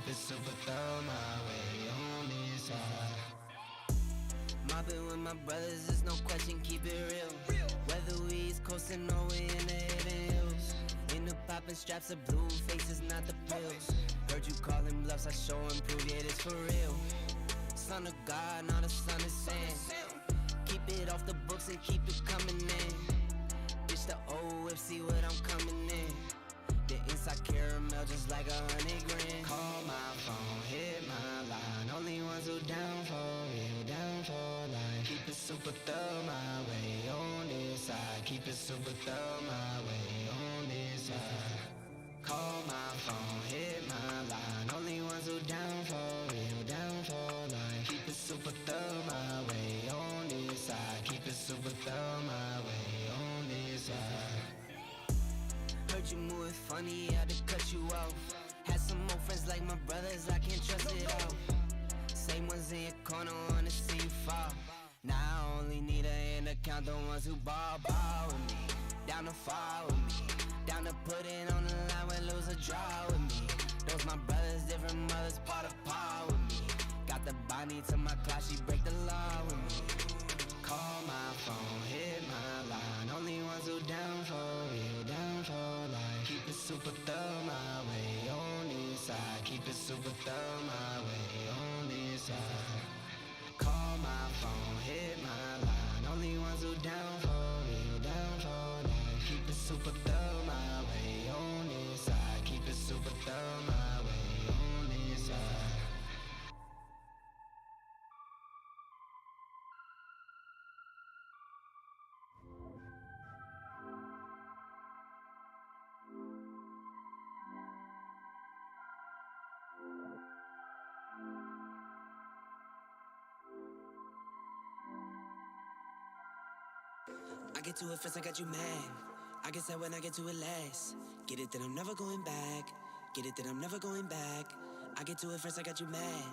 keep it super thorough my way on this side. Mobbing with my brothers, there's no question, keep it real. Whether we East coastin' or we in the hidden hills, in the poppin' straps of blue faces, not the pills. Heard you callin' bluffs, I show and prove it, it's for real. Son of God, not a son of sand. Keep it off the books and keep it coming in. Bitch, the old whip, see what I'm coming in. The inside caramel just like 100 grand. Call my phone, hit my line. Only ones who down for real, down for life. Keep it super thorough my way on this side. Keep it super thorough my way on this side. Call my phone, hit my line. Only ones who down for real, down for life. Keep it super thorough my way on this side. Keep it super thorough my way on this side. Heard you moving funny, had to cut you off. Had some more friends like my brothers, I can't trust it all. Same ones in your corner, wanna see you fall. Now I only need a hand to count the ones who ball with me. Down to fall with me. Down to put it on the line when lose or draw with me. Those my brothers, different mothers, part of par with me. Got the Bonnie to my class, she break the law with me. Call my phone, hit my line. Only ones who down for real, down for life. Keep it super thorough my way on this side. Keep it super thorough my way on this side. Call my phone, hit my line. Only ones who down for real, down for life. Keep it super thorough my way on this side. Keep it super thorough my way on this side. I get to it first, I got you mad. I guess that when I get to it last. Get it that I'm never going back. Get it that I'm never going back. I get to it first, I got you mad.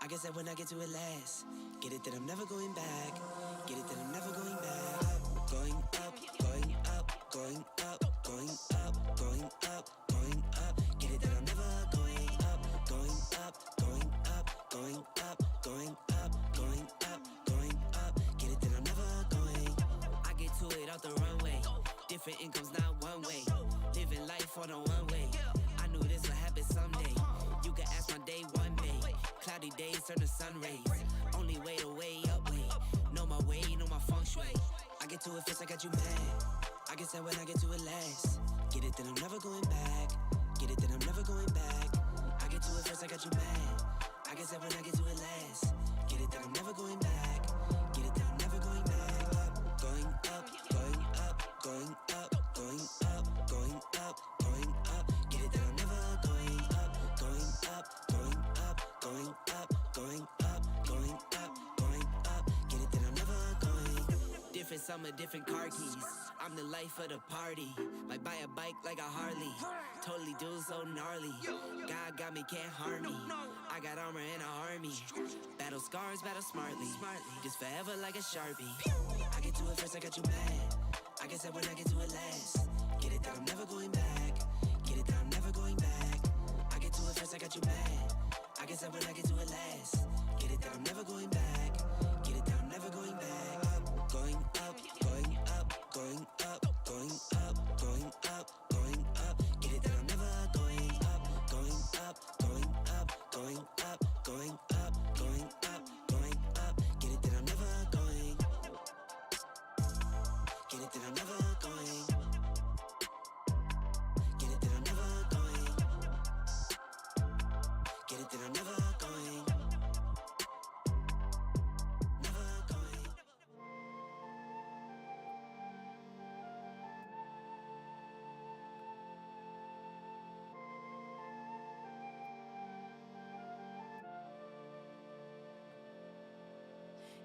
I guess that when I get to it last. Get it that I'm never going back. Get it that I'm never going back. Going up, going up, going up, going up, going up, going up. Get it that I'm never going up, going up, going up, going up, going up, going up, going up. Get it that I'm never going. I get to it off the runway. Different incomes, not one way. Living life on a one way. I knew this would happen someday. You can ask my day one day. Cloudy days turn to sun rays. Only way to way up way. Know my way, know my feng shui. I get to it first, I got you mad. I guess that when I get to it last. Get it that I'm never going back. Get it that I'm never going back. I get to it first, I got you mad. I guess that when I get to it last. Get it that I'm never going back. Get it that I'm never going back. Going up, going up, going up, going up, going up, going up. Get it that I'm never going up, going up, going up, going up, going up, going up, going up. Get it that I'm never going. Different summer, different car keys. I'm the life of the party. Might buy a bike like a Harley. Totally do so gnarly. God got me, can't harm me. I got armor and an army. Battle scars, battle smartly. Just forever like a Sharpie. I get to it first, I got you mad. I guess that when I get to it last. Get it that I'm never going back. Get it that I'm never going back. I get to it first, I got you mad. I guess that when I get to it last. Get it that I'm never going back. Get it that I'm never going back. Going up, going up, going up, going up, going up, going up. Get it that I'm never going up, going up, going up, going up, going up, going up, going up. Get it that I'm never going. Get it that I'm never going. Get it that I'm never going. Get it that I'm never going. Never going.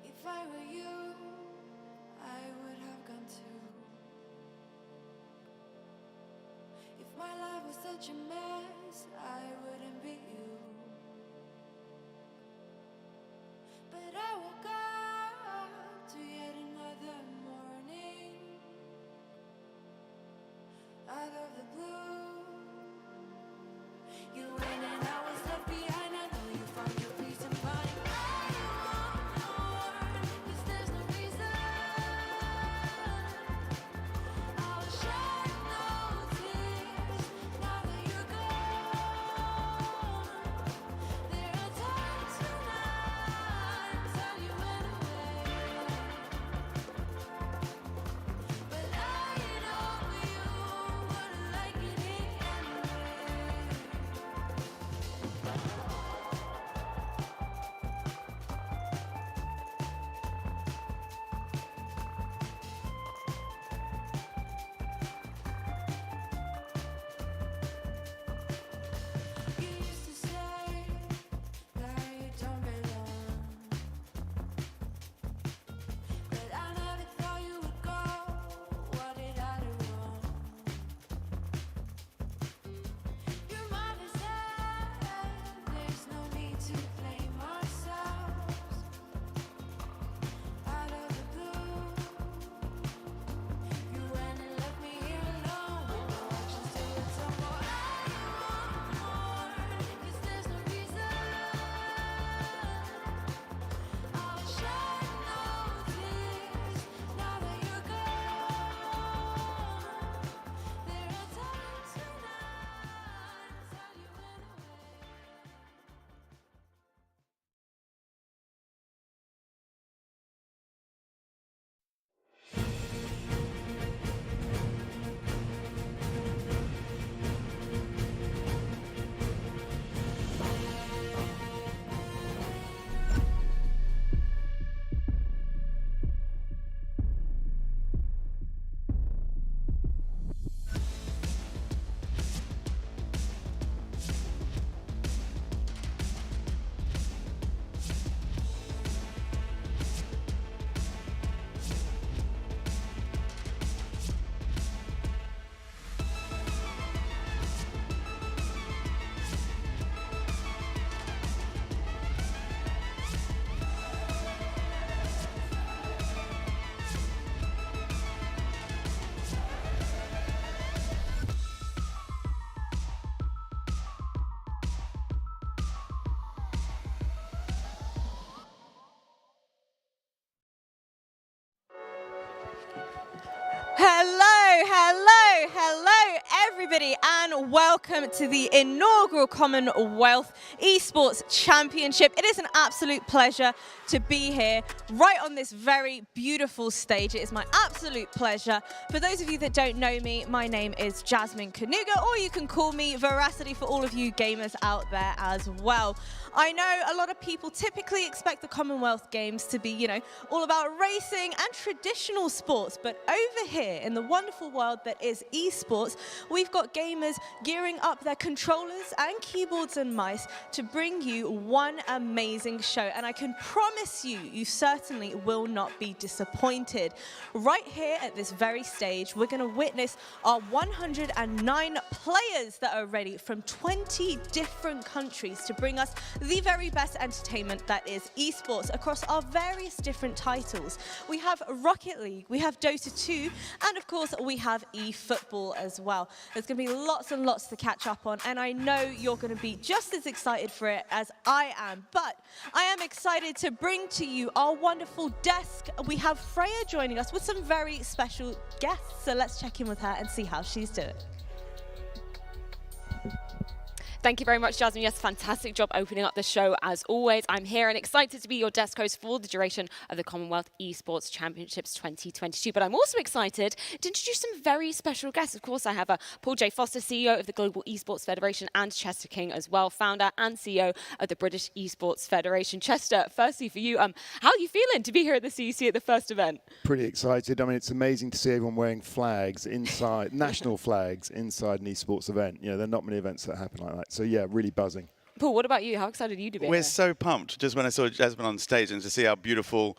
If I were you, I would have gone too. If my life was such a mess, I wouldn't be you. But I woke up to yet another morning. Out of the blue, you went and I was left behind. everybody, and welcome to the inaugural Commonwealth Esports Championship. It is an absolute pleasure to be here right on this very beautiful stage. It is my absolute pleasure. For those of you that don't know me, my name is Jasmine Kanuga, or you can call me Veracity for all of you gamers out there as well. I know a lot of people typically expect the Commonwealth Games to be, all about racing and traditional sports, but over here in the wonderful world that is esports, we've got gamers gearing up their controllers and keyboards and mice to bring you one amazing show. And I can promise you, you certainly will not be disappointed. Right here at this very stage, we're going to witness our 109 players that are ready from 20 different countries to bring us the very best entertainment that is esports across our various different titles. We have Rocket League, we have Dota 2, and of course we have eFootball as well. There's going to be lots and lots to catch up on, and I know you're going to be just as excited for it as I am. But I am excited to bring to you our wonderful desk. We have Freya joining us with some very special guests, so let's check in with her and see how she's doing. Thank you very much, Jasmine. Yes, fantastic job opening up the show as always. I'm here and excited to be your desk host for the duration of the Commonwealth Esports Championships 2022. But I'm also excited to introduce some very special guests. Of course, I have Paul J. Foster, CEO of the Global Esports Federation, and Chester King as well, founder and CEO of the British Esports Federation. Chester, firstly for you, how are you feeling to be here at the CEC at the first event? Pretty excited. I mean, it's amazing to see everyone wearing flags inside, national flags inside an esports event. There are not many events that happen like that. So yeah, really buzzing. Paul, what about you? How excited are you to be We're here? so pumped just when I saw Jasmine on stage and to see our beautiful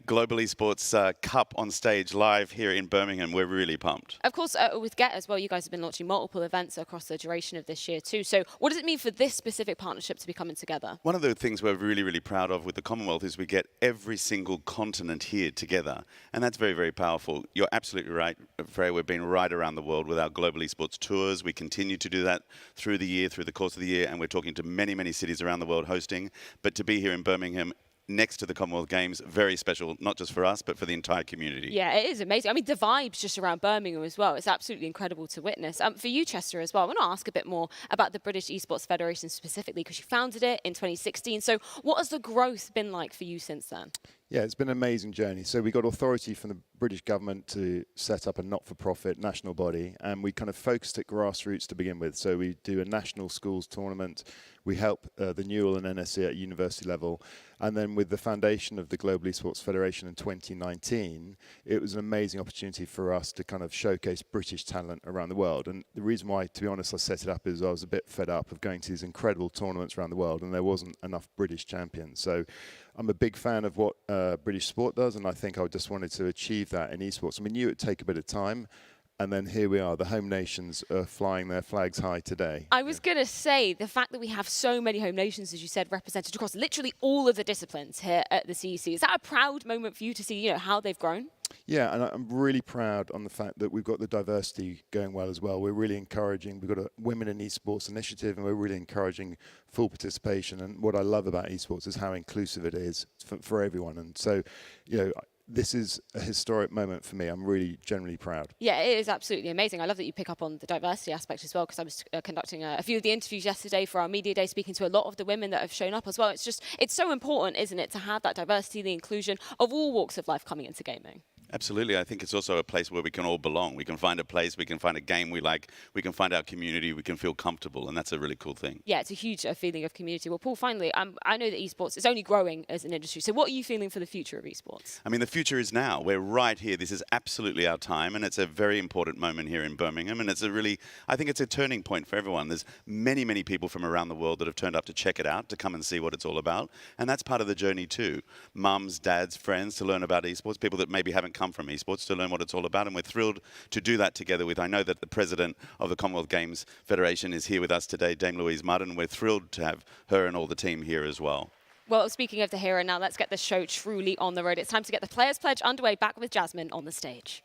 Global Esports Cup on stage live here in Birmingham. We're really pumped. Of course, with Get as well, you guys have been launching multiple events across the duration of this year too. So what does it mean for this specific partnership to be coming together? One of the things we're really, really proud of with the Commonwealth is we get every single continent here together. And that's very, very powerful. You're absolutely right, Freya. We've been right around the world with our Global Esports tours. We continue to do that through the year, through the course of the year. And we're talking to many, many cities around the world hosting. But to be here in Birmingham, next to the Commonwealth Games, very special, not just for us, but for the entire community. Yeah, it is amazing. I mean, the vibes just around Birmingham as well. It's absolutely incredible to witness. For you, Chester, as well, I want to ask a bit more about the British Esports Federation specifically, because you founded it in 2016. So what has the growth been like for you since then? Yeah, it's been an amazing journey. So we got authority from the British government to set up a not-for-profit national body, and we kind of focused at grassroots to begin with. So we do a national schools tournament. We help the Newell and NSC at university level. And then with the foundation of the Global Esports Federation in 2019, it was an amazing opportunity for us to kind of showcase British talent around the world. And the reason why, to be honest, I set it up is I was a bit fed up of going to these incredible tournaments around the world, and there wasn't enough British champions. So I'm a big fan of what British sport does, and I think I just wanted to achieve that in esports. And we knew it would take a bit of time. And then here we are, the home nations are flying their flags high today. I was going to say, the fact that we have so many home nations, as you said, represented across literally all of the disciplines here at the CEC. Is that a proud moment for you to see, how they've grown? Yeah, and I'm really proud on the fact that we've got the diversity going well as well. We're really encouraging, we've got a Women in Esports initiative, and we're really encouraging full participation. And what I love about esports is how inclusive it is for everyone. And so, this is a historic moment for me. I'm really generally proud. Yeah, it is absolutely amazing. I love that you pick up on the diversity aspect as well, because I was conducting a few of the interviews yesterday for our media day, speaking to a lot of the women that have shown up as well. It's so important, isn't it, to have that diversity, the inclusion of all walks of life coming into gaming. Absolutely. I think it's also a place where we can all belong. We can find a place, we can find a game we like, we can find our community, we can feel comfortable, and that's a really cool thing. Yeah, it's a huge feeling of community. Well, Paul, finally, I know that esports is only growing as an industry. So what are you feeling for the future of esports? I mean, the future is now. We're right here. This is absolutely our time, and it's a very important moment here in Birmingham, and I think it's a turning point for everyone. There's many, many people from around the world that have turned up to check it out, to come and see what it's all about, and that's part of the journey too. Mums, dads, friends to learn about esports, people that maybe haven't come from esports to learn what it's all about, and we're thrilled to do that together with, I know that the president of the Commonwealth Games Federation is here with us today, Dame Louise Martin. We're thrilled to have her and all the team here as well. Well, speaking of the hero, now let's get the show truly on the road. It's time to get the Players Pledge underway, back with Jasmine on the stage.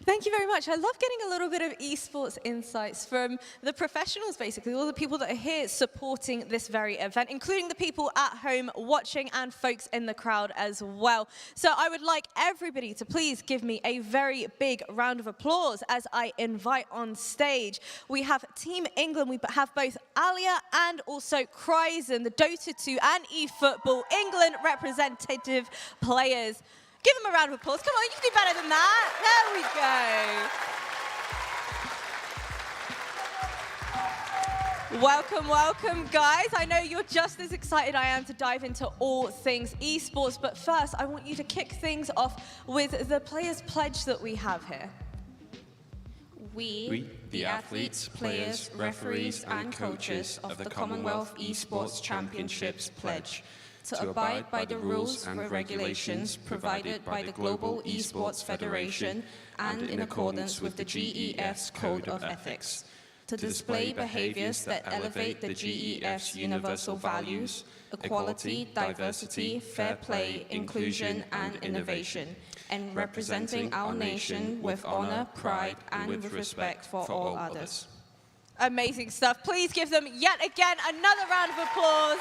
Thank you very much. I love getting a little bit of esports insights from the professionals, basically, all the people that are here supporting this very event, including the people at home watching and folks in the crowd as well. So I would like everybody to please give me a very big round of applause as I invite on stage. We have Team England. We have both Alia and also Kryzen, the Dota 2 and eFootball England representative players. Give them a round of applause. Come on, you can do better than that. There we go. Welcome, welcome, guys. I know you're just as excited I am to dive into all things esports, but first, I want you to kick things off with the players' pledge that we have here. We, the athletes, players, referees, and coaches of the Commonwealth Esports Championships pledge to abide by the rules and regulations provided by the Global Esports Federation and in accordance with the GEF's Code of Ethics, to display behaviors that elevate the GEF's universal values, equality, diversity, fair play, inclusion, and innovation, and representing our nation with honor, pride, and with respect for all others. Amazing stuff. Please give them yet again another round of applause.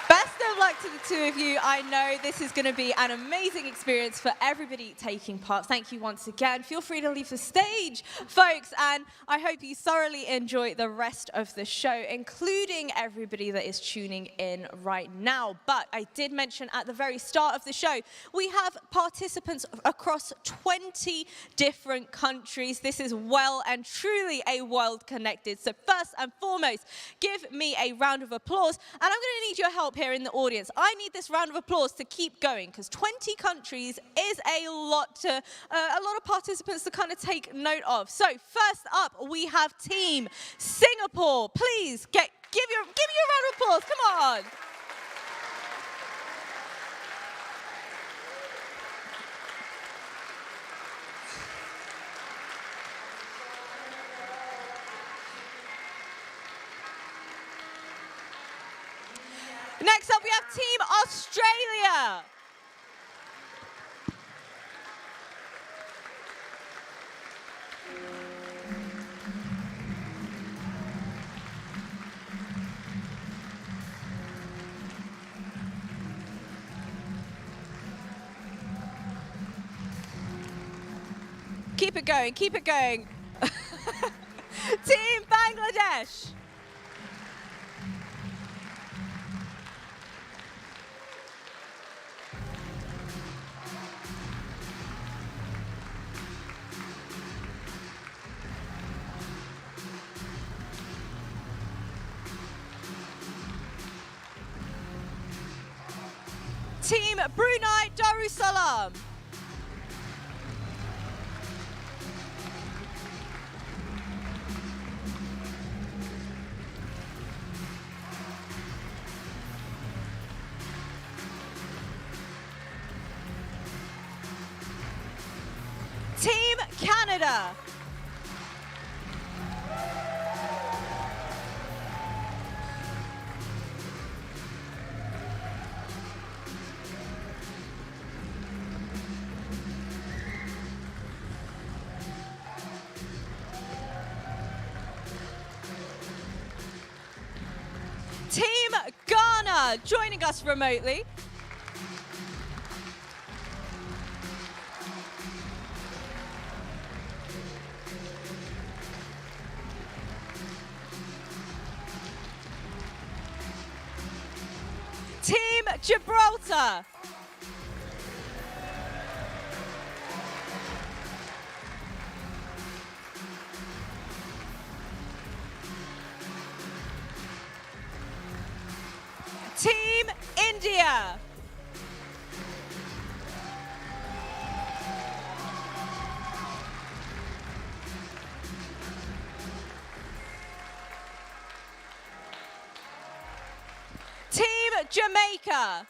Best of luck to the two of you. I know this is going to be an amazing experience for everybody taking part. Thank you once again. Feel free to leave the stage, folks, and I hope you thoroughly enjoy the rest of the show, including everybody that is tuning in right now. But I did mention at the very start of the show, we have participants across 20 different countries. This is well and truly a world connected. So first and foremost, give me a round of applause, and I'm going to need your help here in the audience. I need this round of applause to keep going because 20 countries is a lot of participants to kind of take note of. So first up, we have Team Singapore. Please give you a round of applause. Come on. Next up, we have Team Australia. Keep it going, keep it going. Team Bangladesh. Team Brunei Darussalam. Team Canada. Team Ghana joining us remotely. Team Gibraltar. Team India. Team Jamaica.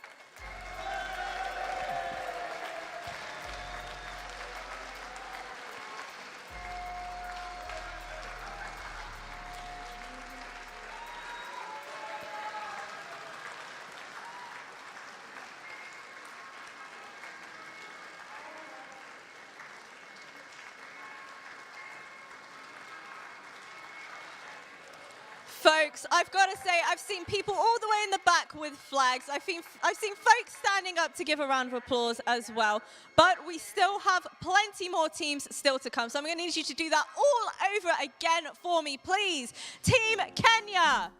Folks, I've got to say, I've seen people all the way in the back with flags. I've seen folks standing up to give a round of applause as well. But we still have plenty more teams still to come. So I'm going to need you to do that all over again for me, please. Team Kenya.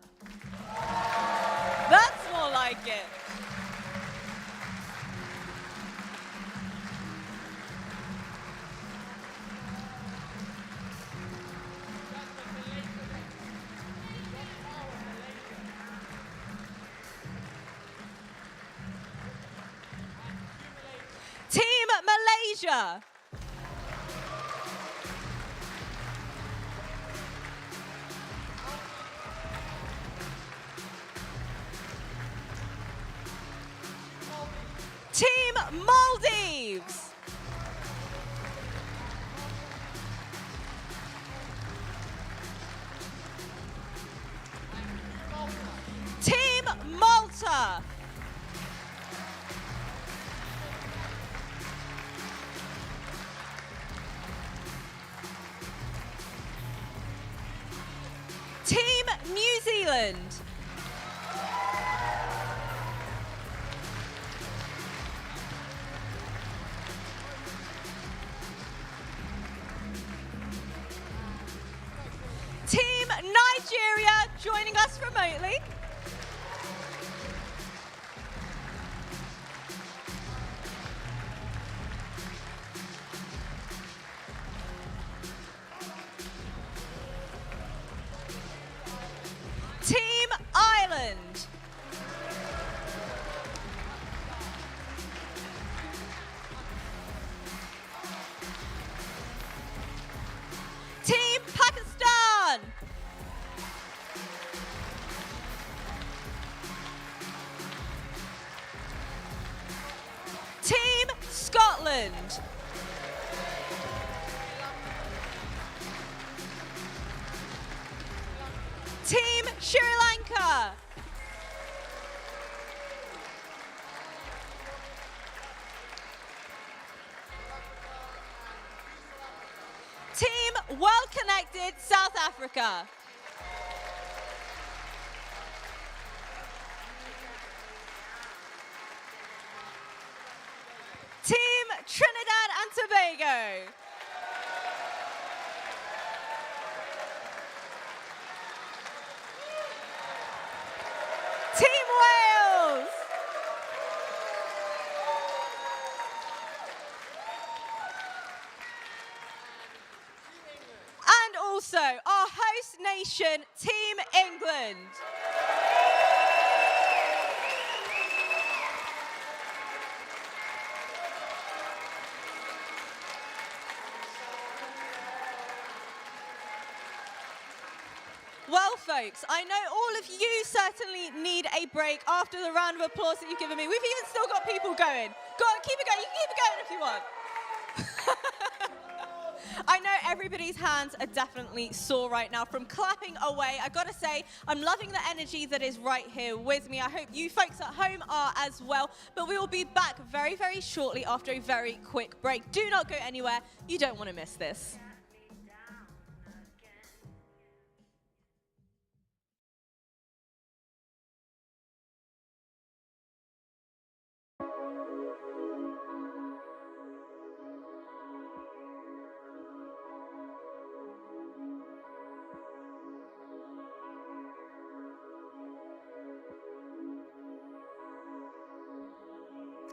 That's more like it. Team Malaysia. Team Maldives. Team Malta. Team New Zealand. Team Nigeria joining us remotely. Team Ireland. Team Pakistan. Team Scotland. Team Sri Lanka. Team Well Connected South Africa. Team Trinidad and Tobago. Team Wales. And also our host nation, Team England. Well, folks, I know all of you certainly need a break after the round of applause that you've given me. We've even still got people going. Go on, keep it going. You can keep it going if you want. I know everybody's hands are definitely sore right now from clapping away. I gotta say, I'm loving the energy that is right here with me. I hope you folks at home are as well. But we will be back very, very shortly after a very quick break. Do not go anywhere. You don't want to miss this.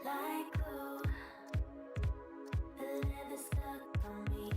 Like glue, the leather stuck on me.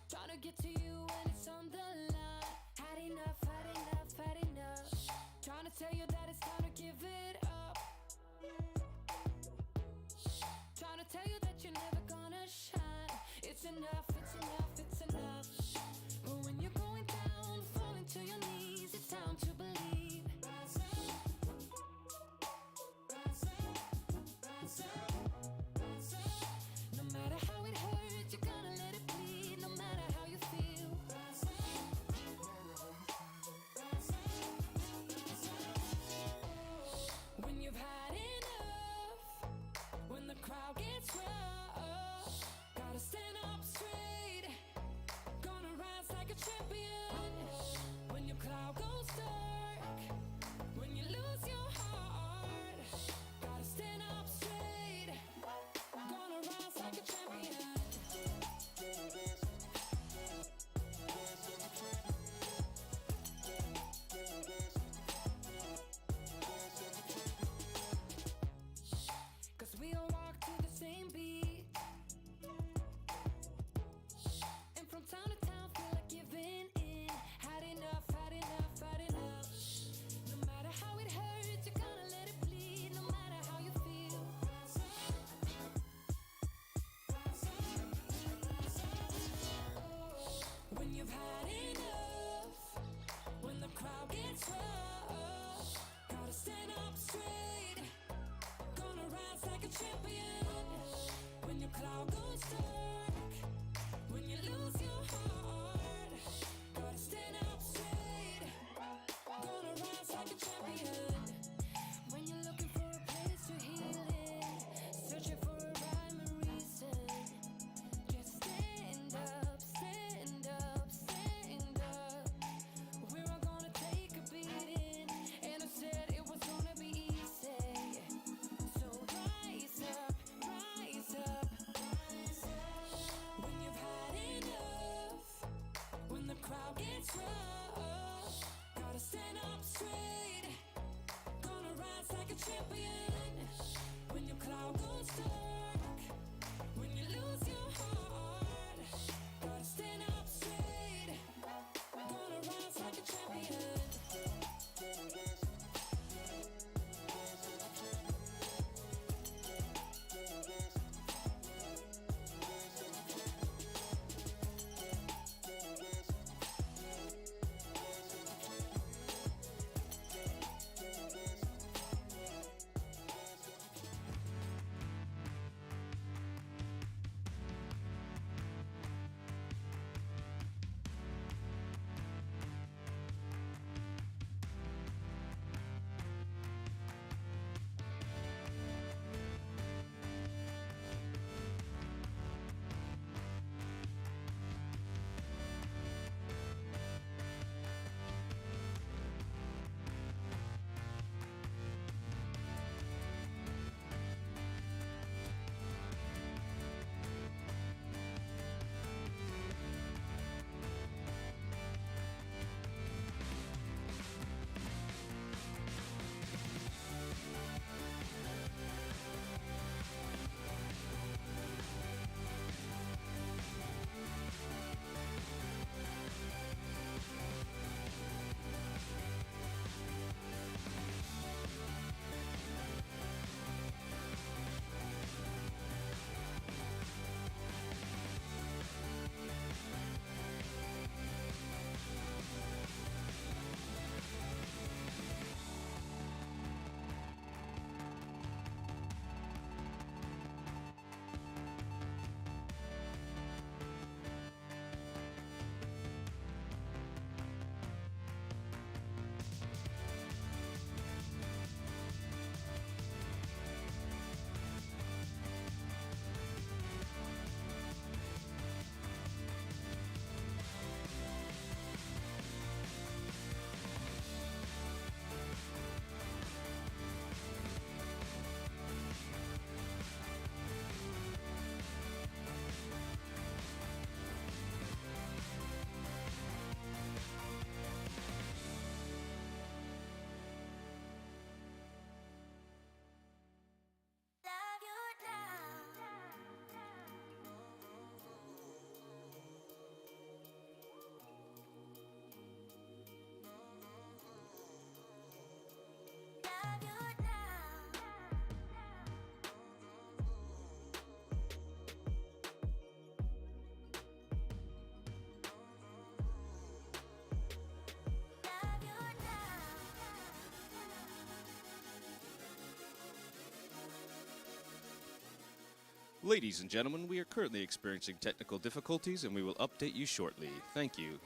Trying to get to you when it's on the line. Had enough, had enough, had enough. Trying to tell you that it's time to give it up. Trying to tell you that you're never gonna shine. It's enough, it's enough, it's enough. But when you're going down, falling to your knees, it's time to believe. Rise up, rise up, rise up, rise up. No matter how it hurts, you're gonna let it bleed. No matter how you feel. Rise up, rise up, rise up. When you've had enough, when the crowd gets rough, gotta stand up straight. Gonna rise like a champion. When your cloud goes dark, when you lose your heart, gotta stand up straight. Gonna rise like a champion. Cause we all walk to the same beat. And from town to town feel like giving in. Had enough, had enough, had enough. No matter how it hurts, you're gonna let it bleed. No matter how you feel. Rise up, rise up, rise up. When you've had enough, when the crowd gets rough, gotta stand up straight. Gonna rise like a champion. Ladies and gentlemen, we are currently experiencing technical difficulties and we will update you shortly. Thank you.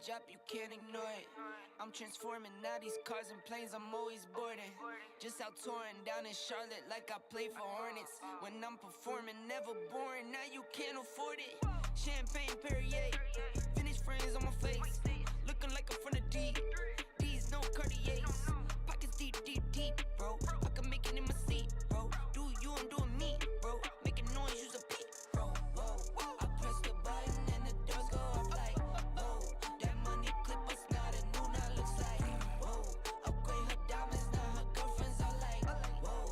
Job, you can't ignore it. I'm transforming now these cars and planes, I'm always boarding. Just out touring down in Charlotte like I play for Hornets. When I'm performing, never boring, now you can't afford it. Champagne Perrier, finished friends on my face. Looking like I'm from the deep. These no Cartiers. Pockets deep, deep, deep, bro. I can make it in my seat, bro. Do you, I'm doing me, bro. Making noise, use a peep, bro. Whoa, whoa. I press the button and the doors go off like, whoa. That money clip us now, the new now looks like, whoa. Upgrade her diamonds, now her girlfriends are like, whoa,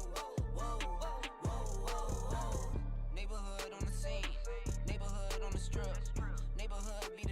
whoa, whoa, whoa, whoa. Neighborhood on the scene, neighborhood on the strip, neighborhood be the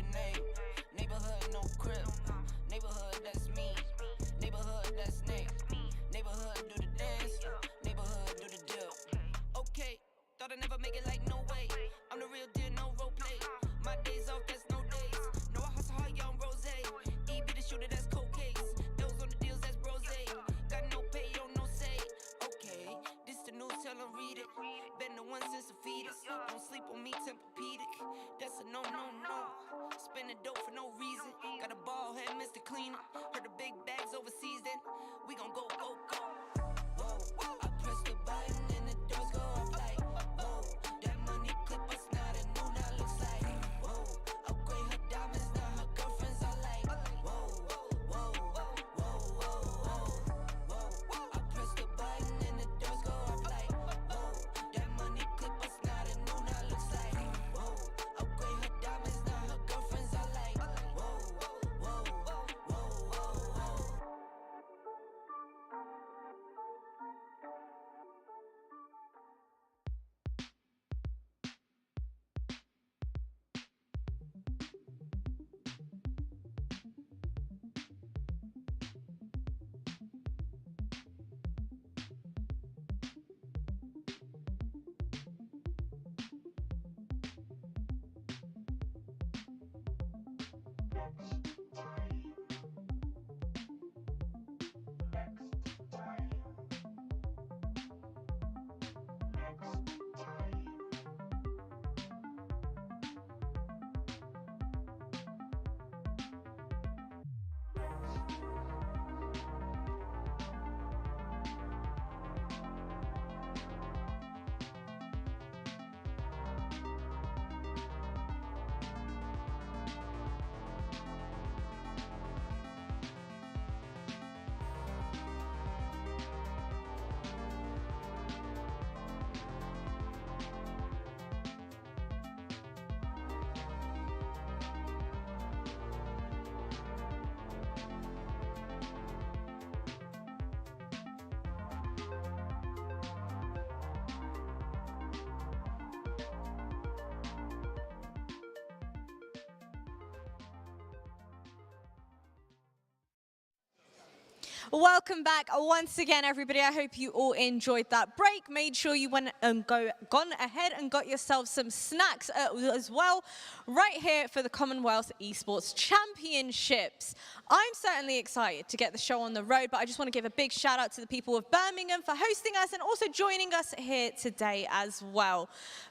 Welcome back once again, everybody. I hope you all enjoyed that break. Made sure you went and gone ahead and got yourself some snacks as well, right here for the Commonwealth Esports Championships. I'm certainly excited to get the show on the road, but I just want to give a big shout out to the people of Birmingham for hosting us and also joining us here today as well.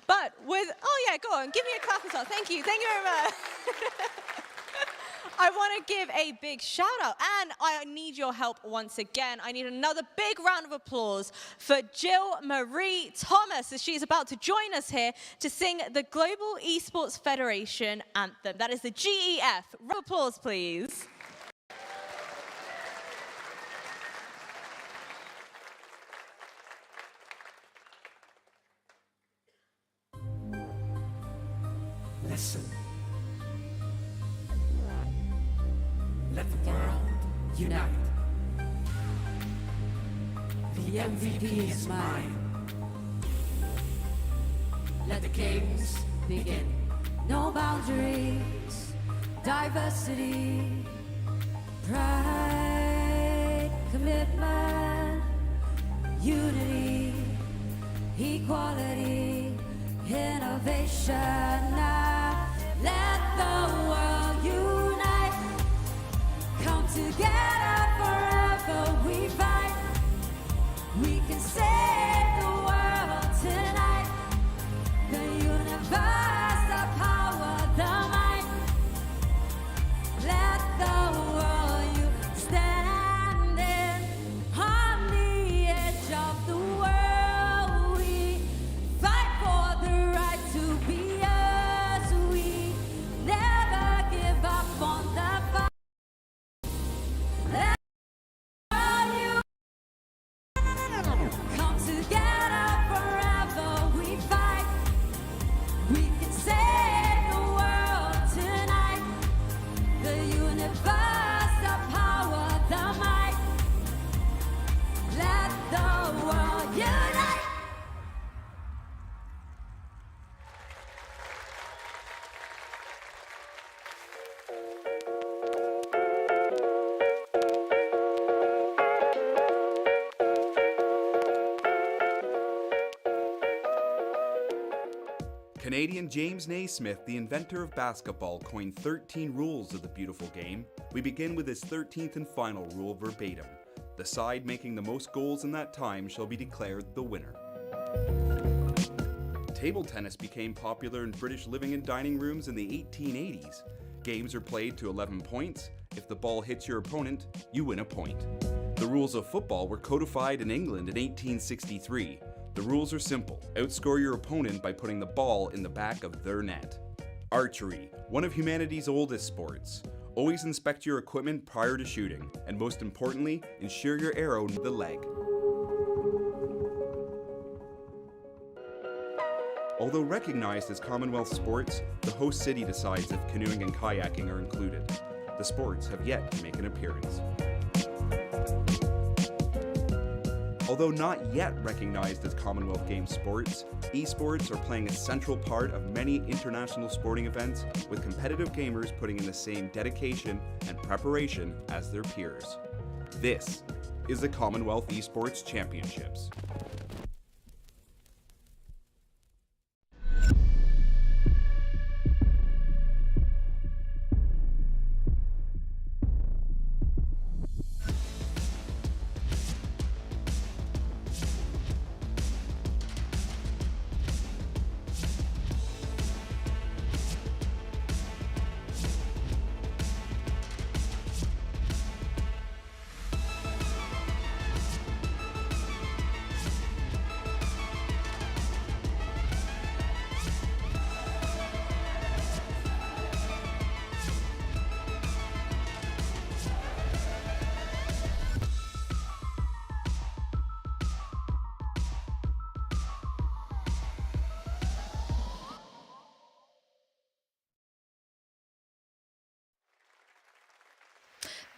But with, oh yeah, go on, give me a clap as well. Thank you very much. I want to give a big shout out, and I need your help once again. I need another big round of applause for Jill Marie Thomas, as she is about to join us here to sing the Global Esports Federation anthem. That is the GEF. Round of applause, please. Listen. Let the world unite. The MVP is mine. Let the games begin. No boundaries, diversity, pride, commitment, unity, equality, innovation. Now let the world unite. Come together forever we fight. We can save the world tonight. The universe, the power, the might. Let the world you standing on the edge of the world. We fight for the right to be us. We never give up on the fight. Let the world you come together forever we fight. We can save the world tonight. The universe, the power, the might. Let the world unite. Canadian James Naismith, the inventor of basketball, coined 13 rules of the beautiful game. We begin with his 13th and final rule verbatim. The side making the most goals in that time shall be declared the winner. Table tennis became popular in British living and dining rooms in the 1880s. Games are played to 11 points. If the ball hits your opponent, you win a point. The rules of football were codified in England in 1863. The rules are simple. Outscore your opponent by putting the ball in the back of their net. Archery, one of humanity's oldest sports. Always inspect your equipment prior to shooting, and most importantly, ensure your arrow near the leg. Although recognized as Commonwealth sports, the host city decides if canoeing and kayaking are included. The sports have yet to make an appearance. Although not yet recognized as Commonwealth Games sports, esports are playing a central part of many international sporting events, with competitive gamers putting in the same dedication and preparation as their peers. This is the Commonwealth Esports Championships.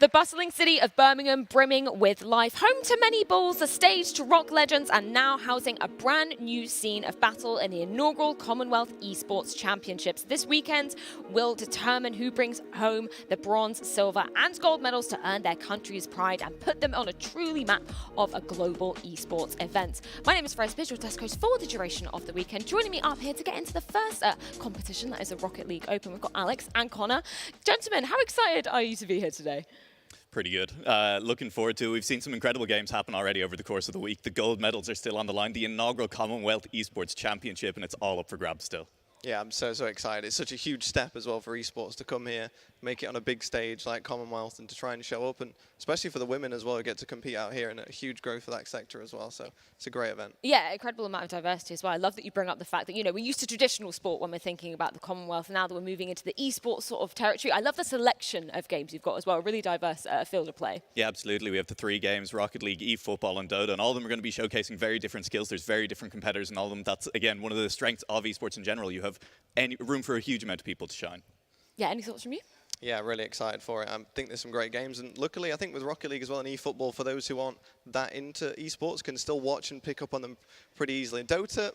The bustling city of Birmingham brimming with life, home to many balls, a stage to rock legends, and now housing a brand new scene of battle in the inaugural Commonwealth Esports Championships. This weekend will determine who brings home the bronze, silver and gold medals to earn their country's pride and put them on a truly map of a global esports event. My name is Fred Spitz, your desk host for the duration of the weekend. Joining me up here to get into the first competition, that is the Rocket League Open, we've got Alex and Connor. Gentlemen, how excited are you to be here today? Pretty good. Looking forward to it. We've seen some incredible games happen already over the course of the week. The gold medals are still on the line. The inaugural Commonwealth Esports Championship, and it's all up for grabs still. Yeah, I'm so excited. It's such a huge step as well for esports to come here, make it on a big stage like Commonwealth, and to try and show up, and especially for the women as well, who get to compete out here, and a huge growth for that sector as well. So it's a great event. Yeah, incredible amount of diversity as well. I love that you bring up the fact that, you know, we're used to traditional sport when we're thinking about the Commonwealth. Now that we're moving into the esports sort of territory, I love the selection of games you've got as well. A really diverse field of play. Yeah, absolutely. We have the 3 games, Rocket League, eFootball and Dota, and all of them are going to be showcasing very different skills. There's very different competitors in all of them. That's, again, one of the strengths of esports in general. You have room for a huge amount of people to shine. Yeah, any thoughts from you? Yeah, really excited for it. I think there's some great games, and luckily I think with Rocket League as well and eFootball, for those who aren't that into esports, can still watch and pick up on them pretty easily. Dota,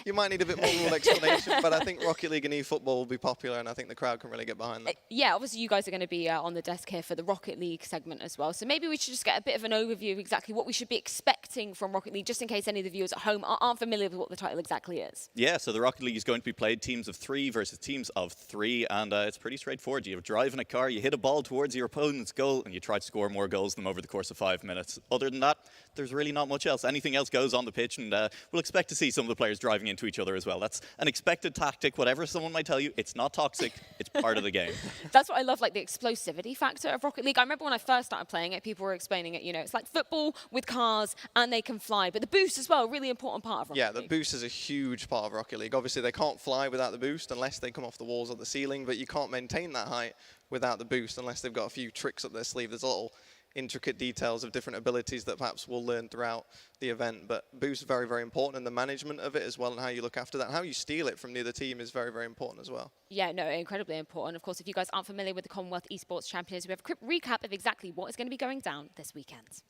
you might need a bit more rule explanation, but I think Rocket League and eFootball will be popular, and I think the crowd can really get behind that. Yeah, obviously you guys are going to be on the desk here for the Rocket League segment as well, so maybe we should just get a bit of an overview of exactly what we should be expecting from Rocket League, just in case any of the viewers at home aren't familiar with what the title exactly is. Yeah, so the Rocket League is going to be played teams of 3 versus teams of 3, and it's pretty straightforward. You drive in a car, you hit a ball towards your opponent's goal, and you try to score more goals than them over the course of 5 minutes. Other than that, there's really not much else. Anything else goes on the pitch, and we'll expect to see some of the players driving into each other as well. That's an expected tactic. Whatever someone might tell you, it's not toxic. It's part of the game. That's what I love, like the explosivity factor of Rocket League. I remember when I first started playing it, people were explaining it, you know, it's like football with cars and they can fly. But the boost as well, really important part of Rocket League. Yeah, the boost is a huge part of Rocket League. Obviously, they can't fly without the boost unless they come off the walls or the ceiling, but you can't maintain that height without the boost unless they've got a few tricks up their sleeve. There's little intricate details of different abilities that perhaps we'll learn throughout the event, but boost is very, very important, and the management of it as well, and how you look after that, how you steal it from the other team is very, very important as well. Yeah, no, incredibly important. Of course, if you guys aren't familiar with the Commonwealth Esports Champions, we have a quick recap of exactly what is going to be going down this weekend.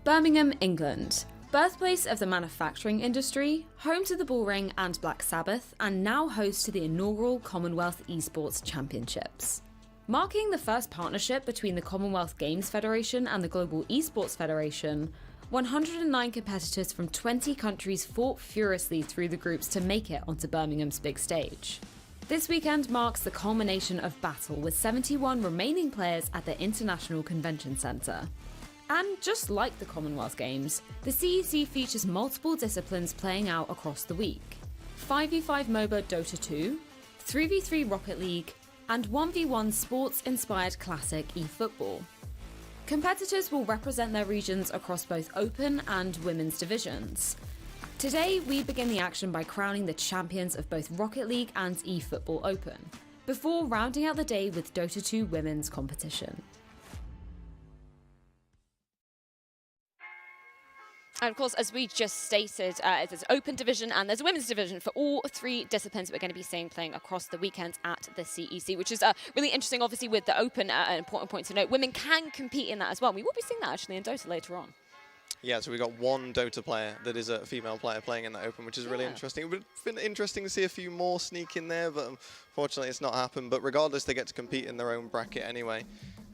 Birmingham, England. Birthplace of the manufacturing industry, home to the Bullring and Black Sabbath, and now host to the inaugural Commonwealth Esports Championships. Marking the first partnership between the Commonwealth Games Federation and the Global Esports Federation, 109 competitors from 20 countries fought furiously through the groups to make it onto Birmingham's big stage. This weekend marks the culmination of battle, with 71 remaining players at the International Convention Centre. And just like the Commonwealth Games, the CEC features multiple disciplines playing out across the week. 5v5 MOBA Dota 2, 3v3 Rocket League, and 1v1 sports-inspired classic eFootball. Competitors will represent their regions across both open and women's divisions. Today, we begin the action by crowning the champions of both Rocket League and eFootball Open, before rounding out the day with Dota 2 women's competition. And of course, as we just stated, there's an open division and there's a women's division for all 3 disciplines that we're going to be seeing playing across the weekend at the CEC, which is really interesting. Obviously, with the open, an important point to note, women can compete in that as well. We will be seeing that actually in Dota later on. Yeah, so we got one Dota player that is a female player playing in that open, which is really interesting. It would have been interesting to see a few more sneak in there, but unfortunately it's not happened. But regardless, they get to compete in their own bracket anyway.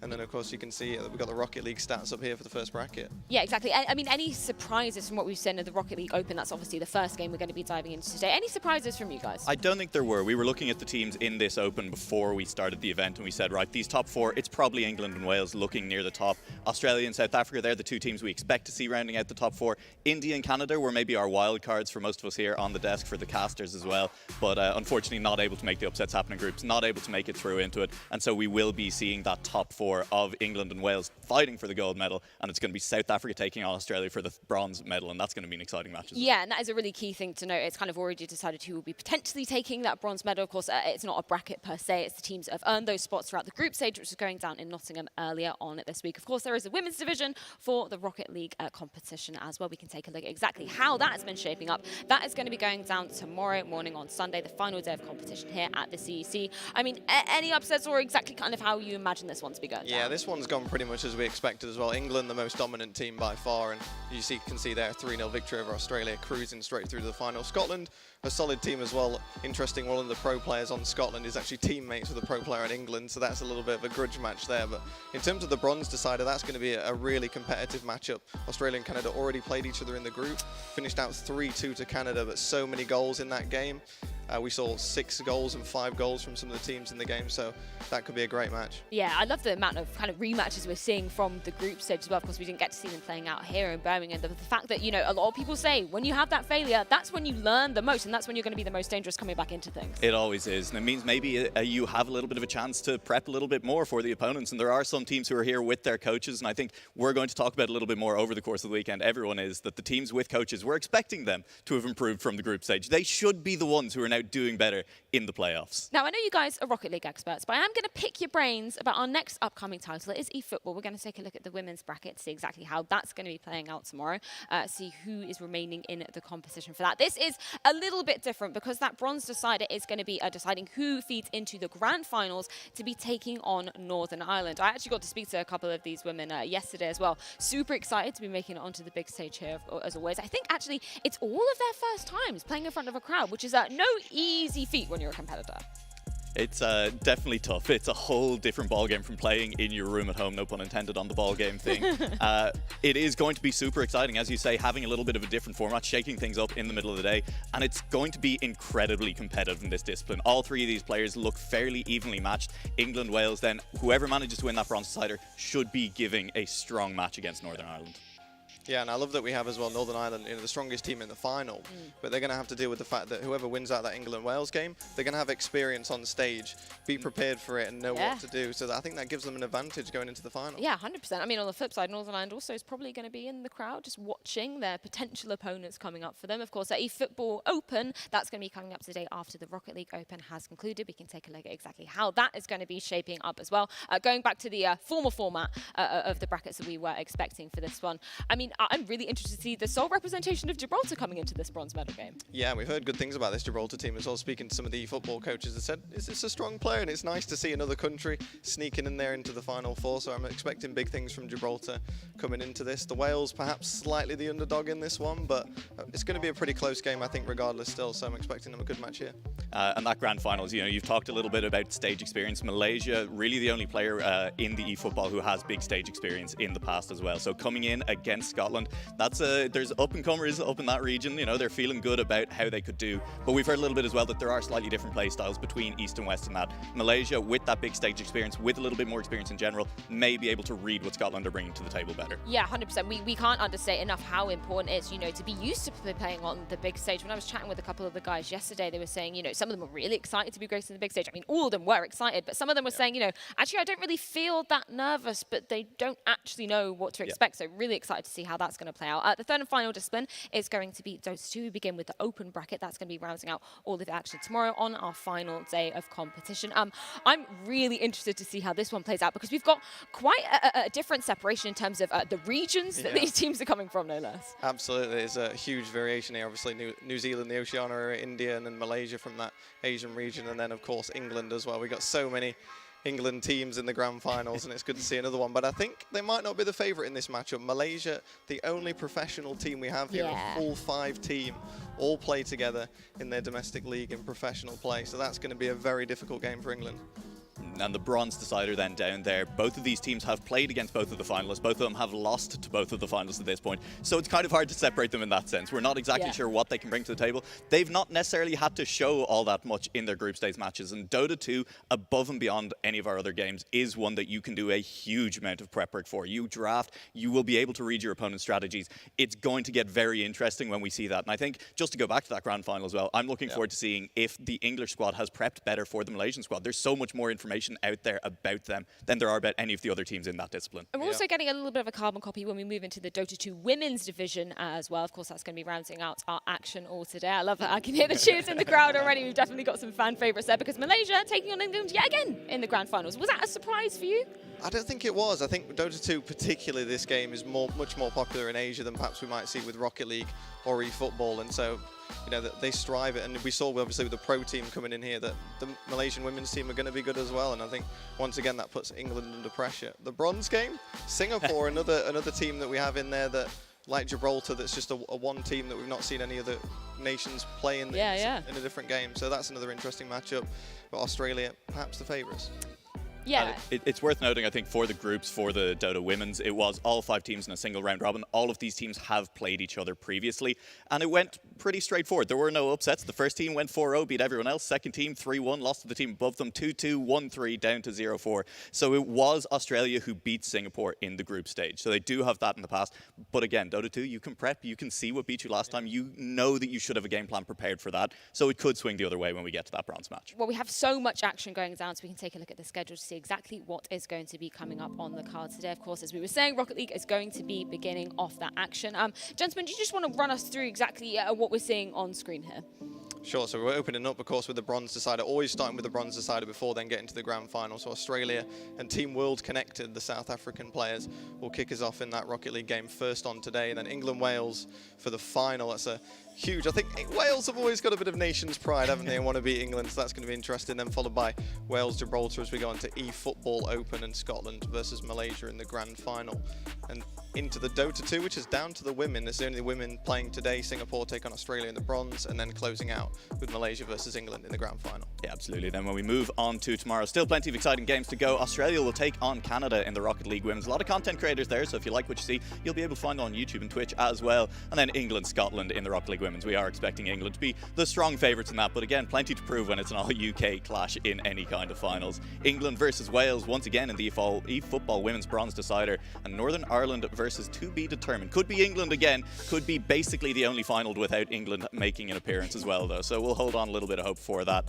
And then, of course, you can see that we've got the Rocket League stats up here for the first bracket. Yeah, exactly. I mean, any surprises from what we've seen in the Rocket League Open? That's obviously the first game we're going to be diving into today. Any surprises from you guys? I don't think there were. We were looking at the teams in this Open before we started the event, and we said, right, these top 4, it's probably England and Wales looking near the top. Australia and South Africa, they're the 2 teams we expect to see rounding out the top 4. India and Canada were maybe our wild cards for most of us here on the desk for the casters as well, but unfortunately not able to make the upsets happen in groups, not able to make it through into it, and so we will be seeing that top 4 4 of England and Wales fighting for the gold medal, and it's going to be South Africa taking on Australia for the bronze medal, and that's going to be an exciting match as well. Yeah, and that is a really key thing to note. It's kind of already decided who will be potentially taking that bronze medal. Of course, it's not a bracket per se. It's the teams that have earned those spots throughout the group stage, which is going down in Nottingham earlier on this week. Of course, there is a women's division for the Rocket League competition as well. We can take a look at exactly how that has been shaping up. That is going to be going down tomorrow morning on Sunday, the final day of competition here at the CEC. I mean, any upsets or exactly kind of how you imagine this one to be going down? Yeah, this one's gone pretty much as we expected as well. England, the most dominant team by far, and you can see there 3-0 victory over Australia, cruising straight through to the final. Scotland, a solid team as well. Interesting, one of the pro players on Scotland is actually teammates with a pro player in England, so that's a little bit of a grudge match there. But in terms of the bronze decider, that's going to be a really competitive matchup. Australia and Canada already played each other in the group, finished out 3-2 to Canada, but so many goals in that game. We saw 6 goals and 5 goals from some of the teams in the game, so that could be a great match. Yeah, I love the amount of kind of rematches we're seeing from the group stage as well. Of course, we didn't get to see them playing out here in Birmingham. The fact that, you know, a lot of people say when you have that failure, that's when you learn the most, and that's when you're going to be the most dangerous coming back into things. It always is, and it means maybe you have a little bit of a chance to prep a little bit more for the opponents, and there are some teams who are here with their coaches, and I think we're going to talk about a little bit more over the course of the weekend. Everyone is, that the teams with coaches, we're expecting them to have improved from the group stage. They should be the ones who are now doing better in the playoffs. Now, I know you guys are Rocket League experts, but I am going to pick your brains about our next upcoming title. It is eFootball. We're going to take a look at the women's bracket, see exactly how that's going to be playing out tomorrow, see who is remaining in the competition for that. This is a little bit different because that bronze decider is going to be deciding who feeds into the grand finals to be taking on Northern Ireland. I actually got to speak to a couple of these women yesterday as well. Super excited to be making it onto the big stage here, as always. I think actually it's all of their first times playing in front of a crowd, which is no easy feat when you're a competitor. It's definitely tough. It's a whole different ballgame from playing in your room at home, no pun intended on the ballgame thing. It is going to be super exciting, as you say, having a little bit of a different format, shaking things up in the middle of the day, and it's going to be incredibly competitive in this discipline. All 3 of these players look fairly evenly matched. England, Wales, then whoever manages to win that bronze decider should be giving a strong match against Northern Ireland. Yeah, and I love that we have as well Northern Ireland, the strongest team in the final. But they're going to have to deal with the fact that whoever wins out that England-Wales game, they're going to have experience on stage, be prepared for it and know what to do. So I think that gives them an advantage going into the final. Yeah, 100%. I mean, on the flip side, Northern Ireland also is probably going to be in the crowd just watching their potential opponents coming up for them. Of course, at eFootball Open, that's going to be coming up today after the Rocket League Open has concluded. We can take a look at exactly how that is going to be shaping up as well. Going back to the former format of the brackets that we were expecting for this one. I mean, I'm really interested to see the sole representation of Gibraltar coming into this bronze medal game. Yeah, we've heard good things about this Gibraltar team as well. Speaking to some of the football coaches, they said it's a strong player and it's nice to see another country sneaking in there into the Final Four. So I'm expecting big things from Gibraltar coming into this. The Wales perhaps slightly the underdog in this one, but it's going to be a pretty close game, I think, regardless still. So I'm expecting them a good match here. And that grand finals, you know, you've talked a little bit about stage experience. Malaysia, really the only player in the eFootball who has big stage experience in the past as well. So coming in against Scotland, that's there's up-and-comers up in that region. You know, they're feeling good about how they could do. But we've heard a little bit as well that there are slightly different play styles between East and West in that. Malaysia, with that big stage experience, with a little bit more experience in general, may be able to read what Scotland are bringing to the table better. Yeah, 100%. We can't understate enough how important it is, you know, to be used to playing on the big stage. When I was chatting with a couple of the guys yesterday, they were saying, you know, some of them were really excited to be gracing the big stage. I mean, all of them were excited, but some of them were saying, you know, actually, I don't really feel that nervous, but they don't actually know what to expect. So really excited to see how that's going to play out. The third and final discipline is going to be Dota 2. We begin with the open bracket. That's going to be rounding out all of the action tomorrow on our final day of competition. I'm really interested to see how this one plays out because we've got quite a different separation in terms of the regions that these teams are coming from, no less. Absolutely. There's a huge variation here. Obviously, New Zealand, the Oceania area, India, and then Malaysia from that Asian region, and then, of course, England as well. We've got so many England teams in the grand finals, and it's good to see another one. But I think they might not be the favourite in this matchup. Malaysia, the only professional team we have here, a full 5 team, all play together in their domestic league in professional play. So that's going to be a very difficult game for England. And the bronze decider then down there. Both of these teams have played against both of the finalists. Both of them have lost to both of the finalists at this point. So it's kind of hard to separate them in that sense. We're not exactly sure what they can bring to the table. They've not necessarily had to show all that much in their group stage matches. And Dota 2, above and beyond any of our other games, is one that you can do a huge amount of prep work for. You draft, you will be able to read your opponent's strategies. It's going to get very interesting when we see that. And I think, just to go back to that grand final as well, I'm looking forward to seeing if the English squad has prepped better for the Malaysian squad. There's so much more information information out there about them than there are about any of the other teams in that discipline. And we're also getting a little bit of a carbon copy when we move into the Dota 2 women's division as well. Of course, that's going to be rounding out our action all today. I love that. I can hear the cheers in the crowd already. We've definitely got some fan favourites there because Malaysia taking on England yet again in the grand finals. Was that a surprise for you? I don't think it was. I think Dota 2, particularly this game, is much more popular in Asia than perhaps we might see with Rocket League or eFootball. And so, you know, they strive it. And we saw, obviously, with the pro team coming in here, that the Malaysian women's team are going to be good as well. And I think, once again, that puts England under pressure. The bronze game, Singapore, another team that we have in there that, like Gibraltar, that's just a one team that we've not seen any other nations play in a different game. So that's another interesting matchup. But Australia, perhaps the favourites. Yeah. It's worth noting, I think, for the groups, for the Dota Women's, it was all 5 teams in a single round robin. All of these teams have played each other previously, and it went pretty straightforward. There were no upsets. The first team went 4-0, beat everyone else. Second team, 3-1, lost to the team above them, 2-2, 1-3, down to 0-4. So it was Australia who beat Singapore in the group stage. So they do have that in the past. But again, Dota 2, you can prep, you can see what beat you last time. You know that you should have a game plan prepared for that. So it could swing the other way when we get to that bronze match. Well, we have so much action going down, so we can take a look at the schedule to see exactly what is going to be coming up on the card today. Of course, as we were saying, Rocket League is going to be beginning off that action. Gentlemen, do you just want to run us through exactly what we're seeing on screen here? Sure, so we're opening up, of course, with the bronze decider, always starting with the bronze decider before then getting to the grand final. So Australia and Team World Connected, the South African players, will kick us off in that Rocket League game first on today. And then England-Wales for the final. That's a huge, I think Wales have always got a bit of nation's pride, haven't they, and want to beat England, so that's going to be interesting. Then followed by Wales-Gibraltar as we go into eFootball Open and Scotland versus Malaysia in the grand final. And into the Dota 2, which is down to the women. It's the only women playing today. Singapore take on Australia in the bronze, and then closing out with Malaysia versus England in the grand final. Yeah, absolutely. Then when we move on to tomorrow, still plenty of exciting games to go. Australia will take on Canada in the Rocket League Women's. A lot of content creators there, so if you like what you see, you'll be able to find on YouTube and Twitch as well. And then England-Scotland in the Rocket League Women's. We are expecting England to be the strong favourites in that, but again, plenty to prove when it's an all-UK clash in any kind of finals. England versus Wales, once again in the eFootball Women's Bronze Decider, and Northern Ireland versus to be determined. Could be England again, could be basically the only final without England making an appearance as well, though, so we'll hold on a little bit of hope for that.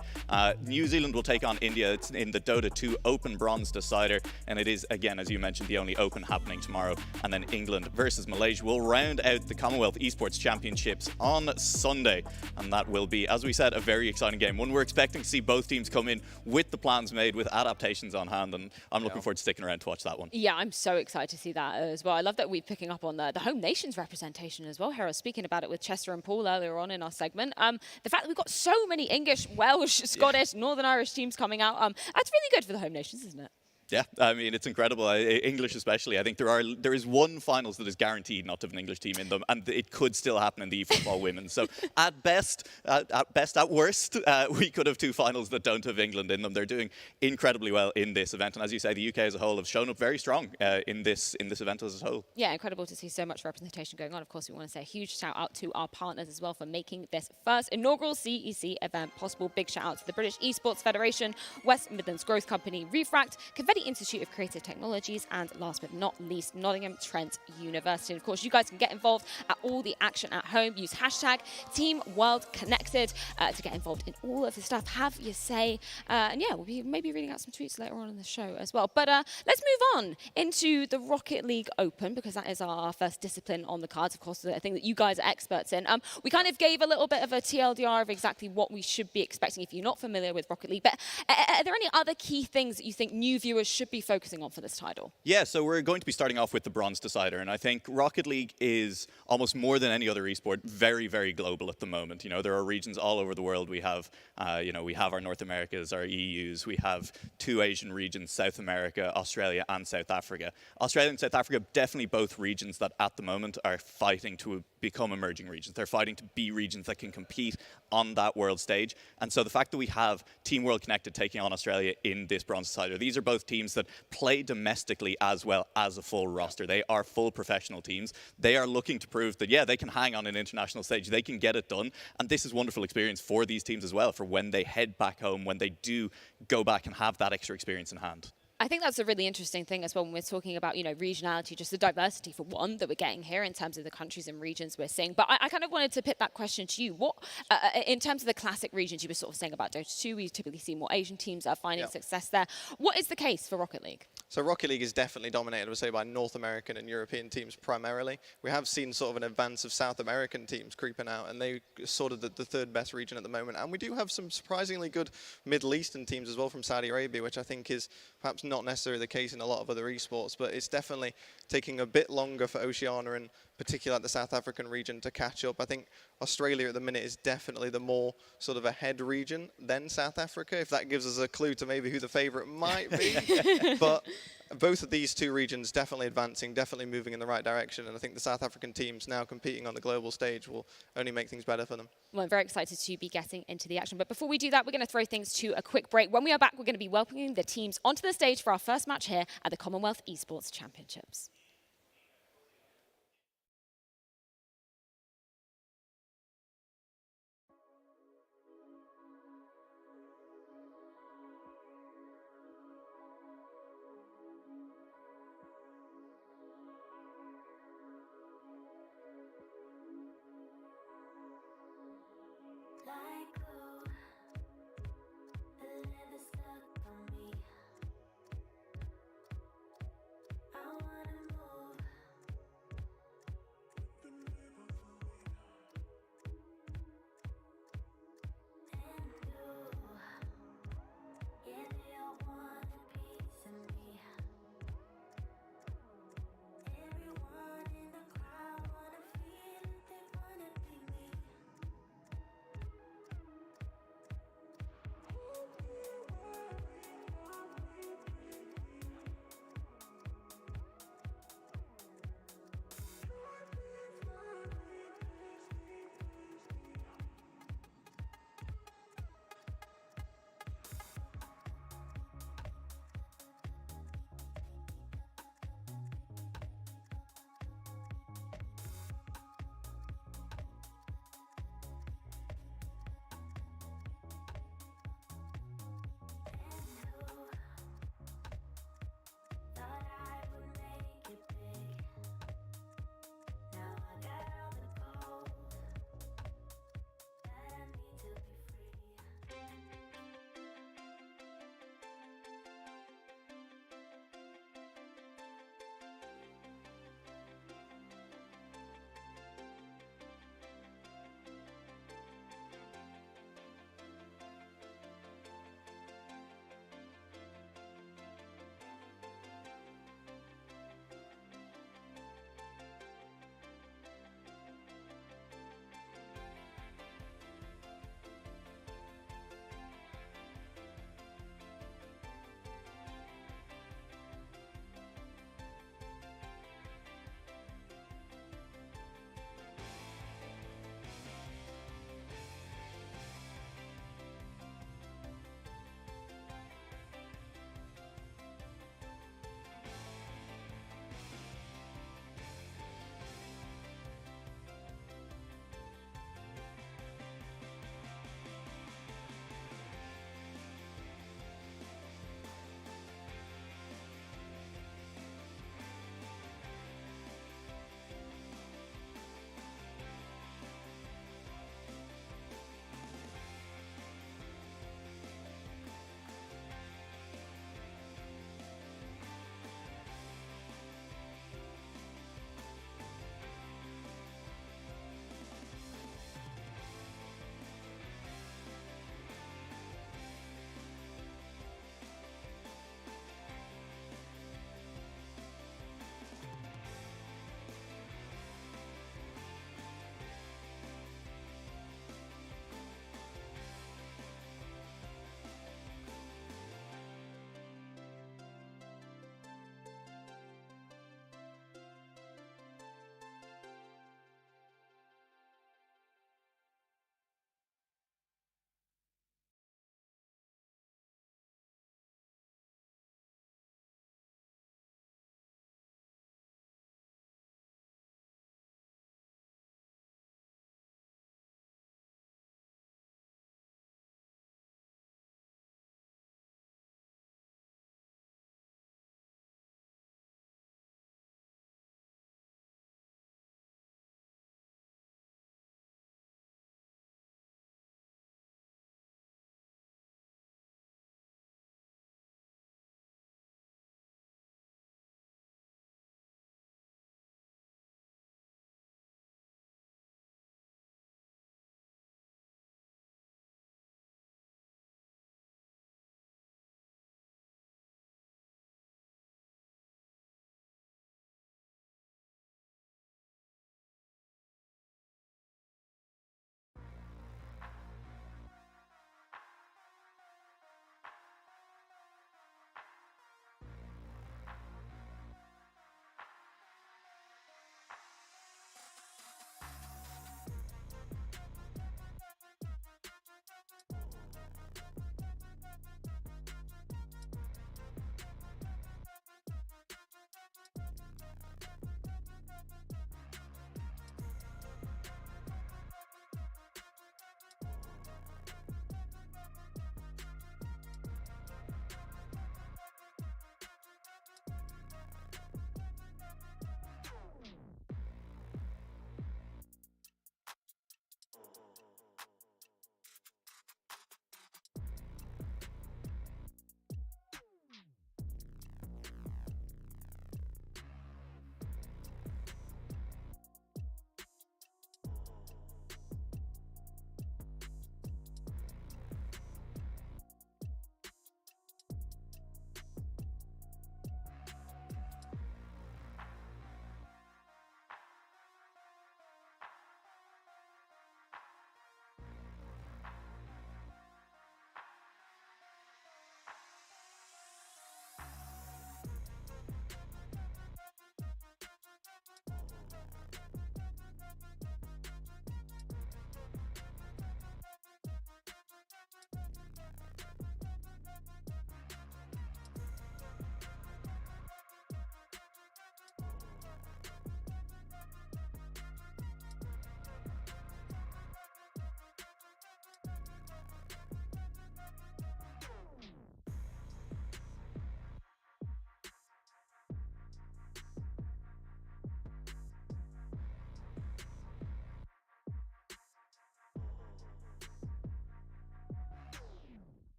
New Zealand will take on India. It's in the Dota 2 Open Bronze Decider, and it is, again, as you mentioned, the only Open happening tomorrow. And then England versus Malaysia will round out the Commonwealth Esports Championships on Sunday, and that will be, as we said, a very exciting game. One we're expecting to see both teams come in with the plans made, with adaptations on hand, and I'm looking forward to sticking around to watch that one. Yeah, I'm so excited to see that as well. I love that we're picking up on the home nations representation as well. Here, I was speaking about it with Chester and Paul earlier on in our segment. The fact that we've got so many English, Welsh, Scottish, Northern Irish teams coming out, that's really good for the home nations, isn't it? Yeah, I mean, it's incredible. English especially. I think there is one finals that is guaranteed not to have an English team in them, and it could still happen in the eFootball Women. So at worst, we could have 2 finals that don't have England in them. They're doing incredibly well in this event, and as you say, the UK as a whole have shown up very strong in this event as a whole. Yeah, incredible to see so much representation going on. Of course, we want to say a huge shout out to our partners as well for making this first inaugural CEC event possible. Big shout out to the British Esports Federation, West Midlands Growth Company, Refract, Confetti Institute of Creative Technologies, and last but not least, Nottingham Trent University. And of course, you guys can get involved at all the action at home. Use hashtag #TeamWorldConnected to get involved in all of the stuff. Have your say. And yeah, we'll be maybe reading out some tweets later on in the show as well. But let's move on into the Rocket League Open, because that is our first discipline on the cards. Of course, the thing that you guys are experts in. We kind of gave a little bit of a TLDR of exactly what we should be expecting if you're not familiar with Rocket League. But are there any other key things that you think new viewers should be focusing on for this title? Yeah, so we're going to be starting off with the Bronze Decider, and I think Rocket League is almost more than any other esport very, very global at the moment. You know, there are regions all over the world. We have, we have our North Americas, our EUs. We have 2 Asian regions, South America, Australia, and South Africa. Australia and South Africa, definitely both regions that at the moment are fighting to become emerging regions. They're fighting to be regions that can compete on that world stage. And so the fact that we have Team World Connected taking on Australia in this Bronze Decider, these are both teams that play domestically as well as a full roster. They are full professional teams. They are looking to prove that, yeah, they can hang on an international stage. They can get it done. And this is wonderful experience for these teams as well, for when they head back home, when they do go back and have that extra experience in hand. I think that's a really interesting thing as well when we're talking about, you know, regionality, just the diversity for one that we're getting here in terms of the countries and regions we're seeing. But I kind of wanted to put that question to you. What, in terms of the classic regions, you were sort of saying about Dota 2, we typically see more Asian teams are finding success there. What is the case for Rocket League? So Rocket League is definitely dominated, I would say, by North American and European teams primarily. We have seen sort of an advance of South American teams creeping out, and they sort of the third best region at the moment. And we do have some surprisingly good Middle Eastern teams as well from Saudi Arabia, which I think is perhaps not necessarily the case in a lot of other esports, but it's definitely taking a bit longer for Oceania and particularly the South African region to catch up. I think Australia at the minute is definitely the more sort of ahead region than South Africa, if that gives us a clue to maybe who the favourite might be. But both of these two regions definitely advancing, definitely moving in the right direction, and I think the South African teams now competing on the global stage will only make things better for them. Well, I'm very excited to be getting into the action. But before we do that, we're going to throw things to a quick break. When we are back, we're going to be welcoming the teams onto the stage for our first match here at the Commonwealth Esports Championships. I wanna move.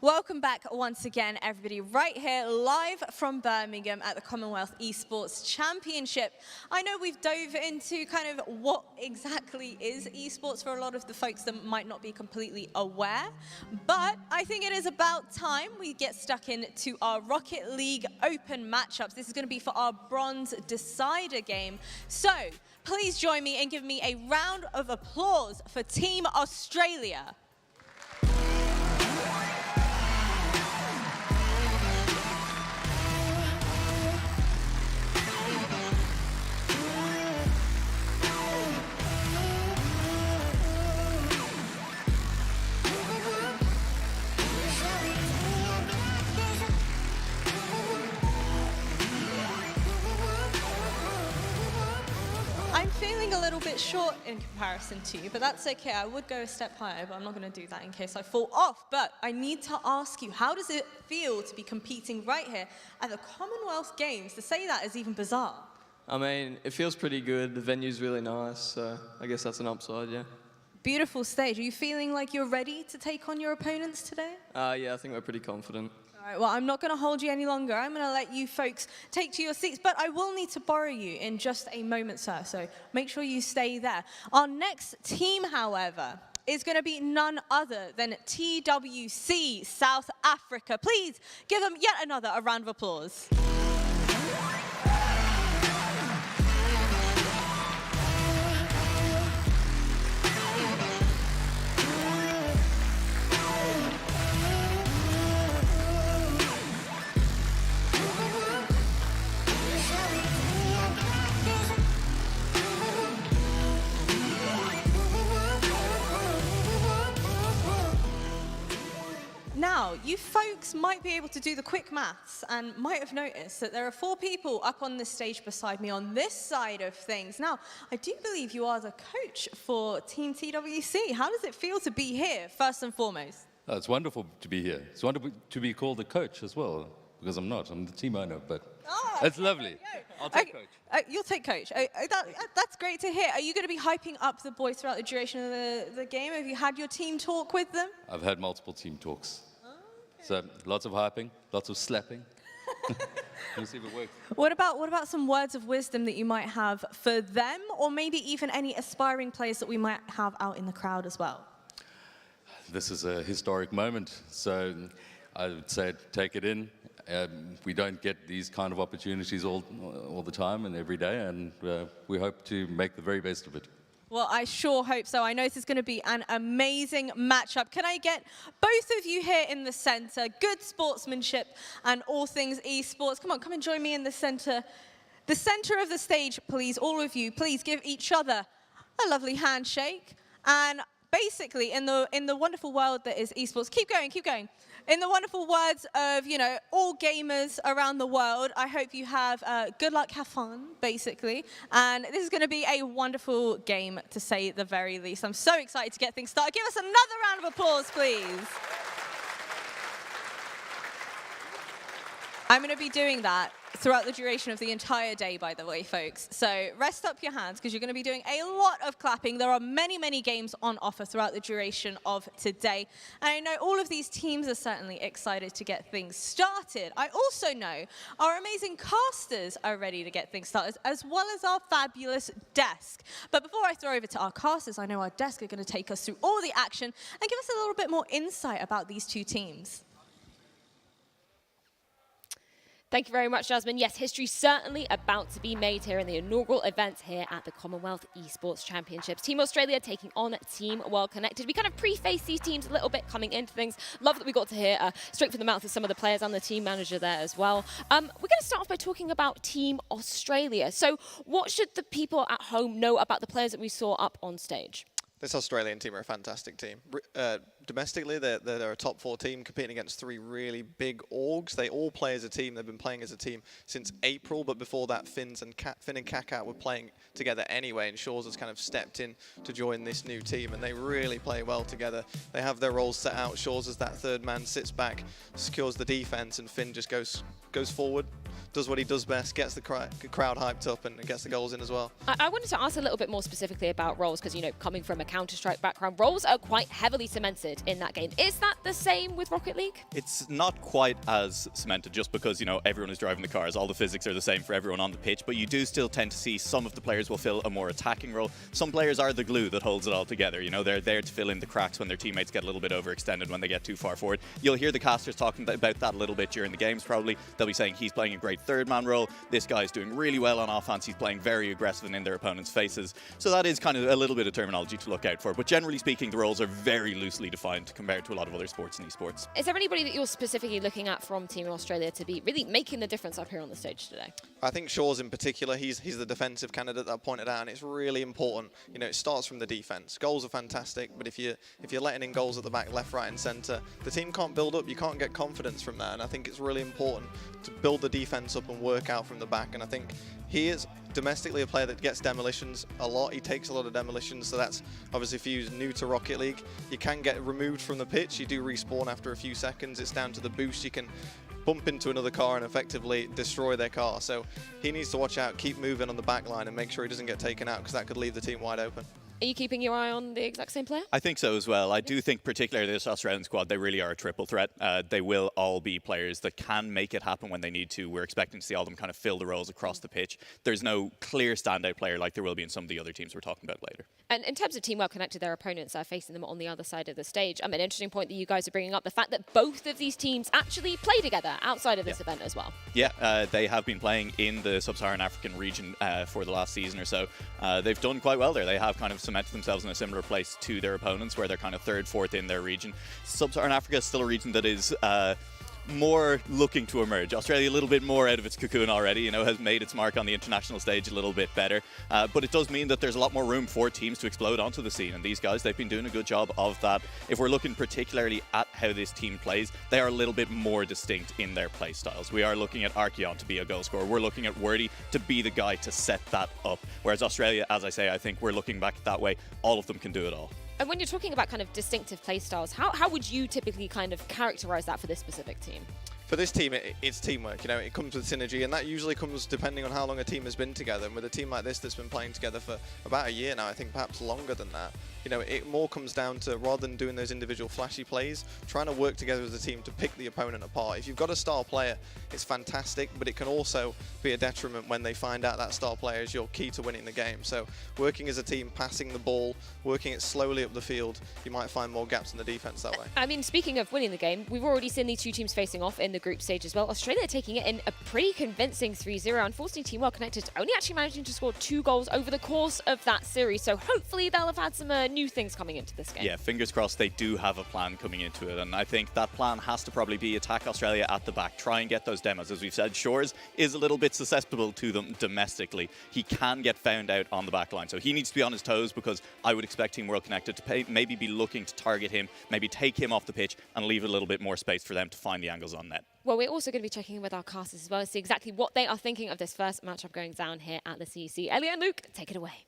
Welcome back once again, everybody, right here, live from Birmingham at the Commonwealth Esports Championship. I know we've dove into kind of what exactly is esports for a lot of the folks that might not be completely aware, but I think it is about time we get stuck into our Rocket League Open matchups. This is going to be for our bronze decider game. So please join me and give me a round of applause for Team Australia. I'm feeling a little bit short in comparison to you, but that's okay. I would go a step higher, but I'm not going to do that in case I fall off. But I need to ask you, how does it feel to be competing right here at the Commonwealth Games? To say that is even bizarre. I mean, it feels pretty good. The venue's really nice, so I guess that's an upside, yeah. Beautiful stage. Are you feeling like you're ready to take on your opponents today? Yeah, I think we're pretty confident. All right, well, I'm not going to hold you any longer. I'm going to let you folks take to your seats, but I will need to borrow you in just a moment, sir, so make sure you stay there. Our next team, however, is going to be none other than TWC South Africa. Please give them yet another a round of applause. Now, you folks might be able to do the quick maths and might have noticed that there are 4 people up on this stage beside me on this side of things. Now, I do believe you are the coach for Team TWC. How does it feel to be here, first and foremost? Oh, it's wonderful to be here. It's wonderful to be called a coach as well, because I'm not. I'm the team owner, but it's lovely. I'll take coach. You'll take coach. That's great to hear. Are you going to be hyping up the boys throughout the duration of the game? Have you had your team talk with them? I've had multiple team talks. So lots of hyping, lots of slapping. We'll see if it works. What about some words of wisdom that you might have for them, or maybe even any aspiring players that we might have out in the crowd as well? This is a historic moment, so I would say take it in. We don't get these kind of opportunities all the time and every day, and we hope to make the very best of it. Well, I sure hope so. I know this is going to be an amazing matchup. Can I get both of you here in the center? Good sportsmanship and all things esports. Come on, come and join me in the center. The center of the stage, please, all of you, please give each other a lovely handshake. And basically, in the wonderful world that is esports, keep going, keep going. In the wonderful words of, you know, all gamers around the world, I hope you have good luck, have fun, basically. And this is going to be a wonderful game, to say the very least. I'm so excited to get things started. Give us another round of applause, please. I'm going to be doing that throughout the duration of the entire day, by the way, folks. So rest up your hands, because you're going to be doing a lot of clapping. There are many, many games on offer throughout the duration of today. And I know all of these teams are certainly excited to get things started. I also know our amazing casters are ready to get things started, as well as our fabulous desk. But before I throw over to our casters, I know our desk are going to take us through all the action and give us a little bit more insight about these two teams. Thank you very much, Jasmine. Yes, history certainly about to be made here in the inaugural event here at the Commonwealth Esports Championships. Team Australia taking on Team Well Connected. We kind of preface these teams a little bit coming into things. Love that we got to hear straight from the mouth of some of the players and the team manager there as well. We're going to start off by talking about Team Australia. So what should the people at home know about the players that we saw up on stage? This Australian team are a fantastic team. Domestically, they're a top 4 team competing against 3 really big orgs. They all play as a team. They've been playing as a team since April, but before that, Finn and Kakat were playing together anyway, and Shaw's has kind of stepped in to join this new team, and they really play well together. They have their roles set out. Shaw's as that third man sits back, secures the defense, and Finn just goes forward does what he does best, gets the crowd hyped up and gets the goals in as well. I wanted to ask a little bit more specifically about roles because, you know, coming from a Counter-Strike background, roles are quite heavily cemented in that game. Is that the same with Rocket League? It's not quite as cemented just because, you know, everyone is driving the cars. All the physics are the same for everyone on the pitch, but you do still tend to see some of the players will fill a more attacking role. Some players are the glue that holds it all together. You know, they're there to fill in the cracks when their teammates get a little bit overextended, when they get too far forward. You'll hear the casters talking about that a little bit during the games probably. They'll be saying he's playing a great third-man role. This guy's doing really well on offense. He's playing very aggressive and in their opponent's faces. So that is kind of a little bit of terminology to look out for. But generally speaking, the roles are very loosely defined compared to a lot of other sports and esports. Is there anybody that you're specifically looking at from Team Australia to be really making the difference up here on the stage today? I think Shaw's in particular, he's the defensive candidate that I pointed out, and it's really important. You know, it starts from the defense. Goals are fantastic, but if you're letting in goals at the back, left, right, and centre, the team can't build up. You can't get confidence from that, and I think it's really important to build the defense up and work out from the back. And I think he is domestically a player that gets demolitions a lot. He takes a lot of demolitions, so that's obviously if you're new to Rocket League, you can get removed from the pitch. You do respawn after a few seconds. It's down to the boost. You can bump into another car and effectively destroy their car. So he needs to watch out, keep moving on the back line and make sure he doesn't get taken out, because that could leave the team wide open. Are you keeping your eye on the exact same player? I think so as well. I do think particularly this Australian squad, they really are a triple threat. They will all be players that can make it happen when they need to. We're expecting to see all of them kind of fill the roles across the pitch. There's no clear standout player like there will be in some of the other teams we're talking about later. And in terms of Team Well Connected, their opponents are facing them on the other side of the stage. An interesting point that you guys are bringing up, the fact that both of these teams actually play together outside of this event as well. Yeah, they have been playing in the Sub-Saharan African region for the last season or so. They've done quite well there. They have kind of cemented themselves in a similar place to their opponents, where they're kind of third, fourth in their region. Sub-Saharan Africa is still a region that is more looking to emerge. Australia a little bit more out of its cocoon already, you know, has made its mark on the international stage a little bit better. But it does mean that there's a lot more room for teams to explode onto the scene. And these guys, they've been doing a good job of that. If we're looking particularly at how this team plays, they are a little bit more distinct in their play styles. We are looking at Archeon to be a goal scorer. We're looking at Wordy to be the guy to set that up. Whereas Australia, as I say, I think we're looking back that way. All of them can do it all. And when you're talking about kind of distinctive play styles, how would you typically kind of characterize that for this specific team? For this team, it's teamwork. You know, it comes with synergy, and that usually comes depending on how long a team has been together. And with a team like this that's been playing together for about a year now, I think perhaps longer than that, you know, it more comes down to, rather than doing those individual flashy plays, trying to work together as a team to pick the opponent apart. If you've got a star player, it's fantastic, but it can also be a detriment when they find out that star player is your key to winning the game. So working as a team, passing the ball, working it slowly up the field, you might find more gaps in the defense that way. I mean, speaking of winning the game, we've already seen these two teams facing off in the group stage as well. Australia taking it in a pretty convincing 3-0. Unfortunately, Team Well Connected only actually managing to score 2 goals over the course of that series. So hopefully they'll have had some new things coming into this game. Yeah, fingers crossed they do have a plan coming into it. And I think that plan has to probably be attack Australia at the back. Try and get those demos. As we've said, Shores is a little bit susceptible to them domestically. He can get found out on the back line. So he needs to be on his toes, because I would expect Team Well Connected to maybe be looking to target him, maybe take him off the pitch and leave a little bit more space for them to find the angles on net. Well, we're also going to be checking in with our casters as well to see exactly what they are thinking of this first matchup going down here at the CEC. Elliot and Luke, take it away.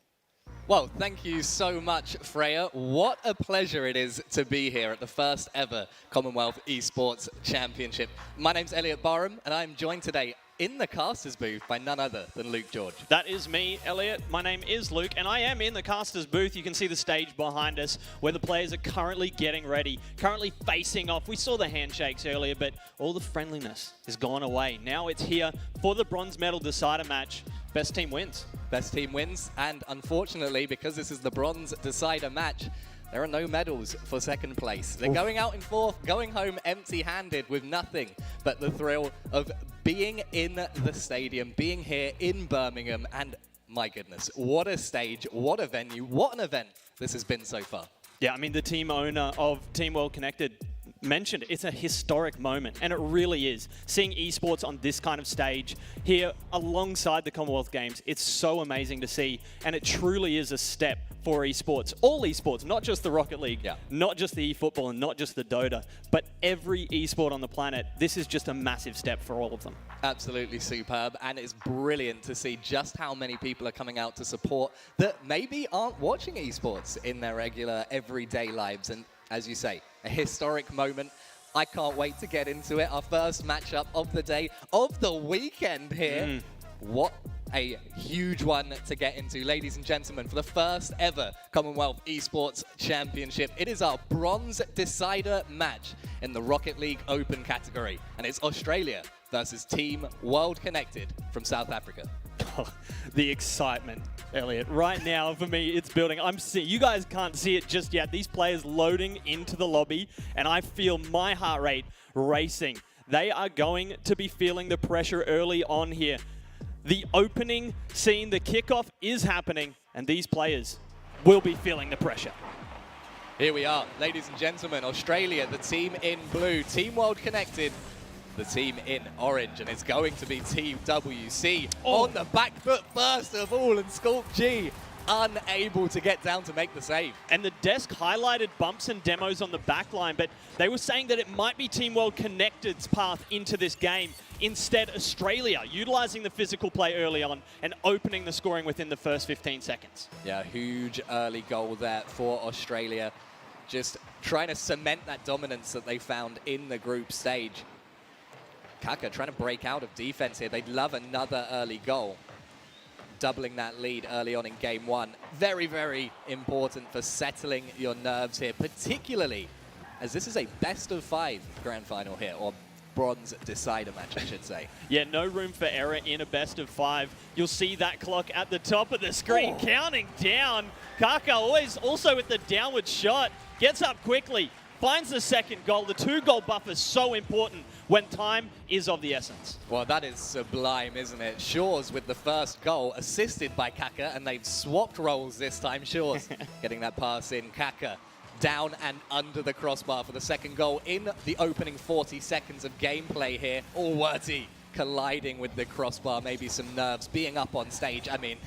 Well, thank you so much, Freya. What a pleasure it is to be here at the first ever Commonwealth Esports Championship. My name's Elliot Barham, and I'm joined today in the casters booth by none other than Luke George. That is me, Elliot. My name is Luke, and I am in the casters booth. You can see the stage behind us where the players are currently getting ready, currently facing off. We saw the handshakes earlier, but all the friendliness has gone away. Now it's here for the bronze medal decider match. Best team wins. Best team wins, and unfortunately, because this is the bronze decider match, there are no medals for second place. They're going out in fourth, going home empty-handed with nothing but the thrill of being in the stadium, being here in Birmingham, and my goodness, what a stage, what a venue, what an event this has been so far. Yeah, I mean, the team owner of Team Well Connected mentioned it's a historic moment, and it really is. Seeing esports on this kind of stage here alongside the Commonwealth Games, it's so amazing to see, and it truly is a step for esports. All esports, not just the Rocket League, not just the eFootball, and not just the Dota, but every esport on the planet. This is just a massive step for all of them. Absolutely superb, and it's brilliant to see just how many people are coming out to support that maybe aren't watching esports in their regular everyday lives. And as you say, a historic moment. I can't wait to get into it. Our first matchup of the day, of the weekend here. What a huge one to get into, ladies and gentlemen, for the first ever Commonwealth Esports Championship. It is our bronze decider match in the Rocket League Open category, and it's Australia versus Team World Connected from South Africa. Oh, the excitement, Elliot. Right now, for me, it's building. You guys can't see it just yet. These players loading into the lobby, and I feel my heart rate racing. They are going to be feeling the pressure early on here. The opening scene, the kickoff is happening, and these players will be feeling the pressure. Here we are, ladies and gentlemen. Australia, the team in blue. Team World Connected, the team in orange. And it's going to be Team WC on the back foot first of all. And Sculpt G unable to get down to make the save. And the desk highlighted bumps and demos on the back line, but they were saying that it might be Team World Connected's path into this game. Instead, Australia utilizing the physical play early on and opening the scoring within the first 15 seconds. Yeah, huge early goal there for Australia. Just trying to cement that dominance that they found in the group stage. Kaka trying to break out of defense here. They'd love another early goal. Doubling that lead early on in game one. Very, very important for settling your nerves here, particularly as this is a best-of-5 grand final here, or bronze decider match, I should say. Yeah, no room for error in a best-of-5. You'll see that clock at the top of the screen counting down. Kaka always also with the downward shot, gets up quickly, finds the second goal. The 2-goal buffer is so important when time is of the essence. Well, that is sublime, isn't it? Shores with the first goal, assisted by Kaka, and they've swapped roles this time. Shores getting that pass in. Kaka down and under the crossbar for the second goal in the opening 40 seconds of gameplay here. Allworthy colliding with the crossbar, maybe some nerves, being up on stage. I mean,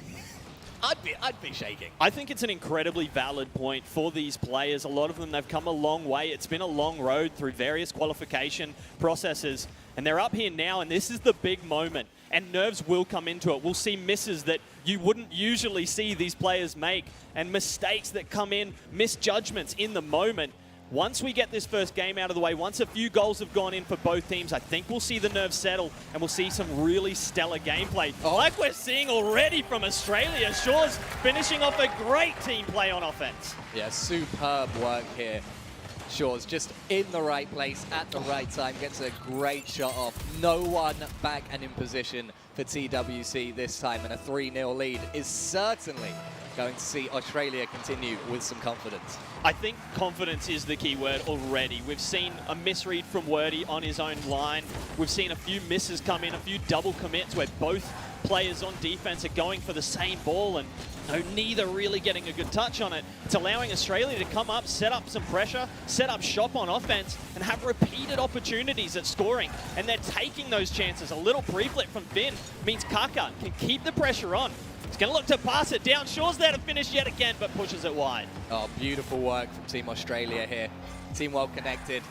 I'd be shaking. I think it's an incredibly valid point for these players. A lot of them, they've come a long way. It's been a long road through various qualification processes, and they're up here now, and this is the big moment. And nerves will come into it. We'll see misses that you wouldn't usually see these players make, and mistakes that come in, misjudgments in the moment. Once we get this first game out of the way, once a few goals have gone in for both teams, I think we'll see the nerves settle and we'll see some really stellar gameplay. Like we're seeing already from Australia. Shores finishing off a great team play on offense. Yeah, superb work here. Shores just in the right place at the right time, gets a great shot off. No one back and in position for TWC this time, and a 3-0 lead is certainly going to see Australia continue with some confidence. I think confidence is the key word already. We've seen a misread from Wordy on his own line. We've seen a few misses come in, a few double commits where both players on defense are going for the same ball and neither really getting a good touch on it. It's allowing Australia to come up, set up some pressure, set up shop on offense, and have repeated opportunities at scoring. And they're taking those chances. A little pre-flip from Finn means Kaka can keep the pressure on. He's going to look to pass it down. Shores there to finish yet again, but pushes it wide. Oh, beautiful work from Team Australia here. Team World Connected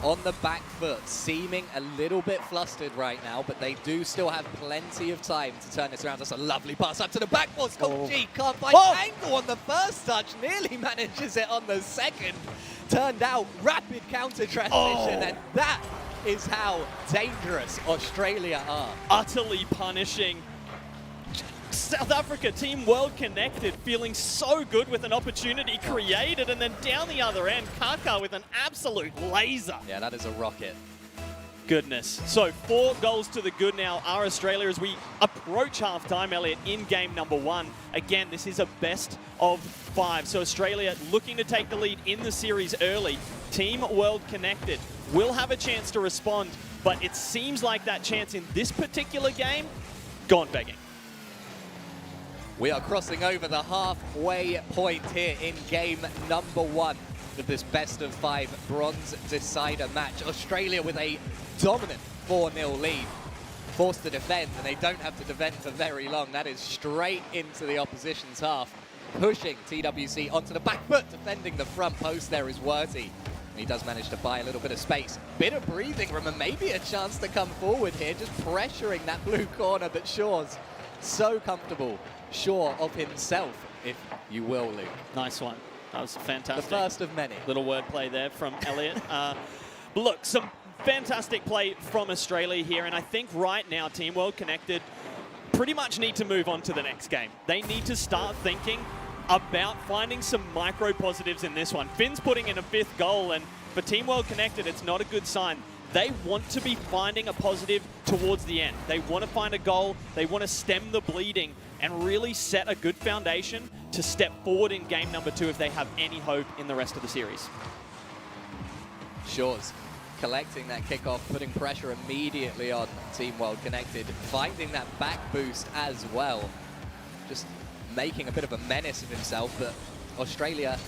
on the back foot, seeming a little bit flustered right now, but they do still have plenty of time to turn this around. That's a lovely pass up to the backboard. Sculpt G can't find angle on the first touch, nearly manages it on the second. Turned out rapid counter transition, and that is how dangerous Australia are. Utterly punishing South Africa. Team World Connected feeling so good with an opportunity created, and then down the other end, Kaka with an absolute laser. Yeah, that is a rocket. Goodness. So 4 goals to the good now are Australia as we approach half-time, Elliot, in game number 1. Again, this is a best of 5. So Australia looking to take the lead in the series early. Team World Connected will have a chance to respond, but it seems like that chance in this particular game, gone begging. We are crossing over the halfway point here in game number 1 of this best-of-5 bronze decider match. Australia with a dominant 4-0 lead, forced to defend, and they don't have to defend for very long. That is straight into the opposition's half, pushing TWC onto the back foot. Defending the front post there is Worthy. He does manage to buy a little bit of space. Bit of breathing room and maybe a chance to come forward here, just pressuring that blue corner, but Shores so comfortable, sure of himself, if you will, Luke. Nice one. That was fantastic. The first of many. Little wordplay there from Elliot. But look, some fantastic play from Australia here, and I think right now Team World Connected pretty much need to move on to the next game. They need to start thinking about finding some micro positives in this one. Finn's putting in a 5th goal, and for Team World Connected, it's not a good sign. They want to be finding a positive towards the end. They want to find a goal, they want to stem the bleeding, and really set a good foundation to step forward in game number 2 if they have any hope in the rest of the series. Shores collecting that kickoff, putting pressure immediately on Team World Connected, finding that back boost as well. Just making a bit of a menace of himself, but Australia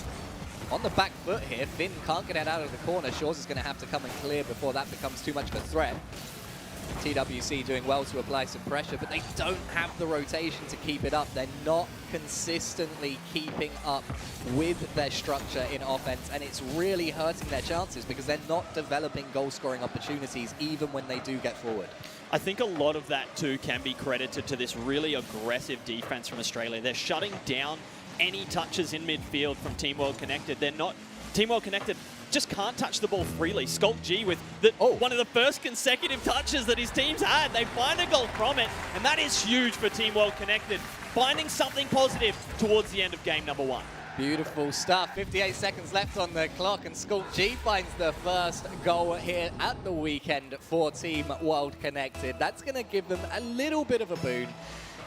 on the back foot here. Finn can't get it out of the corner. Shores is going to have to come and clear before that becomes too much of a threat. TWC doing well to apply some pressure, but they don't have the rotation to keep it up. They're not consistently keeping up with their structure in offense, and it's really hurting their chances because they're not developing goal-scoring opportunities even when they do get forward. I think a lot of that too can be credited to this really aggressive defense from Australia. They're shutting down any touches in midfield from Team World Connected. Team World Connected just can't touch the ball freely. Skulk G with one of the first consecutive touches that his team's had. They find a goal from it, and that is huge for Team World Connected, finding something positive towards the end of game number 1. Beautiful stuff. 58 seconds left on the clock, and Skulk G finds the first goal here at the weekend for Team World Connected. That's going to give them a little bit of a boon.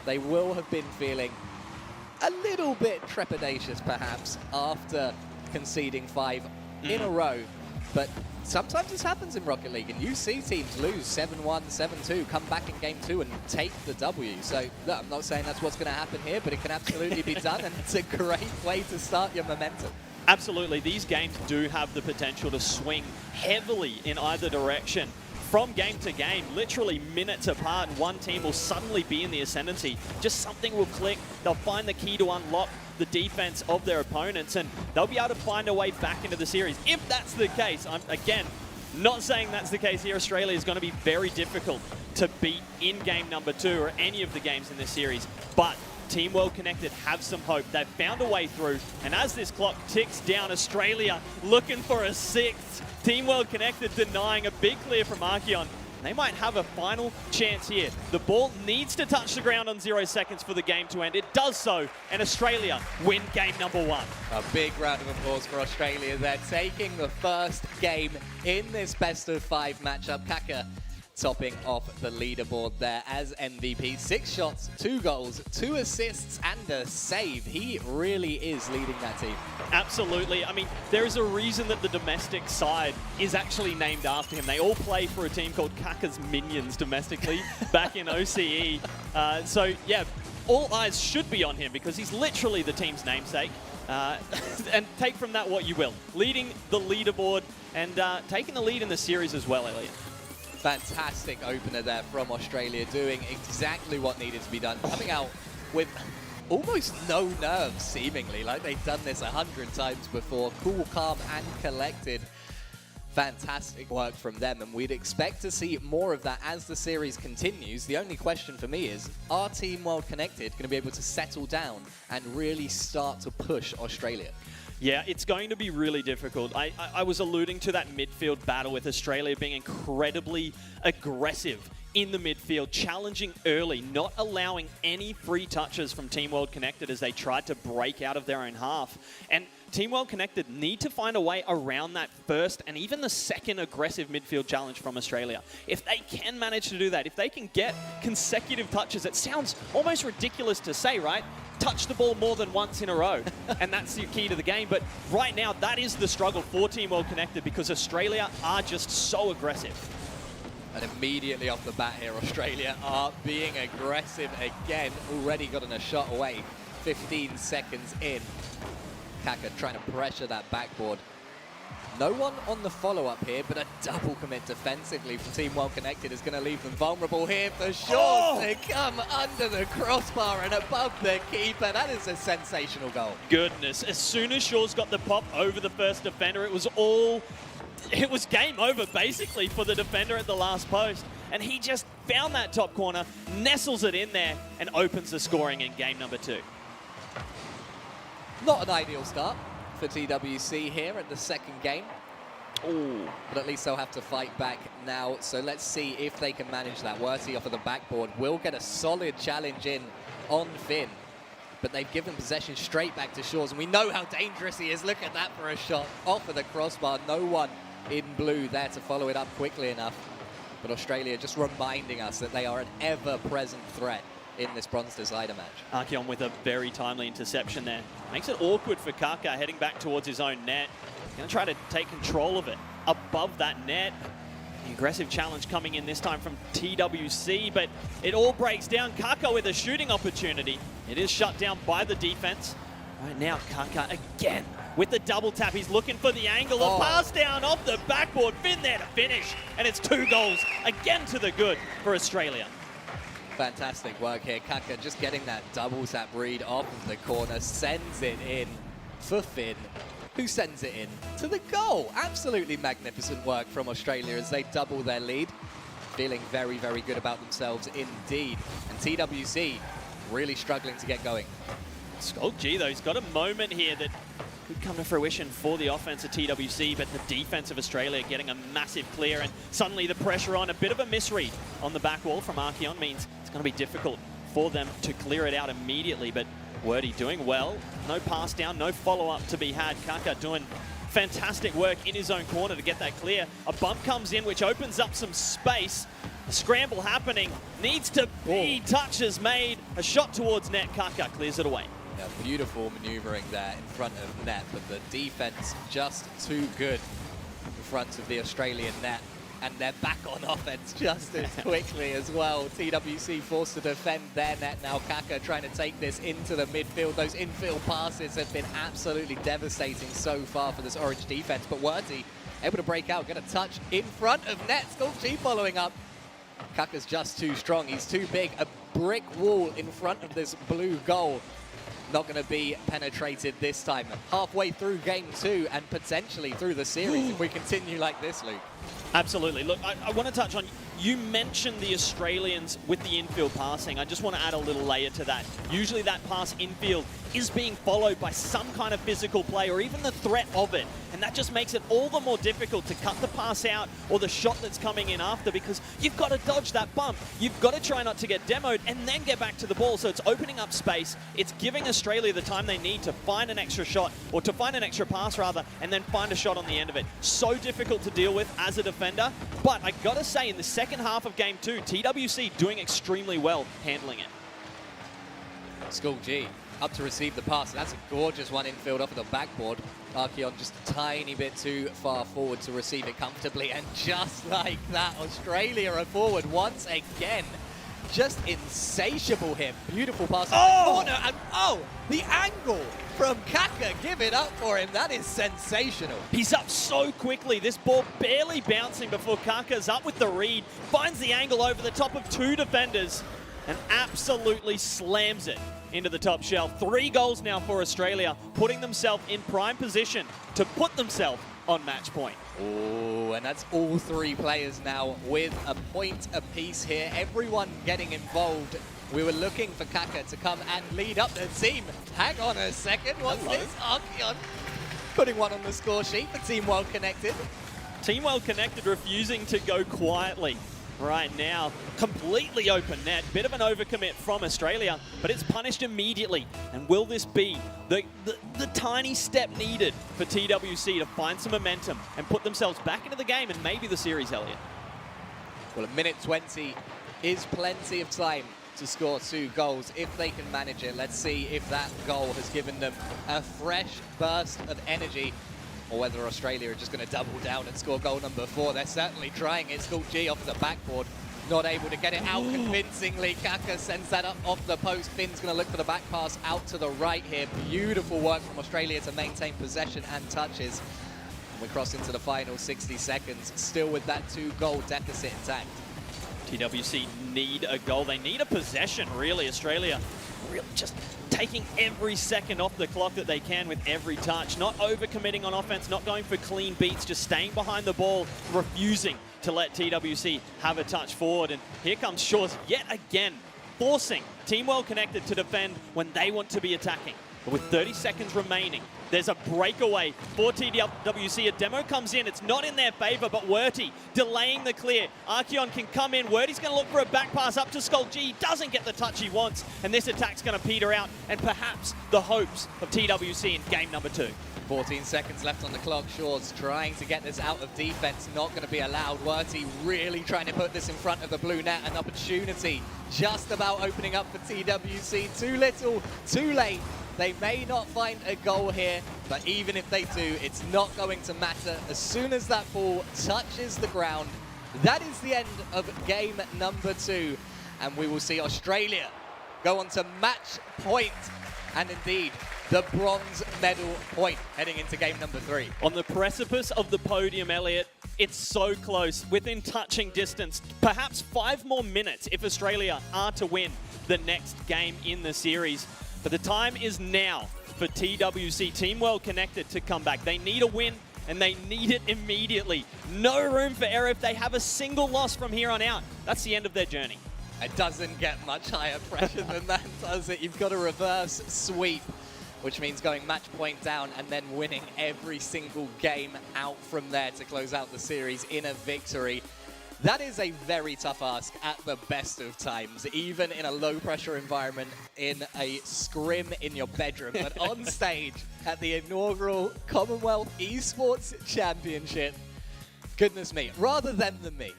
They will have been feeling a little bit trepidatious, perhaps, after conceding 5 in a row. But sometimes this happens in Rocket League, and you see teams lose 7-1, 7-2, come back in game 2 and take the W. So look, I'm not saying that's what's going to happen here, but it can absolutely be done, and it's a great way to start your momentum. Absolutely. These games do have the potential to swing heavily in either direction. From game to game, literally minutes apart, one team will suddenly be in the ascendancy. Just something will click. They'll find the key to unlock the defense of their opponents, and they'll be able to find a way back into the series. If that's the case, I'm, again, not saying that's the case here. Australia is going to be very difficult to beat in game number 2 or any of the games in this series, but Team World Connected have some hope. They've found a way through, and as this clock ticks down, Australia looking for a 6th. Team World Connected denying a big clear from Archeon. They might have a final chance here. The ball needs to touch the ground on 0 seconds for the game to end. It does so, and Australia win game number 1. A big round of applause for Australia. They're taking the first game in this best-of-5 matchup. Kaka topping off the leaderboard there as MVP. 6 shots, 2 goals, 2 assists, and a save. He really is leading that team. Absolutely. I mean, there is a reason that the domestic side is actually named after him. They all play for a team called Kaka's Minions domestically back in OCE. So, yeah, all eyes should be on him because he's literally the team's namesake. And take from that what you will. Leading the leaderboard and taking the lead in the series as well, Elliot. Fantastic opener there from Australia, doing exactly what needed to be done. Coming out with almost no nerves, seemingly, like they've done this 100 times before. Cool, calm, and collected. Fantastic work from them, and we'd expect to see more of that as the series continues. The only question for me is, are Team World Connected going to be able to settle down and really start to push Australia? Yeah, it's going to be really difficult. I was alluding to that midfield battle with Australia being incredibly aggressive in the midfield, challenging early, not allowing any free touches from Team World Connected as they tried to break out of their own half. And Team World Connected need to find a way around that first and even the second aggressive midfield challenge from Australia. If they can manage to do that, if they can get consecutive touches, it sounds almost ridiculous to say, right? Touch the ball more than once in a row, and that's the key to the game. But right now, that is the struggle for Team World Connected because Australia are just so aggressive. And immediately off the bat here, Australia are being aggressive again. Already gotten a shot away. 15 seconds in. Kaka trying to pressure that backboard. No one on the follow-up here, but a double commit defensively from Team World Connected is going to leave them vulnerable here for Shores to come under the crossbar and above the keeper. That is a sensational goal. Goodness, as soon as Shores got the pop over the first defender, it was game over basically for the defender at the last post. And he just found that top corner, nestles it in there, and opens the scoring in game number 2. Not an ideal start for TWC here at the second game. Oh, but at least they'll have to fight back now. So let's see if they can manage that. Werty off of the backboard will get a solid challenge in on Finn. But they've given possession straight back to Shores, and we know how dangerous he is. Look at that for a shot off of the crossbar. No one in blue there to follow it up quickly enough. But Australia just reminding us that they are an ever-present threat in this bronze decider match. Archeon with a very timely interception there. Makes it awkward for Kaka heading back towards his own net. Going to try to take control of it above that net. The aggressive challenge coming in this time from TWC, but it all breaks down. Kaka with a shooting opportunity. It is shut down by the defense. Right now, Kaka again with the double tap. He's looking for the angle. A pass down off the backboard. Finn there to finish. And it's 2 goals again to the good for Australia. Fantastic work here. Kaka just getting that double tap read off of the corner. Sends it in for Finn, who sends it in to the goal. Absolutely magnificent work from Australia as they double their lead. Feeling very, very good about themselves indeed. And TWC really struggling to get going. Skulk G, though, he's got a moment here that could come to fruition for the offense of TWC, but the defense of Australia getting a massive clear, and suddenly the pressure on. A bit of a misread on the back wall from Archeon means it's going to be difficult for them to clear it out immediately, but Werty doing well. No pass down, no follow-up to be had. Kaka doing fantastic work in his own corner to get that clear. A bump comes in, which opens up some space. A scramble happening. Needs to be. Touches made. A shot towards net. Kaka clears it away. Yeah, beautiful maneuvering there in front of net, but the defense just too good in front of the Australian net. And they're back on offense just as quickly as well. TWC forced to defend their net now. Kaka trying to take this into the midfield. Those infield passes have been absolutely devastating so far for this Orange defense. But Werty able to break out, get a touch in front of net. Skulk following up. Kaka's just too strong. He's too big. A brick wall in front of this blue goal. Not going to be penetrated this time. Halfway through game 2 and potentially through the series if we continue like this, Luke. Absolutely. Look, I want to touch on, you mentioned the Australians with the infield passing. I just want to add a little layer to that. Usually that pass infield is being followed by some kind of physical play or even the threat of it. And that just makes it all the more difficult to cut the pass out or the shot that's coming in after, because you've got to dodge that bump. You've got to try not to get demoed and then get back to the ball. So it's opening up space. It's giving Australia the time they need to find an extra shot, or to find an extra pass rather, and then find a shot on the end of it. So difficult to deal with as a defender. But I got to say, in the second half of game 2, TWC doing extremely well handling it. Skulk G up to receive the pass. That's a gorgeous one infield off of the backboard. Archeon just a tiny bit too far forward to receive it comfortably. And just like that, Australia are forward once again. Just insatiable here. Beautiful pass in the corner. And the angle from Kaka. Give it up for him. That is sensational. He's up so quickly. This ball barely bouncing before Kaka's up with the read. Finds the angle over the top of 2 defenders and absolutely slams it into the top shelf. 3 goals now for Australia, putting themselves in prime position to put themselves on match point. Oh, and that's all 3 players now with a point apiece here. Everyone getting involved. We were looking for Kaka to come and lead up the team. Hang on a second, what's this? Archeon putting one on the score sheet for Team Well Connected. Team Well Connected refusing to go quietly right now. Completely open net. Bit of an overcommit from Australia, but it's punished immediately. And will this be the tiny step needed for TWC to find some momentum and put themselves back into the game and maybe the series, Elliot? Well, a minute 20 is plenty of time to score 2 goals if they can manage it. Let's see if that goal has given them a fresh burst of energy, or whether Australia are just going to double down and score goal number 4. They're certainly trying it. Skulk G off the backboard, not able to get it out convincingly. Kaka sends that up off the post. Finn's going to look for the back pass out to the right here. Beautiful work from Australia to maintain possession and touches. And we cross into the final 60 seconds, still with that 2-goal deficit intact. TWC need a goal. They need a possession, really. Australia really just taking every second off the clock that they can with every touch. Not overcommitting on offense, not going for clean beats, just staying behind the ball, refusing to let TWC have a touch forward. And here comes Shores yet again, forcing Team Well Connected to defend when they want to be attacking. But with 30 seconds remaining, there's a breakaway for TWC. A demo comes in. It's not in their favor, but Werty delaying the clear. Archeon can come in. Werty's going to look for a back pass up to Skull G. Doesn't get the touch he wants, and this attack's going to peter out, and perhaps the hopes of TWC in game number 2. 14 seconds left on the clock. Shores trying to get this out of defense, not going to be allowed. Werty really trying to put this in front of the blue net. An opportunity just about opening up for TWC. Too little, too late. They may not find a goal here, but even if they do, it's not going to matter. As soon as that ball touches the ground, that is the end of game number 2. And we will see Australia go on to match point. And indeed, the bronze medal point heading into game number 3. On the precipice of the podium, Elliot, it's so close, within touching distance. Perhaps 5 more minutes if Australia are to win the next game in the series. But the time is now for TWC, Team Well Connected, to come back. They need a win, and they need it immediately. No room for error. If they have a single loss from here on out, that's the end of their journey. It doesn't get much higher pressure than that, does it? You've got a reverse sweep, which means going match point down and then winning every single game out from there to close out the series in a victory. That is a very tough ask at the best of times, even in a low-pressure environment, in a scrim in your bedroom, but on stage at the inaugural Commonwealth Esports Championship. Goodness me, rather them than me.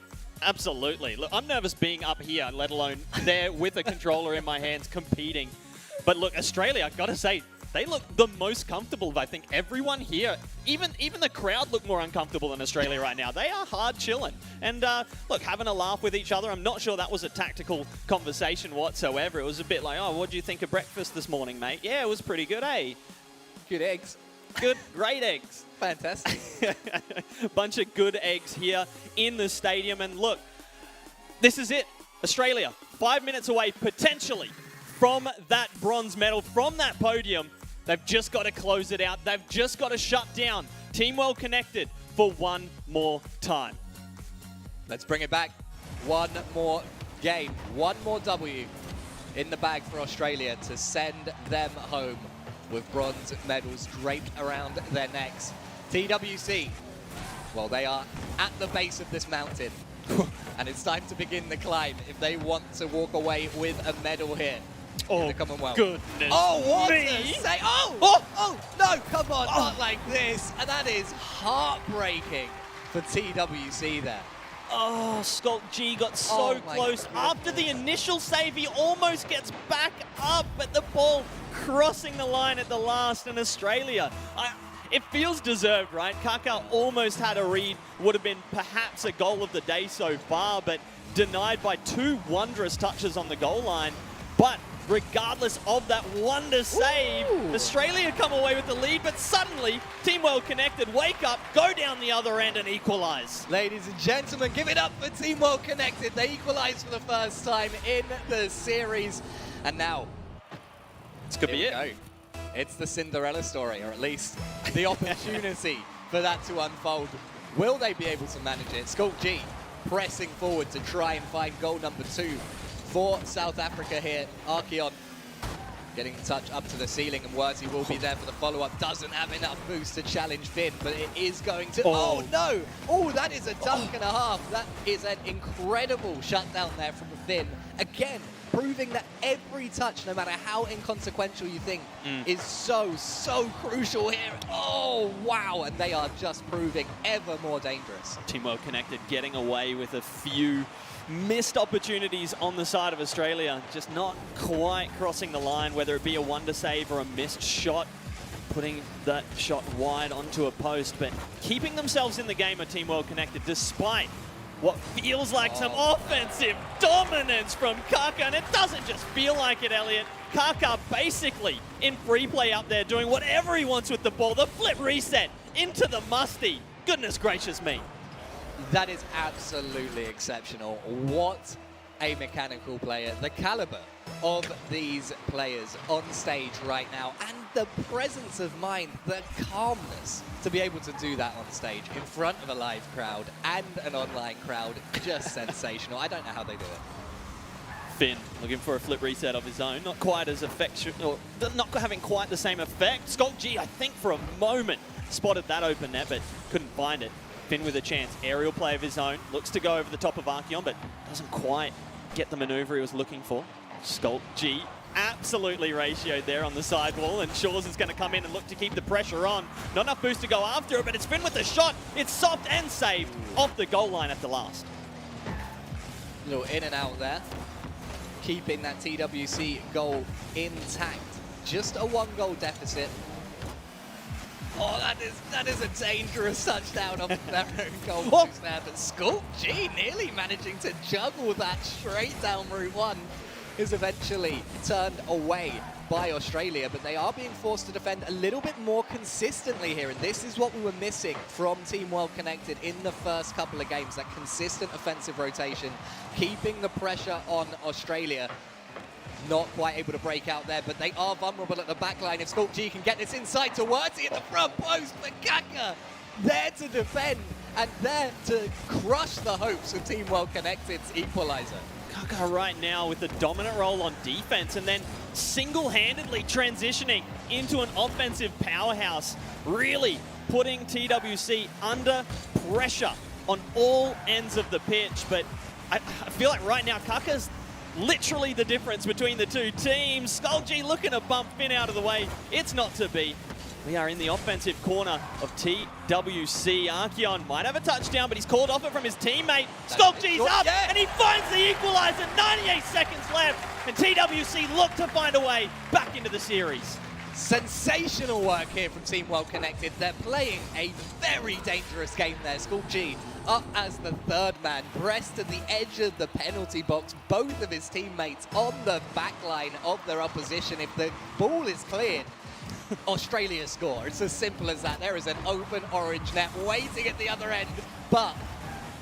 Absolutely. Look, I'm nervous being up here, let alone there with a controller in my hands competing. But look, Australia, I've got to say, they look the most comfortable of, I think, everyone here. Even the crowd look more uncomfortable than Australia right now. They are hard chilling. And look, having a laugh with each other. I'm not sure that was a tactical conversation whatsoever. It was a bit like, oh, what do you think of breakfast this morning, mate? Yeah, it was pretty good, eh? Good eggs. Good, great eggs. Fantastic. Bunch of good eggs here in the stadium. And look, this is it. Australia, 5 minutes away, potentially, from that bronze medal, from that podium. They've just got to close it out. They've just got to shut down Team Well Connected for one more time. Let's bring it back. One more game, one more W in the bag for Australia to send them home with bronze medals draped around their necks. TWC, well, they are at the base of this mountain, and it's time to begin the climb if they want to walk away with a medal here. Oh, the Commonwealth. Goodness Oh, what me. a say! Oh, no, come on, not like this. And that is heartbreaking for TWC there. Oh, Skulk G got so close. After the initial save, he almost gets back up, but the ball crossing the line at the last in Australia. It feels deserved, right? Kaka almost had a read, would have been perhaps a goal of the day so far, but denied by 2 wondrous touches on the goal line. But regardless of that wonder save, Australia come away with the lead, but suddenly Team Well Connected wake up, go down the other end and equalize. Ladies and gentlemen, give it up for Team Well Connected. They equalize for the first time in the series. And now, this could be it. Go. It's the Cinderella story, or at least the opportunity for that to unfold. Will they be able to manage it? Skulk G pressing forward to try and find goal number 2 for South Africa here. Archeon getting the touch up to the ceiling, and Werty will be there for the follow-up. Doesn't have enough boost to challenge Finn, but it is going to... Oh, no! Oh, that is a dunk and a half. That is an incredible shutdown there from Finn. Again, proving that every touch, no matter how inconsequential you think, is so crucial here. Oh, wow! And they are just proving ever more dangerous. Team Well Connected getting away with a few missed opportunities on the side of Australia, just not quite crossing the line, whether it be a wonder save or a missed shot, putting that shot wide onto a post, but keeping themselves in the game of Team Well Connected despite what feels like some offensive dominance from Kaka, and it doesn't just feel like it, Elliot. Kaka basically in free play up there doing whatever he wants with the ball. The flip reset into the musty. Goodness gracious me. That is absolutely exceptional. What a mechanical player. The caliber of these players on stage right now, and the presence of mind, the calmness to be able to do that on stage in front of a live crowd and an online crowd, just sensational. I don't know how they do it. Finn looking for a flip reset of his own. Not quite as effective, or not having quite the same effect. Skulk G, I think for a moment, spotted that open net, but couldn't find it. Finn with a chance. Aerial play of his own. Looks to go over the top of Archeon, but doesn't quite get the maneuver he was looking for. Skulk G absolutely ratioed there on the sidewall, and Shores is going to come in and look to keep the pressure on. Not enough boost to go after it, but it's Finn with the shot. It's soft and saved off the goal line at the last. A little in and out there, keeping that TWC goal intact. Just a 1-goal deficit. Oh, that is a dangerous touchdown off their own goal post there, but Skulk G nearly managing to juggle that straight down Route 1 is eventually turned away by Australia, but they are being forced to defend a little bit more consistently here, and this is what we were missing from Team Well Connected in the first couple of games, that consistent offensive rotation, keeping the pressure on Australia. Not quite able to break out there, but they are vulnerable at the back line. If Skulk G can get this inside to Worthy at the front post, but Kaka there to defend and there to crush the hopes of Team Well Connected's equalizer. Kaka right now with the dominant role on defense, and then single-handedly transitioning into an offensive powerhouse, really putting TWC under pressure on all ends of the pitch. But I feel like right now Kaka's literally the difference between the two teams. Skulk G looking to bump Finn out of the way. It's not to be. We are in the offensive corner of TWC. Archeon might have a touchdown, but he's called off it from his teammate. Skulk G's up, and he finds the equalizer. 98 seconds left, and TWC look to find a way back into the series. Sensational work here from Team Well Connected. They're playing a very dangerous game there. Skulk G up as the third man, pressed to the edge of the penalty box. Both of his teammates on the back line of their opposition. If the ball is cleared, Australia score. It's as simple as that. There is an open orange net waiting at the other end, but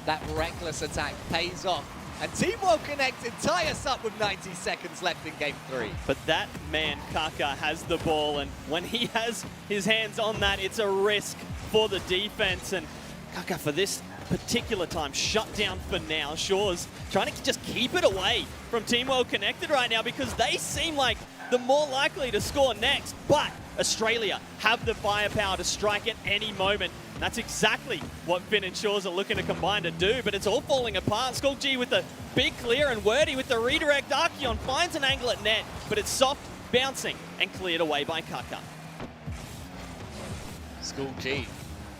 that reckless attack pays off. And Team Well Connected tie us up with 90 seconds left in Game 3. But that man, Kaka, has the ball, and when he has his hands on that, it's a risk for the defense. And Kaka, for this particular time, shut down for now. Shores trying to just keep it away from Team Well Connected right now, because they seem like the more likely to score next. But Australia have the firepower to strike at any moment. And that's exactly what Finn and Shores are looking to combine to do, but it's all falling apart. Skulk G with the big clear, and Wordy with the redirect. Archeon finds an angle at net, but it's soft, bouncing, and cleared away by Kaka. Skulk G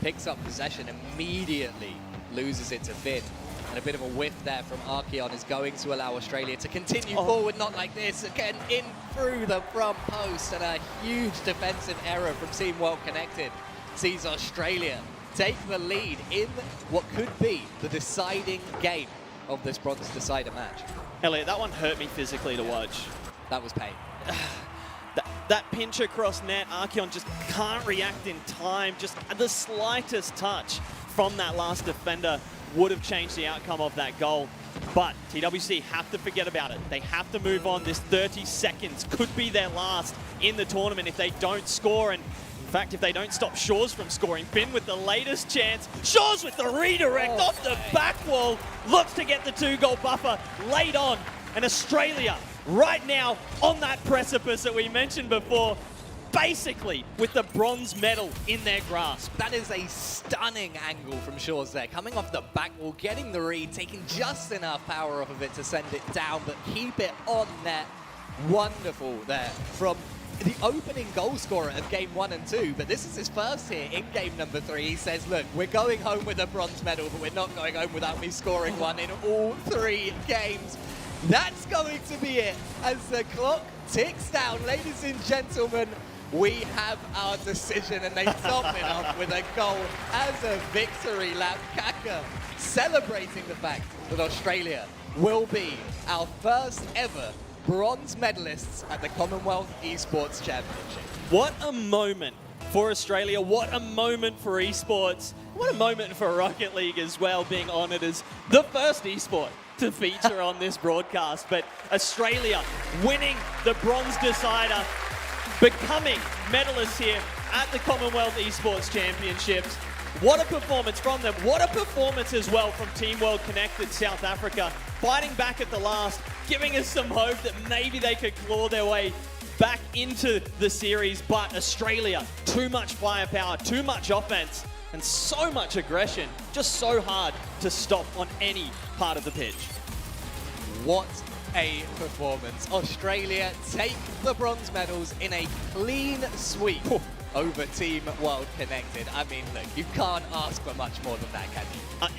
picks up possession, immediately loses it to Finn. And a bit of a whiff there from Archeon is going to allow Australia to continue forward, not like this. Again, in through the front post, and a huge defensive error from Team Well Connected sees Australia take the lead in what could be the deciding game of this bronze decider match. Elliot, that one hurt me physically to watch. That was pain. That pinch across net, Archeon just can't react in time. Just the slightest touch from that last defender would have changed the outcome of that goal. But TWC have to forget about it. They have to move on. This 30 seconds could be their last in the tournament if they don't score. And in fact, if they don't stop Shores from scoring. Finn with the latest chance. Shores with the redirect off the back wall. Looks to get the 2-goal buffer late on. And Australia right now on that precipice that we mentioned before, basically with the bronze medal in their grasp. That is a stunning angle from Shores there. Coming off the back wall, getting the read, taking just enough power off of it to send it down, but keep it on net. Wonderful there from the opening goal scorer of Game 1 and 2, but this is his first here in Game number 3. He says, look, we're going home with a bronze medal, but we're not going home without me scoring one in all 3 games. That's going to be it as the clock ticks down. Ladies and gentlemen, we have our decision, and they top it off with a goal as a victory lap. Kaka celebrating the fact that Australia will be our first ever bronze medalists at the Commonwealth Esports Championship. What a moment for Australia. What a moment for esports. What a moment for Rocket League as well, being honoured as the first esport to feature on this broadcast. But Australia winning the bronze decider, becoming medalists here at the Commonwealth Esports Championships. What a performance from them. What a performance as well from Team Well Connected South Africa, fighting back at the last, giving us some hope that maybe they could claw their way back into the series. But Australia, too much firepower, too much offense, and so much aggression. Just so hard to stop on any part of the pitch. What a performance. Australia take the bronze medals in a clean sweep over Team World Connected. I mean, look, you can't ask for much more than that, can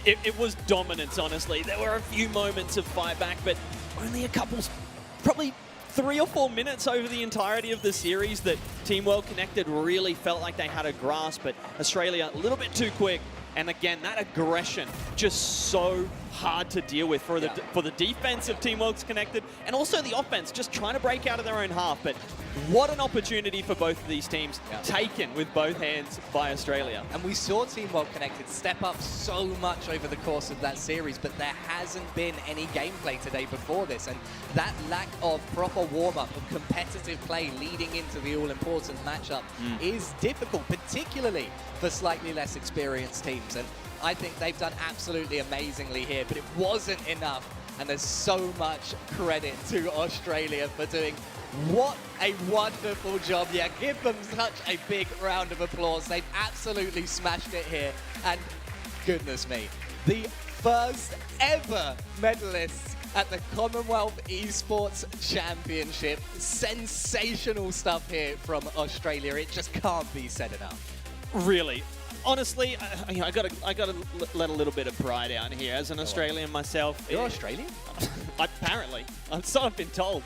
you? It was dominance, honestly. There were a few moments of fight back, but only a couple, probably 3 or 4 minutes over the entirety of the series that Team World Connected really felt like they had a grasp, but Australia a little bit too quick. And again, that aggression, just so hard to deal with for the defense of Team World Connected, and also the offense, just trying to break out of their own half. But what an opportunity for both of these teams, taken with both hands by Australia. And we saw Team World Connected step up so much over the course of that series, but there hasn't been any gameplay today before this. And that lack of proper warm-up, of competitive play leading into the all-important matchup is difficult, particularly for slightly less experienced teams. And I think they've done absolutely amazingly here, but it wasn't enough. And there's so much credit to Australia for doing what a wonderful job. Yeah, give them such a big round of applause. They've absolutely smashed it here. And goodness me, the first ever medalists at the Commonwealth Esports Championship. Sensational stuff here from Australia. It just can't be said enough. Really. Honestly, I gotta let a little bit of pride out here as an Australian myself. You're Australian? Apparently. So I've been told.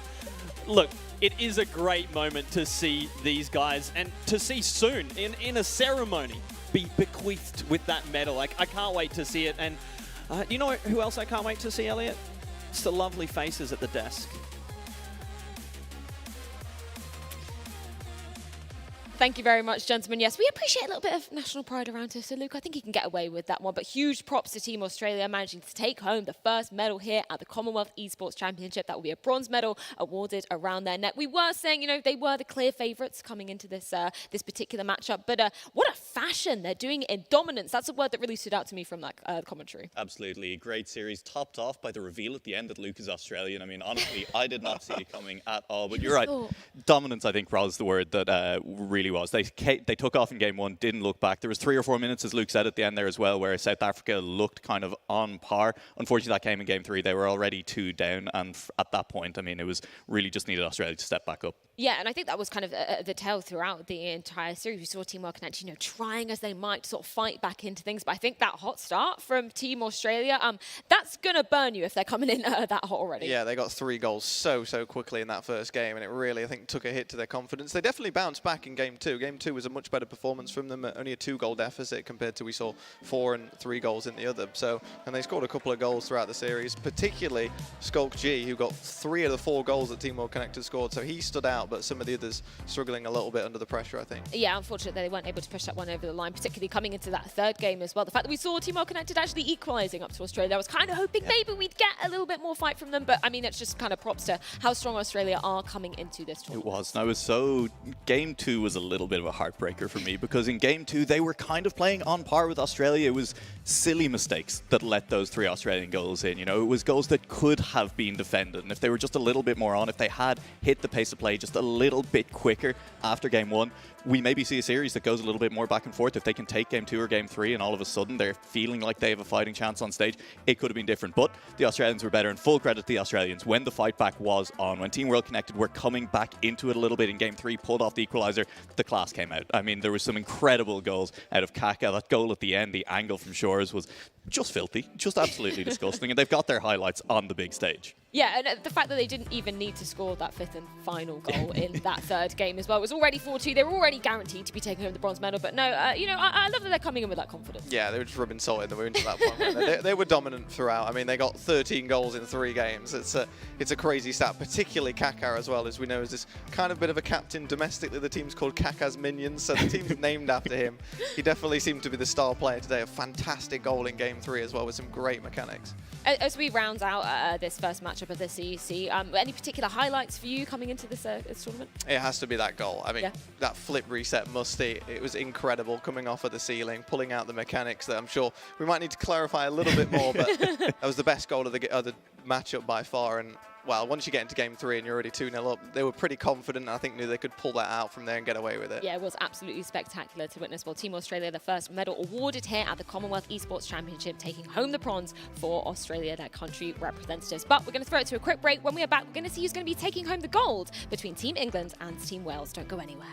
Look, it is a great moment to see these guys and to see soon in a ceremony be bequeathed with that medal. I can't wait to see it. And you know who else I can't wait to see, Elliot? It's the lovely faces at the desk. Thank you very much, gentlemen. Yes, we appreciate a little bit of national pride around here. So, Luke, I think he can get away with that one. But huge props to Team Australia managing to take home the first medal here at the Commonwealth Esports Championship. That will be a bronze medal awarded around their neck. We were saying, you know, they were the clear favourites coming into this this particular matchup. But what a fashion. They're doing it in dominance. That's a word that really stood out to me from that commentary. Absolutely. Great series, topped off by the reveal at the end that Luke is Australian. I mean, honestly, I did not see it coming at all. But you're right. Dominance, I think, was the word that really was. They took off in game one, didn't look back. There was 3 or 4 minutes, as Luke said at the end there as well, where South Africa looked kind of on par. Unfortunately, that came in game 3. They were already 2 down, and at that point, I mean, it was really just needed Australia to step back up. Yeah, and I think that was kind of the tale throughout the entire series. We saw Team World Connected, you know, trying as they might to sort of fight back into things. But I think that hot start from Team Australia, that's going to burn you if they're coming in that hot already. Yeah, they got 3 goals so quickly in that first game, and it really, I think, took a hit to their confidence. They definitely bounced back in game 2. Game 2 was a much better performance from them, only a 2-goal deficit compared to we saw 4 and 3 goals in the other. So, and they scored a couple of goals throughout the series, particularly Skulk G, who got 3 of the 4 goals that Team World Connected scored. So he stood out, but some of the others struggling a little bit under the pressure, I think. Yeah, unfortunately, they weren't able to push that one over the line, particularly coming into that third game as well. The fact that we saw Team World Connected actually equalising up to Australia, I was kind of hoping maybe we'd get a little bit more fight from them, but I mean, it's just kind of props to how strong Australia are coming into this tournament. It was. And I was so... Game 2 was a little bit of a heartbreaker for me, because in game 2, they were kind of playing on par with Australia. It was silly mistakes that let those 3 Australian goals in. You know, it was goals that could have been defended. And if they were just a little bit more on, if they had hit the pace of play just a little bit quicker after game 1, we maybe see a series that goes a little bit more back and forth. If they can take game 2 or game 3 and all of a sudden they're feeling like they have a fighting chance on stage, it could have been different. But the Australians were better, and full credit to the Australians when the fight back was on. When Team World Connected were coming back into it a little bit in game 3, pulled off the equaliser, the class came out. I mean, there was some incredible goals out of Kaka. That goal at the end, the angle from Shores, was just filthy, just absolutely disgusting. And they've got their highlights on the big stage. Yeah, and the fact that they didn't even need to score that 5th and final goal in that third game as well. It was already 4-2. They were already guaranteed to be taking home the bronze medal. But no, you know, I love that they're coming in with that confidence. Yeah, they were just rubbing salt in the wound at that point. Weren't they? They were dominant throughout. I mean, they got 13 goals in 3 games. It's a crazy stat, particularly Kaka as well, as we know, is this kind of bit of a captain domestically. The team's called Kaka's Minions, so the team's named after him. He definitely seemed to be the star player today. A fantastic goal in game 3 as well, with some great mechanics. As we round out this first matchup of the CEC, any particular highlights for you coming into this tournament? It has to be that goal. I mean, that flip reset musty, it was incredible, coming off of the ceiling, pulling out the mechanics that I'm sure we might need to clarify a little bit more, but that was the best goal of the matchup by far, and well, once you get into game 3 and you're already 2-0 up, they were pretty confident. I think knew they could pull that out from there and get away with it. Yeah, it was absolutely spectacular to witness. Well, Team Australia, the first medal awarded here at the Commonwealth Esports Championship, taking home the bronze for Australia, their country representatives. But we're going to throw it to a quick break. When we are back, we're going to see who's going to be taking home the gold between Team England and Team Wales. Don't go anywhere.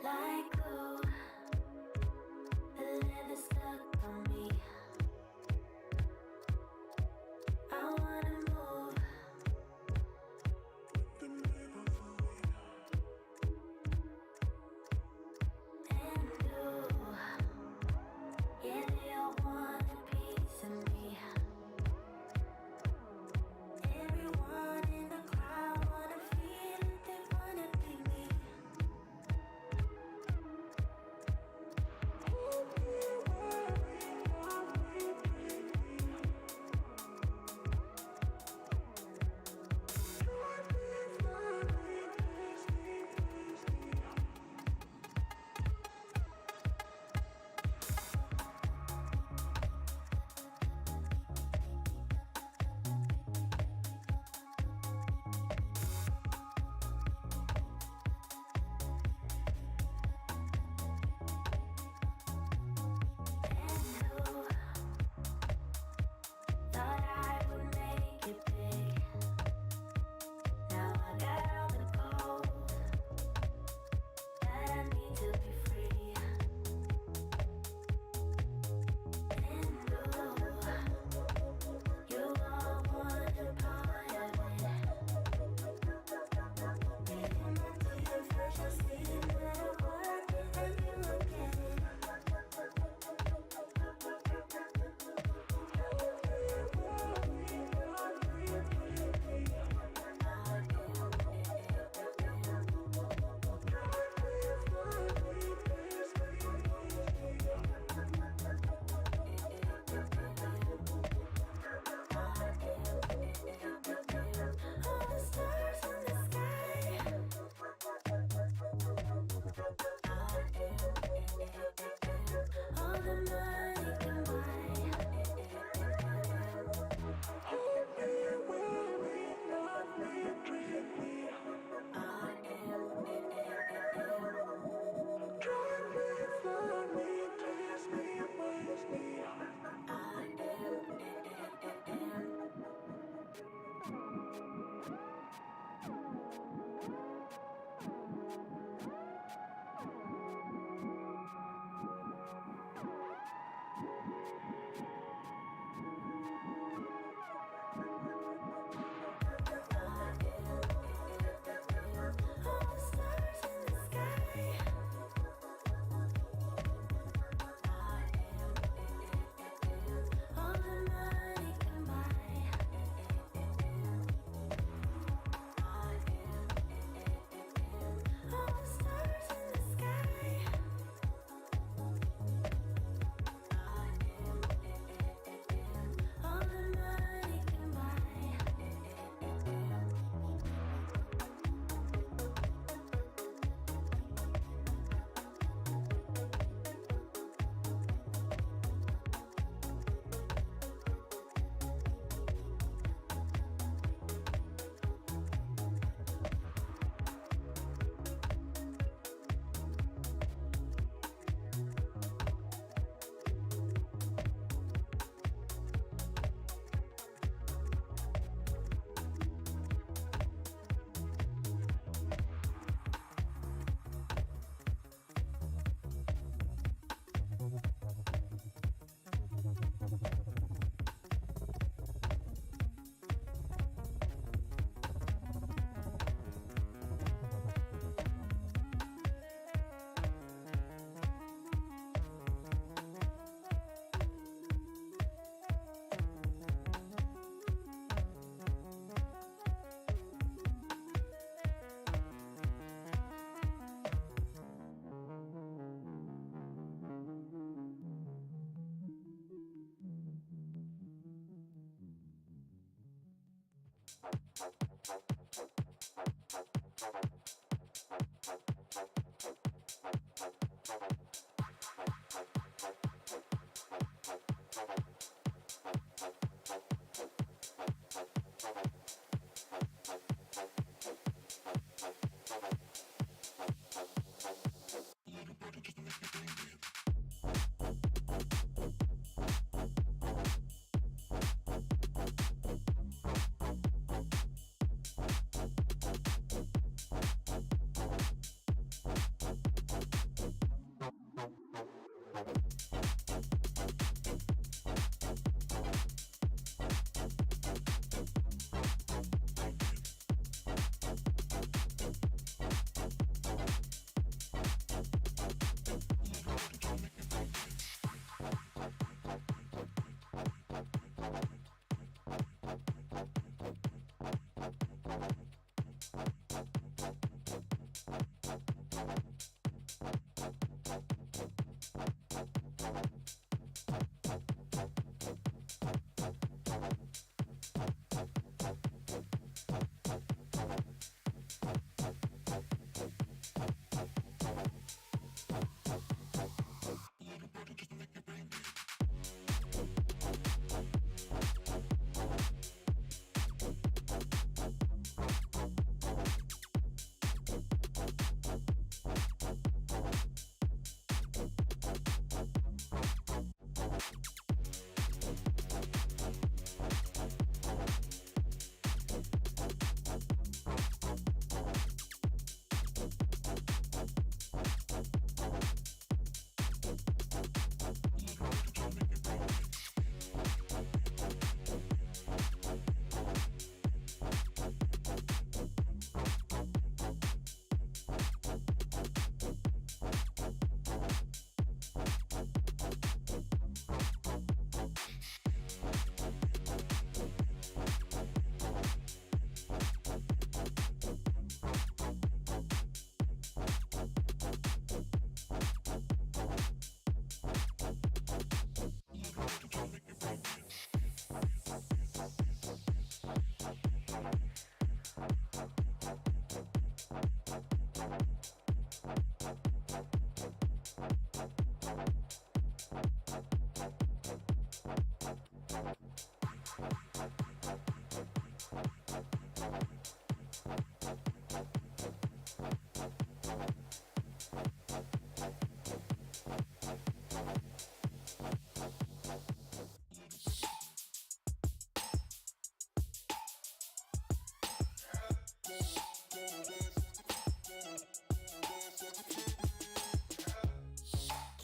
Like glue, the leather stuck on me. I wanna move. And do, yeah, they all want a piece of me. Everyone in the crowd wanna feel it, they wanna be me. Thought I would make it big. Now I got all the gold that I need to be free. And you all want a part of it. Making my tears fresh, I see it when I work it and you look at it. All the stars in the sky. All the money can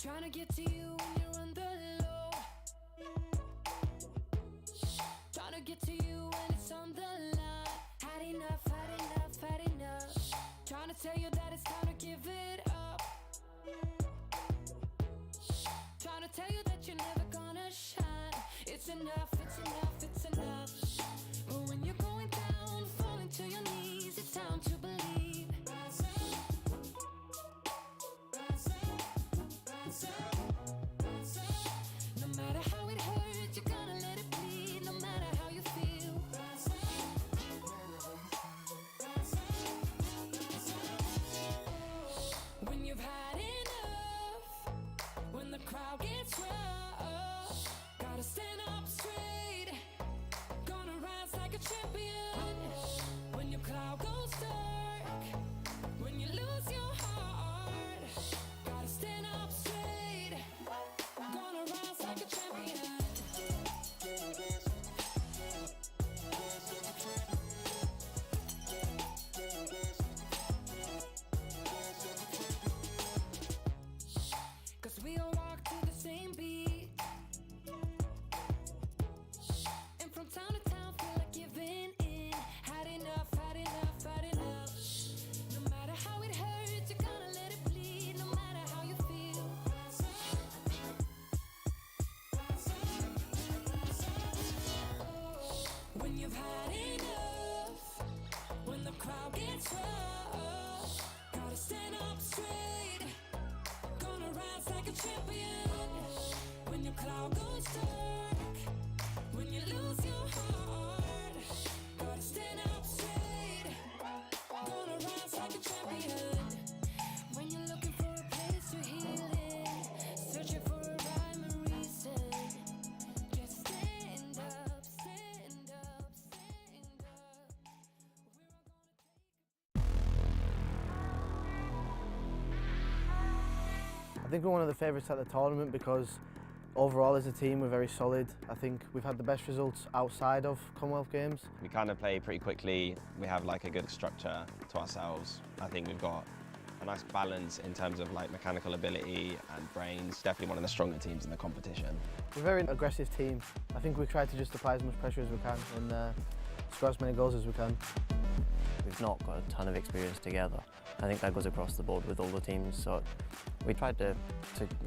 Trying to get to you when you're on the low. Trying to get to you when it's on the line. Had enough, had enough, had enough. Trying to tell you that it's time to give it up. Trying to tell you that you're never gonna shine. It's enough, it's enough, it's enough. But when you're going down, falling to your knees, it's time to believe. Rise up, rise up, rise up, rise up. No matter how it hurts, you're gonna let it bleed. No matter how you feel. Rise up, rise up, rise up. When you've had enough, when the crowd gets rough, gotta stand up straight. Gonna I think we're one of the favourites at the tournament because overall as a team we're very solid. I think we've had the best results outside of Commonwealth Games. We kind of play pretty quickly. We have like a good structure to ourselves. I think we've got a nice balance in terms of like mechanical ability and brains. Definitely one of the stronger teams in the competition. We're a very aggressive team. I think we try to just apply as much pressure as we can and score as many goals as we can. We've not got a ton of experience together. I think that goes across the board with all the teams, so we tried to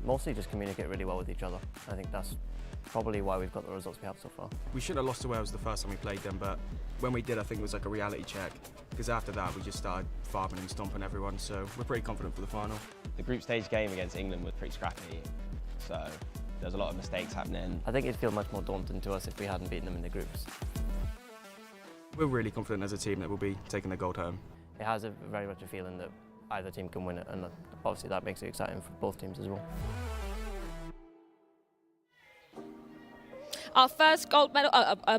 mostly just communicate really well with each other. I think that's probably why we've got the results we have so far. We should have lost to Wales the first time we played them, but when we did, I think it was like a reality check, because after that we just started farming and stomping everyone, so we're pretty confident for the final. The group stage game against England was pretty scrappy, so there's a lot of mistakes happening. I think it'd feel much more daunting to us if we hadn't beaten them in the groups. We're really confident as a team that we'll be taking the gold home. It has very much a feeling that either team can win it, and obviously that makes it exciting for both teams as well. Our first gold medal,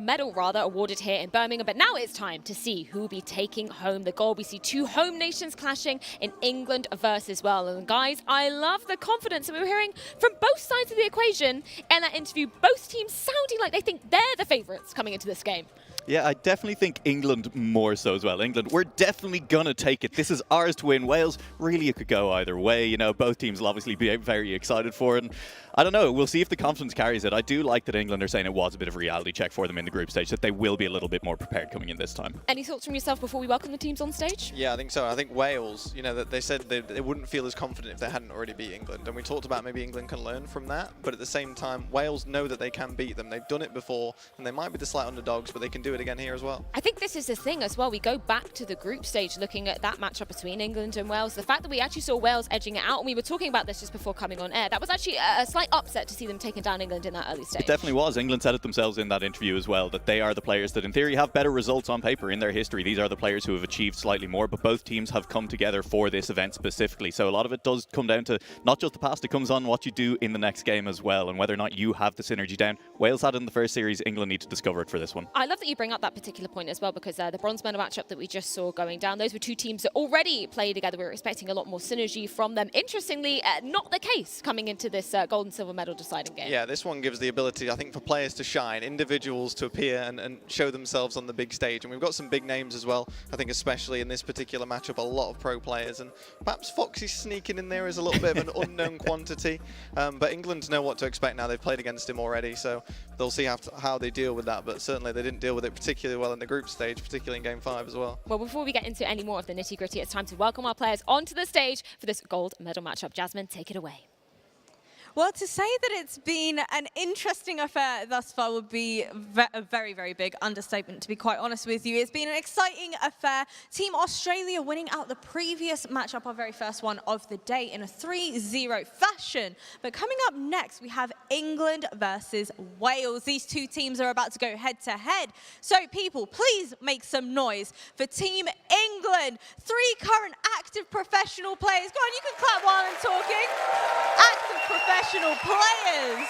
medal awarded here in Birmingham, but now it's time to see who will be taking home the gold. We see two home nations clashing in England versus Wales. And guys, I love the confidence that we were hearing from both sides of the equation in that interview. Both teams sounding like they think they're the favourites coming into this game. Yeah, I definitely think England more so as well. England, we're definitely going to take it. This is ours to win. Wales, really, it could go either way. You know, both teams will obviously be very excited for it. And I don't know, we'll see if the confidence carries it. I do like that England are saying it was a bit of a reality check for them in the group stage, that they will be a little bit more prepared coming in this time. Any thoughts from yourself before we welcome the teams on stage? Yeah, I think so. I think Wales, you know, that they said they wouldn't feel as confident if they hadn't already beat England. And we talked about maybe England can learn from that. But at the same time, Wales know that they can beat them. They've done it before, and they might be the slight underdogs, but they can do it again here as well. I think this is the thing as well. We go back to the group stage looking at that matchup between England and Wales. The fact that we actually saw Wales edging it out, and we were talking about this just before coming on air, that was actually a slight upset to see them taking down England in that early stage. It definitely was. England said it themselves in that interview as well, that they are the players that in theory have better results on paper in their history. These are the players who have achieved slightly more, but both teams have come together for this event specifically. So a lot of it does come down to not just the past, it comes on what you do in the next game as well, and whether or not you have the synergy down. Wales had it in the first series, England need to discover it for this one. I love that you bring up that particular point as well, because the bronze medal matchup that we just saw going down, those were two teams that already play together. We were expecting a lot more synergy from them. Interestingly, not the case coming into this gold and silver medal deciding game. Yeah, this one gives the ability, I think, for players to shine, individuals to appear and show themselves on the big stage. And we've got some big names as well. I think especially in this particular matchup, a lot of pro players. And perhaps Foxy sneaking in there is a little bit of an unknown quantity. But England know what to expect now. They've played against him already, so they'll see how they deal with that. But certainly they didn't deal with it particularly well in the group stage, particularly in Game 5 as well. Well, before we get into any more of the nitty-gritty, it's time to welcome our players onto the stage for this gold medal matchup. Jasmine, take it away. Well, to say that it's been an interesting affair thus far would be a very, very big understatement, to be quite honest with you. It's been an exciting affair. Team Australia winning out the previous matchup, our very first one of the day, in a 3-0 fashion. But coming up next, we have England versus Wales. These two teams are about to go head-to-head. So, people, please make some noise for Team England. 3 current active professional players. Go on, you can clap while I'm talking. Active professional players.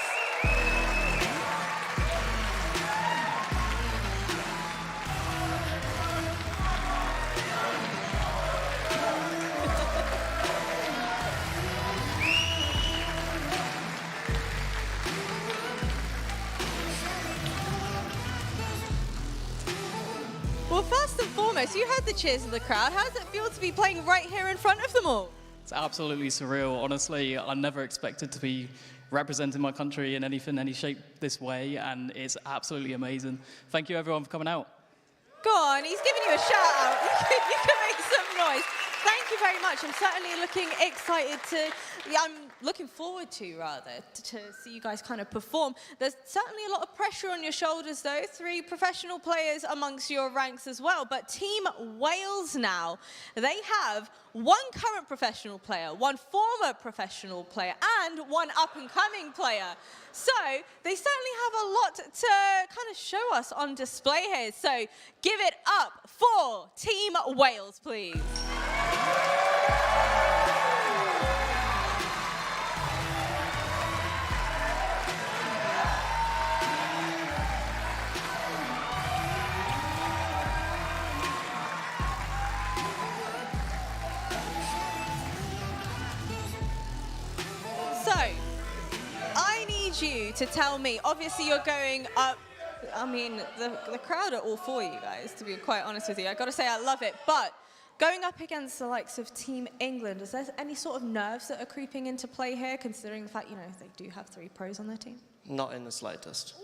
Well, first and foremost, you heard the cheers of the crowd. How does it feel to be playing right here in front of them all? It's absolutely surreal. Honestly, I never expected to be representing my country in any shape this way, and it's absolutely amazing. Thank you, everyone, for coming out. Go on, he's giving you a shout out. You can make some noise. Thank you very much. I'm certainly looking excited I'm looking forward to see you guys kind of perform. There's certainly a lot of pressure on your shoulders though. 3 professional players amongst your ranks as well. But Team Wales now, they have 1 current professional player, 1 former professional player, and 1 up-and-coming player. So they certainly have a lot to kind of show us on display here. So give it up for Team Wales, please. So, I need you to tell me, obviously you're going up, I mean, the crowd are all for you guys, to be quite honest with you. I gotta say, I love it, but going up against the likes of Team England, is there any sort of nerves that are creeping into play here, considering the fact, you know, they do have 3 pros on their team? Not in the slightest.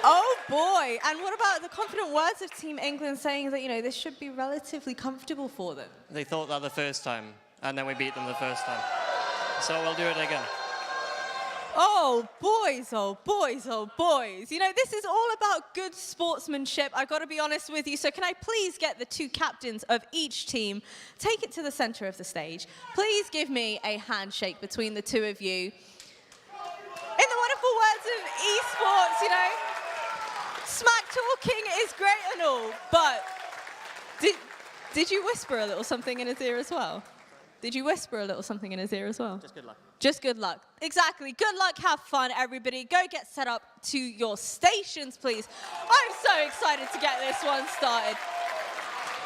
Oh boy, and what about the confident words of Team England saying that, you know, this should be relatively comfortable for them? They thought that the first time, and then we beat them the first time. So we'll do it again. Oh boys, oh boys, oh boys. You know, this is all about good sportsmanship, I've got to be honest with you. So can I please get the 2 captains of each team, take it to the center of the stage. Please give me a handshake between the 2 of you. In the wonderful words of esports, you know, smack talking is great and all, but did you whisper a little something in his ear as well? Did you whisper a little something in his ear as well? Just good luck. Just good luck. Exactly. Good luck, have fun, everybody. Go get set up to your stations, please. I'm so excited to get this one started.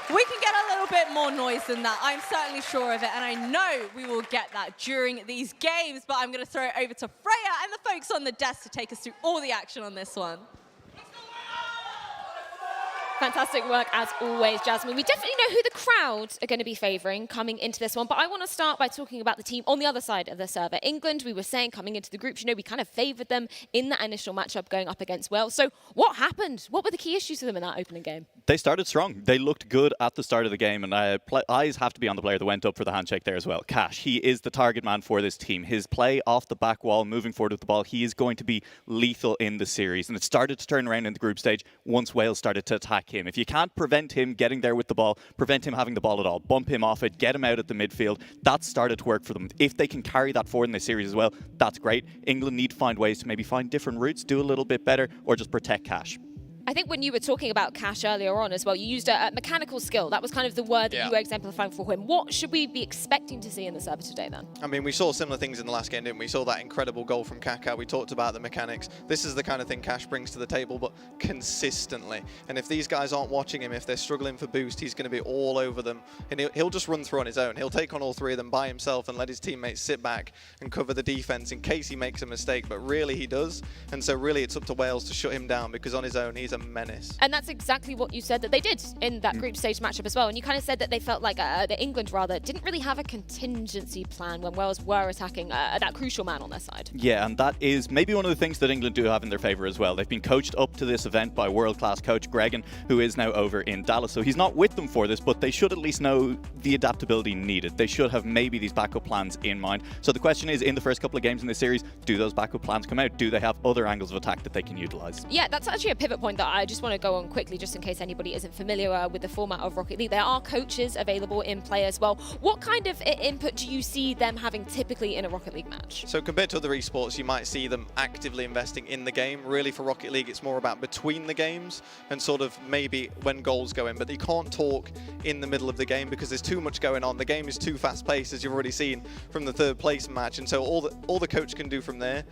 We can get a little bit more noise than that. I'm certainly sure of it, and I know we will get that during these games, but I'm going to throw it over to Freya and the folks on the desk to take us through all the action on this one. Fantastic work as always, Jasmine. We definitely know who the crowd are going to be favouring coming into this one, but I want to start by talking about the team on the other side of the server. England, we were saying coming into the groups, you know, we kind of favoured them in that initial matchup going up against Wales. So what happened? What were the key issues for them in that opening game? They started strong. They looked good at the start of the game, and eyes have to be on the player that went up for the handshake there as well. Cash, he is the target man for this team. His play off the back wall, moving forward with the ball, he is going to be lethal in the series. And it started to turn around in the group stage once Wales started to attack him. If you can't prevent him getting there with the ball, prevent him having the ball at all, bump him off it, get him out at the midfield, that started to work for them. If they can carry that forward in this series as well, that's great. England need to find ways to maybe find different routes, do a little bit better, or just protect Cash. I think when you were talking about Cash earlier on as well, you used a mechanical skill. That was kind of the word that you were exemplifying for him. What should we be expecting to see in the server today then? I mean, we saw similar things in the last game, didn't we? We saw that incredible goal from Kaká. We talked about the mechanics. This is the kind of thing Cash brings to the table, but consistently. And if these guys aren't watching him, if they're struggling for boost, he's going to be all over them. And he'll just run through on his own. He'll take on all 3 of them by himself and let his teammates sit back and cover the defense in case he makes a mistake. But really, he does. And so really, it's up to Wales to shut him down, because on his own, he's a menace. And that's exactly what you said that they did in that group stage matchup as well. And you kind of said that they felt like the England, rather, didn't really have a contingency plan when Wales were attacking that crucial man on their side. Yeah, and that is maybe one of the things that England do have in their favour as well. They've been coached up to this event by world-class coach Gregan, who is now over in Dallas. So he's not with them for this, but they should at least know the adaptability needed. They should have maybe these backup plans in mind. So the question is, in the first couple of games in this series, do those backup plans come out? Do they have other angles of attack that they can utilise? Yeah, that's actually a pivot point that I just want to go on quickly, just in case anybody isn't familiar with the format of Rocket League. There are coaches available in play as well. What kind of input do you see them having typically in a Rocket League match? So compared to other esports, you might see them actively investing in the game. Really, for Rocket League, it's more about between the games and sort of maybe when goals go in. But they can't talk in the middle of the game because there's too much going on. The game is too fast-paced, as you've already seen from the 3rd place match. And so all the coach can do from there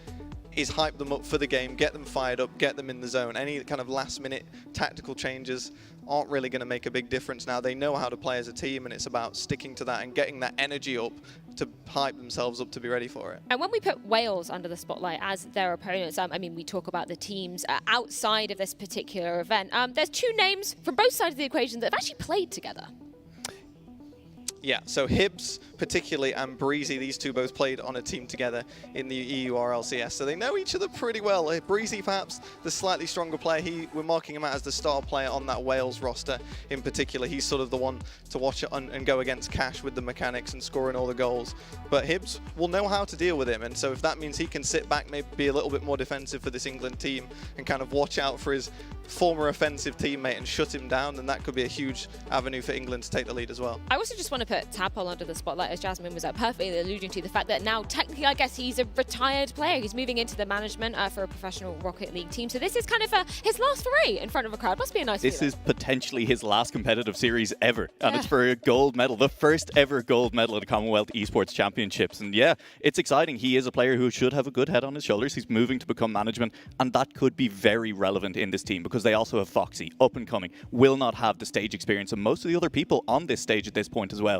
is hype them up for the game, get them fired up, get them in the zone. Any kind of last-minute tactical changes aren't really going to make a big difference now. They know how to play as a team, and it's about sticking to that and getting that energy up to hype themselves up to be ready for it. And when we put Wales under the spotlight as their opponents, I mean, we talk about the teams outside of this particular event. There's 2 names from both sides of the equation that have actually played together. Yeah, so Hibbs particularly and Breezy, these 2 both played on a team together in the EURLCS, so they know each other pretty well. Breezy, perhaps the slightly stronger player, we're marking him out as the star player on that Wales roster in particular. He's sort of the one to watch it and go against Cash with the mechanics and scoring all the goals. But Hibbs will know how to deal with him, and so if that means he can sit back, maybe be a little bit more defensive for this England team and kind of watch out for his former offensive teammate and shut him down, then that could be a huge avenue for England to take the lead as well. I also just want to put Tadpole under the spotlight, as Jasmine was perfectly alluding to, the fact that now technically I guess he's a retired player. He's moving into the management for a professional Rocket League team. So this is kind of his last foray in front of a crowd. Must be a nice feeling. This is potentially his last competitive series ever. And it's for a gold medal, the first ever gold medal at the Commonwealth Esports Championships. And yeah, it's exciting. He is a player who should have a good head on his shoulders. He's moving to become management, and that could be very relevant in this team because they also have Foxy, up and coming, will not have the stage experience, and most of the other people on this stage at this point as well.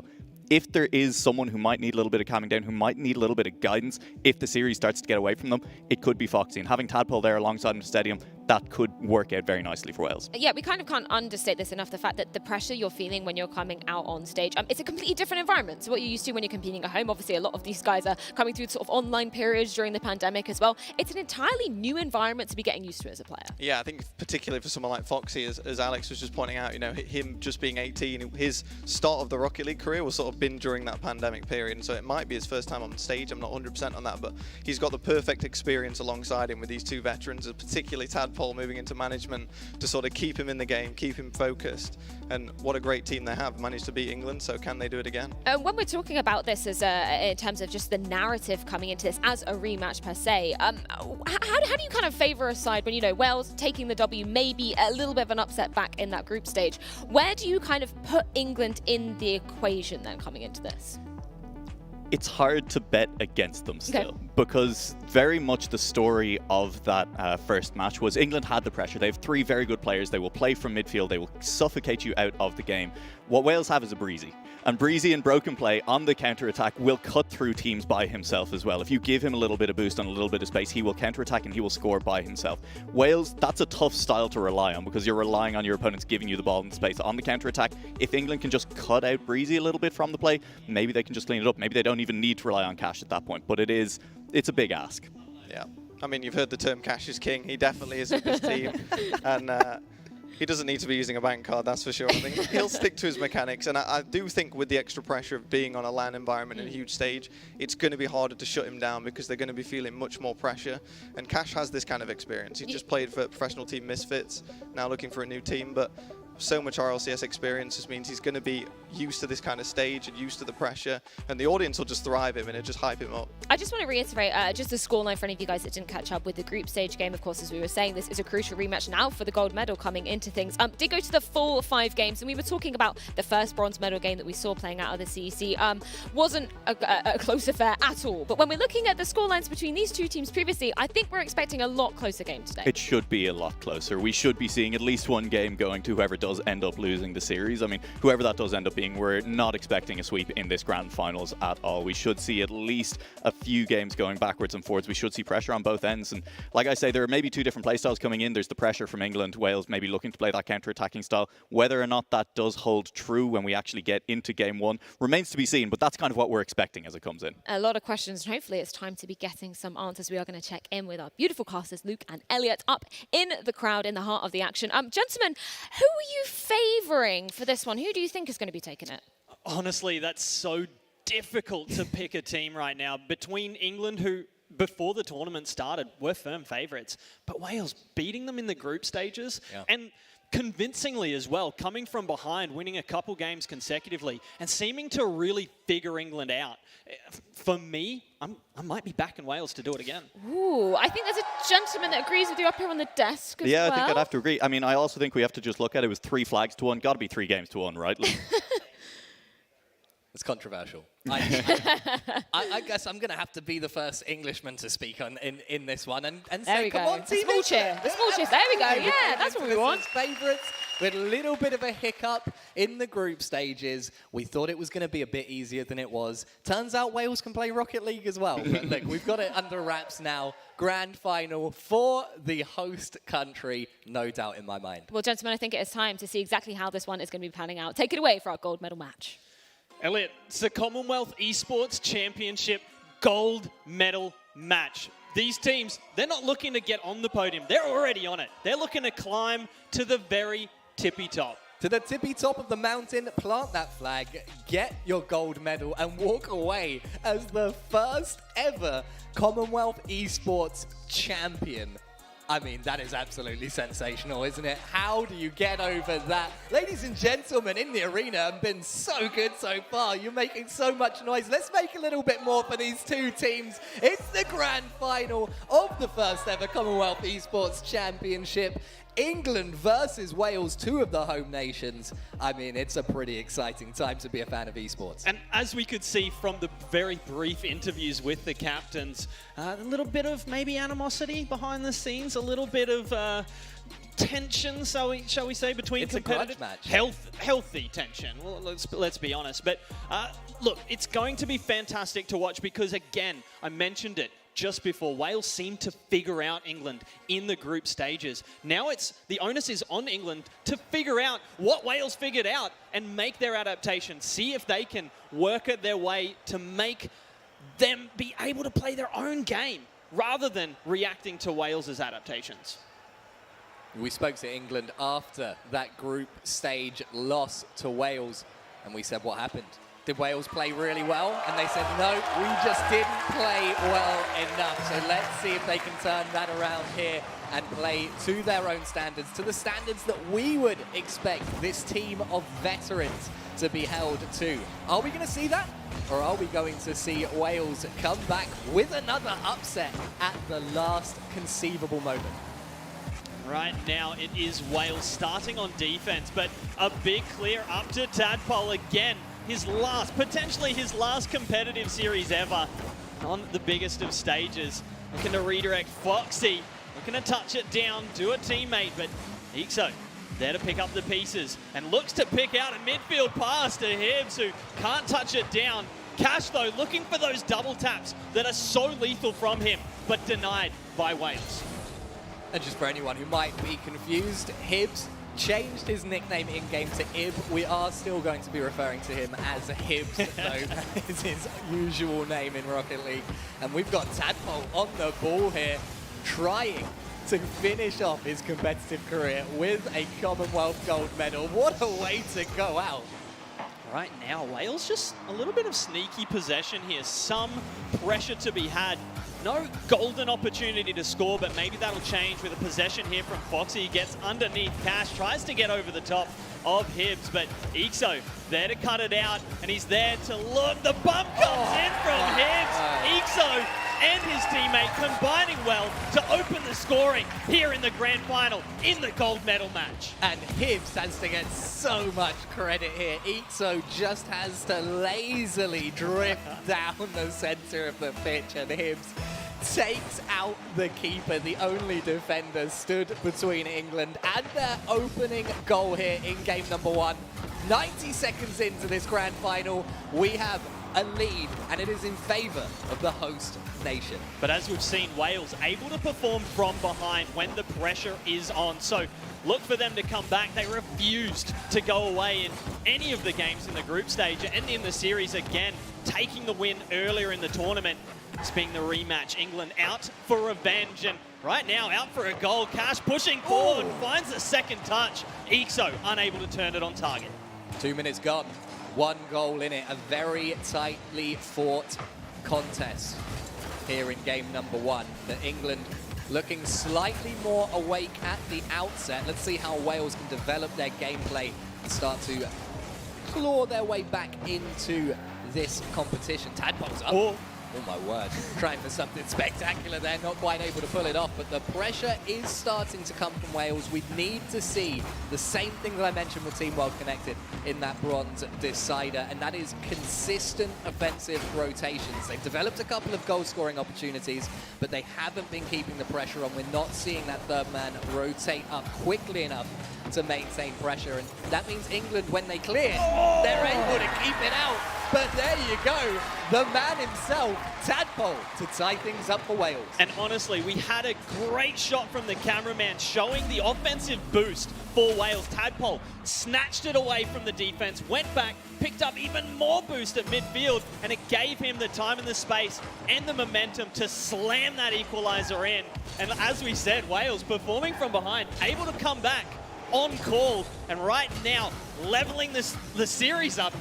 if there is someone who might need a little bit of calming down, who might need a little bit of guidance, if the series starts to get away from them, it could be Foxy. And having Tadpole there alongside him in the stadium, that could work out very nicely for Wales. Yeah, we kind of can't understate this enough, the fact that the pressure you're feeling when you're coming out on stage, it's a completely different environment to what you're used to when you're competing at home. Obviously, a lot of these guys are coming through sort of online periods during the pandemic as well. It's an entirely new environment to be getting used to as a player. Yeah, I think particularly for someone like Foxy, as Alex was just pointing out, you know, him just being 18, his start of the Rocket League career was sort of been during that pandemic period, and so it might be his first time on stage. I'm not 100% on that, but he's got the perfect experience alongside him with these two veterans, particularly Tadpole moving into management, to sort of keep him in the game, keep him focused. And what a great team they have, managed to beat England, so can they do it again? When we're talking about this as in terms of just the narrative coming into this as a rematch per se, how do you kind of favour a side when, you know, Wales taking the W, maybe a little bit of an upset back in that group stage? Where do you kind of put England in the equation then coming into this? It's hard to bet against them still, because very much the story of that first match was England had the pressure. They have three very good players. They will play from midfield. They will suffocate you out of the game. What Wales have is a Breezy. And Breezy in broken play on the counter-attack will cut through teams by himself as well. If you give him a little bit of boost and a little bit of space, he will counter-attack and he will score by himself. Wales, that's a tough style to rely on because you're relying on your opponents giving you the ball in space. On the counter-attack, if England can just cut out Breezy a little bit from the play, maybe they can just clean it up. Maybe they don't even need to rely on Cash at that point. But it's a big ask. Yeah. I mean, you've heard the term Cash is king. He definitely is in this team. And he doesn't need to be using a bank card, that's for sure. I think he'll stick to his mechanics. And I do think with the extra pressure of being on a LAN environment and a huge stage, it's going to be harder to shut him down because they're going to be feeling much more pressure. And Cash has this kind of experience. He just played for professional team Misfits, now looking for a new team. But so much RLCS experience just means he's going to be used to this kind of stage and used to the pressure, and the audience will just thrive him and it'll just hype him up. I just want to reiterate just the scoreline for any of you guys that didn't catch up with the group stage game. Of course, as we were saying, this is a crucial rematch now for the gold medal coming into things. Did go to the full 5 games, and we were talking about the first bronze medal game that we saw playing out of the CEC. Wasn't a close affair at all, but when we're looking at the scorelines between these two teams previously, I think we're expecting a lot closer game today. It should be a lot closer. We should be seeing at least one game going to whoever does end up losing the series. I mean, whoever that does end up being, we're not expecting a sweep in this grand finals at all. We should see at least a few games going backwards and forwards. We should see pressure on both ends. And like I say, there are maybe two different playstyles coming in. There's the pressure from England, Wales maybe looking to play that counter-attacking style. Whether or not that does hold true when we actually get into game one remains to be seen, but that's kind of what we're expecting as it comes in. A lot of questions, and hopefully it's time to be getting some answers. We are going to check in with our beautiful casters, Luke and Elliot, up in the crowd in the heart of the action. Gentlemen, who are you favouring for this one? Who do you think is going to be taking it? Honestly, that's so difficult to pick a team right now. Between England, who before the tournament started were firm favourites, but Wales beating them in the group stages and convincingly as well, coming from behind, winning a couple games consecutively and seeming to really figure England out. For me, I might be backing Wales to do it again. Ooh, I think there's a gentleman that agrees with you up here on the desk as well. Yeah, I think I'd have to agree. I mean, I also think we have to just look at it with 3 flags to 1. Got to be 3 games to 1, right? It's controversial. I guess I'm going to have to be the first Englishman to speak in this one and say, come on, team. Small cheer. The small cheer. There we go. Yeah, that's what we want. Favourites. We had a little bit of a hiccup in the group stages. We thought it was going to be a bit easier than it was. Turns out Wales can play Rocket League as well. But look, we've got it under wraps now. Grand final for the host country, no doubt in my mind. Well, gentlemen, I think it is time to see exactly how this one is going to be panning out. Take it away for our gold medal match. Elliot, it's the Commonwealth Esports Championship gold medal match. These teams, they're not looking to get on the podium. They're already on it. They're looking to climb to the very tippy top. To the tippy top of the mountain, plant that flag, get your gold medal, and walk away as the first ever Commonwealth Esports champion. I mean, that is absolutely sensational, isn't it? How do you get over that? Ladies and gentlemen in the arena have been so good so far. You're making so much noise. Let's make a little bit more for these two teams. It's the grand final of the first ever Commonwealth Esports Championship. England versus Wales, 2 of the home nations. I mean, it's a pretty exciting time to be a fan of esports. And as we could see from the very brief interviews with the captains, a little bit of maybe animosity behind the scenes, a little bit of tension, shall we say, between It's a competitive grudge match. healthy tension. Well, let's be honest. But look, it's going to be fantastic to watch because, again, I mentioned it just before, Wales seemed to figure out England in the group stages. Now the onus is on England to figure out what Wales figured out and make their adaptation. See if they can work at their way to make them be able to play their own game rather than reacting to Wales's adaptations. We spoke to England after that group stage loss to Wales, and we said, what happened? Did Wales play really well? And they said, no, we just didn't play well enough. So let's see if they can turn that around here and play to their own standards, to the standards that we would expect this team of veterans to be held to. Are we going to see that? Or are we going to see Wales come back with another upset at the last conceivable moment? Right now, it is Wales starting on defense, but a big clear up to Tadpole again. Potentially his last competitive series ever on the biggest of stages. Looking to redirect Foxy, looking to touch it down to a teammate, but Ixo there to pick up the pieces and looks to pick out a midfield pass to Hibbs, who can't touch it down. Cash, though, looking for those double taps that are so lethal from him, but denied by Wales. And just for anyone who might be confused, Hibbs changed his nickname in-game to Ib. We are still going to be referring to him as Hibbs, though. That is his usual name in Rocket League. And we've got Tadpole on the ball here, trying to finish off his competitive career with a Commonwealth gold medal. What a way to go out. Right now, Wales just a little bit of sneaky possession here. Some pressure to be had. No golden opportunity to score, but maybe that'll change with a possession here from Foxy. He gets underneath Cash, tries to get over the top of Hibbs, but Ixo there to cut it out, and he's there to look. The bump comes in from Hibbs. Ixo and his teammate combining well to open the scoring here in the grand final in the gold medal match. And Hibbs has to get so much credit here. Ixo just has to lazily drift down the center of the pitch, and Hibbs takes out the keeper, the only defender stood between England and their opening goal here in game number 1. 90 seconds into this grand final, we have a lead, and it is in favour of the host nation. But as we've seen, Wales able to perform from behind when the pressure is on. So look for them to come back. They refused to go away in any of the games in the group stage and in the series again, taking the win earlier in the tournament. This being the rematch, England out for revenge, and right now out for a goal. Cash pushing forward, finds the second touch. Ixo unable to turn it on target. 2 minutes gone, 1 goal in it, a very tightly fought contest here in game number 1. But England looking slightly more awake at the outset. Let's see how Wales can develop their gameplay and start to claw their way back into this competition. Tadpole's up. Oh my word, trying for something spectacular there, not quite able to pull it off, but the pressure is starting to come from Wales. We need to see the same thing that I mentioned with Team Well Connected in that bronze decider, and that is consistent offensive rotations. They've developed a couple of goal-scoring opportunities, but they haven't been keeping the pressure on. We're not seeing that third man rotate up quickly enough to maintain pressure, and that means England, when they clear, they're able to keep it out. But there you go, the man himself, Tadpole, to tie things up for Wales. And honestly, we had a great shot from the cameraman showing the offensive boost for Wales. Tadpole snatched it away from the defense, went back, picked up even more boost at midfield, and it gave him the time and the space and the momentum to slam that equalizer in. And as we said, Wales performing from behind, able to come back on call, and right now leveling the series up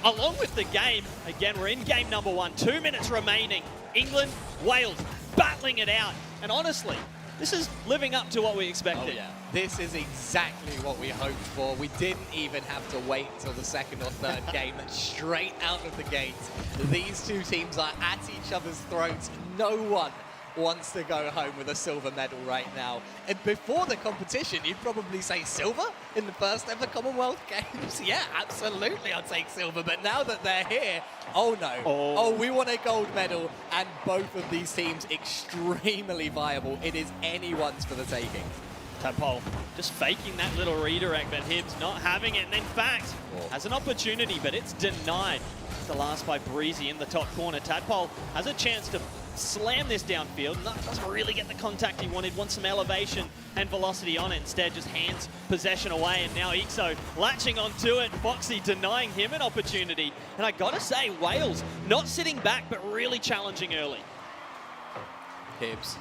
along with the game. Again, we're in game number 1, 2 minutes remaining. England, Wales battling it out, and honestly, this is living up to what we expected. Oh yeah, this is exactly what we hoped for. We didn't even have to wait till the second or third game. Straight out of the gate, these two teams are at each other's throats. No one wants to go home with a silver medal right now. And before the competition, you'd probably say silver in the first ever Commonwealth Games. Yeah, absolutely, I'll take silver. But now that they're here, oh no. Oh, we want a gold medal. And both of these teams extremely viable. It is anyone's for the taking. Tadpole just faking that little redirect, but Hibbs not having it. And in fact, has an opportunity, but it's denied. It's the last by Breezy in the top corner. Tadpole has a chance to slam this downfield. Doesn't really get the contact he wanted. Wants some elevation and velocity on it. Instead, just hands possession away. And now Ixo latching onto it. Foxy denying him an opportunity. And I gotta say, Wales not sitting back, but really challenging early. Hibbs.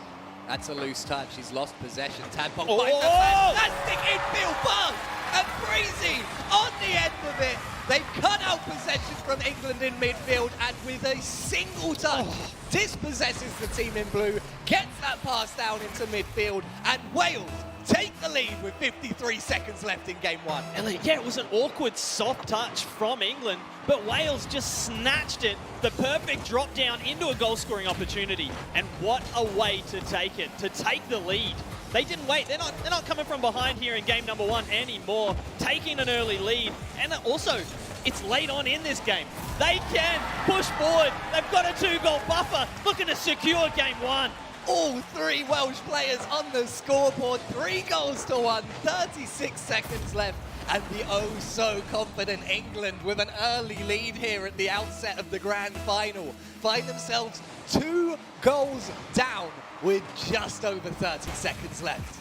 That's a loose touch. He's lost possession. Tadpole Oh! finds a fantastic infield pass. And Breezy on the end of it. They've cut out possession from England in midfield, and with a single touch, dispossesses the team in blue, gets that pass down into midfield, and Wales take the lead with 53 seconds left in game one. Elliot, yeah, it was an awkward soft touch from England, but Wales just snatched it. The perfect drop down into a goal scoring opportunity. And what a way to take it, to take the lead. They didn't wait. They're not coming from behind here in game number one anymore. Taking an early lead. And also, it's late on in this game. They can push forward. They've got a 2-goal buffer, looking to secure game one. All three Welsh players on the scoreboard, 3 goals to 1, 36 seconds left. And the oh-so-confident England, with an early lead here at the outset of the grand final, find themselves 2 goals down with just over 30 seconds left.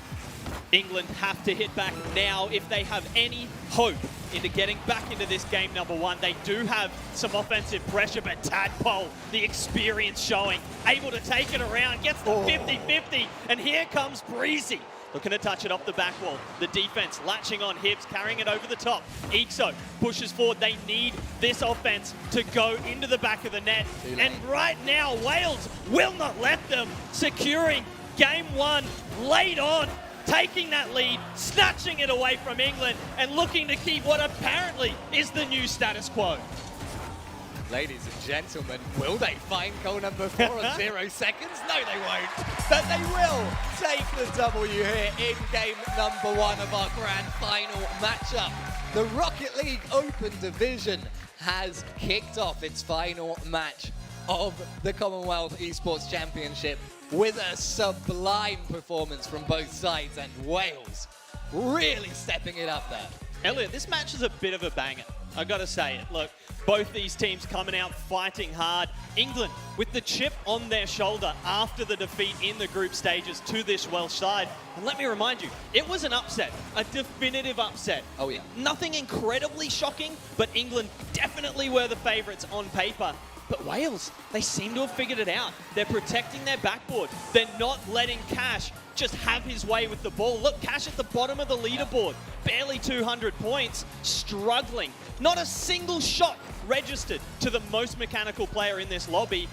England have to hit back now if they have any hope into getting back into this game number one. They do have some offensive pressure, but Tadpole, the experience showing, able to take it around, gets the 50-50, and here comes Breezy. Looking to touch it off the back wall. The defense latching on Hibbs, carrying it over the top. Ixo pushes forward. They need this offense to go into the back of the net. And right now, Wales will not let them, securing game one late on, taking that lead, snatching it away from England, and looking to keep what apparently is the new status quo. Ladies and gentlemen, will they find goal number 4 on 0 seconds? No, they won't. But they will take the W here in game number 1 of our grand final matchup. The Rocket League Open Division has kicked off its final match of the Commonwealth Esports Championship with a sublime performance from both sides, and Wales really stepping it up there. Elliot, this match is a bit of a banger. I gotta say it. Look, both these teams coming out fighting hard. England with the chip on their shoulder after the defeat in the group stages to this Welsh side. And let me remind you, it was an upset, a definitive upset. Oh yeah. Nothing incredibly shocking, but England definitely were the favourites on paper. But Wales, they seem to have figured it out. They're protecting their backboard. They're not letting Cash just have his way with the ball. Look, Cash at the bottom of the leaderboard. Barely 200 points, struggling. Not a single shot registered to the most mechanical player in this lobby.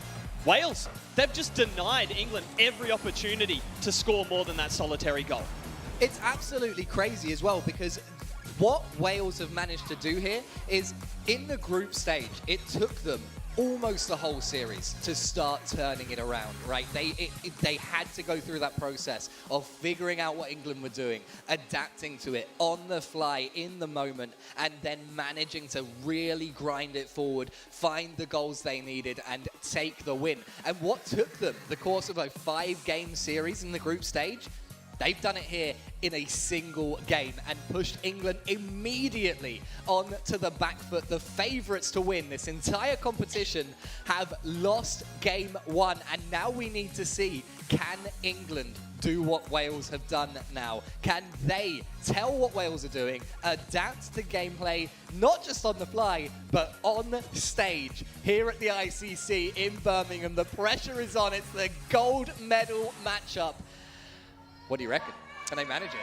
Wales, they've just denied England every opportunity to score more than that solitary goal. It's absolutely crazy as well, because what Wales have managed to do here is, in the group stage, it took them almost the whole series to start turning it around, right? They had to go through that process of figuring out what England were doing, adapting to it on the fly, in the moment, and then managing to really grind it forward, find the goals they needed, and take the win. And what took them the course of a 5-game series in the group stage, they've done it here in a single game and pushed England immediately on to the back foot. The favourites to win this entire competition have lost game 1, and now we need to see, can England do what Wales have done now? Can they tell what Wales are doing, adapt to gameplay, not just on the fly, but on stage here at the ICC in Birmingham? The pressure is on. It's the gold medal matchup. What do you reckon? Can they manage it?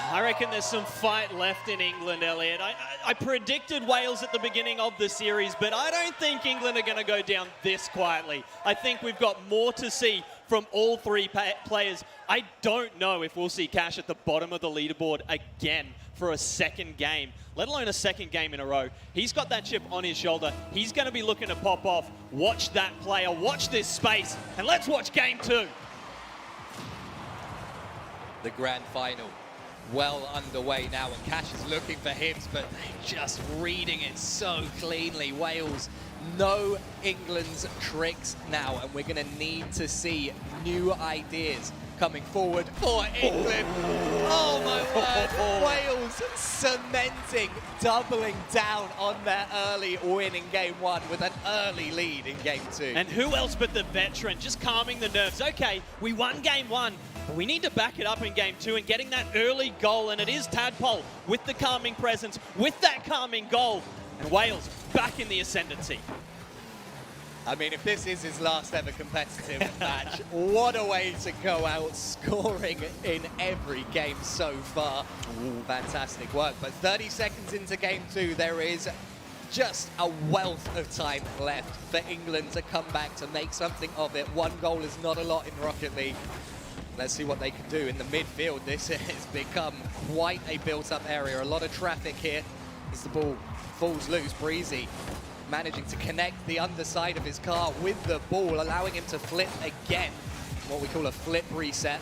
I reckon there's some fight left in England, Elliot. I predicted Wales at the beginning of the series, but I don't think England are going to go down this quietly. I think we've got more to see from all three players. I don't know if we'll see Cash at the bottom of the leaderboard again for a second game, let alone a second game in a row. He's got that chip on his shoulder. He's going to be looking to pop off. Watch that player, watch this space, and let's watch game 2. The grand final well underway now, and Cash is looking for Hibbs, but they're just reading it so cleanly. Wales know England's tricks now, and we're going to need to see new ideas coming forward for England. Oh my word, Wales cementing, doubling down on their early win in game 1 with an early lead in game 2. And who else but the veteran, just calming the nerves. Okay, we won game 1, but we need to back it up in game 2 and getting that early goal, and it is Tadpole with the calming presence, with that calming goal, and Wales back in the ascendancy. I mean, if this is his last ever competitive match, what a way to go out scoring in every game so far. Ooh, fantastic work. But 30 seconds into game 2, there is just a wealth of time left for England to come back to make something of it. 1 goal is not a lot in Rocket League. Let's see what they can do in the midfield. This has become quite a built-up area. A lot of traffic here as the ball falls loose. Breezy managing to connect the underside of his car with the ball, allowing him to flip again. What we call a flip reset.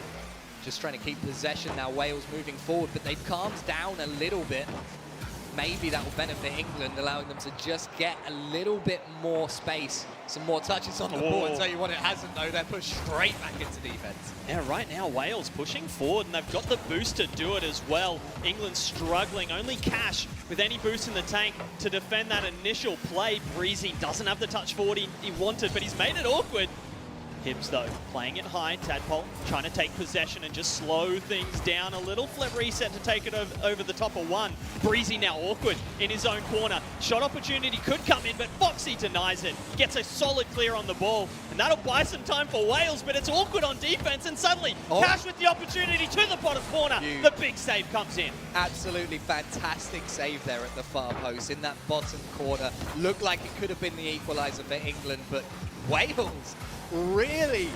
Just trying to keep possession now. Wales moving forward, but they've calmed down a little bit. Maybe that will benefit England, allowing them to just get a little bit more space, some more touches on the ball. And tell you what, it hasn't though. They're pushed straight back into defense. Yeah, right now Wales pushing forward, and they've got the boost to do it as well. England struggling, only Cash with any boost in the tank to defend that initial play. Breezy doesn't have the touch forward he wanted, but he's made it awkward. Hibbs though, playing it high. Tadpole trying to take possession and just slow things down a little. Flip reset to take it over the top of 1. Breezy now awkward in his own corner. Shot opportunity could come in, but Foxy denies it. Gets a solid clear on the ball, and that'll buy some time for Wales, but it's awkward on defense, and suddenly Cash with the opportunity to the bottom corner. The big save comes in. Absolutely fantastic save there at the far post in that bottom corner. Looked like it could have been the equaliser for England, but Wales really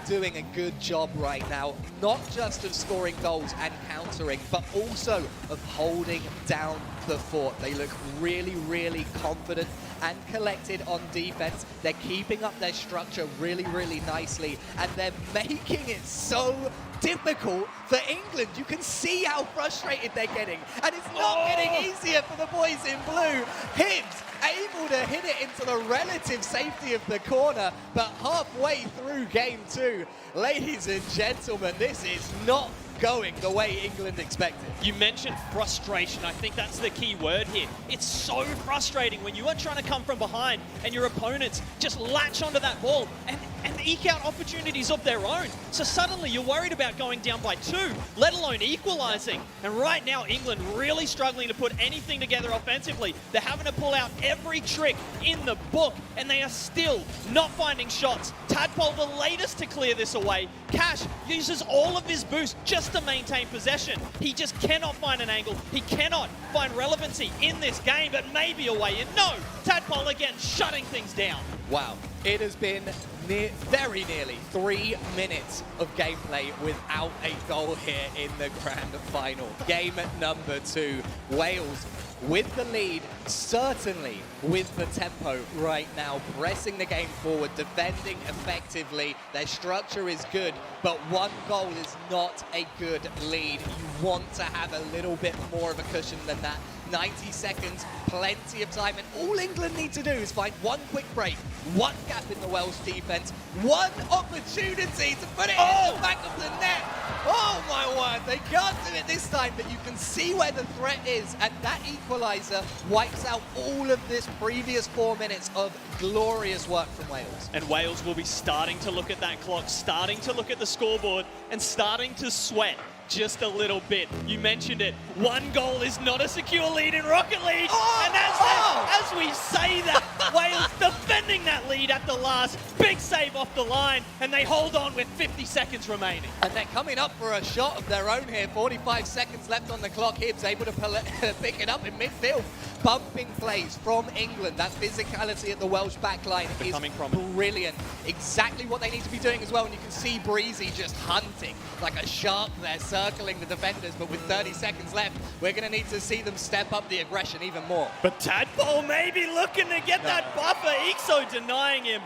doing a good job right now, not just of scoring goals and countering, but also of holding down the fort. They look really confident and collected on defense. They're keeping up their structure really nicely, and they're making it so difficult for England. You can see how frustrated they're getting, and it's not getting easier for the boys in blue. Hibbs able to hit it into the relative safety of the corner, but halfway through game 2, ladies and gentlemen, this is not going the way England expected. You mentioned frustration. I think that's the key word here. It's so frustrating when you are trying to come from behind and your opponents just latch onto that ball and eke out opportunities of their own. So suddenly you're worried about going down by 2, let alone equalizing. And right now, England really struggling to put anything together offensively. They're having to pull out every trick in the book, and they are still not finding shots. Tadpole, the latest to clear this away. Cash uses all of his boost just to maintain possession. He just cannot find an angle. He cannot find relevancy in this game, but maybe a way in. No! Tadpole again shutting things down. Wow. It has been very nearly 3 minutes of gameplay without a goal here in the grand final. Game number 2. Wales with the lead, certainly with the tempo right now, pressing the game forward, defending effectively. Their structure is good, but 1 goal is not a good lead. You want to have a little bit more of a cushion than that. 90 seconds, plenty of time, and all England need to do is find 1 quick break, 1 gap in the Welsh defense, 1 opportunity to put it in the back of the net. Oh my word, they can't do it this time, but you can see where the threat is, and that equaliser wipes out all of this previous 4 minutes of glorious work from Wales. And Wales will be starting to look at that clock, starting to look at the scoreboard, and starting to sweat just a little bit. You mentioned it. 1 goal is not a secure lead in Rocket League. And as we say that, Wales defending that lead at the last. Big save off the line, and they hold on with 50 seconds remaining. And they're coming up for a shot of their own here. 45 seconds left on the clock. Hibbs able to pick it up in midfield. Bumping plays from England. That physicality at the Welsh backline is brilliant. Exactly what they need to be doing as well. And you can see Breezy just hunting like a shark there, circling the defenders. But with 30 seconds left, we're going to need to see them step up the aggression even more. But Tadpole maybe looking to get that buffer. Ixo denying him.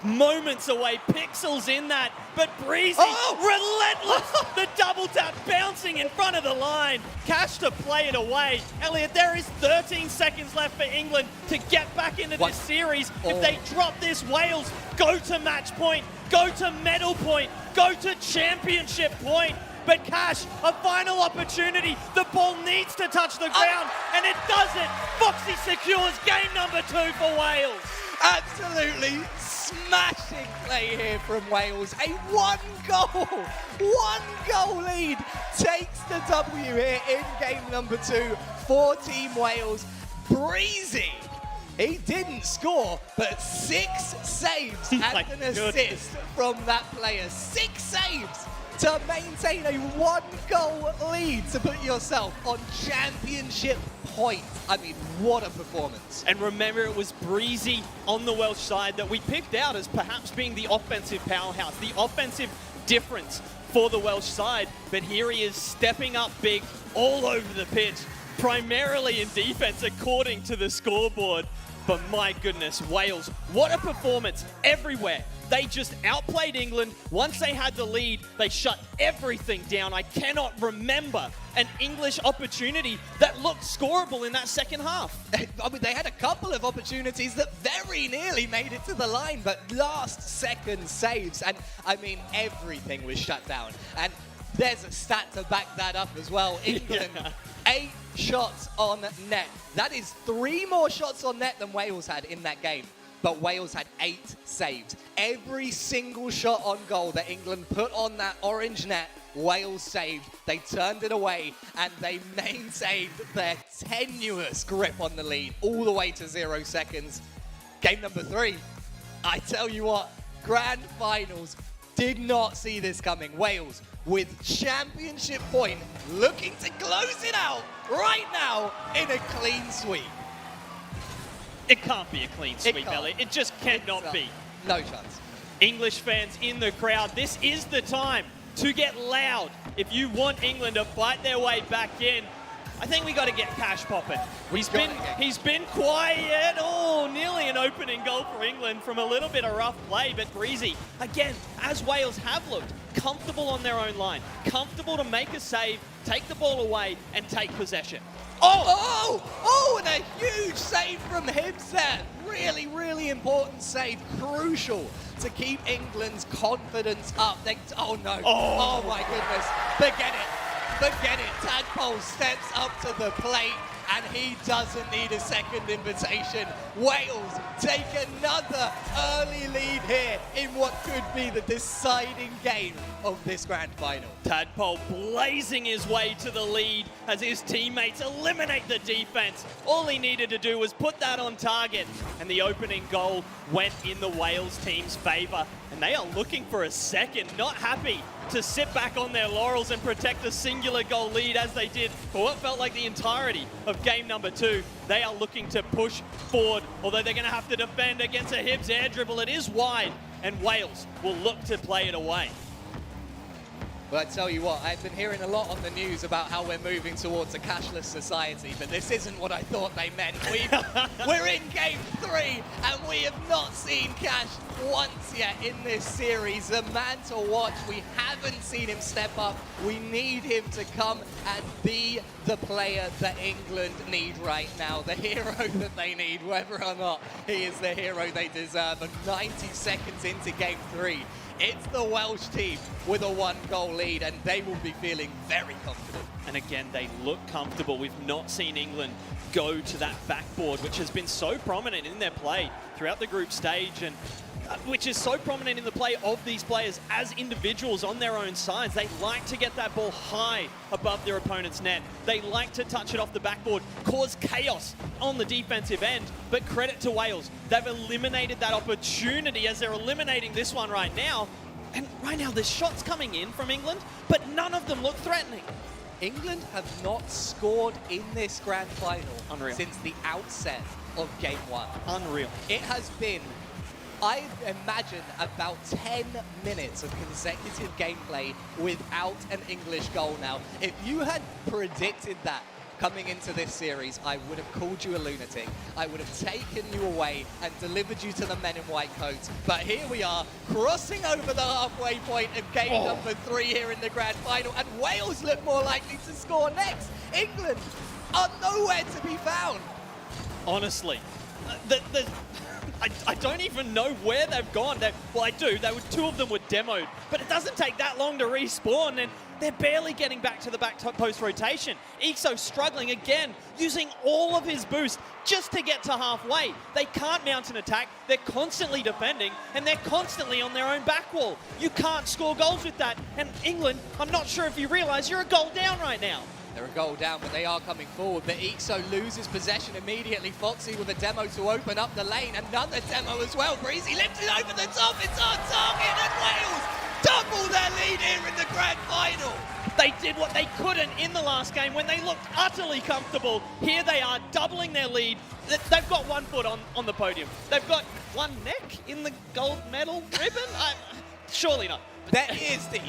moments away, pixels in that, but Breezy, relentless, the double tap bouncing in front of the line. Cash to play it away. Elliot, there is 13 seconds left for England to get back into this series. If they drop this, Wales go to match point, go to medal point, go to championship point. But Cash, a final opportunity. The ball needs to touch the ground, and it doesn't. Foxy secures game number 2 for Wales. Absolutely smashing play here from Wales. A one goal lead takes the W here in game number 2 for Team Wales. Breezy, he didn't score, but 6 saves and an assist from that player. 6 saves to maintain a 1-goal lead to put yourself on championship point. I mean, what a performance. And remember, it was Breezy on the Welsh side that we picked out as perhaps being the offensive powerhouse, the offensive difference for the Welsh side. But here he is stepping up big all over the pitch, primarily in defense according to the scoreboard. But my goodness, Wales, what a performance everywhere. They just outplayed England. Once they had the lead, they shut everything down. I cannot remember an English opportunity that looked scoreable in that second half. I mean, they had a couple of opportunities that very nearly made it to the line, but last-second saves. And, I mean, everything was shut down. And there's a stat to back that up as well. England, 8 shots on net. That is 3 more shots on net than Wales had in that game. But Wales had 8 saves. Every single shot on goal that England put on that orange net, Wales saved. They turned it away, and they maintained their tenuous grip on the lead all the way to 0 seconds. Game number 3, I tell you what, grand finals, did not see this coming. Wales with championship point, looking to close it out right now in a clean sweep. It can't be a clean sweep, Elliot. It just cannot be. No chance. English fans in the crowd, this is the time to get loud. If you want England to fight their way back in, I think we got to get Cash popping. He's been quiet. Oh, nearly an opening goal for England from a little bit of rough play, but Breezy, again, as Wales have looked, comfortable on their own line, comfortable to make a save, take the ball away, and take possession. And a huge save from Hibbs there. Really, really important save. Crucial to keep England's confidence up. Oh no. Oh my goodness. Forget it. Tadpole steps up to the plate, and he doesn't need a second invitation. Wales take another early lead here in what could be the deciding game of this grand final. Tadpole blazing his way to the lead as his teammates eliminate the defense. All he needed to do was put that on target, and the opening goal went in the Wales team's favour. And they are looking for a second, not happy to sit back on their laurels and protect a singular goal lead as they did for what felt like the entirety of game number 2. They are looking to push forward, although they're going to have to defend against a Hibbs air dribble. It is wide, and Wales will look to play it away. But I tell you what, I've been hearing a lot on the news about how we're moving towards a cashless society, but this isn't what I thought they meant. We're in game 3, and we have not seen Cash once yet in this series. The man to watch. We haven't seen him step up. We need him to come and be the player that England need right now, the hero that they need, whether or not he is the hero they deserve. And 90 seconds into game 3, it's the Welsh team with a 1-goal lead, and they will be feeling very confident. And again, they look comfortable. We've not seen England go to that backboard, which has been so prominent in their play throughout the group stage, and which is so prominent in the play of these players as individuals on their own sides. They like to get that ball high above their opponent's net. They like to touch it off the backboard, cause chaos on the defensive end. But credit to Wales, they've eliminated that opportunity as they're eliminating this one right now. And right now there's shots coming in from England, but none of them look threatening. England have not scored in this grand final since the outset of game 1. Unreal. It has been, I imagine, about 10 minutes of consecutive gameplay without an English goal now. If you had predicted that coming into this series, I would have called you a lunatic. I would have taken you away and delivered you to the men in white coats. But here we are, crossing over the halfway point of game number 3 here in the grand final, and Wales look more likely to score next. England are nowhere to be found. Honestly, I don't even know where they've gone. Well, I do. Two of them were demoed, but it doesn't take that long to respawn, and they're barely getting back to the back post rotation. Ixo struggling again, using all of his boost just to get to halfway. They can't mount an attack. They're constantly defending, and they're constantly on their own back wall. You can't score goals with that. And England, I'm not sure if you realize you're a goal down right now. They're a goal down, but they are coming forward. But Ixo loses possession immediately. Foxy with a demo to open up the lane. Another demo as well. Breezy lifted over the top. It's on target, and Wales double their lead here in the grand final. They did what they couldn't in the last game when they looked utterly comfortable. Here they are, doubling their lead. They've got one foot on the podium. They've got one neck in the gold medal ribbon? Surely not. Their ears deep.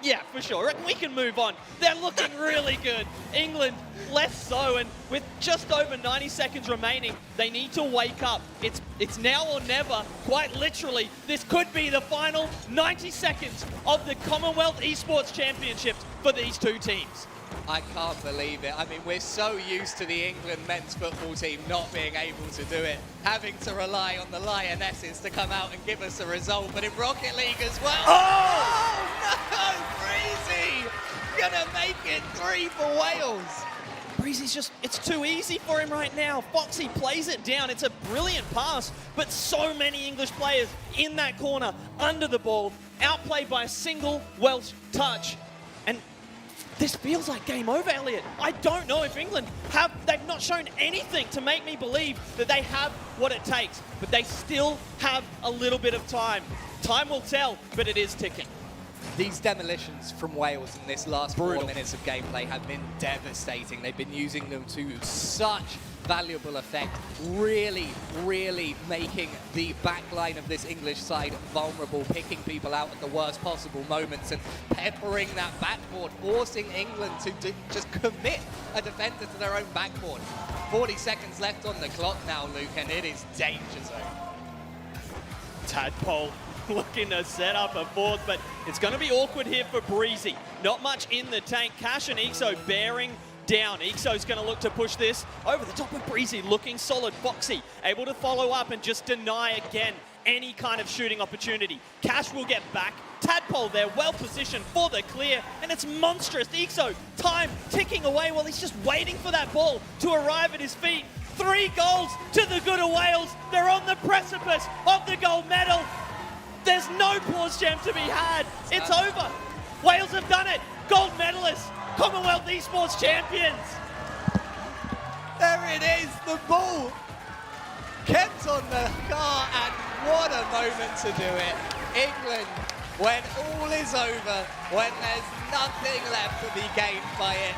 Yeah, for sure. We can move on. They're looking really good. England, less so, and with just over 90 seconds remaining, they need to wake up. It's now or never, quite literally. This could be the final 90 seconds of the Commonwealth Esports Championships for these two teams. I can't believe it. I mean, we're so used to the England men's football team not being able to do it, having to rely on the Lionesses to come out and give us a result, but in Rocket League as well. Oh no, Breezy! Gonna make it 3 for Wales. Breezy's it's too easy for him right now. Foxy plays it down. It's a brilliant pass, but so many English players in that corner, under the ball, outplayed by a single Welsh touch. And this feels like game over, Elliot. I don't know if England they've not shown anything to make me believe that they have what it takes, but they still have a little bit of time. Time will tell, but it is ticking. These demolitions from Wales in this last 4 minutes of gameplay have been devastating. They've been using them to such valuable effect, really, really making the backline of this English side vulnerable, picking people out at the worst possible moments and peppering that backboard, forcing England to just commit a defender to their own backboard. 40 seconds left on the clock now, Luke, and it is danger zone. Tadpole looking to set up a fourth, but it's going to be awkward here for Breezy. Not much in the tank. Cash and Ixo bearing down. Ixo's going to look to push this over the top of Breezy, looking solid. Foxy able to follow up and just deny again any kind of shooting opportunity. Cash will get back. Tadpole there, well positioned for the clear, and it's monstrous. Ixo, time ticking away while he's just waiting for that ball to arrive at his feet. 3 goals to the good of Wales. They're on the precipice of the gold medal. There's no pause jam to be had. It's over. Wales have done it. Gold medalists, Commonwealth Esports Champions. There it is, the ball kept on the car, and what a moment to do it. England, when all is over, when there's nothing left to be gained by it,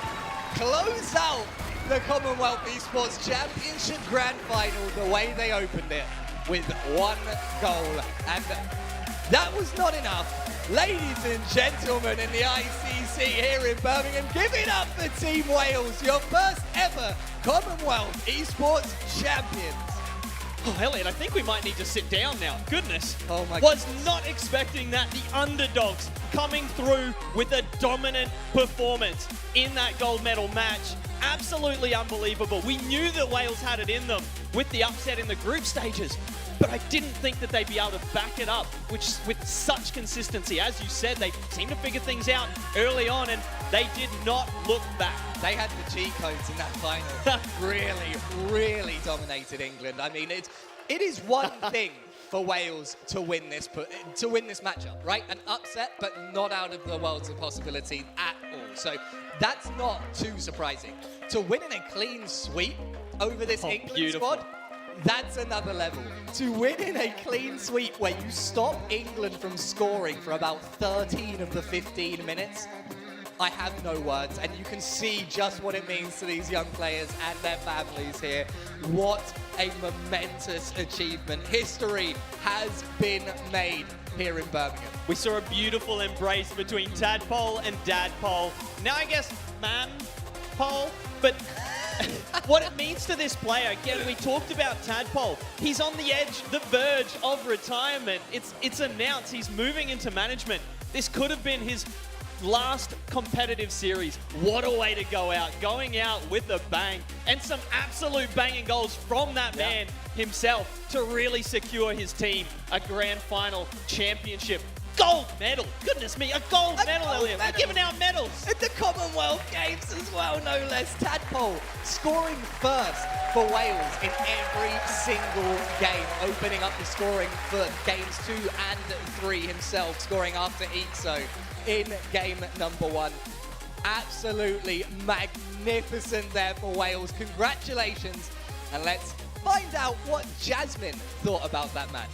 close out the Commonwealth Esports Championship Grand Final the way they opened it, with 1 goal. And that was not enough. Ladies and gentlemen in the ICC here in Birmingham, give it up for Team Wales, your first ever Commonwealth Esports Champions. Oh, Elliot, I think we might need to sit down now. Goodness. Oh my Was not expecting that. The underdogs coming through with a dominant performance in that gold medal match. Absolutely unbelievable. We knew that Wales had it in them with the upset in the group stages, but I didn't think that they'd be able to back it up with such consistency. As you said, they seemed to figure things out early on, and they did not look back. They had the cheat codes in that final. Really, really dominated England. I mean, it is one thing for Wales to win this matchup, right? An upset, but not out of the worlds of possibility at all. So that's not too surprising. To win in a clean sweep over this England squad, that's another level. To win in a clean sweep where you stop England from scoring for about 13 of the 15 minutes, I have no words, and you can see just what it means to these young players and their families here. What a momentous achievement. History has been made here in Birmingham. We saw a beautiful embrace between Tadpole and Dadpole. Now I guess Manpole But what it means to this player, again, we talked about Tadpole. He's on the edge, the verge of retirement. It's announced he's moving into management. This could have been his last competitive series. What a way to go out, going out with a bang and some absolute banging goals from that man himself to really secure his team a grand final championship. Gold medal, goodness me, a gold medal, Elliot. We're giving out medals. At the Commonwealth Games as well, no less. Tadpole scoring first for Wales in every single game, opening up the scoring for games 2 and 3 himself, scoring after Ixo in game number 1. Absolutely magnificent there for Wales. Congratulations. And let's find out what Jasmine thought about that match.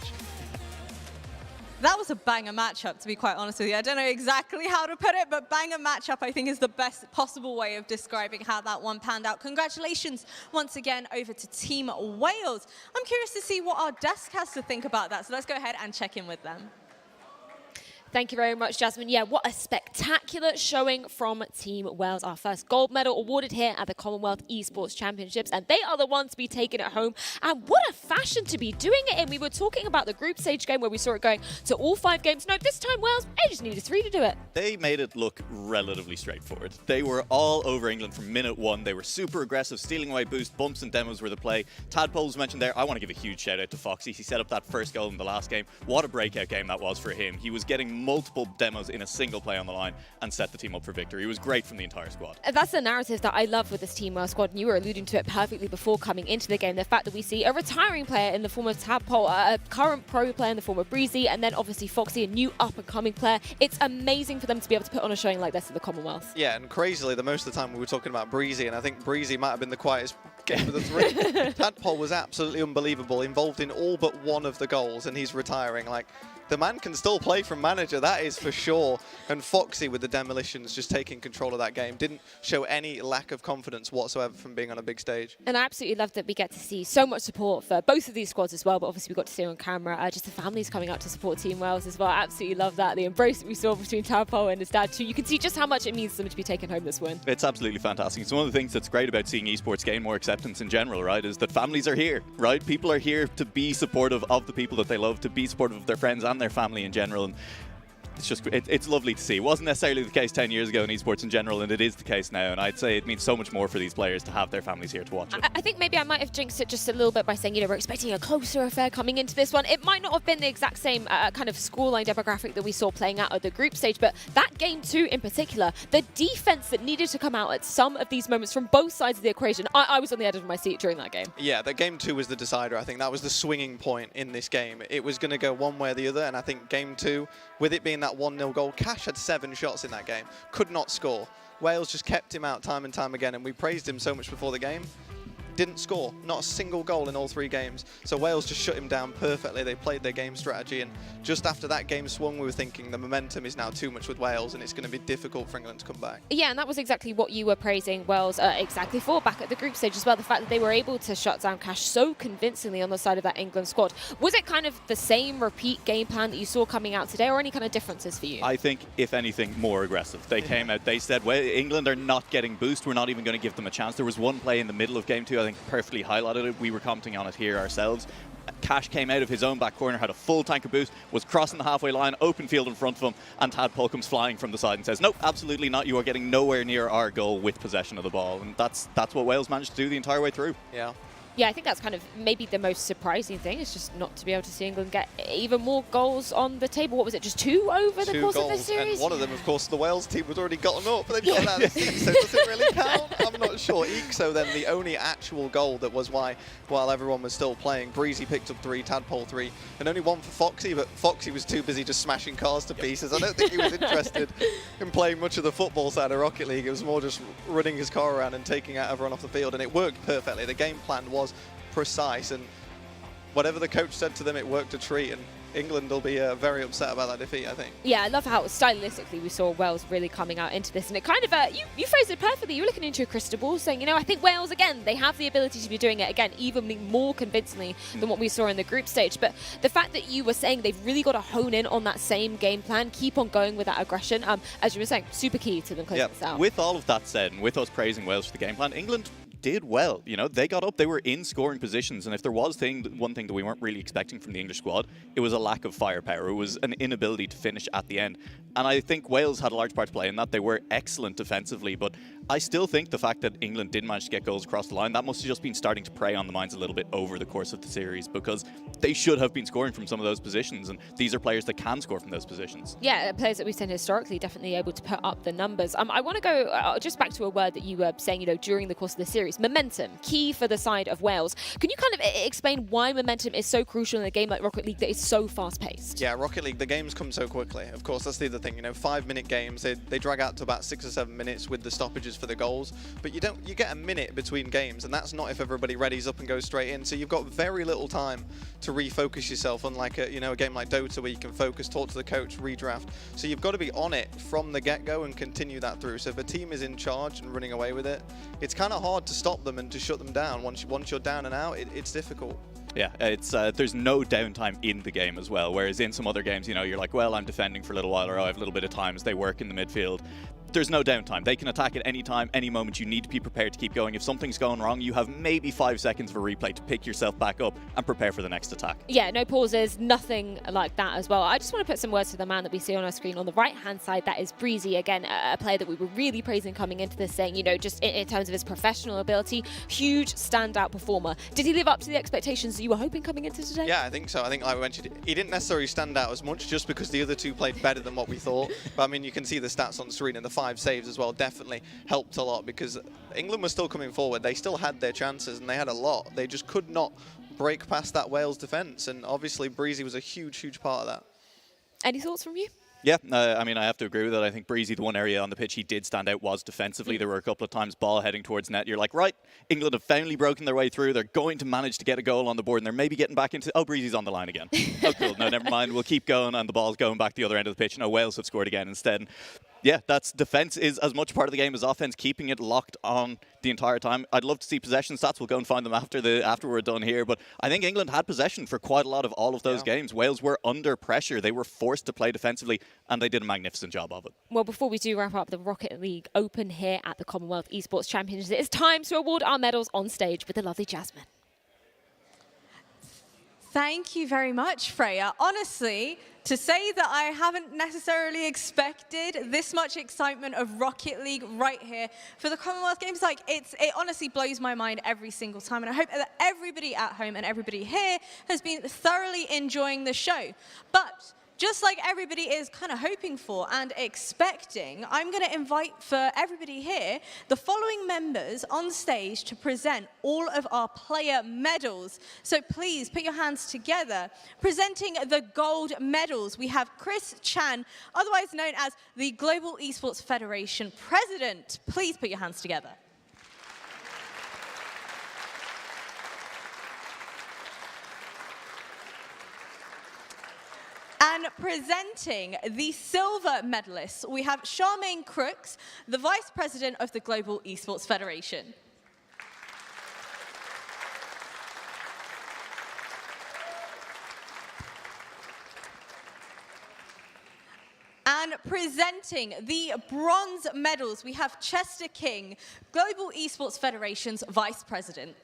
That was a banger matchup, to be quite honest with you. I don't know exactly how to put it, but banger matchup, I think, is the best possible way of describing how that one panned out. Congratulations once again over to Team Wales. I'm curious to see what our desk has to think about that, so let's go ahead and check in with them. Thank you very much, Jasmine. Yeah, what a spectacular showing from Team Wales. Our first gold medal awarded here at the Commonwealth Esports Championships, and they are the ones to be taking it home. And what a fashion to be doing it in. We were talking about the group stage game where we saw it going to all 5 games. No, this time Wales, they just needed 3 to do it. They made it look relatively straightforward. They were all over England from minute 1. They were super aggressive, stealing away boost, bumps and demos were the play. Tadpole was mentioned there. I want to give a huge shout out to Foxy. He set up that first goal in the last game. What a breakout game that was for him. He was getting multiple demos in a single play on the line and set the team up for victory. It was great from the entire squad. That's the narrative that I love with this Team Wales squad, and you were alluding to it perfectly before coming into the game. The fact that we see a retiring player in the form of Tadpole, a current pro player in the form of Breezy, and then obviously Foxy, a new up-and-coming player. It's amazing for them to be able to put on a showing like this at the Commonwealth. Yeah, and crazily, the most of the time we were talking about Breezy, and I think Breezy might have been the quietest game of the 3. Tadpole was absolutely unbelievable, involved in all but one of the goals, and he's retiring. Like, the man can still play from manager, that is for sure. And Foxy with the demolitions, just taking control of that game, didn't show any lack of confidence whatsoever from being on a big stage. And I absolutely love that we get to see so much support for both of these squads as well, but obviously we got to see on camera just the families coming out to support Team Wales as well. I absolutely love that. The embrace that we saw between Tadpole and his dad too. You can see just how much it means to them to be taking home this win. It's absolutely fantastic. It's one of the things that's great about seeing esports gain more acceptance in general, right, is that families are here, right? People are here to be supportive of the people that they love, to be supportive of their friends and their family in general. And it's just, it's lovely to see. It wasn't necessarily the case 10 years ago in esports in general, and it is the case now. And I'd say it means so much more for these players to have their families here to watch it. I think maybe I might have jinxed it just a little bit by saying, we're expecting a closer affair coming into this one. It might not have been the exact same kind of scoreline demographic that we saw playing out at the group stage, but that game 2 in particular, the defense that needed to come out at some of these moments from both sides of the equation, I was on the edge of my seat during that game. Yeah, that game 2 was the decider. I think that was the swinging point in this game. It was going to go one way or the other, and I think game 2, with it being that 1-0 goal, Cash had 7 shots in that game, could not score. Wales just kept him out time and time again, and we praised him so much before the game. Didn't score, not a single goal in all 3 games. So Wales just shut him down perfectly. They played their game strategy, and just after that game swung, we were thinking the momentum is now too much with Wales, and it's going to be difficult for England to come back. Yeah, and that was exactly what you were praising Wales exactly for back at the group stage as well. The fact that they were able to shut down Cash so convincingly on the side of that England squad. Was it kind of the same repeat game plan that you saw coming out today, or any kind of differences for you? I think, if anything, more aggressive. They came out, they said, well, England are not getting boost. We're not even going to give them a chance. There was one play in the middle of game 2, I think, perfectly highlighted it. We were commenting on it here ourselves. Cash came out of his own back corner, had a full tank of boost, was crossing the halfway line, open field in front of him, and Tadpole comes flying from the side and says, nope, absolutely not. You are getting nowhere near our goal with possession of the ball. And that's what Wales managed to do the entire way through. Yeah. Yeah, I think that's kind of maybe the most surprising thing, is just not to be able to see England get even more goals on the table. What was it, just 2 over the course of this series? And one of them, of course, the Wales team was already gotten up, but they've got that 6, so does it really count? I'm not sure. Ixo then, the only actual goal that was why, while everyone was still playing, Breezy picked up 3, Tadpole 3, and only 1 for Foxy, but Foxy was too busy just smashing cars to pieces. I don't think he was interested in playing much of the football side of Rocket League. It was more just running his car around and taking out everyone off the field, and it worked perfectly. The game plan was precise, and whatever the coach said to them, it worked a treat. And England will be very upset about that defeat, I think. Yeah, I love how stylistically we saw Wales really coming out into this. And it kind of, you phrased it perfectly. You were looking into a crystal ball saying, you know, I think Wales, again, they have the ability to be doing it, again, even more convincingly than what we saw in the group stage. But the fact that you were saying they've really got to hone in on that same game plan, keep on going with that aggression, as you were saying, super key to them closing this out. With all of that said, and with us praising Wales for the game plan, England did well. You know, they got up, they were in scoring positions, and if there was one thing that we weren't really expecting from the English squad, it was a lack of firepower. It was an inability to finish at the end. And I think Wales had a large part to play in that. They were excellent defensively, but I still think the fact that England did manage to get goals across the line, that must have just been starting to prey on the minds a little bit over the course of the series, because they should have been scoring from some of those positions, and these are players that can score from those positions. Yeah, players that we've seen historically definitely able to put up the numbers. I want to go just back to a word that you were saying, you know, during the course of the series. Momentum, key for the side of Wales. Can you kind of explain why momentum is so crucial in a game like Rocket League that is so fast-paced? Yeah, Rocket League, the games come so quickly. Of course, that's the other thing. You know, 5-minute games, they drag out to about 6 or 7 minutes with the stoppages for the goals. But you get a minute between games, and that's not if everybody readies up and goes straight in. So you've got very little time to refocus yourself, unlike a game like Dota where you can focus, talk to the coach, redraft. So you've got to be on it from the get-go and continue that through. So if a team is in charge and running away with it, it's kind of hard to stop them and to shut them down. Once you're down and out, it's difficult. Yeah, it's there's no downtime in the game as well, whereas in some other games, you know, you're like, well, I'm defending for a little while, or I have a little bit of time as they work in the midfield. There's no downtime. They can attack at any time, any moment. You need to be prepared to keep going. If something's going wrong, you have maybe 5 seconds of a replay to pick yourself back up and prepare for the next attack. Yeah, no pauses, nothing like that as well. I just want to put some words to the man that we see on our screen on the right-hand side. That is Breezy, again, a player that we were really praising coming into this, saying, you know, just in terms of his professional ability, huge standout performer. Did he live up to the expectations that you were hoping coming into today? Yeah, I think so. I think, like we mentioned, he didn't necessarily stand out as much just because the other two played better than what we thought. But I mean, you can see the stats on the screen, and the 5 saves as well definitely helped a lot, because England was still coming forward. They still had their chances, and they had a lot. They just could not break past that Wales defence, and obviously Breezy was a huge, huge part of that. Any thoughts from you? Yeah, I mean, I have to agree with that. I think Breezy, the one area on the pitch he did stand out was defensively. There were a couple of times ball heading towards net. You're like, right, England have finally broken their way through. They're going to manage to get a goal on the board, and they're maybe getting back into, oh, Breezy's on the line again. Oh, cool. No, never mind. We'll keep going, and the ball's going back the other end of the pitch. No, Wales have scored again instead. And yeah, that's defense is as much part of the game as offense, keeping it locked on the entire time. I'd love to see possession stats. We'll go and find them after we're done here. But I think England had possession for quite a lot of all of those games. Wales were under pressure. They were forced to play defensively, and they did a magnificent job of it. Well, before we do wrap up the Rocket League Open here at the Commonwealth Esports Championships, it is time to award our medals on stage with the lovely Jasmine. Thank you very much, Freya. Honestly, to say that I haven't necessarily expected this much excitement of Rocket League right here for the Commonwealth Games, like it honestly blows my mind every single time. And I hope that everybody at home and everybody here has been thoroughly enjoying the show. But just like everybody is kind of hoping for and expecting, I'm going to invite for everybody here the following members on stage to present all of our player medals. So please put your hands together. Presenting the gold medals, we have Chris Chan, otherwise known as the Global Esports Federation President. Please put your hands together. And presenting the silver medalists, we have Charmaine Crooks, the Vice President of the Global Esports Federation. And presenting the bronze medals, we have Chester King, Global Esports Federation's Vice President.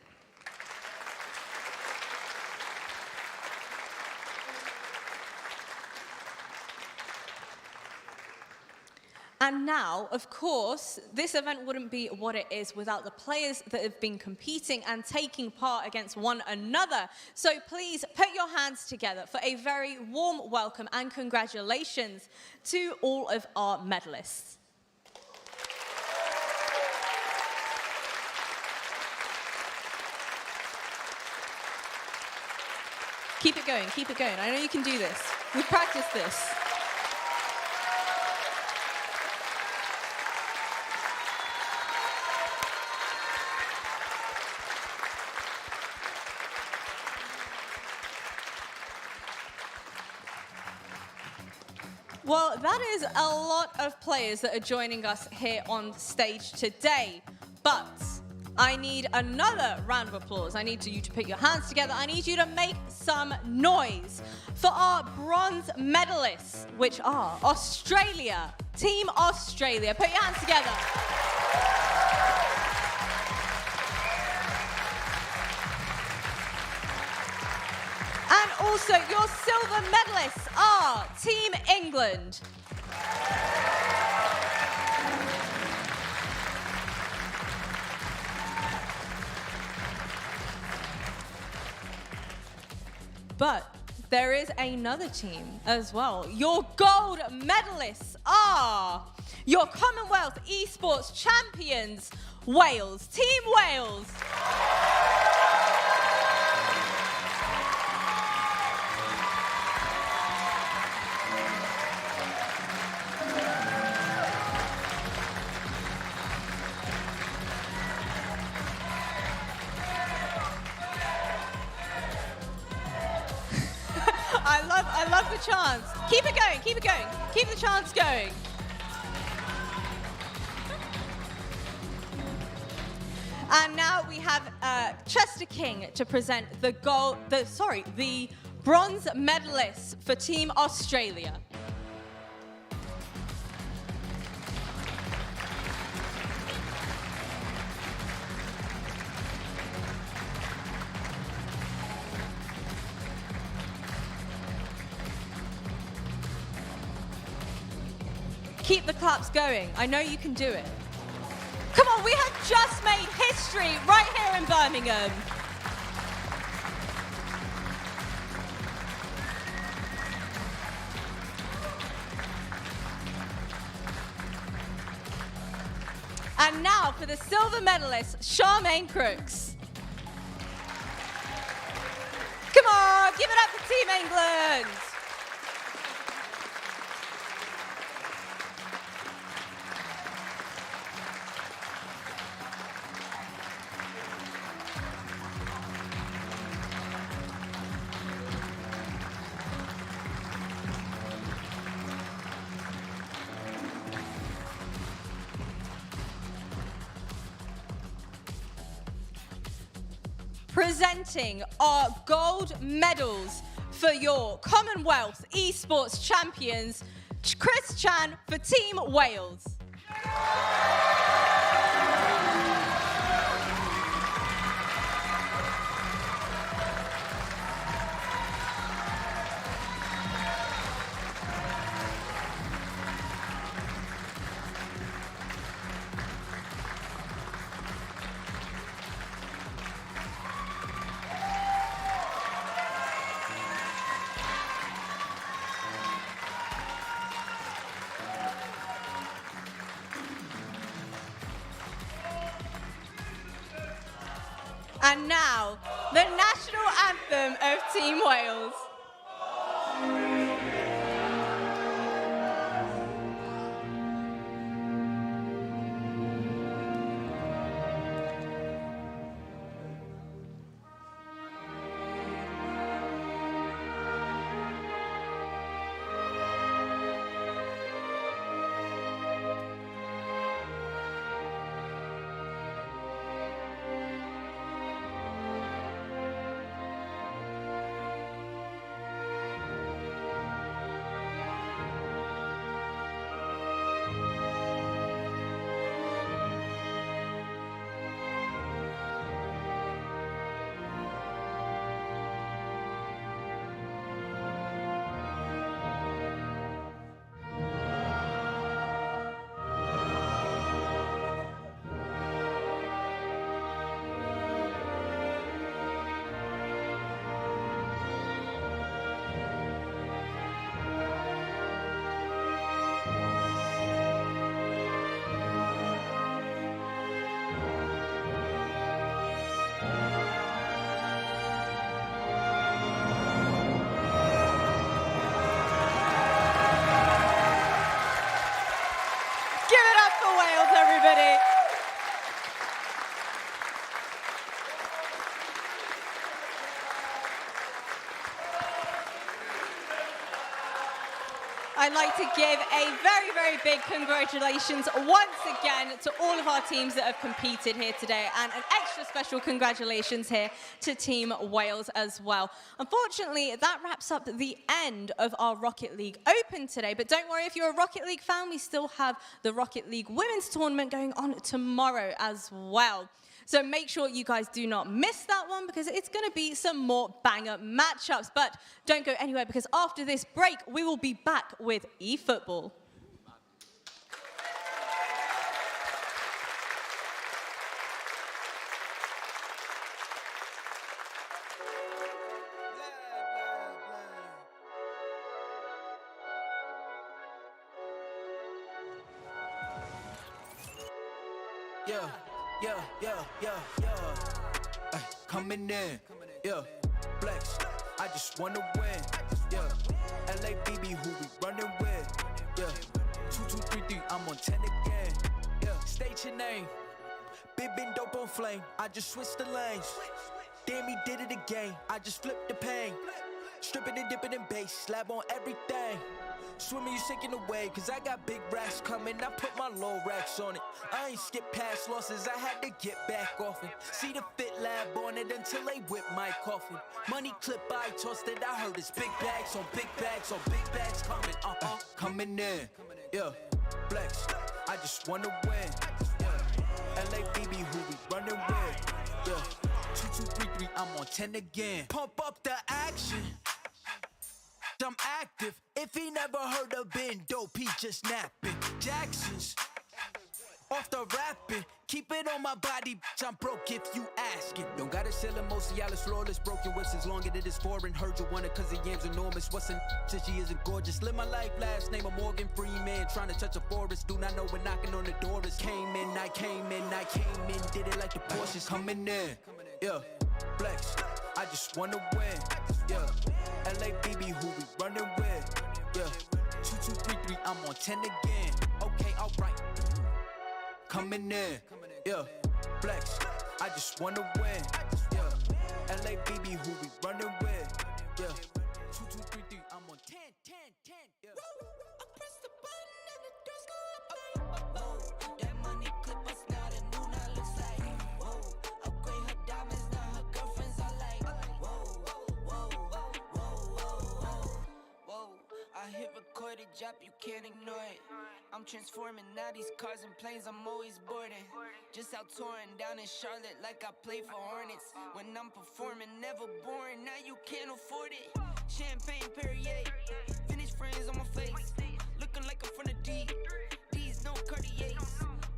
And now, of course, this event wouldn't be what it is without the players that have been competing and taking part against one another. So please put your hands together for a very warm welcome and congratulations to all of our medalists. Keep it going, keep it going. I know you can do this. We've practiced this. Well, that is a lot of players that are joining us here on stage today. But I need another round of applause. I need you to put your hands together. I need you to make some noise for our bronze medalists, which are Australia. Team Australia. Put your hands together. And also, your silver medalists are Team England. But there is another team as well. Your gold medalists are your Commonwealth Esports Champions, Wales. Team Wales. I love the chants. Keep it going, keep it going. Keep the chants going. And now we have Chester King to present the bronze medalists for Team Australia. Keep the claps going. I know you can do it. Come on, we have just made history right here in Birmingham. And now for the silver medalist, Charmaine Crooks. Come on, give it up for Team England. Presenting our gold medals for your Commonwealth Esports Champions, Chris Chan for Team Wales. And now, the national anthem of Team Wales. I'd like to give a very, very big congratulations once again to all of our teams that have competed here today, and an extra special congratulations here to Team Wales as well. Unfortunately, that wraps up the end of our Rocket League Open today, but don't worry, if you're a Rocket League fan, we still have the Rocket League Women's Tournament going on tomorrow as well. So make sure you guys do not miss that one, because it's going to be some more banger matchups. But don't go anywhere, because after this break, we will be back with eFootball. Coming in, yeah, flex, I just wanna win, yeah, LABB who we running with, yeah, 2, 2, 3, 3, I'm on 10 again, yeah, state your name, big dope on flame, I just switched the lanes, damn he did it again, I just flipped the pain, stripping and dipping in bass, slab on everything. Swimming, you sinking away, cause I got big racks coming. I put my low racks on it. I ain't skip past losses, I had to get back off it. See the fit lab on it until they whip my coffin. Money clip, I tossed it, I heard it's big bags on big bags on big bags coming, coming in. Yeah, flex, I just wanna win. Yeah, LABB who we running with. Yeah, 2, 2, 3, 3, I'm on 10 again. Pump up the action. I'm active. If he never heard of Ben Dope, he just napping. Jackson's off the rapping. Keep it on my body, bitch, I'm broke if you asking. Don't gotta sell it, most of y'all is flawless. Broken whips as long as it is foreign. Heard you want it cause the yam's enormous. What's in since she isn't gorgeous? Live my life, last name of Morgan Freeman. Trying to touch a forest, do not know when knocking on the door is. Came in, did it like the Porsches. Coming in, yeah, flex, I just wanna win, yeah. LABB who we running with, yeah. 2, 2, 3, 3, I'm on 10 again. Okay, alright. Coming in, yeah. Flex, I just wanna win, yeah. LABB who we running with, yeah. 2, 2, 3, 3, I'm on 10, yeah. I press the button and the doors go up. Whoa, that money clip us now, the new now looks like. Whoa, upgrade her diamonds, now her girlfriends are like. I hit record a drop, you can't ignore it. I'm transforming now these cars and planes, I'm always boarding. Just out touring down in Charlotte like I play for Hornets. When I'm performing, never boring, now you can't afford it. Champagne Perrier, finished friends on my face. Looking like I'm from the deep, these no Cartiers.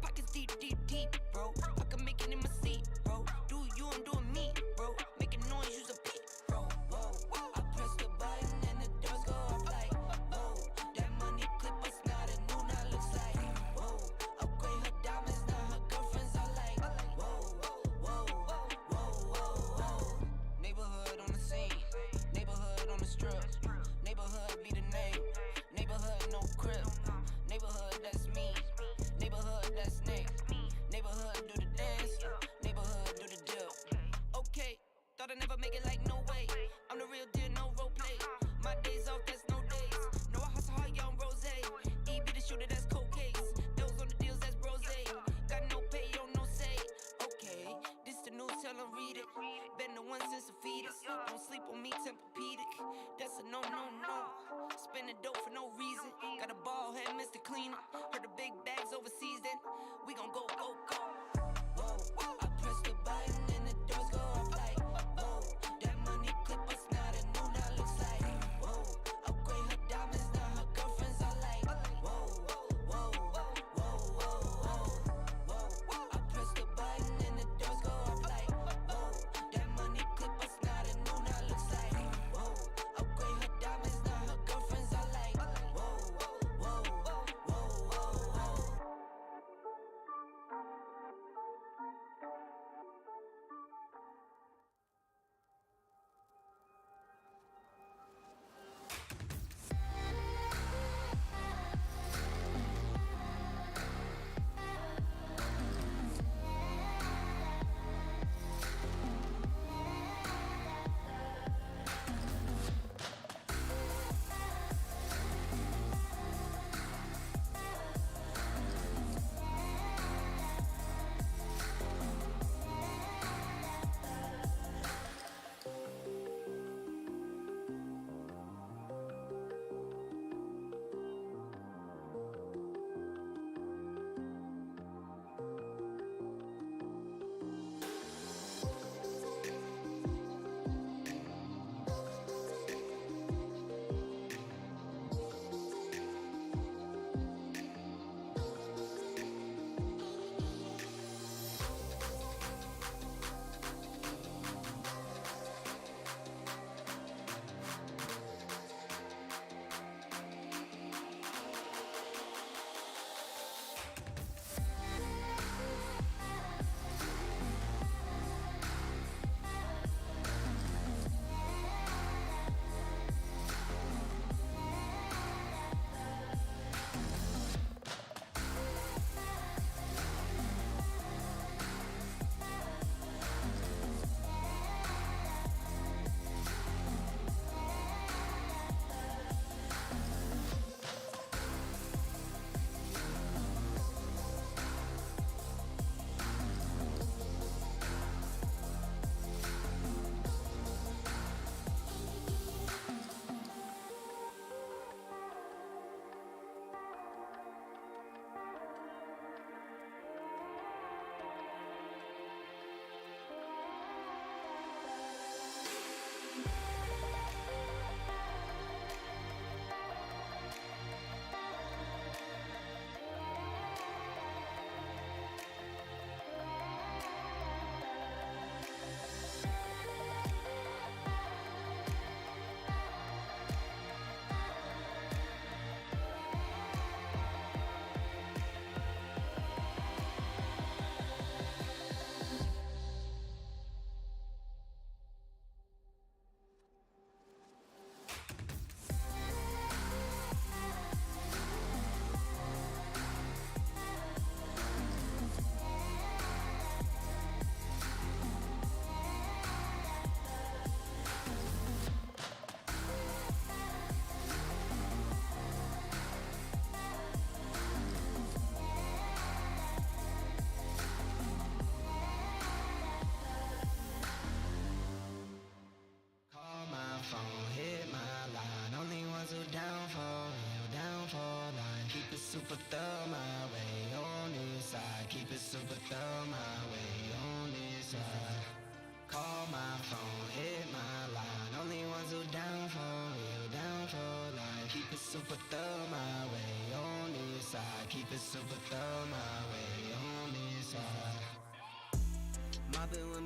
Pockets deep, deep, deep, bro. I can make it in my seat, bro. Do you, I'm doing me, bro. Making noise, use a peep, bro. Whoa, I press the button and the doors go up like. Thought I'd never make it like no way. I'm the real deal, no role play. My days off, that's no days. No, I hustle hard, young rose. E be the shooter, that's cold case. Those on the deals, that's brose. Got no pay, on no say. Okay, this the news, tell them read it. Been the one since the fetus. Don't sleep on me, Tempur-Pedic. That's a no, no, no. Spending dope for no reason. Got a ball head, Mr. Cleaner. Heard the big bags overseas, then we gon' go, go, go. Whoa, I press the button and the doors go up like.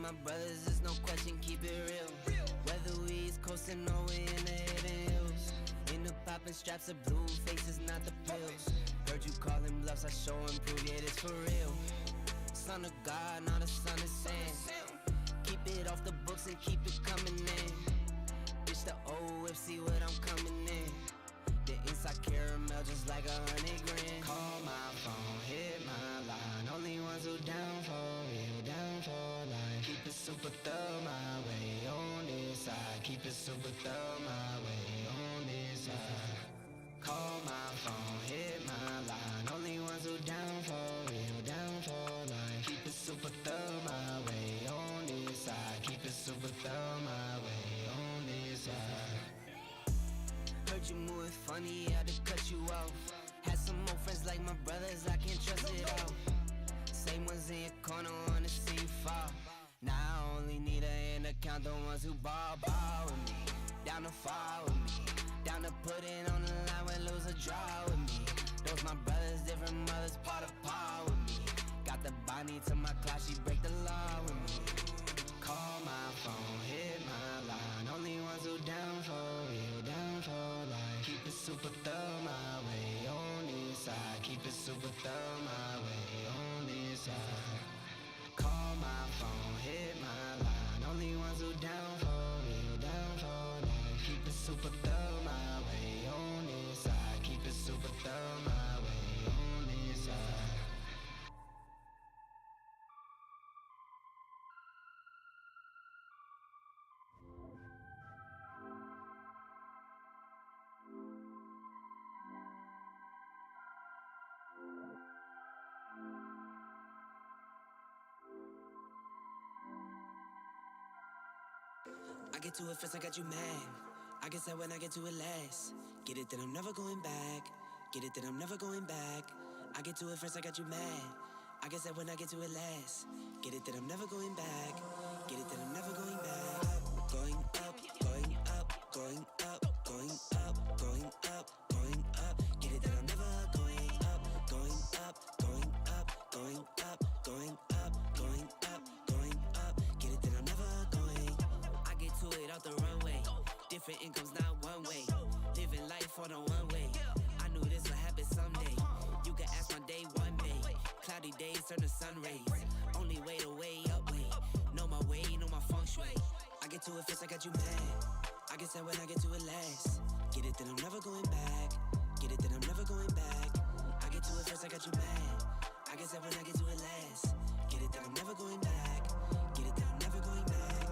my brothers, there's no question, keep it real. Whether we East coastin' or we in the hidden hills. In the poppin' straps of blue faces, not the pills. Heard you callin' bluffs, I show and prove, yeah, it's for real. Son of God, not a son of sand. Keep it off the books and keep it coming in. Bitch, the old whip, see what I'm coming in. The inside caramel just like 100 grand. Call my phone, hit my line. Only ones who down for real, down for life. Keep it super thug my way on this side. Keep it super thug my way on this side. Call my phone, hit my line. Only ones who down for real, down for life. Keep it super thug my way on this side. Keep it super thug my way on this side. Heard you moving funny, had to cut you off. Had some more friends like my brothers, I can't trust it all. Same ones in your corner, wanna see you fall. Now I only need a hand to count the ones who ball with me. Down to fall with me. Down to put it on the line when lose or draw with me. Those my brothers, different mothers, part of par with me. Got the Bonnie to my class, she break the law with me. Call my phone, hit my line. Only ones who down for real, down for life. Keep it super thug my way on this side. Keep it super thug my way on this side. Call my phone, hit my line. Only ones who down for real, down for life. Keep it super thug my way on this side. Keep it super thug my way on this side. I get to it first, I got you mad. I guess that when I get to it last. Get it that I'm never going back. Get it that I'm never going back. I get to it first, I got you mad. I guess that when I get to it last. Get it that I'm never going back. Get it that I'm never going back. Going up, going up, going up, going up, going up, going up. Get it that I'm never going up, going up, going up, going up, going up, going up, going up. Get it that I'm never going. I get to it out the runway. Different incomes, not one way. Living life on a one way. I knew this would happen someday. You can ask my day one day. Cloudy days turn to sun rays. Only way to way up way. Know my way, know my feng shui. I get to it first, I got you mad. I guess that when I get to it last. Get it that I'm never going back. Get it that I'm never going back. I get to it first, I got you mad. I guess that when I get to it last. Get it that I'm never going back. Get it that I'm never going back.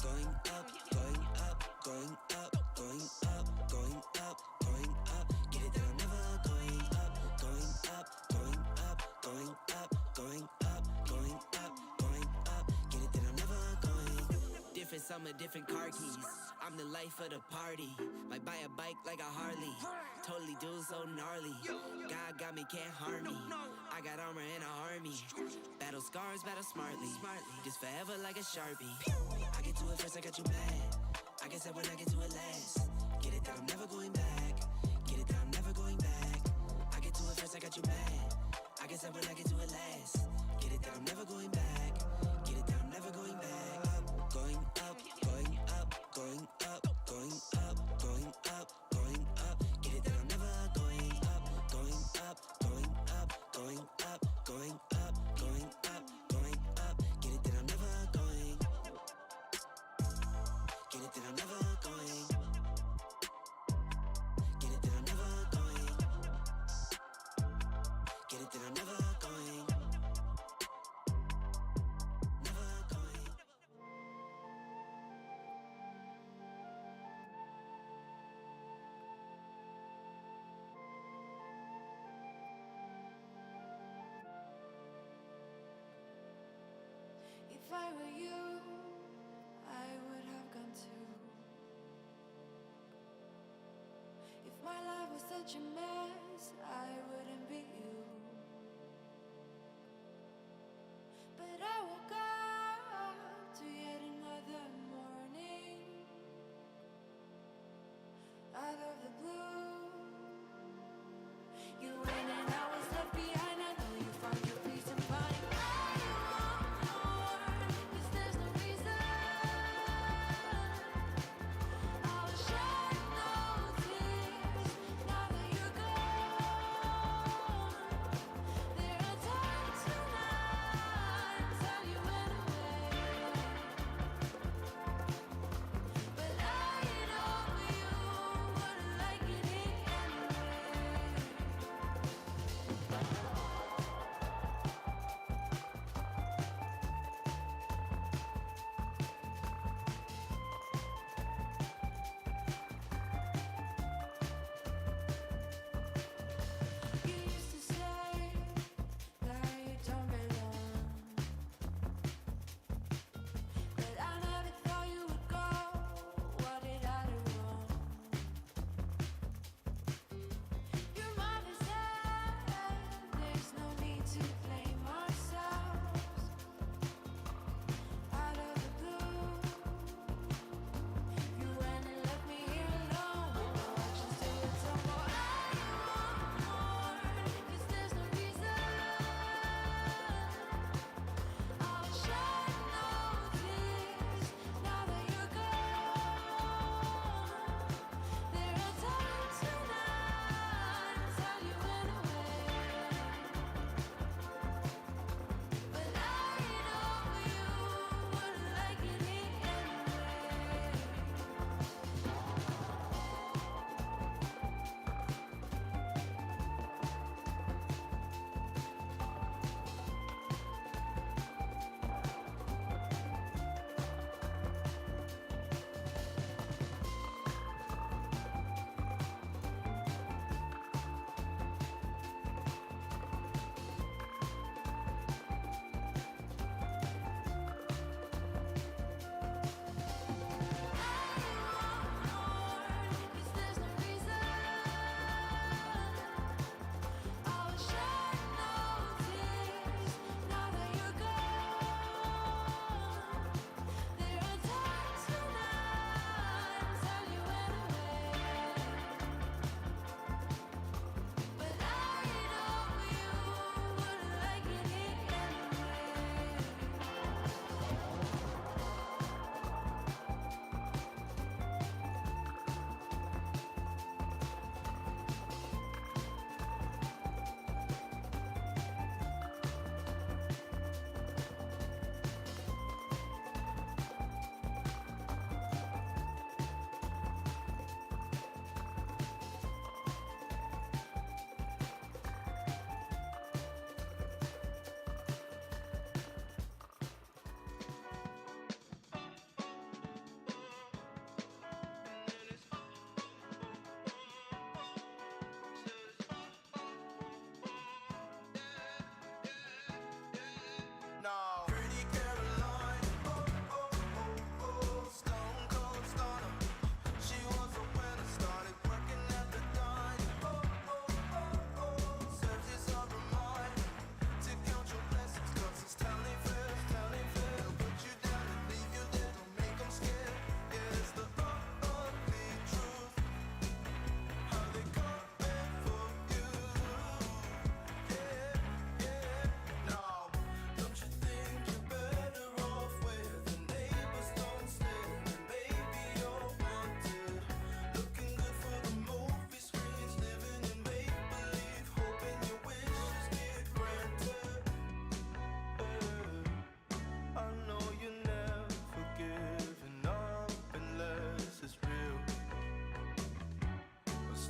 Going up, going up, going up, going up, going up, going up. Get it that I'm never going up, going up, going up, going up, going up, going up, going up. Get it that I'm never going. Different summer, different car keys. I'm the life of the party. Might buy a bike like a Harley. Totally do so gnarly. God got me, can't harm me. I got armor and an army. Battle scars, battle smartly. Just forever like a Sharpie. I get to it first, I got you mad. I guess that when I get to it last. Get it that I'm never going back. Get it that I'm never going back. I get to it first, I got you mad. I guess that when I get to it last. Get it that I'm never going back. Get it that I'm never going back. Going up, going up, going up, going up, going up, going up. Get it that I'm never going up, going up, going up, going up, going up, going up, going up. Get it that I'm never going. Get it that I'm never going. Get it that I'm never going. Get it that I'm never going. Never going. If I were you, I would have gone too. If my life was such a mess, I wouldn't be you. But I woke up to yet another morning out of the blue. You went and I was left behind. I know you found your peace and find all you want more. 'Cause there's no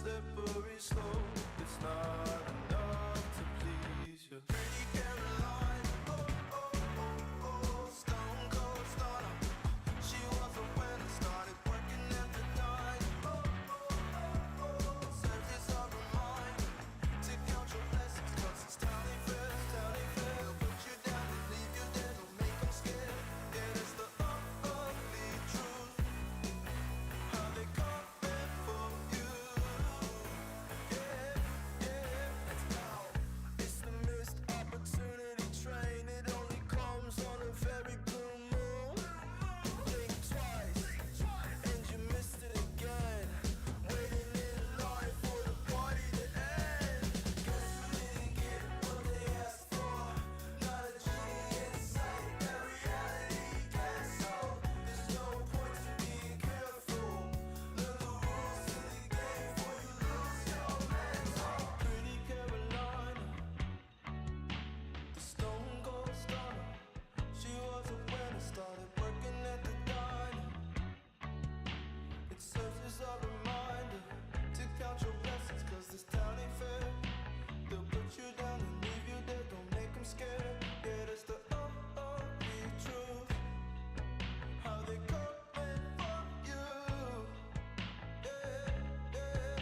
slippery slope. It's not enough to please you. Pretty Caroline, oh, oh, oh, oh, stone cold stunner. She was a winner, started working at the dime. Oh, oh, oh, oh, serves as a reminder to count your blessings, 'cause it's tally fair, tally fair. They'll put you down and leave you there, don't make them scared. Yeah, it's the ugly truth. How they coming for you. Yeah, yeah, let's go. It's the missed opportunity train. It only comes on a very blue moon. Think twice, and you missed it again. Waiting in line for the party to end. Guess you didn't get what they asked for. Not a genie in sight, that reality gets so. There's no point to being careful. Learn the rules to the game before you lose your mental. Pretty Caroline, the stone cold stunner. She was a winner, started working at the diner. It serves as a reminder to count your blessings, 'cause this town ain't fair. They'll put you down and leave you there, don't make them scared. Yeah, that's the ugly truth. How they coming for you. Yeah, yeah,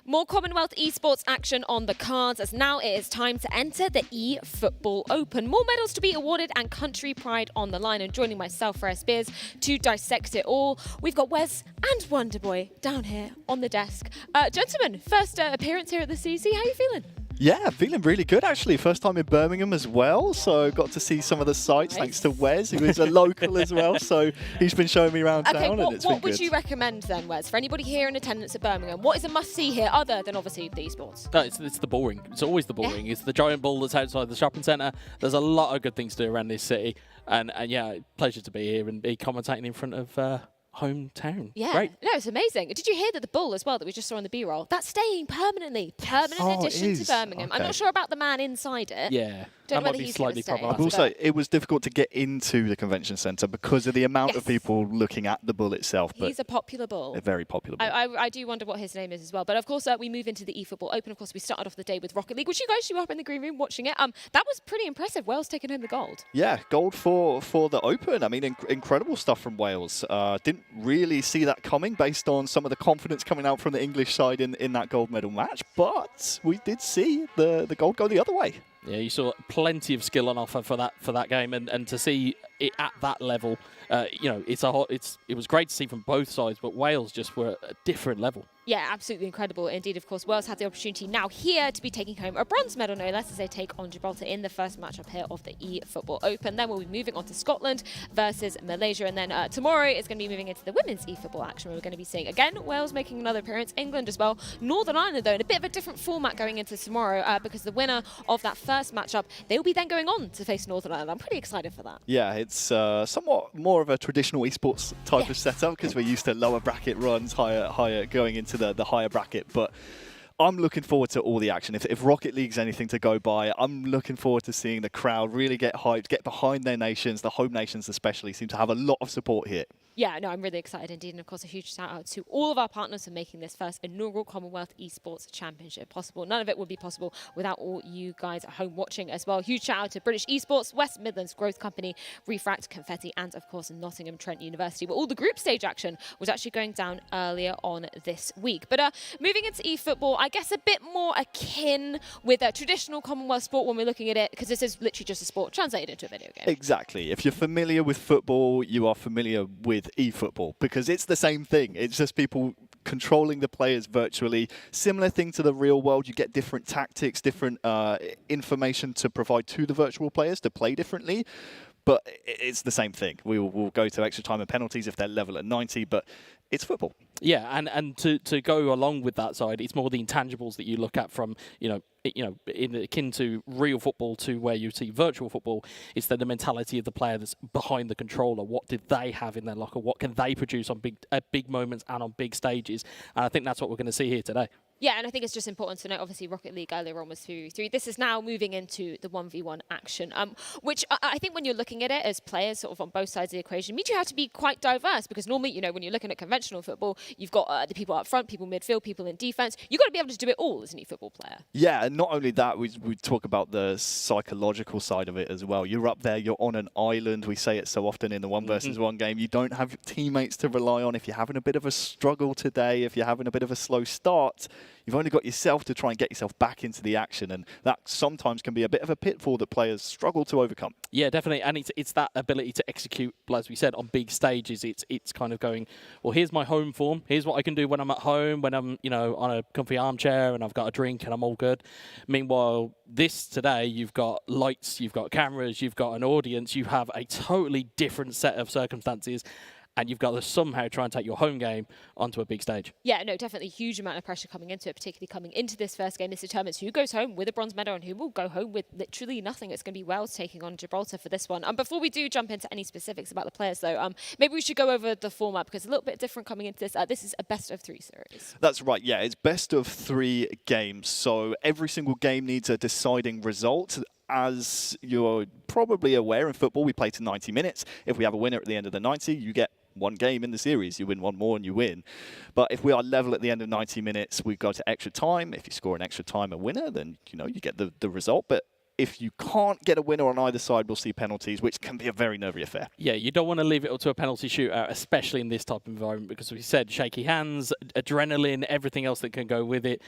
More Commonwealth Esports action on the cards, as now it is time to enter the eFootball Open. More medals to be awarded and country pride on the line. And joining myself, Freya Spears, to dissect it all, we've got Wes and Wonderboy down here on the desk. Gentlemen, first appearance here at the CC. How are you feeling? Yeah, feeling really good actually. First time in Birmingham as well, so got to see some of the sights thanks to Wes, who is a local as well. So he's been showing me around town, and it's been what would good. you recommend then, Wes, for anybody here in attendance at Birmingham? What is a must-see here, other than obviously the esports? No, it's the boring. It's always the boring. It's the giant ball that's outside the shopping centre. There's a lot of good things to do around this city, and yeah, pleasure to be here and be commentating in front of hometown. Yeah, Great. no, it's amazing. Did you hear that the bull as well that we just saw on the B-roll, that's staying permanently? Permanent addition to Birmingham. I'm not sure about the man inside it. Yeah. Don't That know might whether be he's slightly gonna stay. I will say it was difficult to get into the convention centre because of the amount of people looking at the bull itself. But He's a popular bull. a very popular bull. I do wonder what his name is as well. But of course, we move into the eFootball Open. Of course, we started off the day with Rocket League, which you guys were up in the green room watching it. That was pretty impressive. Wales taking home the gold. Yeah, gold for the Open. I mean, incredible stuff from Wales. Didn't really see that coming based on some of the confidence coming out from the English side in that gold medal match. But we did see the gold go the other way. Yeah, you saw plenty of skill on offer for that game, and to see it at that level, you know, it was great to see from both sides. But Wales just were at a different level. Yeah, absolutely incredible indeed. Of course, Wales had the opportunity now here to be taking home a bronze medal, no less, as they take on Gibraltar in the first matchup here of the eFootball Open. Then we'll be moving on to Scotland versus Malaysia. And then tomorrow is going to be moving into the women's eFootball action. We're going to be seeing, again, Wales making another appearance, England as well. Northern Ireland, though, in a bit of a different format going into tomorrow because the winner of that first matchup, they will be then going on to face Northern Ireland. I'm pretty excited for that. Yeah, it's somewhat more of a traditional esports type of setup because we're used to lower bracket runs, higher going into the higher bracket. But I'm looking forward to all the action. If Rocket League's anything to go by, I'm looking forward to seeing the crowd really get hyped, get behind their nations. The home nations especially seem to have a lot of support here. Yeah, no, I'm really excited indeed. And of course, a huge shout out to all of our partners for making this first inaugural Commonwealth Esports Championship possible. None of it would be possible without all you guys at home watching as well. Huge shout out to British Esports, West Midlands Growth Company, Refract, Confetti, and of course, Nottingham Trent University, where all the group stage action was actually going down earlier on this week. But moving into eFootball, I guess a bit more akin with a traditional Commonwealth sport when we're looking at it, because this is literally just a sport translated into a video game. Exactly. If you're familiar with football, you are familiar with eFootball because it's the same thing. It's just people controlling the players virtually. Similar thing to the real world. You get different tactics, different information to provide to the virtual players to play differently. But it's the same thing. We'll go to extra time and penalties if they're level at 90, but it's football. Yeah, and to go along with that side, it's more the intangibles that you look at from, in akin to real football to where you see virtual football. It's the mentality of the player that's behind the controller. What did they have in their locker? What can they produce on big moments and on big stages? And I think that's what we're going to see here today. Yeah, and I think it's just important to note, obviously, Rocket League earlier on was 3v3. This is now moving into the 1v1 action, which I think when you're looking at it as players sort of on both sides of the equation, means you have to be quite diverse because normally, when you're looking at conventional football, you've got the people up front, people midfield, people in defense. You've got to be able to do it all as an eFootball player. Yeah, and not only that, we talk about the psychological side of it as well. You're up there, you're on an island. We say it so often in the one versus one game. You don't have teammates to rely on. If you're having a bit of a struggle today, if you're having a bit of a slow start, you've only got yourself to try and get yourself back into the action, and that sometimes can be a bit of a pitfall that players struggle to overcome. Yeah, definitely, and it's that ability to execute, as we said, on big stages. It's kind of going, well, here's my home form. Here's what I can do when I'm at home, when I'm on a comfy armchair and I've got a drink and I'm all good. Meanwhile, today, you've got lights, you've got cameras, you've got an audience, you have a totally different set of circumstances. And you've got to somehow try and take your home game onto a big stage. Yeah, no, definitely huge amount of pressure coming into it, particularly coming into this first game. This determines who goes home with a bronze medal and who will go home with literally nothing. It's going to be Wales taking on Gibraltar for this one. Before we do jump into any specifics about the players, though, maybe we should go over the format because it's a little bit different coming into this. This is a best-of-3 series. That's right, yeah. It's best-of-3 games, so every single game needs a deciding result. As you're probably aware, in football, we play to 90 minutes. If we have a winner at the end of the 90, you get one game in the series. You win one more and you win. But if we are level at the end of 90 minutes, we go to extra time. If you score an extra time a winner, then you get the result. But if you can't get a winner on either side, we'll see penalties, which can be a very nervy affair. Yeah, you don't want to leave it up to a penalty shootout, especially in this type of environment, because we said shaky hands, adrenaline, everything else that can go with it.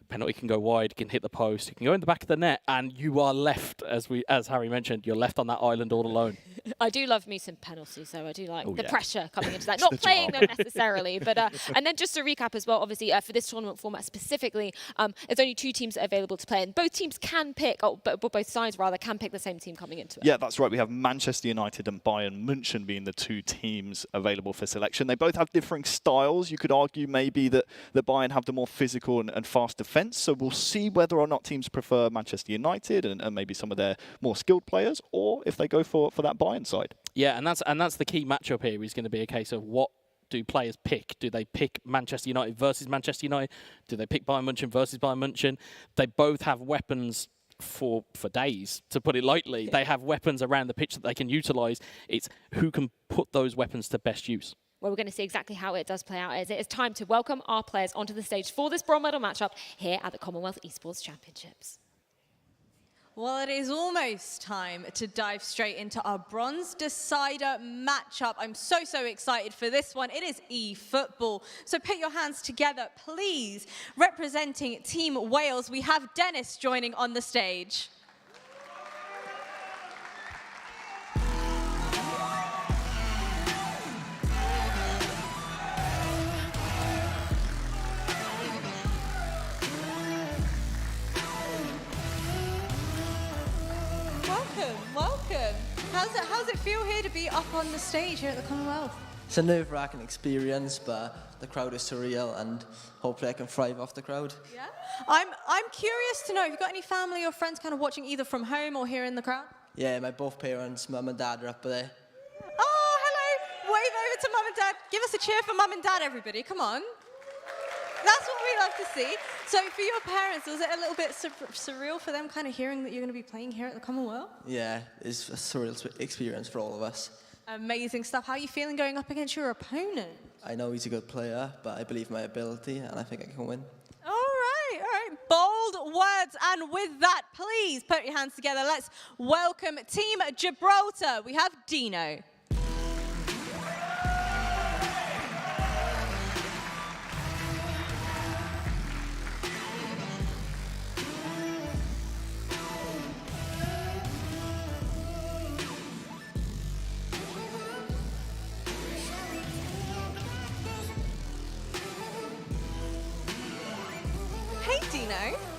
Penalty can go wide, can hit the post, it can go in the back of the net, and you are left, as Harry mentioned, you're left on that island all alone. I do love me some penalties, so I do like the yeah. pressure coming into that. Not playing them necessarily, but and then just to recap as well, obviously for this tournament format specifically, there's only 2 teams available to play, and both teams can pick, both sides rather, can pick the same team coming into it. Yeah, that's right. We have Manchester United and Bayern München being the 2 teams available for selection. They both have differing styles. You could argue maybe that Bayern have the more physical and fast defence. So we'll see whether or not teams prefer Manchester United and maybe some of their more skilled players, or if they go for that Bayern side. Yeah, and that's the key matchup here. Is going to be a case of what do players pick? Do they pick Manchester United versus Manchester United? Do they pick Bayern München versus Bayern München? They both have weapons for days, to put it lightly. They have weapons around the pitch that they can utilise. It's who can put those weapons to best use. Well, we're going to see exactly how it does play out. It is time to welcome our players onto the stage for this bronze medal matchup here at the Commonwealth Esports Championships. Well, it is almost time to dive straight into our bronze decider matchup. I'm so excited for this one. It is eFootball. So put your hands together, please. Representing Team Wales, we have Dennis joining on the stage. Welcome. How's it feel here to be up on the stage here at the Commonwealth? It's a nerve-wracking experience, but the crowd is surreal, and hopefully I can thrive off the crowd. Yeah. I'm curious to know, have you got any family or friends kind of watching either from home or here in the crowd? Yeah, my both parents, mum and dad, are up there. Oh, hello. Wave over to mum and dad. Give us a cheer for mum and dad, everybody. Come on. That's what we love to see. So for your parents, was it a little bit surreal for them kind of hearing that you're going to be playing here at the Commonwealth? Yeah, it's a surreal experience for all of us. Amazing stuff. How are you feeling going up against your opponent? I know he's a good player, but I believe my ability, and I think I can win. All right. Bold words. And with that, please put your hands together. Let's welcome Team Gibraltar. We have Dino. Hey Dino.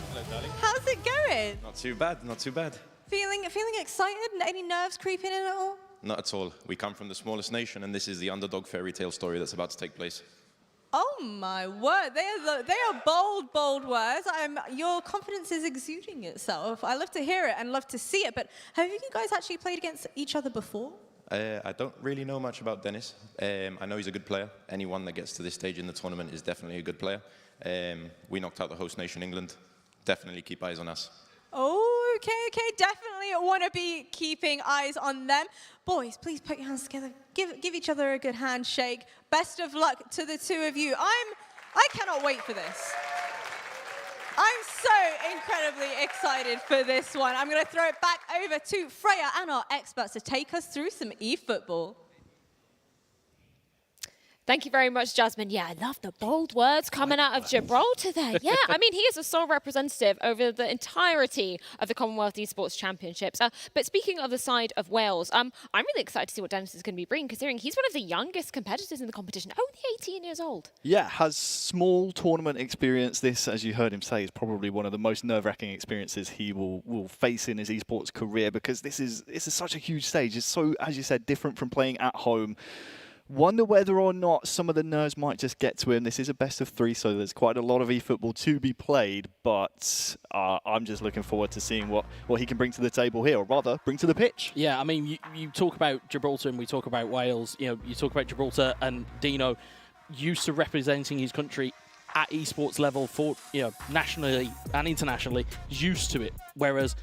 Hello, darling. How's it going? Not too bad, not too bad. Feeling excited? Any nerves creeping in at all? Not at all. We come from the smallest nation, and this is the underdog fairy tale story that's about to take place. Oh my word! They are bold words. Your confidence is exuding itself. I love to hear it and love to see it. But have you guys actually played against each other before? I don't really know much about Dennis. I know he's a good player. Anyone that gets to this stage in the tournament is definitely a good player. We knocked out the host nation, England. Definitely keep eyes on us. Oh, okay. Definitely want to be keeping eyes on them. Boys, please put your hands together. Give each other a good handshake. Best of luck to the two of you. I cannot wait for this. I'm so incredibly excited for this one. I'm going to throw it back over to Freya and our experts to take us through some eFootball. Thank you very much, Jasmine. Yeah, I love the bold words coming out of Gibraltar there. Yeah, I mean, he is a sole representative over the entirety of the Commonwealth Esports Championships. But speaking of the side of Wales, I'm really excited to see what Dennis is going to be bringing, considering he's one of the youngest competitors in the competition, only 18 years old. Yeah, has small tournament experience. This, as you heard him say, is probably one of the most nerve-wracking experiences he will face in his esports career, because this is such a huge stage. It's so, as you said, different from playing at home. Wonder whether or not some of the nerves might just get to him. This is a best of 3, so there's quite a lot of eFootball to be played, but I'm just looking forward to seeing what he can bring to the table here, or rather, bring to the pitch. Yeah, I mean, you talk about Gibraltar and we talk about Wales. You know, you talk about Gibraltar and Dino used to representing his country at esports level for, nationally and internationally, used to it. Whereas,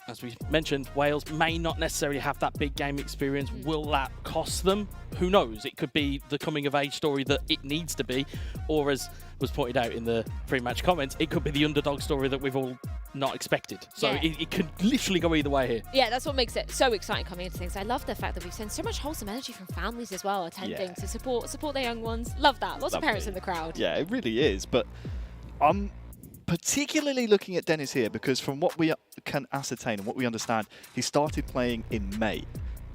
as we mentioned, Wales may not necessarily have that big game experience. Will that cost them? Who knows? It could be the coming-of-age story that it needs to be, or as was pointed out in the pre-match comments, it could be the underdog story that we've all not expected. So Yeah. it could literally go either way here. Yeah, that's what makes it so exciting coming into things. I love the fact that we've seen so much wholesome energy from families as well attending to support their young ones. Love that. Lots of parents in the crowd. Yeah, it really is. But I'm particularly looking at Dennis here because from what we can ascertain and what we understand, he started playing in May.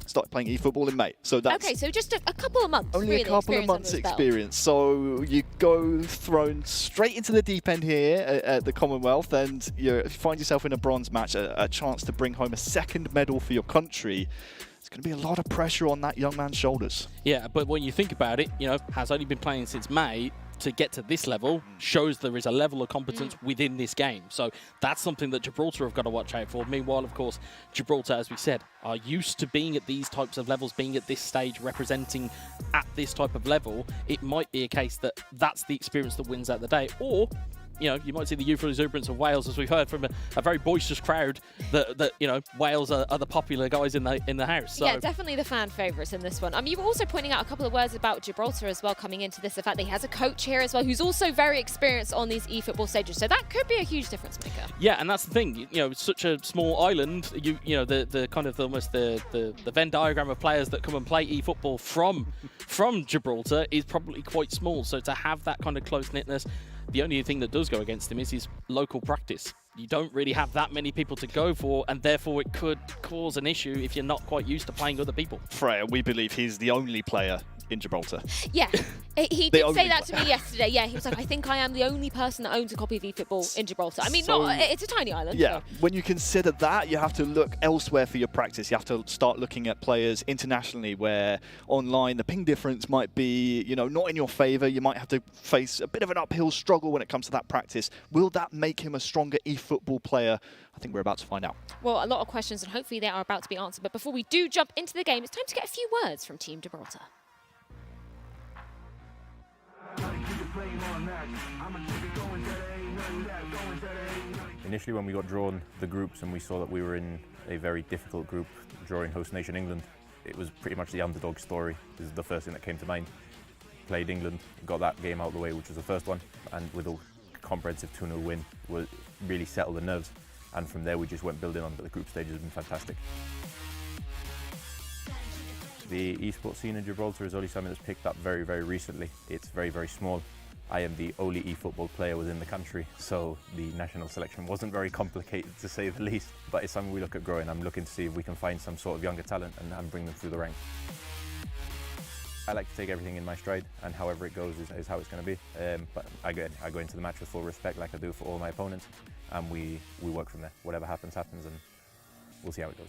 Started playing eFootball in May. So that's Okay, so just a couple of months. only really, a couple of months experience. So you go thrown straight into the deep end here at the Commonwealth, and you find yourself in a bronze match, a chance to bring home a second medal for your country. It's going to be a lot of pressure on that young man's shoulders. Yeah, but when you think about it, has only been playing since May. To get to this level shows there is a level of competence within this game. So that's something that Gibraltar have got to watch out for. Meanwhile, of course, Gibraltar, as we said, are used to being at these types of levels, being at this stage, representing at this type of level. It might be a case that that's the experience that wins out the day. Or you might see the youthful exuberance of Wales, as we've heard from a very boisterous crowd, that Wales are the popular guys in the house. So. Yeah, definitely the fan favourites in this one. You were also pointing out a couple of words about Gibraltar as well coming into this, the fact that he has a coach here as well who's also very experienced on these eFootball stages. So that could be a huge difference maker. Yeah, and that's the thing. It's such a small island. The kind of almost the Venn diagram of players that come and play eFootball from Gibraltar is probably quite small. So to have that kind of close-knitness, the only thing that does go against him is his local practice. You don't really have that many people to go for, and therefore it could cause an issue if you're not quite used to playing other people. Freya, we believe he's the only player in Gibraltar. Yeah, he did say that to me yesterday. Yeah, he was like, I think I am the only person that owns a copy of eFootball in Gibraltar. I mean, it's a tiny island. Yeah, So. when you consider that, you have to look elsewhere for your practice. You have to start looking at players internationally where online the ping difference might be, not in your favour. You might have to face a bit of an uphill struggle when it comes to that practice. Will that make him a stronger eFootball player? I think we're about to find out. Well, a lot of questions, and hopefully they are about to be answered. But before we do jump into the game, it's time to get a few words from Team Gibraltar. Initially when we got drawn the groups and we saw that we were in a very difficult group drawing host nation England, it was pretty much the underdog story. This is the first thing that came to mind. Played England, got that game out of the way, which was the first one, and with a comprehensive 2-0 win, really settled the nerves. And from there we just went building on, but the group stage has been fantastic. The esports scene in Gibraltar is only something that's picked up very, very recently. It's very, very small. I am the only eFootball player within the country, so the national selection wasn't very complicated, to say the least. But it's something we look at growing. I'm looking to see if we can find some sort of younger talent and bring them through the ranks. I like to take everything in my stride, and however it goes is how it's going to be. But I go into the match with full respect, like I do for all my opponents, and we work from there. Whatever happens, happens, and we'll see how it goes.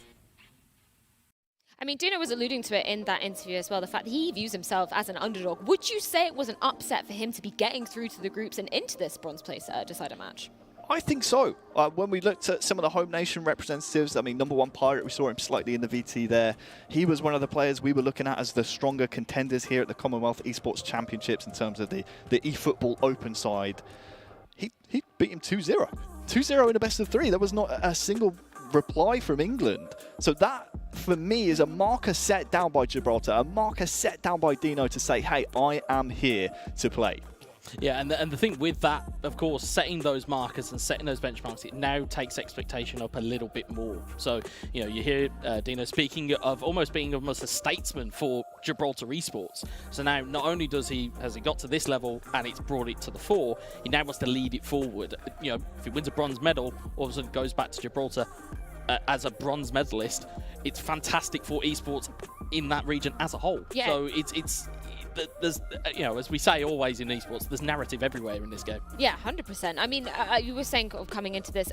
I mean, Dino was alluding to it in that interview as well, the fact that he views himself as an underdog. Would you say it was an upset for him to be getting through to the groups and into this bronze place decider match? I think so. When we looked at some of the home nation representatives, I mean, number one Pirate, we saw him slightly in the VT there. He was one of the players we were looking at as the stronger contenders here at the Commonwealth Esports Championships in terms of the eFootball Open side. He beat him 2-0. 2-0 in a best of three. There was not a single reply from England. So that, for me, is a marker set down by Gibraltar, a marker set down by Dino to say, hey, I am here to play. Yeah, and the thing with that, of course, setting those markers and setting those benchmarks, it now takes expectation up a little bit more. So, you hear Dino speaking of almost being almost a statesman for Gibraltar esports. So now, not only has he got to this level and it's brought it to the fore, he now wants to lead it forward. If he wins a bronze medal, all of a sudden goes back to Gibraltar as a bronze medalist. It's fantastic for esports in that region as a whole. Yeah. So there's, as we say always in esports, there's narrative everywhere in this game. Yeah, 100%. I mean, you were saying coming into this,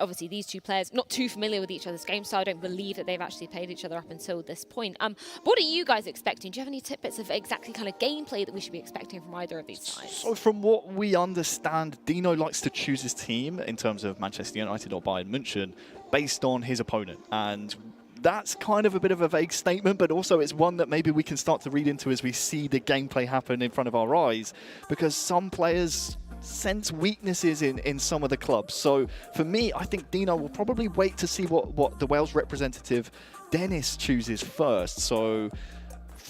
obviously these two players not too familiar with each other's games, so I don't believe that they've actually played each other up until this point. What are you guys expecting? Do you have any tidbits of exactly kind of gameplay that we should be expecting from either of these sides? So from what we understand, Dino likes to choose his team in terms of Manchester United or Bayern München based on his opponent. And that's kind of a bit of a vague statement, but also it's one that maybe we can start to read into as we see the gameplay happen in front of our eyes, because some players sense weaknesses in some of the clubs. So for me, I think Dino will probably wait to see what the Wales representative Dennis chooses first. So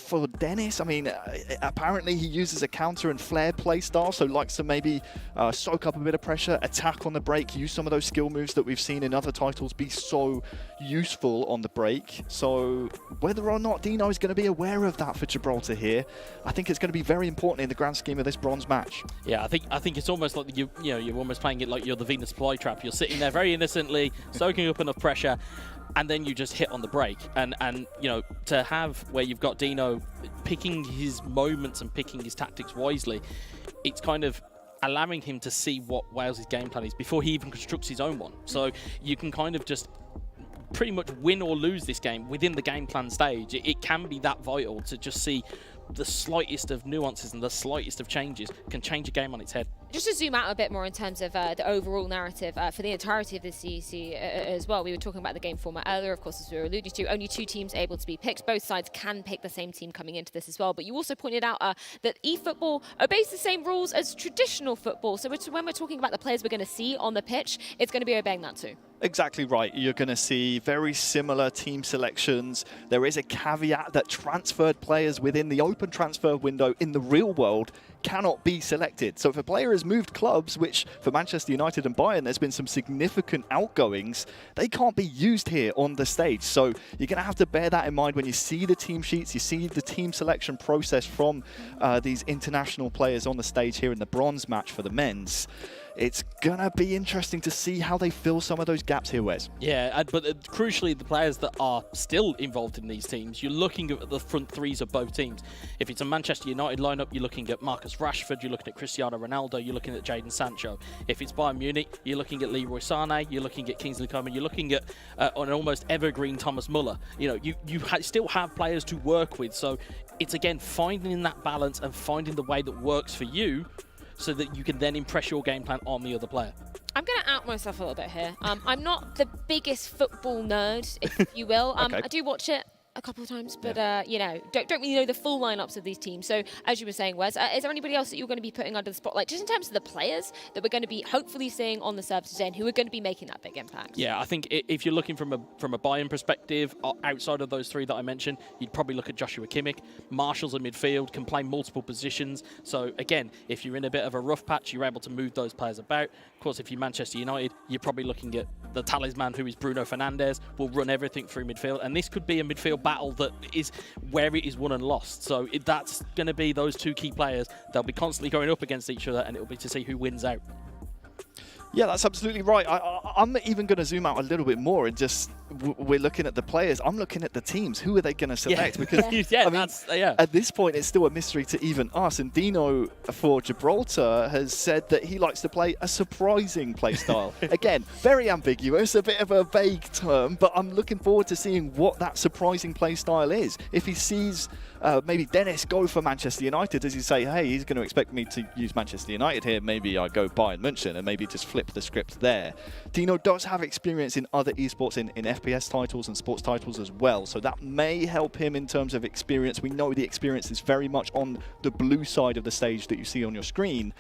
for Dennis, I mean, apparently he uses a counter and flare play style, so likes to maybe soak up a bit of pressure, attack on the break, use some of those skill moves that we've seen in other titles be so useful on the break. So whether or not Dino is going to be aware of that for Gibraltar here, I think it's going to be very important in the grand scheme of this bronze match. Yeah, I think it's almost like you're almost playing it like you're the Venus flytrap. You're sitting there very innocently, soaking up enough pressure, and then you just hit on the break. And to have where you've got Dino picking his moments and picking his tactics wisely, it's kind of allowing him to see what Wales' game plan is before he even constructs his own one. So you can kind of just pretty much win or lose this game within the game plan stage. It can be that vital to just see the slightest of nuances and the slightest of changes can change a game on its head. Just to zoom out a bit more in terms of the overall narrative for the entirety of the CEC as well, we were talking about the game format earlier, of course, as we were alluding to, only 2 teams able to be picked. Both sides can pick the same team coming into this as well. But you also pointed out that eFootball obeys the same rules as traditional football. So when we're talking about the players we're going to see on the pitch, it's going to be obeying that too. Exactly right. You're going to see very similar team selections. There is a caveat that transferred players within the open transfer window in the real world cannot be selected. So if a player has moved clubs, which for Manchester United and Bayern, there's been some significant outgoings, they can't be used here on the stage. So you're going to have to bear that in mind when you see the team sheets, you see the team selection process from these international players on the stage here in the bronze match for the men's. It's going to be interesting to see how they fill some of those gaps here, Wes. Yeah, but crucially, the players that are still involved in these teams, you're looking at the front threes of both teams. If it's a Manchester United lineup, you're looking at Marcus Rashford, you're looking at Cristiano Ronaldo, you're looking at Jadon Sancho. If it's Bayern Munich, you're looking at Leroy Sané, you're looking at Kingsley Coman, you're looking at an almost evergreen Thomas Muller. You still have players to work with, so it's again finding that balance and finding the way that works for you, so that you can then impress your game plan on the other player. I'm going to out myself a little bit here. I'm not the biggest football nerd, if you will. Okay. I do watch it a couple of times, but don't really know the full lineups of these teams. So as you were saying, Wes, is there anybody else that you're going to be putting under the spotlight, just in terms of the players that we're going to be hopefully seeing on the serve today and who are going to be making that big impact? Yeah, I think if you're looking from a Bayern perspective, outside of those 3 that I mentioned, you'd probably look at Joshua Kimmich. Marshall's in midfield, can play multiple positions. So again, if you're in a bit of a rough patch, you're able to move those players about. Of course, if you're Manchester United, you're probably looking at the talisman, who is Bruno Fernandes, will run everything through midfield. And this could be a midfield battle that is where it is won and lost. So that's going to be those 2 key players. They'll be constantly going up against each other, and it'll be to see who wins out. Yeah, that's absolutely right. I'm even going to zoom out a little bit more and just, we're looking at the players. I'm looking at the teams. Who are they going to select? Because at this point, it's still a mystery to even us. And Dino for Gibraltar has said that he likes to play a surprising play style. Again, very ambiguous, a bit of a vague term, but I'm looking forward to seeing what that surprising play style is. If he sees maybe Dennis go for Manchester United, does he say, hey, he's going to expect me to use Manchester United here, maybe I go Bayern München and maybe just flip the script there. Dino does have experience in other esports, in FPS titles and sports titles as well, so that may help him in terms of experience. We know the experience is very much on the blue side of the stage that you see on your screen.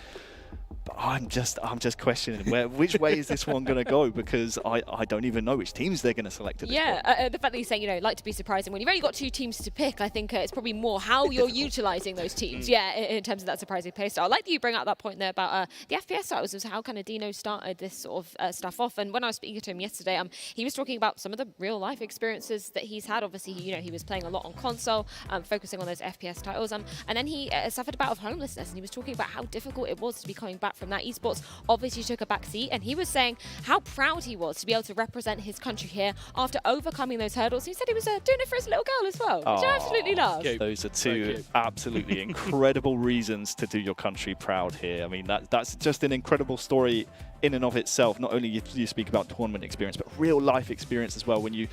But I'm just questioning which way is this one going to go, because I don't even know which teams they're going to select at this point. The fact that you're saying, like to be surprising, when you've only got 2 teams to pick, I think it's probably more how you're utilising those teams, in terms of that surprising play style. I like that you bring out that point there about the FPS titles, was how kind of Dino started this sort of stuff off. And when I was speaking to him yesterday, he was talking about some of the real life experiences that he's had. Obviously, he was playing a lot on console, focusing on those FPS titles, and then he suffered a bout of homelessness, and he was talking about how difficult it was to be coming back from that. Esports obviously took a back seat, and he was saying how proud he was to be able to represent his country here after overcoming those hurdles. He said he was doing it for his little girl as well, which I absolutely love. Those are 2 absolutely incredible reasons to do your country proud here. I mean, that's just an incredible story in and of itself. Not only you speak about tournament experience, but real life experience as well. When you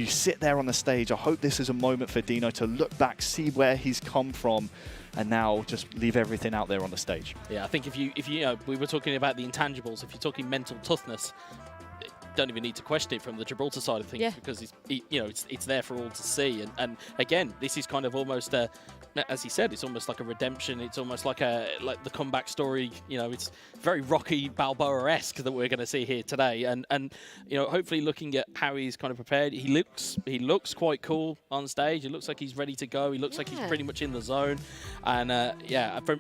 sit there on the stage, I hope this is a moment for Dino to look back, see where he's come from, and now just leave everything out there on the stage. Yeah, I think if you we were talking about the intangibles. If you're talking mental toughness, don't even need to question it from the Gibraltar side of things because it's there for all to see. And again, this is kind of almost as he said, it's almost like a redemption. It's almost like the comeback story. It's very Rocky Balboa-esque that we're going to see here today. And hopefully looking at how he's kind of prepared, he looks quite cool on stage. It looks like he's ready to go. He looks like he's pretty much in the zone. And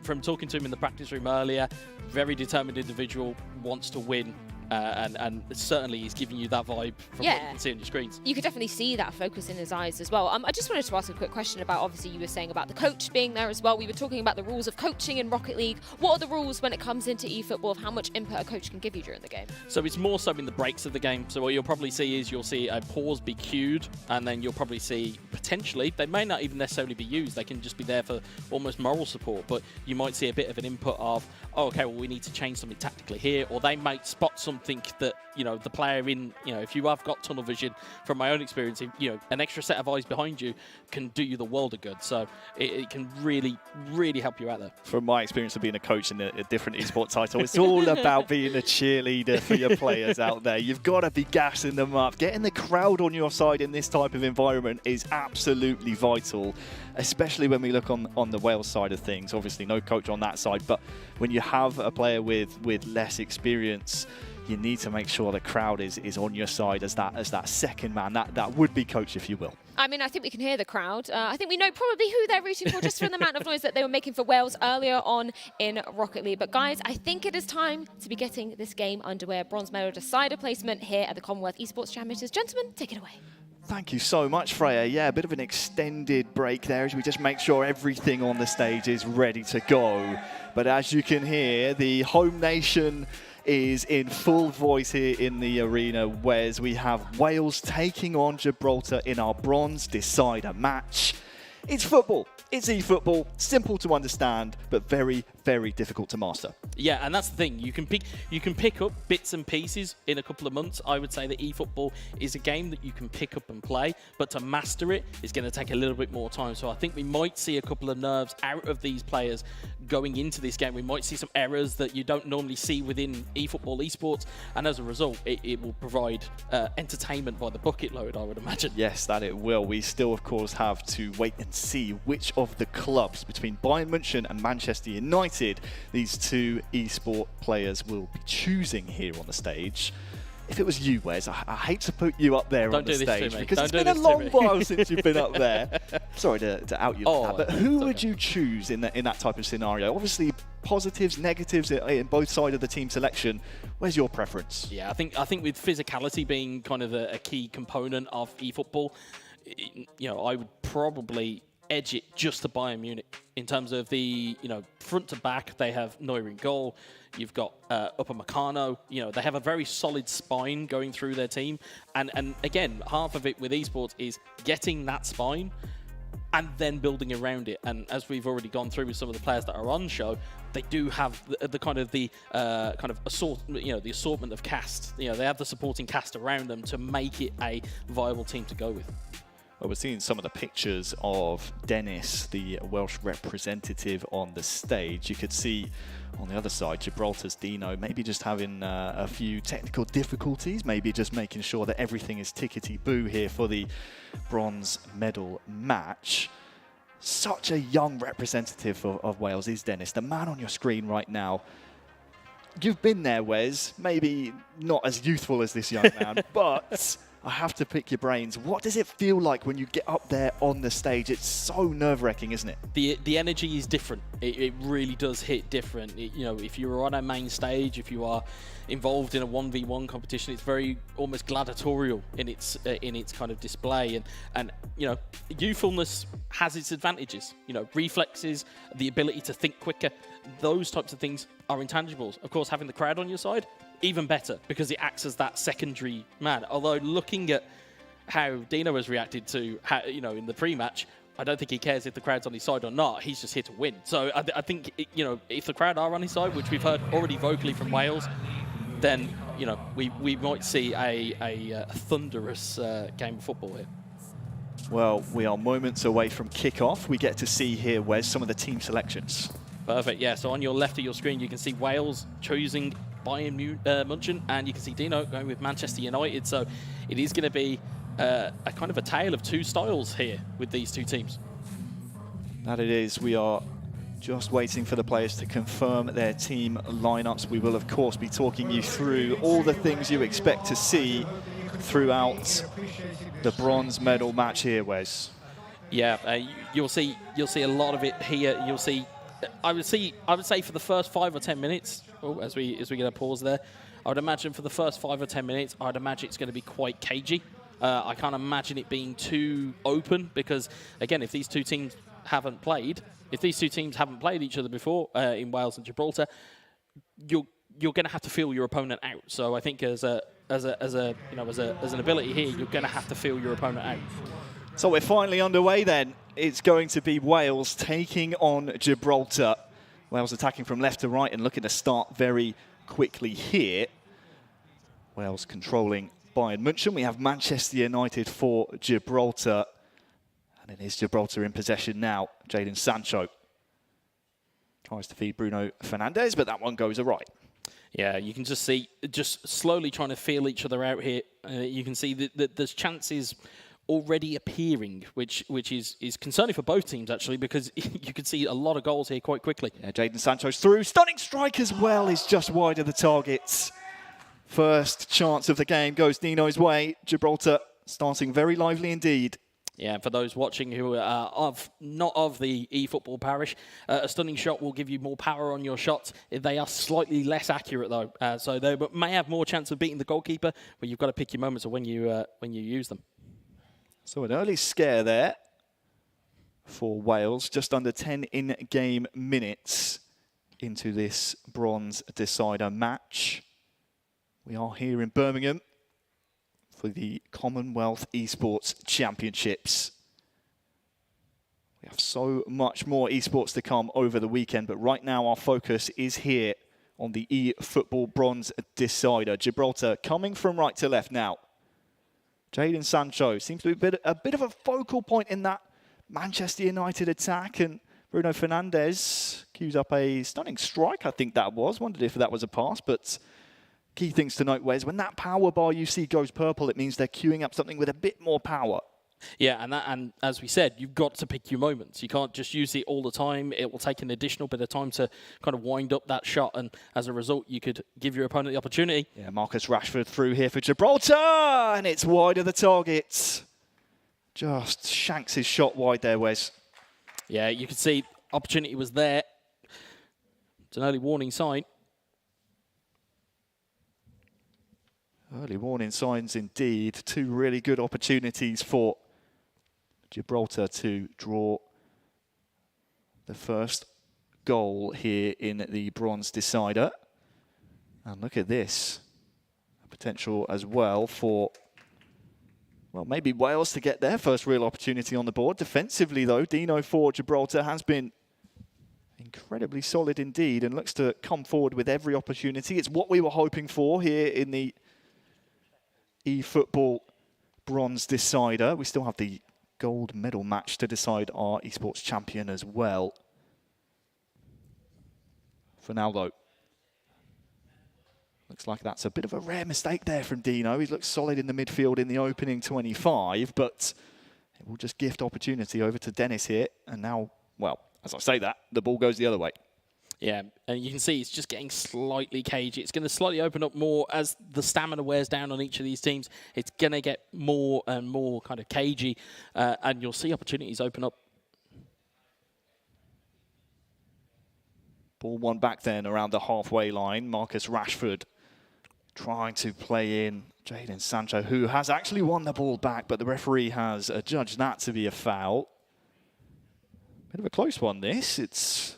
from talking to him in the practice room earlier, very determined individual, wants to win. And certainly he's giving you that vibe from what you can see on your screens. You could definitely see that focus in his eyes as well. I just wanted to ask a quick question about, obviously you were saying about the coach being there as well. We were talking about the rules of coaching in Rocket League. What are the rules when it comes into eFootball of how much input a coach can give you during the game? So it's more so in the breaks of the game. So what you'll probably see is you'll see a pause be cued, and then you'll probably see potentially, they may not even necessarily be used. They can just be there for almost moral support, but you might see a bit of an input of, oh, okay, well, we need to change something tactically here, or they might spot something that, the player in, if you have got tunnel vision, from my own experience, an extra set of eyes behind you can do you the world of good. So it can really, really help you out there. From my experience of being a coach in a different esports title, it's all about being a cheerleader for your players out there. You've got to be gassing them up. Getting the crowd on your side in this type of environment is absolutely vital, especially when we look on the Wales side of things. Obviously, no coach on that side, but when you have a player with less experience, you need to make sure the crowd is on your side as that second man, that would-be coach, if you will. I mean, I think we can hear the crowd. I think we know probably who they're rooting for just from the amount of noise that they were making for Wales earlier on in Rocket League. But guys, I think it is time to be getting this game underway. A bronze medal decider placement here at the Commonwealth Esports Championships. Gentlemen, take it away. Thank you so much, Freya. Yeah, a bit of an extended break there as we just make sure everything on the stage is ready to go. But as you can hear, the home nation is in full voice here in the arena, whereas we have Wales taking on Gibraltar in our bronze decider match. It's football. It's eFootball. Simple to understand, but very, very difficult to master. Yeah, and that's the thing. You can pick up bits and pieces in a couple of months. I would say that eFootball is a game that you can pick up and play, but to master it is going to take a little bit more time. So I think we might see a couple of nerves out of these players going into this game. We might see some errors that you don't normally see within eFootball esports, and as a result, it will provide entertainment by the bucket load, I would imagine. Yes, that it will. We still, of course, have to wait and see which of the clubs between Bayern München and Manchester United these two esport players will be choosing here on the stage. If it was you, Wes, I hate to put you up there on the stage because it's been a long while since you've been up there. Sorry to out you like that, but who would you choose in that type of scenario? Obviously, positives, negatives in both sides of the team selection. Where's your preference? Yeah, I think with physicality being kind of a key component of eFootball, I would probably edge it just to Bayern Munich in terms of the front to back. They have Neuer in goal. You've got Upamecano. They have a very solid spine going through their team, and again, half of it with esports is getting that spine and then building around it. And as we've already gone through with some of the players that are on show, they do have the assortment of cast. They have the supporting cast around them to make it a viable team to go with. Well, we're seeing some of the pictures of Dennis, the Welsh representative, on the stage. You could see on the other side, Gibraltar's Dino maybe just having a few technical difficulties, maybe just making sure that everything is tickety-boo here for the bronze medal match. Such a young representative of Wales is Dennis, the man on your screen right now. You've been there, Wes, maybe not as youthful as this young man, but I have to pick your brains. What does it feel like when you get up there on the stage? It's so nerve-wracking, isn't it? The energy is different. It really does hit different. If you're on a main stage, if you are involved in a 1v1 competition, it's very almost gladiatorial in its kind of display. And youthfulness has its advantages. Reflexes, the ability to think quicker, those types of things are intangibles. Of course, having the crowd on your side, even better, because it acts as that secondary man. Although looking at how Dino has reacted to, in the pre-match, I don't think he cares if the crowd's on his side or not. He's just here to win. So I think, if the crowd are on his side, which we've heard already vocally from Wales, then, we might see a thunderous game of football here. Well, we are moments away from kick-off. We get to see here, Wes, some of the team selections. Perfect, yeah. So on your left of your screen, you can see Wales choosing Bayern Munchen, and you can see Dino going with Manchester United. So it is going to be a kind of a tale of two styles here with these two teams. That it is. We are just waiting for the players to confirm their team lineups. We will, of course, be talking you through all the things you expect to see throughout the bronze medal match here, Wes. Yeah, you'll see a lot of it here. You'll see, I would say for the first 5 or 10 minutes. Oh, as we get a pause there, I would imagine for the first 5 or 10 minutes, I'd imagine it's going to be quite cagey. I can't imagine it being too open because, again, if these two teams haven't played each other before in Wales and Gibraltar, you're going to have to feel your opponent out. So I think as an ability here, you're going to have to feel your opponent out. So we're finally underway then. It's going to be Wales taking on Gibraltar. Wales attacking from left to right and looking to start very quickly here. Wales controlling Bayern Munchen. We have Manchester United for Gibraltar. And it is Gibraltar in possession now. Jadon Sancho tries to feed Bruno Fernandes, but that one goes awry. Yeah, you can just see, just slowly trying to feel each other out here. You can see that there's chances already appearing, which is concerning for both teams, actually, because you can see a lot of goals here quite quickly. Yeah, Jadon Sancho's through. Stunning strike as well is just wide of the targets. First chance of the game goes Dino's way. Gibraltar starting very lively indeed. Yeah, for those watching who are not of the eFootball parish, a stunning shot will give you more power on your shots. They are slightly less accurate, though, so they may have more chance of beating the goalkeeper, but you've got to pick your moments of when you use them. So an early scare there for Wales, just under 10 in-game minutes into this bronze decider match. We are here in Birmingham for the Commonwealth Esports Championships. We have so much more esports to come over the weekend, but right now our focus is here on the eFootball bronze decider. Gibraltar coming from right to left now. Jadon Sancho seems to be a bit of a focal point in that Manchester United attack, and Bruno Fernandes cues up a stunning strike, I think that was. Wondered if that was a pass, but key things to note, Wes, when that power bar you see goes purple, it means they're queuing up something with a bit more power. Yeah, and as we said, you've got to pick your moments. You can't just use it all the time. It will take an additional bit of time to kind of wind up that shot, and as a result, you could give your opponent the opportunity. Yeah, Marcus Rashford through here for Gibraltar, and it's wide of the target. Just shanks his shot wide there, Wes. Yeah, you can see opportunity was there. It's an early warning sign. Early warning signs indeed. Two really good opportunities for Gibraltar to draw the first goal here in the bronze decider. And look at this. A potential as well for, well, maybe Wales to get their first real opportunity on the board. Defensively, though, Dino for Gibraltar has been incredibly solid indeed and looks to come forward with every opportunity. It's what we were hoping for here in the eFootball bronze decider. We still have the gold medal match to decide our esports champion as well. For now, though, looks like that's a bit of a rare mistake there from Dino. He looks solid in the midfield in the opening 25, but it will just gift opportunity over to Dennis here. And now, well, as I say that, the ball goes the other way. Yeah, and you can see it's just getting slightly cagey. It's going to slightly open up more as the stamina wears down on each of these teams. It's going to get more and more kind of cagey, and you'll see opportunities open up. Ball one back then around the halfway line. Marcus Rashford trying to play in Jadon Sancho, who has actually won the ball back, but the referee has adjudged that to be a foul. Bit of a close one, this. It's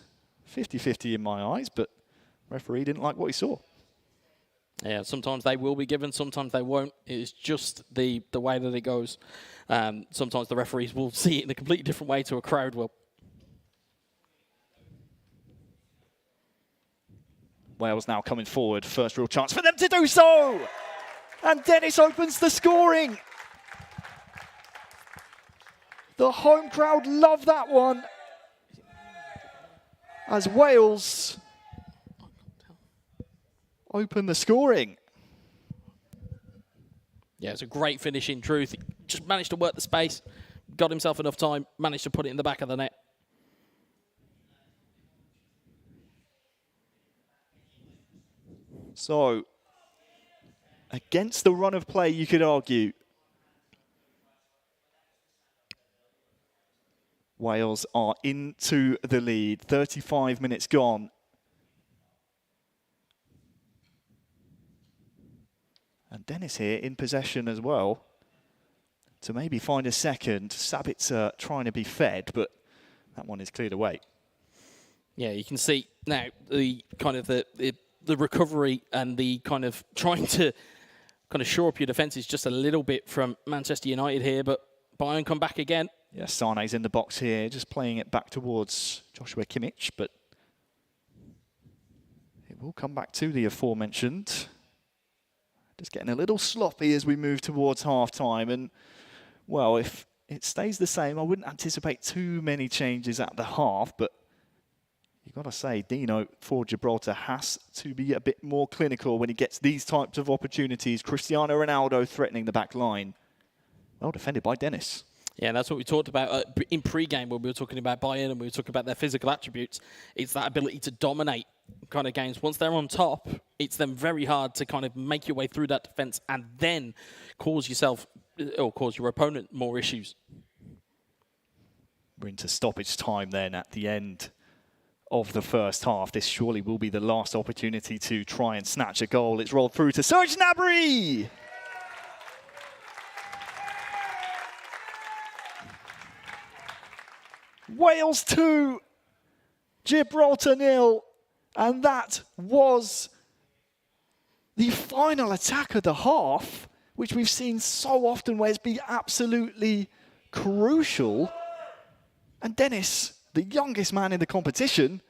50-50 in my eyes, but referee didn't like what he saw. Yeah, sometimes they will be given, sometimes they won't. It's just the way that it goes. Sometimes the referees will see it in a completely different way to a crowd will. Wales now coming forward. First real chance for them to do so! And Dennis opens the scoring. The home crowd love that one. As Wales open the scoring. Yeah, it's a great finish in truth. He just managed to work the space, got himself enough time, managed to put it in the back of the net. So, against the run of play, you could argue, Wales are into the lead. 35 minutes gone. And Dennis here in possession as well to maybe find a second. Sabitzer trying to be fed, but that one is cleared away. Yeah, you can see now the kind of the recovery and the kind of trying to kind of shore up your defences just a little bit from Manchester United here, but Bayern come back again. Yeah, Sane's in the box here, just playing it back towards Joshua Kimmich, but it will come back to the aforementioned. Just getting a little sloppy as we move towards half-time. And, well, if it stays the same, I wouldn't anticipate too many changes at the half, but you've got to say, Dino for Gibraltar has to be a bit more clinical when he gets these types of opportunities. Cristiano Ronaldo threatening the back line. Well defended by Dennis. Yeah, that's what we talked about in pre-game when we were talking about Bayern and we were talking about their physical attributes. It's that ability to dominate kind of games. Once they're on top, it's then very hard to kind of make your way through that defence and then cause yourself or cause your opponent more issues. We're into stoppage time then at the end of the first half. This surely will be the last opportunity to try and snatch a goal. It's rolled through to Serge Gnabry. Wales 2, Gibraltar 0, and that was the final attack of the half, which we've seen so often where it's been absolutely crucial. And Dennis, the youngest man in the competition,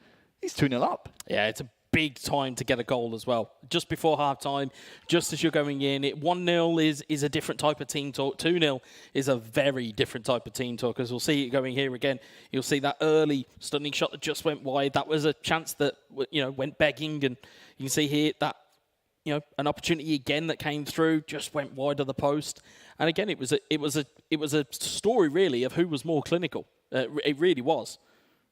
he's 2-0 up. Yeah, it's a big time to get a goal as well. Just before half-time, just as you're going in, 1-0 is a different type of team talk. 2-0 is a very different type of team talk, as we'll see it going here again. You'll see that early stunning shot that just went wide. That was a chance that, you know, went begging, and you can see here that, you know, an opportunity again that came through, just went wide of the post. And again, it was a story really of who was more clinical. It really was.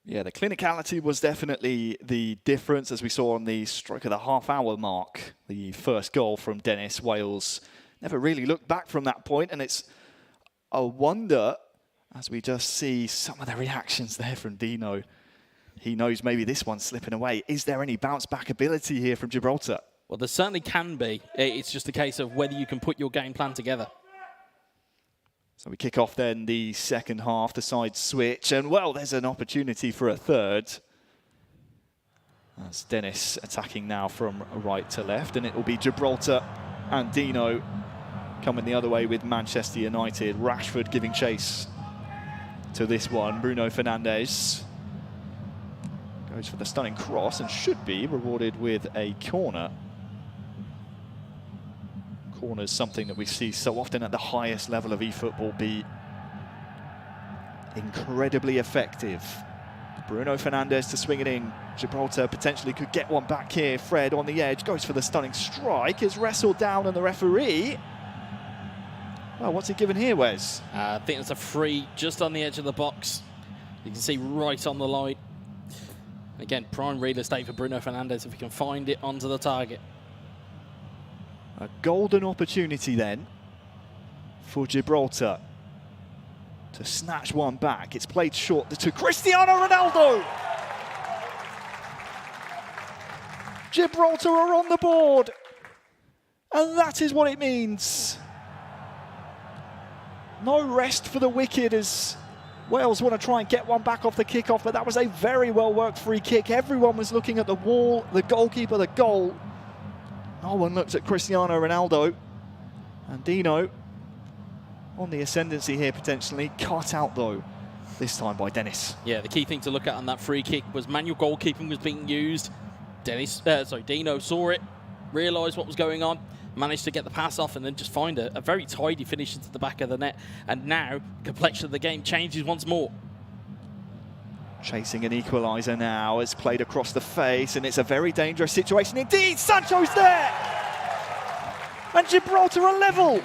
Yeah, the clinicality was definitely the difference, as we saw on the stroke of the half-hour mark. The first goal from Dennis. Wales never really looked back from that point, and it's a wonder, as we just see some of the reactions there from Dino. He knows maybe this one's slipping away. Is there any bounce-back ability here from Gibraltar? Well, there certainly can be. It's just a case of whether you can put your game plan together. So we kick off then the second half, the side switch, and well, there's an opportunity for a third. That's Dennis attacking now from right to left, and it will be Gibraltar and Dino coming the other way with Manchester United. Rashford giving chase to this one. Bruno Fernandes goes for the stunning cross and should be rewarded with a corner. Corners, something that we see so often at the highest level of eFootball, be incredibly effective. Bruno Fernandes to swing it in. Gibraltar potentially could get one back here. Fred on the edge, goes for the stunning strike. Is wrestled down, and the referee, well, what's he given here, Wes? I think it's a free just on the edge of the box. You can see right on the line. Again, prime real estate for Bruno Fernandes if he can find it onto the target. A golden opportunity then for Gibraltar to snatch one back. It's played short to Cristiano Ronaldo. Gibraltar are on the board, and that is what it means. No rest for the wicked as Wales want to try and get one back off the kickoff, but that was a very well worked free kick. Everyone was looking at the wall, the goalkeeper, the goal. No one looks at Cristiano Ronaldo. And Dino on the ascendancy here potentially. Cut out though, this time by Dennis. Yeah, the key thing to look at on that free kick was manual goalkeeping was being used. Dino saw it, realised what was going on, managed to get the pass off and then just find a very tidy finish into the back of the net. And now, complexion of the game changes once more. Chasing an equaliser now. It's played across the face, and it's a very dangerous situation indeed. Sancho's there! And Gibraltar are level!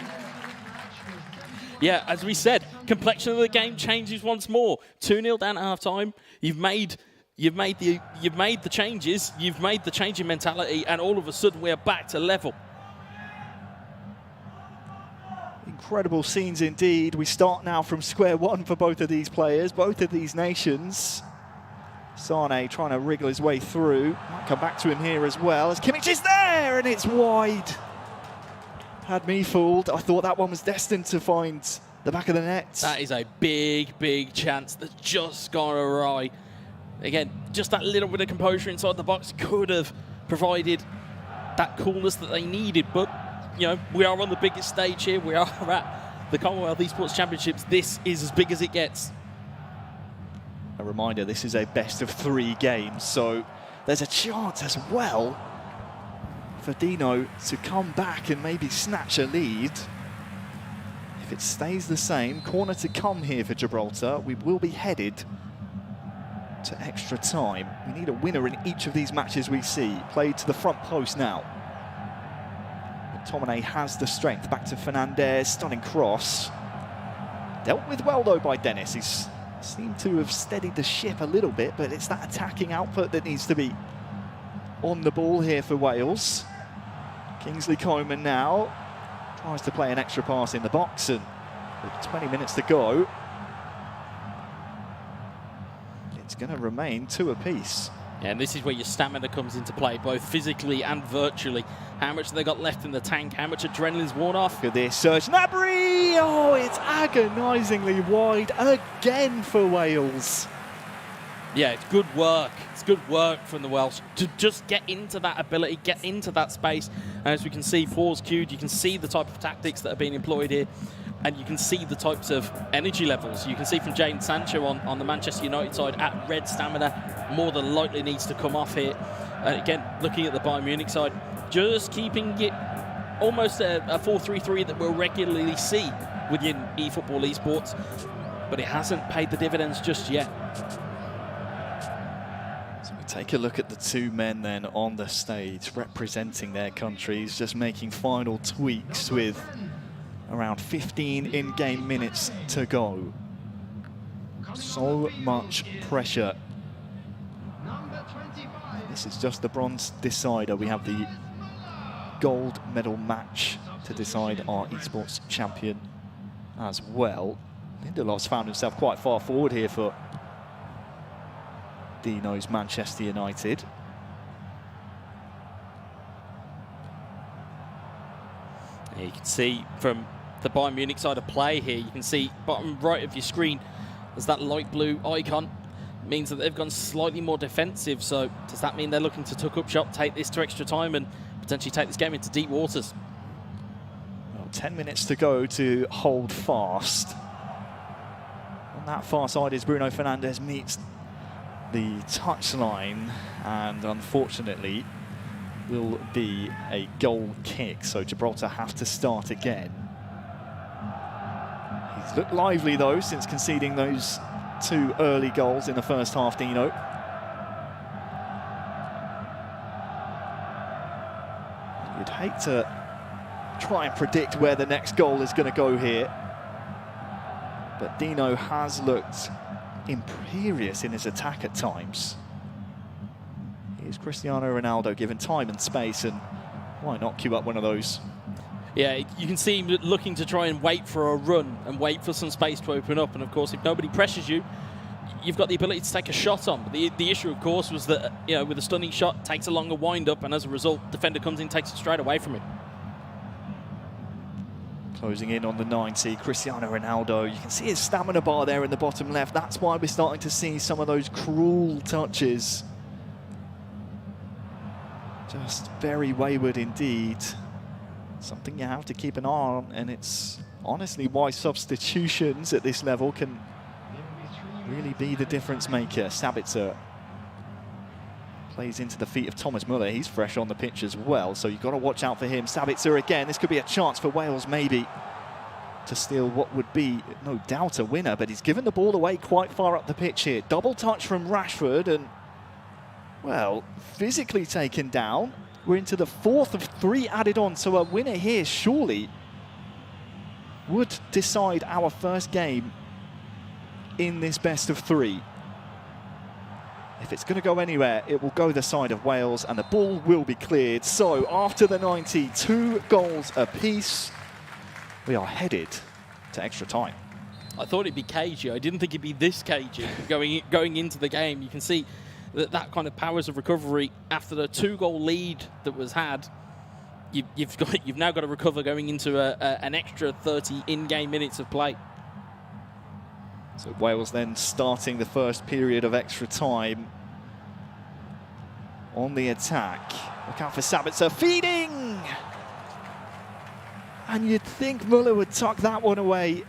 Yeah, as we said, complexion of the game changes once more. 2-0 down at half-time. You've made the changes. You've made the change in mentality, and all of a sudden we are back to level. Incredible scenes indeed. We start now from square one for both of these players, both of these nations. Sane trying to wriggle his way through. Might come back to him here as well, as Kimmich is there, and it's wide. Had me fooled. I thought that one was destined to find the back of the net. That is a big, big chance that's just gone awry. Again, just that little bit of composure inside the box could have provided that coolness that they needed. But, you know, we are on the biggest stage here. We are at the Commonwealth Esports Championships. This is as big as it gets. A reminder, this is a best-of-3 game, so there's a chance as well for Dino to come back and maybe snatch a lead. If it stays the same, corner to come here for Gibraltar. We will be headed to extra time. We need a winner in each of these matches we see. Played to the front post now. McTominay has the strength. Back to Fernandez, stunning cross. Dealt with well though by Dennis. He's seemed to have steadied the ship a little bit, but it's that attacking output that needs to be on the ball here for Wales. Kingsley Coman now tries to play an extra pass in the box, and with 20 minutes to go, it's going to remain 2 apiece. Yeah, and this is where your stamina comes into play, both physically and virtually. How much have they got left in the tank? How much adrenaline's worn off? Look at this, Serge Gnabry! Oh, it's agonisingly wide again for Wales. Yeah, it's good work. It's good work from the Welsh to just get into that ability, get into that space. And as we can see, pause cued, you can see the type of tactics that are being employed here. And you can see the types of energy levels. You can see from Jadon Sancho on the Manchester United side at red stamina, more than likely needs to come off here. Again, looking at the Bayern Munich side, just keeping it almost a 4-3-3 that we'll regularly see within eFootball Esports, but it hasn't paid the dividends just yet. So we take a look at the 2 men then on the stage representing their countries, just making final tweaks with around 15 in-game minutes to go. So much pressure. This is just the bronze decider. We have the gold medal match to decide our esports champion as well. Lindelof's found himself quite far forward here for Dino's Manchester United. Yeah, you can see from the Bayern Munich side of play here, you can see bottom right of your screen, there's that light blue icon. It means that they've gone slightly more defensive, so does that mean they're looking to tuck up shop, take this to extra time and potentially take this game into deep waters? Well, 10 minutes to go to hold fast. On that far side is Bruno Fernandes meets the touchline, and unfortunately will be a goal kick, so Gibraltar have to start again. He's looked lively though since conceding those 2 early goals in the first half, Dino. You'd hate to try and predict where the next goal is going to go here, but Dino has looked imperious in his attack at times. Here's Cristiano Ronaldo given time and space, and why not queue up one of those? Yeah, you can see him looking to try and wait for a run and wait for some space to open up. And of course, if nobody pressures you, you've got the ability to take a shot on. But the issue, of course, was that, you know, with a stunning shot, takes a longer wind up, and as a result, defender comes in, takes it straight away from him. Closing in on the 90, Cristiano Ronaldo. You can see his stamina bar there in the bottom left. That's why we're starting to see some of those cruel touches. Just very wayward indeed. Something you have to keep an eye on, and it's honestly why substitutions at this level can really be the difference maker. Sabitzer plays into the feet of Thomas Muller. He's fresh on the pitch as well, so you've got to watch out for him. Sabitzer again. This could be a chance for Wales, maybe. to steal what would be, no doubt, a winner, but he's given the ball away quite far up the pitch here. Double touch from Rashford and, well, physically taken down. We're into the 4th of 3 added on, so a winner here surely would decide our first game in this best of 3. If it's going to go anywhere, it will go the side of Wales and the ball will be cleared. So after the 90, 2 goals apiece, we are headed to extra time. I thought it'd be cagey. I didn't think it'd be this cagey going into the game. You can see that kind of powers of recovery after the 2-goal lead that was had. You've now got to recover going into an extra 30 in-game minutes of play. So Wales then starting the first period of extra time on the attack. Look out for Sabitzer feeding! And you'd think Muller would tuck that one away.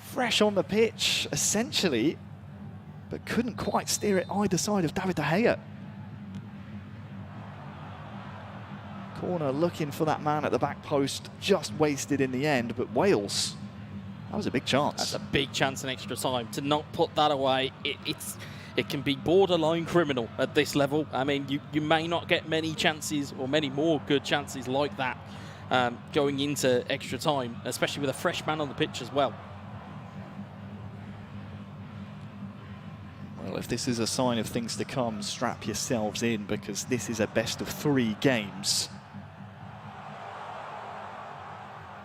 Fresh on the pitch, essentially, but couldn't quite steer it either side of David De Gea. Corner looking for that man at the back post, just wasted in the end, but Wales, that was a big chance. That's a big chance in extra time. To not put that away, it can be borderline criminal at this level. I mean, you may not get many chances or many more good chances like that going into extra time, especially with a fresh man on the pitch as well. Well, if this is a sign of things to come, strap yourselves in, because this is a best of 3 games.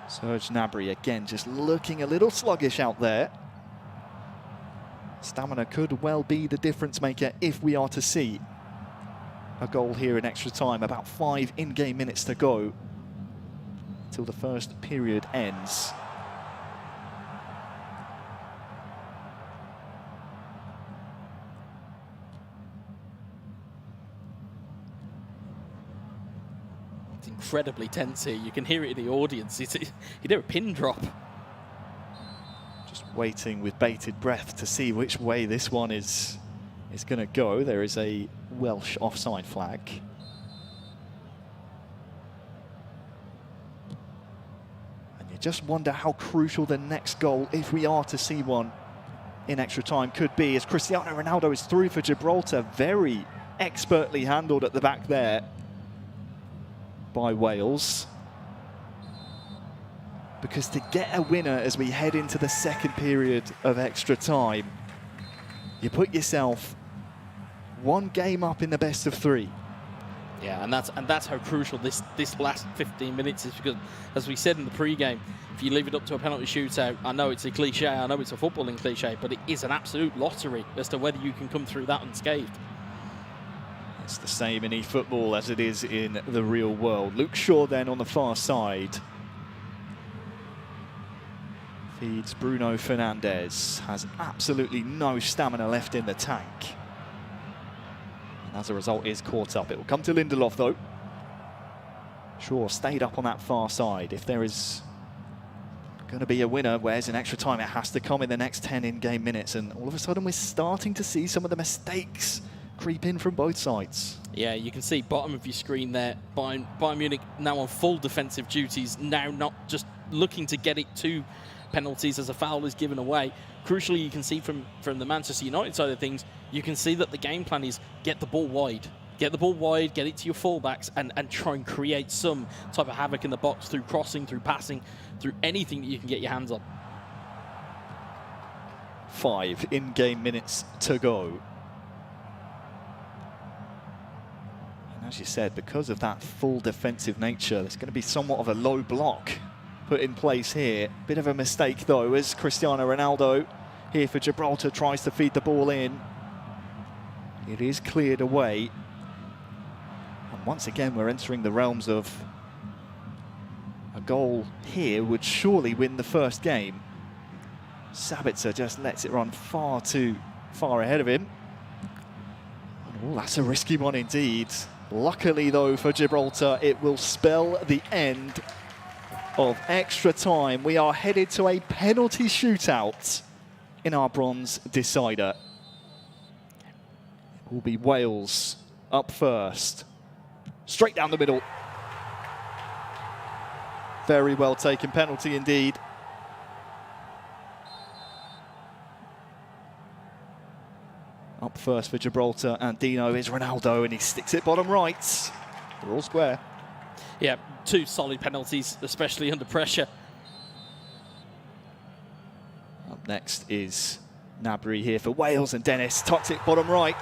Serge Gnabry again just looking a little sluggish out there. Stamina could well be the difference maker if we are to see a goal here in extra time. About 5 in-game minutes to go till the first period ends. Incredibly tense here. You can hear it in the audience. You hear a pin drop. Just waiting with bated breath to see which way this one is going to go. There is a Welsh offside flag. And you just wonder how crucial the next goal, if we are to see one in extra time, could be, as Cristiano Ronaldo is through for Gibraltar. Very expertly handled at the back there by Wales, because to get a winner as we head into the second period of extra time, you put yourself 1 game up in the best of 3. Yeah, and that's how crucial this last 15 minutes is, because as we said in the pre-game, if you leave it up to a penalty shootout, I know it's a cliche, I know it's a footballing cliche, but it is an absolute lottery as to whether you can come through that unscathed. It's the same in eFootball as it is in the real world. Luke Shaw then on the far side feeds Bruno Fernandes. Has absolutely no stamina left in the tank. And as a result is caught up. It will come to Lindelof though. Shaw stayed up on that far side. If there is going to be a winner, whereas in extra time, it has to come in the next 10 in-game minutes. And all of a sudden we're starting to see some of the mistakes creep in from both sides. Yeah, you can see bottom of your screen there, Bayern Munich now on full defensive duties, now not just looking to get it to penalties as a foul is given away. Crucially, you can see from the Manchester United side of things, you can see that the game plan is get the ball wide. Get the ball wide, get it to your fullbacks, and try and create some type of havoc in the box through crossing, through passing, through anything that you can get your hands on. 5 in-game minutes to go. As you said, because of that full defensive nature, there's going to be somewhat of a low block put in place here. Bit of a mistake, though, as Cristiano Ronaldo here for Gibraltar tries to feed the ball in. It is cleared away. And once again, we're entering the realms of a goal here would surely win the first game. Sabitzer just lets it run far too far ahead of him. Oh, that's a risky one indeed. Luckily, though, for Gibraltar, it will spell the end of extra time. We are headed to a penalty shootout in our bronze decider. It will be Wales up first. Straight down the middle. Very well taken penalty indeed. Up first for Gibraltar and Dino is Ronaldo, and he sticks it bottom right. We're all square. Yeah, 2 solid penalties, especially under pressure. Up next is Nabry here for Wales, and Dennis tucks it bottom right.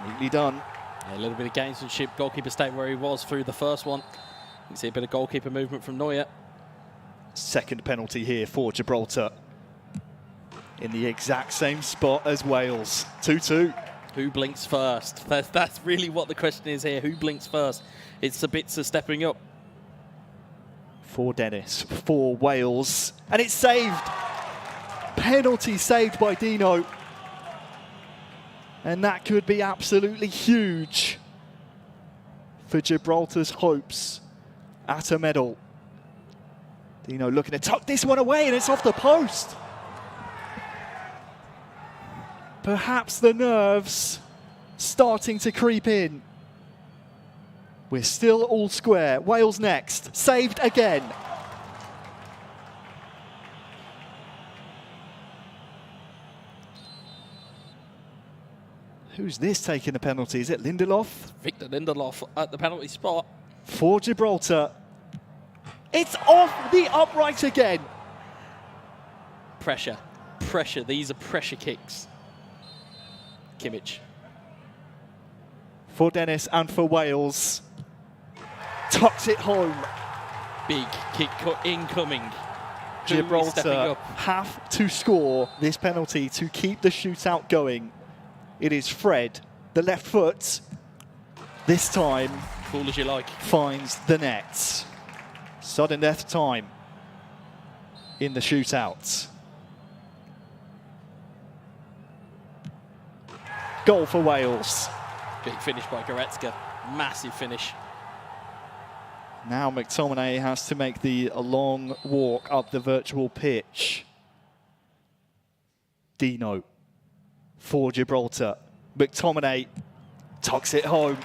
Neatly done. Yeah, a little bit of gamesmanship. Goalkeeper stayed where he was through the first one. You can see a bit of goalkeeper movement from Neuer. Second penalty here for Gibraltar. In the exact same spot as Wales. 2-2. Who blinks first? That's really what the question is here. Who blinks first? It's Sabitzer stepping up. For Dennis, for Wales. And it's saved. Penalty saved by Dino. And that could be absolutely huge for Gibraltar's hopes at a medal. Dino looking to tuck this one away, and it's off the post. Perhaps the nerves starting to creep in. We're still all square. Wales next. Saved again. Who's this taking the penalty? Is it Lindelof? Victor Lindelof at the penalty spot. For Gibraltar. It's off the upright again. Pressure. Pressure. These are pressure kicks. Kimmich. For Dennis and for Wales. Tucks it home. Big kick incoming. Gibraltar have to score this penalty to keep the shootout going. It is Fred, the left foot, this time cool as you like, finds the net. Sudden death time in the shootout. Goal for Wales. Big finish by Goretzka. Massive finish. Now McTominay has to make the long walk up the virtual pitch. Dino for Gibraltar. McTominay tucks it home.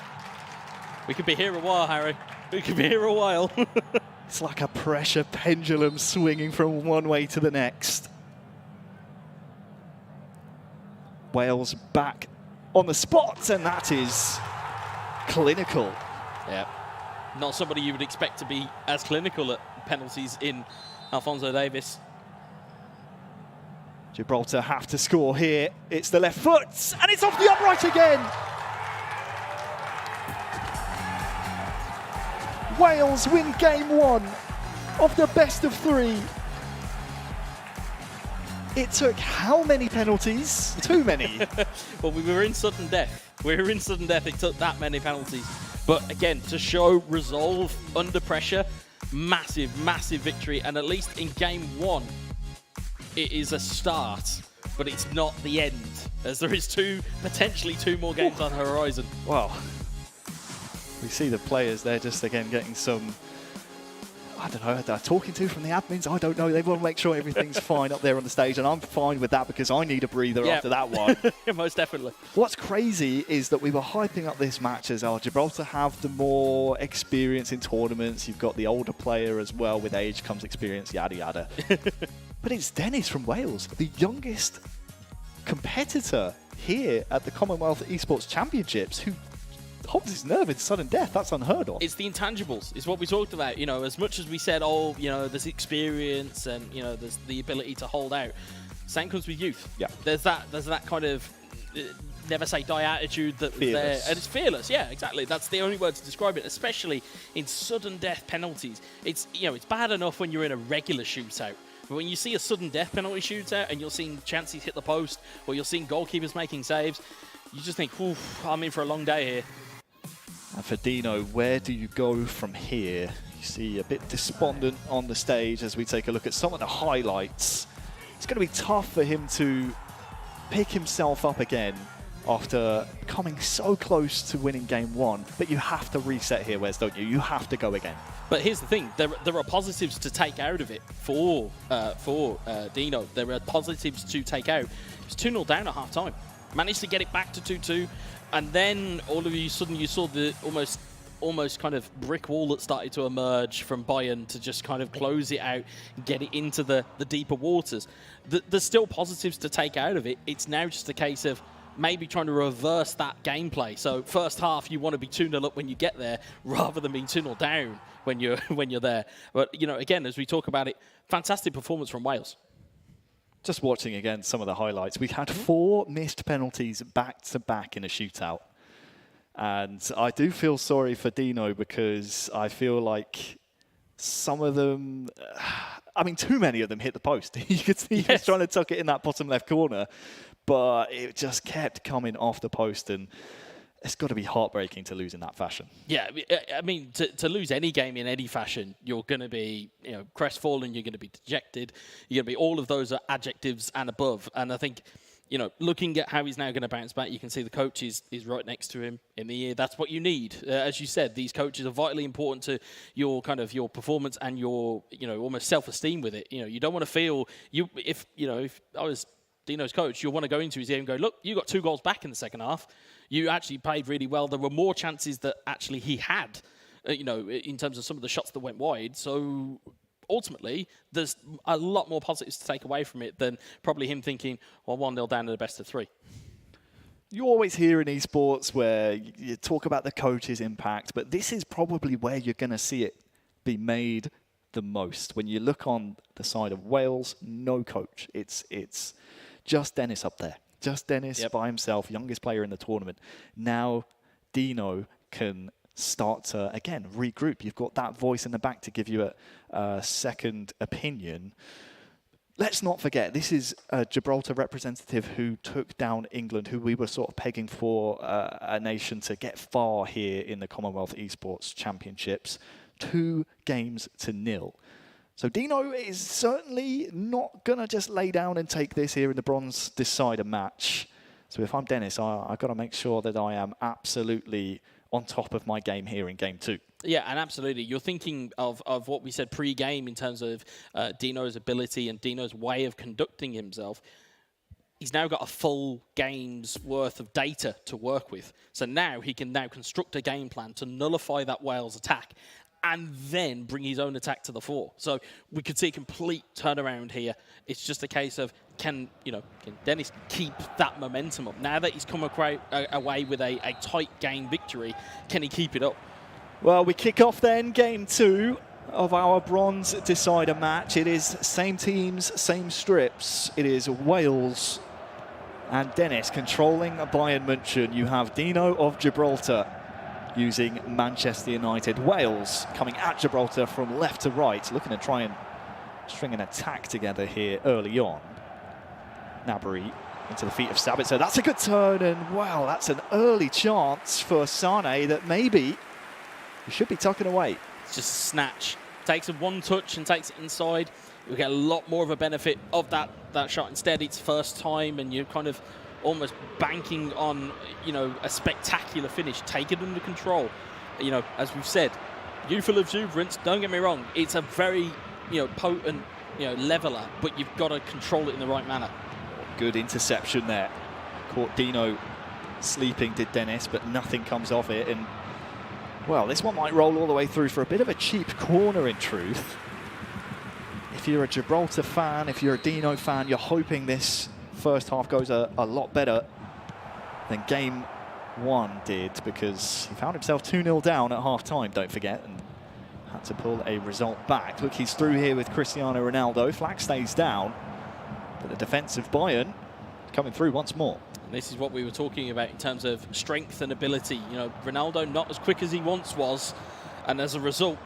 We could be here a while, Harry. We could be here a while. It's like a pressure pendulum swinging from one way to the next. Wales back on the spot, and that is clinical. Yeah. Not somebody you would expect to be as clinical at penalties in Alphonso Davies. Gibraltar have to score here. It's the left foot, and it's off the upright again. Wales win game 1 of the best of 3. It took how many penalties? Too many. Well, we were in sudden death. We were in sudden death. It took that many penalties. But again, to show resolve under pressure, massive, massive victory. And at least in game 1, it is a start, but it's not the end, as there is potentially two more games on the horizon. Wow. We see the players there just again getting some, I don't know, they're talking to from the admins. I don't know. They want to make sure everything's fine up there on the stage, and I'm fine with that because I need a breather after that one. Most definitely. What's crazy is that we were hyping up this match as Gibraltar have the more experience in tournaments. You've got the older player as well. With age comes experience, yada, yada. But it's Dennis from Wales, the youngest competitor here at the Commonwealth Esports Championships, who holds his nerve in sudden death. That's unheard of. It's the intangibles. It's what we talked about. You know, as much as we said, oh, you know, there's experience and, you know, there's the ability to hold out. Same comes with youth. Yeah. There's that kind of never say die attitude that was there. And it's fearless. Yeah, exactly. That's the only word to describe it, especially in sudden death penalties. It's, you know, it's bad enough when you're in a regular shootout. But when you see a sudden death penalty shootout and you're seeing chances hit the post or you're seeing goalkeepers making saves, you just think, oof, I'm in for a long day here. And for Dino, where do you go from here? You see a bit despondent on the stage as we take a look at some of the highlights. It's going to be tough for him to pick himself up again after coming so close to winning game 1. But you have to reset here, Wes, don't you? You have to go again. But here's the thing, there are positives to take out of it for Dino. There are positives to take out. It was 2-0 down at half-time. Managed to get it back to 2-2, and then all of a sudden you saw the almost kind of brick wall that started to emerge from Bayern to just kind of close it out and get it into the deeper waters. There's still positives to take out of it. It's now just a case of maybe trying to reverse that gameplay. So first half, you want to be 2-0 up when you get there, rather than being 2-0 down when you're there. But again, as we talk about it, fantastic performance from Wales. Just watching again some of the highlights, we had 4 missed penalties back to back in a shootout. And I do feel sorry for Dino, because I feel like some of them, I mean, too many of them hit the post. You could see he was trying to tuck it in that bottom left corner, but it just kept coming off the post, and it's got to be heartbreaking to lose in that fashion. Yeah, I mean, to lose any game in any fashion, you're going to be, crestfallen, you're going to be dejected, you're going to be all of those adjectives and above. And I think, looking at how he's now going to bounce back, you can see the coach is right next to him in the ear. That's what you need. As you said, these coaches are vitally important to your your performance and your, almost self-esteem with it. You don't want to feel, if I was Dino's coach, you'll want to go into his ear and go, look, you got 2 goals back in the second half. You actually played really well. There were more chances that actually he had, in terms of some of the shots that went wide. So ultimately, there's a lot more positives to take away from it than probably him thinking, well, 1-0 down to the best of 3. You always hear in esports where you talk about the coach's impact, but this is probably where you're going to see it be made the most. When you look on the side of Wales, no coach. It's just Dennis up there. Just Dennis by himself, youngest player in the tournament. Now Dino can start to, again, regroup. You've got that voice in the back to give you a second opinion. Let's not forget, this is a Gibraltar representative who took down England, who we were sort of pegging for a nation to get far here in the Commonwealth Esports Championships. 2-0. So Dino is certainly not going to just lay down and take this here in the bronze decider match. So if I'm Dennis, I've got to make sure that I am absolutely on top of my game here in game 2. Yeah, and absolutely. You're thinking of what we said pre-game in terms of Dino's ability and Dino's way of conducting himself. He's now got a full game's worth of data to work with. So now he can now construct a game plan to nullify that Wales attack and then bring his own attack to the fore. So we could see a complete turnaround here. It's just a case of, can Dennis keep that momentum up? Now that he's come away with a tight game victory, can he keep it up? Well, we kick off then game 2 of our bronze decider match. It is same teams, same strips. It is Wales and Dennis controlling Bayern München. You have Dino of Gibraltar using Manchester United. Wales coming at Gibraltar from left to right, looking to try and string an attack together here early on. Nabry into the feet of Sabitzer. That's a good turn, and wow, that's an early chance for Sane that maybe he should be tucking away. It's just a snatch. Takes a one touch and takes it inside. You'll get a lot more of a benefit of that shot. Instead, it's first time, and you're kind of almost banking on, a spectacular finish. Take it under control. As we've said, youthful exuberance, don't get me wrong, it's a very, potent, leveler, but you've got to control it in the right manner. Good interception there. Caught Dino sleeping, did Dennis, but nothing comes off it. And, well, this one might roll all the way through for a bit of a cheap corner, in truth. If you're a Gibraltar fan, if you're a Dino fan, you're hoping this first half goes a lot better than game 1 did, because he found himself 2-0 down at half-time, don't forget, and had to pull a result back. Look, he's through here with Cristiano Ronaldo. Flag stays down, but the defence of Bayern coming through once more. And this is what we were talking about in terms of strength and ability. Ronaldo not as quick as he once was, and as a result,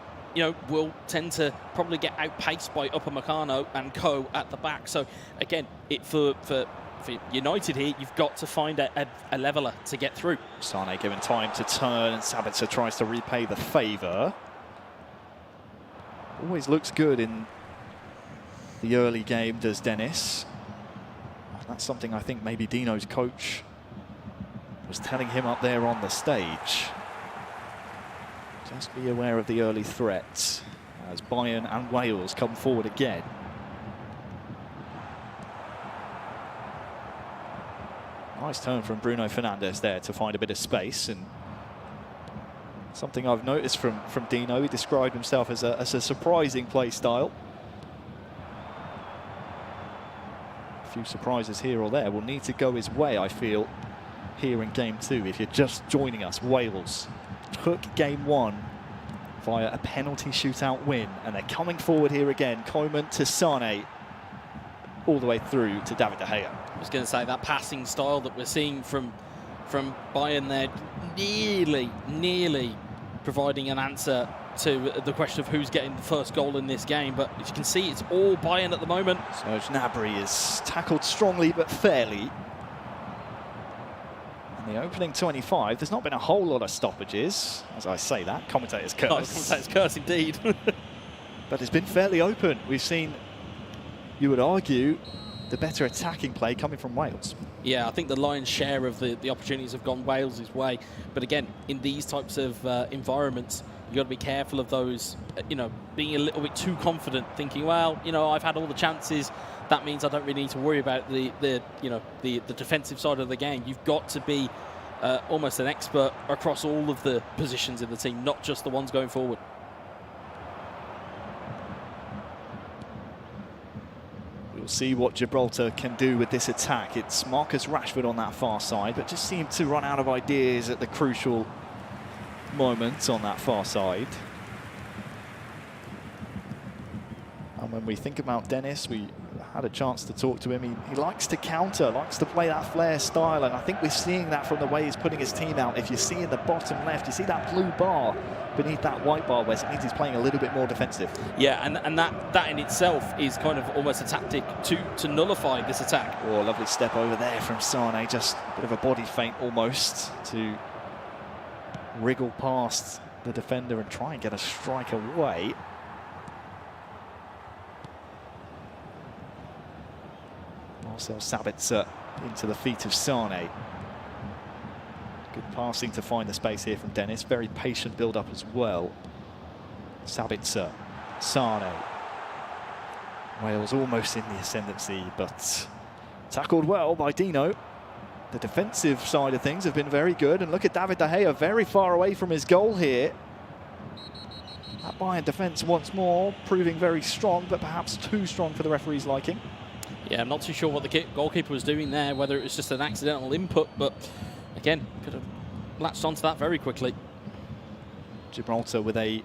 will tend to probably get outpaced by Upamecano and co at the back. So again, for United here, you've got to find a leveller to get through. Sane given time to turn, and Sabitzer tries to repay the favour. Always looks good in the early game, does Dennis. That's something I think maybe Dino's coach was telling him up there on the stage. Just be aware of the early threats as Bayern and Wales come forward again. Nice turn from Bruno Fernandes there to find a bit of space, and something I've noticed from Dino. He described himself as a surprising play style. A few surprises here or there will need to go his way, I feel, here in game 2. If you're just joining us, Wales took game 1 via a penalty shootout win, and they're coming forward here again. Koeman to Sane, all the way through to David De Gea. I was going to say that passing style that we're seeing from Bayern there, nearly providing an answer to the question of who's getting the first goal in this game. But as you can see, it's all Bayern at the moment. So Gnabry is tackled strongly but fairly. In the opening 25, there's not been a whole lot of stoppages. As I say that, commentators curse. Commentators curse indeed. But it's been fairly open. We've seen, you would argue, the better attacking play coming from Wales. Yeah, I think the lion's share of the opportunities have gone Wales' way. But again, in these types of environments, you've got to be careful of those, being a little bit too confident, thinking, well, I've had all the chances. That means I don't really need to worry about the defensive side of the game. You've got to be almost an expert across all of the positions in the team, not just the ones going forward. We'll see what Gibraltar can do with this attack. It's Marcus Rashford on that far side, but just seemed to run out of ideas at the crucial moment on that far side. And when we think about Dennis, we had a chance to talk to him. He likes to counter, likes to play that flair style, and I think we're seeing that from the way he's putting his team out. If you see in the bottom left, you see that blue bar beneath that white bar, Wes, it means he's playing a little bit more defensive. Yeah, and that in itself is kind of almost a tactic to nullify this attack. Oh, lovely step over there from Sane, just a bit of a body feint almost to wriggle past the defender and try and get a strike away. Marcel Sabitzer into the feet of Sane. Good passing to find the space here from Dennis. Very patient build-up as well. Sabitzer, Sane. Wales almost in the ascendancy, but tackled well by Dino. The defensive side of things have been very good, and look at David De Gea very far away from his goal here. That Bayern defence once more proving very strong, but perhaps too strong for the referee's liking. Yeah, I'm not too sure what the goalkeeper was doing there, whether it was just an accidental input, but again, could have latched onto that very quickly. Gibraltar with a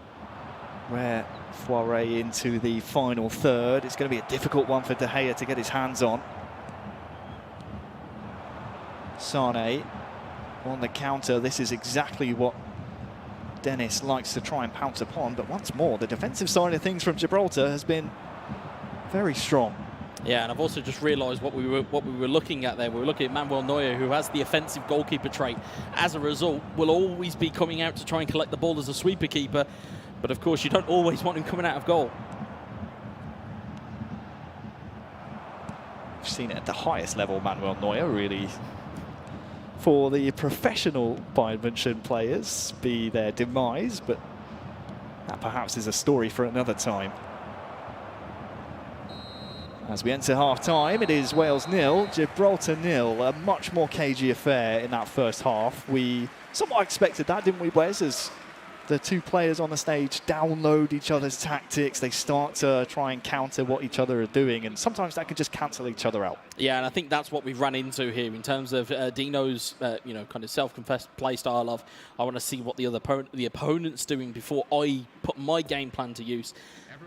rare foray into the final third. It's going to be a difficult one for De Gea to get his hands on. Sane on the counter. This is exactly what Dennis likes to try and pounce upon, but once more, the defensive side of things from Gibraltar has been very strong. Yeah, and I've also just realised what we were looking at there. We were looking at Manuel Neuer, who has the offensive goalkeeper trait. As a result, will always be coming out to try and collect the ball as a sweeper keeper. But of course, you don't always want him coming out of goal. We've seen it at the highest level, Manuel Neuer, really. For the professional Bayern München players, be their demise, but that perhaps is a story for another time. As we enter half-time, it is Wales 0, Gibraltar 0. A much more cagey affair in that first half. We somewhat expected that, didn't we, Wes? As the two players on the stage download each other's tactics, they start to try and counter what each other are doing, and sometimes that can just cancel each other out. Yeah, and I think that's what we've run into here in terms of Dino's, kind of self-confessed play style of, I want to see what the opponent's doing before I put my game plan to use.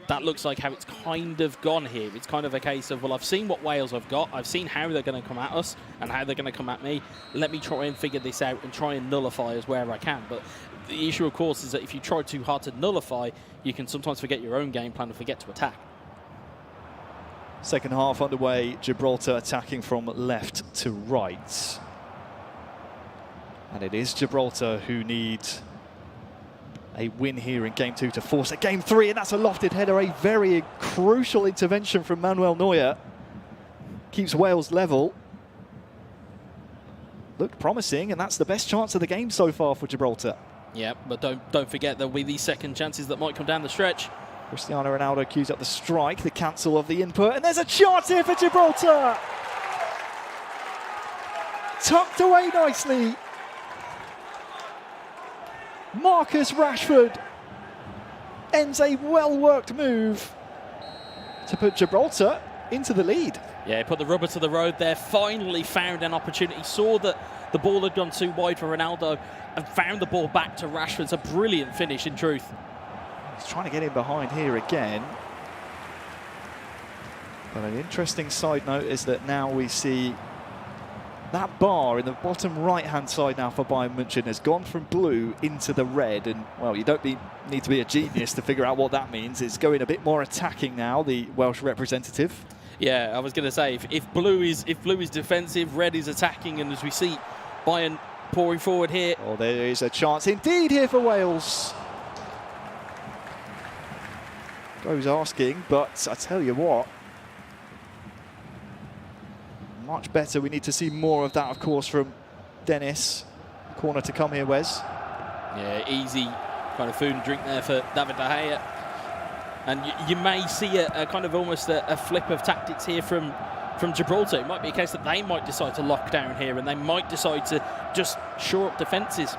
That looks like how it's kind of gone here. It's kind of a case of, well, I've seen what Wales have got. I've seen how they're going to come at us and how they're going to come at me. Let me try and figure this out and try and nullify as wherever I can. But the issue, of course, is that if you try too hard to nullify, you can sometimes forget your own game plan and forget to attack. Second half underway, Gibraltar attacking from left to right. And it is Gibraltar who need a win here in game 2 to force a game 3, and that's a lofted header, a very crucial intervention from Manuel Neuer. Keeps Wales level. Looked promising, and that's the best chance of the game so far for Gibraltar. Yeah, but don't forget there'll be these second chances that might come down the stretch. Cristiano Ronaldo cues up the strike, the cancel of the input, and there's a chance here for Gibraltar! Tucked away nicely. Marcus Rashford ends a well-worked move to put Gibraltar into the lead. Yeah, he put the rubber to the road there, finally found an opportunity, saw that The ball had gone too wide for Ronaldo and found the ball back to Rashford. It's a brilliant finish, in truth. He's trying to get in behind here again. But an interesting side note is that now we see that bar in the bottom right-hand side now for Bayern München has gone from blue into the red. And, well, you don't need to be a genius to figure out what that means. It's going a bit more attacking now, the Welsh representative. Yeah, I was going to say, if blue is defensive, red is attacking, and as we see Bayern pouring forward here. Oh, there is a chance indeed here for Wales. Goes asking, but I tell you what, much better. We need to see more of that, of course, from Dennis. Corner to come here, Wes. Yeah, easy kind of food and drink there for David De Gea. And you may see a kind of almost a flip of tactics here from Gibraltar. It might be a case that they might decide to lock down here and they might decide to just shore up defences.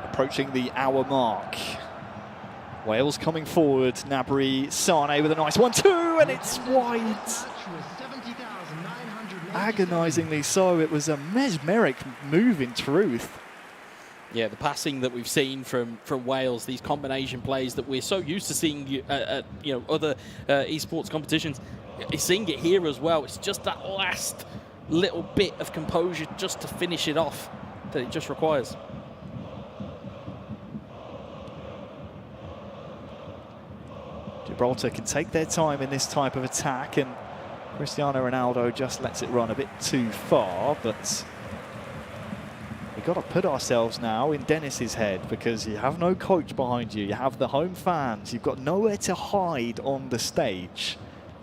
Approaching the hour mark. Wales coming forward. Gnabry, Sane with a nice 1-2, and it's wide. Agonisingly so. It was a mesmeric move in truth. Yeah, the passing that we've seen from Wales, these combination plays that we're so used to seeing at other esports competitions, seeing it here as well. It's just that last little bit of composure just to finish it off that it just requires. Gibraltar can take their time in this type of attack, and Cristiano Ronaldo just lets it run a bit too far, but we've got to put ourselves now in Dennis's head, because you have no coach behind you, you have the home fans, you've got nowhere to hide on the stage.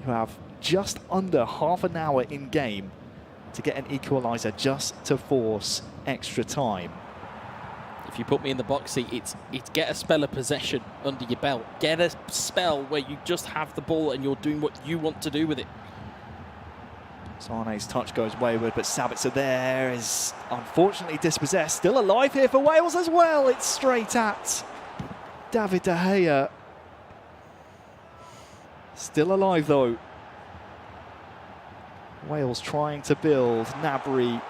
You have just under half an hour in game to get an equaliser just to force extra time. If you put me in the box seat, it's get a spell of possession under your belt. Get a spell where you just have the ball and you're doing what you want to do with it. Sane's touch goes wayward, but Sabitzer there is unfortunately dispossessed. Still alive here for Wales as well. It's straight at David De Gea. Still alive though. Wales trying to build. Gnabry,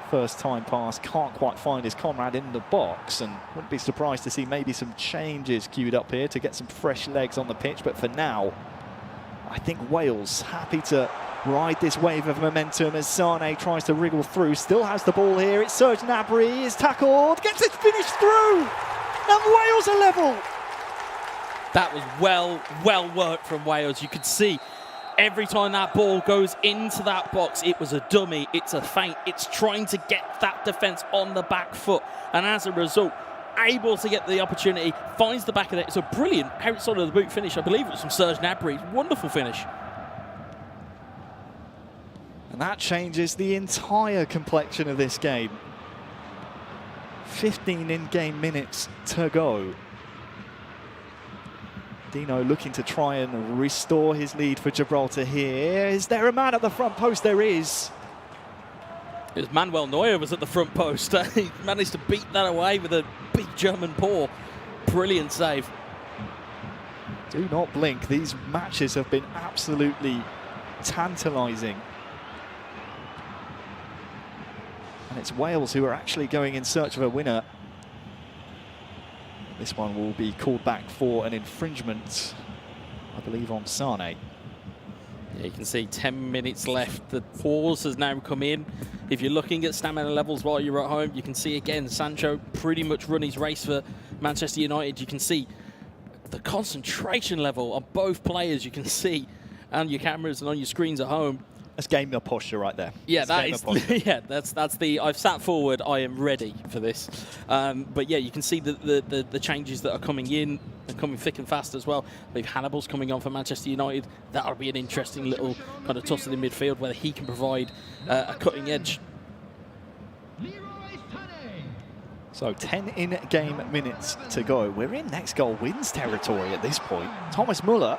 first time pass, can't quite find his comrade in the box, and wouldn't be surprised to see maybe some changes queued up here to get some fresh legs on the pitch. But for now, I think Wales happy to ride this wave of momentum as Sane tries to wriggle through. Still has the ball here. It's Serge Gnabry, is tackled, gets it finished through, and Wales are level. That was well worked from Wales. You could see every time that ball goes into that box, it was a dummy, it's a feint, it's trying to get that defence on the back foot, and as a result, able to get the opportunity, finds the back of it. It's a brilliant outside of the boot finish. I believe it was from Serge Gnabry. Wonderful finish. And that changes the entire complexion of this game. 15 in-game minutes to go. Dino looking to try and restore his lead for Gibraltar here. Is there a man at the front post? There is. It was Manuel Neuer was at the front post. He managed to beat that away with a big German paw. Brilliant save. Do not blink. These matches have been absolutely tantalising. And it's Wales who are actually going in search of a winner. This one will be called back for an infringement, I believe, on Sane. Yeah, you can see 10 minutes left. The pause has now come in. If you're looking at stamina levels while you're at home, you can see again Sancho pretty much run his race for Manchester United. You can see the concentration level on both players. You can see on your cameras and on your screens at home. That's game of posture right there. Yeah, that is. Yeah, that's the. I've sat forward. I am ready for this. But yeah, you can see the changes that are coming in and coming thick and fast as well. We've Hannibal's coming on for Manchester United. That'll be an interesting little kind of toss in the midfield whether he can provide a cutting edge. So 10 in-game minutes to go. We're in next goal wins territory at this point. Thomas Muller.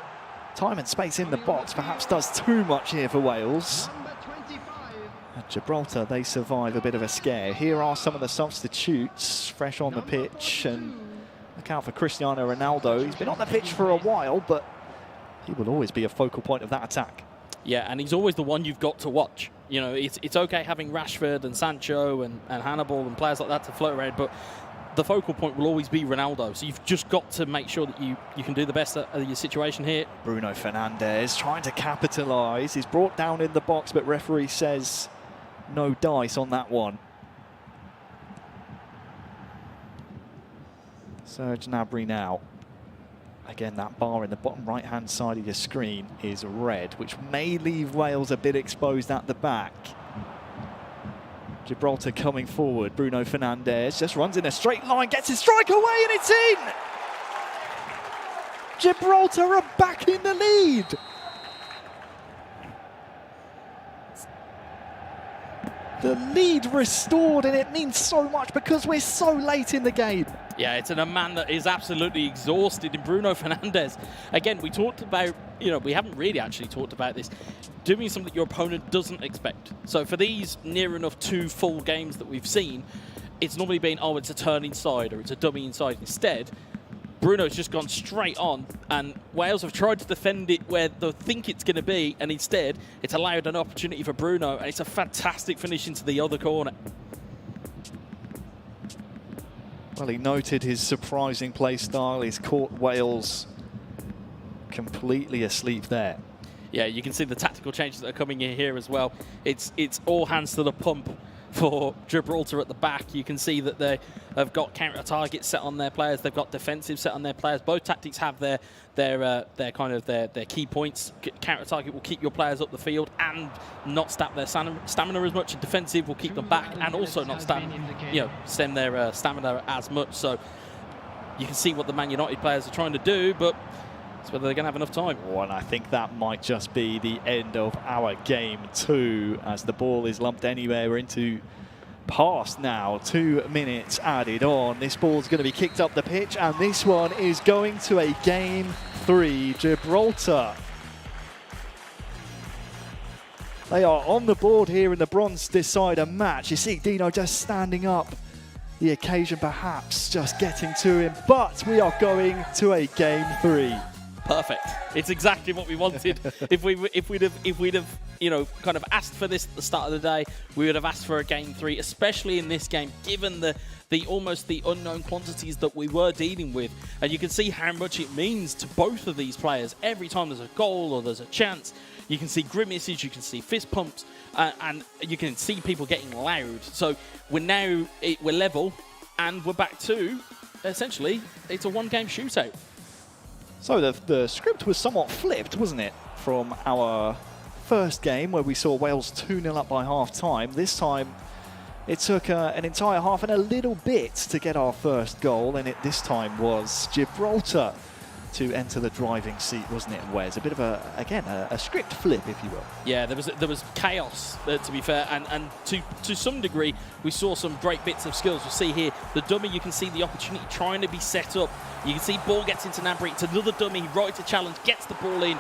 Time and space in the box perhaps does too much here for Wales. At Gibraltar, they survive a bit of a scare. Here are some of the substitutes fresh on the pitch, and look out for Cristiano Ronaldo. He's been on the pitch for a while, but he will always be a focal point of that attack. Yeah, and he's always the one you've got to watch. You know, it's okay having Rashford and Sancho and Hannibal and players like that to float around, but the focal point will always be Ronaldo. So you've just got to make sure that you can do the best of your situation here. Bruno Fernandes trying to capitalise. He's brought down in the box, but referee says no dice on that one. Serge Gnabry now. Again, that bar in the bottom right-hand side of your screen is red, which may leave Wales a bit exposed at the back. Gibraltar coming forward. Bruno Fernandes just runs in a straight line, gets his strike away, and it's in! Gibraltar are back in the lead! The lead restored, and it means so much because we're so late in the game. Yeah, it's a man that is absolutely exhausted in Bruno Fernandes. Again, we talked about, we haven't really actually talked about this, doing something your opponent doesn't expect. So for these near enough 2 full games that we've seen, it's normally been, oh, it's a turn inside or it's a dummy inside. Instead, Bruno's just gone straight on, and Wales have tried to defend it where they think it's going to be, and instead, it's allowed an opportunity for Bruno, and it's a fantastic finish into the other corner. Well, he noted his surprising play style. He's caught Wales completely asleep there. Yeah, you can see the tactical changes that are coming in here as well. It's all hands to the pump for Gibraltar at the back. You can see that they have got counter targets set on their players. They've got defensive set on their players. Both tactics have their key points. Counter target will keep your players up the field and not stamp their stamina as much. And defensive will keep them back and also not stem their stamina as much. So you can see what the Man United players are trying to do, but it's whether they're going to have enough time. Oh, and I think that might just be the end of our game 2 as the ball is lumped anywhere. We're into past now, 2 minutes added on. This ball's going to be kicked up the pitch, and this one is going to a game 3, Gibraltar. They are on the board here in the bronze decider match. You see Dino just standing up. The occasion perhaps just getting to him, but we are going to a game 3. Perfect. It's exactly what we wanted. if we'd have kind of asked for this at the start of the day, we would have asked for a game 3, especially in this game, given the almost the unknown quantities that we were dealing with. And you can see how much it means to both of these players. Every time there's a goal or there's a chance, you can see grimaces, you can see fist pumps, and you can see people getting loud. So we're level, and we're back to, essentially, it's a 1-game shootout. So the script was somewhat flipped, wasn't it, from our first game where we saw Wales 2-0 up by half-time. This time it took an entire half and a little bit to get our first goal, and it this time was Gibraltar to enter the driving seat, wasn't it, Wes? A bit of a script flip, if you will. Yeah, there was chaos, to be fair, and to some degree, we saw some great bits of skills. You see here, the dummy, you can see the opportunity trying to be set up. You can see ball gets into Gnabry, it's another dummy, right to challenge, gets the ball in.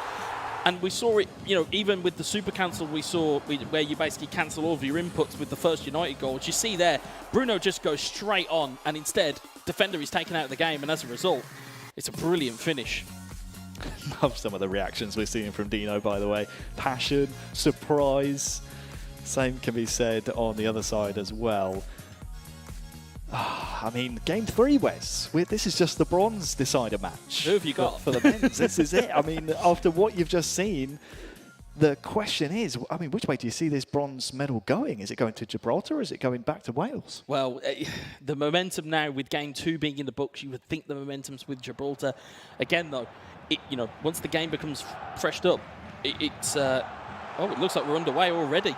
And we saw it, even with the super cancel where you basically cancel all of your inputs with the first United goal. Which you see there, Bruno just goes straight on, and instead, defender is taken out of the game, and as a result, it's a brilliant finish. Love some of the reactions we're seeing from Dino, by the way. Passion, surprise. Same can be said on the other side as well. I mean, game 3, Wes. This is just the bronze decider match. Who have you got? For the men's, this is it. I mean, after what you've just seen, the question is, I mean, which way do you see this bronze medal going? Is it going to Gibraltar or is it going back to Wales? Well, the momentum now with game 2 being in the books, you would think the momentum's with Gibraltar. Again, though, once the game becomes freshed up, it looks like we're underway already.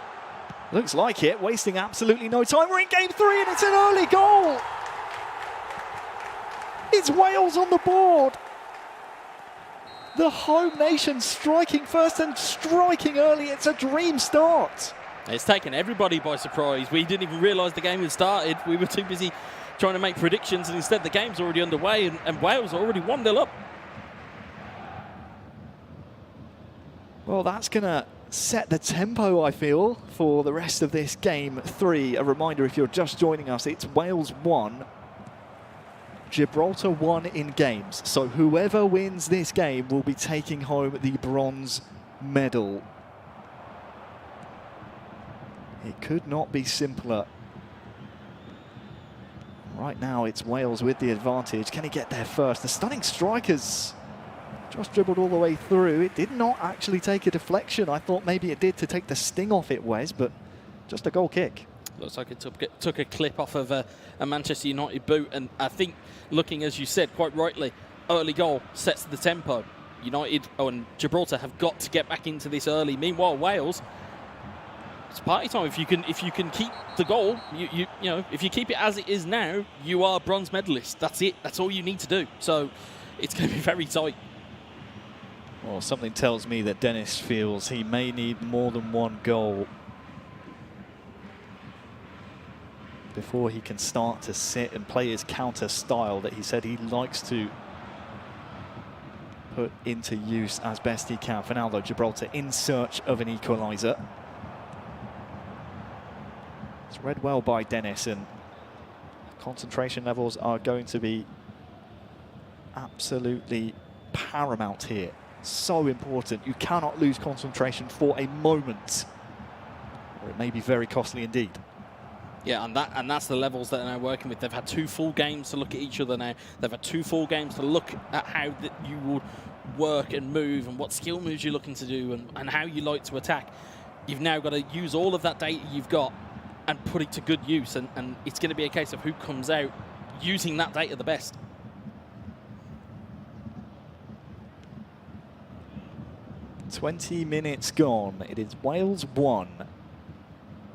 Looks like it, wasting absolutely no time. We're in game 3 and it's an early goal. It's Wales on the board. The home nation striking first and striking early. It's a dream start. It's taken everybody by surprise. We didn't even realise the game had started. We were too busy trying to make predictions, and instead the game's already underway, and Wales are already 1-0 up. Well, that's going to set the tempo, I feel, for the rest of this game 3. A reminder, if you're just joining us, it's Wales 1, Gibraltar 1 in games. So whoever wins this game will be taking home the bronze medal. It could not be simpler. Right now, it's Wales with the advantage. Can he get there first? The stunning strikers just dribbled all the way through. It did not actually take a deflection. I thought maybe it did to take the sting off it, Wes, but just a goal kick. Looks like it took a clip off of a Manchester United boot. And I think, looking, as you said, quite rightly, early goal sets the tempo. United and Gibraltar have got to get back into this early. Meanwhile, Wales, it's party time. If you can keep the goal, you know, if you keep it as it is now, you are bronze medalist. That's it. That's all you need to do. So it's going to be very tight. Well, something tells me that Dennis feels he may need more than one goal before he can start to sit and play his counter style that he said he likes to put into use as best he can. For now, though, Gibraltar in search of an equaliser. It's read well by Dennis, and concentration levels are going to be absolutely paramount here. So important. You cannot lose concentration for a moment, or it may be very costly indeed. Yeah, and that's the levels that they're now working with. They've had 2 full games to look at each other now. They've had 2 full games to look at how you would work and move and what skill moves you're looking to do and how you like to attack. You've now got to use all of that data you've got and put it to good use. And it's going to be a case of who comes out using that data the best. "20 minutes gone. It is Wales 1,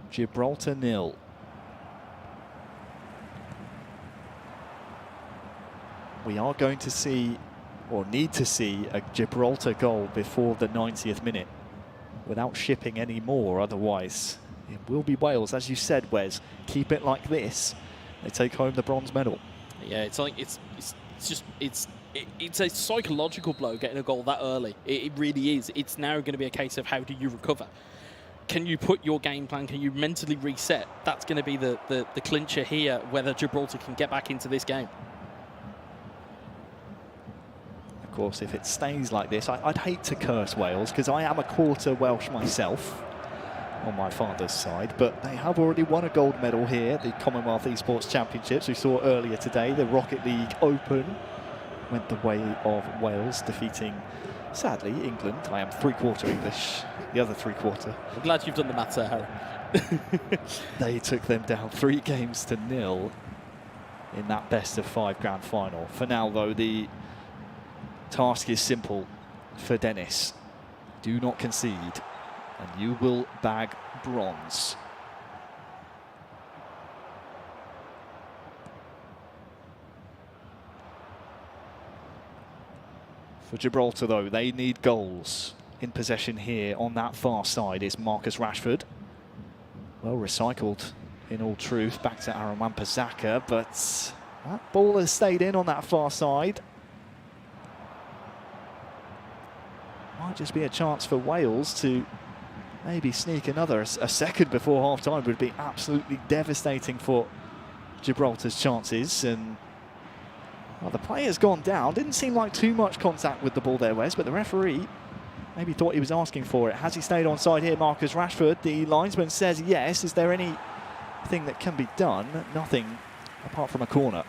Gibraltar 0. We are going to see, or need to see, a Gibraltar goal before the 90th minute without shipping any more. Otherwise, it will be Wales. As you said, Wes, keep it like this, they take home the bronze medal. Yeah, it's like it's a psychological blow getting a goal that early. It really is. It's now going to be a case of how do you recover. Can you put your game plan? Can you mentally reset? That's going to be the clincher here, whether Gibraltar can get back into this game. Of course, if it stays like this, I'd hate to curse Wales because I am a quarter Welsh myself on my father's side, but they have already won a gold medal here, the Commonwealth Esports Championships. We saw earlier today the Rocket League Open went the way of Wales, defeating, sadly, England. I am 3/4 English, the other 3/4. I'm glad you've done the maths there, Harry. They took them down 3-0 in that best-of-5 grand final. For now, though, the task is simple for Dennis. Do not concede, and you will bag bronze. For Gibraltar, though, they need goals. In possession here on that far side is Marcus Rashford. Well recycled, in all truth, back to Aaron Wan-Bissaka, but that ball has stayed in on that far side. Might just be a chance for Wales to maybe sneak another. A second before half-time would be absolutely devastating for Gibraltar's chances. And well, the player's gone down. Didn't seem like too much contact with the ball there, Wes, but the referee maybe thought he was asking for it. Has he stayed onside here, Marcus Rashford? The linesman says yes. Is there anything that can be done? Nothing apart from a corner.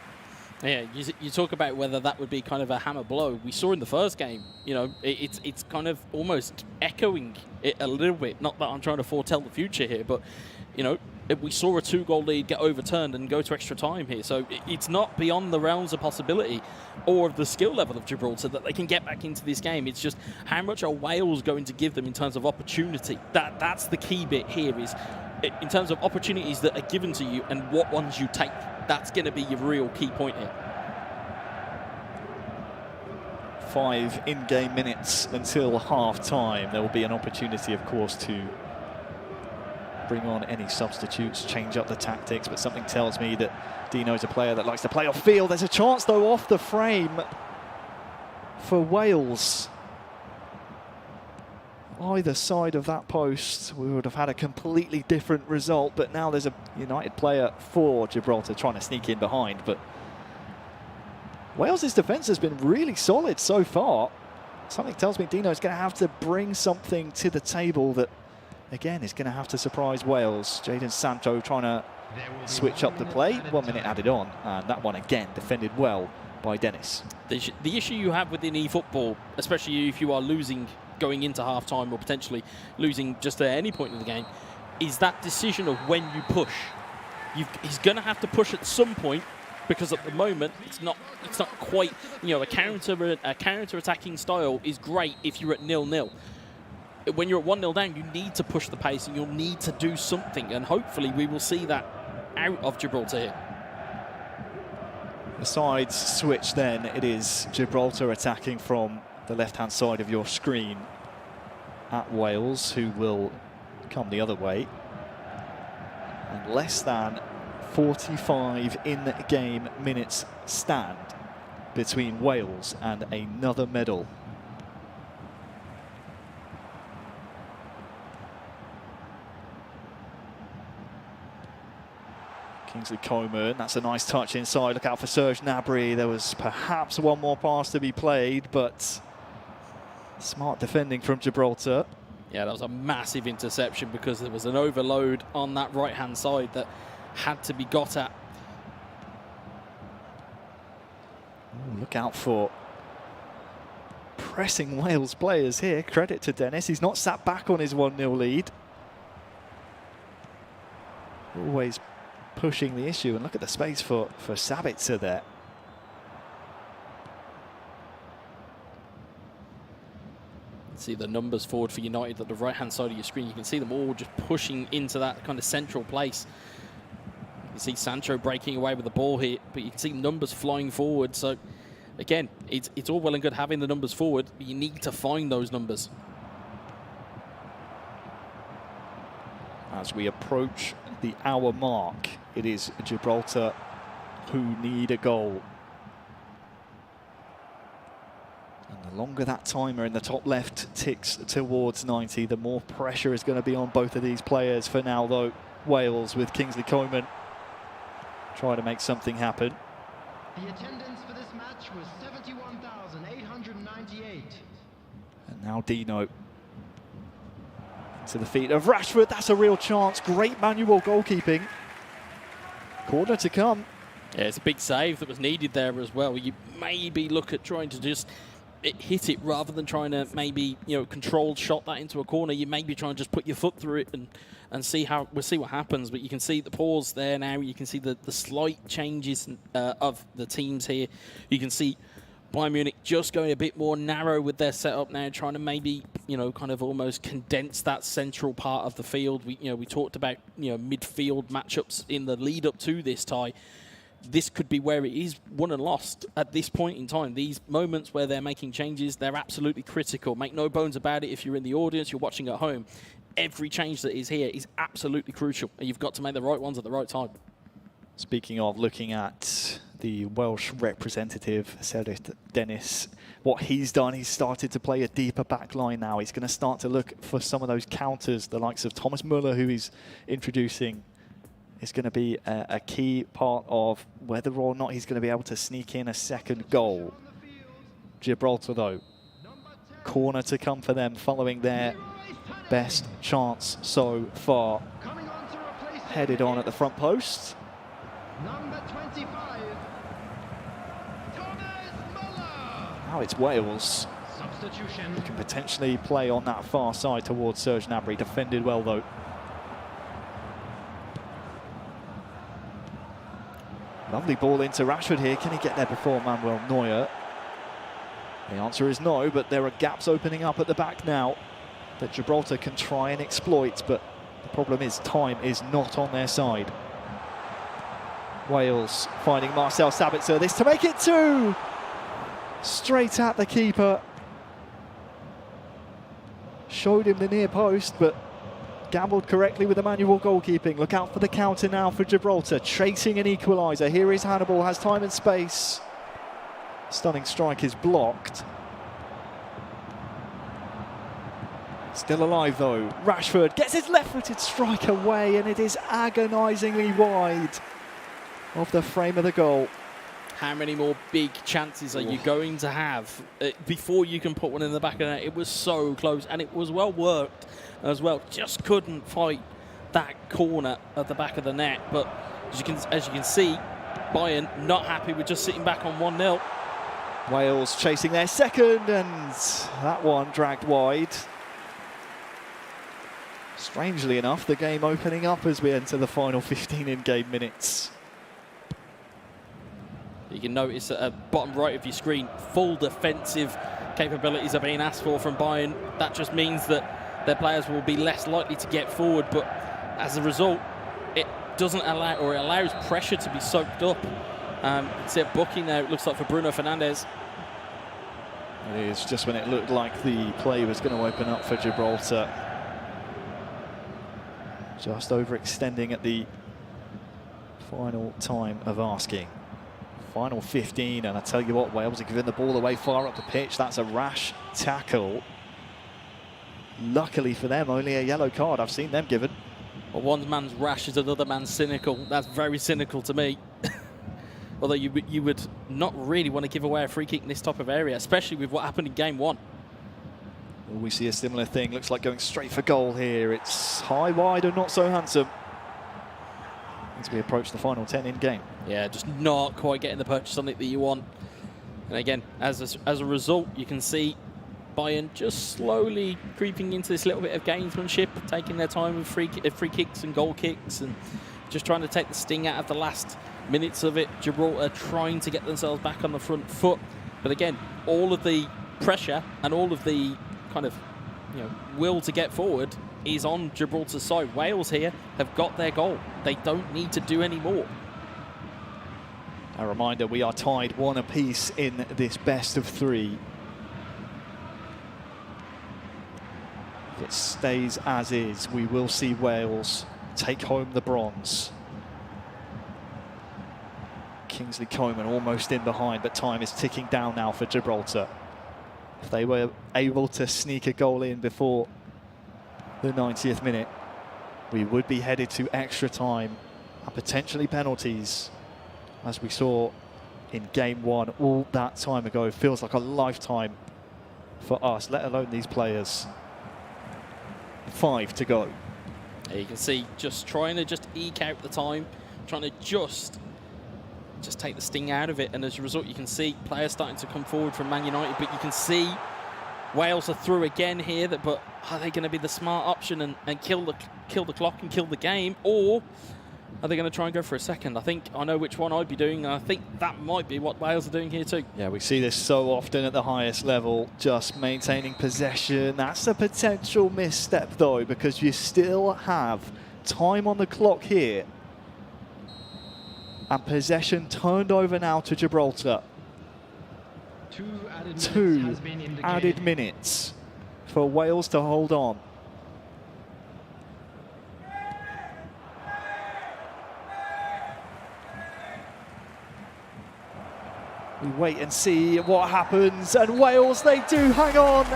Yeah, you talk about whether that would be kind of a hammer blow. We saw in the first game, you know, it's kind of almost echoing it a little bit. Not that I'm trying to foretell the future here, but, you know, we saw a 2-goal lead get overturned and go to extra time here. So it's not beyond the realms of possibility or of the skill level of Gibraltar that they can get back into this game. It's just how much are Wales going to give them in terms of opportunity. That's the key bit here, is in terms of opportunities that are given to you and what ones you take. That's going to be your real key point here. 5 in-game minutes until half-time. There will be an opportunity, of course, to bring on any substitutes, change up the tactics, but something tells me that Dino is a player that likes to play off field. There's a chance, though, off the frame for Wales. Either side of that post, we would have had a completely different result, but now there's a United player for Gibraltar trying to sneak in behind. But Wales' defence has been really solid so far. Something tells me Dino's going to have to bring something to the table that again, is going to have to surprise Wales. Jadon Sancho trying to switch up the play. 1 minute added on, and that one again defended well by Dennis. The issue you have within eFootball, especially if you are losing going into half-time or potentially losing just at any point in the game, is that decision of when you push. He's going to have to push at some point, because at the moment it's not quite, you know, a counter-attacking style is great if you're at 0-0. When you're at 1-0 down, you need to push the pace and you'll need to do something, and hopefully we will see that out of Gibraltar here. The sides switch then. It is Gibraltar attacking from the left-hand side of your screen at Wales, who will come the other way. And less than 45 in-game minutes stand between Wales and another medal. Kingsley Coman, that's a nice touch inside. Look out for Serge Gnabry. There was perhaps one more pass to be played, but smart defending from Gibraltar. Yeah, that was a massive interception because there was an overload on that right-hand side that had to be got at. Ooh, look out for pressing Wales players here. Credit to Dennis. He's not sat back on his 1-0 lead. Always pushing the issue, and look at the space for Sabitzer there. See the numbers forward for United at the right-hand side of your screen. You can see them all just pushing into that kind of central place. You can see Sancho breaking away with the ball here, but you can see numbers flying forward. So again, it's all well and good having the numbers forward, but you need to find those numbers. As we approach the hour mark, it is Gibraltar who need a goal. And the longer that timer in the top left ticks towards 90, the more pressure is going to be on both of these players. For now, though, Wales with Kingsley Coman trying to make something happen. The attendance for this match was 71,898. And now Dino to the feet of Rashford. That's a real chance. Great manual goalkeeping. Corner to come. Yeah, it's a big save that was needed there as well. You maybe look at trying to just hit it rather than trying to maybe, you know, controlled shot that into a corner. You maybe try and just put your foot through it and see what happens. But you can see the pause there now. You can see the slight changes of the teams here. You can see Bayern Munich just going a bit more narrow with their setup now, trying to maybe, you know, kind of almost condense that central part of the field. We talked about, you know, midfield matchups in the lead up to this tie. This could be where it is won and lost at this point in time. These moments where they're making changes, they're absolutely critical. Make no bones about it. If you're in the audience, you're watching at home, every change that is here is absolutely crucial, and you've got to make the right ones at the right time. Speaking of looking at the Welsh representative, Dennis, what he's done, he's started to play a deeper back line now. He's going to start to look for some of those counters. The likes of Thomas Müller, who he's introducing, is going to be a key part of whether or not he's going to be able to sneak in a second goal. Gibraltar, though, corner to come for them following their best chance so far. Headed on at the front post. Number 25, Now it's Wales. substitution. Who can potentially play on that far side towards Serge Gnabry. Defended well, though. Lovely ball into Rashford here. Can he get there before Manuel Neuer? The answer is no, but there are gaps opening up at the back now that Gibraltar can try and exploit, but the problem is time is not on their side. Wales finding Marcel Sabitzer. This to make it 2! Straight at the keeper. Showed him the near post, but gambled correctly with the manual goalkeeping. Look out for the counter now for Gibraltar. Chasing an equaliser. Here is Hannibal, has time and space. Stunning strike is blocked. Still alive though. Rashford gets his left-footed strike away, and it is agonisingly wide of the frame of the goal. how many more big chances are you going to have before you can put one in the back of the net? It was so close, and it was well worked as well. Just couldn't fight that corner at the back of the net. But as you can see, Bayern not happy with just sitting back on 1-0. Wales chasing their second, and that one dragged wide. Strangely enough, the game opening up as we enter the final 15 in-game minutes. You can notice at the bottom right of your screen, full defensive capabilities are being asked for from Bayern. That just means that their players will be less likely to get forward, but as a result, it doesn't allow, or it allows pressure to be soaked up. It's a booking now, it looks like, for Bruno Fernandes. It is just when it looked like the play was going to open up for Gibraltar. Just overextending at the final time of asking. Final 15, and I tell you what, Wales are giving the ball away far up the pitch. That's a rash tackle. Luckily for them, only a yellow card. I've seen them given. Well, one man's rash is another man's cynical. That's very cynical to me. Although you would not really want to give away a free kick in this type of area, especially with what happened in game one. We see a similar thing. Looks like going straight for goal here. It's high, wide, and not so handsome as we approach the final 10 in game. Yeah, just not quite getting the purchase on it that you want. And again, as a result, you can see Bayern just slowly creeping into this little bit of gamesmanship, taking their time with free kicks and goal kicks, and just trying to take the sting out of the last minutes of it. Gibraltar trying to get themselves back on the front foot. But again, all of the pressure and all of the kind of will to get forward is on Gibraltar's side. Wales here have got their goal. They don't need to do any more. A reminder, we are tied 1 apiece in this best of 3. If it stays as is, we will see Wales take home the bronze. Kingsley Coman almost in behind, but time is ticking down now for Gibraltar. If they were able to sneak a goal in before the 90th minute, we would be headed to extra time and potentially penalties, as we saw in game 1 all that time ago. It feels like a lifetime for us, let alone these players. 5 to go. You can see just trying to just eke out the time, trying to just take the sting out of it, and as a result you can see players starting to come forward from Man United, but you can see Wales are through again here, but are they going to be the smart option and kill the clock and kill the game, or are they going to try and go for a second? I think I know which one I'd be doing, and I think that might be what Wales are doing here too. Yeah, we see this so often at the highest level, just maintaining possession. That's a potential misstep though, because you still have time on the clock here. And possession turned over now to Gibraltar. 2 added minutes for Wales to hold on. We wait and see what happens, and Wales, they do hang on.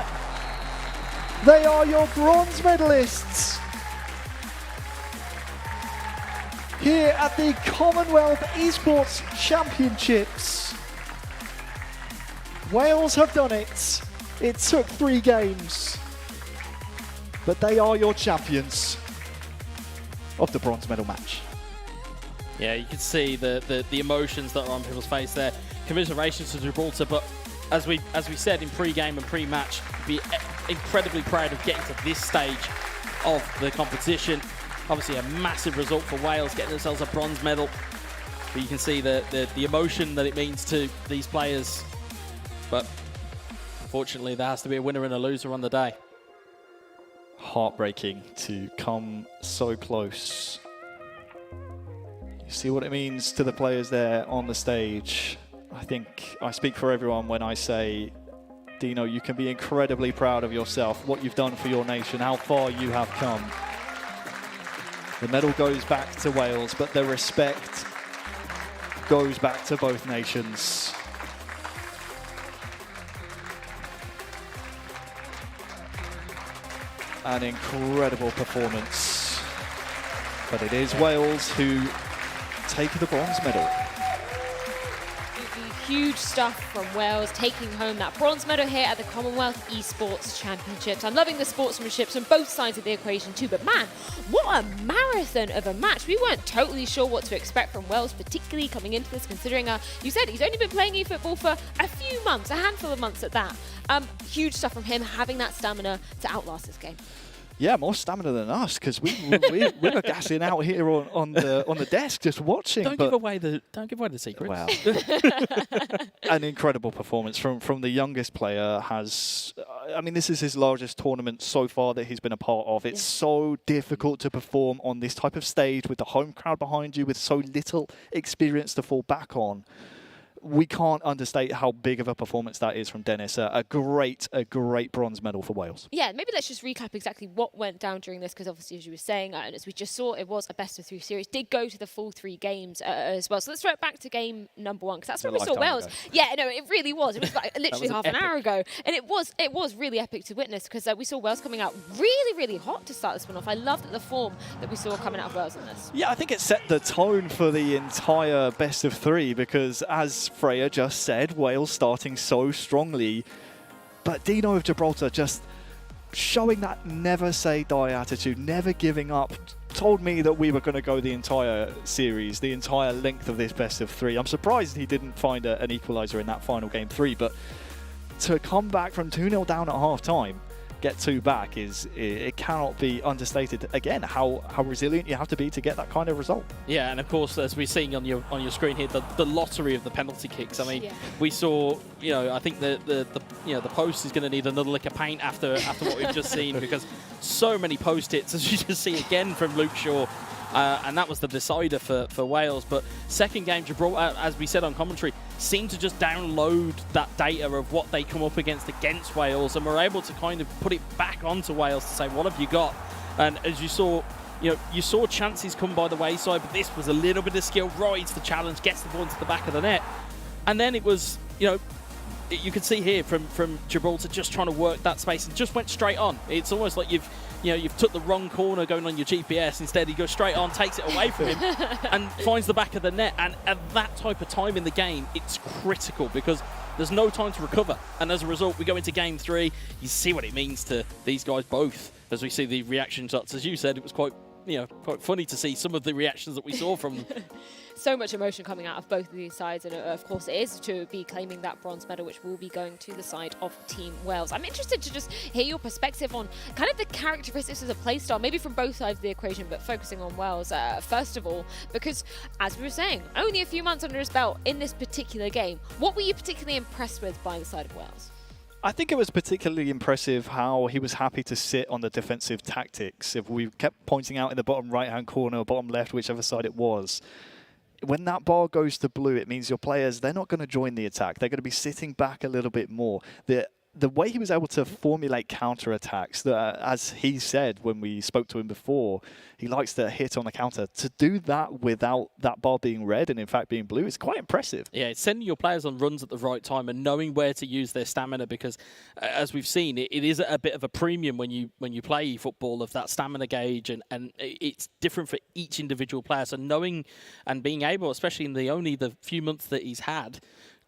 They are your bronze medalists here at the Commonwealth Esports Championships. Wales have done it. It took 3 games, but they are your champions of the bronze medal match. Yeah, you can see the emotions that are on people's face there. Commiserations to Gibraltar, but as we said in pre-game and pre-match, be incredibly proud of getting to this stage of the competition. Obviously a massive result for Wales, getting themselves a bronze medal. But you can see the emotion that it means to these players. But unfortunately, there has to be a winner and a loser on the day. Heartbreaking to come so close. You see what it means to the players there on the stage. I think I speak for everyone when I say, Dino, you can be incredibly proud of yourself, what you've done for your nation, how far you have come. The medal goes back to Wales, but the respect goes back to both nations. An incredible performance. But it is Wales who take the bronze medal. huge stuff from Wales, taking home that bronze medal here at the Commonwealth Esports Championships. I'm loving the sportsmanship from both sides of the equation too, but man, what a marathon of a match. We weren't totally sure what to expect from Wales, particularly coming into this, considering, you said he's only been playing eFootball for a few months, a handful of months at that. Huge stuff from him, having that stamina to outlast this game. Yeah, more stamina than us, because we were gassing out here on the desk just watching. Don't give away the secrets. Wow. An incredible performance from the youngest player. I mean, this is his largest tournament so far that he's been a part of. It's so difficult to perform on this type of stage with the home crowd behind you, with so little experience to fall back on. We can't understate how big of a performance that is from Dennis. A great bronze medal for Wales. Yeah, maybe let's just recap exactly what went down during this, because obviously, as you were saying, and as we just saw, it was a best-of-3 series. Did go to the full 3 games as well. So let's throw it back to game number 1, because that's where we saw Wales. Yeah, no, it really was. It was like literally half an hour ago, and it was really epic to witness, because we saw Wales coming out really hot to start this one off. I loved the form that we saw coming out of Wales in this. Yeah, I think it set the tone for the entire best-of-3, because as Freya just said, Wales starting so strongly, but Dino of Gibraltar just showing that never say die attitude, never giving up, told me that we were going to go the entire series, the entire length of this best-of-3. I'm surprised he didn't find an equaliser in that final game 3, but to come back from 2-0 down at half-time, get 2 back, it cannot be understated again how resilient you have to be to get that kind of result. Yeah, and of course, as we're seeing on your screen here, the lottery of the penalty kicks. I mean, we saw, I think the post is going to need another lick of paint after what we've just seen, because so many post hits, as you just see again from Luke Shaw. And that was the decider for Wales. But second game, Gibraltar, as we said on commentary, seemed to just download that data of what they come up against Wales, and were able to kind of put it back onto Wales to say, what have you got? And as you saw, you saw chances come by the wayside, but this was a little bit of skill, rides the challenge, gets the ball into the back of the net. And then it was, you could see here from Gibraltar just trying to work that space and just went straight on. It's almost like you've took the wrong corner going on your GPS. Instead, he goes straight on, takes it away from him, and finds the back of the net. And at that type of time in the game, it's critical, because there's no time to recover. And as a result, we go into game 3. You see what it means to these guys both, as we see the reaction shots. As you said, it was quite funny to see some of the reactions that we saw from them. So much emotion coming out of both of these sides, and of course it is to be claiming that bronze medal, which will be going to the side of Team Wales. I'm interested to just hear your perspective on kind of the characteristics of the play style, maybe from both sides of the equation, but focusing on Wales first of all, because as we were saying, only a few months under his belt in this particular game. What were you particularly impressed with by the side of Wales? I think it was particularly impressive how he was happy to sit on the defensive tactics. If we kept pointing out in the bottom right-hand corner or bottom left, whichever side it was, when that bar goes to blue, it means your players, they're not going to join the attack. They're going to be sitting back a little bit more. The way he was able to formulate counter-attacks, as he said when we spoke to him before, he likes to hit on the counter. To do that without that bar being red and in fact being blue is quite impressive. Yeah, it's sending your players on runs at the right time and knowing where to use their stamina, because as we've seen, it is a bit of a premium when you play football, of that stamina gauge, and it's different for each individual player. So knowing and being able, especially in the few months that he's had,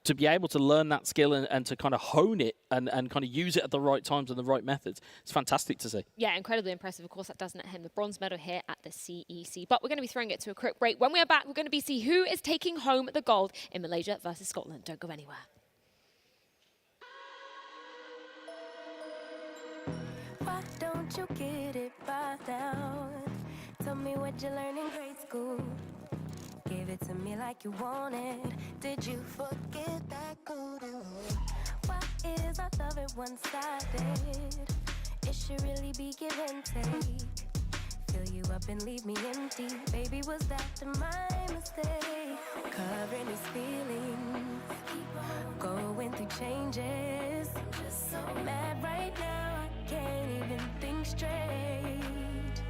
to be able to learn that skill and to kind of hone it and kind of use it at the right times and the right methods, it's fantastic to see. Yeah, incredibly impressive. Of course, that does net him the bronze medal here at the CEC. But we're going to be throwing it to a quick break. When we are back, we're going to see who is taking home the gold in Malaysia versus Scotland. Don't go anywhere. Why don't you get it by now? Tell me what you learned in grade school. Give it to me like you want it. Did you forget that code? Why is our love it one-sided? It should really be give and take. Fill you up and leave me empty. Baby, was that my mistake? Covering these feelings, going through changes. I'm just so mad right now, I can't even think straight.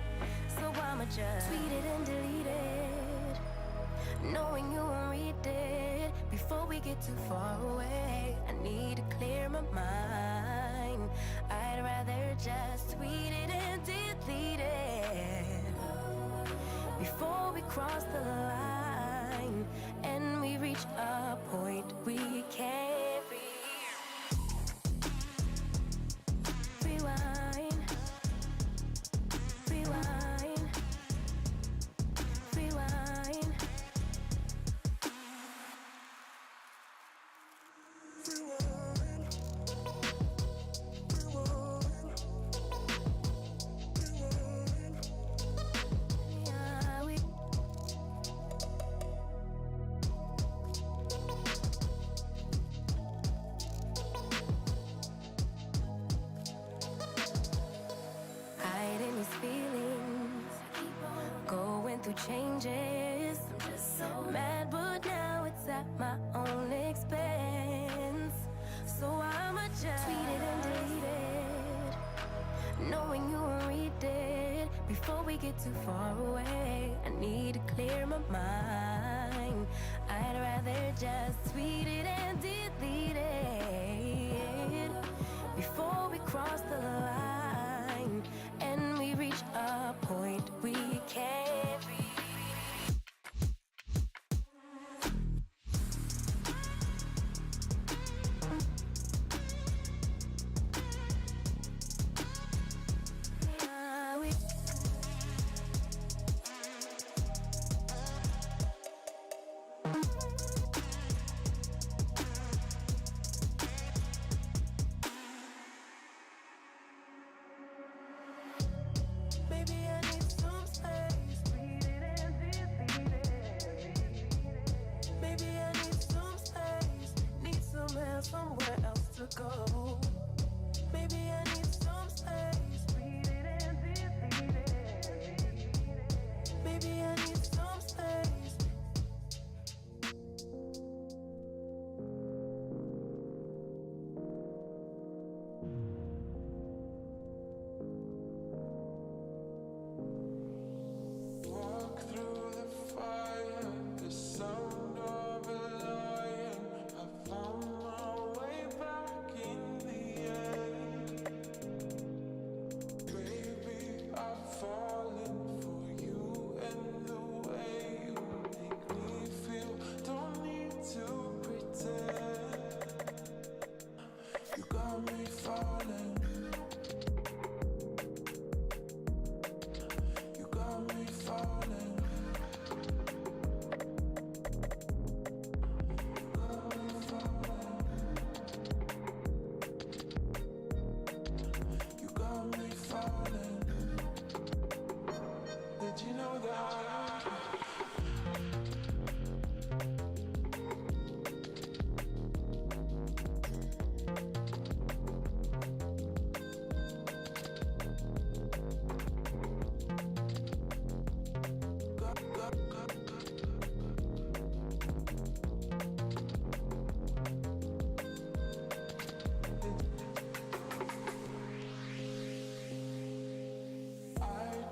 So I'ma just tweet it and delete it, knowing you won't read it before we get too far away. I need to clear my mind. I'd rather just tweet it and delete it before we cross the line and we reach a point we changes. I'm just so mad, but now it's at my own expense. So I'ma just tweet it and delete it, knowing you won't read it before we get too far away. I need to clear my mind. I'd rather just tweet it and delete it before we cross the line and we reach a point we can't reach. Somewhere else to go. Maybe I need some space. Read it and delete it. Maybe I need some space. Walk through the fire, the sound of a lion. I found my way back in the end. Baby, I've fallen for you and the way you make me feel. Don't need to pretend. You got me falling. You got me falling. You got me falling. Did you know that? I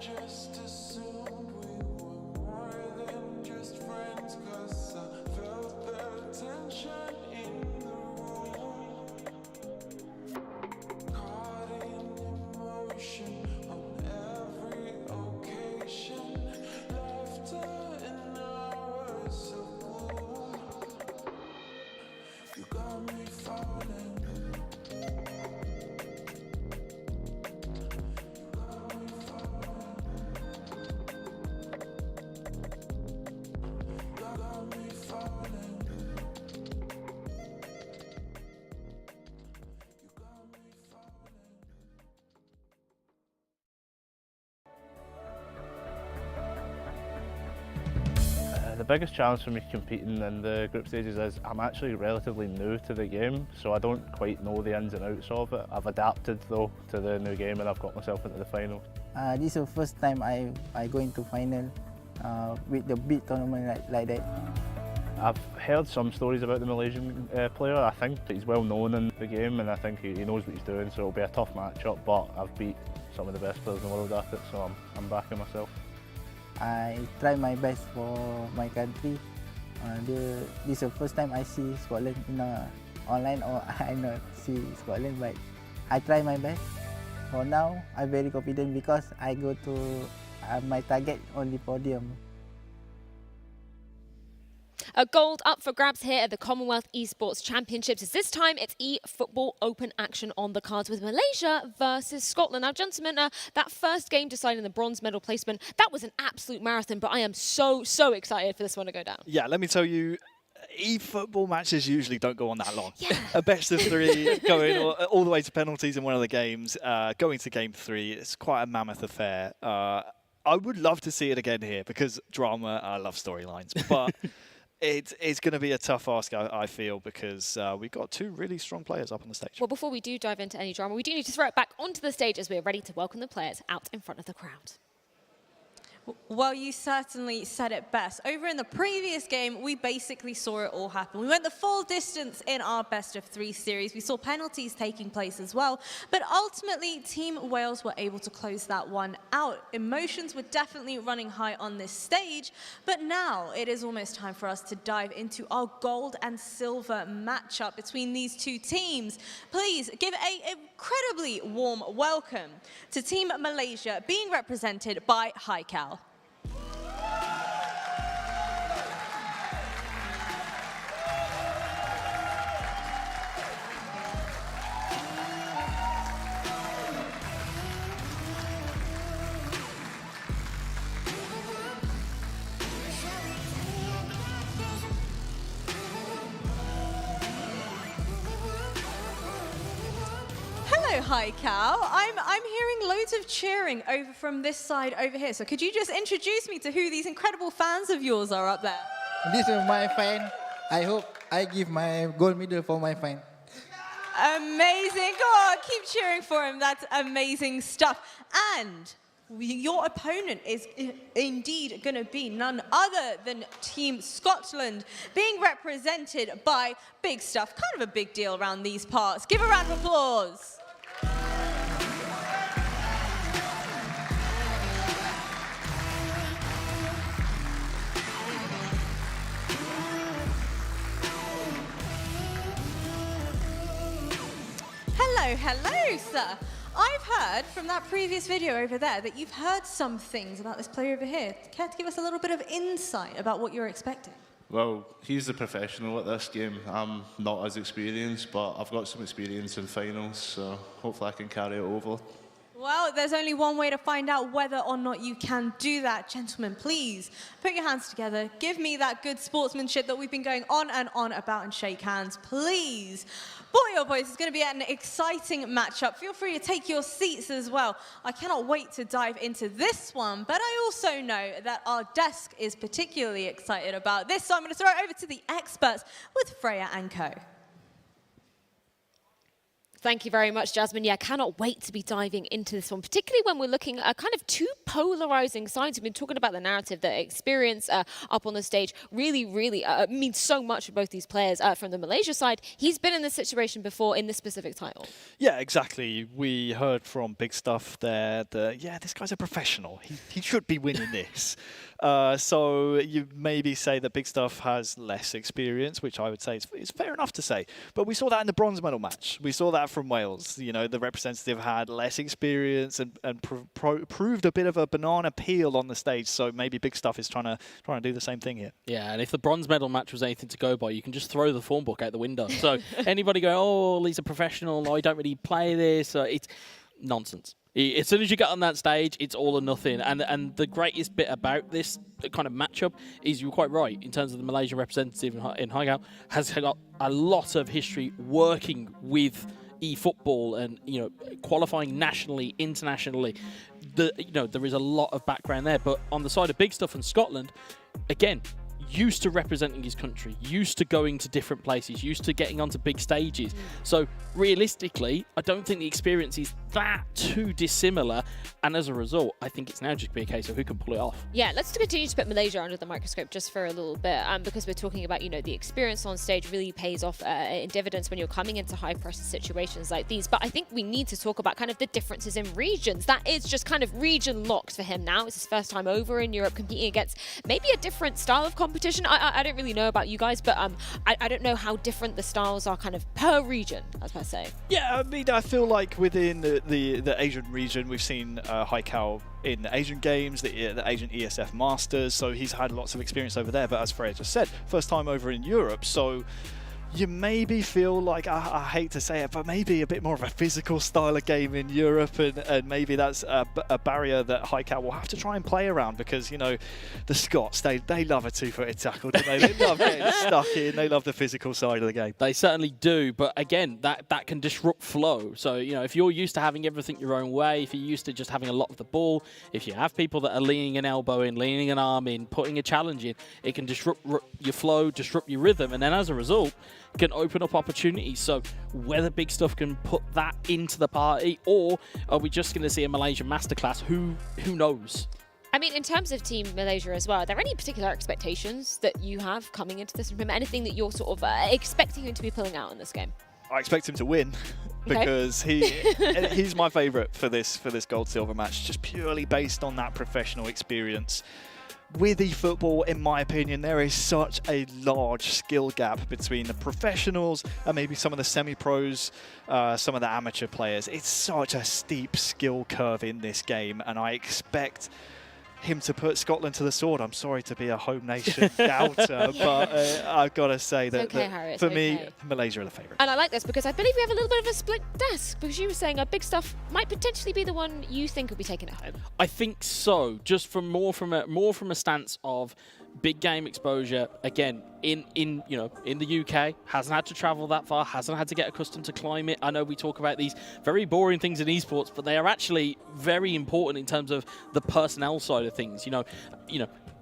just assumed we were more than just friends, 'cause I felt the tension in the room. Caught in emotion on every occasion. Laughter in hours of gloom. You got me falling. Got me falling. The biggest challenge for me competing in the group stages is I'm actually relatively new to the game, so I don't quite know the ins and outs of it. I've adapted though to the new game and I've got myself into the final. This is the first time I go into final with the big tournament like that. I've heard some stories about the Malaysian player. I think he's well known in the game and I think he knows what he's doing, so it'll be a tough matchup, but I've beat some of the best players in the world at it, so I'm backing myself. I try my best for my country. This is the first time I see Scotland in online, or I not see Scotland, but I try my best. For now, I'm very confident because I go to my target on the podium. A gold up for grabs here at the Commonwealth Esports Championships. As this time, it's e-football open action on the cards with Malaysia versus Scotland. Now, gentlemen, that first game deciding the bronze medal placement, that was an absolute marathon, but I am so excited for this one to go down. Yeah, let me tell you, e-football matches usually don't go on that long. Yeah. A best of three going all the way to penalties in one of the games, going to game 3. It's quite a mammoth affair. I would love to see it again here because drama, I love storylines, but it's going to be a tough ask, I feel, because we've got 2 really strong players up on the stage. Well, before we do dive into any drama, we do need to throw it back onto the stage as we're ready to welcome the players out in front of the crowd. Well, you certainly said it best. Over in the previous game, we basically saw it all happen. We went the full distance in our best-of-3 series. We saw penalties taking place as well. But ultimately, Team Wales were able to close that one out. Emotions were definitely running high on this stage. But now it is almost time for us to dive into our gold and silver matchup between these two teams. Please give an incredibly warm welcome to Team Malaysia, being represented by Haikal. Hello, Haikal. I'm hearing loads of cheering over from this side over here. So could you just introduce me to who these incredible fans of yours are up there? This is my fan. I hope I give my gold medal for my fan. Amazing. Go on, keep cheering for him. That's amazing stuff. And your opponent is indeed going to be none other than Team Scotland, being represented by Big Stuff. Kind of a big deal around these parts. Give a round of applause. Hello, hello, sir. I've heard from that previous video over there that you've heard some things about this player over here. Care to give us a little bit of insight about what you're expecting? Well, he's the professional at this game. I'm not as experienced, but I've got some experience in finals, so hopefully I can carry it over. Well, there's only one way to find out whether or not you can do that. Gentlemen, please put your hands together. Give me that good sportsmanship that we've been going on and on about, and shake hands, please. Boy, oh boys, it's going to be an exciting matchup. Feel free to take your seats as well. I cannot wait to dive into this one, but I also know that our desk is particularly excited about this, so I'm going to throw it over to the experts with Freya and Co. Thank you very much, Jasmine. Yeah, cannot wait to be diving into this one, particularly when we're looking at kind of two polarizing sides. We've been talking about the narrative, the experience up on the stage really means so much for both these players. From the Malaysia side, he's been in this situation before in this specific title. Yeah, exactly. We heard from Big Stuff there that, yeah, this guy's a professional. He should be winning this. So you maybe say that Big Stuff has less experience, which I would say is fair enough to say. But we saw that in the bronze medal match. We saw that from Wales. You know, the representative had less experience and proved a bit of a banana peel on the stage. So maybe Big Stuff is trying to do the same thing here. Yeah, and if the bronze medal match was anything to go by, you can just throw the form book out the window. So anybody go, oh, he's a professional, I don't really play this, it's nonsense. As soon as you get on that stage, it's all or nothing. And the greatest bit about this kind of matchup is you're quite right in terms of the Malaysian representative in Haikal has got a lot of history working with eFootball and qualifying nationally, internationally. There is a lot of background there. But on the side of Big Stuff and Scotland, again, used to representing his country, used to going to different places, used to getting onto big stages. So realistically, I don't think the experience is that too dissimilar. And as a result, I think it's now just be a case of who can pull it off. Yeah, let's continue to put Malaysia under the microscope just for a little bit, because we're talking about, the experience on stage really pays off in dividends when you're coming into high pressure situations like these. But I think we need to talk about kind of the differences in regions. That is just kind of region locked for him now. It's his first time over in Europe competing against maybe a different style of competition. I don't really know about you guys, but I don't know how different the styles are kind of per region, as per se. Yeah, I mean, I feel like within the Asian region, we've seen Haikal in the Asian Games, the Asian ESF Masters, so he's had lots of experience over there. But as Freya just said, first time over in Europe, so you maybe feel like, I hate to say it, but maybe a bit more of a physical style of game in Europe, and maybe that's a barrier that Haikal will have to try and play around, because, the Scots, they love a two-footed tackle, don't they? They love getting stuck in, they love the physical side of the game. They certainly do, but again, that can disrupt flow. So, if you're used to having everything your own way, if you're used to just having a lot of the ball, if you have people that are leaning an elbow in, leaning an arm in, putting a challenge in, it can disrupt your flow, disrupt your rhythm, and then as a result, can open up opportunities. So whether Big Stuff can put that into the party, or are we just going to see a Malaysian masterclass? Who knows? I mean, in terms of Team Malaysia as well, are there any particular expectations that you have coming into this from him? Anything that you're sort of expecting him to be pulling out in this game? I expect him to win because he's my favourite for this gold-silver match, just purely based on that professional experience. With eFootball, in my opinion, there is such a large skill gap between the professionals and maybe some of the semi-pros, some of the amateur players. It's such a steep skill curve in this game, and I expect him to put Scotland to the sword. I'm sorry to be a home nation doubter, but I've got to say that, Harry, for me, Malaysia are the favourite. And I like this because I believe we have a little bit of a split desk, because you were saying Big Stuff might potentially be the one you think will be taking it home. I think so. Just from more from a stance of big game exposure. Again, in the UK, hasn't had to travel that far, hasn't had to get accustomed to climate. I know we talk about these very boring things in esports, but they are actually very important in terms of the personnel side of things.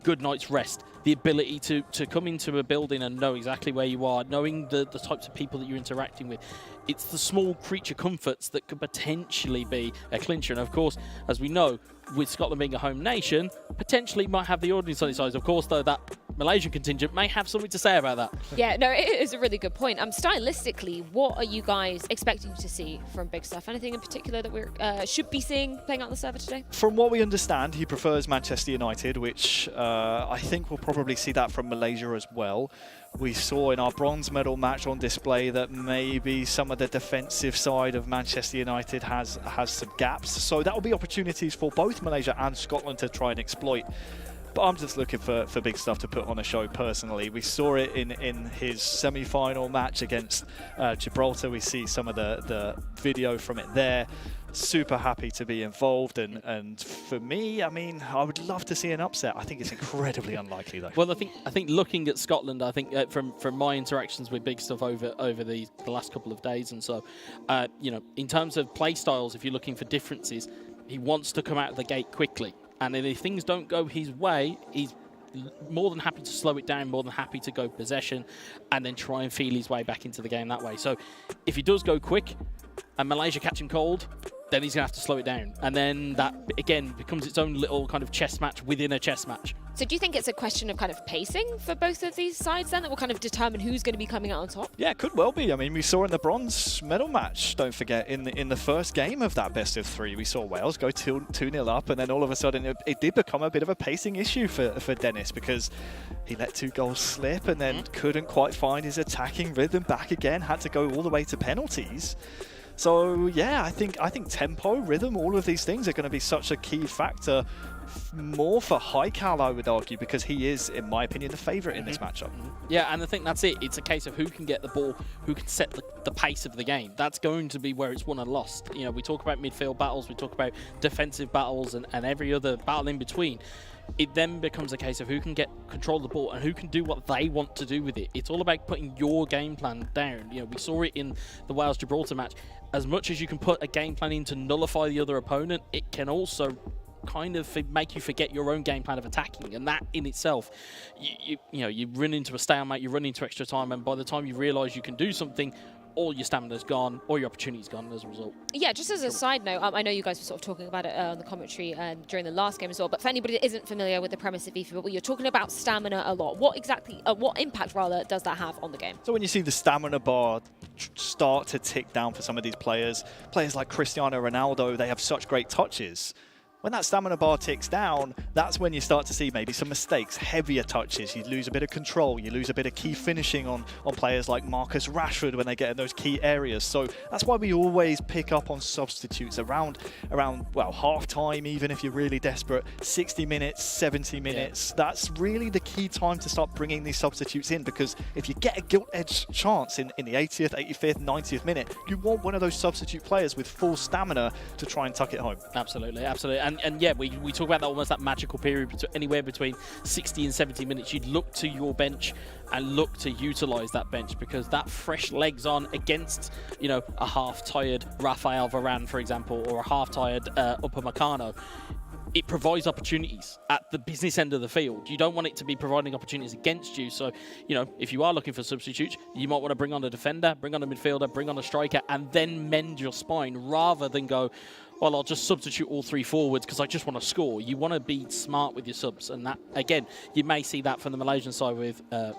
Good night's rest, the ability to come into a building and know exactly where you are, knowing the types of people that you're interacting with. It's the small creature comforts that could potentially be a clincher. And of course, as we know, with Scotland being a home nation, potentially might have the audience on its side. Of course, though, that Malaysian contingent may have something to say about that. Yeah, no, it is a really good point. Stylistically, what are you guys expecting to see from Big Stuff? Anything in particular that we should be seeing playing out on the server today? From what we understand, he prefers Manchester United, which I think we'll probably see that from Malaysia as well. We saw in our bronze medal match on display that maybe some of the defensive side of Manchester United has some gaps. So that will be opportunities for both Malaysia and Scotland to try and exploit. But I'm just looking for Big Stuff to put on a show personally. We saw it in his semi-final match against Gibraltar. We see some of the video from it there. Super happy to be involved, and for me, I mean, I would love to see an upset. I think it's incredibly unlikely though. Well, I think looking at Scotland, I think from my interactions with Big Stuff over the last couple of days, and so in terms of play styles, if you're looking for differences, he wants to come out of the gate quickly, and then if things don't go his way, he's more than happy to slow it down, more than happy to go possession, and then try and feel his way back into the game that way. So if he does go quick and Malaysia catch him cold, then he's going to have to slow it down. And then that, again, becomes its own little kind of chess match within a chess match. So do you think it's a question of kind of pacing for both of these sides then that will kind of determine who's going to be coming out on top? Yeah, it could well be. I mean, we saw in the bronze medal match, don't forget, in the first game of that best of three, we saw Wales go 2-0 up, and then all of a sudden it did become a bit of a pacing issue for Dennis, because he let 2 goals slip and then couldn't quite find his attacking rhythm back again, had to go all the way to penalties. So yeah, I think tempo, rhythm, all of these things are going to be such a key factor, more for Haikal, I would argue, because he is, in my opinion, the favourite in this matchup. Yeah, and I think that's it. It's a case of who can get the ball, who can set the pace of the game. That's going to be where it's won and lost. We talk about midfield battles, we talk about defensive battles, and every other battle in between. It then becomes a case of who can get control of the ball and who can do what they want to do with it. It's all about putting your game plan down. We saw it in the Wales-Gibraltar match. As much as you can put a game plan in to nullify the other opponent, it can also kind of make you forget your own game plan of attacking, and that in itself, you run into a stalemate, you run into extra time, and by the time you realise you can do something, all your stamina's gone, all your opportunity's gone as a result. Yeah, just as a side note, I know you guys were sort of talking about it on the commentary during the last game as well, but for anybody that isn't familiar with the premise of eFootball, you're talking about stamina a lot. What impact rather does that have on the game? So when you see the stamina bar start to tick down for some of these players like Cristiano Ronaldo, they have such great touches. When that stamina bar ticks down, that's when you start to see maybe some mistakes, heavier touches. You lose a bit of control. You lose a bit of key finishing on players like Marcus Rashford when they get in those key areas. So that's why we always pick up on substitutes around half time, even if you're really desperate, 60 minutes, 70 minutes. Yeah. That's really the key time to start bringing these substitutes in, because if you get a gilt-edged chance in the 80th, 85th, 90th minute, you want one of those substitute players with full stamina to try and tuck it home. Absolutely, absolutely. And yeah, we talk about that almost that magical period, anywhere between 60 and 70 minutes. You'd look to your bench and look to utilise that bench, because that fresh legs on against, a half-tired Rafael Varane, for example, or a half-tired Upamecano, it provides opportunities at the business end of the field. You don't want it to be providing opportunities against you. So, if you are looking for substitutes, you might want to bring on a defender, bring on a midfielder, bring on a striker, and then mend your spine, rather than go, well, I'll just substitute all 3 forwards because I just want to score. You want to be smart with your subs, and that, again, you may see that from the Malaysian side with the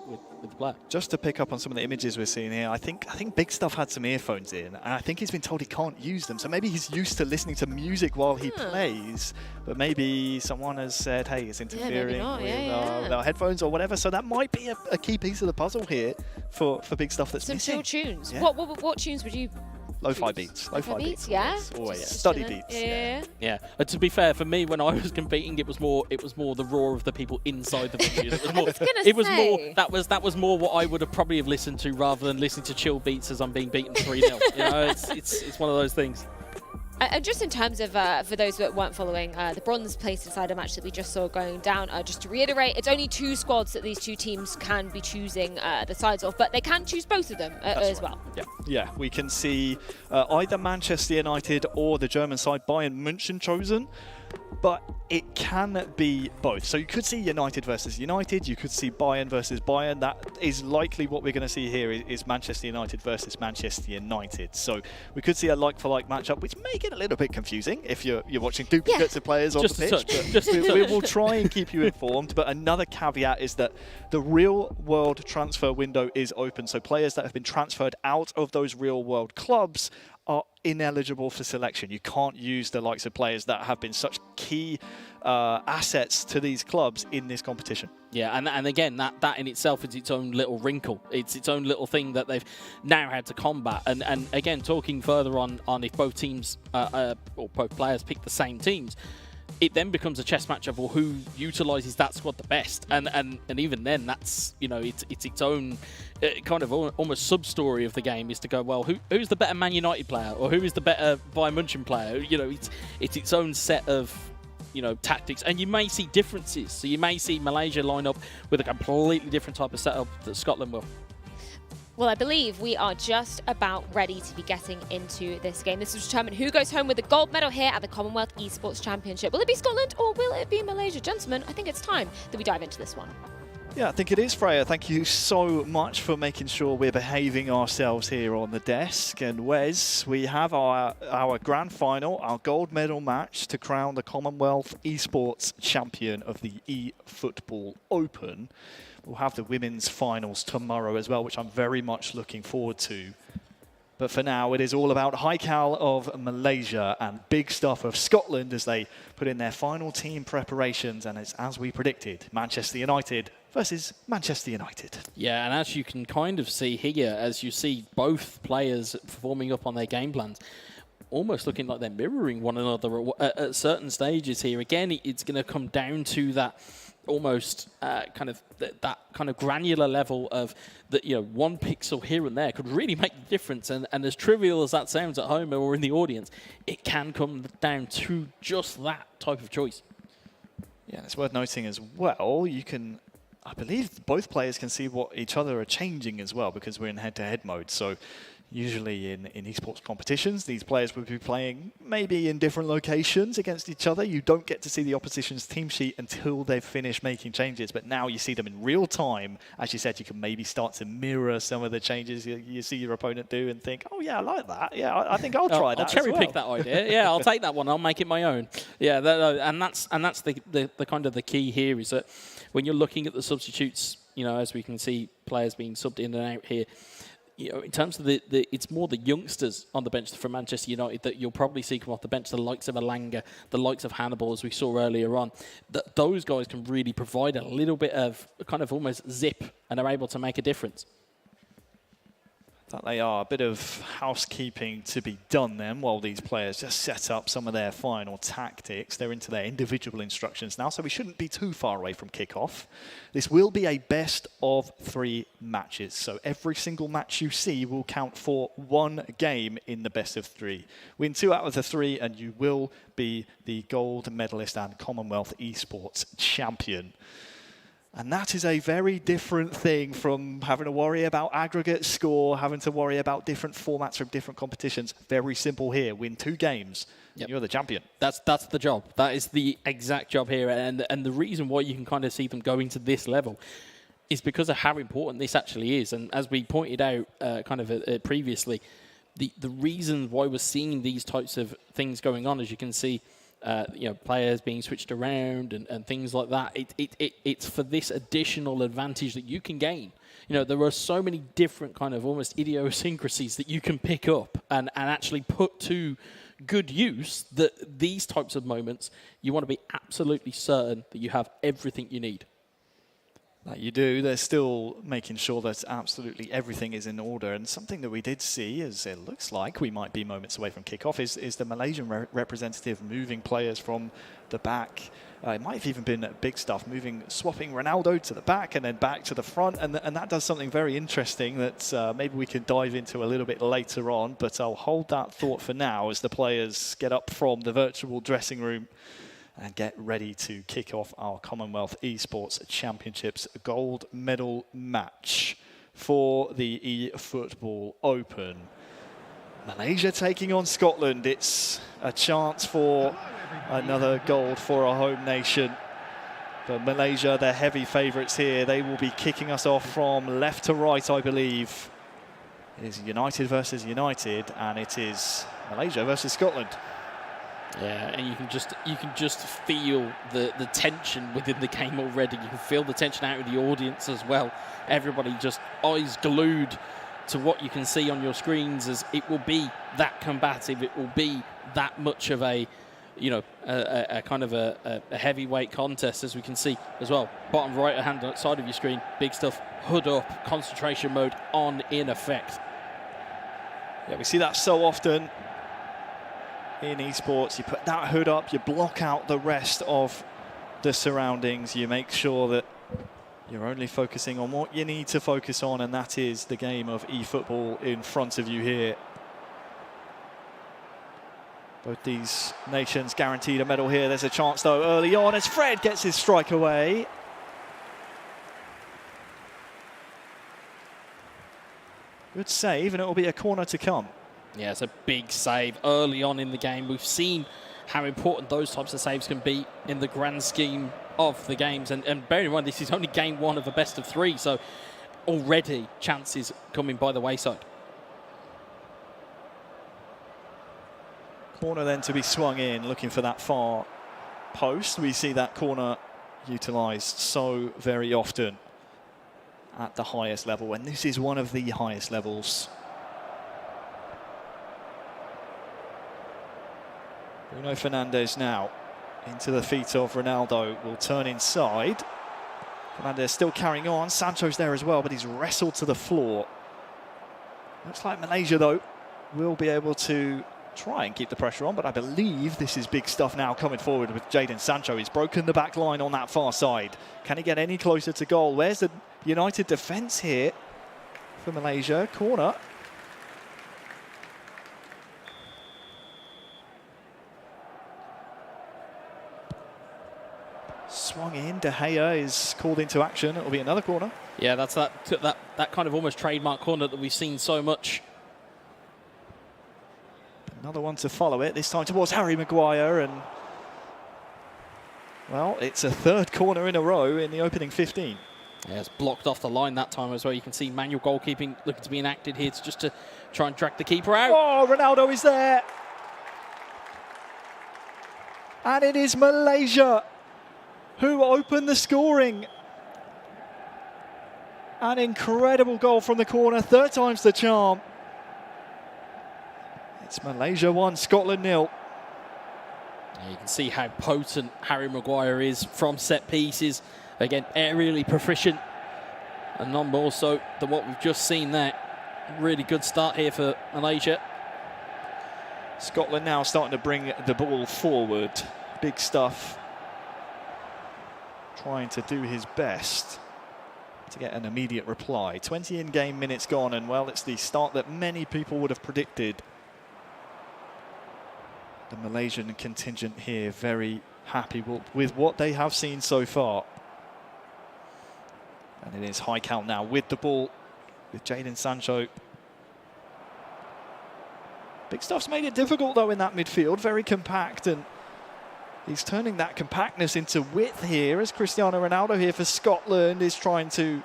player. Just to pick up on some of the images we're seeing here, I think Big Stuff had some earphones in, and I think he's been told he can't use them. So maybe he's used to listening to music while he plays, but maybe someone has said, hey, it's interfering with our headphones or whatever. So that might be a key piece of the puzzle here for Big Stuff that's missing. Some chill tunes. Yeah. What tunes would you? Lo-fi beats. Lo-fi beats. Yeah. Always. Study beats. Yeah. To be fair, for me, when I was competing, it was more the roar of the people inside the venue. That was more what I would have probably have listened to rather than listening to chill beats as I'm being beaten 3-0. You know, it's one of those things. And just in terms of, for those that weren't following, the bronze place decider match that we just saw going down, just to reiterate, it's only 2 squads that these 2 teams can be choosing the sides of, but they can choose both of them as well. Yeah, we can see either Manchester United or the German side, Bayern München, chosen. But it can be both. So you could see United versus United, you could see Bayern versus Bayern. That is likely what we're going to see here is Manchester United versus Manchester United. So we could see a like-for-like matchup, which may get a little bit confusing if you're watching duplicates of players on the pitch. We will try and keep you informed. But another caveat is that the real-world transfer window is open. So players that have been transferred out of those real-world clubs are ineligible for selection. You can't use the likes of players that have been such key assets to these clubs in this competition. Yeah, and again, that in itself is its own little wrinkle. It's its own little thing that they've now had to combat. And again, talking further on if both teams or both players pick the same teams, it then becomes a chess match of, well, who utilises that squad the best, and even then, that's, you know, it's its own kind of almost sub-story of the game, is to go, well, who's the better Man United player, or who is the better Bayern München player? You know, it's its own set of, you know, tactics, and you may see differences. So you may see Malaysia line up with a completely different type of setup that Scotland will. Well, I believe we are just about ready to be getting into this game. This will determine who goes home with the gold medal here at the Commonwealth Esports Championship. Will it be Scotland or will it be Malaysia? Gentlemen, I think it's time that we dive into this one. Yeah, I think it is, Freya. Thank you so much for making sure we're behaving ourselves here on the desk. And Wes, we have our grand final, our gold medal match to crown the Commonwealth Esports Champion of the eFootball Open. We'll have the women's finals tomorrow as well, which I'm very much looking forward to. But for now, it is all about Haikal of Malaysia and Big Stuff of Scotland as they put in their final team preparations. And it's, as we predicted, Manchester United versus Manchester United. Yeah, and as you can kind of see here, as you see both players forming up on their game plans, almost looking like they're mirroring one another at certain stages here. Again, it's going to come down to that almost kind of that kind of granular level of that, you know, 1 pixel here and there could really make the difference. And as trivial as that sounds at home or in the audience, it can come down to just that type of choice. Yeah, it's worth noting as well, you can, I believe both players can see what each other are changing as well, because we're in head-to-head mode. So usually in esports competitions, these players would be playing maybe in different locations against each other. You don't get to see the opposition's team sheet until they've finished making changes, but now you see them in real time. As you said, you can maybe start to mirror some of the changes you see your opponent do and think, oh yeah, I like that. Yeah, I think I'll try that. I'll cherry pick that idea. Yeah, I'll take that one. I'll make it my own. Yeah, and that's the kind of the key here, is that when you're looking at the substitutes, you know, as we can see players being subbed in and out here, you know, in terms of it's more the youngsters on the bench from Manchester United that you'll probably see come off the bench, the likes of Alanga, the likes of Hannibal, as we saw earlier on. Those guys can really provide a little bit of kind of almost zip and are able to make a difference. That they are. A bit of housekeeping to be done then while these players just set up some of their final tactics. They're into their individual instructions now, so we shouldn't be too far away from kickoff. This will be a best of 3 matches, so every single match you see will count for 1 game in the best of 3. Win 2 out of the 3 and you will be the gold medalist and Commonwealth Esports Champion. And that is a very different thing from having to worry about aggregate score, having to worry about different formats from different competitions. Very simple here. Win 2 games, you're the champion. That's the job. That is the exact job here. And the reason why you can kind of see them going to this level is because of how important this actually is. And as we pointed out kind of previously, the reasons why we're seeing these types of things going on, as you can see, players being switched around and things like that. It's for this additional advantage that you can gain. There are so many different kind of almost idiosyncrasies that you can pick up and actually put to good use, that these types of moments, you want to be absolutely certain that you have everything you need. That you do. They're still making sure that absolutely everything is in order. And something that we did see, as it looks like we might be moments away from kickoff, is the Malaysian representative moving players from the back. It might have even been big stuff, swapping Ronaldo to the back and then back to the front. And that does something very interesting that maybe we can dive into a little bit later on. But I'll hold that thought for now as the players get up from the virtual dressing room and get ready to kick off our Commonwealth Esports Championships gold medal match for the eFootball Open. Malaysia taking on Scotland. It's a chance for another gold for our home nation. But Malaysia, they're heavy favourites here. They will be kicking us off from left to right, I believe. It is United versus United, and it is Malaysia versus Scotland. Yeah, and you can just feel the tension within the game already. You can feel the tension out of the audience as well. Everybody just eyes glued to what you can see on your screens, as it will be that combative. It will be that much of a kind of a heavyweight contest, as we can see as well. Bottom right hand side of your screen, big stuff. Hood up, concentration mode on in effect. Yeah, we see that so often in esports. You put that hood up, you block out the rest of the surroundings, you make sure that you're only focusing on what you need to focus on, and that is the game of eFootball in front of you here. Both these nations guaranteed a medal here. There's a chance though early on as Fred gets his strike away. Good save, and it will be a corner to come. Yeah, it's a big save early on in the game. We've seen how important those types of saves can be in the grand scheme of the games. And bear in mind, this is only game one of a best of three, so already chances coming by the wayside. Corner then to be swung in, looking for that far post. We see that corner utilised so very often at the highest level, and this is one of the highest levels. Bruno Fernandes now into the feet of Ronaldo, will turn inside. Fernandes still carrying on. Sancho's there as well, but he's wrestled to the floor. Looks like Malaysia, though, will be able to try and keep the pressure on, but I believe this is big stuff now coming forward with Jadon Sancho. He's broken the back line on that far side. Can he get any closer to goal? Where's the United defence here for Malaysia? Corner. Swung in, De Gea is called into action. It'll be another corner. Yeah, that's that kind of almost trademark corner that we've seen so much. Another one to follow it, this time towards Harry Maguire, and well, it's a third corner in a row in the opening 15. Yeah, it's blocked off the line that time as well. You can see manual goalkeeping looking to be enacted here just to try and track the keeper out. Oh, Ronaldo is there. And it is Malaysia who opened the scoring. An incredible goal from the corner, third time's the charm. It's Malaysia 1, Scotland 0. Yeah, you can see how potent Harry Maguire is from set pieces. Again, aerially proficient, and none more so than what we've just seen there. Really good start here for Malaysia. Scotland now starting to bring the ball forward. Big stuff. Trying to do his best to get an immediate reply. 20 in-game minutes gone, and well, it's the start that many people would have predicted. The Malaysian contingent here very happy with what they have seen so far. And it is Haikal now with the ball, with Jadon Sancho. Big Stuff's made it difficult though in that midfield, very compact, and he's turning that compactness into width here as Cristiano Ronaldo here for Scotland is trying to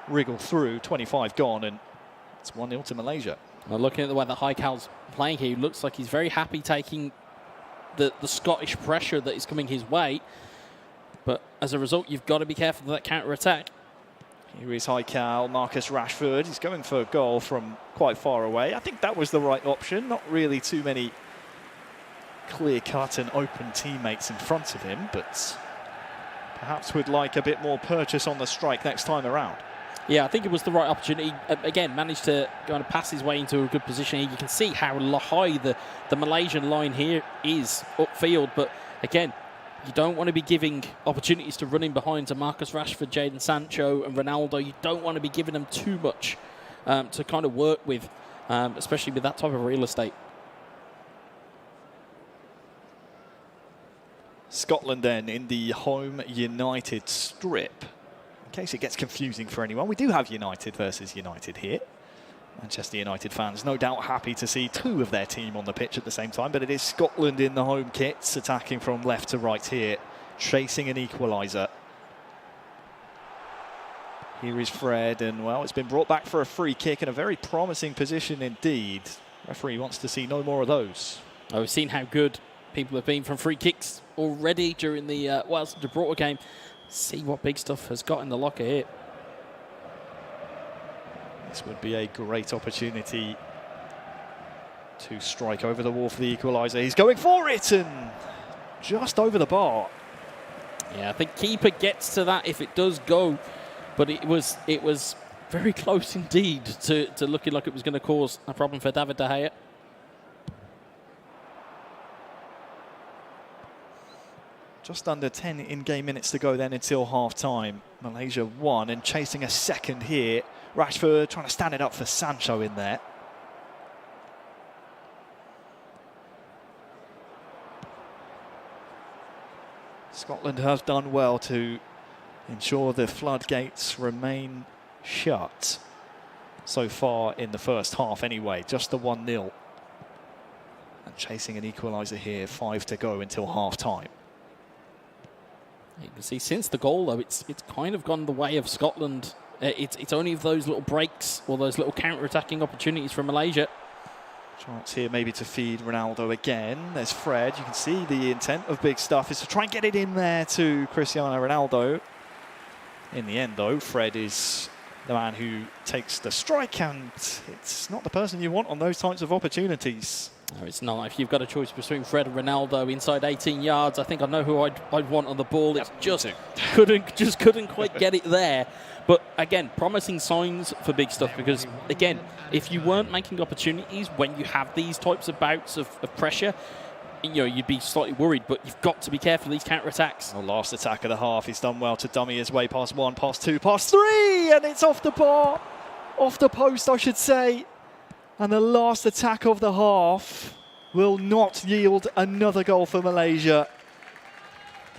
wriggle through. 25 gone, and it's 1-0 to Malaysia. Well, looking at the way that Highcal's playing here, he looks like he's very happy taking the Scottish pressure that is coming his way. But as a result, you've got to be careful of that counter-attack. Here is Highcal, Marcus Rashford. He's going for a goal from quite far away. I think that was the right option. Not really too many clear-cut and open teammates in front of him, but perhaps would like a bit more purchase on the strike next time around. Yeah, I think it was the right opportunity. Again, managed to go and pass his way into a good position here. You can see how high the Malaysian line here is upfield, but again, you don't want to be giving opportunities to run in behind to Marcus Rashford, Jadon Sancho and Ronaldo. You don't want to be giving them too much to kind of work with, especially with that type of real estate. Scotland then in the home United strip. In case it gets confusing for anyone, we do have United versus United here. Manchester United fans no doubt happy to see two of their team on the pitch at the same time, but it is Scotland in the home kits, attacking from left to right here, chasing an equaliser. Here is Fred, and well, it's been brought back for a free kick in a very promising position indeed. Referee wants to see no more of those. Oh, we've seen how good people have been from free kicks already during the Wales-Gibraltar game. See what big stuff has got in the locker here. This would be a great opportunity to strike over the wall for the equaliser. He's going for it and just over the bar. Yeah, I think keeper gets to that if it does go, but it was very close indeed to looking like it was going to cause a problem for David De Gea. Just under 10 in-game minutes to go then until half-time. Malaysia won and chasing a second here. Rashford trying to stand it up for Sancho in there. Scotland have done well to ensure the floodgates remain shut so far in the first half anyway. Just the 1-0. And chasing an equaliser here, 5 to go until half-time. You can see since the goal, though, it's kind of gone the way of Scotland. It's only those little breaks or those little counter-attacking opportunities from Malaysia. Chance here maybe to feed Ronaldo again. There's Fred. You can see the intent of big stuff is to try and get it in there to Cristiano Ronaldo. In the end, though, Fred is the man who takes the strike, and it's not the person you want on those types of opportunities. No, it's not. If you've got a choice between Fred and Ronaldo inside 18 yards, I think I know who I'd want on the ball. It's just couldn't quite get it there. But again, promising signs for big stuff, because again, if you weren't making opportunities when you have these types of bouts of pressure, you know, you'd be slightly worried, but you've got to be careful of these counter-attacks. The last attack of the half, he's done well to dummy his way past 1, past 2, past 3, and it's off the bar, off the post, I should say. And the last attack of the half will not yield another goal for Malaysia.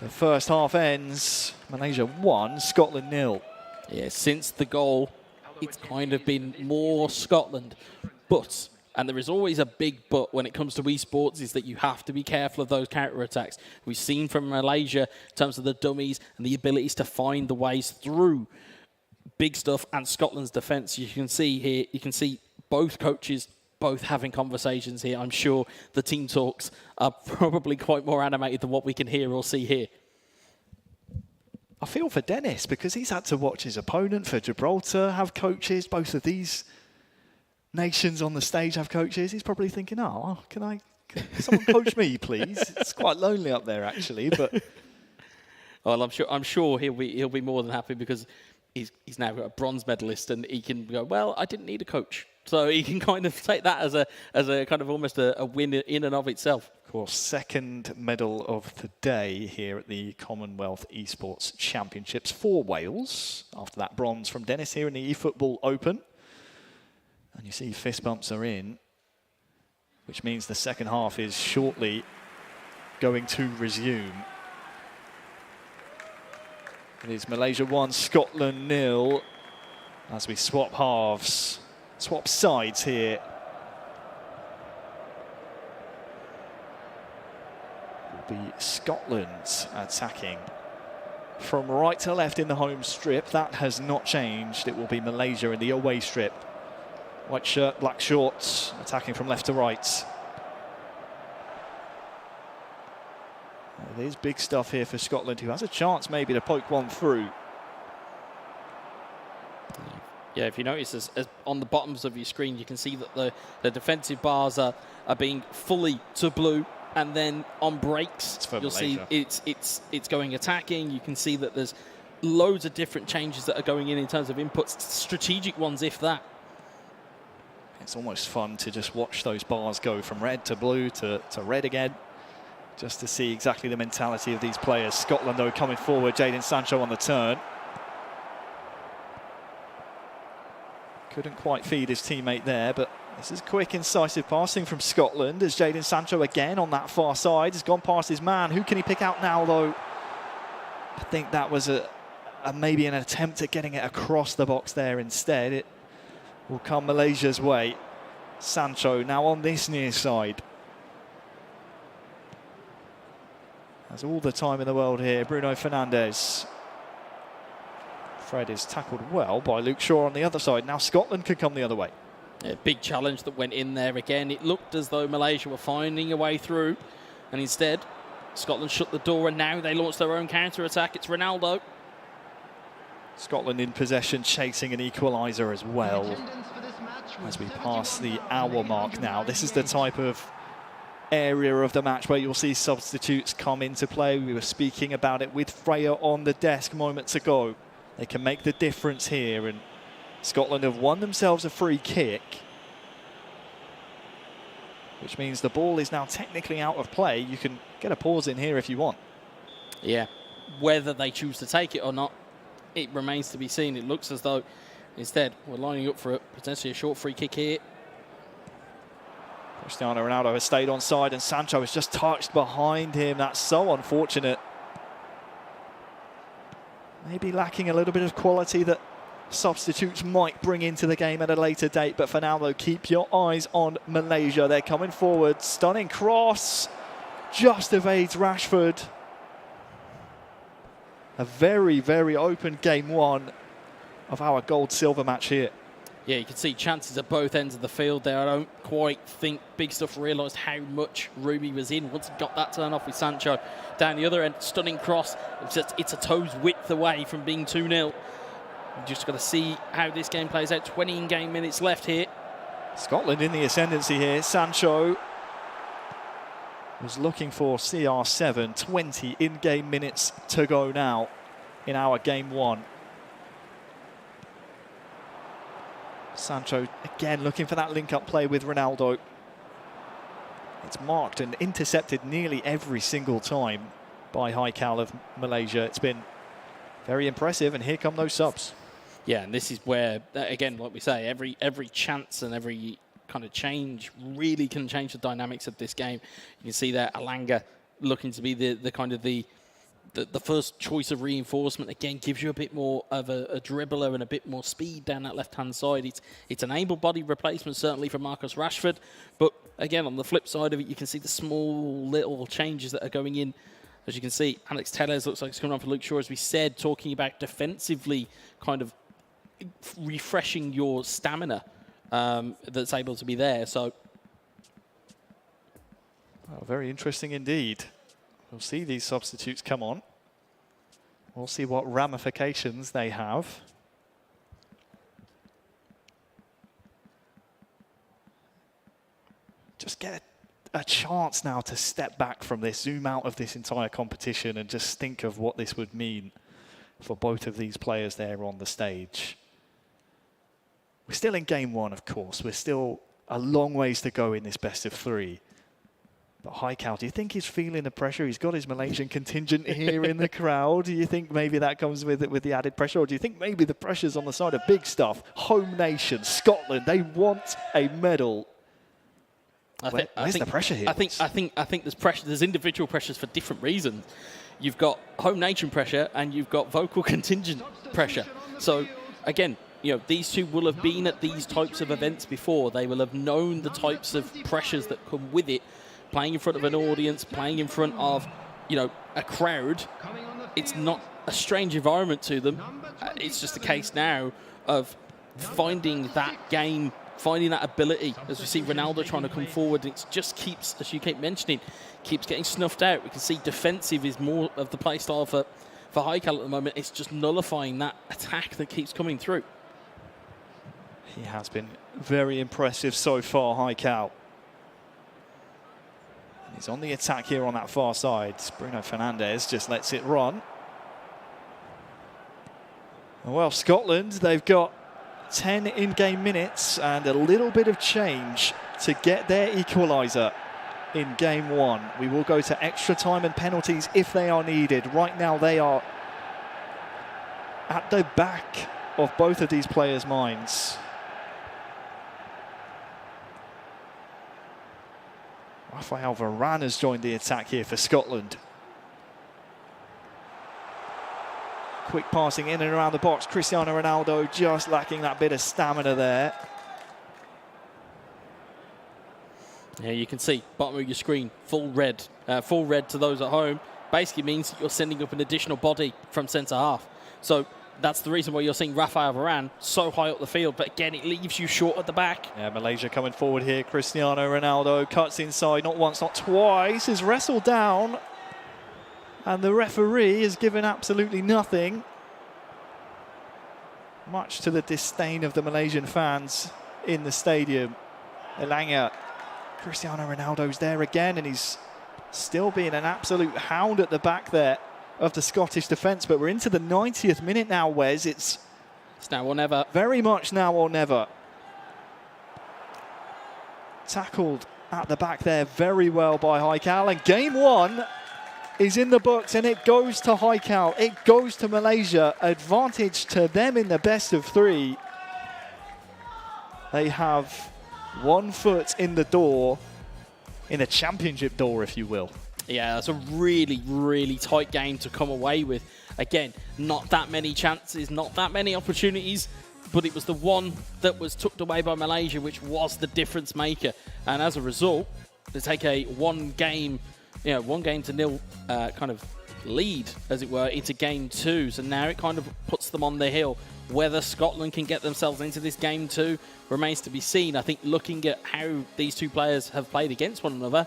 The first half ends, Malaysia 1, Scotland 0. Yeah, since the goal, it's kind of been more Scotland. But, and there is always a big but when it comes to esports, is that you have to be careful of those counter-attacks. We've seen from Malaysia in terms of the dummies and the abilities to find the ways through big stuff and Scotland's defence. You can see here, you can see both coaches both having conversations here. I'm sure the team talks are probably quite more animated than what we can hear or see here. I feel for Dennis, because he's had to watch his opponent for Gibraltar have coaches. Both of these nations on the stage have coaches. He's probably thinking, oh, can someone coach me, please? It's quite lonely up there, actually. But well, I'm sure he'll be more than happy, because he's now a bronze medalist, and he can go, well, I didn't need a coach. So he can kind of take that as a kind of almost a win in and of itself. Of course, second medal of the day here at the Commonwealth Esports Championships for Wales. After that bronze from Dennis here in the eFootball Open. And you see fist bumps are in, which means the second half is shortly going to resume. It is Malaysia 1, Scotland 0, as we swap halves, swap sides here. Will be Scotland attacking from right to left in the home strip. That has not changed. It will be Malaysia in the away strip White shirt, black shorts, attacking from left to right. There's big stuff here for Scotland, who has a chance maybe to poke one through. Yeah, if you notice, as on the bottoms of your screen, you can see that the defensive bars are being fully to blue, and then on breaks, you'll see it's going attacking. You can see that there's loads of different changes that are going in terms of inputs, strategic ones, if that. It's almost fun to just watch those bars go from red to blue to red again, just to see exactly the mentality of these players. Scotland, though, coming forward. Jadon Sancho on the turn. Couldn't quite feed his teammate there, but this is quick, incisive passing from Scotland as Jadon Sancho again on that far side has gone past his man. Who can he pick out now, though? I think that was maybe an attempt at getting it across the box there instead. It will come Malaysia's way. Sancho now on this near side. Has all the time in the world here. Bruno Fernandes. Fred is tackled well by Luke Shaw on the other side. Now Scotland could come the other way. Yeah, big challenge that went in there again. It looked as though Malaysia were finding a way through, and instead Scotland shut the door, and now they launch their own counter-attack. It's Ronaldo. Scotland in possession, chasing an equaliser as well. As we pass the hour mark now, this is the type of area of the match where you'll see substitutes come into play. We were speaking about it with Freya on the desk moments ago. They can make the difference here, and Scotland have won themselves a free kick, which means the ball is now technically out of play. You can get a pause in here if you want. Yeah, whether they choose to take it or not, it remains to be seen. It looks as though instead we're lining up for potentially a short free kick here. Cristiano Ronaldo has stayed on side, and Sancho has just touched behind him. That's so unfortunate. Maybe lacking a little bit of quality that substitutes might bring into the game at a later date. But for now, though, keep your eyes on Malaysia. They're coming forward. Stunning cross. Just evades Rashford. A very, very open game one of our gold-silver match here. Yeah, you can see chances at both ends of the field there. I don't quite think Big Stuff realised how much room he was in once he got that turn off with Sancho. Down the other end, stunning cross. It's a toe's width away from being 2-0. Just got to see how this game plays out. 20 in-game minutes left here. Scotland in the ascendancy here. Sancho was looking for CR7. 20 in-game minutes to go now in our game one. Sancho again looking for that link-up play with Ronaldo. It's marked and intercepted nearly every single time by Haikal of Malaysia. It's been very impressive, and here come those subs. Yeah, and this is where, again, like we say, every chance and every kind of change really can change the dynamics of this game. You can see there Alanga looking to be the kind of the first choice of reinforcement. Again, gives you a bit more of a dribbler and a bit more speed down that left-hand side. It's an able-bodied replacement, certainly for Marcus Rashford. But again, on the flip side of it, you can see the small little changes that are going in. As you can see, Alex Tellez looks like he's coming on for Luke Shaw, as we said, talking about defensively kind of refreshing your stamina that's able to be there. So, very interesting indeed. We'll see these substitutes come on. We'll see what ramifications they have. Just get a chance now to step back from this, zoom out of this entire competition, and just think of what this would mean for both of these players there on the stage. We're still in game one, of course. We're still a long ways to go in this best of three. But Haikal, do you think he's feeling the pressure? He's got his Malaysian contingent here in the crowd. Do you think maybe that comes with the added pressure? Or do you think maybe the pressure's on the side of Big Stuff? Home nation, Scotland, they want a medal. Where's the pressure here? I think there's pressure. There's individual pressures for different reasons. You've got home nation pressure and you've got vocal contingent pressure. So again, you know, these two will have been at these types of events before. They will have known the types of pressures that come with it. Playing in front of an audience, playing in front of, you know, a crowd. It's not a strange environment to them. It's just a case now of finding that game finding that ability, as we see Ronaldo trying to come forward. It just keeps, as you keep mentioning, keeps getting snuffed out. We can see defensive is more of the play style for Haikal at the moment. It's just nullifying that attack that keeps coming through. He has been very impressive so far, Haikal. He's on the attack here on that far side. Bruno Fernandes just lets it run. Well, Scotland, they've got 10 in-game minutes and a little bit of change to get their equaliser in game one. We will go to extra time and penalties if they are needed. Right now, they are at the back of both of these players' minds. Rafael Varane has joined the attack here for Scotland. Quick passing in and around the box. Cristiano Ronaldo just lacking that bit of stamina there. Yeah, you can see bottom of your screen, full red to those at home. Basically means you're sending up an additional body from centre half. So that's the reason why you're seeing Rafael Varane so high up the field. But again, it leaves you short at the back. Yeah, Malaysia coming forward here. Cristiano Ronaldo cuts inside, not once, not twice. Is wrestled down. And the referee is given absolutely nothing. Much to the disdain of the Malaysian fans in the stadium. Elanga, Cristiano Ronaldo's there again, and he's still being an absolute hound at the back there of the Scottish defence. But we're into the 90th minute now, Wes. It's now or never. Very much now or never. Tackled at the back there very well by Haikal. And game one is in the books, and it goes to Haikal. It goes to Malaysia. Advantage to them in the best of three. They have 1 foot in the door, in the championship door, if you will. Yeah, that's a really, really tight game to come away with. Again, not that many chances, not that many opportunities, but it was the one that was tucked away by Malaysia, which was the difference maker. And as a result, they take a one game to nil kind of lead, as it were, into game two. So now it kind of puts them on the hill. Whether Scotland can get themselves into this game two remains to be seen. I think looking at how these two players have played against one another,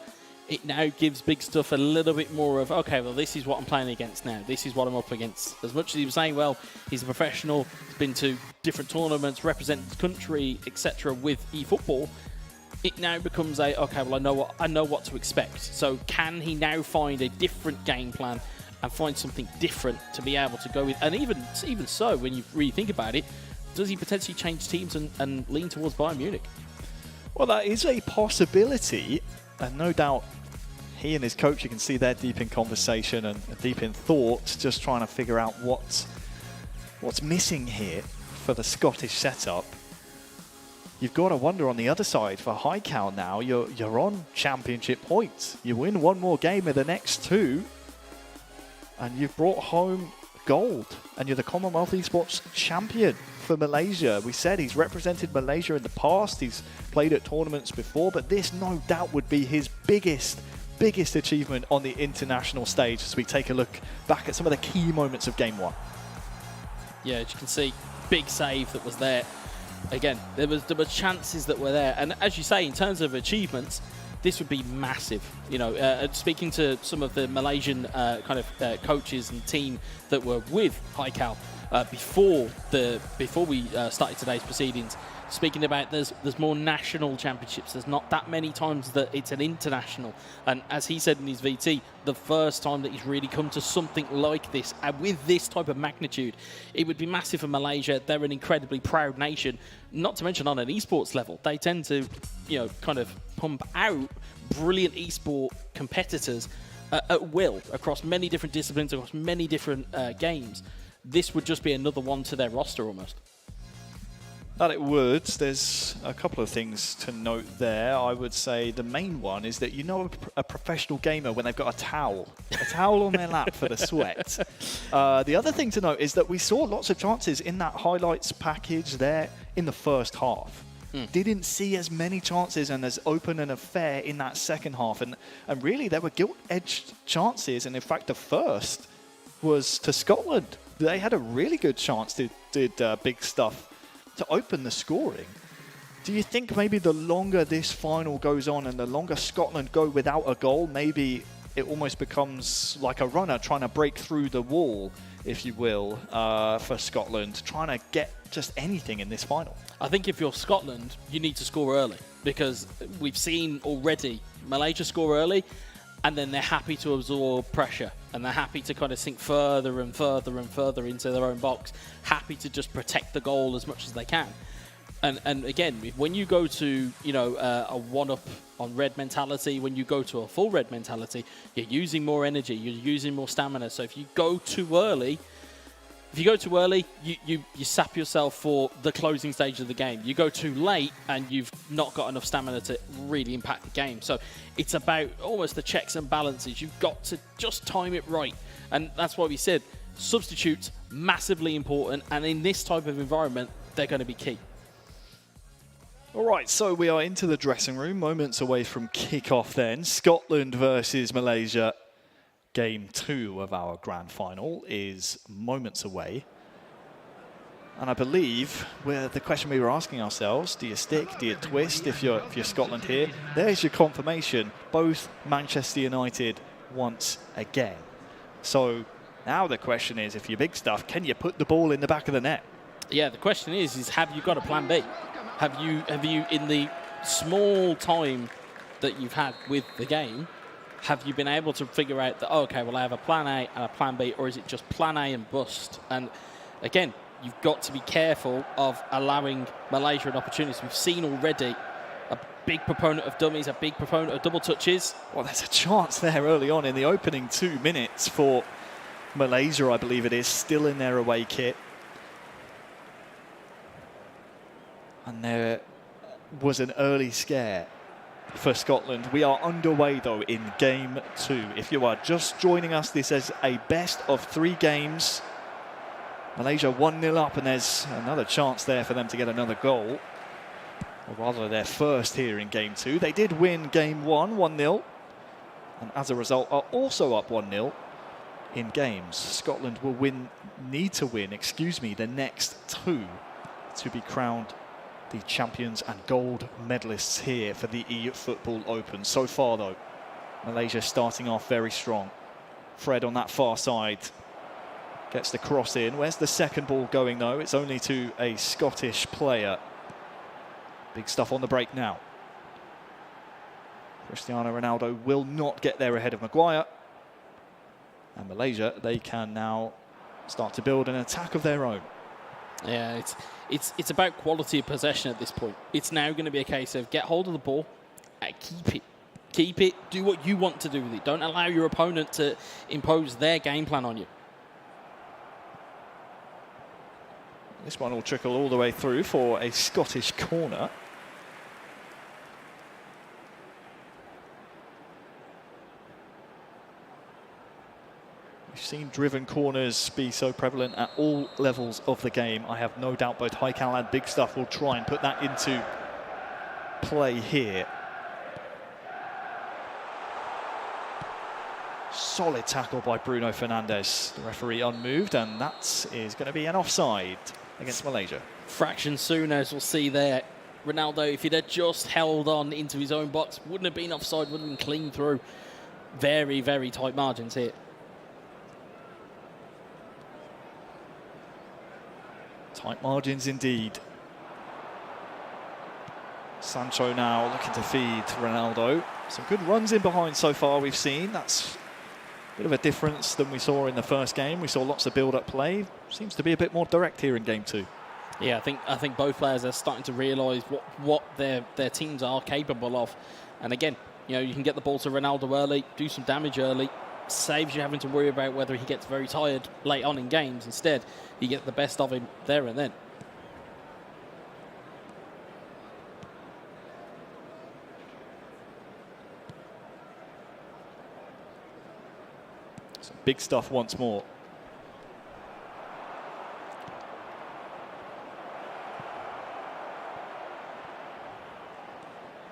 it now gives Big Stuff a little bit more of, okay, well, this is what I'm playing against now. This is what I'm up against. As much as he was saying, well, he's a professional, he's been to different tournaments, represented his country, etc. with eFootball, it now becomes a, okay, well, I know what to expect. So can he now find a different game plan and find something different to be able to go with? And even so, when you really think about it, does he potentially change teams and lean towards Bayern Munich? Well, that is a possibility, and no doubt he and his coach, you can see they're deep in conversation and deep in thought, just trying to figure out what's missing here for the Scottish setup. You've got to wonder on the other side for Haikal now, you're on championship points. You win one more game of the next two, and you've brought home gold, and you're the Commonwealth Esports champion for Malaysia. We said he's represented Malaysia in the past, he's played at tournaments before, but this no doubt would be his biggest achievement on the international stage as we take a look back at some of the key moments of game one. Yeah, as you can see, big save that was there. Again, there were chances that were there, and as you say, in terms of achievements, this would be massive. You know, speaking to some of the Malaysian coaches and team that were with Haikal before we started today's proceedings, speaking about there's more national championships. There's not that many times that it's an international. And as he said in his VT, the first time that he's really come to something like this, and with this type of magnitude, it would be massive for Malaysia. They're an incredibly proud nation, not to mention on an esports level. They tend to, kind of pump out brilliant esport competitors at will across many different disciplines, across many different games. This would just be another one to their roster almost. That it would. There's a couple of things to note there. I would say the main one is that a professional gamer when they've got a towel on their lap for the sweat. The other thing to note is that we saw lots of chances in that highlights package there in the first half. Didn't see as many chances and as open an affair in that second half. And really, there were gilt-edged chances. And in fact, the first was to Scotland. They had a really good chance, did Big Stuff, to open the scoring. Do you think maybe the longer this final goes on and the longer Scotland go without a goal, maybe it almost becomes like a runner trying to break through the wall, if you will, for Scotland, trying to get just anything in this final? I think if you're Scotland, you need to score early, because we've seen already Malaysia score early and then they're happy to absorb pressure and they're happy to kind of sink further and further and further into their own box, happy to just protect the goal as much as they can. And again, when you go to, you know, a one-up on red mentality, when you go to a full red mentality, you're using more energy, you're using more stamina. So if you go too early, you sap yourself for the closing stage of the game. You go too late and you've not got enough stamina to really impact the game. So it's about almost the checks and balances. You've got to just time it right. And that's why we said substitutes, massively important. And in this type of environment, they're going to be key. All right, so we are into the dressing room, moments away from kick-off then. Scotland versus Malaysia. Game 2 of our grand final is moments away. And I believe the question we were asking ourselves, do you stick, do you twist if you're Scotland here? There's your confirmation, both Manchester United once again. So now the question is, if you're big stuff, can you put the ball in the back of the net? Yeah, the question is have you got a plan B? Have you in the small time that you've had with the game, have you been able to figure out that, oh, okay, well, I have a plan A and a plan B, or is it just plan A and bust? And again, you've got to be careful of allowing Malaysia an opportunity. We've seen already a big proponent of dummies, a big proponent of double touches. Well, there's a chance there early on in the opening 2 minutes for Malaysia, I believe it is, still in their away kit. And there was an early scare for Scotland. We are underway, though, in Game 2. If you are just joining us, this is a best of 3 games. Malaysia 1-0 up, and there's another chance there for them to get another goal. Or rather, their first here in Game 2. They did win Game 1, 1-0. And as a result, are also up 1-0 in games. Scotland will need to win, the next 2 to be crowned the champions and gold medalists here for the eFootball Open. So far, though, Malaysia starting off very strong. Fred on that far side gets the cross in. Where's the second ball going, though? It's only to a Scottish player. Big stuff on the break now. Cristiano Ronaldo will not get there ahead of Maguire. And Malaysia, they can now start to build an attack of their own. Yeah, it's about quality of possession at this point. It's now going to be a case of get hold of the ball and keep it, do what you want to do with it. Don't allow your opponent to impose their game plan on you. This one will trickle all the way through for a Scottish corner. We've seen driven corners be so prevalent at all levels of the game. I have no doubt both Haikal and Big Stuff will try and put that into play here. Solid tackle by Bruno Fernandes. The referee unmoved, and that is going to be an offside against Malaysia. Fraction sooner, as we'll see there. Ronaldo, if he'd have just held on into his own box, wouldn't have been offside, would have been clean through. Very, very tight margins here. Tight margins indeed. Sancho now looking to feed Ronaldo. Some good runs in behind so far we've seen. That's a bit of a difference than we saw in the first game. We saw lots of build-up play. Seems to be a bit more direct here in Game 2. Yeah, I think both players are starting to realise what their teams are capable of. And again, you know, you can get the ball to Ronaldo early, do some damage early, saves you having to worry about whether he gets very tired late on in games. Instead, you get the best of him there and then. Some big stuff once more.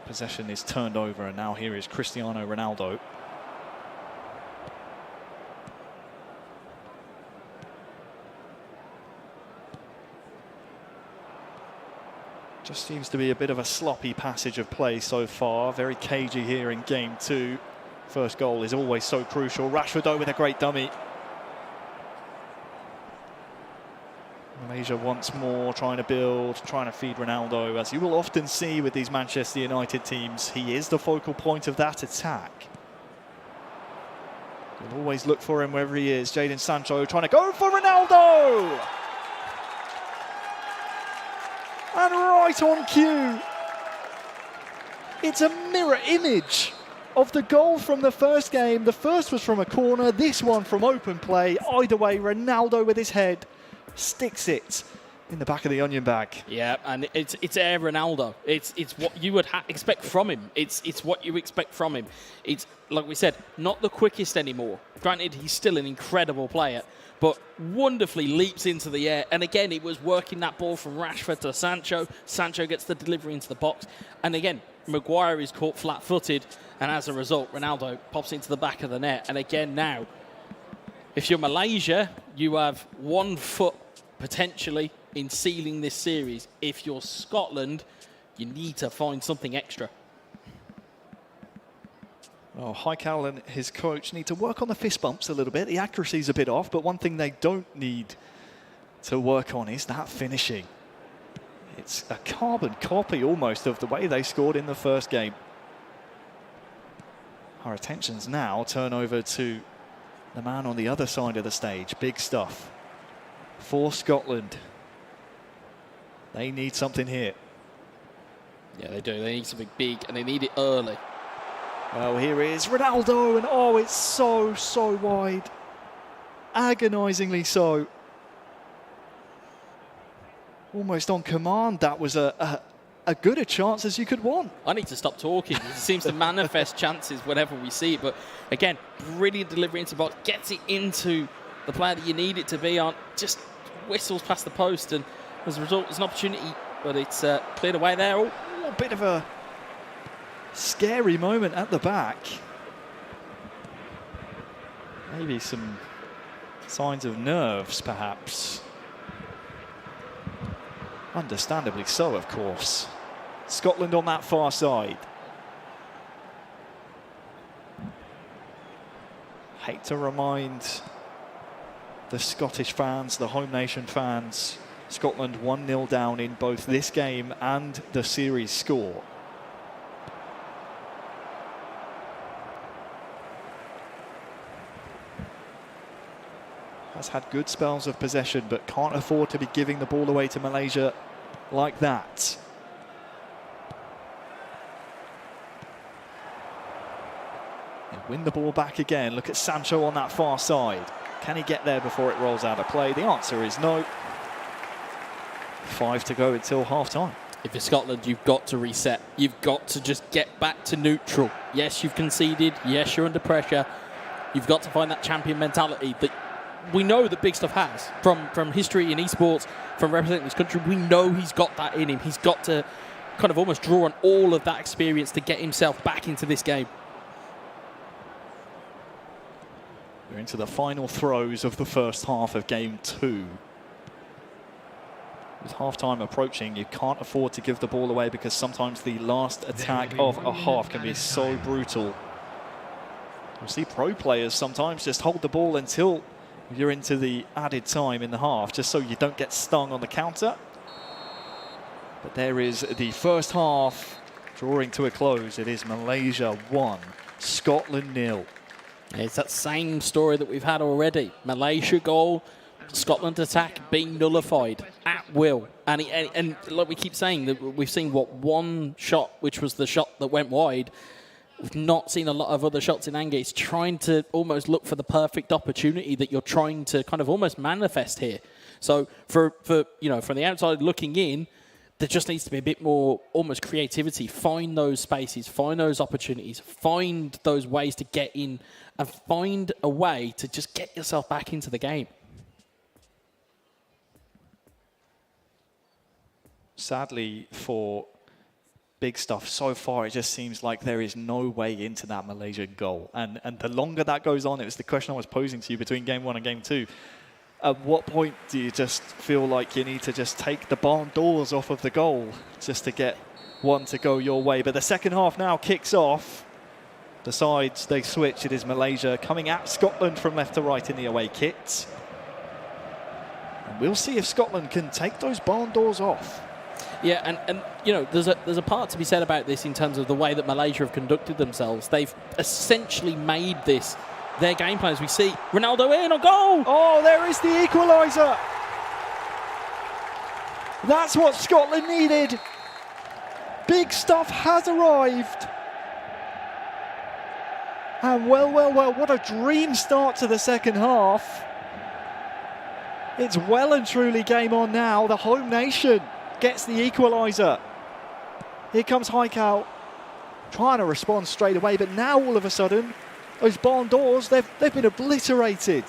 Possession is turned over, and now here is Cristiano Ronaldo. Just seems to be a bit of a sloppy passage of play so far. Very cagey here in game 2. First goal is always so crucial. Rashford though with a great dummy. Malaysia once more trying to build, trying to feed Ronaldo. As you will often see with these Manchester United teams, he is the focal point of that attack. You'll always look for him wherever he is. Jadon Sancho trying to go for Ronaldo! And right on cue. It's a mirror image of the goal from the first game. The first was from a corner, this one from open play. Either way, Ronaldo with his head sticks it in the back of the onion bag. Yeah, and it's Air Ronaldo. It's what you would expect from him. It's what you expect from him. It's, like we said, not the quickest anymore. Granted, he's still an incredible player, but wonderfully leaps into the air. And again, it was working that ball from Rashford to Sancho. Sancho gets the delivery into the box. And again, Maguire is caught flat-footed, and as a result, Ronaldo pops into the back of the net. And again now, if you're Malaysia, you have 1 foot potentially in sealing this series. If you're Scotland, you need to find something extra. Well, Heikal and his coach need to work on the fist bumps a little bit. The accuracy's a bit off, but one thing they don't need to work on is that finishing. It's a carbon copy almost of the way they scored in the first game. Our attentions now turn over to the man on the other side of the stage. Big stuff for Scotland. They need something here. Yeah, they do. They need something big, and they need it early. Well, here is Ronaldo, and oh, it's so wide. Agonisingly so. Almost on command, that was a good a chance as you could want. I need to stop talking. It seems to manifest chances whenever we see it. But again, brilliant delivery into the box. Gets it into the player that you need it to be on. Just whistles past the post. And as a result, it's an opportunity. But it's cleared away there. Oh, a bit of a scary moment at the back. Maybe some signs of nerves, perhaps. Understandably so, of course. Scotland on that far side. Hate to remind the Scottish fans, the home nation fans, Scotland 1-0 down in both this game and the series score. Has had good spells of possession, but can't afford to be giving the ball away to Malaysia like that. They win the ball back again. Look at Sancho on that far side. Can he get there before it rolls out of play? The answer is no. 5 to go until half-time. If you're Scotland, you've got to reset. You've got to just get back to neutral. Yes, you've conceded. Yes, you're under pressure. You've got to find that champion mentality that we know that Big Stuff has from history in esports, from representing this country. We know he's got that in him. He's got to kind of almost draw on all of that experience to get himself back into this game. We're into the final throes of the first half of game 2. With half-time approaching, you can't afford to give the ball away because sometimes the last attack of a half can be so brutal. You'll see pro players sometimes just hold the ball until you're into the added time in the half, just so you don't get stung on the counter. But there is the first half drawing to a close. It is Malaysia 1, Scotland 0. It's that same story that we've had already. Malaysia goal, Scotland attack being nullified at will. And like we keep saying, that we've seen, what, one shot, which was the shot that went wide. We've not seen a lot of other shots in anger. It's trying to almost look for the perfect opportunity that you're trying to kind of almost manifest here. So for you know, from the outside looking in, there just needs to be a bit more almost creativity. Find those spaces, find those opportunities, find those ways to get in, and find a way to just get yourself back into the game. Sadly for Big Stuff, so far it just seems like there is no way into that Malaysian goal. And the longer that goes on, it was the question I was posing to you between game 1 and game 2. At what point do you just feel like you need to just take the barn doors off of the goal just to get one to go your way? But the second half now kicks off. The sides, they switch. It is Malaysia coming at Scotland from left to right in the away kit. And we'll see if Scotland can take those barn doors off. Yeah, and you know, there's a part to be said about this in terms of the way that Malaysia have conducted themselves. They've essentially made this their game plan. As we see Ronaldo in on goal. Oh, there is the equaliser. That's what Scotland needed. Big stuff has arrived. And well, what a dream start to the second half. It's well and truly game on now. The home nation gets the equaliser. Here comes Haikal, trying to respond straight away, but now all of a sudden, those barn doors, they've been obliterated.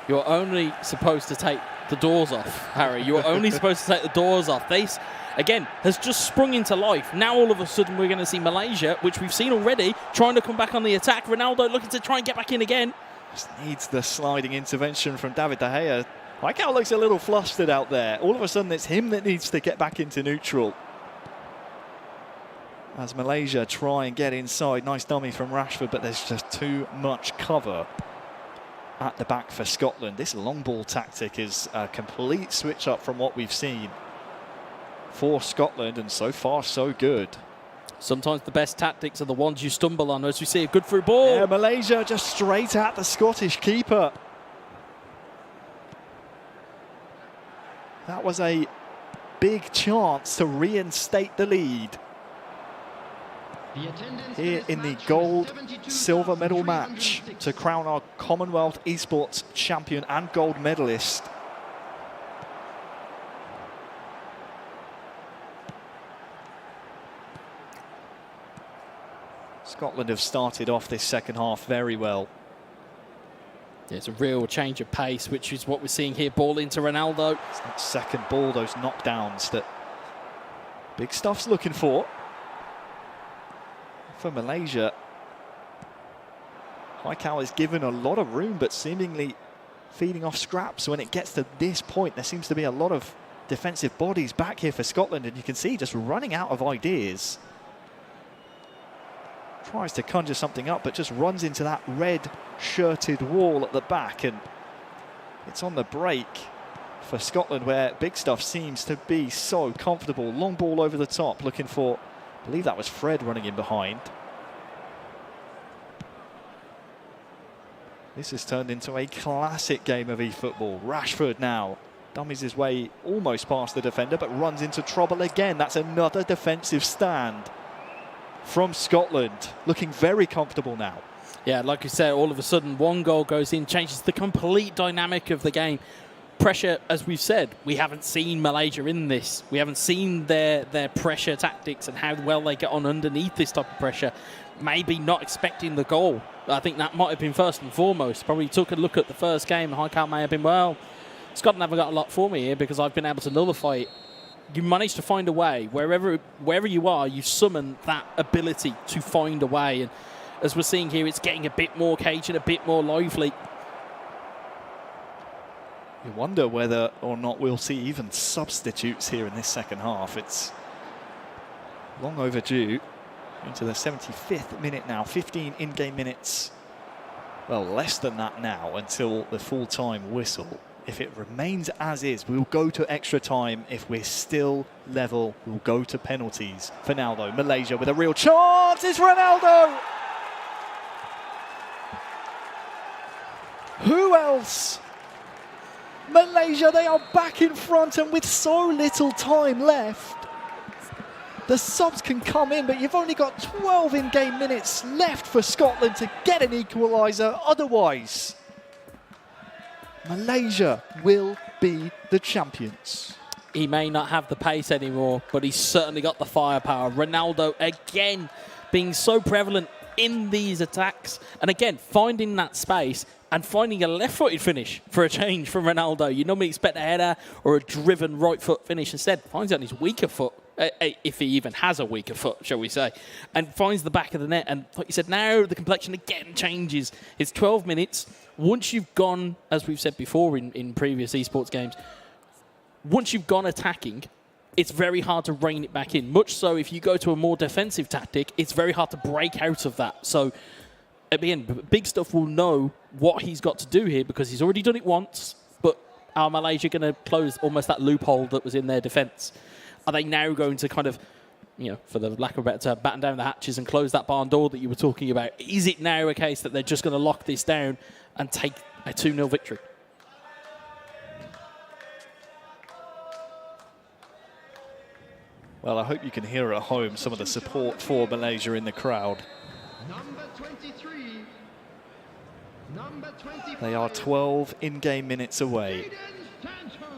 You're only supposed to take the doors off, Harry. You're only supposed to take the doors off. This, again, has just sprung into life. Now all of a sudden we're going to see Malaysia, which we've seen already, trying to come back on the attack. Ronaldo looking to try and get back in again. Just needs the sliding intervention from David De Gea. Haikal looks a little flustered out there. All of a sudden it's him that needs to get back into neutral. As Malaysia try and get inside. Nice dummy from Rashford, but there's just too much cover at the back for Scotland. This long ball tactic is a complete switch up from what we've seen for Scotland, and so far so good. Sometimes the best tactics are the ones you stumble on, as we see a good through ball. Yeah, Malaysia just straight at the Scottish keeper. That was a big chance to reinstate the lead. Here in the gold silver medal match to crown our Commonwealth Esports champion and gold medalist. Scotland have started off this second half very well. There's a real change of pace, which is what we're seeing here. Ball into Ronaldo. It's that second ball, those knockdowns that Big Stuff's looking for Malaysia. Haikal is given a lot of room, but seemingly feeding off scraps. When it gets to this point, there seems to be a lot of defensive bodies back here for Scotland, and you can see just running out of ideas. Tries to conjure something up, but just runs into that red shirted wall at the back, and it's on the break for Scotland, where Big Stuff seems to be so comfortable. Long ball over the top, looking for, I believe that was Fred running in behind. This has turned into a classic game of eFootball. Rashford now dummies his way almost past the defender, but runs into trouble again. That's another defensive stand from Scotland, looking very comfortable now. Yeah, like you said, all of a sudden one goal goes in, changes the complete dynamic of the game. Pressure, as we've said, we haven't seen Malaysia in this. We haven't seen their pressure tactics and how well they get on underneath this type of pressure. Maybe not expecting the goal. I think that might have been first and foremost. Probably took a look at the first game, and Haikal may have been, well, Scotland haven't got a lot for me here because I've been able to nullify it. You managed to find a way. Wherever you are, you summon that ability to find a way. And as we're seeing here, it's getting a bit more cagey, a bit more lively. You wonder whether or not we'll see even substitutes here in this second half. It's long overdue. Into the 75th minute now, 15 in-game minutes. Well, less than that now until the full-time whistle. If it remains as is, we'll go to extra time. If we're still level, we'll go to penalties. For now, though, Malaysia with a real chance. It's Ronaldo! Who else? Malaysia, they are back in front, and with so little time left, the subs can come in, but you've only got 12 in-game minutes left for Scotland to get an equaliser. Otherwise, Malaysia will be the champions. He may not have the pace anymore, but he's certainly got the firepower. Ronaldo, again, being so prevalent in these attacks. And again, finding that space and finding a left-footed finish for a change from Ronaldo. You normally expect a header or a driven right-foot finish. Instead, finds it on his weaker foot. If he even has a weaker foot, shall we say, and finds the back of the net. And like you said, now the complexion again changes. It's 12 minutes, once you've gone, as we've said before in previous esports games, once you've gone attacking, it's very hard to rein it back in. Much so if you go to a more defensive tactic, it's very hard to break out of that. So at the end, Big Stuff will know what he's got to do here because he's already done it once, but are Malaysia going to close almost that loophole that was in their defense? Are they now going to kind of, you know, for the lack of a better term, batten down the hatches and close that barn door that you were talking about? Is it now a case that they're just going to lock this down and take a 2-0 victory? Well, I hope you can hear at home some of the support for Malaysia in the crowd. Number 23. Number 25. They are 12 in-game minutes away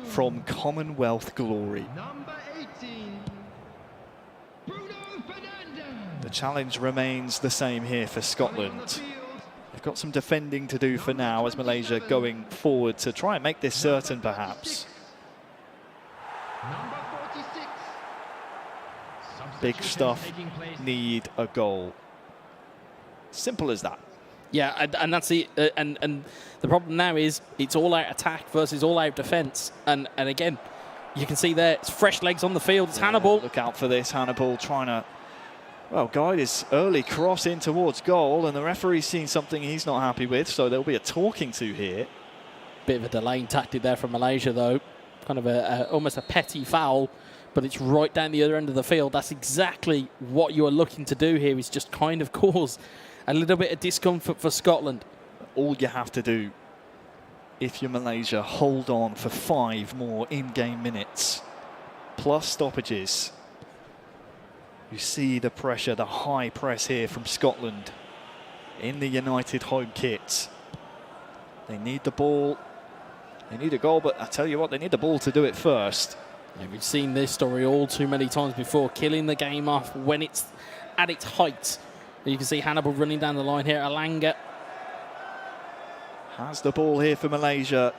from Commonwealth glory. Number 18. The challenge remains the same here for Scotland. They've got some defending to do for now as Malaysia going forward to try and make this certain, perhaps. Number 46. Big Stuff need a goal. Simple as that. Yeah, and that's it. And the problem now is it's all-out attack versus all-out defence. And again, you can see there, it's fresh legs on the field. It's Hannibal. Look out for this. Hannibal trying to, well, guide his early cross in towards goal, and the referee's seen something he's not happy with, so there'll be a talking to here. Bit of a delaying tactic there from Malaysia, though. Kind of almost a petty foul, but it's right down the other end of the field. That's exactly what you are looking to do here, is just kind of cause a little bit of discomfort for Scotland. All you have to do, if you're Malaysia, hold on for 5 more in-game minutes, plus stoppages. You see the pressure, the high press here from Scotland in the United home kit. They need the ball. They need a goal, but I tell you what, they need the ball to do it first. Yeah, we've seen this story all too many times before, killing the game off when it's at its height. You can see Hannibal running down the line here. Alanga has the ball here for Malaysia.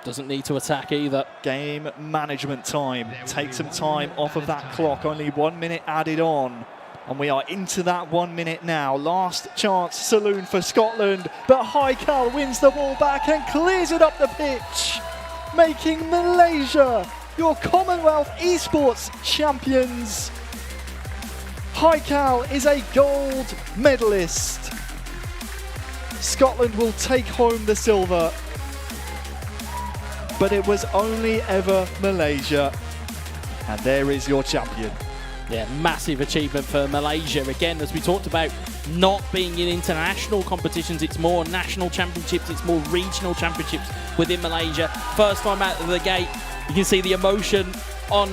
Doesn't need to attack either. Game management time. Take some time off of that clock. Only 1 minute added on. And we are into that 1 minute now. Last chance saloon for Scotland. But Haikal wins the ball back and clears it up the pitch, making Malaysia your Commonwealth Esports Champions. Haikal is a gold medalist. Scotland will take home the silver. But it was only ever Malaysia. And there is your champion. Yeah, massive achievement for Malaysia. Again, as we talked about, not being in international competitions, it's more national championships, it's more regional championships within Malaysia. First time out of the gate, you can see the emotion on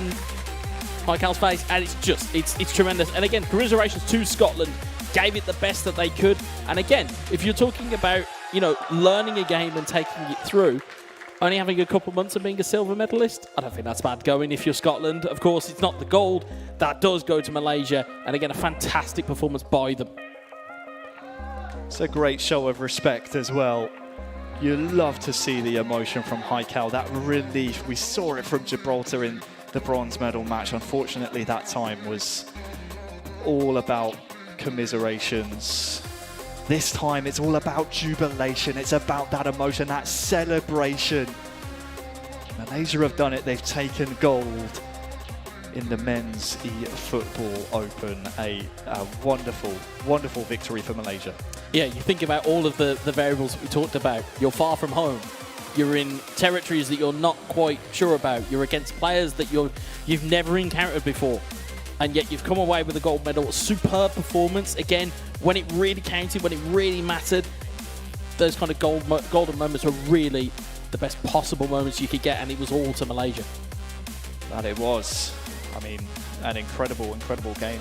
Haikal's face, and it's tremendous. And again, congratulations to Scotland. Gave it the best that they could. And again, if you're talking about, you know, learning a game and taking it through, only having a couple months of being a silver medalist, I don't think that's bad going if you're Scotland. Of course, it's not the gold. That does go to Malaysia. And again, a fantastic performance by them. It's a great show of respect as well. You love to see the emotion from Haikal, that relief. We saw it from Gibraltar in the bronze medal match. Unfortunately, that time was all about commiserations. This time it's all about jubilation. It's about that emotion, that celebration. Malaysia have done it. They've taken gold in the men's eFootball Open. A wonderful, wonderful victory for Malaysia. Yeah, you think about all of the variables we talked about. You're far from home. You're in territories that you're not quite sure about. You're against players that you've never encountered before. And yet you've come away with a gold medal. Superb performance. Again, when it really counted, when it really mattered, those kind of golden moments were really the best possible moments you could get, and it was all to Malaysia. That it was. I mean, an incredible, incredible game.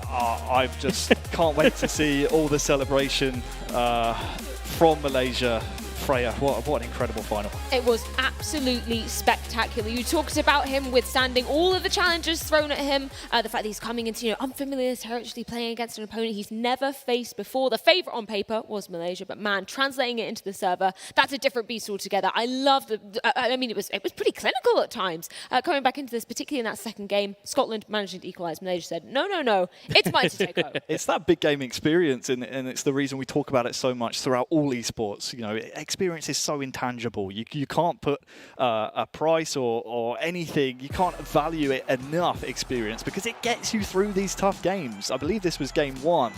I just can't wait to see all the celebration from Malaysia Freya, what an incredible final. It was absolutely spectacular. You talked about him withstanding all of the challenges thrown at him, the fact that he's coming into unfamiliar territory, playing against an opponent he's never faced before. The favourite on paper was Malaysia, but man, translating it into the server, that's a different beast altogether. I love it was pretty clinical at times. Coming back into this, particularly in that second game, Scotland managing to equalise. Malaysia said, no, it's mine to take home. It's that big game experience, and it's the reason we talk about it so much throughout all esports. Experience is so intangible. You can't put a price or anything. You can't value it enough, experience, because it gets you through these tough games. I believe this was game 1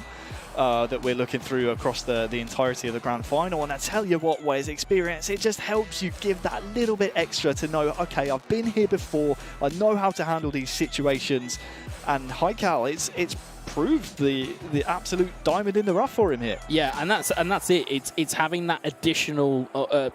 that we're looking through across the entirety of the grand final. And I tell you what, Wes, experience, it just helps you give that little bit extra to know, okay, I've been here before. I know how to handle these situations. And Haikal, it's proved the absolute diamond in the rough for him here. Yeah, and that's it. It's having that additional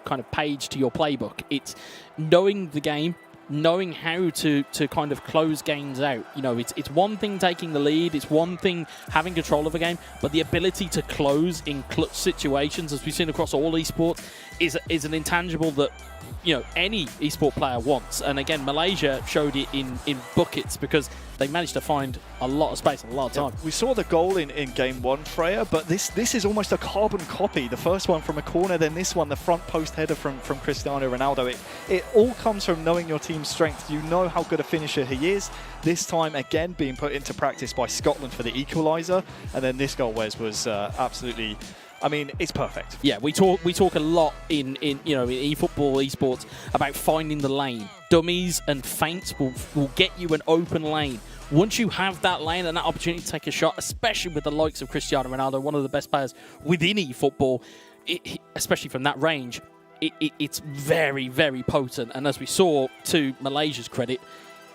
kind of page to your playbook. It's knowing the game, knowing how to kind of close games out. It's one thing taking the lead, it's one thing having control of a game, but the ability to close in clutch situations, as we've seen across all esports, is an intangible that any esport player wants. And again, Malaysia showed it in buckets, because they managed to find a lot of space and a lot of time. We saw the goal in game 1, Freya, but this is almost a carbon copy. The first one from a corner, then this one, the front post header from Cristiano Ronaldo. It all comes from knowing your team's strength. You know how good a finisher he is. This time, again, being put into practice by Scotland for the equaliser. And then this goal, Wes, was absolutely... I mean, it's perfect. Yeah, we talk a lot in eFootball esports about finding the lane. Dummies and feints will get you an open lane. Once you have that lane and that opportunity to take a shot, especially with the likes of Cristiano Ronaldo, one of the best players within eFootball, especially from that range, it's very, very potent. And as we saw, to Malaysia's credit,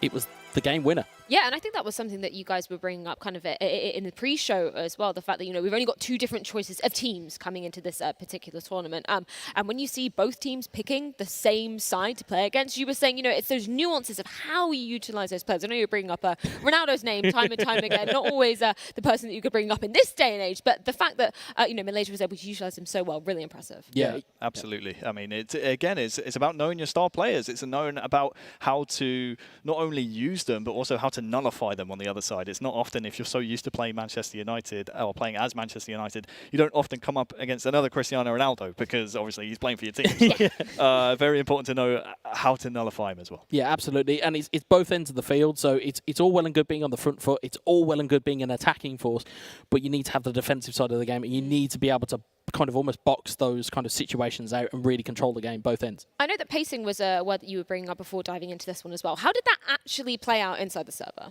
it was the game winner. Yeah, and I think that was something that you guys were bringing up kind of in the pre-show as well, the fact that, we've only got 2 different choices of teams coming into this particular tournament. And when you see both teams picking the same side to play against, you were saying, it's those nuances of how you utilize those players. I know you're bringing up Ronaldo's name time and time again, not always the person that you could bring up in this day and age, but the fact that, Malaysia was able to utilize him so well, really impressive. Yeah, absolutely. I mean, it's about knowing your star players. It's knowing about how to not only use them, but also how to nullify them on the other side. It's not often, if you're so used to playing Manchester United or playing as Manchester United, you don't often come up against another Cristiano Ronaldo, because obviously he's playing for your team. So, very important to know how to nullify him as well. Yeah, absolutely. And it's both ends of the field, so it's all well and good being on the front foot. It's all well and good being an attacking force, but you need to have the defensive side of the game, and you need to be able to kind of almost box those kind of situations out and really control the game, both ends. I know that pacing was a word that you were bringing up before diving into this one as well. How did that actually play out inside the server?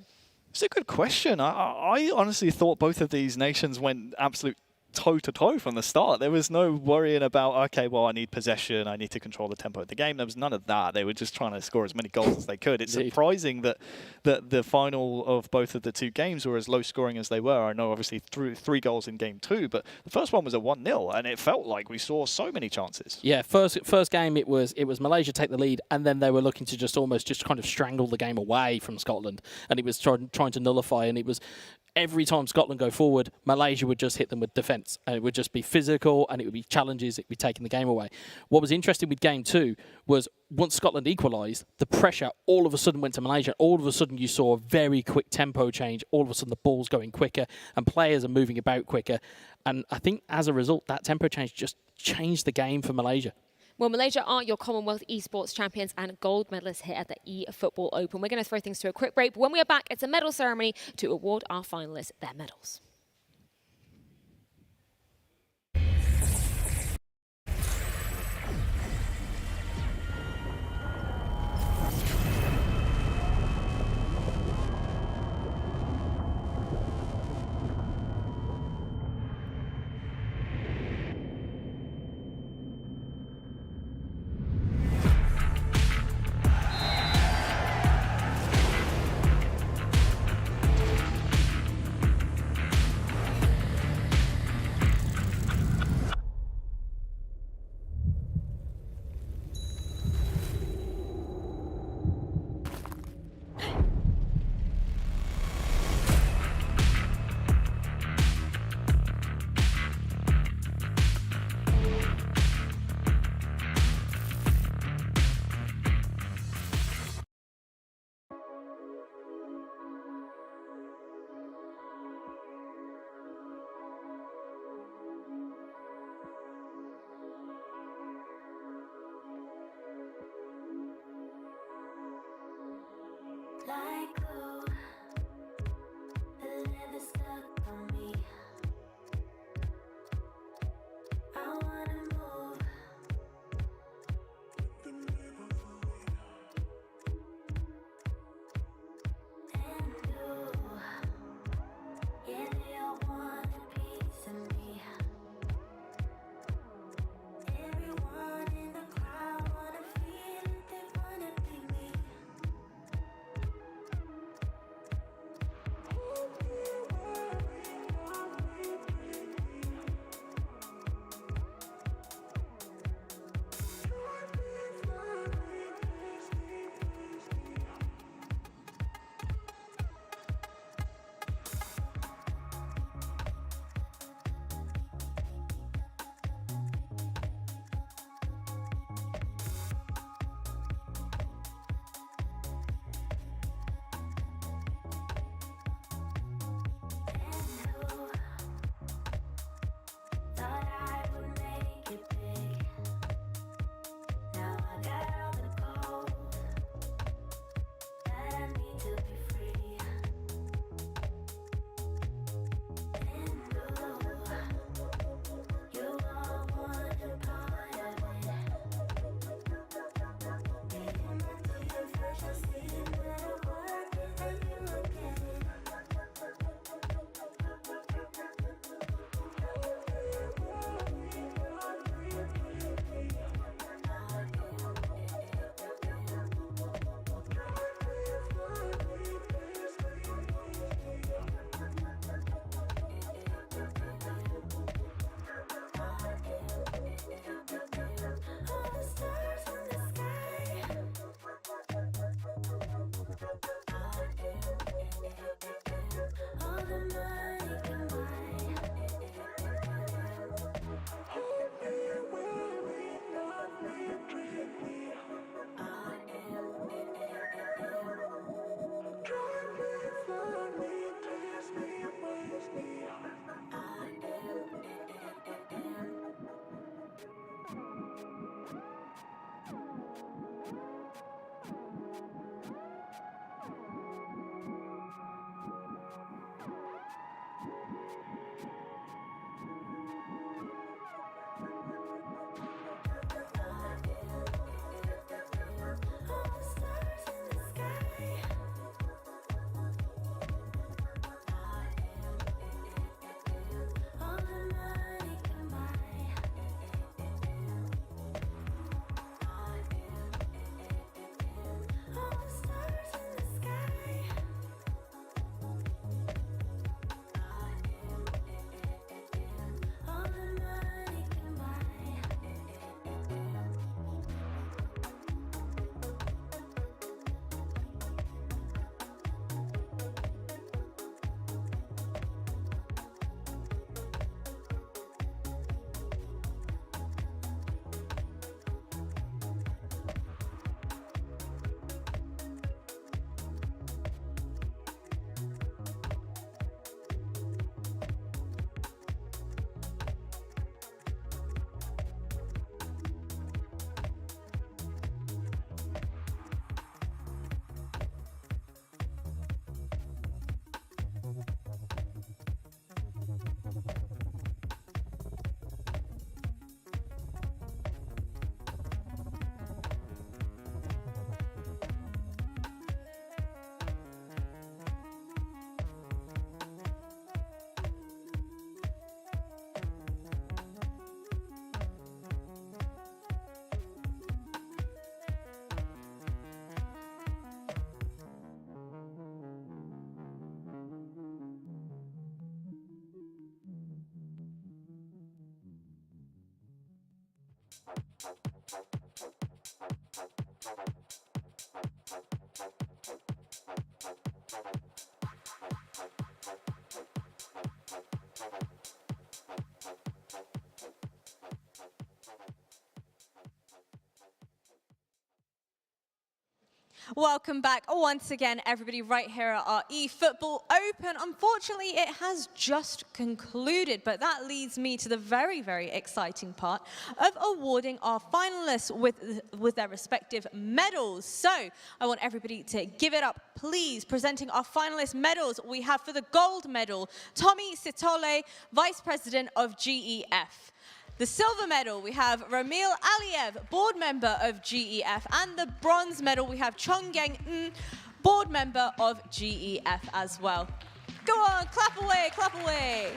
It's a good question. I honestly thought both of these nations went absolute toe-to-toe from the start. There was no worrying about, okay, well, I need possession, I need to control the tempo of the game. There was none of that. They were just trying to score as many goals as they could. It's surprising that the final of both of the 2 games were as low scoring as they were. I know, obviously, 3 goals in game 2, but the first one was a 1-0, and it felt like we saw so many chances. Yeah, first game, it was Malaysia take the lead, and then they were looking to just kind of strangle the game away from Scotland, and it was trying to nullify, and it was... Every time Scotland go forward, Malaysia would just hit them with defence. And it would just be physical, and it would be challenges, it would be taking the game away. What was interesting with game 2 was once Scotland equalised, the pressure all of a sudden went to Malaysia. All of a sudden you saw a very quick tempo change. All of a sudden the ball's going quicker and players are moving about quicker. And I think as a result, that tempo change just changed the game for Malaysia. Well, Malaysia are your Commonwealth Esports Champions and gold medalists here at the eFootball Open. We're going to throw things to a quick break, but when we are back, it's a medal ceremony to award our finalists their medals. Welcome back once again, everybody, right here at our eFootball Open. Unfortunately, it has just concluded, but that leads me to the very, very exciting part of awarding our finalists with their respective medals. So I want everybody to give it up, please. Presenting our finalist medals, we have for the gold medal, Tommy Sitole, Vice President of GEF. The silver medal, we have Ramil Aliyev, board member of GEF. And the bronze medal, we have Chongyang Ng, board member of GEF as well. Go on, clap away, clap away.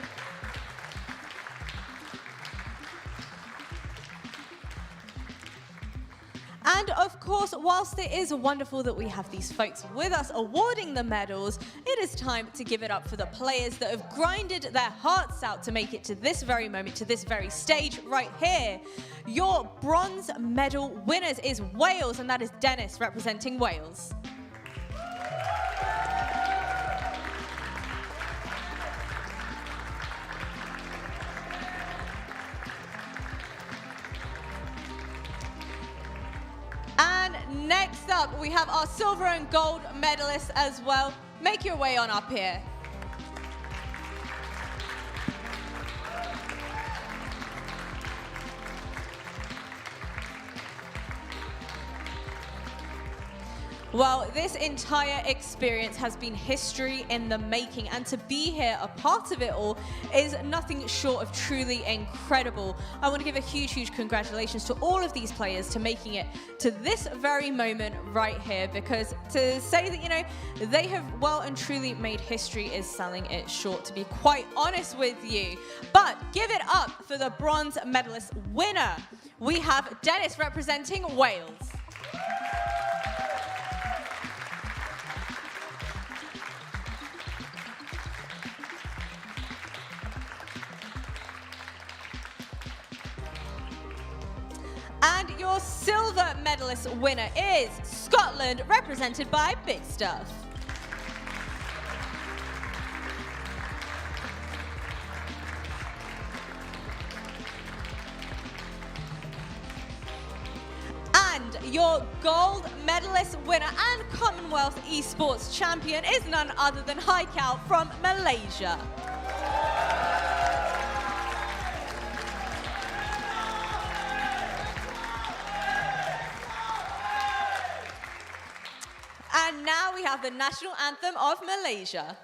And of course, whilst it is wonderful that we have these folks with us awarding the medals, it is time to give it up for the players that have grinded their hearts out to make it to this very moment, to this very stage right here. Your bronze medal winners is Wales, and that is Dennis representing Wales. And next up, we have our silver and gold medalists as well. Make your way on up here. Well, this entire experience has been history in the making, and to be here, a part of it all, is nothing short of truly incredible. I want to give a huge, huge congratulations to all of these players to making it to this very moment right here, because to say that, you know, they have well and truly made history is selling it short, to be quite honest with you. But give it up for the bronze medalist winner. We have Dennis representing Wales. And your silver medalist winner is Scotland, represented by Big Stuff. your gold medalist winner and Commonwealth Esports champion is none other than Haikal from Malaysia. And now we have the national anthem of Malaysia.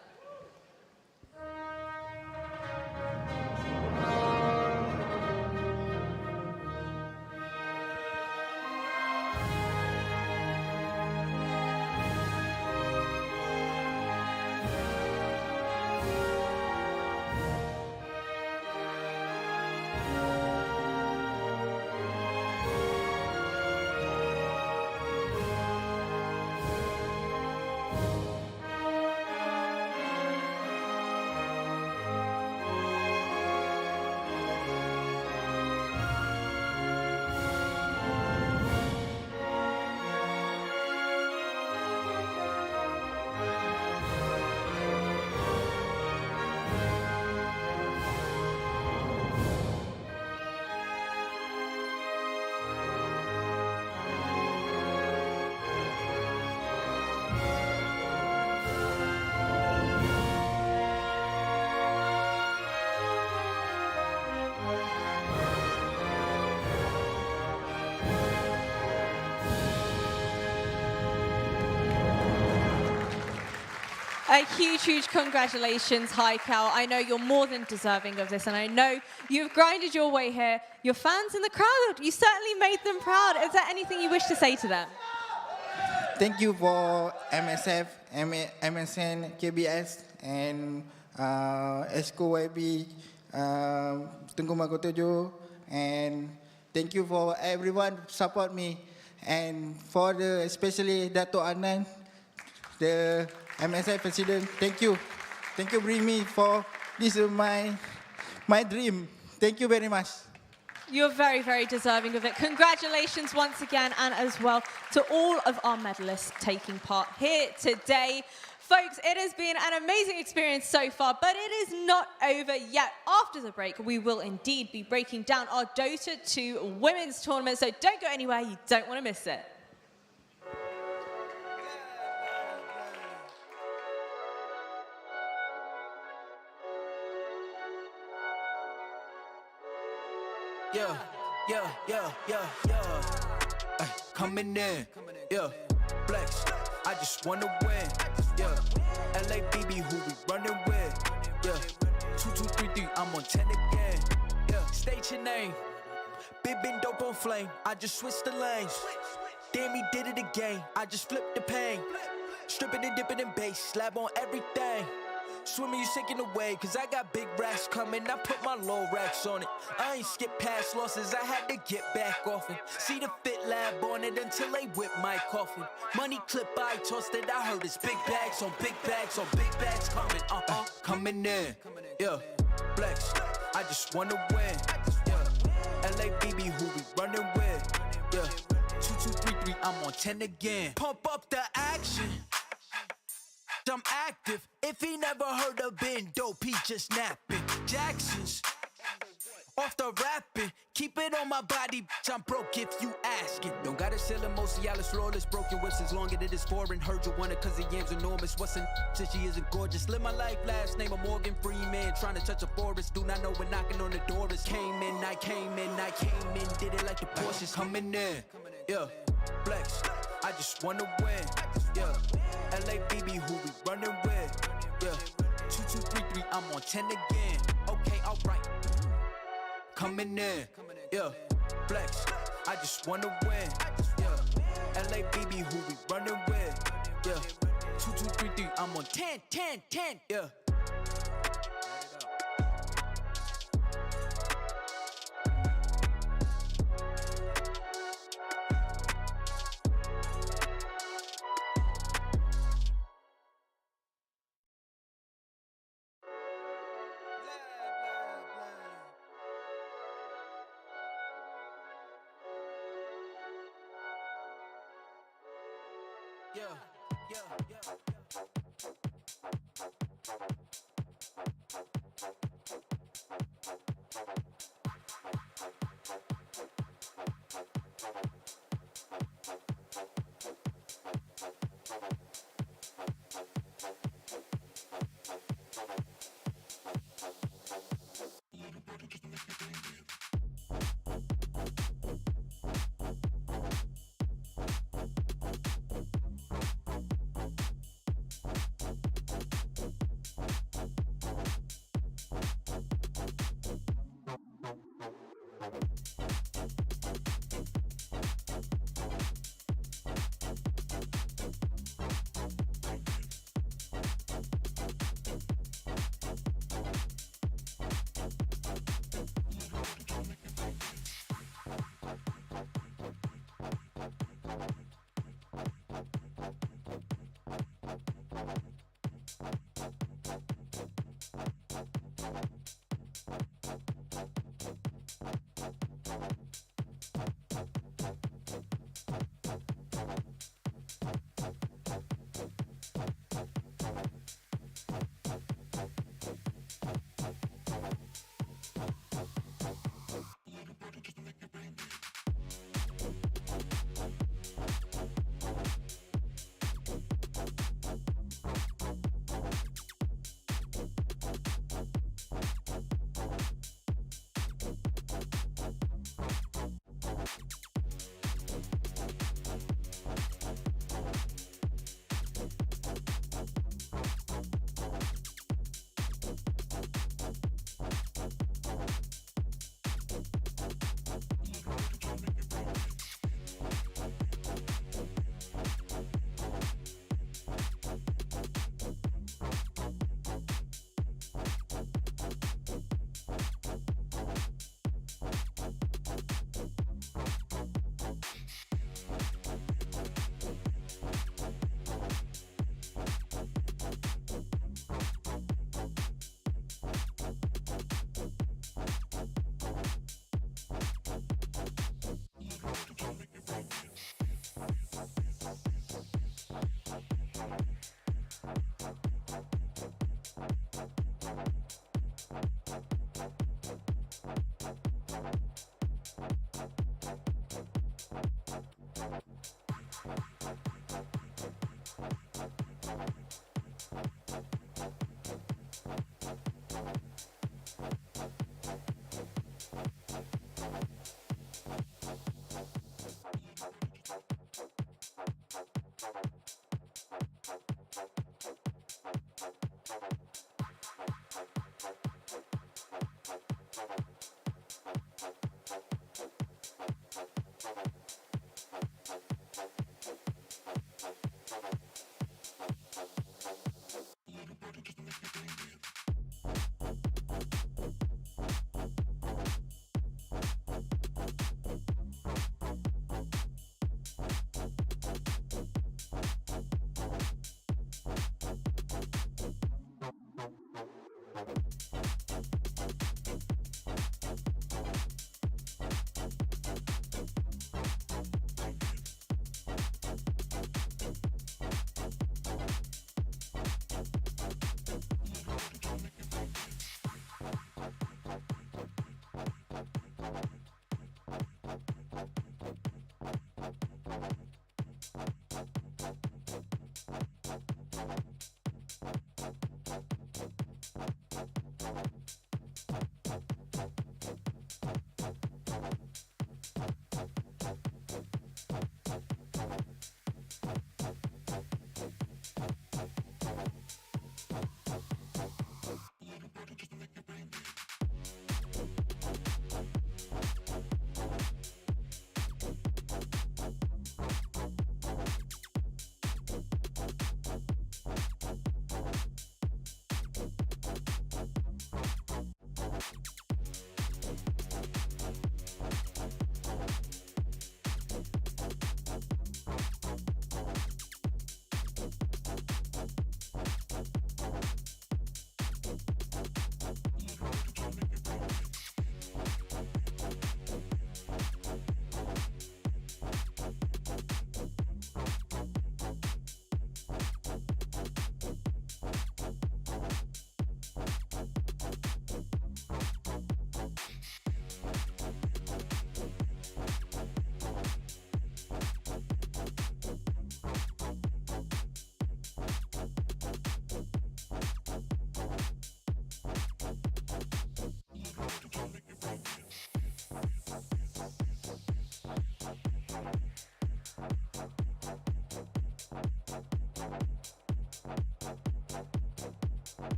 A huge congratulations, Haikal. I know you're more than deserving of this, and I know you've grinded your way here. Your fans in the crowd, you certainly made them proud. Is there anything you wish to say to them? Thank you for MSF, MSN, KBS, and ESCO YB, Tengku Makotojo, and thank you for everyone who support me, and for especially Dato' Anand, the MSI president. Thank you. Thank you, bring me for this is my dream. Thank you very much. You're very deserving of it. Congratulations once again, and as well to all of our medalists taking part here today. Folks, it has been an amazing experience so far, but it is not over yet. After the break, we will indeed be breaking down our Dota 2 women's tournament, so don't go anywhere, you don't want to miss it. Ay, coming in, flex, I just wanna win, LABB who we running with, 2233, I'm on 10 again, state your name, big bin dope on flame, I just switched the lanes, damn he did it again, I just flipped the pain, stripping and dipping in bass, slab on everything. Swimming, you sinking away, cause I got big racks coming. I put my low racks on it. I ain't skip past losses, I had to get back off it. See the fit lab on it until they whip my coffin. Money clip, I tossed it, I heard it's big bags on big bags on big bags coming, coming in, flex, I just wanna win, LABB who we running with, 2233, I'm on 10 again. Pump up the action. I'm active. If he never heard of Ben Dope, he just napping. Jackson's off the rapping. Keep it on my body, bitch, I'm broke if you asking. Don't gotta sell him, most of y'all is flawless. Broken whips as long as it is foreign. Heard you want it cause the yam's enormous. What's in since she isn't gorgeous? Live my life, last name of Morgan Freeman. Trying to touch a forest, do not know when knocking on the door is. Came in, did it like the Porsches. Coming in, flex, I just wanna win, LABB who we running with, 2233, I'm on 10 again. Okay, alright. Coming in, flex, I just wanna win, LABB who we running with, 2233, I'm on 10,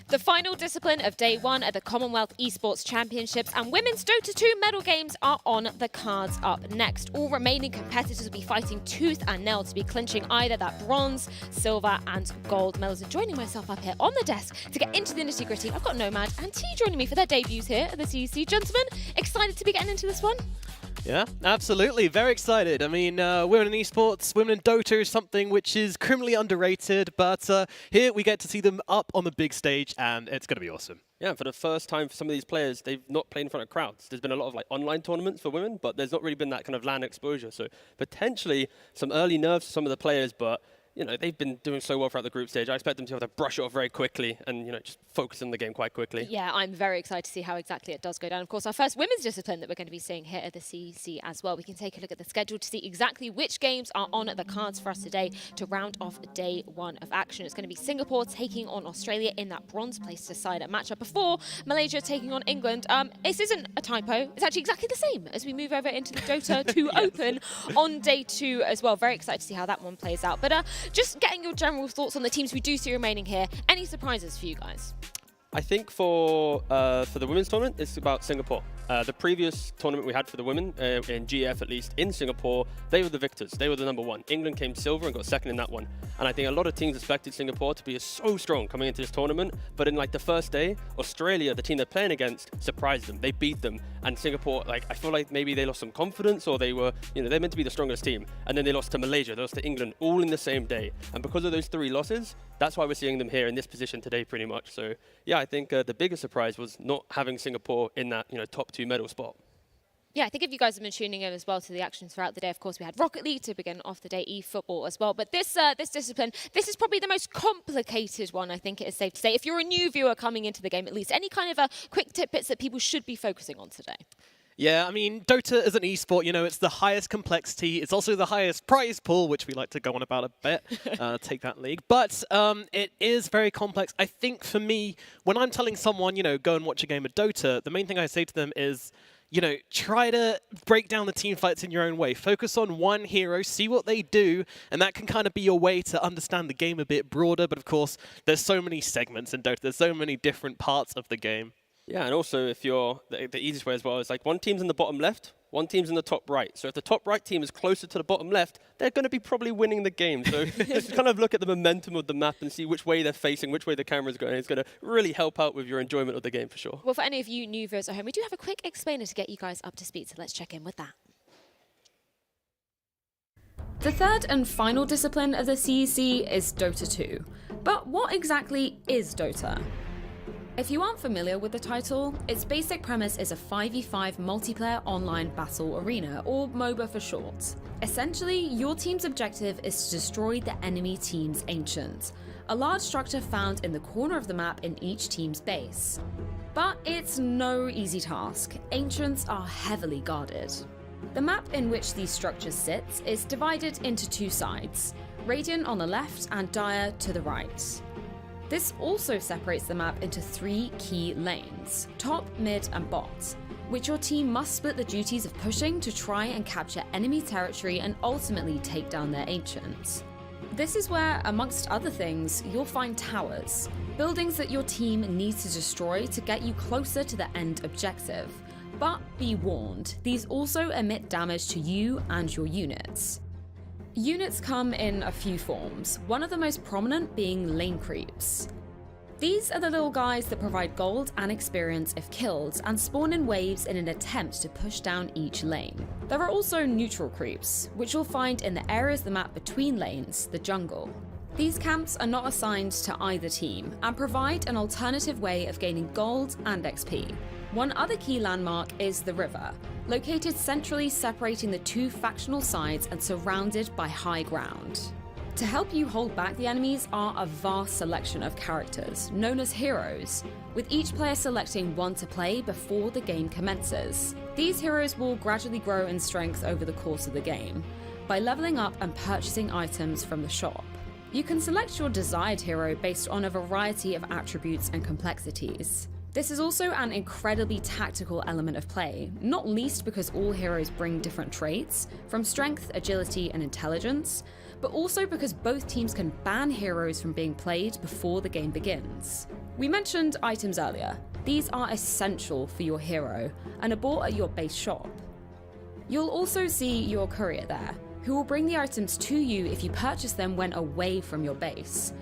The final discipline of day one at the Commonwealth Esports Championships and women's Dota 2 medal games are on the cards up next. All remaining competitors will be fighting tooth and nail to be clinching either that bronze, silver and gold medals. And joining myself up here on the desk to get into the nitty-gritty, I've got Nomad and T joining me for their debuts here at the CEC. Gentlemen, excited to be getting into this one? Yeah, absolutely. Very excited. I mean, women in esports, women in Dota is something which is criminally underrated, but here we get to see them up on the big stage, and it's going to be awesome. Yeah, for the first time for some of these players, they've not played in front of crowds. There's been a lot of like online tournaments for women, but there's not really been that kind of LAN exposure. So potentially some early nerves for some of the players, but you know, they've been doing so well throughout the group stage. I expect them to have to brush it off very quickly and, you know, just focus on the game quite quickly. Yeah, I'm very excited to see how exactly it does go down. Of course, our first women's discipline that we're going to be seeing here at the CEC as well. We can take a look at the schedule to see exactly which games are on the cards for us today to round off day one of action. It's going to be Singapore taking on Australia in that bronze place decider matchup before Malaysia taking on England. This isn't a typo. It's actually exactly the same as we move over into the Dota 2 Open on day two as well. Very excited to see how that one plays out. But just getting your general thoughts on the teams we do see remaining here. Any surprises for you guys? I think for the women's tournament, it's about Singapore. The previous tournament we had for the women, in GF at least, in Singapore, they were the victors. They were the number one. England came silver and got second in that one. And I think a lot of teams expected Singapore to be so strong coming into this tournament. But in like the first day, Australia, the team they're playing against, surprised them. They beat them. And Singapore, like, I feel like maybe they lost some confidence, or they were, you know, they're meant to be the strongest team. And then they lost to Malaysia, they lost to England, all in the same day. And because of those three losses, that's why we're seeing them here in this position today pretty much. So yeah, I think the biggest surprise was not having Singapore in that, you know, top two medal spot. Yeah, I think if you guys have been tuning in as well to the actions throughout the day, of course, we had Rocket League to begin off the day, eFootball as well. But this discipline, this is probably the most complicated one, I think it is safe to say. If you're a new viewer coming into the game, at least, any kind of quick tidbits that people should be focusing on today? Yeah, I mean, Dota is an esport, you know, it's the highest complexity. It's also the highest prize pool, which we like to go on about a bit, take that league. But it is very complex. I think for me, when I'm telling someone, you know, go and watch a game of Dota, the main thing I say to them is, you know, try to break down the team fights in your own way. Focus on one hero, see what they do, and that can kind of be your way to understand the game a bit broader. But of course, there's so many segments in Dota. There's so many different parts of the game. Yeah, and also if you're, the easiest way as well is like one team's in the bottom left, one team's in the top right. So if the top right team is closer to the bottom left, they're going to be probably winning the game. So just kind of look at the momentum of the map and see which way they're facing, which way the camera's going. It's going to really help out with your enjoyment of the game for sure. Well, for any of you new viewers at home, we do have a quick explainer to get you guys up to speed. So let's check in with that. The third and final discipline of the CEC is Dota 2. But what exactly is Dota? If you aren't familiar with the title, its basic premise is a 5v5 multiplayer online battle arena, or MOBA for short. Essentially, your team's objective is to destroy the enemy team's Ancient, a large structure found in the corner of the map in each team's base. But it's no easy task. Ancients are heavily guarded. The map in which these structures sit is divided into two sides, Radiant on the left and Dire to the right. This also separates the map into 3 key lanes, top, mid and bot, which your team must split the duties of pushing to try and capture enemy territory and ultimately take down their Ancients. This is where, amongst other things, you'll find towers, buildings that your team needs to destroy to get you closer to the end objective. But be warned, these also emit damage to you and your units. Units come in a few forms, one of the most prominent being lane creeps. These are the little guys that provide gold and experience if killed and spawn in waves in an attempt to push down each lane. There are also neutral creeps, which you'll find in the areas of the map between lanes, the jungle. These camps are not assigned to either team and provide an alternative way of gaining gold and XP. One other key landmark is the river, located centrally separating the two factional sides and surrounded by high ground. To help you hold back the enemies are a vast selection of characters, known as heroes, with each player selecting one to play before the game commences. These heroes will gradually grow in strength over the course of the game, by leveling up and purchasing items from the shop. You can select your desired hero based on a variety of attributes and complexities. This is also an incredibly tactical element of play, not least because all heroes bring different traits, from strength, agility, and intelligence, but also because both teams can ban heroes from being played before the game begins. We mentioned items earlier. These are essential for your hero and are bought at your base shop. You'll also see your courier there, who will bring the items to you if you purchase them when away from your base.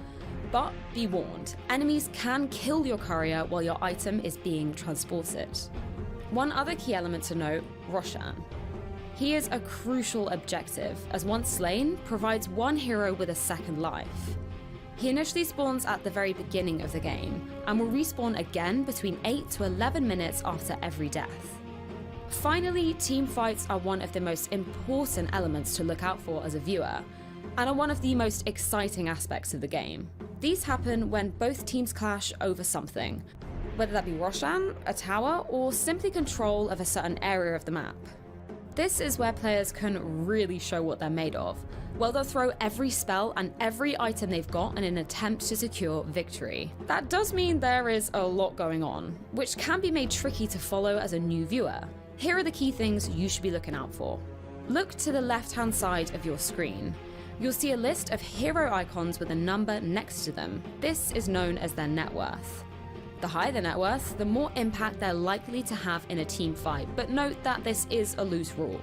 But be warned, enemies can kill your courier while your item is being transported. One other key element to note, Roshan. He is a crucial objective, as once slain, provides one hero with a second life. He initially spawns at the very beginning of the game, and will respawn again between 8 to 11 minutes after every death. Finally, team fights are one of the most important elements to look out for as a viewer, and are one of the most exciting aspects of the game. These happen when both teams clash over something, whether that be Roshan, a tower, or simply control of a certain area of the map. This is where players can really show what they're made of, where they'll throw every spell and every item they've got in an attempt to secure victory. That does mean there is a lot going on, which can be made tricky to follow as a new viewer. Here are the key things you should be looking out for. Look to the left-hand side of your screen. You'll see a list of hero icons with a number next to them. This is known as their net worth. The higher the net worth, the more impact they're likely to have in a team fight, but note that this is a loose rule.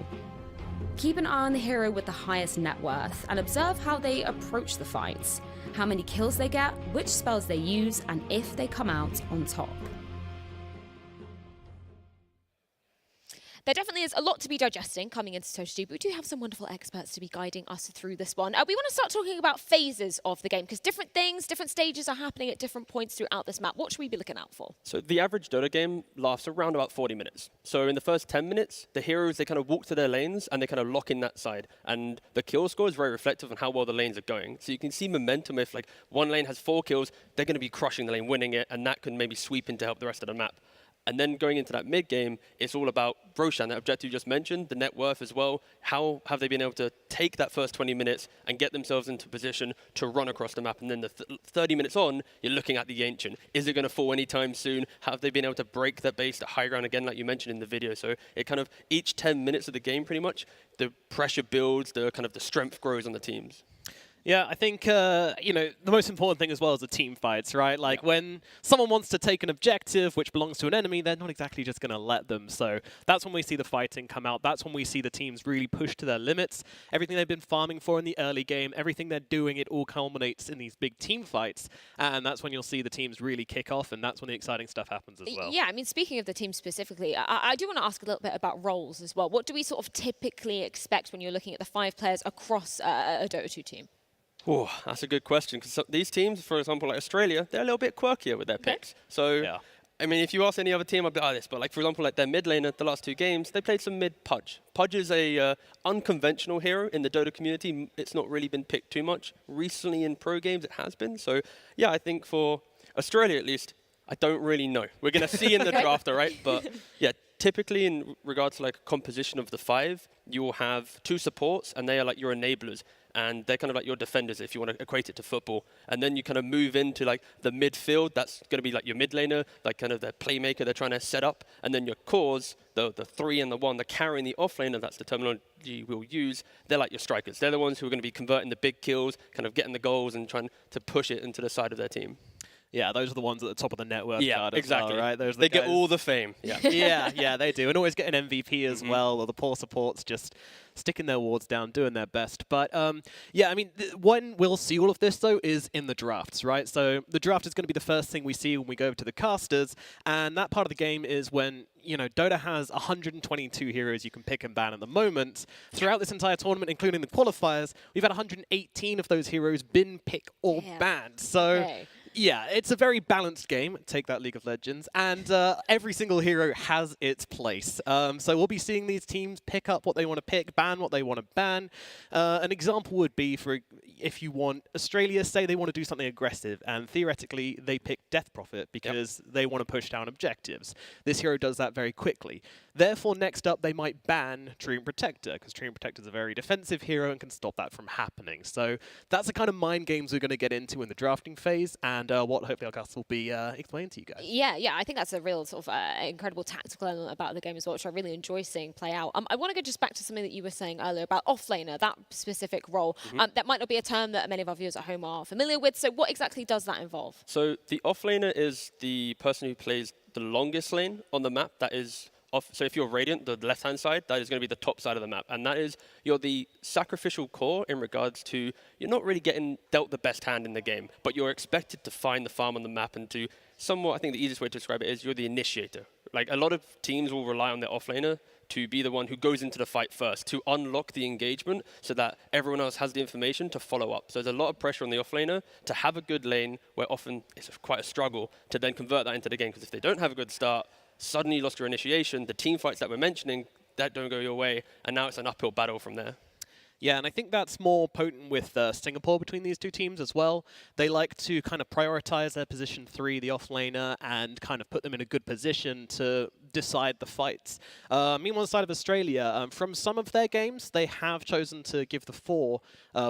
Keep an eye on the hero with the highest net worth and observe how they approach the fights, how many kills they get, which spells they use, and if they come out on top. There definitely is a lot to be digesting coming into Dota 2, but we do have some wonderful experts to be guiding us through this one. We want to start talking about phases of the game, because different things, different stages are happening at different points throughout this map. What should we be looking out for? So the average Dota game lasts around about 40 minutes. So in the first 10 minutes, the heroes, they kind of walk to their lanes and they kind of lock in that side. And the kill score is very reflective on how well the lanes are going. So you can see momentum. If like one lane has 4 kills, they're going to be crushing the lane, winning it, and that can maybe sweep in to help the rest of the map. And then going into that mid-game, it's all about Roshan, that objective you just mentioned, the net worth as well. How have they been able to take that first 20 minutes and get themselves into position to run across the map? And then the 30 minutes on, you're looking at the Ancient. Is it going to fall anytime soon? Have they been able to break that base to high ground again, like you mentioned in the video? So it kind of, each 10 minutes of the game, pretty much, the pressure builds, the strength grows on the teams. Yeah, I think, the most important thing as well is the team fights, right? Like when someone wants to take an objective which belongs to an enemy, they're not exactly just going to let them. So that's when we see the fighting come out. That's when we see the teams really push to their limits. Everything they've been farming for in the early game, everything they're doing, it all culminates in these big team fights. And that's when you'll see the teams really kick off, and that's when the exciting stuff happens as well. Yeah, I mean, speaking of the team specifically, I do want to ask a little bit about roles as well. What do we sort of typically expect when you're looking at the 5 players across a Dota 2 team? Oh, that's a good question. Because these teams, for example, like Australia, they're a little bit quirkier with their picks. So, I mean, if you ask any other team, I'd be like this. But like, for example, like their mid laner, the last 2 games, they played some mid Pudge. Pudge is a unconventional hero in the Dota community. It's not really been picked too much. Recently in pro games, it has been. So, yeah, I think for Australia at least, I don't really know. We're going to see in the draft, all right? But yeah, typically in regards to like composition of the 5, you will have 2 supports, and they are like your enablers. And they're kind of like your defenders, if you want to equate it to football. And then you kind of move into like the midfield. That's going to be like your mid laner, like kind of the playmaker they're trying to set up. And then your cores, the 3 and the 1, the carrying the off laner, that's the terminology we'll use. They're like your strikers. They're the ones who are going to be converting the big kills, kind of getting the goals and trying to push it into the side of their team. Yeah, those are the ones at the top of the network card. Exactly. As well, right? Those are they the get all the fame. Yeah. yeah, they do. And always get an MVP as well, or the poor supports just sticking their wards down, doing their best. But yeah, I mean, when we'll see all of this, though, is in the drafts, right? So the draft is going to be the first thing we see when we go over to the casters. And that part of the game is when, you know, Dota has 122 heroes you can pick and ban at the moment. Throughout this entire tournament, including the qualifiers, we've had 118 of those heroes been picked or banned. So... Yeah, it's a very balanced game. Take that, League of Legends. And every single hero has its place. So we'll be seeing these teams pick up what they want to pick, ban what they want to ban. An example would be, for if you want Australia, say they want to do something aggressive, and theoretically they pick Death Prophet because they want to push down objectives. This hero does that very quickly. Therefore, next up, they might ban Treant Protector, because Treant Protector is a very defensive hero and can stop that from happening. So that's the kind of mind games we're going to get into in the drafting phase, and what hopefully our cast will be explaining to you guys. Yeah, I think that's a real sort of incredible tactical element about the game as well, which I really enjoy seeing play out. I want to go just back to something that you were saying earlier about offlaner, that specific role. That might not be a term that many of our viewers at home are familiar with, so what exactly does that involve? So the offlaner is the person who plays the longest lane on the map. That is so if you're Radiant, the left-hand side, that is going to be the top side of the map. And that is, you're the sacrificial core in regards to, you're not really getting dealt the best hand in the game, but you're expected to find the farm on the map and to somewhat, I think the easiest way to describe it is you're the initiator. Like, a lot of teams will rely on their offlaner to be the one who goes into the fight first, to unlock the engagement so that everyone else has the information to follow up. So there's a lot of pressure on the offlaner to have a good lane, where often it's quite a struggle to then convert that into the game, because if they don't have a good start, suddenly you lost your initiation, the team fights that we're mentioning, that don't go your way, and now it's an uphill battle from there. Yeah, and I think that's more potent with Singapore between these two teams as well. They like to kind of prioritize their position 3, the offlaner, and kind of put them in a good position to decide the fights. Meanwhile, on the side of Australia, from some of their games, they have chosen to give the 4,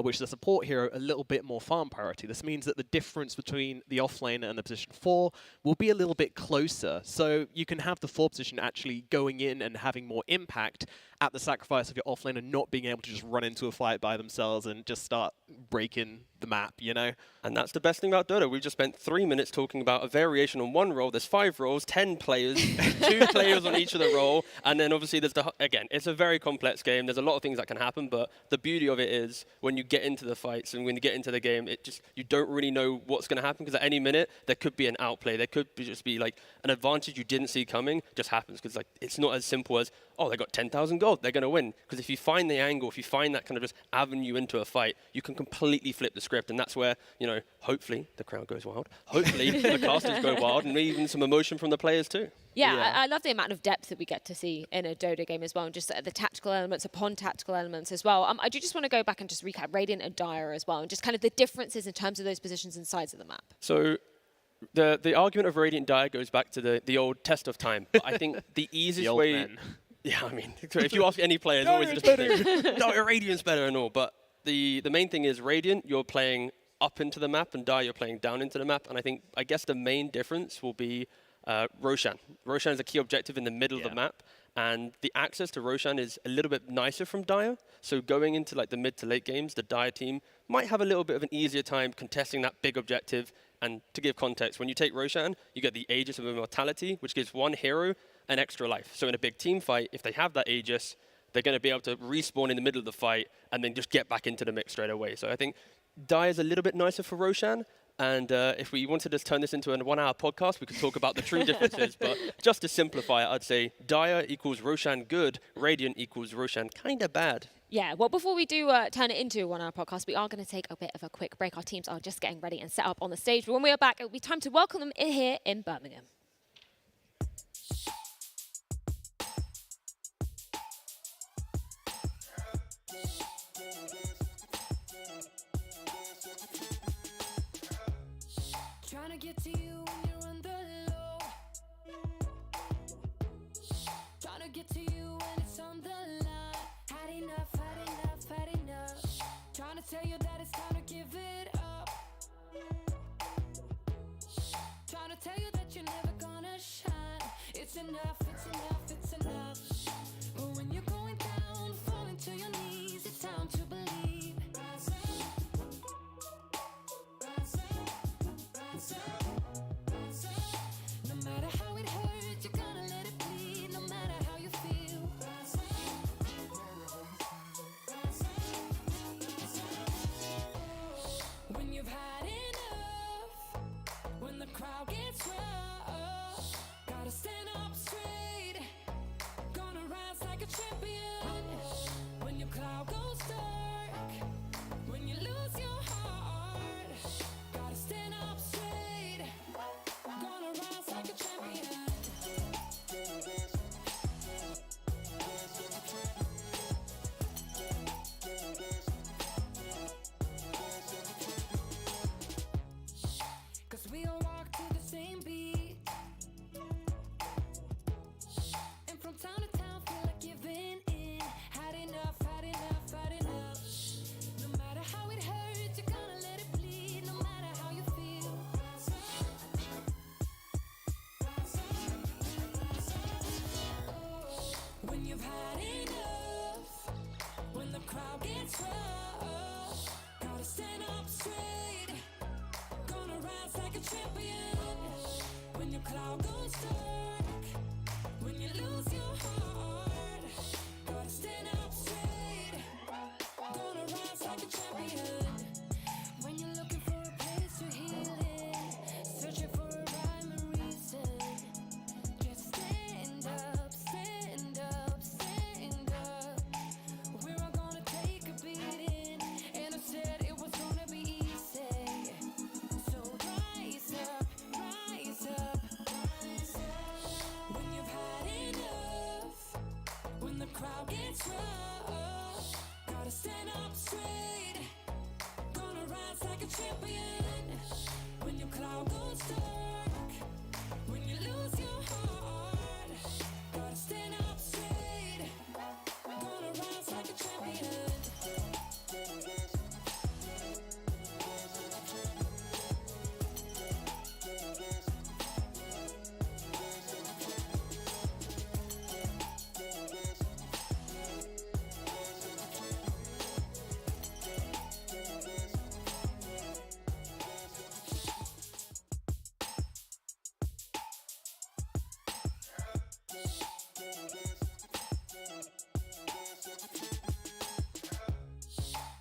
which is a support hero, a little bit more farm priority. This means that the difference between the offlaner and the position 4 will be a little bit closer. So you can have the 4 position actually going in and having more impact at the sacrifice of your offlaner not being able to just run into a fight by themselves and just start breaking the map, you know? And that's the best thing about Dota. We've just spent 3 minutes talking about a variation on one role. There's 5 roles, 10 players, 2 players on each of the role. And then obviously there's again, it's a very complex game. There's a lot of things that can happen, but the beauty of it is when you get into the fights and when you get into the game, you don't really know what's going to happen, because at any minute there could be an outplay. There could just be like an advantage you didn't see coming just happens, because like it's not as simple as, oh, they got 10,000 gold, they're going to win. Because if you find the angle, if you find that kind of just avenue into a fight, you can completely flip the script. And that's where, you know, hopefully the crowd goes wild. Hopefully the casters go wild, and even some emotion from the players too. Yeah, I love the amount of depth that we get to see in a Dota game as well, and just the tactical elements upon tactical elements as well. I do just want to go back and just recap Radiant and Dire as well, and just kind of the differences in terms of those positions and sides of the map. So the argument of Radiant Dire goes back to the old test of time. But I think the easiest way... Men. Yeah, I mean, if you ask any player, it's always just a no, Radiant's better and all. But the main thing is Radiant, you're playing up into the map, and Dire, you're playing down into the map. And I guess the main difference will be Roshan. Roshan is a key objective in the middle of the map, and the access to Roshan is a little bit nicer from Dire. So going into like the mid to late games, the Dire team might have a little bit of an easier time contesting that big objective. And to give context, when you take Roshan, you get the Aegis of Immortality, which gives one hero an extra life. So in a big team fight, if they have that Aegis, they're going to be able to respawn in the middle of the fight and then just get back into the mix straight away. So I think Dire is a little bit nicer for Roshan. And if we wanted to turn this into a 1-hour podcast, we could talk about the true differences. But just to simplify it, I'd say Dire equals Roshan good, Radiant equals Roshan kind of bad. Yeah, well, before we do turn it into a 1-hour podcast, we are going to take a bit of a quick break. Our teams are just getting ready and set up on the stage. But when we are back, it will be time to welcome them in here in Birmingham. Trying to get to you when you're on the low. Trying to get to you when it's on the line. Had enough, had enough, had enough. Trying to tell you that it's time to give it up. Trying to tell you that you're never gonna shine. It's enough, it's enough, it's enough. But when you're going down, falling to your knees, it's time to believe. No matter how it hurts, you're gonna let it bleed. No matter how you feel. When you've had enough, when the crowd gets rough, gotta stand up straight. Gonna rise like a champion. When your cloud goes dark, when you lose your heart, gotta stand up straight. Gonna rise like a champion. Cause we all walk to the same beat. And from town to town feel like giving in. Had enough, had enough, had enough. No matter how it hurts, you're gonna let it bleed. No matter how you feel. When you've had enough, when the crowd gets rough, gotta stand up straight. Gonna rise like a champion. When your cloud goes dark, when you lose your heart, gotta stand up straight. Gonna rise like a champion. When you're looking for a place to heal in, searching for a rhyme and reason, just stand up, stand up, stand up. We're all gonna take a beating, and I said it was gonna be easy. So rise up, rise up, rise up. When you've had enough, when the crowd gets rough, gotta stand up straight. Gonna rise like a champion. When your cloud goes dark, when you lose your heart, gotta stand up straight. Gonna rise like a champion.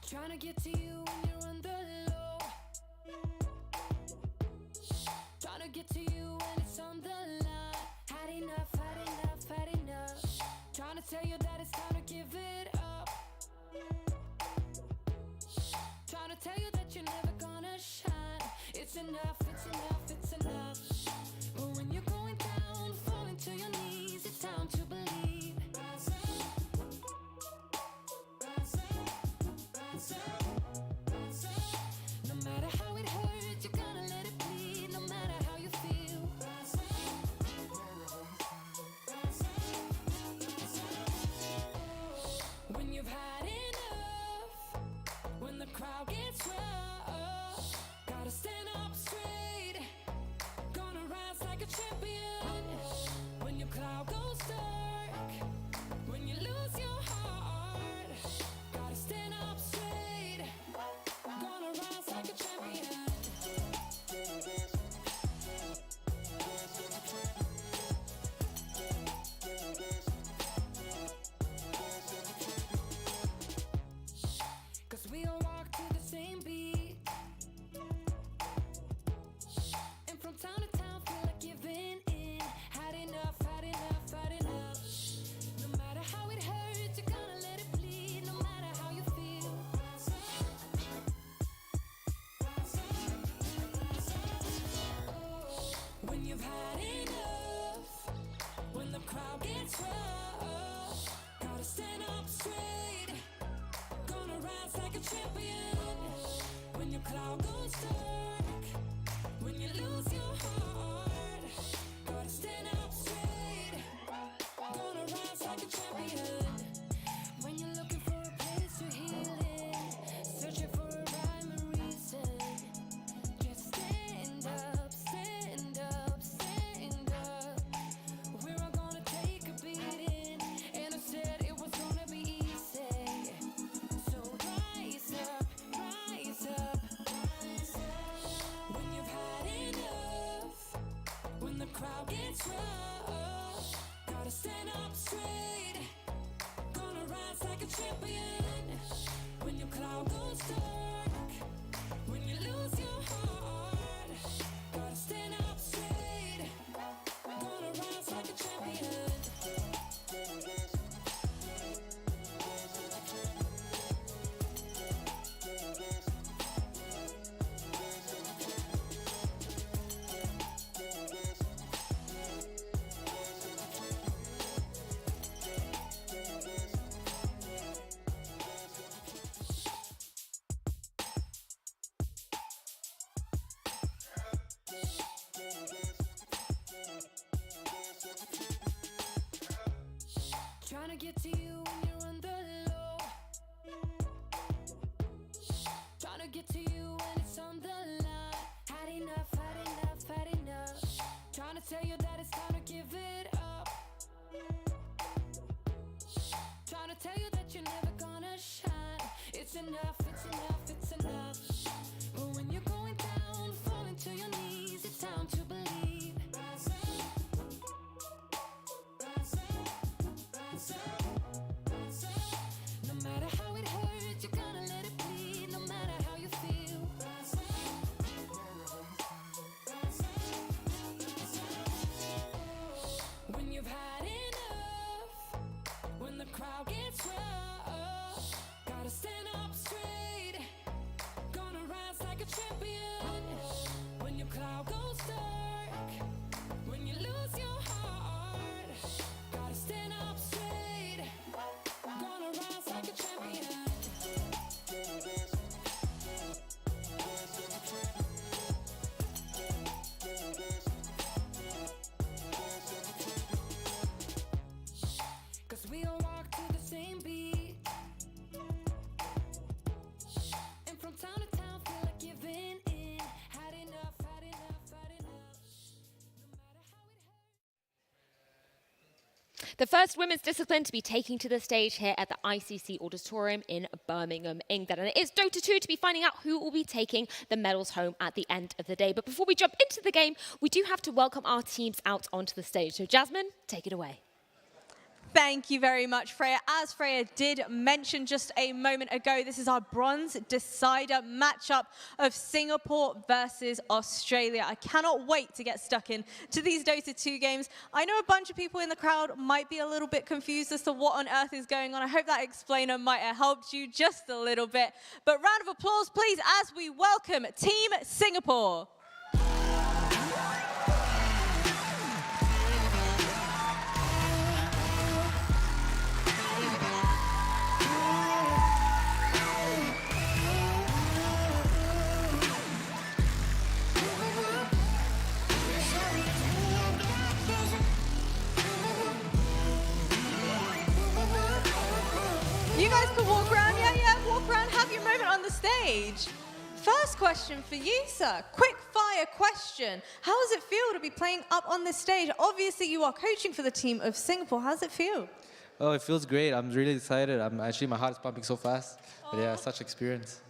Trying to get to you when you're on the low. Trying to get to you when it's on the line. Had enough, had enough, had enough. Trying to tell you that it's time to give it up. Trying to tell you that you're never gonna shine. It's enough, it's enough, it's enough. But when you're going down, falling to your knees, it's time to believe. No matter how it hurts, you're gonna let it bleed. No matter how you feel. When you've had enough, when the crowd gets rough, gotta stand up straight. Gonna gets rough, gotta stand up straight. Gonna rise like a champion. When your cloud goes dark, when you lose your heart, gotta stand up straight. Gonna rise like a champion. Trying to get to you when you're on the low. Trying to get to you when it's on the line. Had enough, had enough, had enough. Trying to tell you that it's time to give it up. Trying to tell you that you're never gonna shine. It's enough, it's enough, it's enough. But when you're going down, falling to your knees, it's time to believe. Rise up, rise up, rise up, rise up. No matter how it hurts, you're gonna let it bleed. No matter how you feel. Rise up, rise up, rise up. When you've had enough, when the crowd gets rough, gotta stand up straight. Gonna rise like a champion. When your cloud goes dark, when you lose your heart, gotta stand up straight. Gonna rise like a champion. Cause we all walk to the same beat. And from town to town, feel like giving in. Had enough, had enough, had enough. The first women's discipline to be taking to the stage here at the ICC Auditorium in Birmingham, England. And it is Dota 2 to be finding out who will be taking the medals home at the end of the day. But before we jump into the game, we do have to welcome our teams out onto the stage. So Jasmine, take it away. Thank you very much, Freya. As Freya did mention just a moment ago, this is our bronze decider matchup of Singapore versus Australia. I cannot wait to get stuck in to these Dota 2 games. I know a bunch of people in the crowd might be a little bit confused as to what on earth is going on. I hope that explainer might have helped you just a little bit. But round of applause, please, as we welcome Team Singapore. You guys can walk around, walk around, have your moment on the stage. First question for you, sir. Quick fire question. How does it feel to be playing up on this stage? Obviously, you are coaching for the team of Singapore. How does it feel? Oh, it feels great. I'm really excited. My heart is pumping so fast. But yeah, such experience.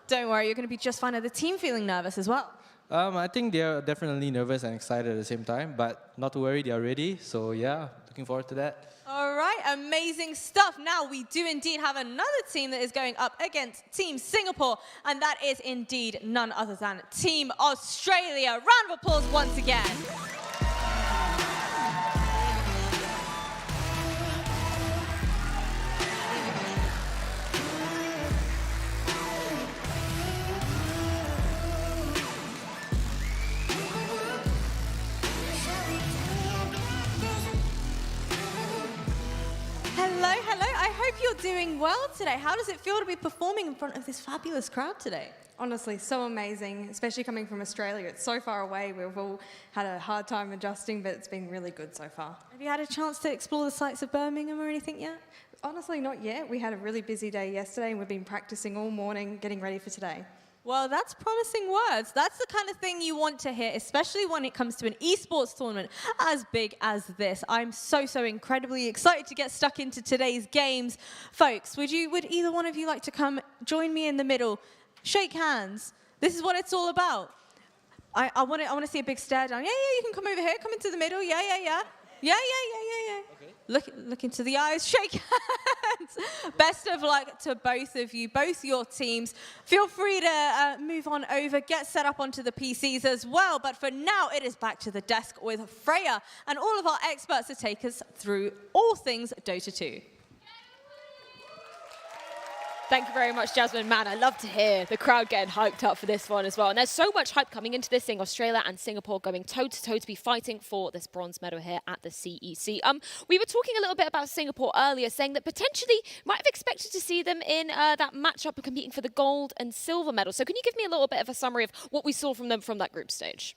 Don't worry, you're going to be just fine. Are the team feeling nervous as well? I think they're definitely nervous and excited at the same time, but not to worry, they are ready. So yeah, looking forward to that. All right, amazing stuff. Now we do indeed have another team that is going up against Team Singapore, and that is indeed none other than Team Australia. Round of applause once again. Hello, hello. I hope you're doing well today. How does it feel to be performing in front of this fabulous crowd today? Honestly, so amazing, especially coming from Australia. It's so far away. We've all had a hard time adjusting, but it's been really good so far. Have you had a chance to explore the sights of Birmingham or anything yet? Honestly, not yet. We had a really busy day yesterday, and we've been practicing all morning, getting ready for today. Well, that's promising words. That's the kind of thing you want to hear, especially when it comes to an esports tournament as big as this. I'm so incredibly excited to get stuck into today's games. Folks, would either one of you like to come join me in the middle? Shake hands. This is what it's all about. I want to see a big stare down. Yeah, you can come over here. Come into the middle. Yeah. Yeah. Okay. Look into the eyes. Shake hands. Best of luck to both of you, both your teams. Feel free to move on over, get set up onto the PCs as well. But for now, it is back to the desk with Freya and all of our experts to take us through all things Dota 2. Thank you very much, Jasmine. Man, I love to hear the crowd getting hyped up for this one as well. And there's so much hype coming into this thing. Australia and Singapore going toe-to-toe to be fighting for this bronze medal here at the CEC. We were talking a little bit about Singapore earlier, saying that potentially might have expected to see them in that matchup of competing for the gold and silver medal. So can you give me a little bit of a summary of what we saw from them from that group stage?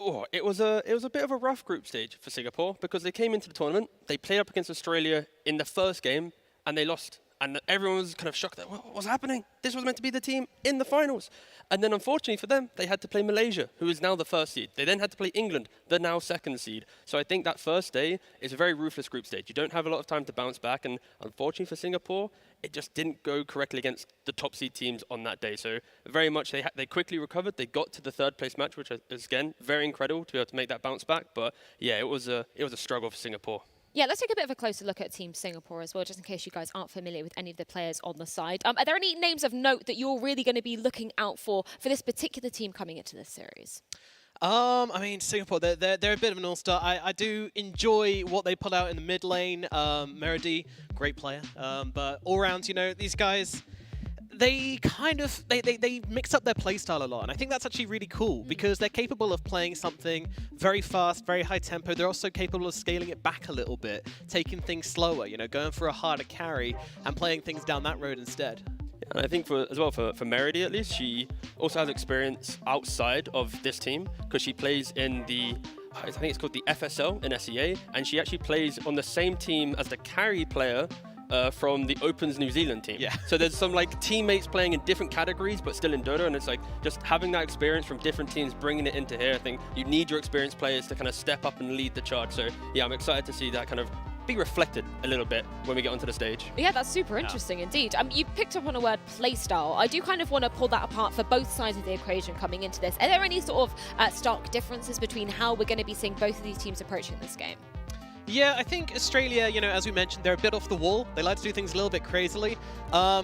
Oh, it was a bit of a rough group stage for Singapore because they came into the tournament, they played up against Australia in the first game, and they lost. And everyone was kind of shocked that, what was happening? This was meant to be the team in the finals. And then unfortunately for them, they had to play Malaysia, who is now the first seed. They then had to play England, the now second seed. So I think that first day is a very ruthless group stage. You don't have a lot of time to bounce back. And unfortunately for Singapore, it just didn't go correctly against the top seed teams on that day. So very much they quickly recovered. They got to the third place match, which is, again, very incredible to be able to make that bounce back. But yeah, it was a struggle for Singapore. Yeah, let's take a bit of a closer look at Team Singapore as well, just in case you guys aren't familiar with any of the players on the side. Are there any names of note that you're really going to be looking out for this particular team coming into this series? I mean, Singapore, they're a bit of an all-star. I do enjoy what they put out in the mid lane. Meridi, great player. But all round, you know, these guys, they kind of, they mix up their playstyle a lot. And I think that's actually really cool because they're capable of playing something very fast, very high tempo. They're also capable of scaling it back a little bit, taking things slower, you know, going for a harder carry and playing things down that road instead. And I think for Meridi at least, she also has experience outside of this team because she plays in the, I think it's called the FSL in SEA, and she actually plays on the same team as the carry player from the Opens New Zealand team. Yeah. So there's some like teammates playing in different categories but still in Dota, and it's like just having that experience from different teams, bringing it into here. I think you need your experienced players to kind of step up and lead the charge. So yeah, I'm excited to see that kind of be reflected a little bit when we get onto the stage. Yeah, that's super interesting indeed. You picked up on a word, playstyle. I do kind of want to pull that apart for both sides of the equation coming into this. Are there any sort of stark differences between how we're going to be seeing both of these teams approaching this game? Yeah, I think Australia, you know, as we mentioned, they're a bit off the wall. They like to do things a little bit crazily.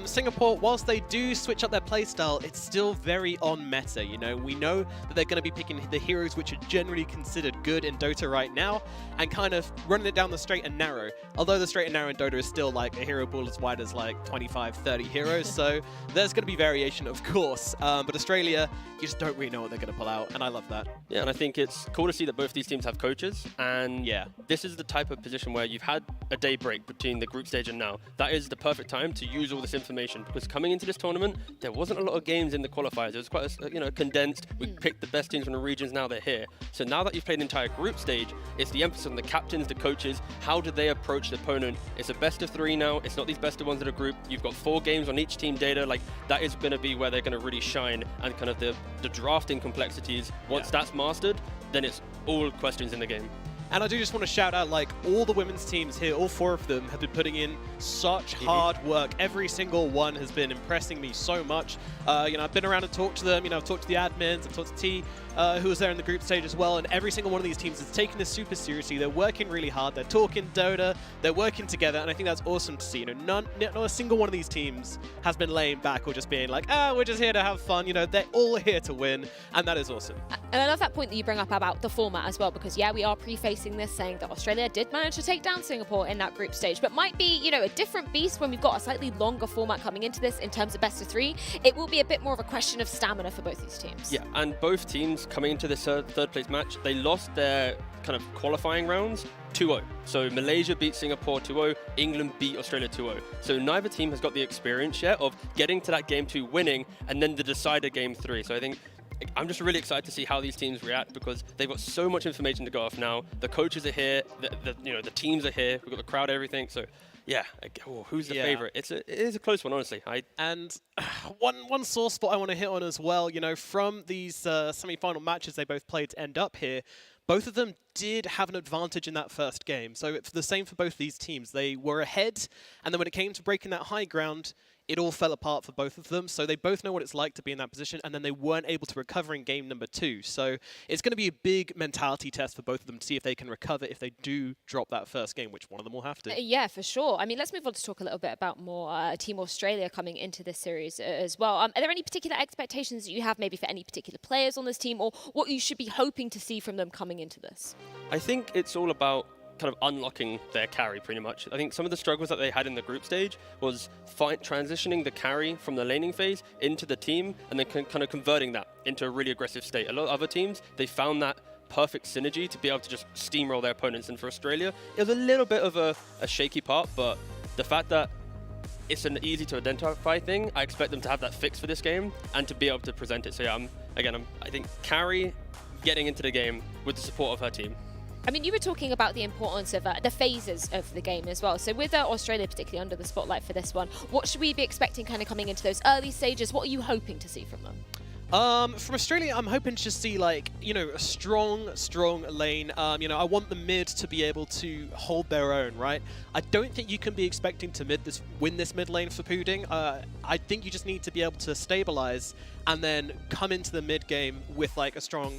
Singapore, whilst they do switch up their playstyle, it's still very on meta, you know. We know that they're going to be picking the heroes which are generally considered good in Dota right now and kind of running it down the straight and narrow. Although the straight and narrow in Dota is still like a hero pool as wide as like 25, 30 heroes, so there's going to be variation, of course. But Australia, you just don't really know what they're going to pull out, and I love that. Yeah, and I think it's cool to see that both these teams have coaches, and yeah, this is the type of position where you've had a day break between the group stage and now. That is the perfect time to use all this information because coming into this tournament, there wasn't a lot of games in the qualifiers. It was quite condensed. We picked the best teams from the regions, now they're here. So now that you've played an entire group stage, it's the emphasis on the captains, the coaches, how do they approach the opponent? It's a best of 3 now. It's not these best of 1s in a group. You've got 4 games on each team data. Like that is going to be where they're going to really shine, and kind of the drafting complexities. Once that's mastered, then it's all questions in the game. And I do just want to shout out, like, all the women's teams here, all 4 of them have been putting in such hard work. Every single one has been impressing me so much. You know, I've been around and talked to them. You know, I've talked to the admins, I've talked to T, who was there in the group stage as well. And every single one of these teams is taking this super seriously. They're working really hard. They're talking Dota. They're working together. And I think that's awesome to see. You know, not a single one of these teams has been laying back or just being like, we're just here to have fun. You know, they're all here to win. And that is awesome. And I love that point that you bring up about the format as well, because yeah, we are prefacing this saying that Australia did manage to take down Singapore in that group stage, but might be, you know, a different beast when we've got a slightly longer format coming into this in terms of best of 3. It will be a bit more of a question of stamina for both these teams. Yeah, and both teams coming into this third place match, they lost their kind of qualifying rounds 2-0. So Malaysia beat Singapore 2-0, England beat Australia 2-0. So neither team has got the experience yet of getting to that game 2 winning and then the decider game 3. So I think I'm just really excited to see how these teams react because they've got so much information to go off now. The coaches are here, the teams are here, we've got the crowd, everything. So yeah, who's the favorite? It is a close one, honestly. And one sore spot I want to hit on as well, you know, from these semi-final matches they both played to end up here, both of them did have an advantage in that first game. So it's the same for both these teams. They were ahead, and then when it came to breaking that high ground, it all fell apart for both of them. So they both know what it's like to be in that position, and then they weren't able to recover in game number 2. So it's going to be a big mentality test for both of them to see if they can recover if they do drop that first game, which one of them will have to. Yeah, for sure. I mean, let's move on to talk a little bit about more Team Australia coming into this series as well. Are there any particular expectations that you have maybe for any particular players on this team, or what you should be hoping to see from them coming into this? I think it's all about kind of unlocking their carry pretty much. I think some of the struggles that they had in the group stage was transitioning the carry from the laning phase into the team and then kind of converting that into a really aggressive state. A lot of other teams, they found that perfect synergy to be able to just steamroll their opponents. And for Australia, it was a little bit of a shaky part, but the fact that it's an easy to identify thing, I expect them to have that fix for this game and to be able to present it. So yeah, I think carry getting into the game with the support of her team. I mean, you were talking about the importance of the phases of the game as well. So with Australia particularly under the spotlight for this one, what should we be expecting kind of coming into those early stages? What are you hoping to see from them? From Australia, I'm hoping to see, like, a strong lane. I want the mid to be able to hold their own, right? I don't think you can be expecting to win this mid lane for Puding. I think you just need to be able to stabilize and then come into the mid game with, like, a strong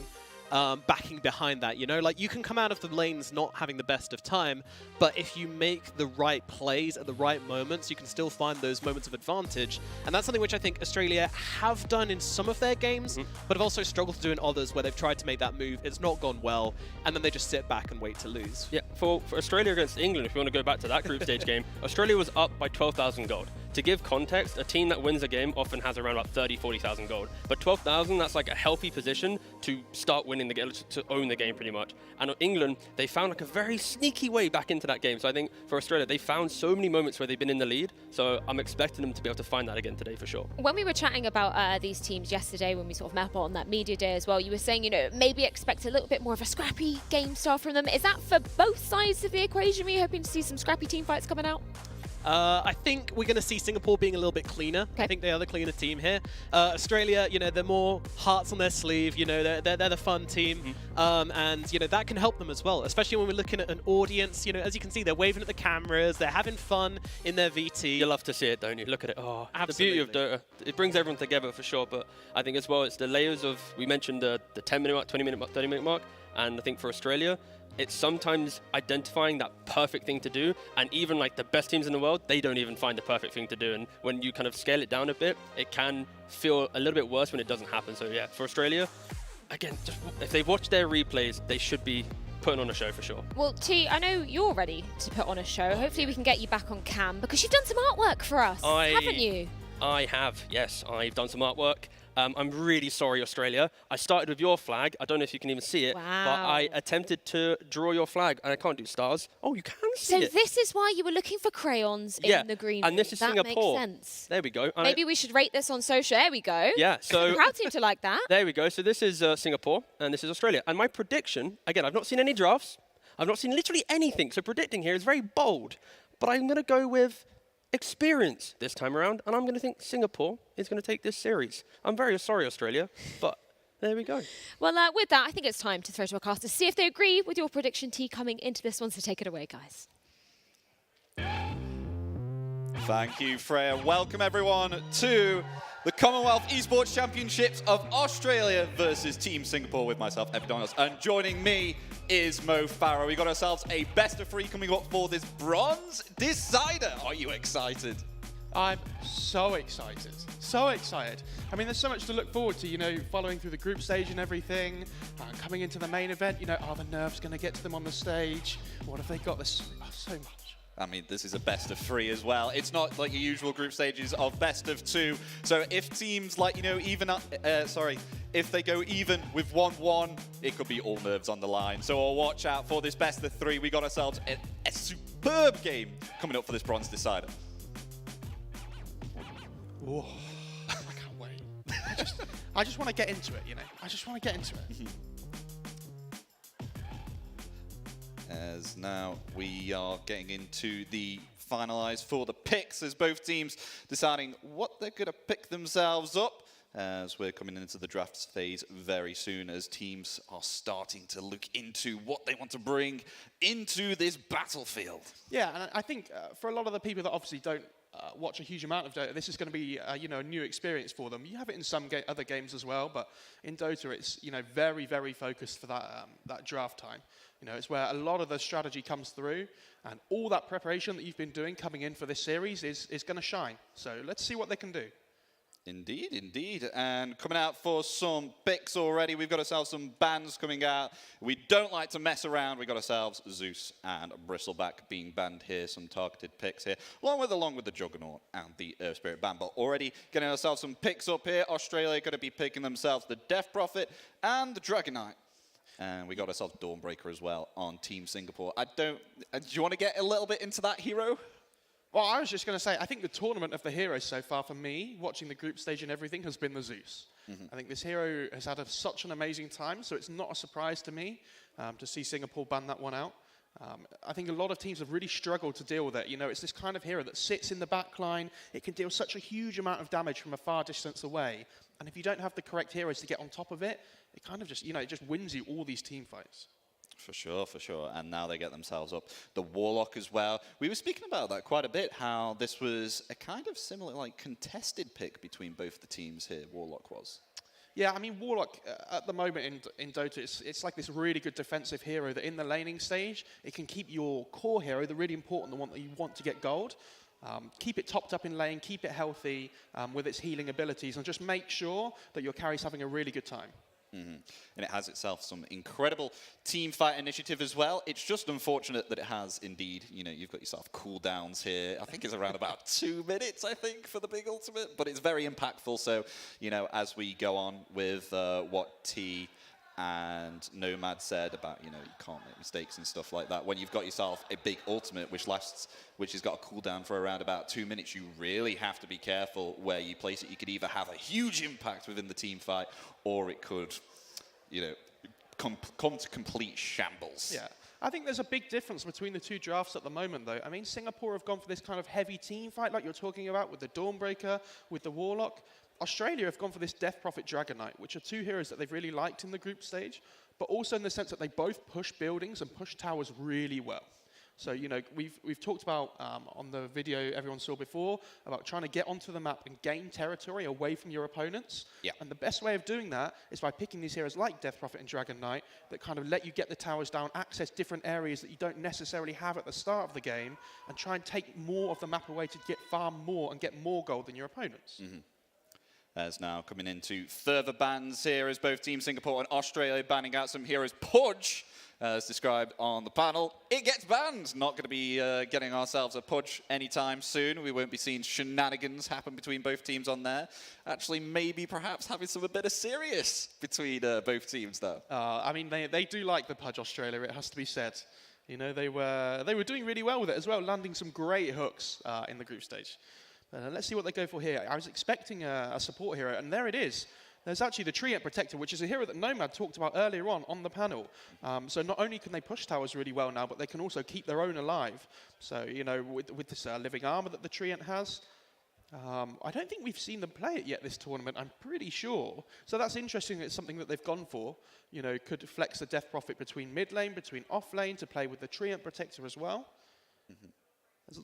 backing behind that, Like, you can come out of the lanes not having the best of time, but if you make the right plays at the right moments, you can still find those moments of advantage. And that's something which I think Australia have done in some of their games, but have also struggled to do in others where they've tried to make that move. It's not gone well, and then they just sit back and wait to lose. Yeah, for Australia against England, if you want to go back to that group stage game, Australia was up by 12,000 gold. To give context, a team that wins a game often has around about 40,000 gold. But 12,000, that's like a healthy position to start winning the game, to own the game pretty much. And England, they found like a very sneaky way back into that game. So I think for Australia, they found so many moments where they've been in the lead. So I'm expecting them to be able to find that again today for sure. When we were chatting about these teams yesterday, when we sort of met up on that media day as well, you were saying, maybe expect a little bit more of a scrappy game style from them. Is that for both sides of the equation? Are you hoping to see some scrappy team fights coming out? I think we're going to see Singapore being a little bit cleaner. Okay. I think they are the cleaner team here. Australia, they're more hearts on their sleeve. They're the fun team, and that can help them as well. Especially when we're looking at an audience. As you can see, they're waving at the cameras. They're having fun in their VT. You love to see it, don't you? Look at it. Oh, absolutely. The beauty of Dota. It brings everyone together for sure. But I think as well, it's the layers of. We mentioned the 10-minute mark, 20-minute mark, 30-minute mark, and I think for Australia, it's sometimes identifying that perfect thing to do, and even like the best teams in the world, they don't even find the perfect thing to do. And when you kind of scale it down a bit, it can feel a little bit worse when it doesn't happen. So yeah, for Australia, again, just if they've watched their replays, they should be putting on a show for sure. Well, T, I know you're ready to put on a show. Hopefully we can get you back on cam because you've done some artwork for us, haven't you? I have, yes. I've done some artwork. I'm really sorry, Australia. I started with your flag. I don't know if you can even see it, but I attempted to draw your flag, and I can't do stars. Oh, you can see it. So this is why you were looking for crayons in the green room. And this is Singapore. That makes sense. There we go. And maybe we should rate this on social. There we go. Yeah, so the crowd seem to like that. There we go. So this is Singapore, and this is Australia. And my prediction, again, I've not seen any drafts. I've not seen literally anything. So predicting here is very bold, but I'm going to go with experience this time around, and I'm going to think Singapore is going to take this series. I'm very sorry, Australia, but there we go. Well, with that, I think it's time to throw to our casters, see if they agree with your prediction, T, coming into this one. So take it away, guys. Thank you, Freya. Welcome, everyone, to the Commonwealth Esports Championships of Australia versus Team Singapore with myself, Evan Donalds. And joining me is Mo Farah. We got ourselves a best of 3 coming up for this bronze decider. Are you excited? I'm so excited. So excited. I mean, there's so much to look forward to, following through the group stage and everything, coming into the main event, are the nerves going to get to them on the stage? What have they got? There's so much. I mean, this is a best of 3 as well. It's not like your usual group stages of best of 2. So if teams like, if they go even with 1-1, it could be all nerves on the line. So we'll watch out for this best of 3. We got ourselves a superb game coming up for this bronze decider. Whoa. I can't wait. I just want to get into it, I just want to get into it. As now we are getting into the finalised for the picks as both teams deciding what they're going to pick themselves up as we're coming into the drafts phase very soon as teams are starting to look into what they want to bring into this battlefield. Yeah, and I think for a lot of the people that obviously don't watch a huge amount of Dota, this is going to be a new experience for them. You have it in some other games as well, but in Dota it's very, very focused for that draft time. It's where a lot of the strategy comes through, and all that preparation that you've been doing coming in for this series is going to shine. So let's see what they can do. Indeed, indeed. And coming out for some picks already, we've got ourselves some bans coming out. We don't like to mess around. We've got ourselves Zeus and Bristleback being banned here, some targeted picks here, along with the Juggernaut and the Earth Spirit ban. But already getting ourselves some picks up here. Australia going to be picking themselves the Death Prophet and the Dragon Knight. And we got ourselves Dawnbreaker as well on Team Singapore. Do you want to get a little bit into that, Hero? Well, I was just going to say, I think the tournament of the heroes so far for me, watching the group stage and everything, has been the Zeus. I think this hero has had such an amazing time, so it's not a surprise to me to see Singapore ban that one out. I think a lot of teams have really struggled to deal with it. It's this kind of hero that sits in the back line. It can deal such a huge amount of damage from a far distance away. And if you don't have the correct heroes to get on top of it, it kind of just, it just wins you all these team fights. For sure, for sure. And now they get themselves up the Warlock as well. We were speaking about that quite a bit, how this was a kind of similar, contested pick between both the teams here, Warlock was. Yeah, I mean, Warlock, at the moment in Dota, it's like this really good defensive hero that in the laning stage, it can keep your core hero, the really important, the one that you want to get gold, keep it topped up in lane, keep it healthy with its healing abilities, and just make sure that your carry's having a really good time. And it has itself some incredible team fight initiative as well. It's just unfortunate that it has indeed, you've got yourself cooldowns here. I think it's around about 2 minutes, I think, for the big ultimate, but it's very impactful. So, as we go on with what T and Nomad said about, you can't make mistakes and stuff like that. When you've got yourself a big ultimate which has got a cooldown for around about 2 minutes, you really have to be careful where you place it. You could either have a huge impact within the team fight, or it could, come to complete shambles. Yeah. I think there's a big difference between the two drafts at the moment, though. I mean, Singapore have gone for this kind of heavy team fight like you're talking about with the Dawnbreaker, with the Warlock. Australia have gone for this Death Prophet Dragon Knight, which are two heroes that they've really liked in the group stage, but also in the sense that they both push buildings and push towers really well. So, we've talked about on the video everyone saw before about trying to get onto the map and gain territory away from your opponents. Yeah. And the best way of doing that is by picking these heroes like Death Prophet and Dragon Knight that kind of let you get the towers down, access different areas that you don't necessarily have at the start of the game, and try and take more of the map away to get far more and get more gold than your opponents. As now coming into further bans here as both Team Singapore and Australia banning out some heroes. Pudge, as described on the panel, it gets banned. Not going to be getting ourselves a Pudge anytime soon. We won't be seeing shenanigans happen between both teams on there. Actually, maybe perhaps having some a bit of serious between both teams, though. I mean, they do like the Pudge, Australia, it has to be said. They were doing really well with it as well, landing some great hooks in the group stage. Let's see what they go for here. I was expecting a support hero, and there it is. There's actually the Treant Protector, which is a hero that Nomad talked about earlier on the panel. So not only can they push towers really well now, but they can also keep their own alive. So, with this living armor that the Treant has, I don't think we've seen them play it yet this tournament, I'm pretty sure. So that's interesting. It's something that they've gone for. Could flex the Death Prophet between mid lane, between off lane, to play with the Treant Protector as well.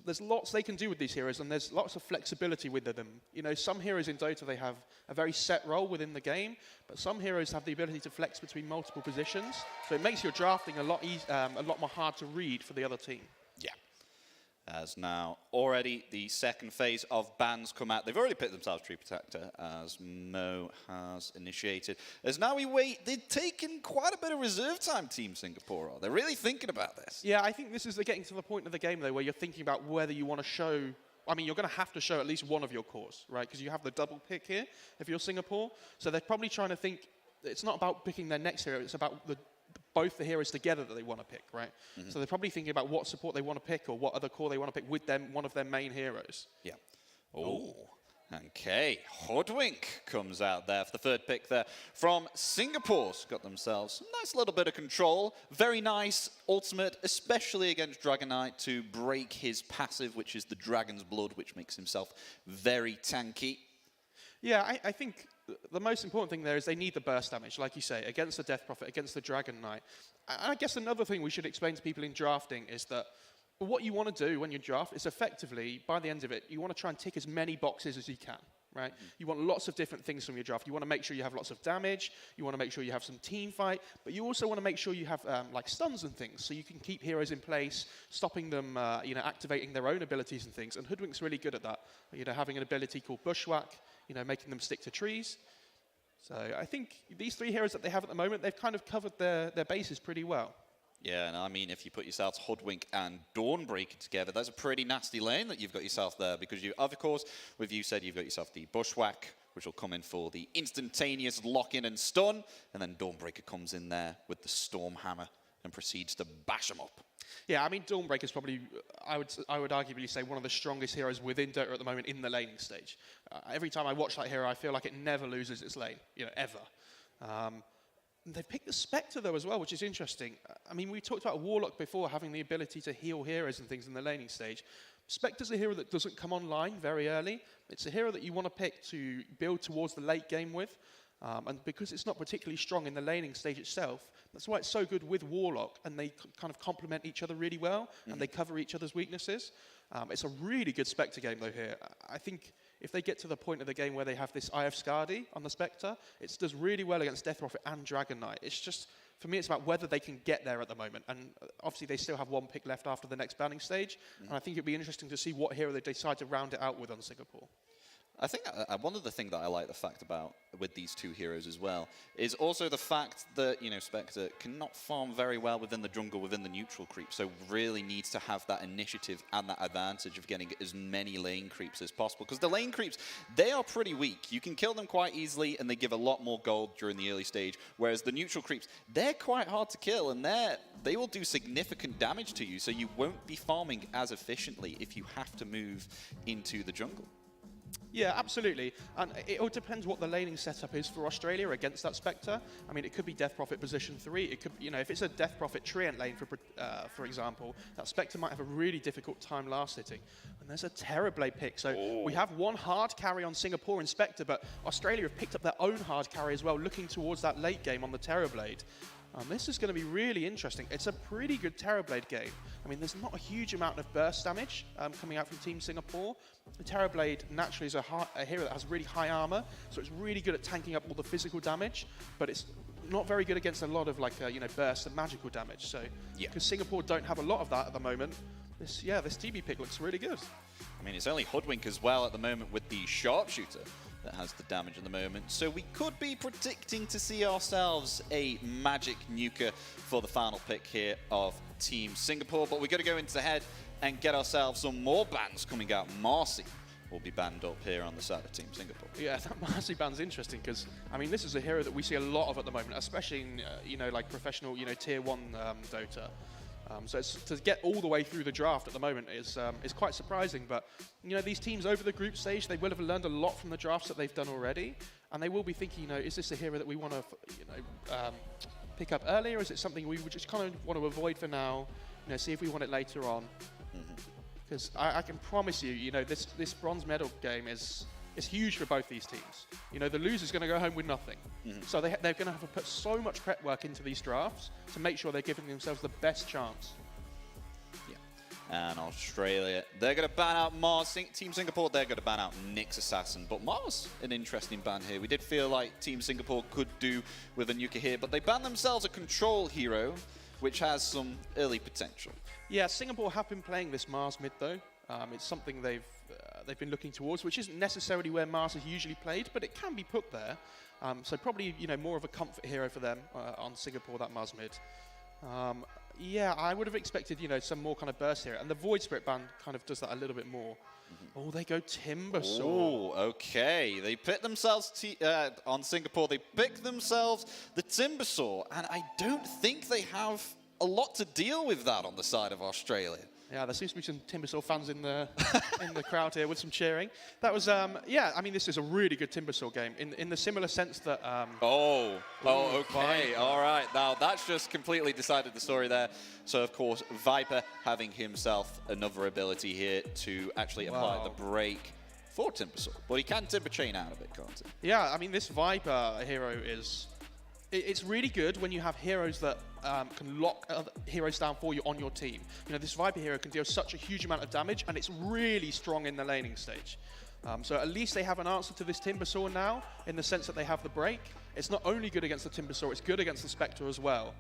There's lots they can do with these heroes, and there's lots of flexibility with them. Some heroes in Dota, they have a very set role within the game, but some heroes have the ability to flex between multiple positions, so it makes your drafting a lot more hard to read for the other team. Yeah. As now already the second phase of bans come out. They've already picked themselves Tree Protector, as Mo has initiated. As now we wait, they've taken quite a bit of reserve time, Team Singapore. They're really thinking about this. Yeah, I think this is getting to the point of the game, though, where you're thinking about whether you want to show... I mean, you're going to have to show at least one of your cores, right? Because you have the double pick here if you're Singapore. So they're probably trying to think... It's not about picking their next hero, it's about both the heroes together that they want to pick, right? So they're probably thinking about what support they want to pick or what other core they want to pick with them, one of their main heroes. Yeah. Oh, okay. Hoodwink comes out there for the third pick there from Singapore's got themselves a nice little bit of control. Very nice ultimate, especially against Dragon Knight, to break his passive, which is the Dragon's Blood, which makes himself very tanky. Yeah, I think the most important thing there is they need the burst damage, like you say, against the Death Prophet, against the Dragon Knight. And I guess another thing we should explain to people in drafting is that But what you want to do when you draft is effectively, by the end of it, you want to try and tick as many boxes as you can, right? You want lots of different things from your draft. You want to make sure you have lots of damage. You want to make sure you have some team fight. But you also want to make sure you have like stuns and things, so you can keep heroes in place, stopping them, activating their own abilities and things. And Hoodwink's really good at that. Having an ability called Bushwhack, making them stick to trees. So I think these 3 heroes that they have at the moment, they've kind of covered their bases pretty well. Yeah, and I mean, if you put yourselves Hoodwink and Dawnbreaker together, that's a pretty nasty lane that you've got yourself there, because you, of course, with you said you've got yourself the Bushwhack, which will come in for the instantaneous lock-in and stun, and then Dawnbreaker comes in there with the Storm Hammer and proceeds to bash them up. Yeah, I mean, Dawnbreaker is probably, I would arguably say, one of the strongest heroes within Dota at the moment in the laning stage. Every time I watch that hero, I feel like it never loses its lane, ever. They've picked the Spectre, though, as well, which is interesting. I mean, we talked about Warlock before, having the ability to heal heroes and things in the laning stage. Spectre's a hero that doesn't come online very early. It's a hero that you want to pick to build towards the late game with. And because it's not particularly strong in the laning stage itself, that's why it's so good with Warlock, and they kind of complement each other really well, and they cover each other's weaknesses. It's a really good Spectre game, though, here. I think if they get to the point of the game where they have this Eye of Skadi on the Spectre, it does really well against Death Prophet and Dragon Knight. It's just, for me, it's about whether they can get there at the moment. And obviously, they still have 1 pick left after the next banning stage. And I think it'd be interesting to see what hero they decide to round it out with on Singapore. I think one of the things that I like the fact about with these 2 heroes as well is also the fact that, Spectre cannot farm very well within the jungle, within the neutral creep, so really needs to have that initiative and that advantage of getting as many lane creeps as possible, because the lane creeps, they are pretty weak. You can kill them quite easily, and they give a lot more gold during the early stage, whereas the neutral creeps, they're quite hard to kill, and they will do significant damage to you, so you won't be farming as efficiently if you have to move into the jungle. Yeah, absolutely. And it all depends what the laning setup is for Australia against that Spectre. I mean, it could be Death Prophet position 3. It could, if it's a Death Prophet Treant lane, for example, that Spectre might have a really difficult time last hitting. And there's a Terrorblade pick. So we have 1 hard carry on Singapore and Spectre, but Australia have picked up their own hard carry as well, looking towards that late game on the Terrorblade. This is going to be really interesting. It's a pretty good Terrorblade game. I mean, there's not a huge amount of burst damage coming out from Team Singapore. The Terrorblade naturally is a hero that has really high armor, so it's really good at tanking up all the physical damage, but it's not very good against a lot of burst and magical damage. So, because Singapore don't have a lot of that at the moment, this TB pick looks really good. I mean, it's only Hoodwink as well at the moment with the Sharpshooter that has the damage at the moment. So we could be predicting to see ourselves a Magic Nuker for the final pick here of Team Singapore. But we've got to go into the head and get ourselves some more bans coming out. Marcy will be banned up here on the side of Team Singapore. Yeah, that Marcy ban's interesting because, I mean, this is a hero that we see a lot of at the moment, especially in, like professional, tier 1 Dota. So to get all the way through the draft at the moment is quite surprising. But these teams over the group stage, they will have learned a lot from the drafts that they've done already, and they will be thinking, is this a hero that we want to, pick up earlier? Or is it something we would just kind of want to avoid for now? See if we want it later on. Because I can promise you, this bronze medal game is huge for both these teams. The loser's going to go home with nothing. So they're going to have to put so much prep work into these drafts to make sure they're giving themselves the best chance. Yeah. And Australia, they're going to ban out Mars. Team Singapore, they're going to ban out Nyx Assassin. But Mars, an interesting ban here. We did feel like Team Singapore could do with a nuker here, but they banned themselves a control hero, which has some early potential. Yeah, Singapore have been playing this Mars mid, though. It's something they've been looking towards, which isn't necessarily where Mars is usually played, but it can be put there. So probably more of a comfort hero for them on Singapore, that Mars mid. Yeah, I would have expected some more kind of burst here, and the Void Spirit ban kind of does that a little bit more. Oh, they go Timbersaw. Oh, okay. They pick themselves on Singapore. They pick themselves the Timbersaw, and I don't think they have a lot to deal with that on the side of Australia. Yeah, there seems to be some Timbersaw fans in the in the crowd here with some cheering. That was, yeah, I mean, this is a really good Timbersaw game in the similar sense that... okay, all right. Now, that's just completely decided the story there. So, of course, Viper having himself another ability here to actually apply the break for Timbersaw. But he can Timber Chain out of it, can't he? Yeah, I mean, this Viper hero is... It's really good when you have heroes that can lock heroes down for you on your team. You know, this Viper hero can deal such a huge amount of damage, and it's really strong in the laning stage. So at least they have an answer to this Timbersaw now, in the sense that they have the break. It's not only good against the Timbersaw, it's good against the Spectre as well.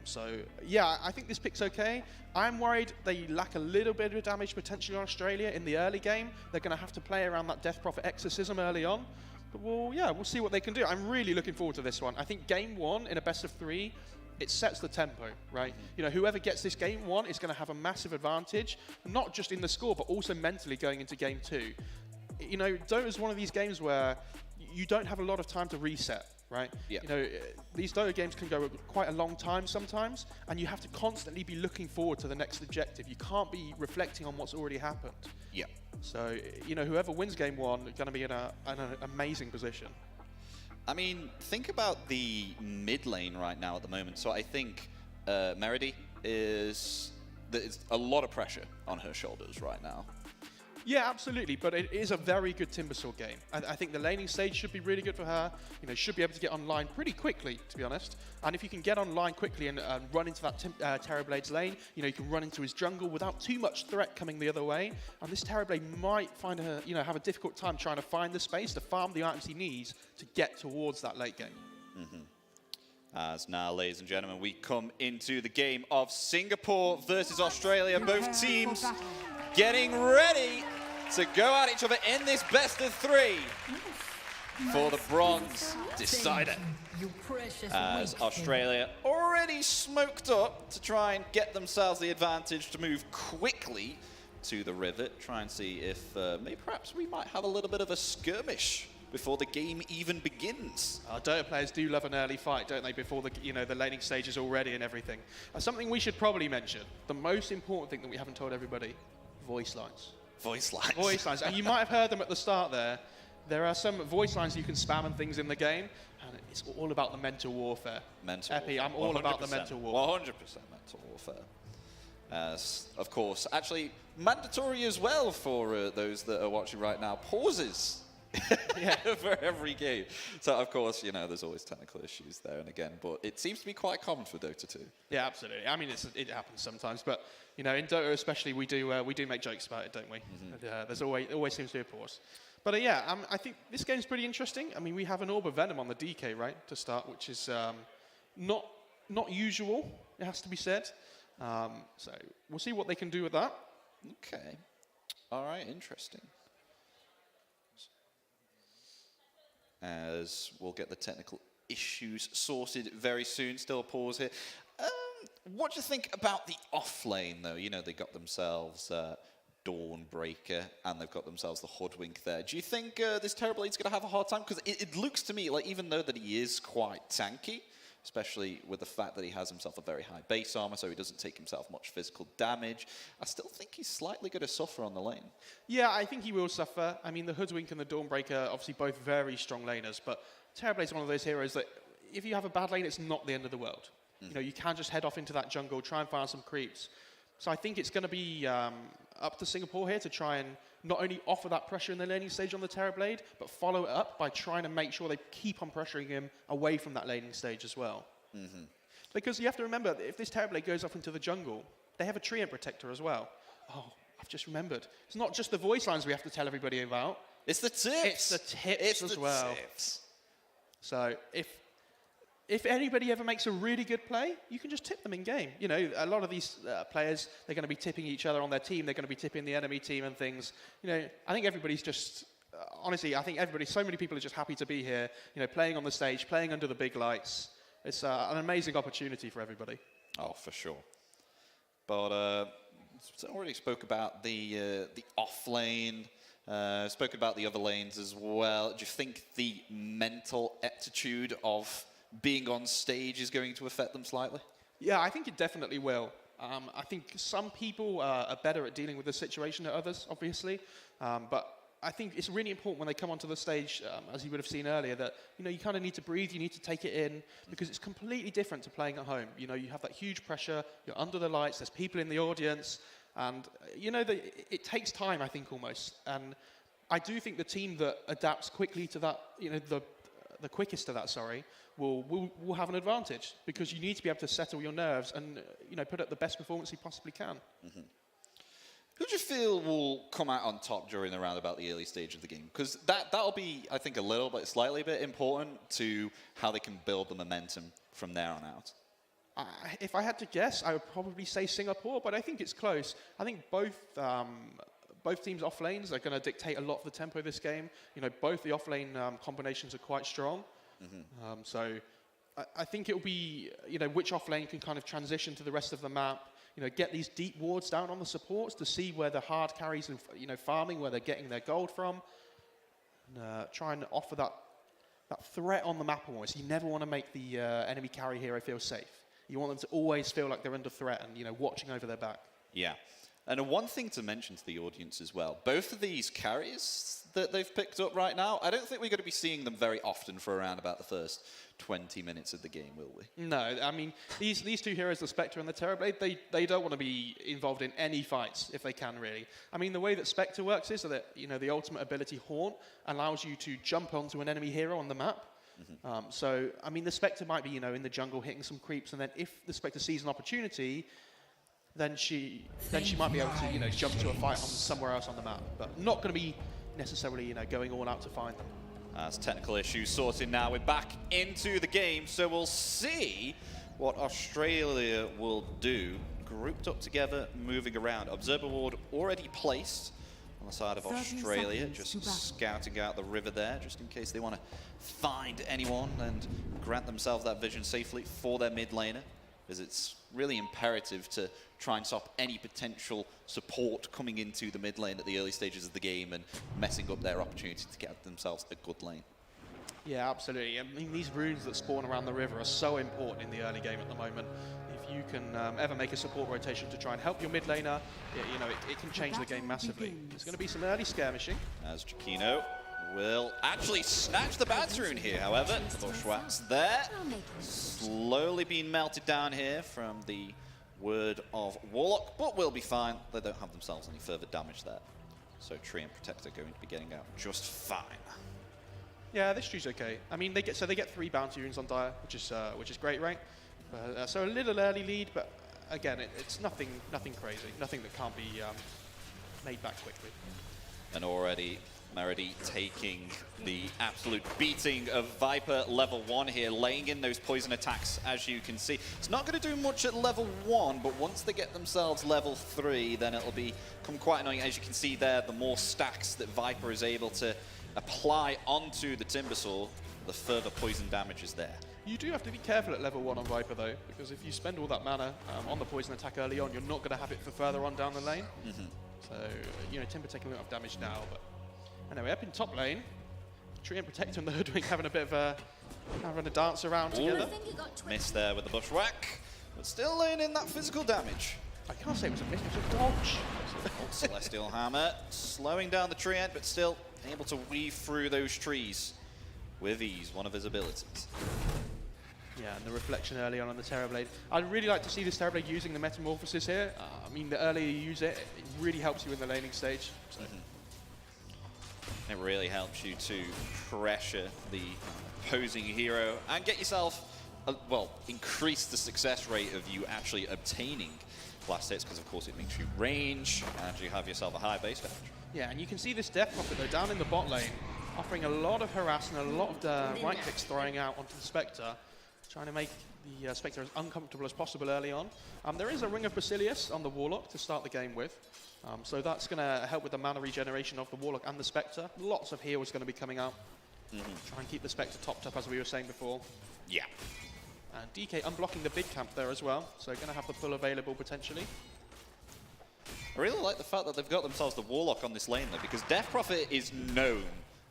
So yeah, I think this pick's okay. I'm worried they lack a little bit of damage potentially on Australia in the early game. They're going to have to play around that Death Prophet Exorcism early on. But we'll see what they can do. I'm really looking forward to this one. I think game one in a best of 3, it sets the tempo, right? You know, whoever gets this game 1 is going to have a massive advantage, not just in the score, but also mentally going into game 2. You know, Dota is one of these games where you don't have a lot of time to reset, right? Yeah. You know, these Dota games can go quite a long time sometimes, and you have to constantly be looking forward to the next objective. You can't be reflecting on what's already happened. Yeah. So, you know, whoever wins game 1 is going to be in an amazing position. I mean, think about the mid lane right now at the moment. So I think Meredy there's a lot of pressure on her shoulders right now. Yeah, absolutely, but it is a very good Timbersaw game. I think the laning stage should be really good for her. You know, should be able to get online pretty quickly, to be honest. And if you can get online quickly and run into that Terrorblade's lane, you know, you can run into his jungle without too much threat coming the other way. And this Terrorblade might find her, you know, have a difficult time trying to find the space to farm the items he needs to get towards that late game. As now, ladies and gentlemen, we come into the game of Singapore versus Australia. Both teams getting ready to go at each other in this best of 3 for the bronze decider. As Australia already smoked up to try and get themselves the advantage to move quickly to the rivet, try and see if maybe perhaps we might have a little bit of a skirmish before the game even begins. Our Dota players do love an early fight, don't they, before the, you know, the laning stage is already and everything. Something we should probably mention, the most important thing that we haven't told everybody, voice lines. Voice lines. Voice lines. And you might have heard them at the start there. There are some voice lines you can spam and things in the game, and it's all about the mental warfare. Mental Epi, I'm all about the mental100% warfare. mental warfare. As, of course, actually mandatory as well for those that are watching right now, pauses for every game. So, of course, you know, there's always technical issues there and again, but it seems to be quite common for Dota 2. Yeah, absolutely. I mean, it happens sometimes, but, you know, in Dota especially, we do make jokes about it, don't we? There's always seems to be a pause. But yeah, I think this game's pretty interesting. I mean, we have an Orb of Venom on the DK, right, to start, which is not usual, it has to be said. So we'll see what they can do with that. Okay. All right, interesting. As we'll get the technical issues sorted very soon. Still a pause here. What do you think about the off lane, though? You know, they got themselves Dawnbreaker, and they've got themselves the Hoodwink there. Do you think this Terrorblade's going to have a hard time? Because it looks to me like, even though that he is quite tanky, especially with the fact that he has himself a very high base armor, so he doesn't take himself much physical damage, I still think he's slightly going to suffer on the lane. Yeah, I think he will suffer. I mean, the Hoodwink and the Dawnbreaker, obviously both very strong laners, but Terrorblade's one of those heroes that if you have a bad lane, it's not the end of the world. You know, you can just head off into that jungle, try and find some creeps. So I think it's going to be up to Singapore here to try and not only offer that pressure in the laning stage on the Terrorblade, but follow it up by trying to make sure they keep on pressuring him away from that laning stage as well. Because you have to remember, if this Terrorblade goes off into the jungle, they have a Treant Protector as well. Oh, I've just remembered. It's not just the voice lines we have to tell everybody about. It's the tips. It's the tips as well. So if anybody ever makes a really good play, you can just tip them in game. You know, a lot of these players, they're going to be tipping each other on their team. They're going to be tipping the enemy team and things. You know, I think everybody's just, honestly, I think so many people are just happy to be here, you know, playing on the stage, playing under the big lights. It's an amazing opportunity for everybody. Oh, for sure. But already spoke about the off lane, spoke about the other lanes as well. Do you think the mental aptitude of being on stage is going to affect them slightly? Yeah, I think it definitely will. I think some people are better at dealing with the situation than others, obviously. But I think it's really important when they come onto the stage, as you would have seen earlier, that, you know, you kind of need to breathe, you need to take it in, because it's completely different to playing at home. You know, you have that huge pressure, you're under the lights, there's people in the audience, and, you know, it takes time, I think, almost. And I do think the team that adapts quickly to that, you know, the the quickest to that, sorry, will have an advantage, because you need to be able to settle your nerves and put up the best performance you possibly can. Who do you feel will come out on top during the roundabout the early stage of the game? Because that'll be, I think, slightly a bit important to how they can build the momentum from there on out. If I had to guess, I would probably say Singapore, but I think it's close. I think both teams' off lanes are going to dictate a lot of the tempo of this game. Both the off lane combinations are quite strong. So I think it'll be, which off lane can kind of transition to the rest of the map. Get these deep wards down on the supports to see where the hard carries and farming, where they're getting their gold from. And try and offer that threat on the map almost. You never want to make the enemy carry hero feel safe. You want them to always feel like they're under threat and watching over their back. Yeah. And one thing to mention to the audience as well, both of these carries that they've picked up right now, I don't think we're going to be seeing them very often for around about the first 20 minutes of the game, will we? No, I mean, these two heroes, the Spectre and the Terrorblade, they don't want to be involved in any fights if they can, really. I mean, the way that Spectre works is that, the ultimate ability Haunt allows you to jump onto an enemy hero on the map. So, I mean, the Spectre might be, in the jungle hitting some creeps, and then if the Spectre sees an opportunity, then she might be able to, jump to a fight on somewhere else on the map, but not going to be necessarily, going all out to find them. As technical issues sorted now, we're back into the game, so we'll see what Australia will do. Grouped up together, moving around. Observer ward already placed on the side of Australia, just scouting out the river there, just in case they want to find anyone and grant themselves that vision safely for their mid laner, because it's really imperative to try and stop any potential support coming into the mid lane at the early stages of the game and messing up their opportunity to get themselves a good lane. Yeah, absolutely. I mean, these runes that spawn around the river are so important in the early game at the moment. If you can ever make a support rotation to try and help your mid laner, it can change the game massively. There's going to be some early skirmishing. As Jakino will actually snatch the Bats rune here, however. The Bushwhack's there. Slowly being melted down here from the word of Warlock, but will be fine. They don't have themselves any further damage there. So Tree and Protector going to be getting out just fine. Yeah, this tree's okay. I mean, they get 3 bounty runes on Dire, which is great, right? So a little early lead, but again, it's nothing crazy, nothing that can't be made back quickly. And already Meredy taking the absolute beating of Viper level 1 here, laying in those poison attacks, as you can see. It's not going to do much at level 1, but once they get themselves level 3, then it'll become quite annoying. As you can see there, the more stacks that Viper is able to apply onto the Timbersaw, the further poison damage is there. You do have to be careful at level 1 on Viper, though, because if you spend all that mana on the poison attack early on, you're not going to have it for further on down the lane. So, Timber taking a lot of damage now, but anyway, up in top lane, Tree and Protector and the Hoodwink having a bit of a dance around together. Missed there with the Bushwhack, but still laying in that physical damage. I can't say it was a miss, it was a dodge. Celestial Hammer slowing down the tree end, but still able to weave through those trees with ease, one of his abilities. Yeah, and the reflection early on the Terrorblade. I'd really like to see this Terrorblade using the Metamorphosis here. I mean, the earlier you use it, it really helps you in the laning stage. So. It really helps you to pressure the opposing hero and get yourself, increase the success rate of you actually obtaining blast hits, because of course it makes you range and you have yourself a high base damage. Yeah, and you can see this Death Prophet though down in the bot lane, offering a lot of harass and a lot of right clicks throwing out onto the Spectre, trying to make the Spectre as uncomfortable as possible early on. There is a Ring of Basilius on the Warlock to start the game with. So that's going to help with the mana regeneration of the Warlock and the Spectre. Lots of heals going to be coming out. Try and keep the Spectre topped up, as we were saying before. Yeah. And DK unblocking the big camp there as well, so going to have the pull available potentially. I really like the fact that they've got themselves the Warlock on this lane though, because Death Prophet is known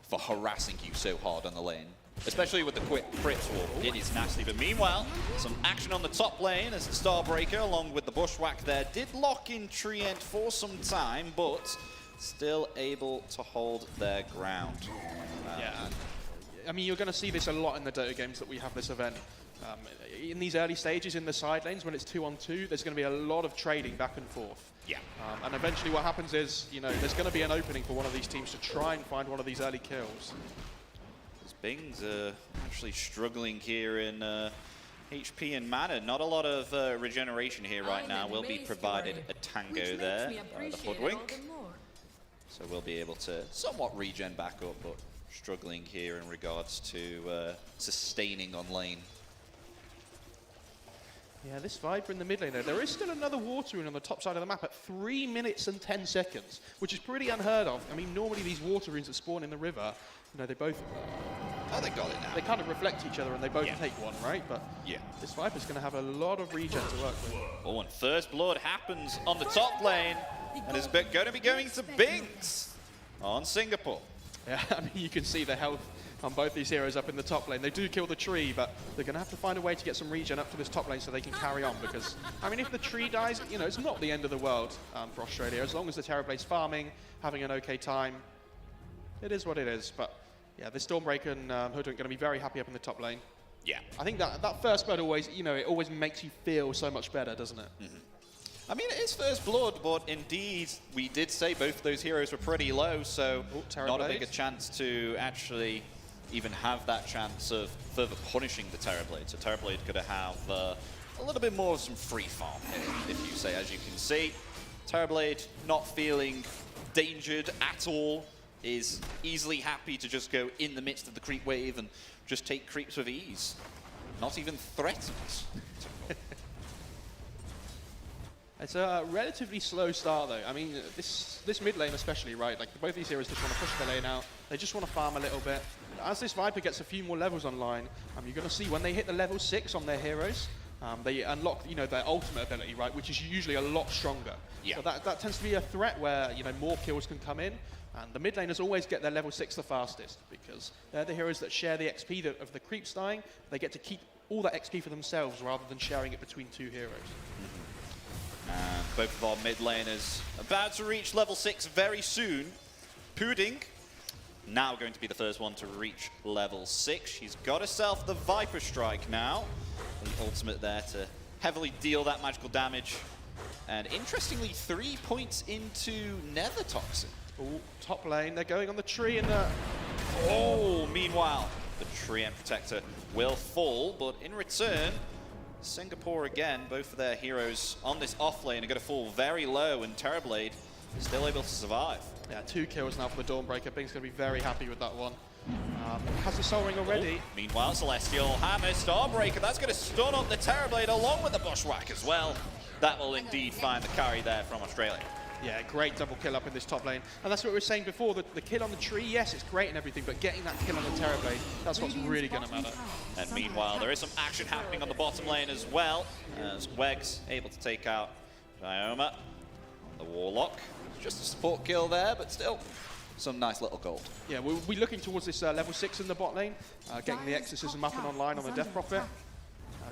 for harassing you so hard on the lane. Especially with the quick crit sword, it is nasty. But meanwhile, some action on the top lane as the Starbreaker, along with the Bushwhack there, did lock in Treant for some time, but still able to hold their ground. Yeah, I mean, you're going to see this a lot in the Dota games that we have this event. In these early stages in the side lanes, when it's 2-on-2, there's going to be a lot of trading back and forth. Yeah. And eventually what happens is, there's going to be an opening for one of these teams to try and find one of these early kills. As Bings actually struggling here in HP and mana. Not a lot of regeneration here right now. Will be provided a tango there by the Hoodwink. So we'll be able to somewhat regen back up, but struggling here in regards to sustaining on lane. Yeah, this Viper in the mid lane there. There is still another water rune on the top side of the map at 3 minutes and 10 seconds, which is pretty unheard of. I mean, normally these water runes that spawn in the river, you know, they both... Oh, they got it now. They kind of reflect each other and they both take one, right? But yeah, this Viper's going to have a lot of regen to work with. Oh, and first blood happens on the top lane, and it's going to be going to Bings on Singapore. Yeah, I mean, you can see the health on both these heroes up in the top lane. They do kill the tree, but they're going to have to find a way to get some regen up to this top lane so they can carry on, because, I mean, if the tree dies, you know, it's not the end of the world for Australia. As long as the Terrorblade's farming, having an okay time, it is what it is. But, yeah, the Stormbreaker and Hoodwink are going to be very happy up in the top lane. Yeah. I think that first blood always, you know, it always makes you feel so much better, doesn't it? Mm-hmm. I mean, it is first blood, but indeed, we did say both of those heroes were pretty low, so not a bigger chance to actually even have that chance of further punishing the Terrorblade. So Terrorblade could have a little bit more of some free farm here, if you say. As you can see, Terrorblade not feeling endangered at all, is easily happy to just go in the midst of the creep wave and just take creeps with ease. Not even threatened. It's a relatively slow start, though. I mean, this mid lane especially, right? Like, both these heroes just want to push the lane out. They just want to farm a little bit. As this Viper gets a few more levels online, you're going to see when they hit the level 6 on their heroes, they unlock, you know, their ultimate ability, right? Which is usually a lot stronger. Yeah. So that tends to be a threat where, you know, more kills can come in. And the mid laners always get their level 6 the fastest, because they're the heroes that share the XP of the creeps dying. They get to keep all that XP for themselves rather than sharing it between two heroes. And both of our mid laners about to reach level 6 very soon. Pudding now going to be the first one to reach level 6. She's got herself the Viper Strike now. The ultimate there to heavily deal that magical damage. And interestingly, 3 points into Nether Toxin. Oh, top lane, they're going on the tree and the... Oh, meanwhile, the Tree and Protector will fall, but in return, Singapore again, both of their heroes on this off lane are going to fall very low, and Terrorblade is still able to survive. Yeah, 2 kills now for the Dawnbreaker. Bing's going to be very happy with that one. Has the Soul Ring already. Oh, meanwhile, Celestial Hammer, Starbreaker, that's going to stun up the Terrorblade along with the Bushwhack as well. That will indeed find the carry there from Australia. Yeah, great double kill up in this top lane. And that's what we were saying before, the kill on the tree, yes, it's great and everything, but getting that kill on the Terrorblade, that's what's really going to matter. And meanwhile, there is some action happening on the bottom lane as well, as Wegs able to take out Dioma, the Warlock. Just a support kill there, but still some nice little gold. Yeah, we'll be looking towards this level 6 in the bot lane, getting the Exorcism up and online on the Death Prophet.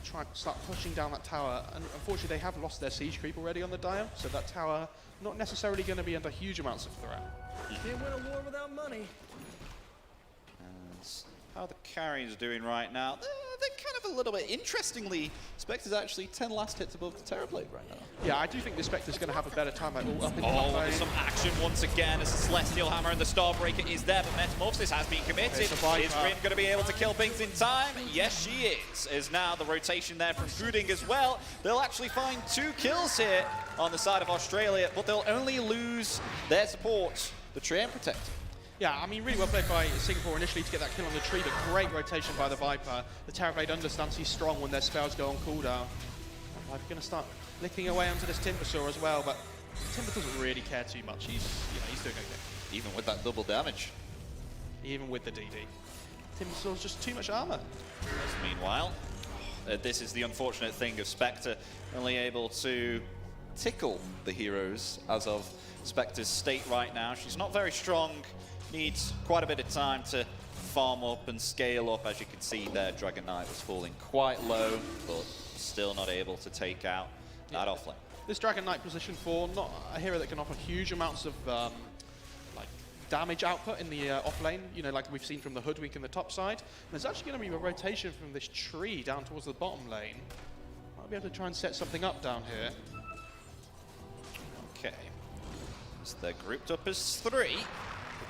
Try to start pushing down that tower, and unfortunately they have lost their siege creep already on the Dire, so that tower not necessarily going to be under huge amounts of threat. Can't win a war without money. And how the carries are doing right now, they're kind of a little bit interestingly. Spectre's actually 10 last hits above the Terrorblade right now. Yeah, I do think the Spectre's going to have a better time up in the top Oh, lane. there's some action once again as the Celestial Hammer and the Starbreaker is there, but Metamorphosis has been committed. Is Rin going to be able to kill Bings in time? Yes, she is. Is now the rotation there from Pudding as well. They'll actually find 2 kills here on the side of Australia, but they'll only lose their support, the Tree and Protector. Yeah, I mean, really well played by Singapore initially to get that kill on the tree, but great rotation by the Viper. The Terrorblade understands he's strong when their spells go on cooldown. And Viper's going to start licking away onto this Timbersaw as well, but Timber doesn't really care too much. He's doing okay. Even with that double damage. Even with the DD. Timbersaw's just too much armor. Meanwhile, this is the unfortunate thing of Spectre only able to tickle the heroes as of Spectre's state right now. She's not very strong. Needs quite a bit of time to farm up and scale up. As you can see there, Dragon Knight was falling quite low, but still not able to take out that offlane. This Dragon Knight position 4, not a hero that can offer huge amounts of like damage output in the offlane, you know, like we've seen from the Hoodwink in the top side. And there's actually going to be a rotation from this tree down towards the bottom lane. Might be able to try and set something up down here. Okay. So they're grouped up as 3.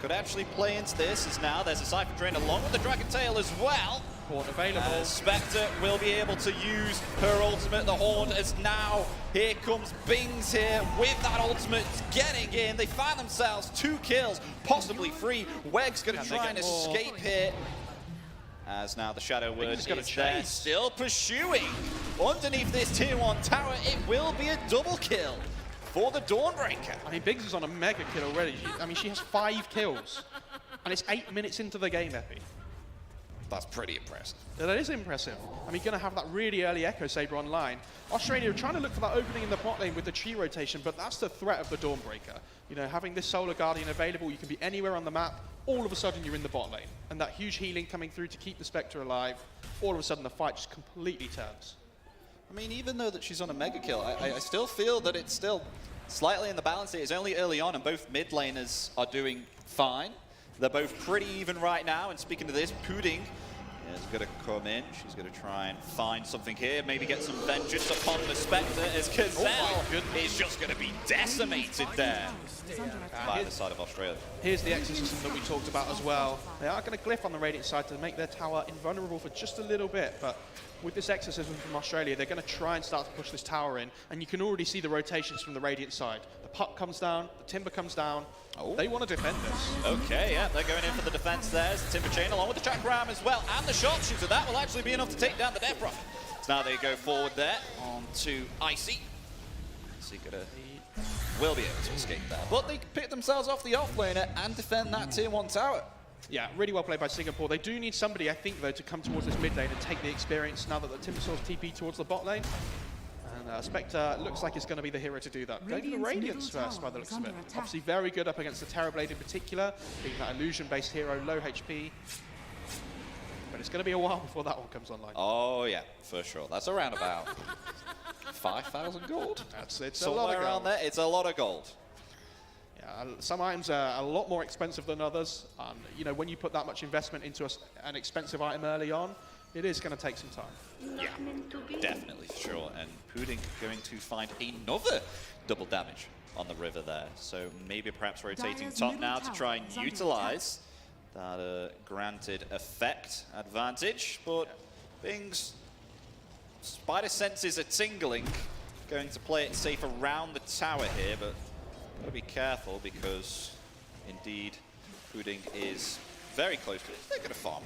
could actually play into this, as now there's a Cypher Drain along with the Dragon Tail as well. Horn available. Spectre will be able to use her ultimate. The Horn is now, here comes Bings here with that ultimate getting in. They find themselves 2 kills, possibly 3. Weg's going to try and escape here. As now the Shadow Word is there, still pursuing. Underneath this tier 1 tower, it will be a double kill for the Dawnbreaker. I mean, Biggs is on a mega kill already. She has 5 kills. And it's 8 minutes into the game, Epi. That's pretty impressive. Yeah, that is impressive. Going to have that really early Echo Saber online. Australia are trying to look for that opening in the bot lane with the Chi rotation, but that's the threat of the Dawnbreaker. Having this Solar Guardian available, you can be anywhere on the map. All of a sudden, you're in the bot lane. And that huge healing coming through to keep the Spectre alive, all of a sudden the fight just completely turns. I mean, even though that she's on a mega kill, I still feel that it's still slightly in the balance here. It's only early on, and both mid laners are doing fine. They're both pretty even right now, and speaking of this, Pudding is going to come in. She's going to try and find something here, maybe get some vengeance upon the Spectre, as Gazelle is just going to be decimated there by the side of Australia. Here's the exorcism that we talked about as well. They are going to glyph on the Radiant side to make their tower invulnerable for just a little bit, but with this exorcism from Australia, they're going to try and start to push this tower in, and you can already see the rotations from the Radiant side. The puck comes down, the Timber comes down. They want to defend this. Okay, yeah, they're going in for the defense there. There's the Timber Chain along with the Chakram as well, and the Sharpshooter. That will actually be enough to take down the Death Prophet. So now they go forward there onto Icy. Icy will be able to escape that, but they pick themselves off the offlaner and defend that tier 1 tower. Yeah, really well played by Singapore. They do need somebody, I think, though, to come towards this mid lane and take the experience now that the Timbersaur's TP towards the bot lane. And Spectre looks like it's going to be the hero to do that. Go for the Radiance first by the looks of it. Obviously very good up against the Terrorblade in particular, being that illusion-based hero, low HP. But it's going to be a while before that one comes online. Oh yeah, for sure. That's around about 5,000 gold. It's a lot of gold. Around there. It's a lot of gold. Yeah, some items are a lot more expensive than others. When you put that much investment into an expensive item early on, it is going to take some time. Yeah, definitely, for sure. And Pudding going to find another double damage on the river there. So maybe perhaps rotating top now to try and utilize that granted effect advantage. But Bing's spider senses are tingling. Going to play it safe around the tower here, but gotta be careful because indeed Pudding is very close to it. They're going to farm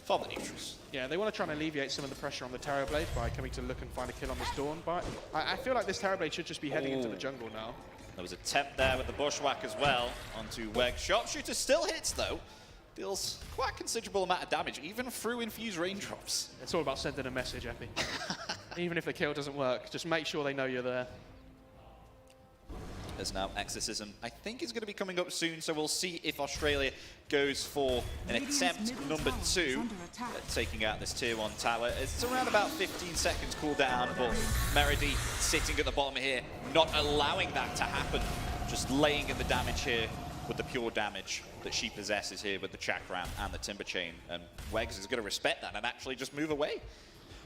the neutrals. Yeah, they want to try and alleviate some of the pressure on the Terrorblade by coming to look and find a kill on this Dawn, but I feel like this Terrorblade should just be heading into the jungle now. There was a temp there with the Bushwhack as well onto Weg. Sharpshooter still hits though. Deals quite a considerable amount of damage, even through infused raindrops. It's all about sending a message, Epi. Even if the kill doesn't work, just make sure they know you're there. There's now Exorcism. I think is going to be coming up soon, so we'll see if Australia goes for an attempt number 2 at taking out this tier 1 tower. It's around about 15 seconds cooldown, but Meredy sitting at the bottom here, not allowing that to happen. Just laying in the damage here with the pure damage that she possesses here with the Chakram and the Timber Chain. And Wegs is going to respect that and actually just move away.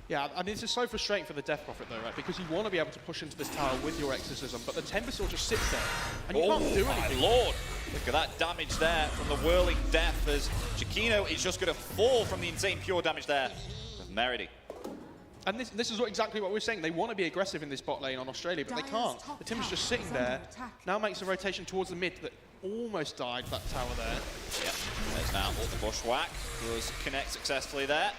Yeah, I mean, this is so frustrating for the Death Prophet, though, right? Because you want to be able to push into this tower with your Exorcism, but the Timbersaw just sits there, and you can't do anything. My lord! Look at that damage there from the Whirling Death, as Chiquino is just going to fall from the insane pure damage there of Meredy. And this is exactly what we're saying. They want to be aggressive in this bot lane on Australia, but they can't. The Timber's just sitting there, now makes a rotation towards the mid that almost died that tower there. Yep, there's now the Bushwhack, does connect successfully there.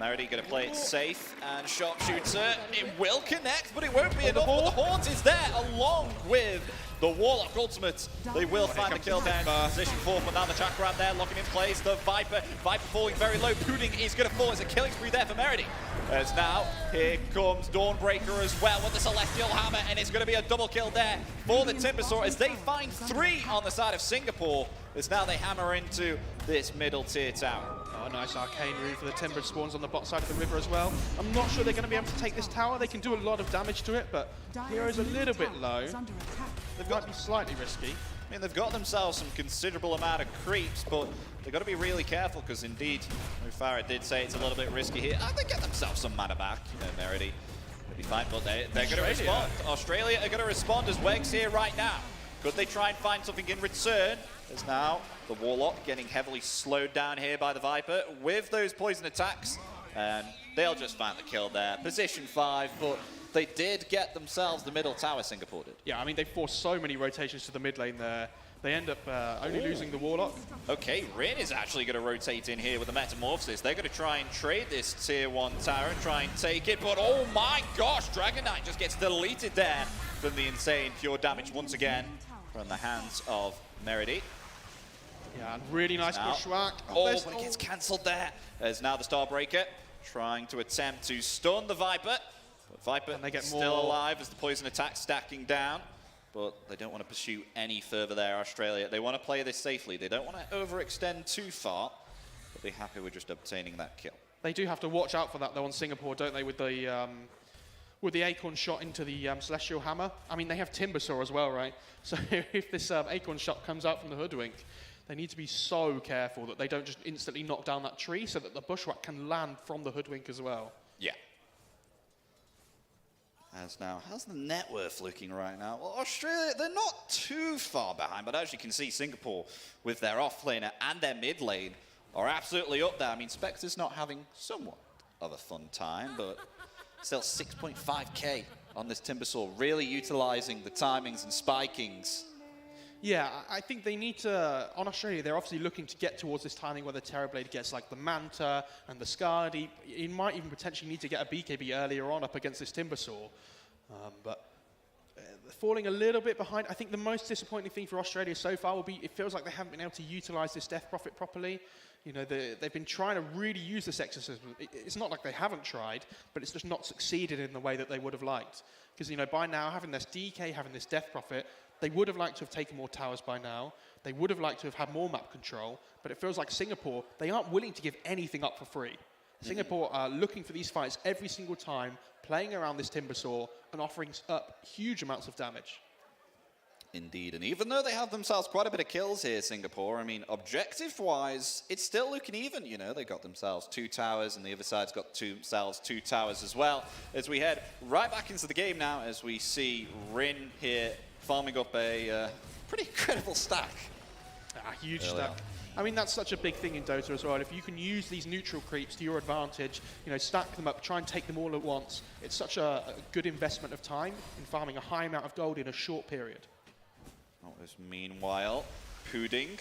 Meredy going to play it safe, and Sharpshooter, it will connect, but it won't be enough. But the Haunt is there, along with the Warlock Ultimate. They will find the kill down position 4, but now the Chakram there, locking in place. The Viper falling very low. Pudding is going to fall. It's a killing spree there for Meredy. As now, here comes Dawnbreaker as well with the Celestial Hammer, and it's going to be a double kill there for the Timbersaw as they find 3 on the side of Singapore. As now they hammer into this middle tier tower. Oh, nice arcane rune for the Timber spawns on the bot side of the river as well. I'm not sure they're going to be able to take this tower. They can do a lot of damage to it, but Hero's a little bit low. They've got to be slightly risky. I mean, they've got themselves some considerable amount of creeps, but they've got to be really careful because indeed, Mufara did say it's a little bit risky here. And they get themselves some mana back, Meredy. They'll be fine, but they're going to respond. Australia are going to respond as Wegs here right now. Could they try and find something in return? As now the Warlock getting heavily slowed down here by the Viper with those poison attacks. And they'll just find the kill there. Position 5, but they did get themselves the middle tower, Singapore did. Yeah, I mean, they forced so many rotations to the mid lane there. They end up only losing the Warlock. Okay, Rin is actually going to rotate in here with the Metamorphosis. They're going to try and trade this tier 1 tower and try and take it, but oh my gosh, Dragon Knight just gets deleted there from the insane pure damage once again from the hands of Meredy. Yeah, and really nice bushwhack. Oh, but it gets cancelled there. As now the Starbreaker trying to attempt to stun the Viper. But Viper still alive as the poison attack stacking down. But they don't want to pursue any further there, Australia. They want to play this safely. They don't want to overextend too far. But they're happy with just obtaining that kill. They do have to watch out for that, though, on Singapore, don't they, with the Acorn shot into the Celestial Hammer. I mean, they have Timbersaw as well, right? So if this Acorn shot comes out from the Hoodwink, they need to be so careful that they don't just instantly knock down that tree so that the bushwhack can land from the Hoodwink as well. Yeah. As now, how's the net worth looking right now? Well, Australia, they're not too far behind, but as you can see, Singapore, with their off-laner and their mid lane, are absolutely up there. I mean, Spectre's not having somewhat of a fun time, but still 6.5k on this Timbersaw, really utilizing the timings and spikings. Yeah, I think they need to, on Australia, they're obviously looking to get towards this timing where the Terrorblade gets like the Manta and the Skadi. You might even potentially need to get a BKB earlier on up against this Timbersaw. But falling a little bit behind. I think the most disappointing thing for Australia so far will be it feels like they haven't been able to utilize this Death Prophet properly. You know, they've been trying to really use this exorcism. It's not like they haven't tried, but it's just not succeeded in the way that they would have liked. Because, you know, by now, having this DK, having this Death Prophet, they would have liked to have taken more towers by now. They would have liked to have had more map control. But it feels like Singapore, they aren't willing to give anything up for free. Singapore are looking for these fights every single time, playing around this Timbersaw and offering up huge amounts of damage. Indeed, and even though they have themselves quite a bit of kills here, Singapore, I mean, objective-wise, it's still looking even. You know, they got themselves 2 towers, and the other side's got themselves 2 towers as well. As we head right back into the game now, as we see Rin here farming up a pretty incredible stack. Huge stack. I mean, that's such a big thing in Dota as well. If you can use these neutral creeps to your advantage, you know, stack them up, try and take them all at once, it's such a good investment of time in farming a high amount of gold in a short period. Meanwhile, Pudding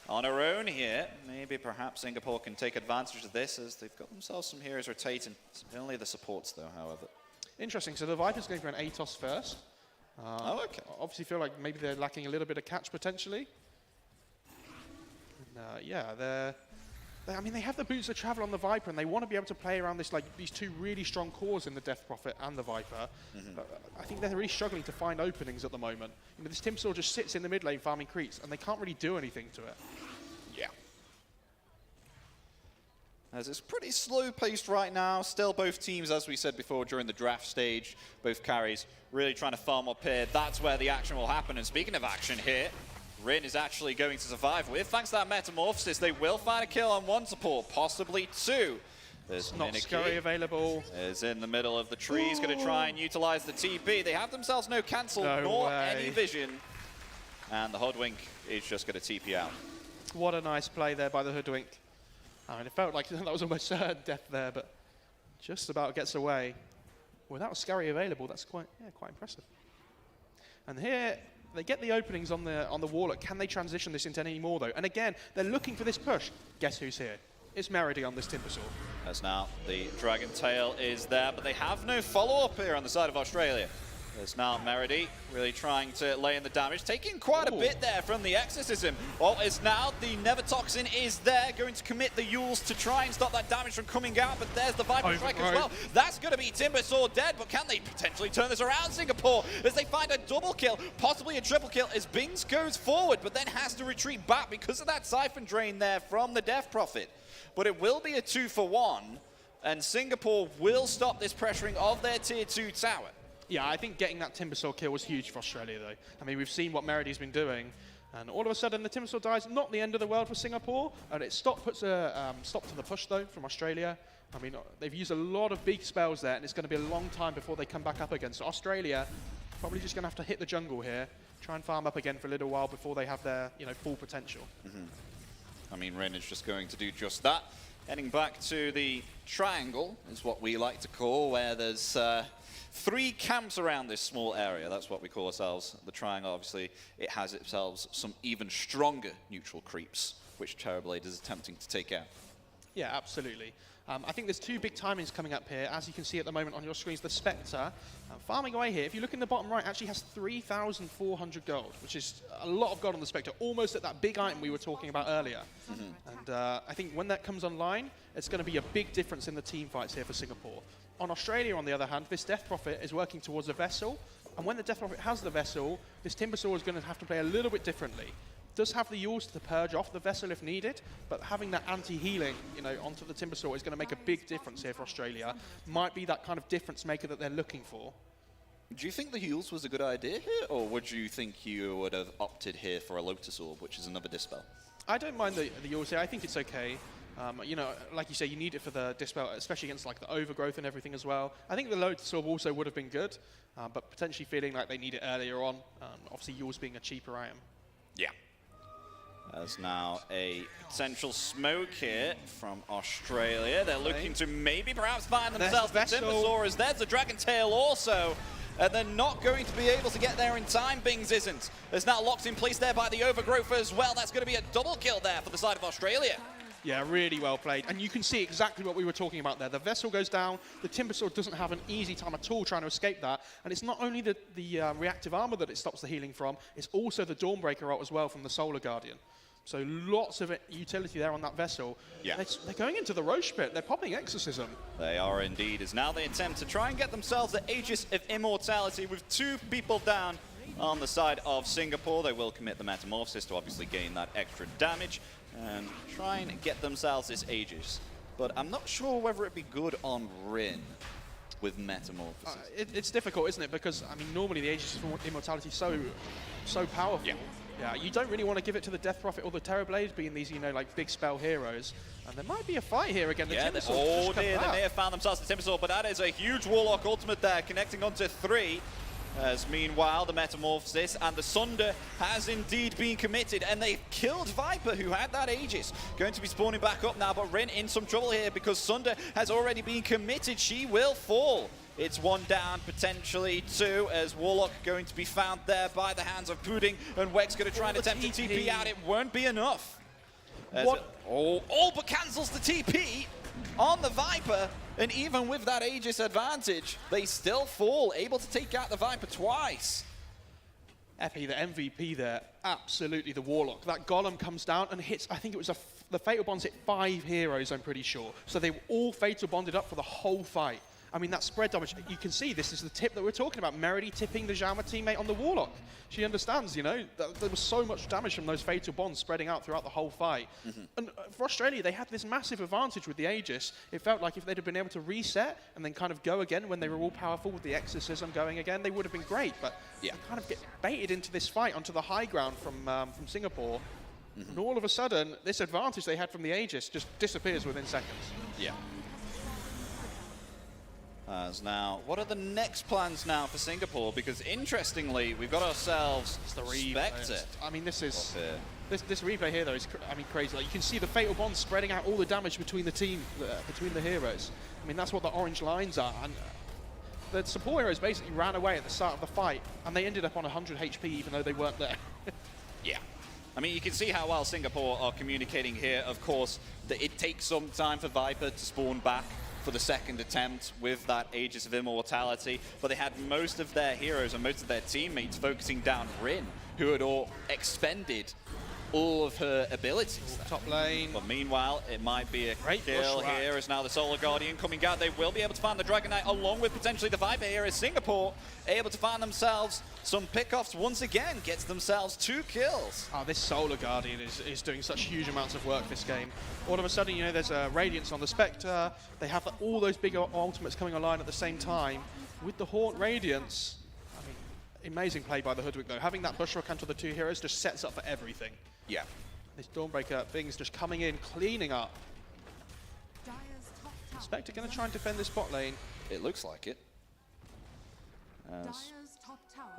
on her own here. Maybe perhaps Singapore can take advantage of this as they've got themselves some heroes rotating. Only the supports though, however. Interesting, so the Viper's going for an Atos first. Okay. Obviously feel like maybe they're lacking a little bit of catch potentially. And, yeah, I mean, they have the boots of travel on the Viper, and they want to be able to play around this, like these 2 really strong cores in the Death Prophet and the Viper. But I think they're really struggling to find openings at the moment. You know, this Timbersaw just sits in the mid lane farming creeps, and they can't really do anything to it. Yeah. As it's pretty slow-paced right now. Still both teams, as we said before, during the draft stage, both carries really trying to farm up here. That's where the action will happen. And speaking of action here, Rin is actually going to survive with. Thanks to that Metamorphosis, they will find a kill on 1 support, possibly 2. There's not Scurry available. Is in the middle of the tree. He's going to try and utilize the TP. They have themselves no cancel, nor any vision. And the Hoodwink is just going to TP out. What a nice play there by the Hoodwink. I mean, it felt like that was almost certain death there, but just about gets away. Without Scurry available, that's quite impressive. And here, they get the openings on the Warlock. Can they transition this into any more, though? And again, they're looking for this push. Guess who's here? It's Meredy on this Timbersaw. As now the Dragon Tail is there, but they have no follow-up here on the side of Australia. There's now Meredy really trying to lay in the damage, taking quite a bit there from the Exorcism. Well, is now the Nevertoxin is there, going to commit the Yules to try and stop that damage from coming out, but there's the Viper Strike as well. That's going to be Timbersaw dead, but can they potentially turn this around, Singapore, as they find a double kill, possibly a triple kill, as Bings goes forward, but then has to retreat back because of that Siphon Drain there from the Death Prophet. But it will be a 2-for-1, and Singapore will stop this pressuring of their Tier 2 tower. Yeah, I think getting that Timbersaw kill was huge for Australia, though. I mean, we've seen what Meredy's been doing, and all of a sudden the Timbersaw dies. Not the end of the world for Singapore, and it puts a stop to the push, though, from Australia. I mean, they've used a lot of big spells there, and it's going to be a long time before they come back up again. So Australia probably just going to have to hit the jungle here, try and farm up again for a little while before they have their full potential. I mean, Rin is just going to do just that. Heading back to the triangle is what we like to call, where there's 3 camps around this small area. That's what we call ourselves. The triangle, obviously, it has itself some even stronger neutral creeps, which Terrorblade is attempting to take out. Yeah, absolutely. I think there's 2 big timings coming up here. As you can see at the moment on your screens, the Spectre, farming away here. If you look in the bottom right, actually has 3,400 gold, which is a lot of gold on the Spectre, almost at that big item we were talking about earlier. And I think when that comes online, it's going to be a big difference in the team fights here for Singapore. On Australia, on the other hand, this Death Prophet is working towards a vessel, and when the Death Prophet has the vessel, this Timbersaw is going to have to play a little bit differently. Does have the Yules to purge off the vessel if needed, but having that anti-healing, onto the Timbersaw is going to make a big difference here for Australia. Might be that kind of difference maker that they're looking for. Do you think the Yules was a good idea here, or would you think you would have opted here for a Lotus Orb, which is another Dispel? I don't mind the Yules here. I think it's okay. Like you say, you need it for the Dispel, especially against like the overgrowth and everything as well. I think the Lotus Orb also would have been good, but potentially feeling like they need it earlier on. Obviously, Yules being a cheaper item. Yeah. There's now a potential smoke here from Australia. They're looking to maybe perhaps find themselves the Timbersaw. There's the Dragon Tail also. And they're not going to be able to get there in time. Bings isn't. There's now locked in place there by the Overgrowth as well. That's going to be a double kill there for the side of Australia. Yeah, really well played. And you can see exactly what we were talking about there. The vessel goes down. The Timbersaw doesn't have an easy time at all trying to escape that. And it's not only the reactive armor that it stops the healing from, it's also the Dawnbreaker ult as well from the Solar Guardian. So lots of utility there on that vessel. Yeah. They're going into the Roche pit. They're popping Exorcism. They are indeed, as now they attempt to try and get themselves the Aegis of Immortality with 2 people down on the side of Singapore. They will commit the Metamorphosis to obviously gain that extra damage and try and get themselves this Aegis. But I'm not sure whether it'd be good on Rin with Metamorphosis. It's difficult, isn't it? Because, I mean, normally the Aegis of Immortality is so powerful. Yeah, you don't really want to give it to the Death Prophet or the Terrorblade, being these, like big spell heroes. And there might be a fight here again. The Timbersaw they may have found themselves the Timbersaw, but that is a huge Warlock ultimate there, connecting onto 3. As meanwhile, the Metamorphosis and the Sunder has indeed been committed, and they've killed Viper, who had that Aegis. Going to be spawning back up now, but Rin in some trouble here because Sunder has already been committed. She will fall. It's 1 down, potentially 2, as Warlock going to be found there by the hands of Pudding, and Weg's going to try and attempt to TP out. It won't be enough. But cancels the TP on the Viper, and even with that Aegis advantage, they still fall, able to take out the Viper twice. Epi, the MVP there, absolutely the Warlock. That Golem comes down and hits, I think it was the Fatal Bonds hit 5 heroes, I'm pretty sure. So they were all Fatal Bonded up for the whole fight. I mean, that spread damage, you can see this is the tip that we're talking about. Meredy tipping the Zhaoma teammate on the Warlock. She understands, that there was so much damage from those Fatal Bonds spreading out throughout the whole fight. And for Australia, they had this massive advantage with the Aegis. It felt like if they'd have been able to reset and then kind of go again when they were all powerful with the Exorcism going again, they would have been great. But they kind of get baited into this fight onto the high ground from Singapore. And all of a sudden, this advantage they had from the Aegis just disappears within seconds. Yeah. As now, what are the next plans now for Singapore? Because interestingly, we've got ourselves the Spectre. I mean, this is this replay here though is crazy. Like, you can see the Fatal Bonds spreading out all the damage between the team, between the heroes. I mean, that's what the orange lines are. And the support heroes basically ran away at the start of the fight, and they ended up on 100 HP even though they weren't there. Yeah. I mean, you can see how well Singapore are communicating here. Of course, that it takes some time for Viper to spawn back for the second attempt with that Aegis of Immortality, but they had most of their heroes and most of their teammates focusing down Rin, who had all expended all of her abilities. Top lane. But meanwhile, it might be a kill here as now the Solar Guardian coming out. They will be able to find the Dragon Knight along with potentially the Viper here as Singapore able to find themselves some pickoffs once again, gets themselves 2 kills. Oh, this Solar Guardian is doing such huge amounts of work this game. All of a sudden, there's a Radiance on the Spectre. They have all those big ultimates coming online at the same time. With the Haunt Radiance, I mean, amazing play by the Hoodwink though. Having that Bushrock onto the 2 heroes just sets up for everything. Yeah. This Dawnbreaker thing's just coming in, cleaning up. Spectre going to try and defend this bot lane. It looks like it. As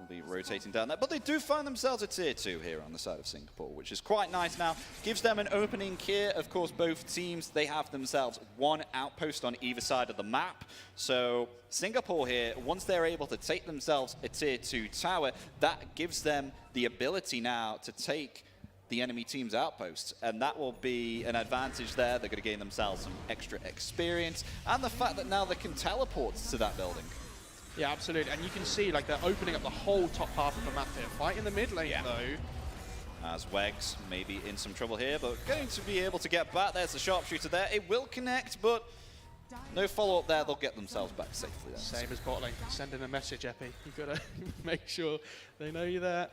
will be rotating down there. But they do find themselves a tier 2 here on the side of Singapore, which is quite nice now. Gives them an opening here. Of course, both teams, they have themselves one outpost on either side of the map. So Singapore here, once they're able to take themselves a tier 2 tower, that gives them the ability now to take the enemy team's outposts, and that will be an advantage there. They're going to gain themselves some extra experience, and the fact that now they can teleport to that building. Yeah, absolutely. And you can see like they're opening up the whole top half of the map here. Fight in the mid lane though. As Wegs maybe in some trouble here, but going to be able to get back. There's the sharpshooter there. It will connect, but no follow-up there. They'll get themselves back safely there. Same as bot lane. Sending a message, Epi. You've got to make sure they know you're there.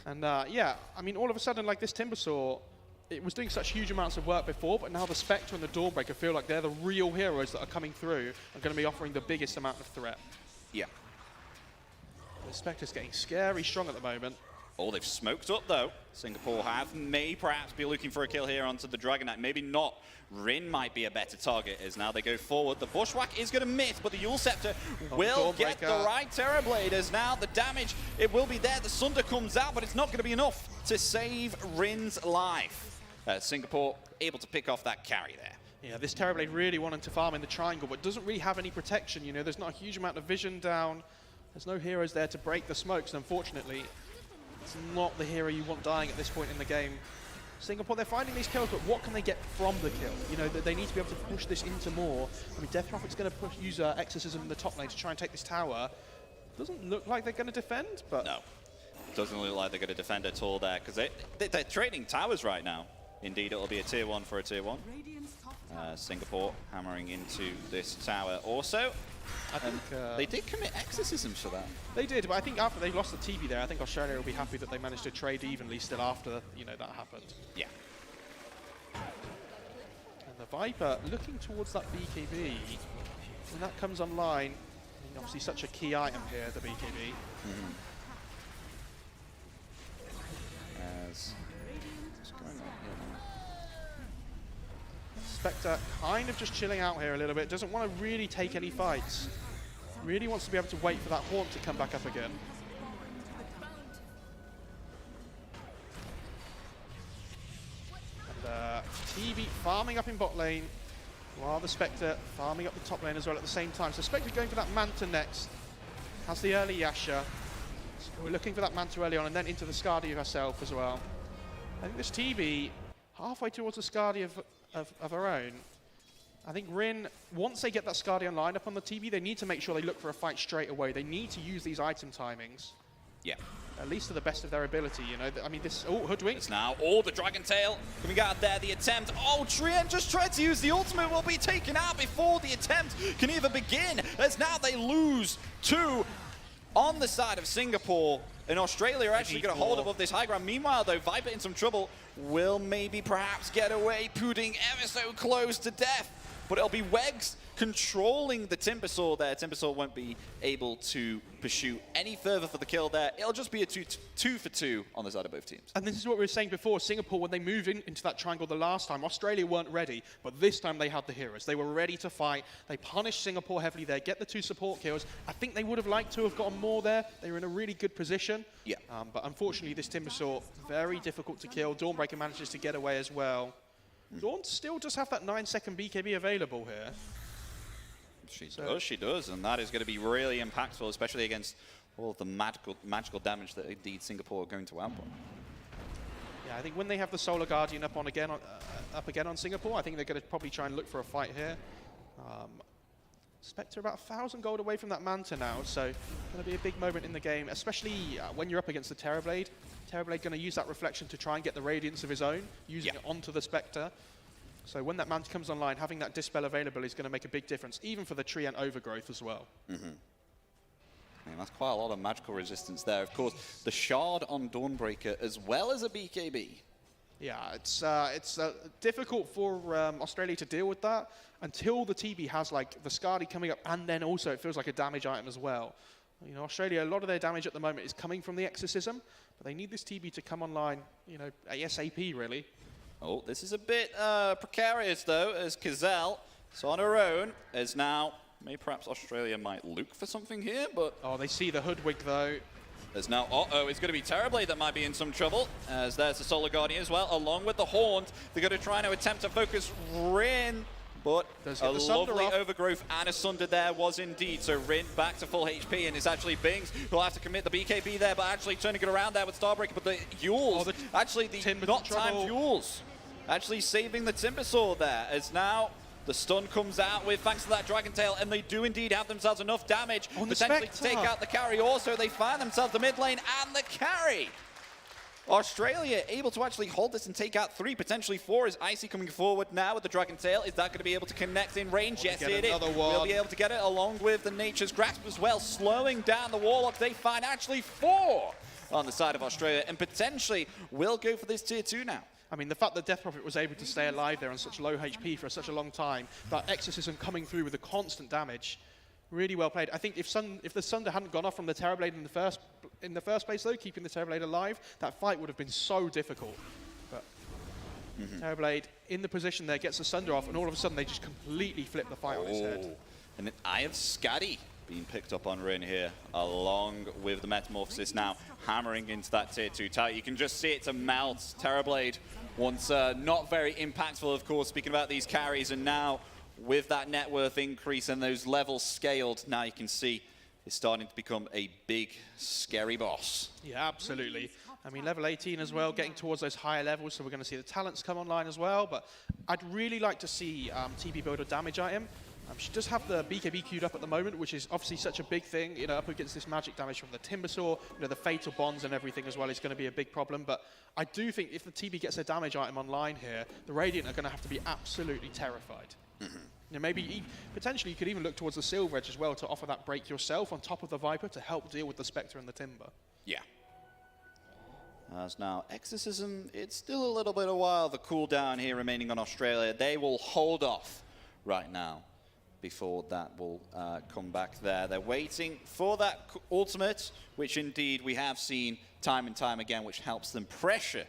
And yeah, I mean, all of a sudden, like this Timbersaw, it was doing such huge amounts of work before, but now the Spectre and the Dawnbreaker feel like they're the real heroes that are coming through and going to be offering the biggest amount of threat. Yeah. The Spectre's getting scary strong at the moment. Oh, they've smoked up though. Singapore may perhaps be looking for a kill here onto the Dragon Knight. Maybe not. Rin might be a better target as now they go forward. The Bushwhack is going to miss, but the Yule Scepter will get the right Terrorblade as now the damage, it will be there. The Sunder comes out, but it's not going to be enough to save Rin's life. Singapore able to pick off that carry there. Yeah, this Terrorblade really wanting to farm in the triangle, but doesn't really have any protection. You know, there's not a huge amount of vision down. There's no heroes there to break the smokes, and unfortunately, it's not the hero you want dying at this point in the game. Singapore, they're finding these kills, but what can they get from the kill? You know, they need to be able to push this into more. I mean, Death Prophet's going to use Exorcism in the top lane to try and take this tower. Doesn't look like they're going to defend, but... No, doesn't look like they're going to defend at all there, because they're trading towers right now. Indeed, it'll be a tier 1 for a tier 1. Singapore hammering into this tower also. I think they did commit exorcisms for that. They did, but I think after they lost the TV there, I think Australia will be happy that they managed to trade evenly still after, you know, that happened. Yeah. And the Viper looking towards that BKB. When that comes online, I mean, obviously such a key item here, the BKB. As what's going on here now? Spectre kind of just chilling out here a little bit, doesn't want to really take any fights. Really wants to be able to wait for that Haunt to come back up again. And TV farming up in bot lane, while the Spectre farming up the top lane as well at the same time. So Spectre going for that Manta next, has the early Yasha. So we're looking for that Manta early on, and then into the Skadi herself as well. I think this TV halfway towards the Skadi of her own. I think Rin, once they get that Skadi line up on the TV, they need to make sure they look for a fight straight away. They need to use these item timings. Yeah. At least to the best of their ability, you know. I mean, this... Oh, Hoodwink. It's now. Oh, the Dragon Tail coming out there. The attempt. Oh, Trien just tried to use the ultimate. Will be taken out before the attempt can even begin. As now they lose 2 on the side of Singapore. And Australia are actually going to hold above this high ground. Meanwhile, though, Viper in some trouble. Will maybe perhaps get away. Pudding ever so close to death. But it'll be Wegs controlling the Timbersaw there. Timbersaw won't be able to pursue any further for the kill there. It'll just be a 2 for 2 on the side of both teams. And this is what we were saying before. Singapore, when they moved into that triangle the last time, Australia weren't ready, but this time they had the heroes. They were ready to fight. They punished Singapore heavily there, get the 2 support kills. I think they would have liked to have gotten more there. They were in a really good position. Yeah. But unfortunately, this Timbersaw, very difficult to kill. Dawnbreaker manages to get away as well. Dawn still just have that 9-second BKB available here. She does, and that is going to be really impactful, especially against all of the magical damage that indeed Singapore are going to output. Yeah, I think when they have the Solar Guardian up again on Singapore, I think they're going to probably try and look for a fight here. Spectre about 1,000 gold away from that Manta now, so going to be a big moment in the game, especially when you're up against the Terrorblade. Terrorblade going to use that reflection to try and get the Radiance of his own, using it onto the Spectre. So when that Manta comes online, having that Dispel available is going to make a big difference, even for the Tree and Overgrowth as well. I mean, that's quite a lot of magical resistance there. Of course, the Shard on Dawnbreaker as well as a BKB. Yeah, it's difficult for Australia to deal with that until the TB has like the Skadi coming up, and then also it feels like a damage item as well. You know, Australia, a lot of their damage at the moment is coming from the Exorcism, but they need this TB to come online, you know, ASAP really. Oh, this is a bit precarious though, as Kazel is on her own, as now maybe perhaps Australia might look for something here, but... Oh, they see the Hoodwink though. There's now, it's going to be Terrorblade that might be in some trouble, as there's the Solar Guardian as well, along with the Horned. They're going to try and attempt to focus Rin, but a lovely overgrowth and a Sunder there was indeed. So Rin back to full HP, and it's actually Bings who'll have to commit the BKB there, but actually turning it around there with Starbreaker. But the Yules, actually the not timed Yules, actually saving the Timbersaw there, as now the stun comes out with thanks to that Dragon Tail, and they do indeed have themselves enough damage potentially to take out the carry. Also, they find themselves the mid lane and the carry. Australia able to actually hold this and take out 3, potentially 4, is Icy coming forward now with the Dragon Tail. Is that going to be able to connect in range? Yes, it is. We'll be able to get it along with the Nature's Grasp as well, slowing down the Warlock. They find actually 4 on the side of Australia, and potentially will go for this tier 2 now. I mean, the fact that Death Prophet was able to stay alive there on such low HP for such a long time, that Exorcism coming through with the constant damage, really well played. I think if the Sunder hadn't gone off from the Terrorblade in the first place, though, keeping the Terrorblade alive, that fight would have been so difficult. But Terrorblade in the position there gets the Sunder off, and all of a sudden they just completely flip the fight on its head. And then Eye of Skadi being picked up on Rin here, along with the Metamorphosis now hammering into that tier 2 tower. You can just see it to melt. Terrorblade once not very impactful, of course, speaking about these carries, and now with that net worth increase and those levels scaled, now you can see it's starting to become a big, scary boss. Yeah, absolutely. I mean, level 18 as well, getting towards those higher levels, so we're going to see the talents come online as well, but I'd really like to see TB build a damage item. She does have the BKB queued up at the moment, which is obviously such a big thing, you know, up against this magic damage from the Timbersaw, you know, the fatal bonds and everything as well is going to be a big problem. But I do think if the TB gets a damage item online here, the Radiant are going to have to be absolutely terrified. You know, maybe potentially you could even look towards the Silver Edge as well to offer that break yourself on top of the Viper to help deal with the Spectre and the Timber. Yeah. As now, Exorcism, it's still a little bit of a while, the cooldown here remaining on Australia. They will hold off right now before that will come back there. They're waiting for that ultimate, which indeed we have seen time and time again, which helps them pressure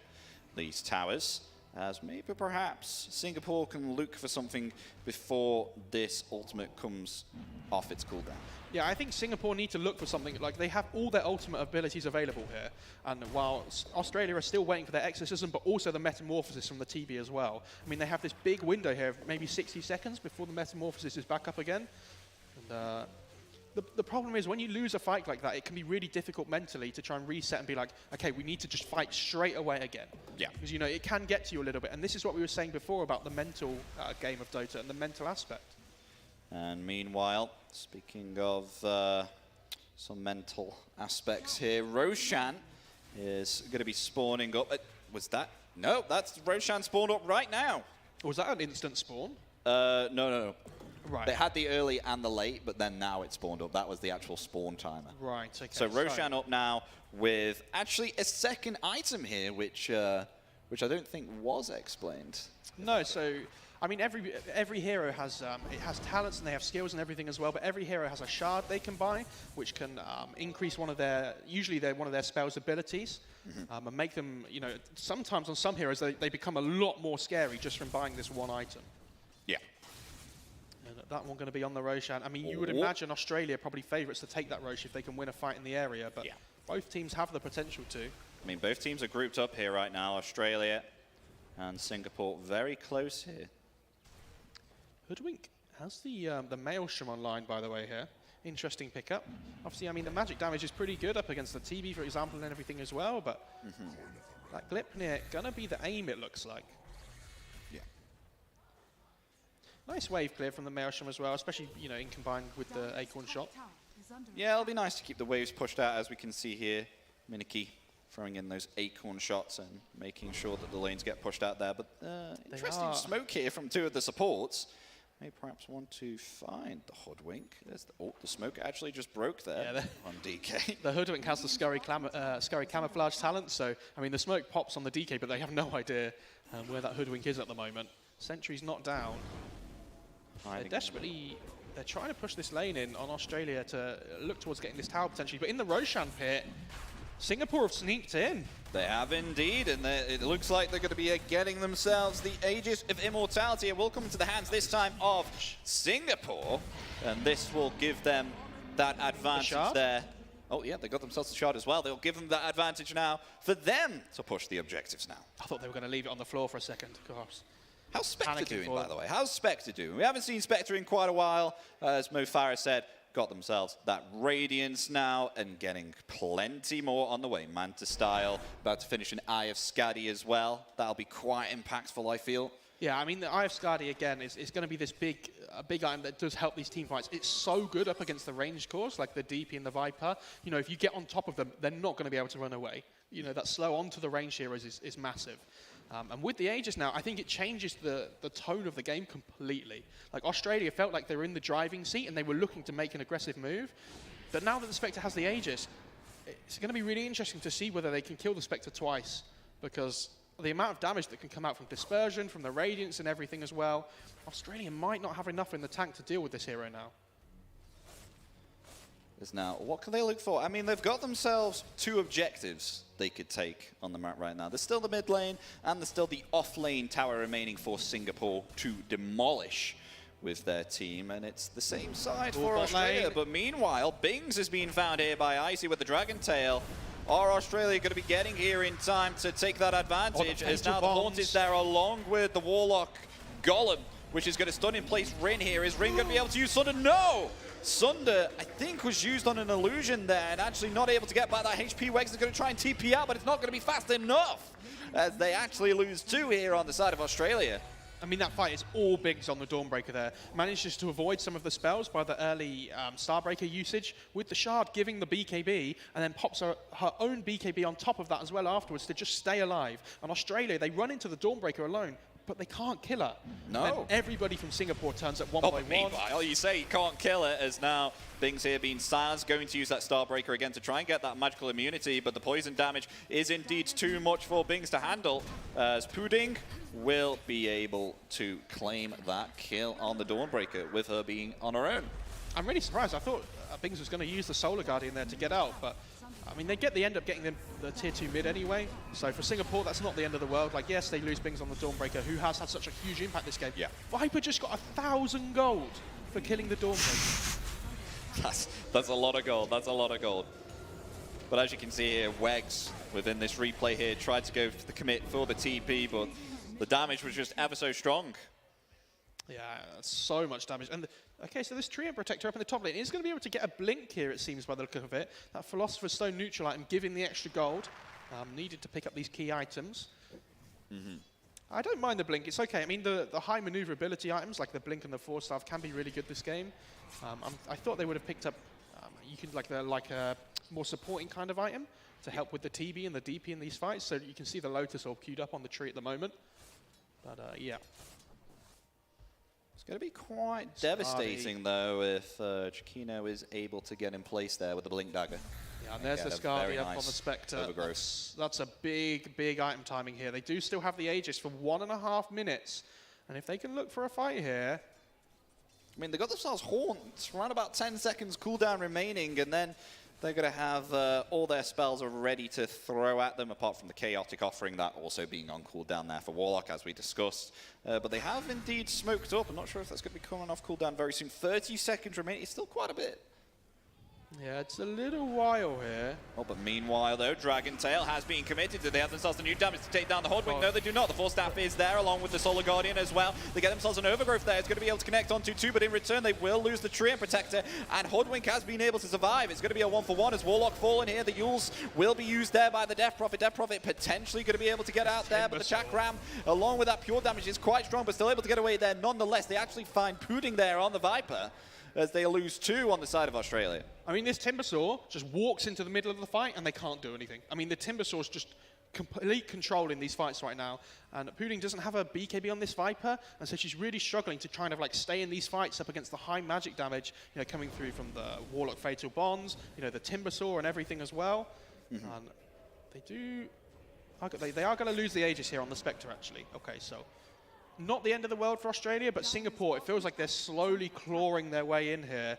these towers. As maybe perhaps Singapore can look for something before this ultimate comes off its cooldown. Yeah, I think Singapore need to look for something, like they have all their ultimate abilities available here, and while Australia are still waiting for their Exorcism, but also the Metamorphosis from the TV as well. I mean, they have this big window here of maybe 60 seconds before the Metamorphosis is back up again. And the problem is when you lose a fight like that, it can be really difficult mentally to try and reset and be like, okay, we need to just fight straight away again. Yeah. Because, you know, it can get to you a little bit, and this is what we were saying before about the mental game of Dota and the mental aspect. And meanwhile, speaking of some mental aspects here, Roshan is going to be spawning up. Was that? No, that's Roshan spawned up right now. Was that an instant spawn? No. Right. They had the early and the late, but then now it spawned up. That was the actual spawn timer. Right, okay. So Roshan up now with actually a second item here, which I don't think was explained. No, so I mean, every hero has it has talents and they have skills and everything as well. But every hero has a shard they can buy, which can increase one of their one of their spells' abilities, and make them, you know, sometimes on some heroes they become a lot more scary just from buying this one item. Yeah. And that one going to be on the Roshan. I mean, you would imagine Australia probably favourites to take that Rosh if they can win a fight in the area, but both teams have the potential to. I mean, both teams are grouped up here right now. Australia and Singapore very close here. Hoodwink has the Maelstrom online, by the way, here. Interesting pickup. Obviously, I mean, the magic damage is pretty good up against the TB, for example, and everything as well, but that Glipnir going to be the aim, it looks like. Yeah. Nice wave clear from the Maelstrom as well, especially, you know, in combined with the Acorn shot. Yeah, it'll be nice to keep the waves pushed out, as we can see here. Miniki throwing in those Acorn shots and making sure that the lanes get pushed out there. But interesting smoke here from two of the supports. May perhaps want to find the Hoodwink. There's the smoke actually just broke there on DK. The Hoodwink has the scurry camouflage talent, so, I mean, the smoke pops on the DK, but they have no idea where that Hoodwink is at the moment. Sentry's not down. They're trying to push this lane in on Australia to look towards getting this tower potentially, but in the Roshan pit, Singapore have sneaked in. They have indeed, and it looks like they're going to be getting themselves the Aegis of Immortality. It will come into the hands this time of Singapore, and this will give them that advantage there. Oh, yeah, they got themselves a shot as well. They'll give them that advantage now for them to push the objectives now. I thought they were going to leave it on the floor for a second. Gosh. How's Spectre doing, by the way? How's Spectre doing? We haven't seen Spectre in quite a while. As Mo Farah said, got themselves that Radiance now and getting plenty more on the way. Manta style, about to finish an Eye of Skadi as well. That'll be quite impactful, I feel. Yeah, I mean, the Eye of Skadi, again, is going to be this big item that does help these team fights. It's so good up against the ranged cores, like the DP and the Viper. You know, if you get on top of them, they're not going to be able to run away. You know, that slow onto the ranged heroes is massive. And with the Aegis now, I think it changes the tone of the game completely. Like, Australia felt like they were in the driving seat and they were looking to make an aggressive move. But now that the Spectre has the Aegis, it's going to be really interesting to see whether they can kill the Spectre twice. Because the amount of damage that can come out from Dispersion, from the Radiance and everything as well, Australia might not have enough in the tank to deal with this hero now. Now, what can they look for? I mean, they've got themselves 2 objectives they could take on the map right now. There's still the mid lane, and there's still the off lane tower remaining for Singapore to demolish with their team, and it's the same side for Australia. But meanwhile, Bings has been found here by Icy with the Dragon Tail. Are Australia going to be getting here in time to take that advantage? As now the Haunt is there along with the Warlock Golem, which is going to stun in place Rin here. Is Rin going to be able to use Sunder? No! Sunder, I think, was used on an illusion there and actually not able to get back that HP. Wegs is going to try and TP out, but it's not going to be fast enough as they actually lose 2 here on the side of Australia. I mean, that fight is all Biggs on the Dawnbreaker there. Manages to avoid some of the spells by the early Starbreaker usage, with the Shard giving the BKB, and then pops her own BKB on top of that as well afterwards to just stay alive. And Australia, they run into the Dawnbreaker alone, but they can't kill her. No. And everybody from Singapore turns at 1 by 1. Meanwhile, you say you can't kill it, as now Bings here being silenced, going to use that Starbreaker again to try and get that magical immunity, but the poison damage is indeed too much for Bings to handle, as Pudding will be able to claim that kill on the Dawnbreaker with her being on her own. I'm really surprised. I thought Bings was going to use the Solar Guardian there to get out, but I mean, end up getting the tier 2 mid anyway. So for Singapore, that's not the end of the world. Like, yes, they lose Bings on the Dawnbreaker, who has had such a huge impact this game. Yeah. Viper just got 1,000 gold for killing the Dawnbreaker. That's a lot of gold. That's a lot of gold. But as you can see here, Wegs within this replay here tried to go for the commit for the TP, but the damage was just ever so strong. Yeah, so much damage. And okay, so this Treant Protector up in the top lane is going to be able to get a blink here, it seems, by the look of it. That Philosopher's Stone neutral item giving the extra gold. Needed to pick up these key items. I don't mind the blink, it's okay. I mean, the high maneuverability items, like the blink and the Force Staff, can be really good this game. I thought they would have picked up, you could like a more supporting kind of item to help with the TB and the DP in these fights. So you can see the Lotus Orb queued up on the tree at the moment. But yeah. It's going to be quite devastating, though, if Chiquino is able to get in place there with the Blink Dagger. Yeah, and there's the Scarby up on the Spectre. That's a big, big item timing here. They do still have the Aegis for 1.5 minutes. And if they can look for a fight here... I mean, they got themselves Haunt, around about 10 seconds cooldown remaining, and then they're going to have all their spells are ready to throw at them, apart from the Chaotic Offering, that also being on cooldown there for Warlock, as we discussed. But they have indeed smoked up. I'm not sure if that's going to be coming off cooldown very soon. 30 seconds remaining. It's still quite a bit. Yeah, it's a little while here. Oh, but meanwhile, though, Dragon Tail has been committed. Do they have themselves the new damage to take down the Hoodwink? No, they do not. The Force Staff is there, along with the Solar Guardian as well. They get themselves an Overgrowth there. It's going to be able to connect onto 2, but in return, they will lose the Treant Protector, and Hoodwink has been able to survive. It's going to be a 1-for-1 as Warlock fallen here. The Yules will be used there by the Death Prophet. Death Prophet potentially going to be able to get out there, but the Chakram, along with that pure damage, is quite strong, but still able to get away there nonetheless. They actually find Pudding there on the Viper, as they lose 2 on the side of Australia. I mean, this Timbersaw just walks into the middle of the fight and they can't do anything. I mean, the Timbersaw's just complete control in these fights right now. And Pudding doesn't have a BKB on this Viper, and so she's really struggling to kind of like stay in these fights up against the high magic damage, you know, coming through from the Warlock Fatal Bonds, you know, the Timbersaw and everything as well. And they are going to lose the Aegis here on the Spectre, actually. Okay, so not the end of the world for Australia, but Singapore, it feels like they're slowly clawing their way in here.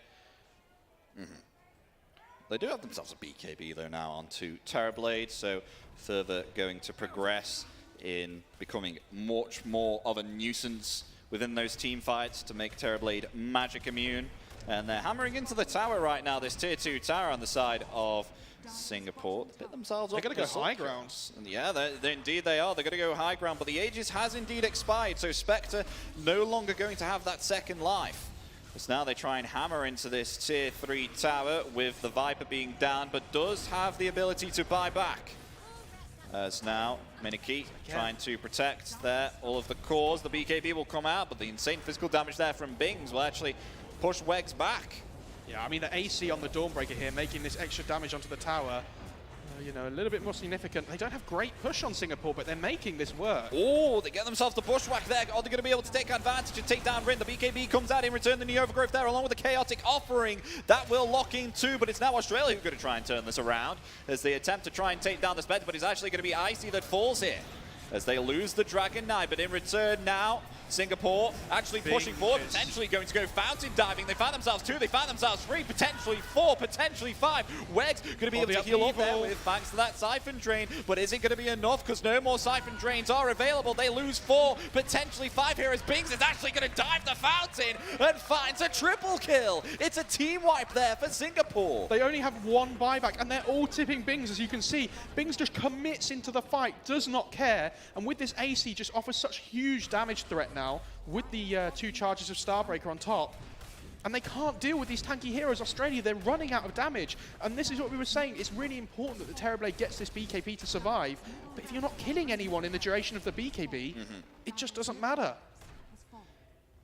They do have themselves a BKB, though, now onto Terrorblade, so further going to progress in becoming much more of a nuisance within those team fights to make Terrorblade magic immune. And they're hammering into the tower right now, this tier 2 tower on the side of Singapore. They put themselves They're up. going to go high ground. And yeah, indeed they are. They're going to go high ground, but the Aegis has indeed expired, so Spectre no longer going to have that second life. As now they try and hammer into this tier 3 tower with the Viper being down, but does have the ability to buy back. As now Miniki trying to protect there all of the cores. The BKB will come out, but the insane physical damage there from Bings will actually push Wegs back. Yeah, I mean the AC on the Dawnbreaker here, making this extra damage onto the tower, you know, a little bit more significant. They don't have great push on Singapore, but they're making this work. Oh, they get themselves the bushwhack there. Are they going to be able to take advantage and take down Rin? The BKB comes out in return, the Neo Overgrowth there, along with the Chaotic Offering. That will lock in too, but it's now Australia who's going to try and turn this around as they attempt to try and take down this bed, but it's actually going to be Icy that falls here as they lose the Dragon Knight. But in return now, Singapore actually pushing forward, potentially going to go fountain diving. They found themselves 2, they found themselves 3, potentially 4, potentially 5. Wegs going to be able to heal up there with thanks to that Siphon Drain, but is it going to be enough? Because no more Siphon Drains are available. They lose 4, potentially 5 here as Bings is actually going to dive the fountain and finds a triple kill. It's a team wipe there for Singapore. They only have 1 buyback, and they're all tipping Bings, as you can see. Bings just commits into the fight, does not care, and with this AC just offers such huge damage threat now with the 2 charges of Starbreaker on top. And they can't deal with these tanky heroes. Australia, they're running out of damage. And this is what we were saying. It's really important that the Terrorblade gets this BKB to survive. But if you're not killing anyone in the duration of the BKB, it just doesn't matter.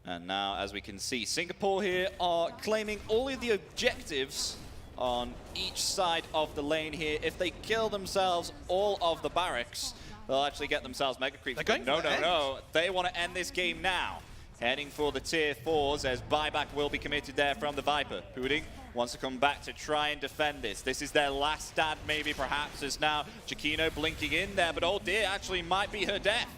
And now, as we can see, Singapore here are claiming all of the objectives on each side of the lane here. If they kill themselves all of the barracks, they'll actually get themselves Mega Creeps. No. They want to end this game now. Heading for the tier 4s as buyback will be committed there from the Viper. Pudding wants to come back to try and defend this. This is their last stand, maybe, perhaps, as now Chiquino blinking in there, but oh dear, actually might be her death.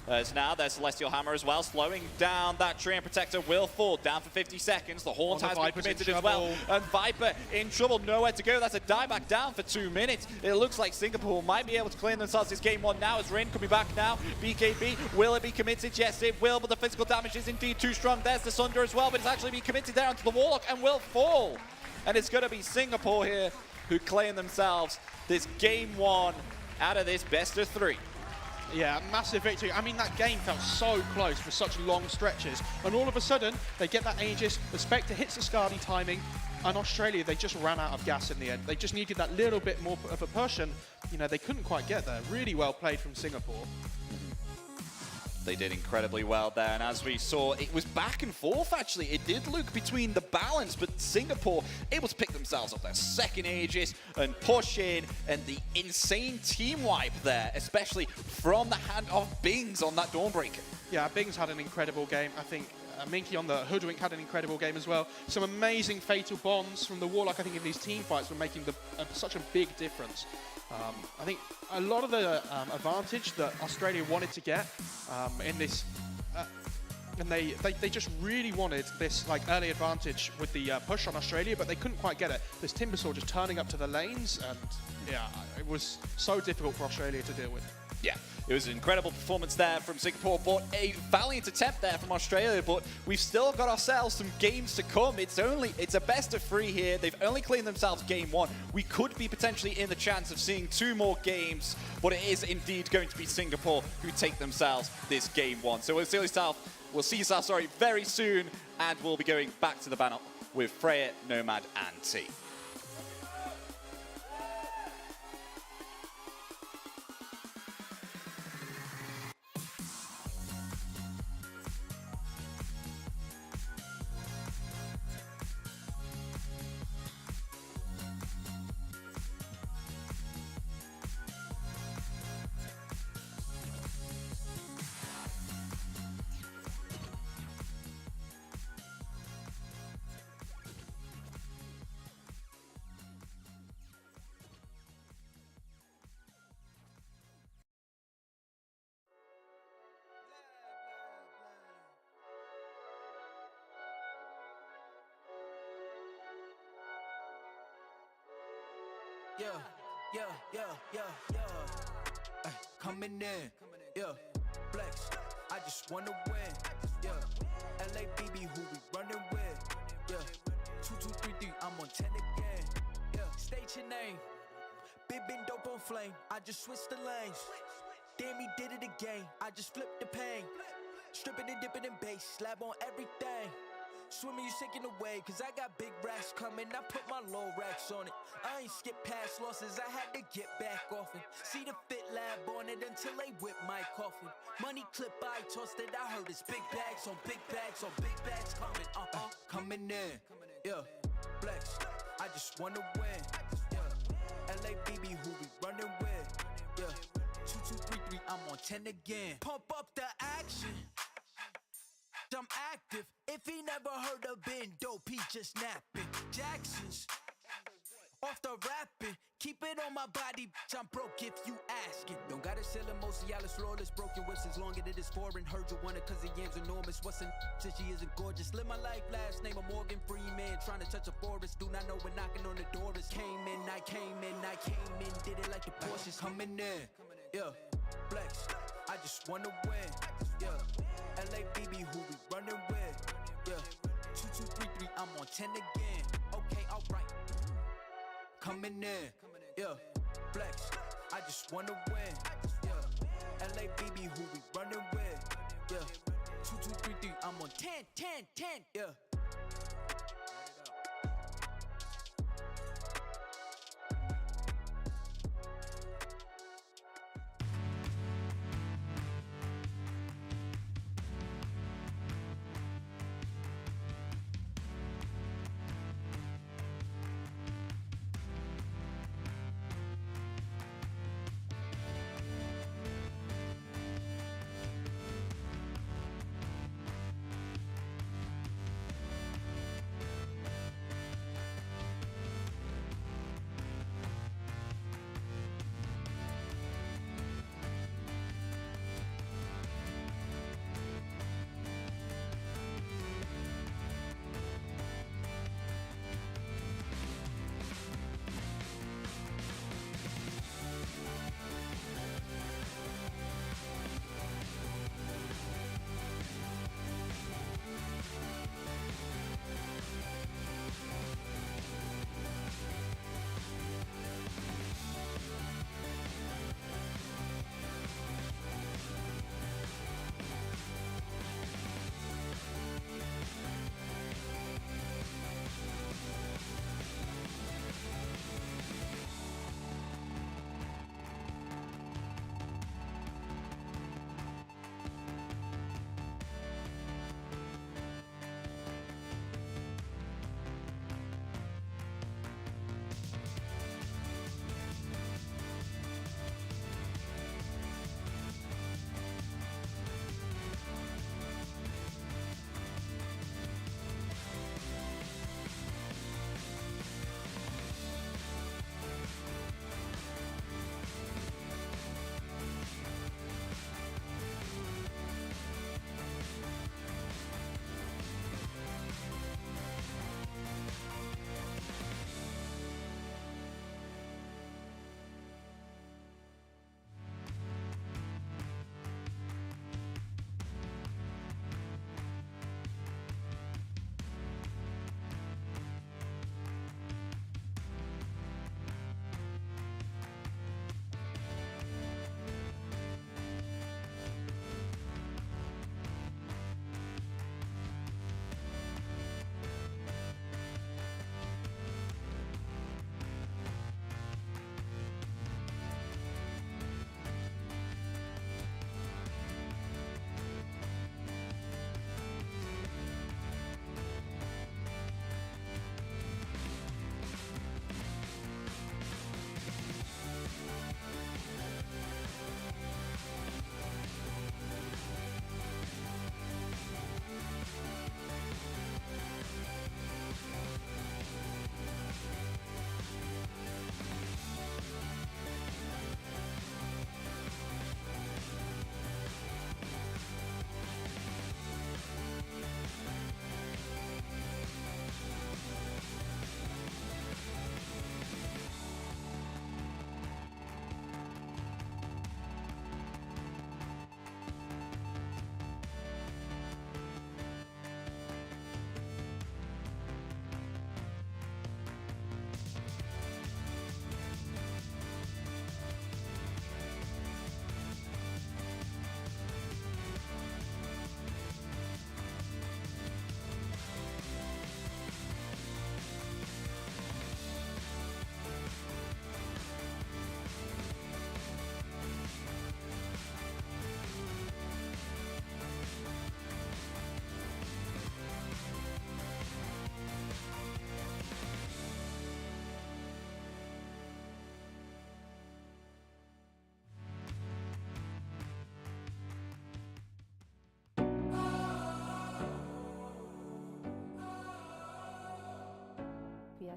As now there's Celestial Hammer as well, slowing down that Tree and Protector will fall down for 50 seconds. The Haunt has been committed as well. And Viper in trouble, nowhere to go. That's a dieback down for 2 minutes. It looks like Singapore might be able to claim themselves this game 1 now as Rin coming back now. BKB, will it be committed? Yes, it will, but the physical damage is indeed too strong. There's the Sunder as well, but it's actually been committed there onto the Warlock and will fall. And it's going to be Singapore here who claim themselves this game 1 out of this best of 3. Yeah, massive victory. I mean, that game felt so close for such long stretches. And all of a sudden, they get that Aegis, the Spectre hits the Skadi timing, and Australia, they just ran out of gas in the end. They just needed that little bit more of a push, and, you know, they couldn't quite get there. Really well played from Singapore. They did incredibly well there, and as we saw, it was back and forth actually. It did look between the balance, but Singapore able to pick themselves up their second Aegis and push in, and the insane team wipe there, especially from the hand of Bings on that Dawnbreaker. Yeah, Bings had an incredible game. I think Minky on the Hoodwink had an incredible game as well. Some amazing fatal bonds from the Warlock, I think, in these team fights were making such a big difference. I think a lot of the advantage that Australia wanted to get in this, and they just really wanted this like early advantage with the push on Australia, but they couldn't quite get it. This Timbersaw just turning up to the lanes, and yeah, it was so difficult for Australia to deal with. Yeah, it was an incredible performance there from Singapore, but a valiant attempt there from Australia, but we've still got ourselves some games to come. It's a best of 3 here. They've only claimed themselves game 1. We could be potentially in the chance of seeing 2 more games, but it is indeed going to be Singapore who take themselves this game 1. So we'll see yourself very soon, and we'll be going back to the panel with Freya, Nomad, and T. Ay, coming in, yeah. Flex, I just wanna win, yeah. LABB who we running with, yeah. 3, I'm on 10 again. Yeah, state your name. Big been dope on flame. I just switched the lanes. Damn, he did it again. I just flipped the pain. Stripping and dipping in bass, slab on everything. Swimming, you sinking away, cause I got big racks coming. I put my low racks on it. I ain't skip past losses, I had to get back off it. See the fit lab on it until they whip my coffin. Money clip, I tossed it, I heard it's big bags on big bags on big bags coming. Coming in, yeah, flex. I just wanna win, yeah. LABB, who we running with, yeah. 2, 2, 3, 3, I'm on 10 again. Pump up the action. I'm active. If he never heard of been dope, he just napping. Jackson's off the rapping. Keep it on my body, bitch, I'm broke if you asking. Don't gotta sell him, Cialis, flawless, broken whips as long as it is foreign. Heard you want it cause the yam's enormous. What's in since she isn't gorgeous? Live my life, last name of Morgan Freeman. Trying to touch a forest, do not know when knocking on the door is. Came in, did it like the Porsches. Coming in, yeah, flex. I just wanna win, yeah. LABB, who we running with, yeah. 2, 2, 3, 3, I'm on 10 again. Okay, alright. Coming in, yeah. Flex, I just wanna win, yeah. LABB, who we running with, yeah. 2, 2, 3, 3, I'm on 10, 10, 10, yeah.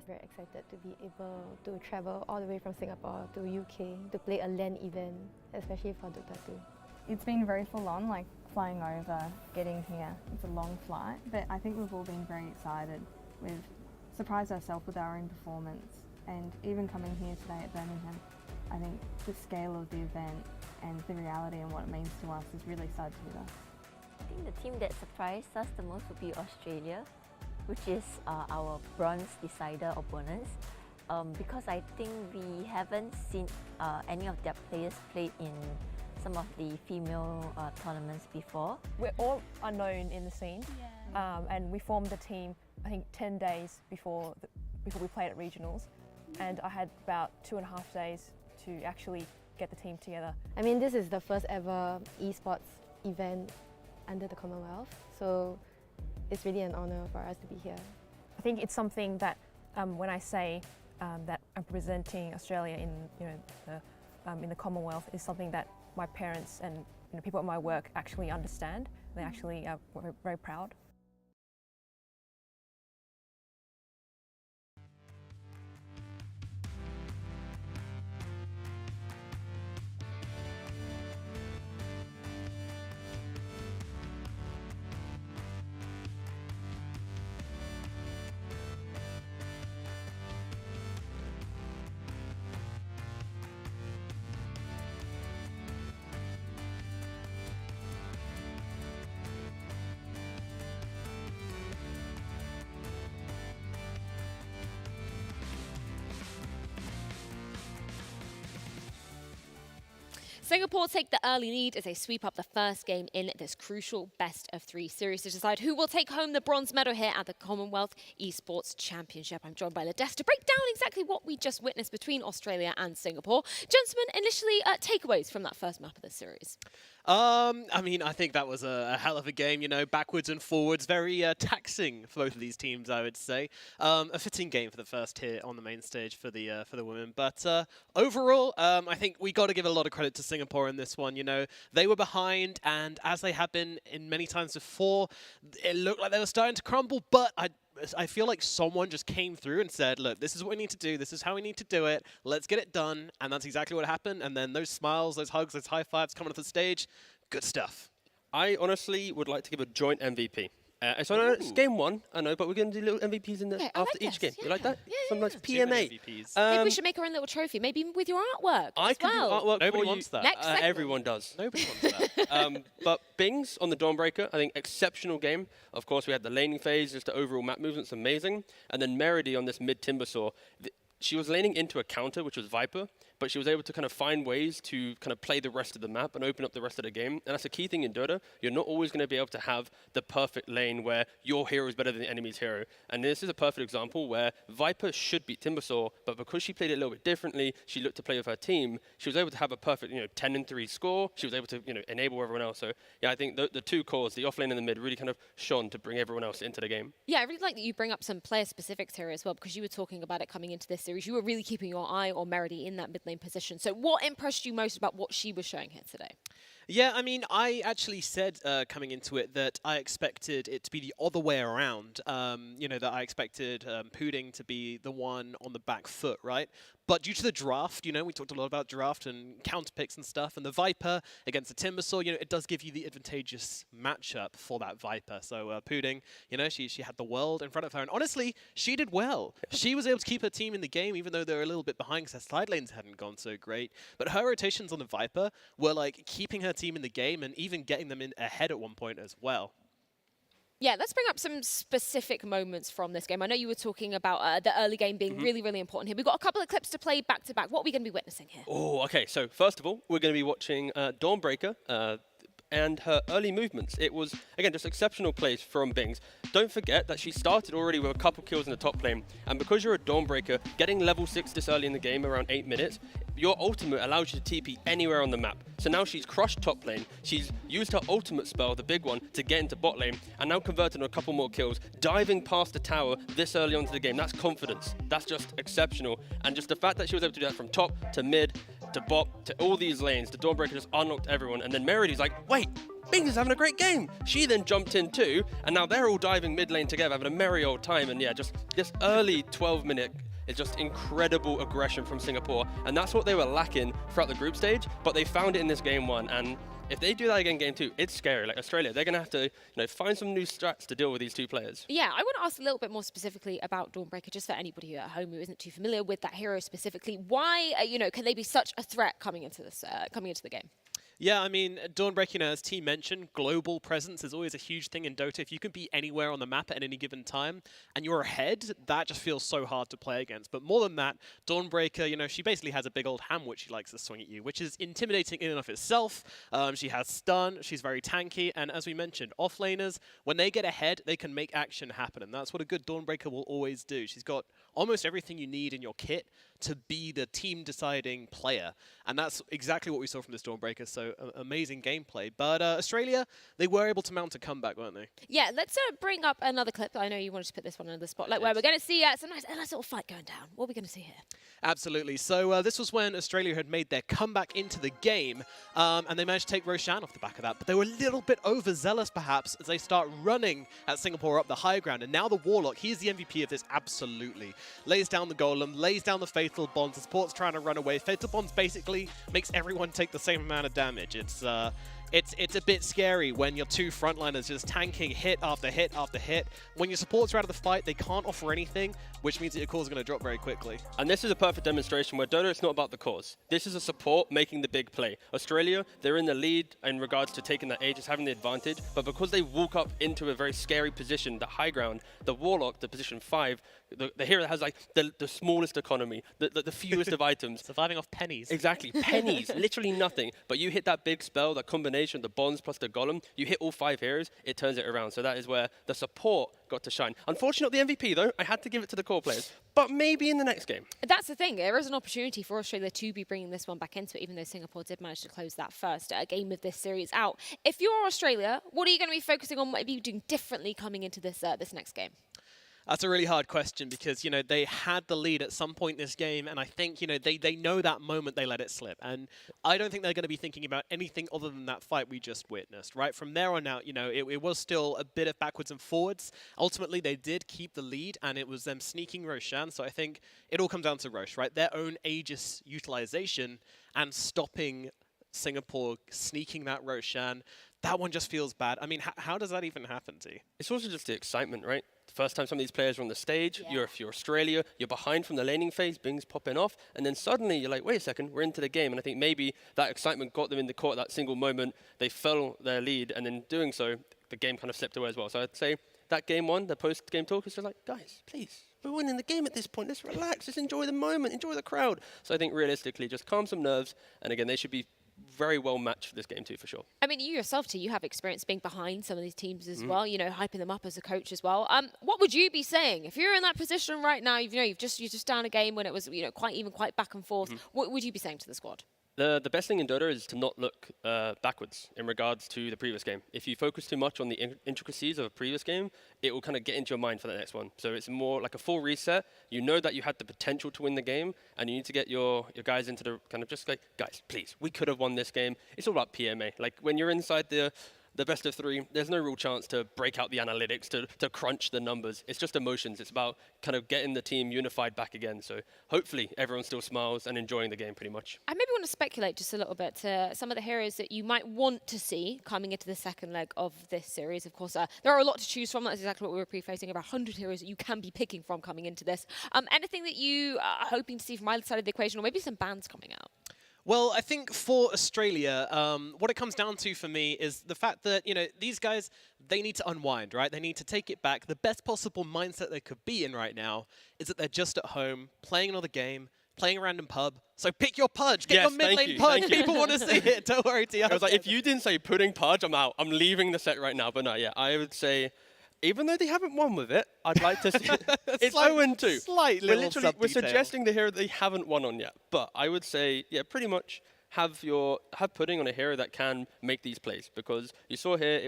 us. Very excited to be able to travel all the way from Singapore to UK to play a LAN event, especially for Dota 2. It's been very full on, like flying over, getting here. It's a long flight, but I think we've all been very excited. We've surprised ourselves with our own performance, and even coming here today at Birmingham, I think the scale of the event and the reality and what it means to us is really excited with us. I think the team that surprised us the most would be Australia, which is our bronze decider opponents, because I think we haven't seen any of their players play in some of the female tournaments before. We're all unknown in the scene, and we formed the team I think 10 days before we played at regionals, and I had about 2.5 days to actually get the team together. I mean, this is the first ever esports event under the Commonwealth, so it's really an honor for us to be here. I think it's something that when I say that I'm representing Australia in the Commonwealth, is something that my parents and people at my work actually understand. They actually are very proud. Singapore take the early lead as they sweep up the first game in this crucial best-of-3 series to decide who will take home the bronze medal here at the Commonwealth Esports Championship. I'm joined by Ladess to break down exactly what we just witnessed between Australia and Singapore. Gentlemen, initially, takeaways from that first map of the series. I mean, I think that was a hell of a game, backwards and forwards, very taxing for both of these teams, I would say. A fitting game for the first here on the main stage for the women. But overall, I think we got to give a lot of credit to Singapore in this one. They were behind, and as they have been in many times before, it looked like they were starting to crumble, but I feel like someone just came through and said, look, this is what we need to do. This is how we need to do it. Let's get it done. And that's exactly what happened. And then those smiles, those hugs, those high fives coming off the stage, good stuff. I honestly would like to give a joint MVP. So I know it's game one, I know, but we're going to do little MVPs in the, after each game. You like that? Some nice PMA. Maybe we should make our own little trophy, maybe with your artwork I can do artwork Nobody for wants you. that. Everyone does. Nobody wants that. But Bings on the Dawnbreaker, I think exceptional game. Of course, we had the laning phase, just the overall map movements, amazing. And then Meredy on this mid Timbersaw. She was laning into a counter, which was Viper, but she was able to kind of find ways to kind of play the rest of the map and open up the rest of the game. And that's a key thing in Dota. You're not always going to be able to have the perfect lane where your hero is better than the enemy's hero. And this is a perfect example where Viper should beat Timbersaw, but because she played it a little bit differently, she looked to play with her team, she was able to have a perfect 10-3 score. She was able to enable everyone else. So yeah, I think the two cores, the offlane and the mid, really kind of shone to bring everyone else into the game. Yeah, I really like that you bring up some player specifics here as well, because you were talking about it coming into this series. You were really keeping your eye on Meredy in that mid lane position. So what impressed you most about what she was showing here today? Yeah, I mean, I actually said coming into it that I expected it to be the other way around. That I expected Pudding to be the one on the back foot, right? But due to the draft, we talked a lot about draft and counter picks and stuff, and the Viper against the Timbersaw, it does give you the advantageous matchup for that Viper. So Pudding, she had the world in front of her, and honestly, she did well. She was able to keep her team in the game, even though they were a little bit behind because her side lanes hadn't gone so great. But her rotations on the Viper were like keeping her team in the game and even getting them in ahead at one point as well. Yeah, let's bring up some specific moments from this game. I know you were talking about the early game being really, really important here. We've got a couple of clips to play back to back. What are we going to be witnessing here? Oh, okay. So first of all, we're going to be watching Dawnbreaker and her early movements. It was, again, just exceptional plays from Bings. Don't forget that she started already with a couple kills in the top lane, and because you're a Dawnbreaker, getting level 6 this early in the game, around 8 minutes, your ultimate allows you to TP anywhere on the map. So now she's crushed top lane, she's used her ultimate spell, the big one, to get into bot lane, and now converted on a couple more kills, diving past the tower this early onto the game. That's confidence. That's just exceptional. And just the fact that she was able to do that from top to mid, to Bop to all these lanes. The Dawnbreaker just unlocked everyone, and then Meridy's like, wait, Bing is having a great game. She then jumped in too, and now they're all diving mid lane together, having a merry old time. And yeah, just this early 12-minute is just incredible aggression from Singapore, and that's what they were lacking throughout the group stage, but they found it in this game 1, and if they do that again game 2, it's scary. Like Australia, they're going to have to find some new strats to deal with these 2 players. Yeah, I want to ask a little bit more specifically about Dawnbreaker, just for anybody at home who isn't too familiar with that hero specifically. Why, can they be such a threat coming into this, coming into the game? Yeah, I mean, Dawnbreaker, as T mentioned, global presence is always a huge thing in Dota. If you can be anywhere on the map at any given time and you're ahead, that just feels so hard to play against. But more than that, Dawnbreaker, she basically has a big old ham which she likes to swing at you, which is intimidating in and of itself. She has stun, she's very tanky, and as we mentioned, offlaners, when they get ahead, they can make action happen, and that's what a good Dawnbreaker will always do. She's got almost everything you need in your kit to be the team-deciding player, and that's exactly what we saw from this Dawnbreaker, so amazing gameplay. But Australia, they were able to mount a comeback, weren't they? Yeah, let's bring up another clip. I know you wanted to put this one in the spotlight, where we're going to see some nice little fight going down. What are we going to see here? Absolutely. So this was when Australia had made their comeback into the game, and they managed to take Roshan off the back of that. But they were a little bit overzealous, perhaps, as they start running at Singapore up the high ground. And now the Warlock, he's the MVP of this, absolutely. Lays down the Golem, lays down the Fatal Bonds. The support's trying to run away. Fatal Bonds basically makes everyone take the same amount of damage. It's a bit scary when your 2 frontliners just tanking hit after hit after hit. When your supports are out of the fight, they can't offer anything, which means that your core is going to drop very quickly. And this is a perfect demonstration where Dota, it's not about the cause. This is a support making the big play. Australia, they're in the lead in regards to taking that Aegis, having the advantage, but because they walk up into a very scary position, the high ground, the Warlock, the position 5, the hero that has like the smallest economy, the fewest of items. Surviving off pennies. Exactly, pennies, literally nothing. But you hit that big spell, that combination, the bonds plus the golem, you hit all 5 heroes, it turns it around. So that is where the support got to shine. Unfortunately, the MVP though, I had to give it to the core players. But maybe in the next game. That's the thing. There is an opportunity for Australia to be bringing this one back into it, even though Singapore did manage to close that first game of this series out. If you're Australia, what are you going to be focusing on? What are you doing differently coming into this this next game? That's a really hard question because, they had the lead at some point in this game, and I think, they know that moment they let it slip. And I don't think they're going to be thinking about anything other than that fight we just witnessed, right? From there on out, it was still a bit of backwards and forwards. Ultimately, they did keep the lead, and it was them sneaking Roshan. So I think it all comes down to Roche, right? Their own Aegis utilization and stopping Singapore sneaking that Roshan. That one just feels bad. I mean, how does that even happen, T? It's also just the excitement, right? The first time some of these players are on the stage, if you're Australia, you're behind from the laning phase, Bing's popping off, and then suddenly you're like, wait a second, we're into the game. And I think maybe that excitement got them in the court at that single moment. They fell their lead, and in doing so, the game kind of slipped away as well. So I'd say that game 1, the post-game talk is just like, guys, please, we're winning the game at this point. Let's relax, let's enjoy the moment, enjoy the crowd. So I think realistically, just calm some nerves, and again, they should be very well matched for this game too, for sure. I mean, you yourself, T, you have experience being behind some of these teams as well, hyping them up as a coach as well. What would you be saying if you're in that position right now? You're just down a game when it was quite back and forth. What would you be saying to the squad? The best thing in Dota is to not look backwards in regards to the previous game. If you focus too much on the intricacies of a previous game, it will kind of get into your mind for the next one. So it's more like a full reset. You know that you had the potential to win the game, and you need to get your guys into the kind of just like, guys, please, we could have won this game. It's all about PMA. Like when you're inside the best of 3, there's no real chance to break out the analytics, to crunch the numbers. It's just emotions. It's about kind of getting the team unified back again. So hopefully everyone still smiles and enjoying the game pretty much. I maybe want to speculate just a little bit to some of the heroes that you might want to see coming into the second leg of this series. Of course, there are a lot to choose from. That's exactly what we were prefacing, about 100 heroes that you can be picking from coming into this. Anything that you are hoping to see from either side of the equation, or maybe some bans coming out? Well, I think for Australia, what it comes down to for me is the fact that, these guys, they need to unwind, right? They need to take it back. The best possible mindset they could be in right now is that they're just at home, playing another game, playing a random pub. So pick your Pudge. Get your mid-lane Pudge. People want to see it. Don't worry, T. I was like, if you didn't say pudding Pudge, I'm out. I'm leaving the set right now. But no, yeah, I would say, even though they haven't won with it, I'd like to see it's 0-2. We're suggesting the hero they haven't won on yet. But I would say, yeah, pretty much have pudding on a hero that can make these plays. Because you saw here,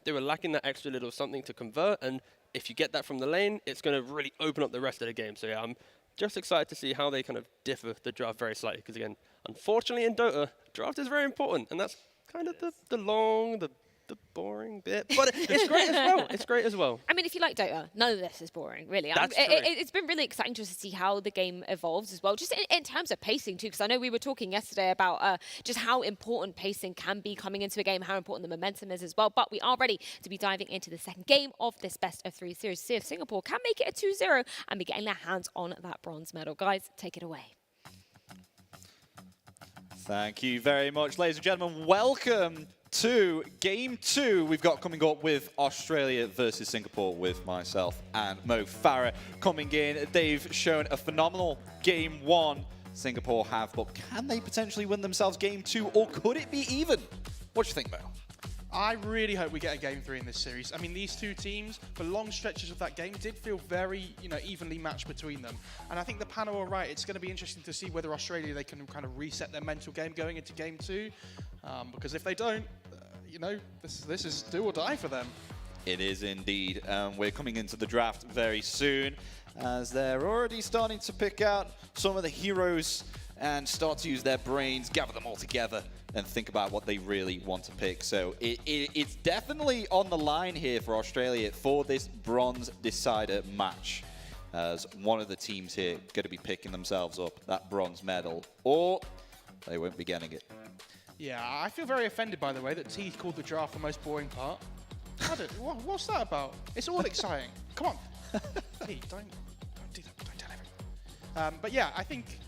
they were lacking that extra little something to convert. And if you get that from the lane, it's going to really open up the rest of the game. So yeah, I'm just excited to see how they kind of differ the draft very slightly. Because again, unfortunately in Dota, draft is very important, and that's kind of the long, the boring bit. But it's great as well. It's great as well. I mean, if you like Dota, none of this is boring, really. That's true. It's been really exciting just to see how the game evolves as well, just in terms of pacing too, because I know we were talking yesterday about just how important pacing can be coming into a game, how important the momentum is as well. But we are ready to be diving into the second game of this best-of-3 series. See if Singapore can make it a 2-0 and be getting their hands on that bronze medal. Guys, take it away. Thank you very much, ladies and gentlemen. Welcome to Game 2 we've got coming up with Australia versus Singapore with myself and Mo Farah coming in. They've shown a phenomenal Game 1, Singapore have, but can they potentially win themselves Game 2, or could it be even? What do you think, Mo? I really hope we get a Game 3 in this series. I mean, these two teams, for long stretches of that game, did feel very, evenly matched between them. And I think the panel are right. It's going to be interesting to see whether Australia, they can kind of reset their mental game going into Game 2. Because if they don't, this is do or die for them. It is indeed. We're coming into the draft very soon, as they're already starting to pick out some of the heroes and start to use their brains, gather them all together, and think about what they really want to pick. So it's definitely on the line here for Australia for this bronze decider match, as one of the teams here going to be picking themselves up that bronze medal, or they won't be getting it. Yeah, I feel very offended, by the way, that T called the draft the most boring part. What's that about? It's all exciting. Come on. T, don't do that. Don't tell everyone. But yeah, I think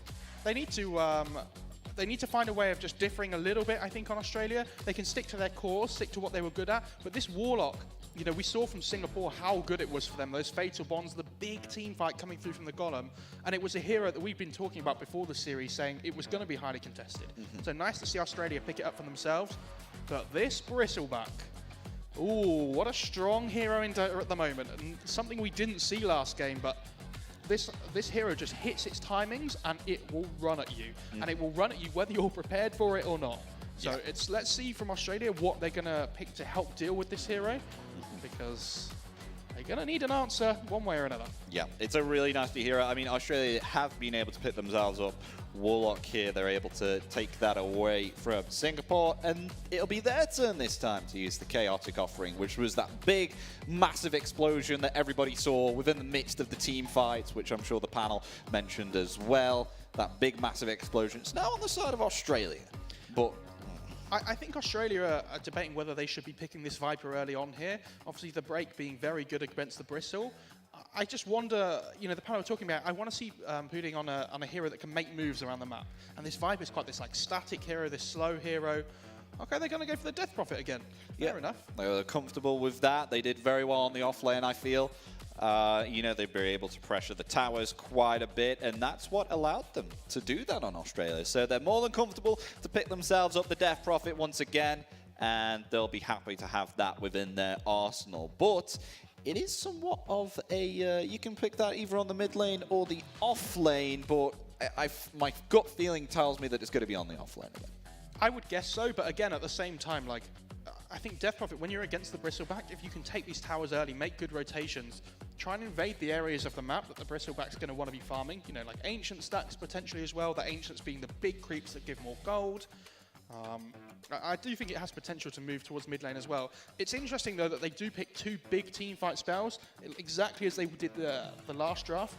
they need to find a way of just differing a little bit, I think, on Australia. They can stick to their core, stick to what they were good at. But this Warlock, we saw from Singapore how good it was for them. Those fatal bonds, the big team fight coming through from the Golem. And it was a hero that we've been talking about before the series, saying it was going to be highly contested. So nice to see Australia pick it up for themselves. But this Bristleback, ooh, what a strong hero in Dota at the moment. And something we didn't see last game, but this hero just hits its timings and it will run at you. And it will run at you whether you're prepared for it or not. So let's see from Australia what they're going to pick to help deal with this hero, because they're going to need an answer one way or another. Yeah, it's a really nasty hero. I mean, Australia have been able to pick themselves up. Warlock here, they're able to take that away from Singapore, and it'll be their turn this time to use the chaotic offering, which was that big, massive explosion that everybody saw within the midst of the team fights, which I'm sure the panel mentioned as well. That big, massive explosion. It's now on the side of Australia, but I think Australia are debating whether they should be picking this Viper early on here. Obviously, the break being very good against the Bristle. I just wonder, the panel we're talking about, I want to see Pudding on a hero that can make moves around the map. And this Viper is quite this static hero, this slow hero. Okay, they're going to go for the Death Prophet again. Fair enough. They were comfortable with that. They did very well on the off lane, I feel. They'd be able to pressure the towers quite a bit, and that's what allowed them to do that on Australia. So they're more than comfortable to pick themselves up the Death Prophet once again, and they'll be happy to have that within their arsenal. But it is somewhat of a, you can pick that either on the mid lane or the off lane, but my gut feeling tells me that it's going to be on the off lane again. I would guess so, but again, at the same time, I think Death Prophet, when you're against the Bristleback, if you can take these towers early, make good rotations, try and invade the areas of the map that the Bristleback's going to want to be farming, like Ancient stacks potentially as well, the Ancients being the big creeps that give more gold. I do think it has potential to move towards mid lane as well. It's interesting, though, that they do pick two big team fight spells, exactly as they did the last draft,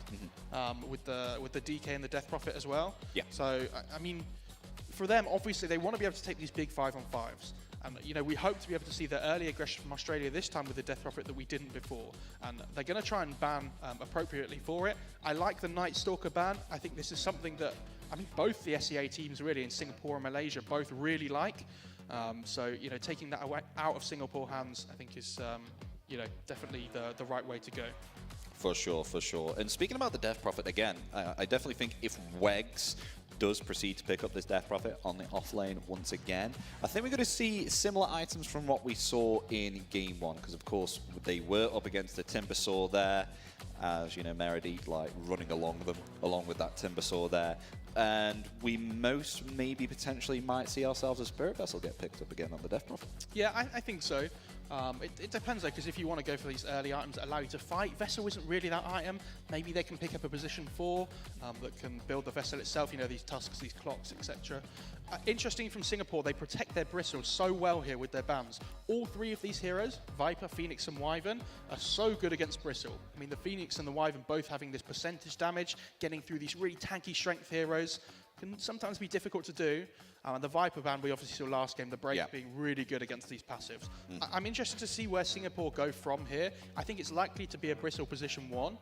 with the DK and the Death Prophet as well. Yeah. So, I mean, for them, obviously, they want to be able to take these big 5-on-5s. And, we hope to be able to see the early aggression from Australia this time with the Death Prophet that we didn't before. And they're going to try and ban appropriately for it. I like the Night Stalker ban. I think this is something that, both the SEA teams really in Singapore and Malaysia both really like. So, taking that out of Singapore hands, I think is, definitely the right way to go. For sure, for sure. And speaking about the Death Prophet again, I definitely think if Wegs does proceed to pick up this Death Prophet on the off lane once again, I think we're going to see similar items from what we saw in Game 1, because of course they were up against the Timbersaw there, as Meredith running along with that Timbersaw there. and we maybe potentially might see ourselves as Spirit Vessel get picked up again on the Death Prophet. Yeah, I think so. It depends though, because if you want to go for these early items that allow you to fight, Vessel isn't really that item. Maybe they can pick up a position 4 that can build the Vessel itself, you know, these tusks, these clocks, etc. Interesting from Singapore, they protect their bristles so well here with their bans. All 3 of these heroes, Viper, Phoenix and Wyvern, are so good against bristle. I mean, the Phoenix and the Wyvern both having this percentage damage, getting through these really tanky strength heroes, can sometimes be difficult to do. And the Viper ban we obviously saw last game, the break being really good against these passives. I'm interested to see where Singapore go from here. I think it's likely to be a bristle position 1.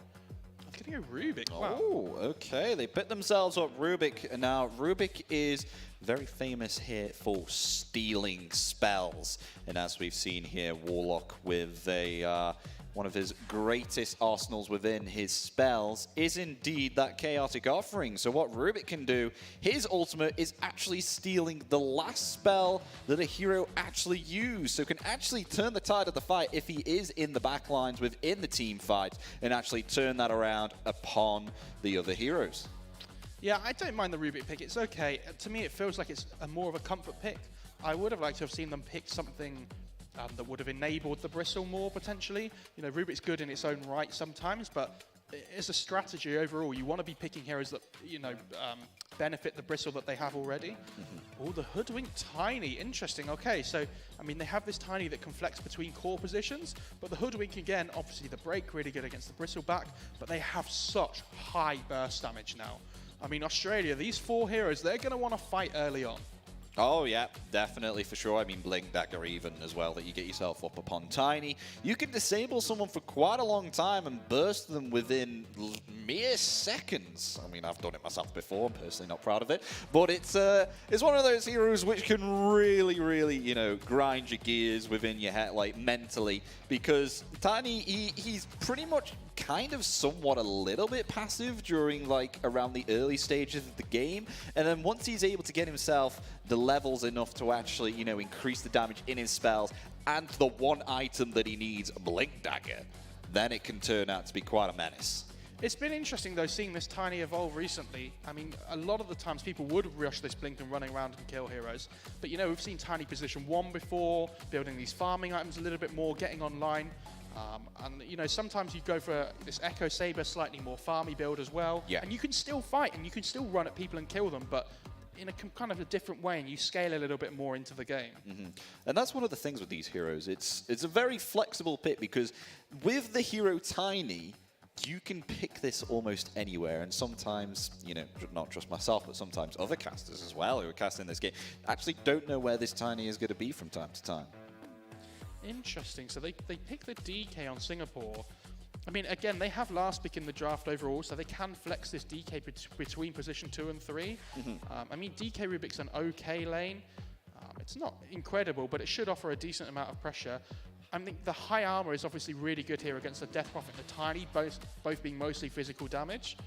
I'm going to go Rubik. Wow. Oh, okay. They put themselves up Rubik. Now, Rubik is very famous here for stealing spells. And as we've seen here, Warlock with one of his greatest arsenals within his spells is indeed that Chaotic Offering. So what Rubik can do, his ultimate is actually stealing the last spell that a hero actually used. So can actually turn the tide of the fight if he is in the backlines within the team fight and actually turn that around upon the other heroes. Yeah, I don't mind the Rubik pick. It's okay. To me, it feels like it's more of a comfort pick. I would have liked to have seen them pick something that would have enabled the bristle more, potentially. You know, Rubik's good in its own right sometimes, but as a strategy overall, you want to be picking heroes that, you know, benefit the bristle that they have already. Oh, the Hoodwink Tiny. Interesting. Okay, so, I mean, they have this Tiny that can flex between core positions, but the Hoodwink, again, obviously the break really good against the bristle back, but they have such high burst damage now. I mean, Australia, these 4 heroes, they're going to want to fight early on. Oh yeah, definitely for sure. I mean, Blink Dagger even as well, that you get yourself up upon Tiny. You can disable someone for quite a long time and burst them within mere seconds. I mean, I've done it myself before. I'm personally not proud of it, but it's one of those heroes which can really, really, you know, grind your gears within your head, like mentally, because Tiny, he's pretty much kind of somewhat a little bit passive during like around the early stages of the game, and then once he's able to get himself the levels enough to actually, you know, increase the damage in his spells and the one item that he needs, Blink Dagger, then it can turn out to be quite a menace. It's been interesting though seeing this Tiny evolve recently. I mean, a lot of the times people would rush this Blink and running around and kill heroes, but you know, we've seen Tiny position 1 before, building these farming items a little bit more, getting online. And you know, sometimes you go for this Echo Saber, slightly more farmy build as well. Yeah. And you can still fight and you can still run at people and kill them, but in a kind of a different way, and you scale a little bit more into the game. And that's one of the things with these heroes. It's a very flexible pick, because with the hero Tiny, you can pick this almost anywhere, and sometimes, you know, not just myself, but sometimes other casters as well who are casting this game actually don't know where this Tiny is going to be from time to time. Interesting. So they pick the DK on Singapore. I mean, again, they have last pick in the draft overall, so they can flex this DK between position 2 and 3. I mean, DK Rubik's an okay lane. It's not incredible, but it should offer a decent amount of pressure. I think the high armor is obviously really good here against the Death Prophet and the Tiny, both being mostly physical damage.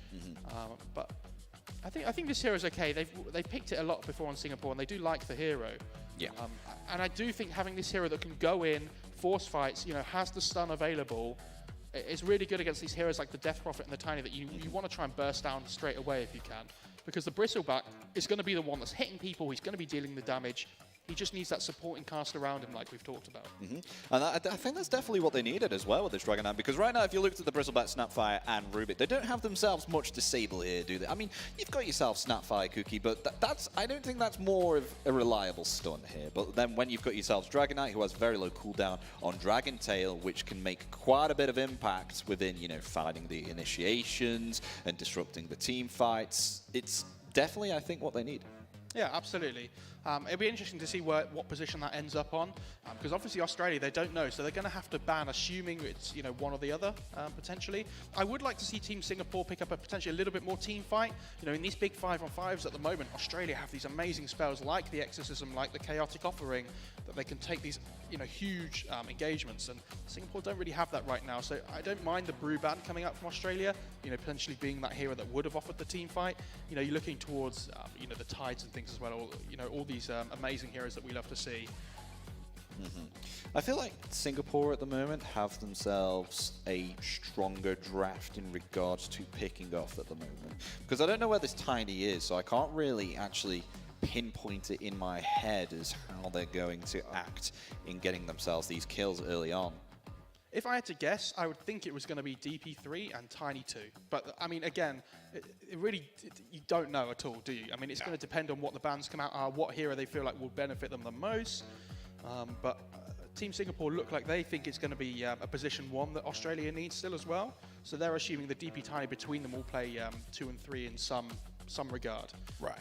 But I think this hero is okay. They picked it a lot before on Singapore, and they do like the hero. Yeah. And I do think having this hero that can go in, force fights, you know, has the stun available, is really good against these heroes like the Death Prophet and the Tiny that you want to try and burst down straight away if you can. Because the Bristleback is going to be the one that's hitting people, he's going to be dealing the damage. He just needs that supporting cast around him like we've talked about. And I think that's definitely what they needed as well with this Dragon Knight, because right now if you looked at the Bristleback, Snapfire and Rubik, they don't have themselves much disable here, do they? I mean, you've got yourself Snapfire, Cookie, but I don't think that's more of a reliable stun here. But then when you've got yourselves Dragon Knight, who has very low cooldown on Dragon Tail, which can make quite a bit of impact within, you know, fighting the initiations and disrupting the team fights, it's definitely, I think, what they need. Yeah, absolutely. It'll be interesting to see what position that ends up on, because obviously Australia, they don't know, so they're going to have to ban, assuming it's, you know, one or the other, potentially. I would like to see Team Singapore pick up potentially a little bit more team fight. You know, in these big 5-on-5s at the moment, Australia have these amazing spells like the Exorcism, like the Chaotic Offering, that they can take these, you know, huge engagements, and Singapore don't really have that right now, so I don't mind the Brew ban coming up from Australia, you know, potentially being that hero that would have offered the team fight. You know, you're looking towards, you know, the Tides and things as well, or, you know, all these amazing heroes that we love to see. I feel like Singapore at the moment have themselves a stronger draft in regards to picking off at the moment. Because I don't know where this Tiny is, so I can't really actually pinpoint it in my head as how they're going to act in getting themselves these kills early on. If I had to guess, I would think it was going to be DP3 and Tiny 2. But, I mean, again, you don't know at all, do you? I mean, it's going to depend on what the bans come out are, what hero they feel like will benefit them the most. But Team Singapore look like they think it's going to be a position 1 that Australia needs still as well. So they're assuming the DP Tiny between them will play 2 and 3 in some regard. Right.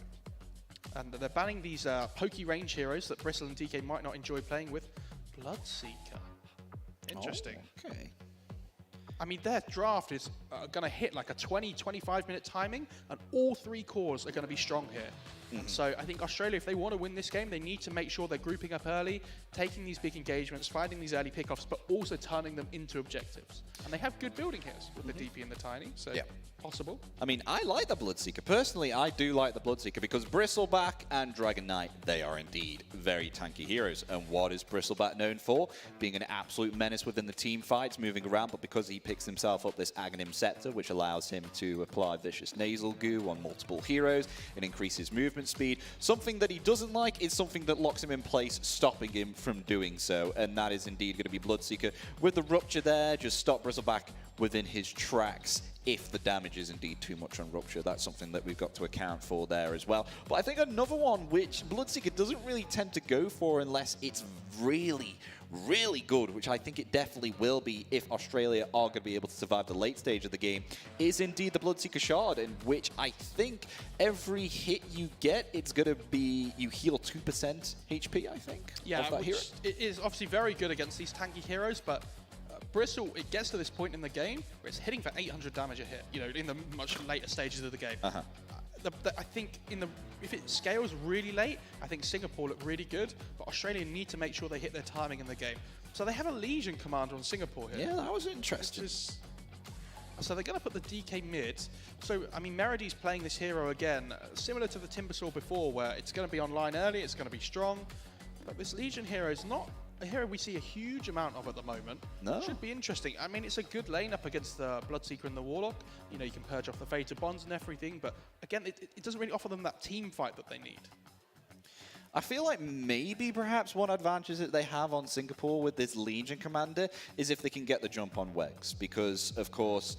And they're banning these pokey range heroes that Bristle and DK might not enjoy playing with. Bloodseeker. Interesting. Oh, okay. I mean, their draft is going to hit like a 20-25 minute timing, and all 3 cores are going to be strong here. And so I think Australia, if they want to win this game, they need to make sure they're grouping up early, taking these big engagements, finding these early pickoffs, but also turning them into objectives. And they have good building here with the DP and the Tiny, so possible. I mean, I like the Bloodseeker. Personally, I do like the Bloodseeker because Bristleback and Dragon Knight, they are indeed very tanky heroes. And what is Bristleback known for? Being an absolute menace within the team fights, moving around, but because he picks himself up this Aghanim Scepter, which allows him to apply Vicious Nasal Goo on multiple heroes and increase his movement speed. Something that he doesn't like is something that locks him in place, stopping him from doing so. And that is indeed going to be Bloodseeker. With the Rupture there, just stop Bristleback within his tracks if the damage is indeed too much on Rupture. That's something that we've got to account for there as well. But I think another one which Bloodseeker doesn't really tend to go for unless it's really, really good, which I think it definitely will be if Australia are going to be able to survive the late stage of the game, is indeed the Bloodseeker Shard, in which I think every hit you get, it's going to be, you heal 2% HP, I think, of that hero. It is obviously very good against these tanky heroes, but Bristle, it gets to this point in the game where it's hitting for 800 damage a hit, you know, in the much later stages of the game. I think if it scales really late, I think Singapore look really good, but Australia need to make sure they hit their timing in the game. So they have a Legion commander on Singapore here. Yeah, that was interesting. So they're going to put the DK mid. So, I mean, Meridy's playing this hero again, similar to the Timbersaw before, where it's going to be online early, it's going to be strong. But this Legion hero is not a hero we see a huge amount of at the moment. No. Should be interesting. I mean, it's a good lane up against the Bloodseeker and the Warlock. You know, you can purge off the Fated Bonds and everything, but again, it doesn't really offer them that team fight that they need. I feel like maybe perhaps one advantage that they have on Singapore with this Legion commander is if they can get the jump on Wegs, because of course,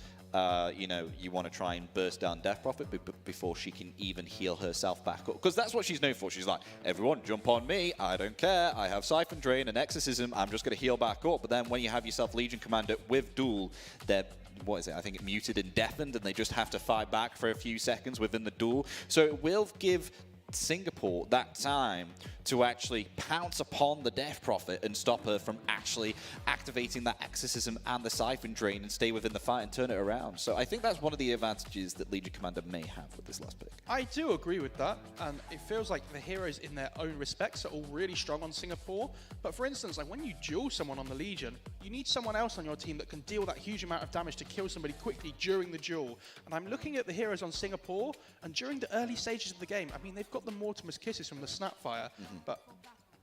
you know, you want to try and burst down Death Prophet before she can even heal herself back up. Because that's what she's known for. She's like, everyone jump on me. I don't care. I have Siphon Drain and Exorcism. I'm just going to heal back up. But then when you have yourself Legion Commander with Duel, they're, what is it? I think it muted and deafened, and they just have to fight back for a few seconds within the duel. So it will give Singapore that time to actually pounce upon the Death Prophet and stop her from actually activating that Exorcism and the Siphon Drain and stay within the fight and turn it around. So I think that's one of the advantages that Legion Commander may have with this last pick. I do agree with that, and it feels like the heroes in their own respects are all really strong on Singapore. But for instance, like when you duel someone on the Legion, you need someone else on your team that can deal that huge amount of damage to kill somebody quickly during the duel. And I'm looking at the heroes on Singapore, and during the early stages of the game, I mean, they've got the Mortimer's Kisses from the Snapfire, but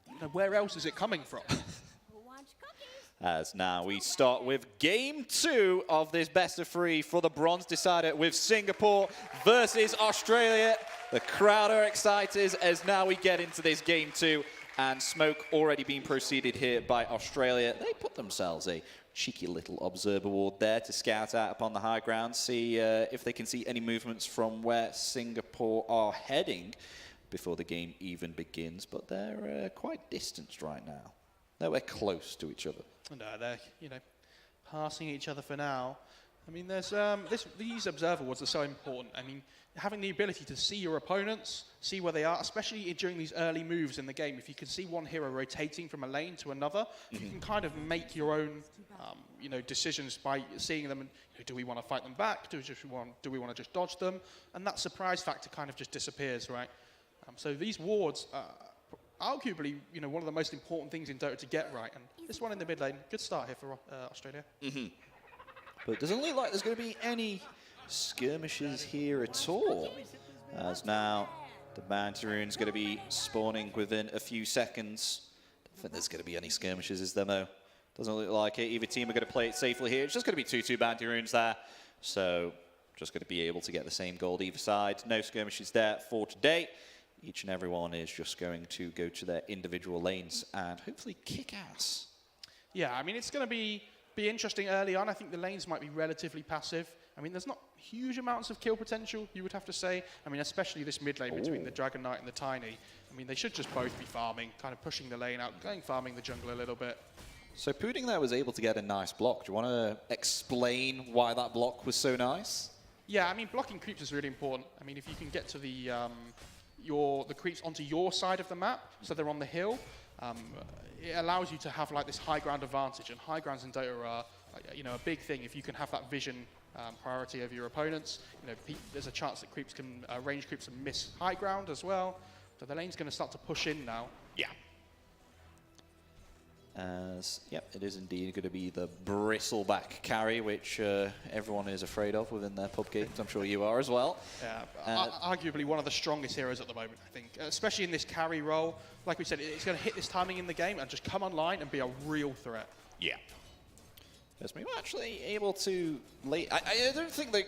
you know, where else is it coming from? As now we start with game 2 of this best of 3 for the bronze decider with Singapore versus Australia. The crowd are excited as now we get into this game 2, and smoke already being proceeded here by Australia. They put themselves a cheeky little observer ward there to scout out upon the high ground, see if they can see any movements from where Singapore are heading before the game even begins, but they're quite distanced right now. Nowhere close to each other. No, they're, you know, passing each other for now. I mean, there's these observer wards are so important. I mean, having the ability to see your opponents, see where they are, especially during these early moves in the game. If you can see one hero rotating from a lane to another, you can kind of make your own, you know, decisions by seeing them. And you know, do we want to fight them back? Do we want to just dodge them? And that surprise factor kind of just disappears, right? So these wards are arguably, you know, one of the most important things in Dota to get right. And this one in the mid lane, good start here for Australia. But it doesn't look like there's going to be any skirmishes here at all, as now the Bounty Rune's going to be spawning within a few seconds. I think there's going to be any skirmishes, is there, Mo? Doesn't look like it. Either team are going to play it safely here. It's just going to be 2-2 bounty runes there. So just going to be able to get the same gold either side. No skirmishes there for today. Each and every one is just going to go to their individual lanes and hopefully kick ass. Yeah, I mean, it's going to be interesting early on. I think the lanes might be relatively passive. I mean, there's not huge amounts of kill potential, you would have to say. I mean, especially this mid lane between the Dragon Knight and the Tiny. I mean, they should just both be farming, kind of pushing the lane out, farming the jungle a little bit. So Pudding there was able to get a nice block. Do you want to explain why that block was so nice? Yeah, I mean, blocking creeps is really important. I mean, if you can get to the creeps onto your side of the map, so they're on the hill, it allows you to have like this high ground advantage. And high grounds in Dota are, a big thing. If you can have that vision priority over your opponents, there's a chance that creeps can range creeps and miss high ground as well. So the lane's going to start to push in now. Yeah. Yep, it is indeed going to be the bristleback carry, which everyone is afraid of within their pub games. I'm sure you are as well. Yeah, arguably one of the strongest heroes at the moment, I think, especially in this carry role. Like we said, it's going to hit this timing in the game and just come online and be a real threat. Yeah. Yes, we were actually able to I don't think they're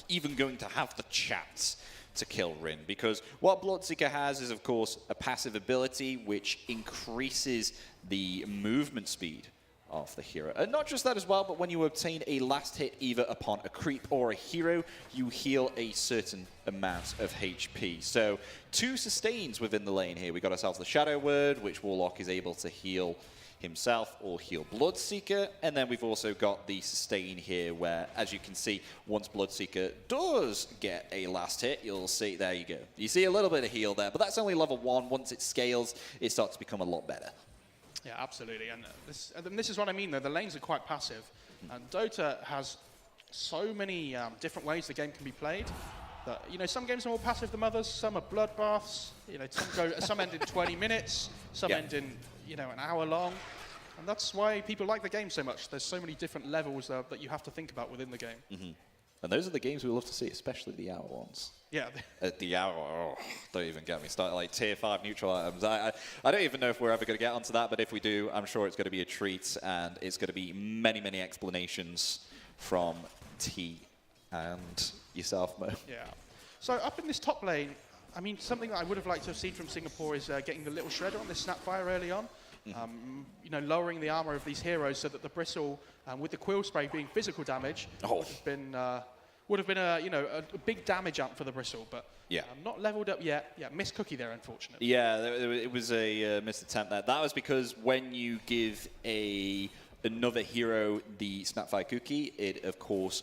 even going to have the chance to kill Rin, because what Bloodseeker has is, of course, a passive ability which increases the movement speed of the hero. And not just that as well, but when you obtain a last hit either upon a creep or a hero, you heal a certain amount of HP. So 2 sustains within the lane here. We got ourselves the Shadow Word, which Warlock is able to heal himself or heal Bloodseeker, and then we've also got the sustain here where, as you can see, once Bloodseeker does get a last hit, you'll see, there you go. You see a little bit of heal there, but that's only level 1. Once it scales, it starts to become a lot better. Yeah, absolutely, and this is what I mean though, the lanes are quite passive, and Dota has so many different ways the game can be played. That, some games are more passive than others, some are bloodbaths, some end in 20 minutes, some end in an hour long, and that's why people like the game so much. There's so many different levels that you have to think about within the game. Mm-hmm. And those are the games we love to see, especially the hour ones. Yeah. At the hour, don't even get me started. Like tier 5 neutral items. I don't even know if we're ever going to get onto that, but if we do, I'm sure it's going to be a treat, and it's going to be many, many explanations from T and yourself, Mo. Yeah. So up in this top lane, I mean, something that I would have liked to have seen from Singapore is getting the little shredder on this Snapfire early on. Lowering the armor of these heroes so that the bristle, with the quill spray being physical damage, would have been a big damage amp for the bristle, but not leveled up yet. Yeah, missed cookie there, unfortunately. Yeah, it was a missed attempt there. That was because when you give another hero the Snapfire cookie, it of course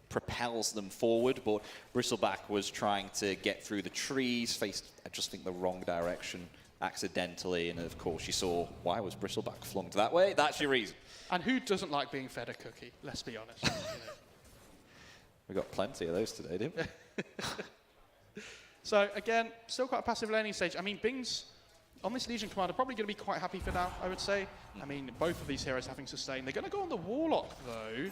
propels them forward, but Bristleback was trying to get through the trees, faced, I just think, the wrong direction accidentally, and of course you saw, why was Bristleback flung that way? That's your reason. And who doesn't like being fed a cookie? Let's be honest. We got plenty of those today, didn't we? So again, still quite a passive laning stage. I mean, Bing's on this Legion Commander probably going to be quite happy for now, I would say. I mean, both of these heroes having sustained. They're going to go on the Warlock though.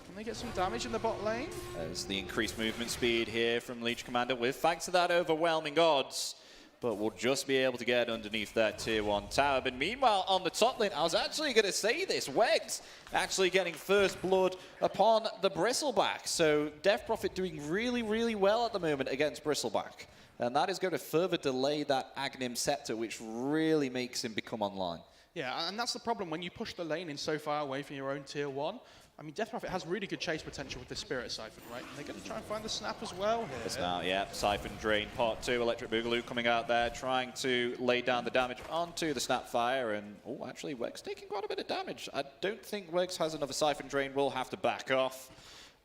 Can they get some damage in the bot lane? There's the increased movement speed here from Legion Commander with thanks to that overwhelming odds. But we'll just be able to get underneath that tier 1 tower. But meanwhile, on the top lane, I was actually going to say this. Wegs actually getting first blood upon the Bristleback. So Death Prophet doing really, really well at the moment against Bristleback. And that is going to further delay that Aghanim Scepter, which really makes him become online. Yeah, and that's the problem when you push the lane in so far away from your own tier 1. I mean, Death Prophet has really good chase potential with the Spirit Siphon, right? And they're going to try and find the snap as well here. It's now, yeah, Siphon Drain Part 2, Electric Boogaloo coming out there, trying to lay down the damage onto the Snapfire, and, oh, actually, Wegs taking quite a bit of damage. I don't think Wegs has another Siphon Drain. We'll have to back off,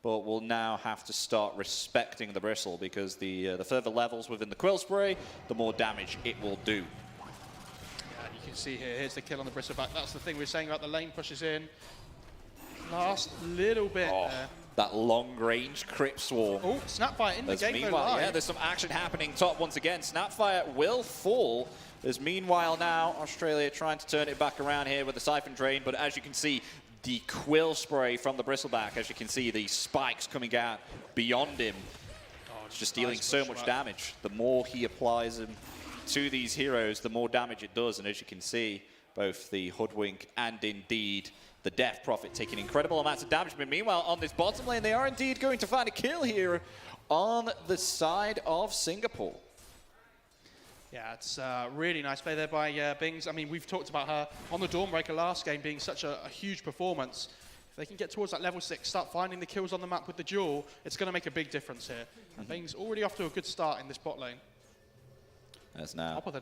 but we'll now have to start respecting the Bristle, because the further levels within the Quill Spray, the more damage it will do. Yeah, and you can see here, here's the kill on the Bristleback. That's the thing we were saying about the lane pushes in. Last little bit there. That long-range Crypt Swarm. Oh, Snapfire in the game though live. Yeah, there's some action happening top once again. Snapfire will fall. There's meanwhile now Australia trying to turn it back around here with the Siphon Drain, but as you can see, the Quill Spray from the Bristleback, as you can see, the spikes coming out beyond him. It's just dealing so much damage. The more he applies them to these heroes, the more damage it does, and as you can see, both the Hoodwink and indeed the Death Prophet taking incredible amounts of damage. But meanwhile, on this bottom lane, they are indeed going to find a kill here on the side of Singapore. Yeah, it's really nice play there by Bings. I mean, we've talked about her on the Dawnbreaker last game being such a huge performance. If they can get towards that level 6, start finding the kills on the map with the duel, it's going to make a big difference here. And Bings already off to a good start in this bot lane. As now. Top of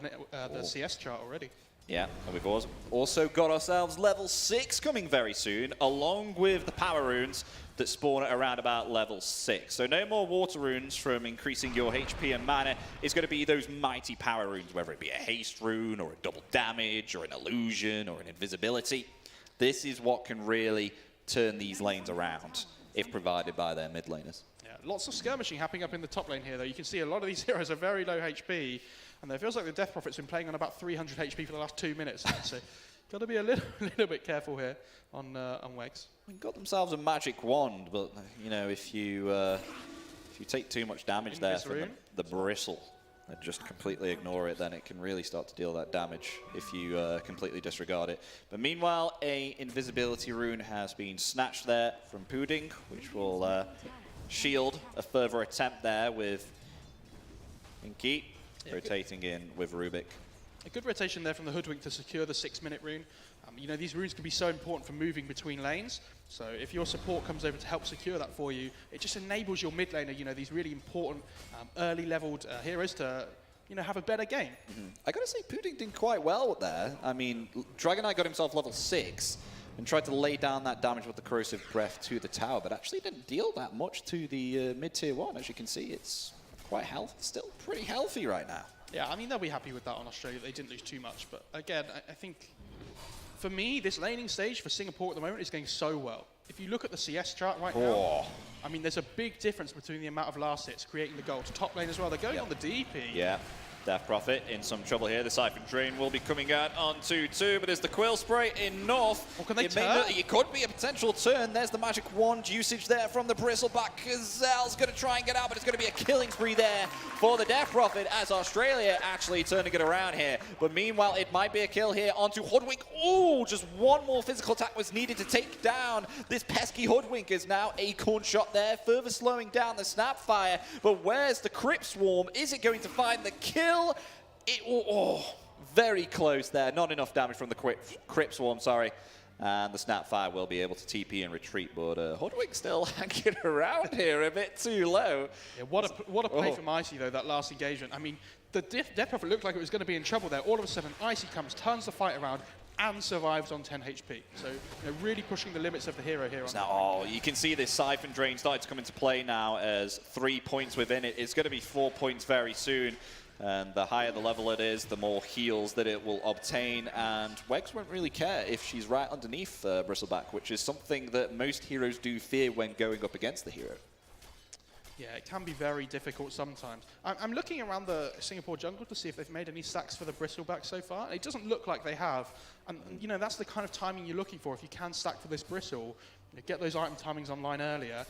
the CS chart already. Yeah, and we've also got ourselves level 6 coming very soon, along with the power runes that spawn at around about level 6. So no more water runes from increasing your HP and mana. It's going to be those mighty power runes, whether it be a haste rune or a double damage or an illusion or an invisibility. This is what can really turn these lanes around, if provided by their mid laners. Yeah, lots of skirmishing happening up in the top lane here, though. You can see a lot of these heroes are very low HP, and it feels like the Death Prophet's been playing on about 300 HP for the last 2 minutes. So got to be a little bit careful here on Wegs. They got themselves a magic wand, but you know, if you take too much damage there from the bristle and just completely ignore it, then it can really start to deal that damage if you completely disregard it. But meanwhile, a invisibility rune has been snatched there from Pudding, which will shield a further attempt there with Inky rotating in with Rubik. A good rotation there from the Hoodwink to secure the 6-minute rune. You know, these runes can be so important for moving between lanes. So if your support comes over to help secure that for you, it just enables your mid laner, you know, these really important early leveled heroes to, you know, have a better game. I gotta say, Pudding did quite well there. I mean, Dragon Knight got himself level 6 and tried to lay down that damage with the Corrosive Breath to the tower, but actually didn't deal that much to the mid-tier 1. As you can see, it's quite healthy, still pretty healthy right now. Yeah, I mean, they'll be happy with that on Australia. They didn't lose too much. But again, I think, for me, this laning stage for Singapore at the moment is going so well. If you look at the CS chart right now, I mean, there's a big difference between the amount of last hits creating the goal to top lane as well. They're going on the DP. Yeah. Death Prophet in some trouble here. The Siphon Drain will be coming out on 2-2, but as the Quill Spray in North, can they turn? It could be a potential turn. There's the Magic Wand usage there from the Bristleback. Gazelle's going to try and get out, but it's going to be a killing spree there for the Death Prophet as Australia actually turning it around here. But meanwhile, it might be a kill here onto Hoodwink. Ooh, just one more physical attack was needed to take down this pesky Hoodwink. Is now Acorn shot there, further slowing down the Snapfire. But where's the Crypt Swarm? Is it going to find the kill? Very close there. Not enough damage from the Crypt Swarm, sorry. And the Snapfire will be able to TP and retreat, but Hoodwink still hanging around here a bit too low. Yeah, what a play from Icy, though, that last engagement. I mean, the Death Prophet looked like it was going to be in trouble there. All of a sudden, Icy comes, turns the fight around, and survives on 10 HP. So, you know, really pushing the limits of the hero here. Now, you can see this Siphon Drain starting to come into play now as 3 points within it. It's going to be 4 points very soon. And the higher the level it is, the more heals that it will obtain. And Wegs won't really care if she's right underneath Bristleback, which is something that most heroes do fear when going up against the hero. Yeah, it can be very difficult sometimes. I'm looking around the Singapore jungle to see if they've made any stacks for the Bristleback so far. It doesn't look like they have. And you know, that's the kind of timing you're looking for. If you can stack for this Bristle, you know, get those item timings online earlier.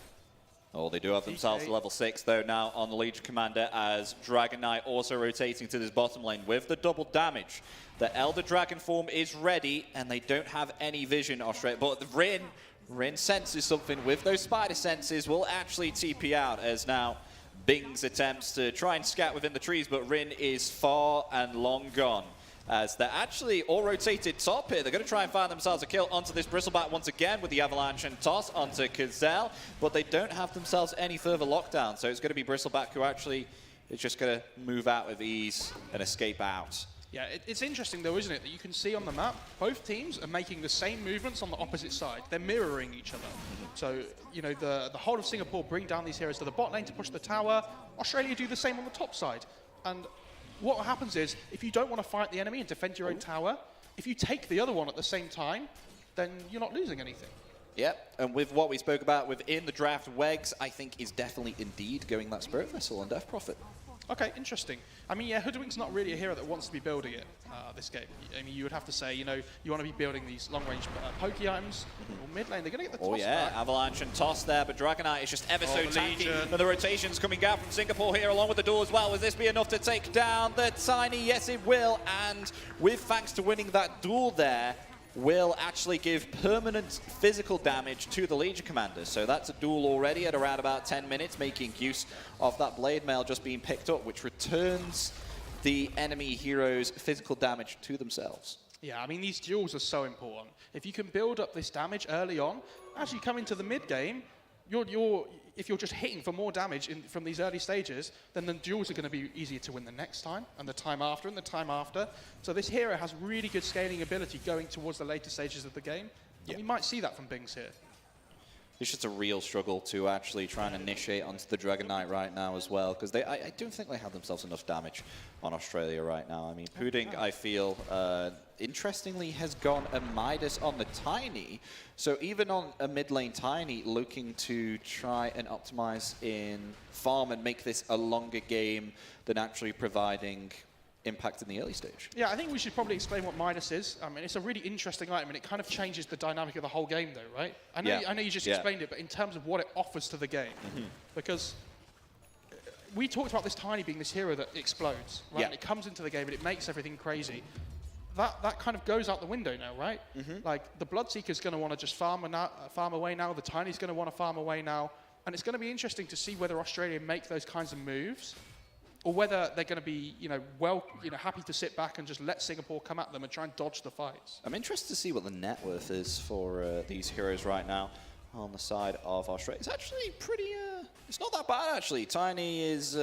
Oh, they do have themselves a level 6, though, now on the Legion Commander, as Dragon Knight also rotating to this bottom lane with the double damage. The Elder Dragon form is ready, and they don't have any vision, Australia. But Rin senses something with those spider senses, will actually TP out, as now Bings attempts to try and scat within the trees, but Rin is far and long gone. As they're actually all rotated top here. They're going to try and find themselves a kill onto this Bristleback once again with the Avalanche and toss onto Gazelle, but they don't have themselves any further lockdown, so it's going to be Bristleback who actually is just going to move out with ease and escape out. Yeah, it's interesting though, isn't it, that you can see on the map, both teams are making the same movements on the opposite side. They're mirroring each other. So, you know, the whole of Singapore bring down these heroes to the bot lane to push the tower. Australia do the same on the top side. And what happens is, if you don't want to fight the enemy and defend your own tower, if you take the other one at the same time, then you're not losing anything. Yep, and with what we spoke about within the draft, Wegs, I think, is definitely indeed going that Spirit Vessel on Death Prophet. Okay, interesting. I mean, yeah, Hoodwink's not really a hero that wants to be building it, this game. I mean, you would have to say, you know, you want to be building these long-range pokey items. Or mid lane, they're going to get the toss back. Avalanche and toss there, but Dragonite is just ever so tanky. Legion. And the rotations coming out from Singapore here along with the duel as well. Will this be enough to take down the Tiny? Yes, it will. And with thanks to winning that duel there, will actually give permanent physical damage to the Legion Commander. So that's a duel already at around about 10 minutes, making use of that Blade Mail just being picked up, which returns the enemy heroes physical damage to themselves. Yeah, I mean, these duels are so important. If you can build up this damage early on, as you come into the mid game, if you're just hitting for more damage from these early stages, then the duels are going to be easier to win the next time, and the time after, and the time after. So this hero has really good scaling ability going towards the later stages of the game. Yeah. And we might see that from Bings here. It's just a real struggle to actually try and initiate onto the Dragon Knight right now as well, because I don't think they have themselves enough damage on Australia right now. I mean, Pudding, I feel, interestingly, has gone a Midas on the Tiny. So even on a mid lane Tiny, looking to try and optimize in farm and make this a longer game than actually providing impact in the early stage. Yeah, I think we should probably explain what Midas is. I mean, it's a really interesting item, and it kind of changes the dynamic of the whole game, though, right? I know you just explained it, but in terms of what it offers to the game, because we talked about this Tiny being this hero that explodes, right? And it comes into the game and it makes everything crazy. That kind of goes out the window now, right? Like, the Bloodseeker's going to want to just farm away now, the Tiny's going to want to farm away now, and it's going to be interesting to see whether Australia make those kinds of moves, or whether they're going to be, happy to sit back and just let Singapore come at them and try and dodge the fights. I'm interested to see what the net worth is for these heroes right now on the side of Australia. It's actually pretty, it's not that bad actually. Tiny is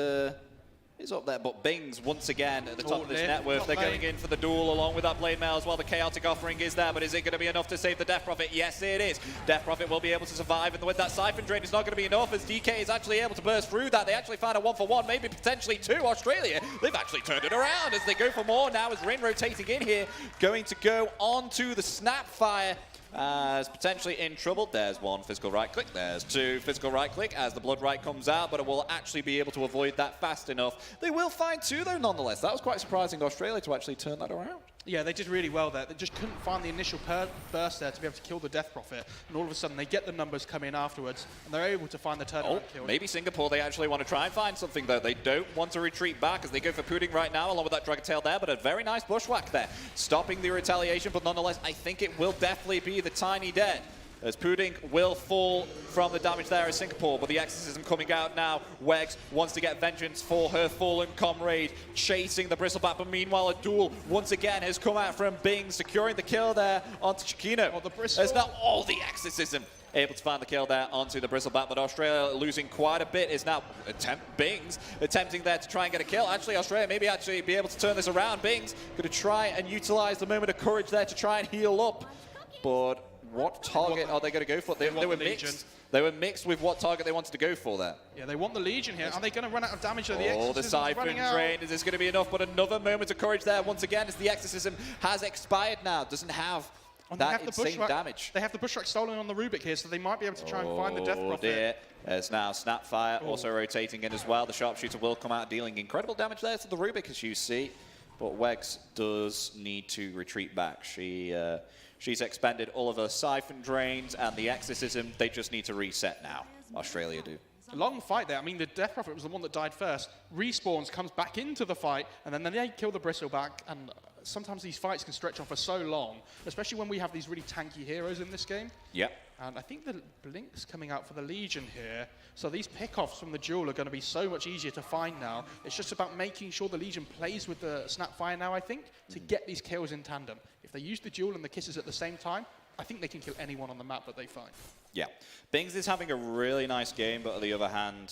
up there, but Bings once again at the top of this net worth. They're going in for the duel along with that Blade Mail as well. The Chaotic Offering is there, but is it going to be enough to save the Death Prophet? Yes, it is. Death Prophet will be able to survive, and with that Siphon Drain, it's not going to be enough as DK is actually able to burst through that. They actually find a 1-for-1, maybe potentially 2. Australia, they've actually turned it around as they go for more now as Rin rotating in here, going to go onto the Snapfire. As potentially in trouble. There's one physical right click, there's 2 physical right click as the Blood Right comes out, but it will actually be able to avoid that fast enough. They will find 2 though nonetheless. That was quite surprising, Australia, to actually turn that around. Yeah, they did really well there. They just couldn't find the initial burst there to be able to kill the Death Prophet, and all of a sudden they get the numbers come in afterwards, and they're able to find the turnaround kill. Maybe Singapore, they actually want to try and find something though. They don't want to retreat back as they go for Pudding right now, along with that Dragon Tail there, but a very nice bushwhack there, stopping the retaliation, but nonetheless, I think it will definitely be the Tiny dead. As Pudding will fall from the damage there as Singapore, but the Exorcism coming out now. Wegs wants to get vengeance for her fallen comrade, chasing the Bristlebat, but meanwhile a duel once again has come out from Bing, securing the kill there onto Chiquino. There's now all the Exorcism able to find the kill there onto the Bristlebat, but Australia losing quite a bit is now Bings attempting there to try and get a kill. Actually, Australia maybe actually be able to turn this around. Bings going to try and utilize the moment of courage there to try and heal up, but what target are they going to go for? They were mixed. They were mixed with what target they wanted to go for there. Yeah, they want the Legion here. Are they going to run out of damage? The the Siphon Drain. Is this going to be enough? But another moment of courage there once again as the Exorcism has expired now. Doesn't have that insane damage. They have the Bushwhack stolen on the Rubik here, so they might be able to try and find the Death Prophet. Dear. There's now Snapfire also rotating in as well. The Sharpshooter will come out dealing incredible damage there to the Rubik, as you see. But Wegs does need to retreat back. She's expended all of her Siphon Drains, and the Exorcism, they just need to reset now. Australia do. A long fight there. I mean, the Death Prophet was the one that died first. Respawns, comes back into the fight, and then they kill the Bristleback. And sometimes these fights can stretch on for so long, especially when we have these really tanky heroes in this game. Yep. And I think the Blink's coming out for the Legion here. So these pickoffs from the duel are going to be so much easier to find now. It's just about making sure the Legion plays with the Snapfire now, I think, to get these kills in tandem. If they use the duel and the kisses at the same time, I think they can kill anyone on the map that they find. Yeah. Bings is having a really nice game, but on the other hand,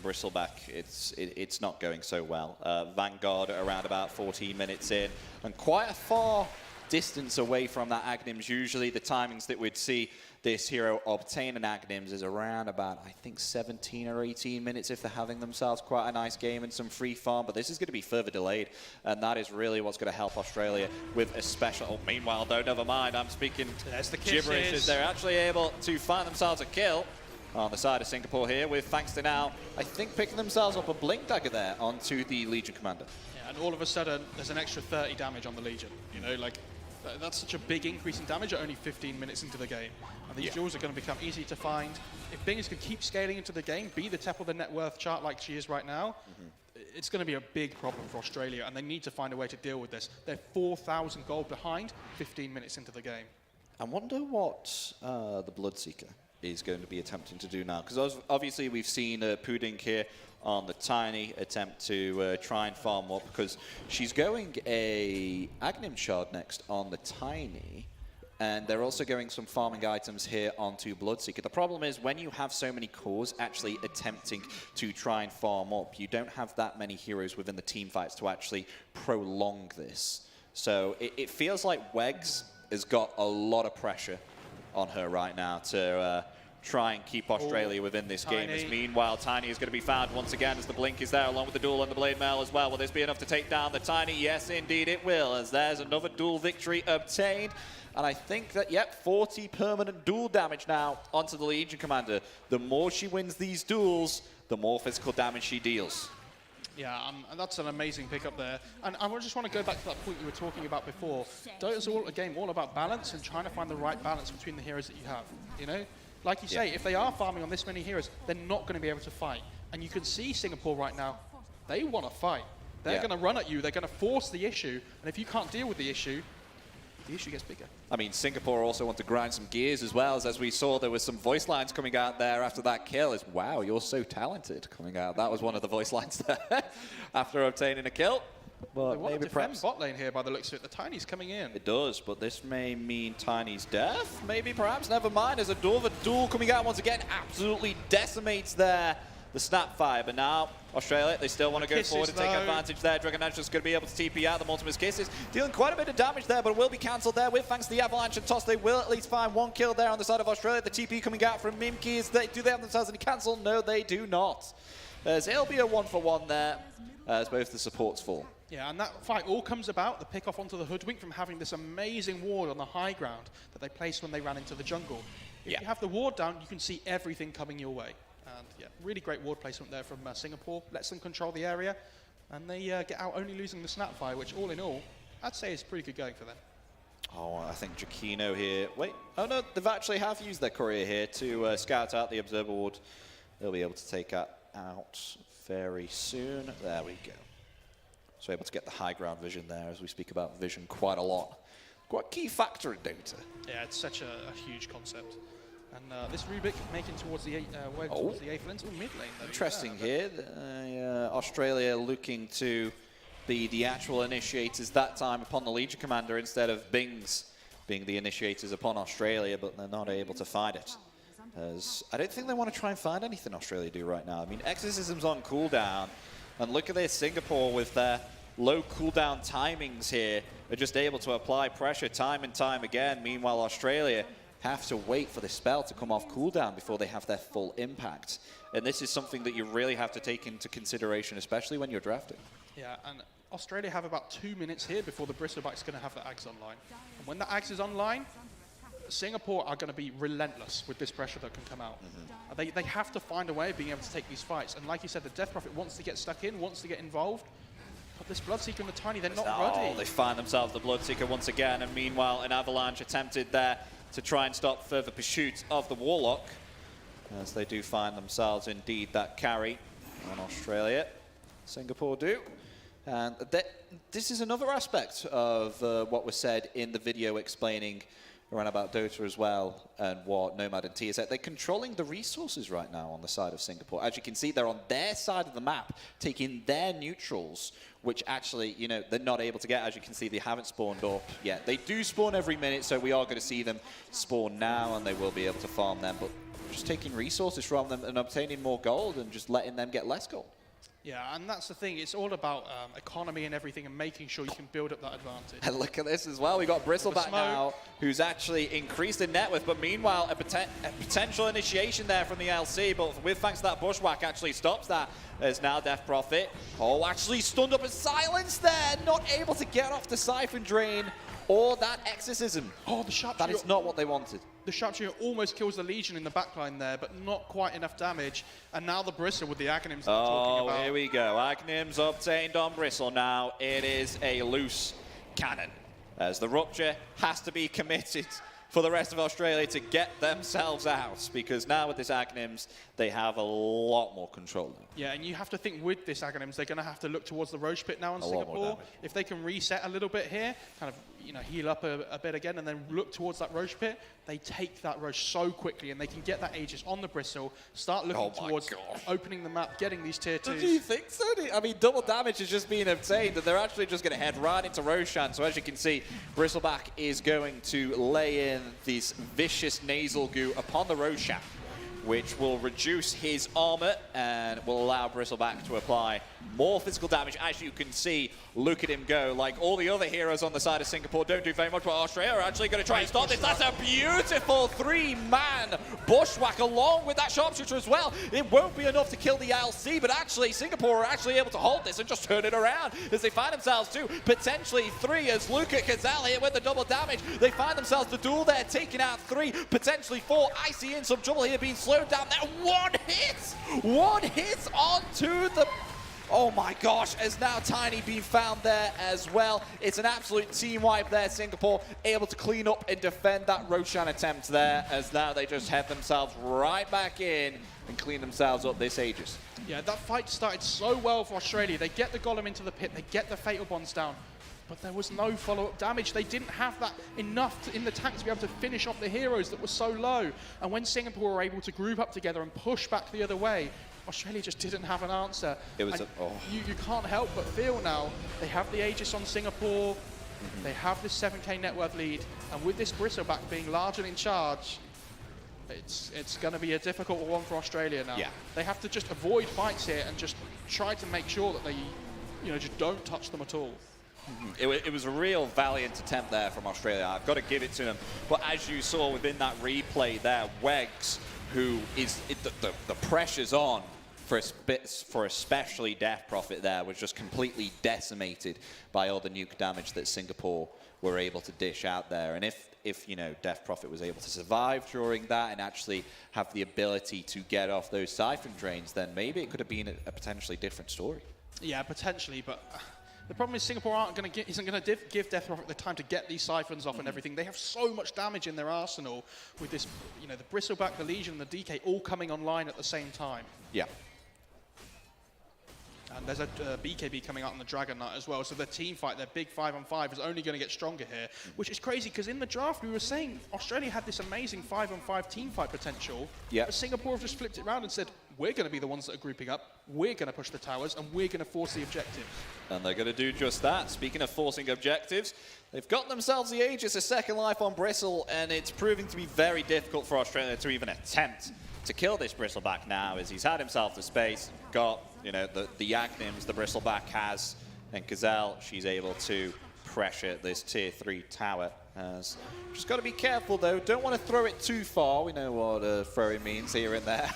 Bristleback, it's not going so well. Vanguard around about 14 minutes in, and quite a far distance away from that Agnims. Usually the timings that we'd see this hero obtain an Agnims is around about, I think, 17 or 18 minutes if they're having themselves quite a nice game and some free farm, but this is going to be further delayed, and that is really what's going to help Australia with a special... Oh, meanwhile, though, never mind, I'm speaking There's the gibberish as they're actually able to find themselves a kill. on the side of Singapore here, with thanks to now, I think, picking themselves up a Blink Dagger there onto the Legion Commander. Yeah, and all of a sudden, there's an extra 30 damage on the Legion. You know, like, that's such a big increase in damage at only 15 minutes into the game. And these jewels are going to become easy to find. If Bingers can keep scaling into the game, be the top of the net worth chart like she is right now, it's going to be a big problem for Australia, and they need to find a way to deal with this. They're 4,000 gold behind 15 minutes into the game. I wonder what the Bloodseeker is going to be attempting to do now, because obviously we've seen Pudding here on the Tiny attempt to try and farm up, because she's going a Aghanim Shard next on the Tiny, and they're also going some farming items here onto Bloodseeker. The problem is when you have so many cores actually attempting to try and farm up, you don't have that many heroes within the team fights to actually prolong this. So it feels like Wegs has got a lot of pressure on her right now to try and keep Australia within this game. As meanwhile, Tiny is going to be found once again as the Blink is there, along with the Duel and the Blade Mail as well. Will this be enough to take down the Tiny? Yes, indeed it will, as there's another duel victory obtained. And I think that, yep, 40 permanent duel damage now onto the Legion Commander. The more she wins these duels, the more physical damage she deals. Yeah, and that's an amazing pickup there. And I just want to go back to that point you were talking about before. Dota's a game all about balance and trying to find the right balance between the heroes that you have, you know? Like you say, if they are farming on this many heroes, they're not going to be able to fight. And you can see Singapore right now, they want to fight. They're going to run at you, they're going to force the issue, and if you can't deal with the issue gets bigger. I mean, Singapore also want to grind some gears as well, as we saw there was some voice lines coming out there after that kill. Is wow, you're so talented coming out. That was one of the voice lines there after obtaining a kill. But maybe perhaps bot lane here by the looks of it. The Tiny's coming in. It does, but this may mean Tiny's death. Maybe, perhaps, never mind. There's a duel coming out once again. Absolutely decimates there the Snapfire. But now, Australia, they still want to go forward and take advantage there. Dragon Edge is going to be able to TP out the Multimus Kisses, dealing quite a bit of damage there, but it will be cancelled there with thanks to the Avalanche and Toss. They will at least find one kill there on the side of Australia. The TP coming out from Mimkey. Do they have themselves any cancel? No, they do not. As it'll be a 1-for-1 there, as both the supports fall. Yeah, and that fight all comes about, the pick off onto the Hoodwink, from having this amazing ward on the high ground that they placed when they ran into the jungle. If you have the ward down, you can see everything coming your way. And yeah, really great ward placement there from Singapore. Lets them control the area, and they get out only losing the Snapfire, which all in all, I'd say is pretty good going for them. Oh, I think Giacchino here. Wait, oh no, they've actually used their courier here to scout out the Observer ward. They'll be able to take that out very soon. There we go. So able to get the high ground vision there, as we speak about vision quite a lot. Quite a key factor in Dota. Yeah, it's such a huge concept. And this Rubik making towards the 8th lane, mid lane. Interesting here. Australia looking to be the actual initiators that time upon the Legion Commander instead of Bings being the initiators upon Australia, but they're not able to find it. As I don't think they want to try and find anything Australia do right now. I mean, Exorcism's on cooldown, and look at this, Singapore with their low cooldown timings here are just able to apply pressure time and time again. Meanwhile, Australia have to wait for the spell to come off cooldown before they have their full impact. And this is something that you really have to take into consideration, especially when you're drafting. Yeah, and Australia have about 2 minutes here before the Bristleback's going to have the Ags online. And when the Ags is online, Singapore are going to be relentless with this pressure that can come out. They have to find a way of being able to take these fights. And like you said, the Death Prophet wants to get stuck in, wants to get involved. But this Bloodseeker and the Tiny, they're not ready. They find themselves the Bloodseeker once again. And meanwhile, an Avalanche attempted there to try and stop further pursuit of the Warlock, as they do find themselves indeed that carry on Australia. Singapore do. And this is another aspect of what was said in the video explaining around about Dota as well, and what Nomad and T said. They're controlling the resources right now on the side of Singapore. As you can see, they're on their side of the map, taking their neutrals, which actually, you know, they're not able to get. As you can see, they haven't spawned up yet. They do spawn every minute, so we are going to see them spawn now, and they will be able to farm them, but just taking resources from them and obtaining more gold and just letting them get less gold. Yeah, and that's the thing. It's all about economy and everything, and making sure you can build up that advantage. And look at this as well. We got Bristleback now, who's actually increased in net worth, but meanwhile, a potential initiation there from the LC, but with thanks to that Bushwhack actually stops that, as now Death Prophet. Oh, actually stunned up and silenced there, not able to get off the Siphon Drain or that Exorcism. Oh, the sharp That is not what they wanted. The Sharpshooter almost kills the Legion in the backline there, but not quite enough damage. And now the Bristle with the Aghanims that we're talking about. Here we go. Aghanims obtained on Bristle now. It is a loose cannon, as the Rupture has to be committed for the rest of Australia to get themselves out, because now with this Aghanims, they have a lot more control. Yeah, and you have to think with this Aghanims, they're going to have to look towards the Roche Pit now in Singapore. If they can reset a little bit here, kind of heal up a bit again, and then look towards that Roche Pit, they take that Roche so quickly, and they can get that Aegis on the Bristle, start looking towards opening the map, getting these tier 2s. Do you think so? I mean, double damage is just being obtained, and they're actually just going to head right into Roshan. So as you can see, Bristleback is going to lay in this vicious nasal goo upon the Roshan, which will reduce his armor and will allow Bristleback to apply more physical damage. As you can see, look at him go. Like all the other heroes on the side of Singapore don't do very much, but Australia are actually going to try and stop this. That's a beautiful 3-man bushwhack along with that Sharpshooter as well. It won't be enough to kill the LC, but actually Singapore are actually able to hold this and just turn it around as they find themselves 2, potentially 3, as Luke at Gazelle here with the double damage. They find themselves the duel there, taking out 3, potentially 4. Icy in some trouble here, being slowed down there. One hit onto the... Oh my gosh, as now Tiny being found there as well. It's an absolute team wipe there. Singapore able to clean up and defend that Roshan attempt there, as now they just head themselves right back in and clean themselves up this Aegis. Yeah, that fight started so well for Australia. They get the Golem into the pit, they get the Fatal Bonds down, but there was no follow-up damage. They didn't have that enough in the tank to be able to finish off the heroes that were so low. And when Singapore were able to group up together and push back the other way, Australia just didn't have an answer. It was you can't help but feel now, they have the Aegis on Singapore, they have this 7k net worth lead, and with this Bristleback being large and in charge, it's going to be a difficult one for Australia now. Yeah. They have to just avoid fights here and just try to make sure that they just don't touch them at all. It was a real valiant attempt there from Australia. I've got to give it to them. But as you saw within that replay there, Wegs, who is the pressure's on for especially Death Prophet there, was just completely decimated by all the nuke damage that Singapore were able to dish out there. And if Death Prophet was able to survive during that and actually have the ability to get off those siphon drains, then maybe it could have been a potentially different story. Yeah, potentially, but the problem is Singapore isn't going to give Death Prophet the time to get these siphons off and everything. They have so much damage in their arsenal with this, the Bristleback, the Legion, and the DK all coming online at the same time. Yeah. And there's a BKB coming out on the Dragon Knight as well. So the team fight, their big 5-on-5 is only going to get stronger here, which is crazy because in the draft we were saying Australia had this amazing 5-on-5 team fight potential. Yeah. But Singapore have just flipped it around and said, we're going to be the ones that are grouping up, we're going to push the towers, and we're going to force the objective. And they're going to do just that. Speaking of forcing objectives, they've got themselves the Aegis, a second life on Bristle, and it's proving to be very difficult for Australia to even attempt to kill this Bristleback now, as he's had himself the space, got the Aghanims the Bristleback has, and Gazelle, she's able to pressure this tier 3 tower. Just got to be careful though, don't want to throw it too far. We know what throwing means here and there.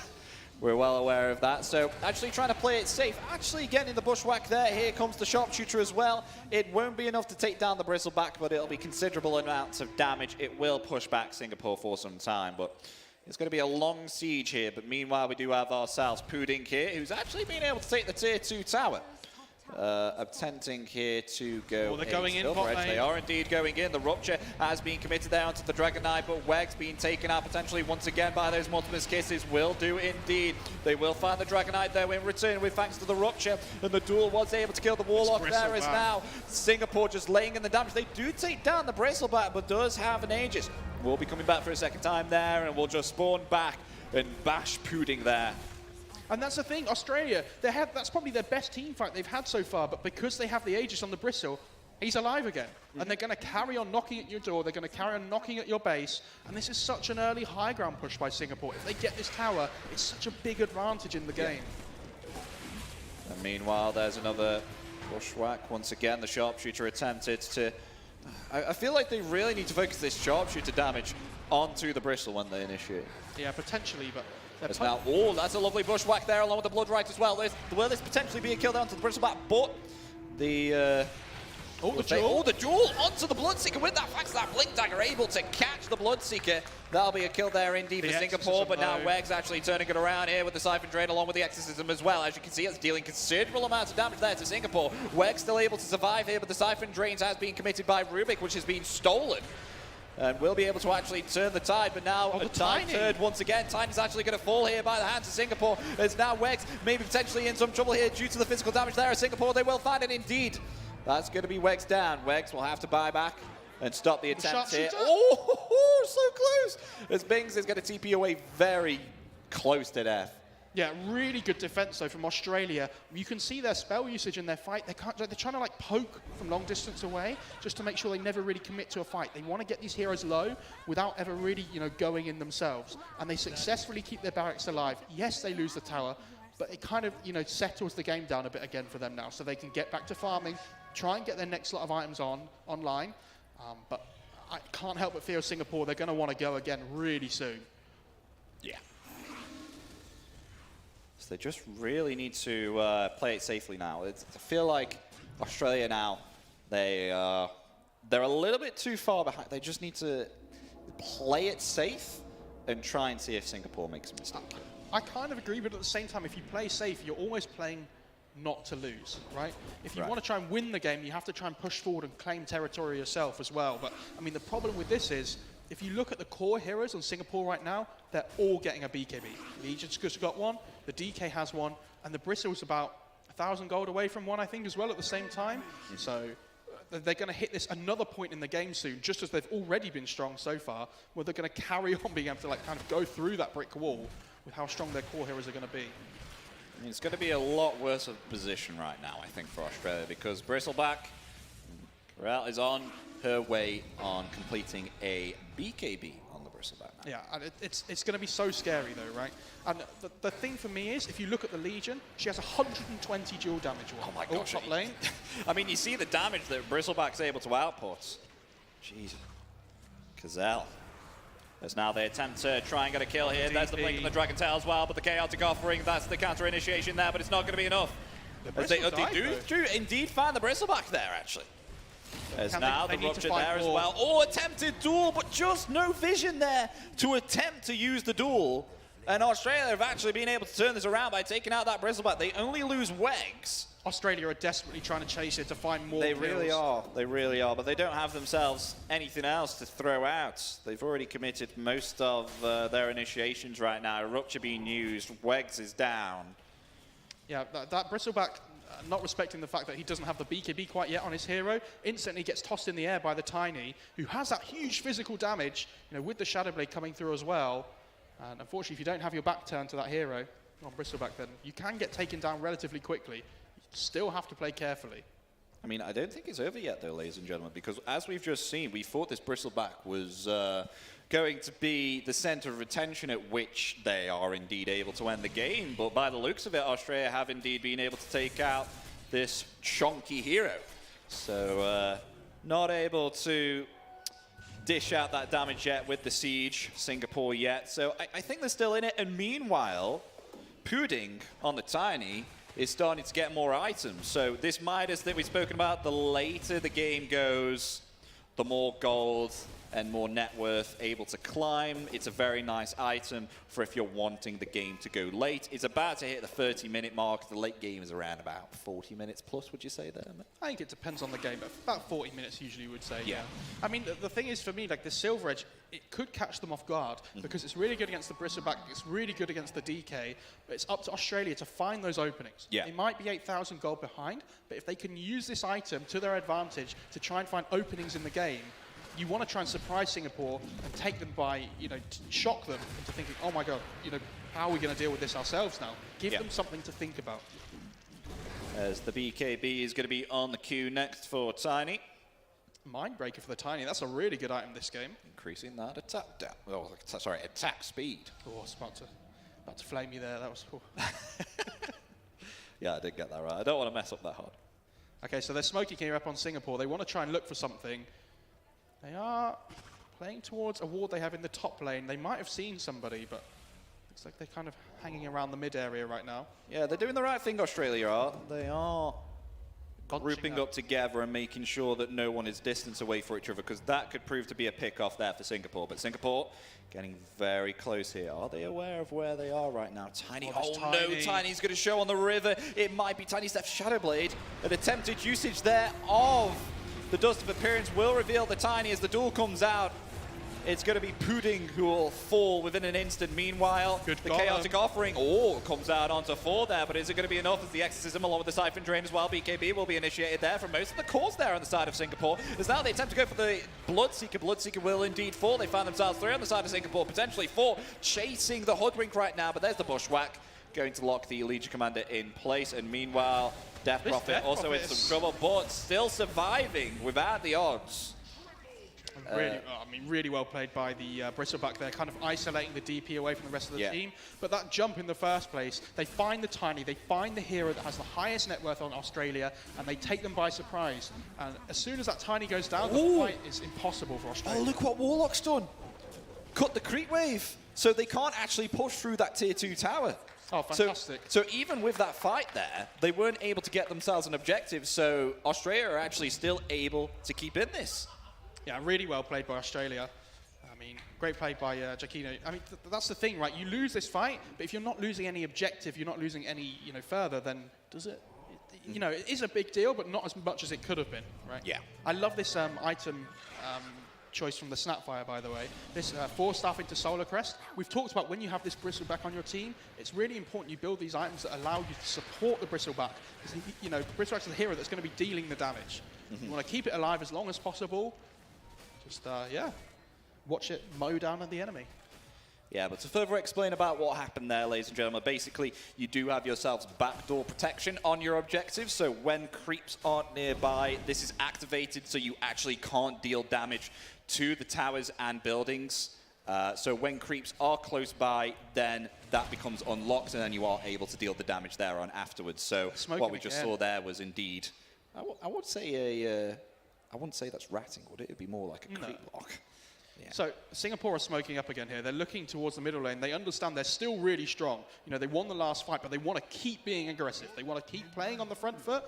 We're well aware of that, so actually trying to play it safe. Actually getting the bushwhack there. Here comes the Sharpshooter as well. It won't be enough to take down the Bristleback, but it'll be considerable amounts of damage. It will push back Singapore for some time, but it's going to be a long siege here. But meanwhile, we do have ourselves Pudding here, who's actually been able to take the tier 2 tower. Attempting here to go. They're going in. They are indeed going in. The Rupture has been committed there onto the Dragon Knight, but Wegs being taken out potentially once again by those Multimus Kisses. Will do indeed. They will find the Dragon Knight though in return with thanks to the Rupture, and the duel was able to kill the Warlock there as now. Singapore just laying in the damage. They do take down the Bristleback, but does have an Aegis. Will be coming back for a second time there, and will just spawn back and bash Pudding there. And that's the thing, Australia, that's probably their best team fight they've had so far, but because they have the Aegis on the Bristle, he's alive again. And they're going to carry on knocking at your door, they're going to carry on knocking at your base, and this is such an early high ground push by Singapore. If they get this tower, it's such a big advantage in the game. And meanwhile, there's another bushwhack. Once again, the Sharpshooter attempted to... I feel like they really need to focus this Sharpshooter damage onto the Bristle when they initiate. Yeah, potentially, but... That's now, that's a lovely bushwhack there along with the Blood Right as well. Will this potentially be a kill down to the Bristleback? But the Oh, the duel. Oh, the duel onto the Bloodseeker with that fact that Blink Dagger able to catch the Bloodseeker. That'll be a kill there indeed for Singapore, but now Wegs actually turning it around here with the Siphon Drain along with the Exorcism as well. As you can see, it's dealing considerable amounts of damage there to Singapore. Wegs still able to survive here, but the Siphon Drains has been committed by Rubik, which has been stolen. And will be able to actually turn the tide, but now a tide turned once again. Tiny's actually going to fall here by the hands of Singapore. As now Wegs maybe potentially in some trouble here due to the physical damage there. Singapore, they will find it indeed. That's going to be Wegs down. Wegs will have to buy back and stop the attempt here. Oh, so close. As Bings is going to TP away very close to death. Yeah, really good defense though from Australia. You can see their spell usage in their fight. They're trying to like poke from long distance away just to make sure they never really commit to a fight. They want to get these heroes low without ever really, going in themselves. And they successfully keep their barracks alive. Yes, they lose the tower, but it kind of, settles the game down a bit again for them now, so they can get back to farming, try and get their next lot of items online. But I can't help but feel Singapore, they're going to want to go again really soon. Yeah. So they just really need to play it safely now. I feel like Australia now, they're a little bit too far behind. They just need to play it safe and try and see if Singapore makes a mistake. I kind of agree, but at the same time, if you play safe, you're always playing not to lose, right? If you want to try and win the game, you have to try and push forward and claim territory yourself as well. But, I mean, the problem with this is, if you look at the core heroes on Singapore right now, they're all getting a BKB. Legion's just got one, the DK has one, and the Bristle's about 1,000 gold away from one, I think, as well at the same time. So they're going to hit this another point in the game soon, just as they've already been strong so far, where they're going to carry on being able to kind of go through that brick wall with how strong their core heroes are going to be. I mean, it's going to be a lot worse of a position right now, I think, for Australia, because Bristleback, Corral is on her way on completing a BKB on the Bristleback now. Yeah, and it's going to be so scary though, right? And the thing for me is, if you look at the Legion, she has 120 dual damage. Oh my gosh. Top lane. I mean, you see the damage that Bristleback's able to output. Jeez. Cazelle. As now they attempt to try and get a kill here. There's the Blink and the Dragon Tail as well, but the chaotic offering, that's the counter initiation there, but it's not going to be enough. As they do indeed find the Bristleback there, actually. There's now the Rupture there as well. Oh, attempted duel, but just no vision there to attempt to use the duel. And Australia have actually been able to turn this around by taking out that Bristleback. They only lose Wegs. Australia are desperately trying to chase it to find more They kills. really are. They really are. But they don't have themselves anything else to throw out. They've already committed most of their initiations right now. Rupture being used. Wegs is down. Yeah, that Bristleback, not respecting the fact that he doesn't have the BKB quite yet on his hero, instantly gets tossed in the air by the Tiny, who has that huge physical damage, with the Shadow Blade coming through as well. And unfortunately, if you don't have your back turned to that hero on Bristleback, then you can get taken down relatively quickly. Still have to play carefully. I mean, I don't think it's over yet, though, ladies and gentlemen, because as we've just seen, we thought this Bristleback was going to be the center of attention at which they are indeed able to end the game. But by the looks of it, Australia have indeed been able to take out this chunky hero. So not able to dish out that damage yet with the siege, Singapore yet. So I think they're still in it. And meanwhile, Pudding on the Tiny is starting to get more items. So this Midas that we've spoken about, the later the game goes, the more gold and more net worth able to climb. It's a very nice item for if you're wanting the game to go late. It's about to hit the 30-minute mark. The late game is around about 40 minutes plus, would you say there? I think it depends on the game, but about 40 minutes usually you would say. Yeah. I mean, the thing is for me, like the Silver Edge, it could catch them off guard because it's really good against the Bristleback, it's really good against the DK, but it's up to Australia to find those openings. Yeah. They might be 8,000 gold behind, but if they can use this item to their advantage to try and find openings in the game, you want to try and surprise Singapore and take them by, shock them into thinking, oh my God, how are we going to deal with this ourselves now? Give them something to think about. As the BKB is going to be on the queue next for Tiny. Mindbreaker for the Tiny, that's a really good item this game. Increasing that attack down. Oh, sorry, attack speed. Oh, I was about to flame you there. That was cool. Yeah, I did get that right. I don't want to mess up that hard. Okay, so they're smoking here up on Singapore. They want to try and look for something. They are playing towards a ward they have in the top lane. They might have seen somebody, but looks like they're kind of hanging around the mid area right now. Yeah, they're doing the right thing, Australia are. They are grouping up together and making sure that no one is distance away from each other, because that could prove to be a pick-off there for Singapore. But Singapore getting very close here. Are they aware of where they are right now? Tiny, oh no, Tiny's going to show on the river. It might be Tiny's left Shadow Blade. An attempted usage there of the Dust of Appearance will reveal the Tiny as the duel comes out. It's going to be Pudding who will fall within an instant. Meanwhile, the Chaotic Offering comes out onto 4 there, but is it going to be enough as the Exorcism along with the Siphon Drain as well? BKB will be initiated there from most of the cores there on the side of Singapore. As now they attempt to go for the Bloodseeker. Bloodseeker will indeed fall. They find themselves 3 on the side of Singapore, potentially 4, chasing the Hoodwink right now, but there's the Bushwhack going to lock the Legion Commander in place. And meanwhile, Death Prophet also in some trouble, but still surviving without the odds. Really well played by the Bristleback there, kind of isolating the DP away from the rest of the team. But that jump in the first place, they find the Tiny, they find the hero that has the highest net worth on Australia, and they take them by surprise. And as soon as that Tiny goes down, the fight is impossible for Australia. Oh, look what Warlock's done. Cut the creep wave, so they can't actually push through that tier 2 tower. Oh, fantastic. So even with that fight there, they weren't able to get themselves an objective, so Australia are actually still able to keep in this. Yeah, really well played by Australia. I mean, great play by Giacchino. I mean, that's the thing, right? You lose this fight, but if you're not losing any objective, you're not losing any, further, then does it? It is a big deal, but not as much as it could have been, right? Yeah. I love this item choice from the Snapfire, by the way. This 4-staff into Solar Crest. We've talked about when you have this Bristleback on your team, it's really important you build these items that allow you to support the Bristleback. Because, Bristleback's the hero that's going to be dealing the damage. You want to keep it alive as long as possible. Just, watch it mow down at the enemy. Yeah, but to further explain about what happened there, ladies and gentlemen, basically, you do have yourselves backdoor protection on your objectives, so when creeps aren't nearby, this is activated so you actually can't deal damage to the towers and buildings. So when creeps are close by, then that becomes unlocked, and then you are able to deal the damage there on afterwards. So what we just saw there was indeed, I would say I wouldn't say that's ratting, would it? It'd be more like a creep block. Yeah. So Singapore are smoking up again here. They're looking towards the middle lane. They understand they're still really strong. They won the last fight, but they want to keep being aggressive. They want to keep playing on the front foot.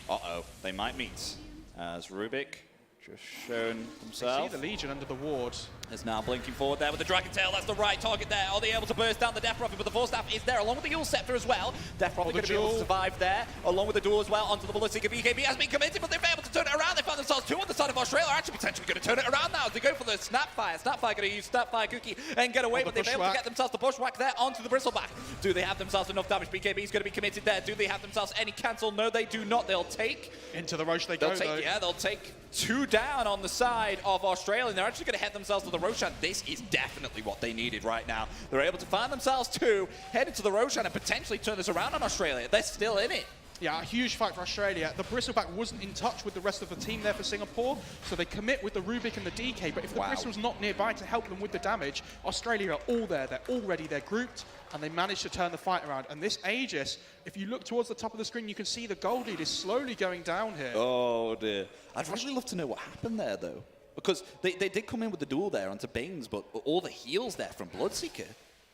Uh-oh, they might meet. As Rubik just shown himself. See the Legion under the ward. Is now blinking forward there with the Dragon Tail. That's the right target there. Are they able to burst down the Death Prophet? But the Force Staff is there along with the Yule Scepter as well. Death Prophet going to be able to survive there along with the duel as well onto the Bloodseeker. BKB has been committed, but they've been able to turn it around. They found themselves 2 on the side of Australia. Actually potentially going to turn it around now as they go for the Snapfire. Snapfire going to use Snapfire Cookie and get away, but they've been able to get themselves the Bushwhack there onto the Bristleback. Do they have themselves enough damage? BKB is going to be committed there. Do they have themselves any cancel? No, they do not. They'll take... Into the Roche they go, though. Yeah, they'll take 2 down on the side of Australia, and they're actually going to head themselves to the Roshan. This is definitely what they needed right now. They're able to find themselves 2, head into the Roshan, and potentially turn this around on Australia. They're still in it. Yeah, a huge fight for Australia. The Bristleback wasn't in touch with the rest of the team there for Singapore, so they commit with the Rubik and the DK, but if the Bristle's not nearby to help them with the damage, Australia are all there. They're all ready. They're grouped, and they managed to turn the fight around. And this Aegis, if you look towards the top of the screen, you can see the gold lead is slowly going down here. Oh, dear. I'd really love to know what happened there, though, because they did come in with the duel there onto Bings, but all the heals there from Bloodseeker.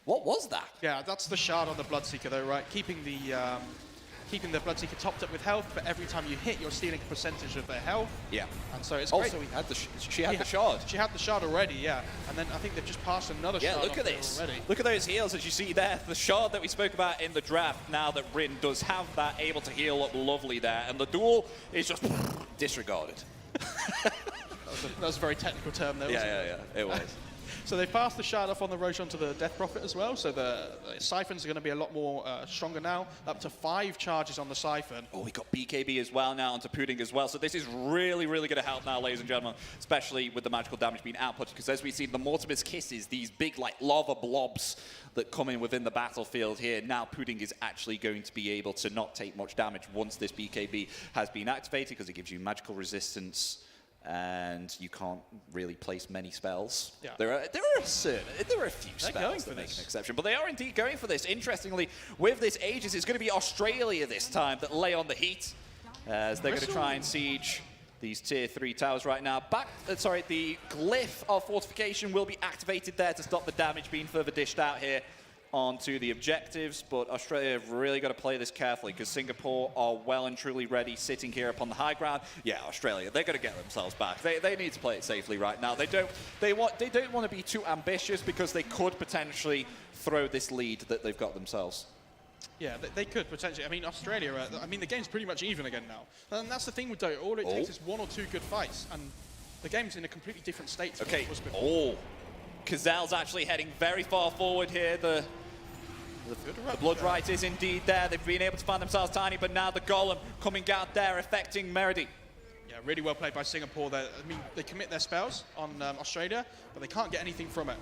What was that? Yeah, that's the shard on the Bloodseeker, though, right? Keeping the Bloodseeker topped up with health, but every time you hit, you're stealing a percentage of their health. Yeah. And so it's also, great. She had the shard. She had the shard already, yeah. And then I think they've just passed another shard. Yeah, look at this. Already. Look at those heals as you see there. The shard that we spoke about in the draft, now that Rin does have that, able to heal up lovely there. And the duel is just disregarded. That was a very technical term there, wasn't it? Yeah, it was. So they passed the shard off on the Roche onto the Death Prophet as well, so the Siphons are going to be a lot more stronger now, up to 5 charges on the Siphon. Oh, we got BKB as well now onto Pudding as well, so this is really, really going to help now, ladies and gentlemen, especially with the magical damage being output, because as we see the Mortimer's Kisses, these big like lava blobs that come in within the battlefield here, now Pudding is actually going to be able to not take much damage once this BKB has been activated, because it gives you magical resistance, and you can't really place many spells. Yeah. There are a few spells that make an exception, but they are indeed going for this. Interestingly, with this Aegis, it's going to be Australia this time that lay on the heat, as they're going to try and siege these tier 3 towers right now. The glyph of fortification will be activated there to stop the damage being further dished out here. onto the objectives, but Australia have really got to play this carefully because Singapore are well and truly ready, sitting here upon the high ground. Yeah, Australia, they're going to get themselves back. They need to play it safely right now. They don't want to be too ambitious because they could potentially throw this lead that they've got themselves. Yeah, they could potentially. I mean, Australia, I mean, the game's pretty much even again now. And that's the thing with Dota. All it takes is 1 or 2 good fights, and the game's in a completely different state to what it was before. Kazel's actually heading very far forward here. The Blood Right is indeed there. They've been able to find themselves tiny, but now the Golem coming out there, affecting Meredy. Yeah, really well played by Singapore there. I mean, they commit their spells on Australia, but they can't get anything from it.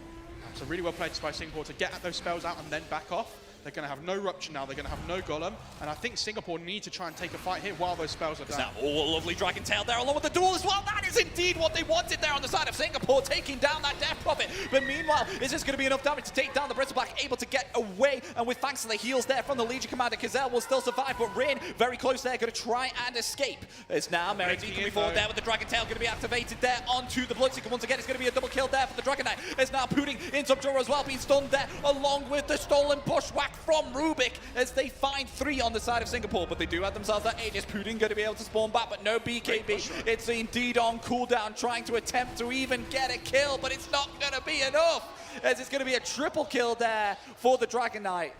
So really well played by Singapore to get those spells out and then back off. They're going to have no Rupture now, they're going to have no Golem, and I think Singapore need to try and take a fight here while those spells are down. Now, lovely Dragon Tail there along with the duel as well. That is indeed what they wanted there on the side of Singapore, taking down that Death Prophet. But meanwhile, is this going to be enough damage to take down the Bristleback, able to get away? And with thanks to the heals there from the Legion Commander, Kazel will still survive, but Rin very close there, going to try and escape. It's now Meredy coming forward there with the Dragon Tail, going to be activated there onto the Bloodseeker. Once again, it's going to be a double kill there for the Dragon Knight. It's now Pudding in Subdura as well, being stunned there, along with the stolen Bushwhack from Rubik, as they find 3 on the side of Singapore, but they do have themselves that Aegis. Pudding going to be able to spawn back, but no BKB. It's indeed on cooldown, trying to attempt to even get a kill, but it's not going to be enough, as it's going to be a triple kill there for the Dragon Knight.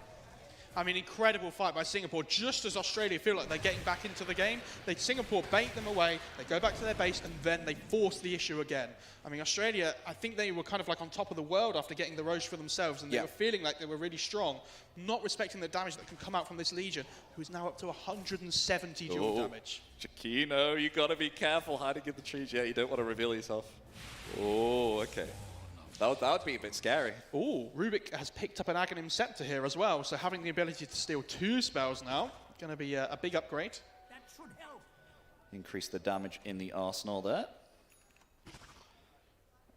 I mean, incredible fight by Singapore. Just as Australia feel like they're getting back into the game, Singapore bait them away, they go back to their base, and then they force the issue again. I mean, Australia, I think they were kind of like on top of the world after getting the Roche for themselves, and they were feeling like they were really strong, not respecting the damage that can come out from this Legion, who's now up to 170 dual damage. Chiquino, you got to be careful hiding in the trees. Yeah, you don't want to reveal yourself. Oh, okay. That would be a bit scary. Oh, Rubik has picked up an Aghanim Scepter here as well, so having the ability to steal 2 spells now, going to be a big upgrade. That should help. Increase the damage in the arsenal there.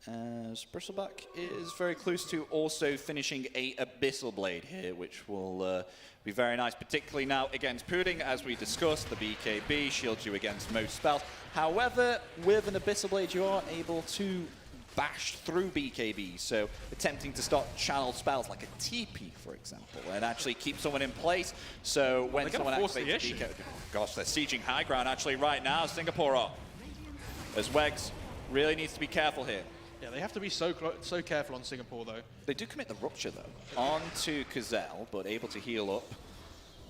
As Bristleback is very close to also finishing a Abyssal Blade here, which will be very nice, particularly now against Pudding. As we discussed, the BKB shields you against most spells. However, with an Abyssal Blade, you are able to bash through BKB, so attempting to start channel spells like a TP, for example, and actually keep someone in place. So when someone activates BKB, gosh, they're sieging high ground actually right now. Singapore are, as Wegs really needs to be careful here. Yeah, they have to be so careful on Singapore, though. They do commit the Rupture, though, onto Kazel, but able to heal up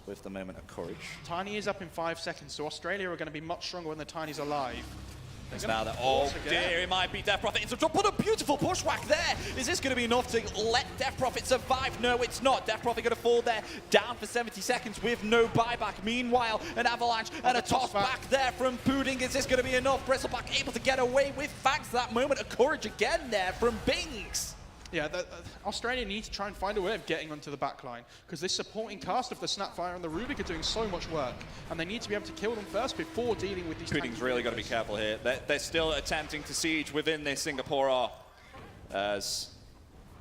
with the moment of courage. Tiny is up in 5 seconds, so Australia are going to be much stronger when the Tiny's alive. Now that, oh dear, it might be Death Prophet. But a beautiful Bushwhack there. Is this going to be enough to let Death Prophet survive? No, it's not. Death Prophet going to fall there, down for 70 seconds with no buyback. Meanwhile, an avalanche and a toss back there from Pudding. Is this going to be enough? Bristleback able to get away with thanks to that moment of courage again there from Bings. Yeah, Australia needs to try and find a way of getting onto the back line, because this supporting cast of the Snapfire and the Rubik are doing so much work, and they need to be able to kill them first before dealing with these. Pudding's really got to be careful here. They're still attempting to siege within this Singapore, as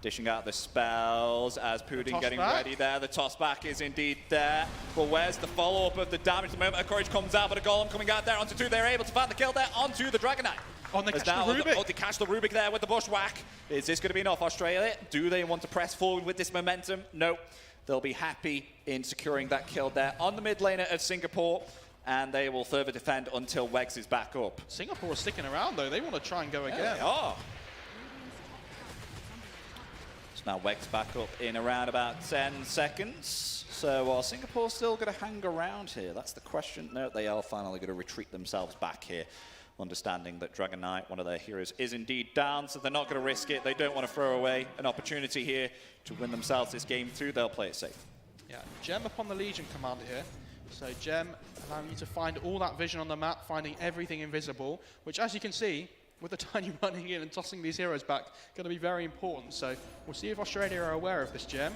dishing out the spells, as Pudding getting ready there. The toss back is indeed there, but where's the follow-up of the damage? The moment of courage comes out, but a Golem coming out there onto 2. They're able to find the kill there onto the Dragon Knight. Oh, they catch the Rubik. Oh, they catch the Rubik there with the Bushwhack. Is this going to be enough, Australia? Do they want to press forward with this momentum? No. They'll be happy in securing that kill there on the mid laner of Singapore, and they will further defend until Wegs is back up. Singapore are sticking around, though. They want to try and go again. They are. So now Wegs back up in around about 10 seconds. So are Singapore still going to hang around here? That's the question. No, they are finally going to retreat themselves back here, understanding that Dragon Knight, one of their heroes, is indeed down, so they're not going to risk it. They don't want to throw away an opportunity here to win themselves this game through. They'll play it safe. Yeah, Gem upon the Legion commander here. So Gem allowing you to find all that vision on the map, finding everything invisible, which, as you can see, with the Tiny running in and tossing these heroes back, going to be very important. So we'll see if Australia are aware of this Gem.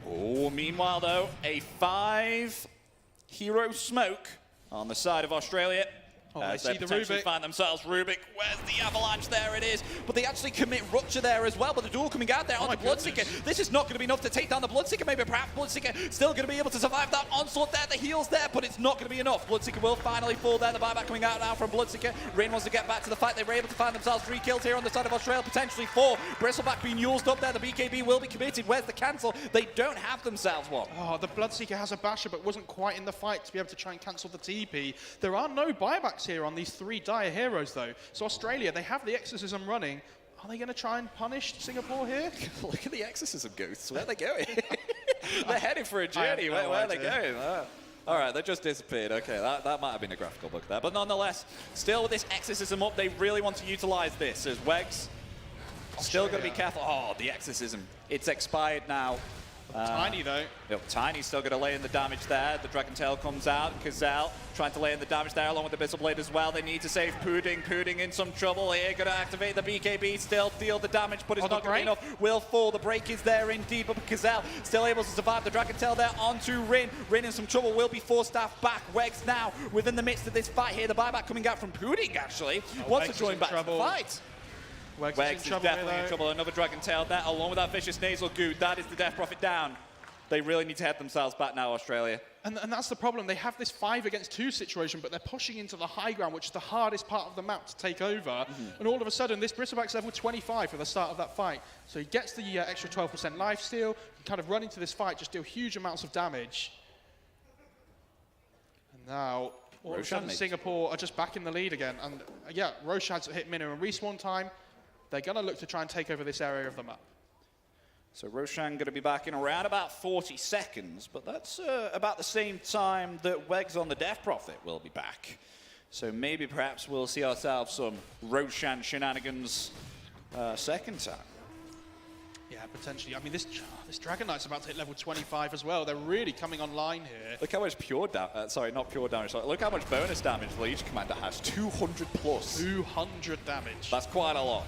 Oh, meanwhile, though, a 5-hero smoke on the side of Australia. Oh, As they they see the potentially Rubik. find themselves Rubik. Where's the avalanche? There it is. But they actually commit Rupture there as well. But the duel coming out there on the Bloodseeker. This is not going to be enough to take down the Bloodseeker. Maybe perhaps Bloodseeker still going to be able to survive that onslaught there. The heals there, but it's not going to be enough. Bloodseeker will finally fall there. The buyback coming out now from Bloodseeker. Rain wants to get back to the fight. They were able to find themselves 3 kills here on the side of Australia, potentially 4. Bristleback being used up there. The BKB will be committed. Where's the cancel? They don't have themselves one. Oh, the Bloodseeker has a basher, but wasn't quite in the fight to be able to try and cancel the TP. There are no buybacks here on these 3 dire heroes, though. So Australia, they have the Exorcism running. Are they going to try and punish Singapore here? Look at the Exorcism ghosts. Where are they going? They're heading for a journey. Where are they going? All right, they just disappeared. Okay, that might have been a graphical bug there. But nonetheless, still with this Exorcism up, they really want to utilize this as Wegs. Still got to be careful. Oh, the Exorcism. It's expired now. Tiny, though. Yep, Tiny's still going to lay in the damage there. The Dragon Tail comes out. Kazel trying to lay in the damage there along with the Bissell Blade as well. They need to save Pudding. Pudding in some trouble here. Going to activate the BKB. Still deal the damage, but it's not going to be enough. Will fall. The break is there indeed, but Kazel still able to survive. The Dragon Tail there onto Rin. Rin in some trouble. Will be forced staff back. Wegs now within the midst of this fight here. The buyback coming out from Pudding, actually. Wants to join back to the fight. Wegs is definitely in trouble. Another Dragon Tail there, along with that Vicious Nasal Goo. That is the Death Prophet down. They really need to head themselves back now, Australia. And that's the problem. They have this 5 against 2 situation, but they're pushing into the high ground, which is the hardest part of the map to take over. And all of a sudden, this Bristleback's level 25 for the start of that fight. So he gets the extra 12% lifesteal, can kind of run into this fight, just deal huge amounts of damage. And now, all of a sudden, Singapore are just back in the lead again. And yeah, Roshad's hit minimum respawn time. They're going to look to try and take over this area of the map. So Roshan going to be back in around about 40 seconds, but that's about the same time that Wegs on the Death Prophet will be back. So maybe perhaps we'll see ourselves some Roshan shenanigans second time. Yeah, potentially. I mean, this Dragon Knight's about to hit level 25 as well. They're really coming online here. Look how much pure damage, sorry, not pure damage, sorry. Look how much bonus damage the Legion Commander has, 200 plus. 200 damage. That's quite a lot.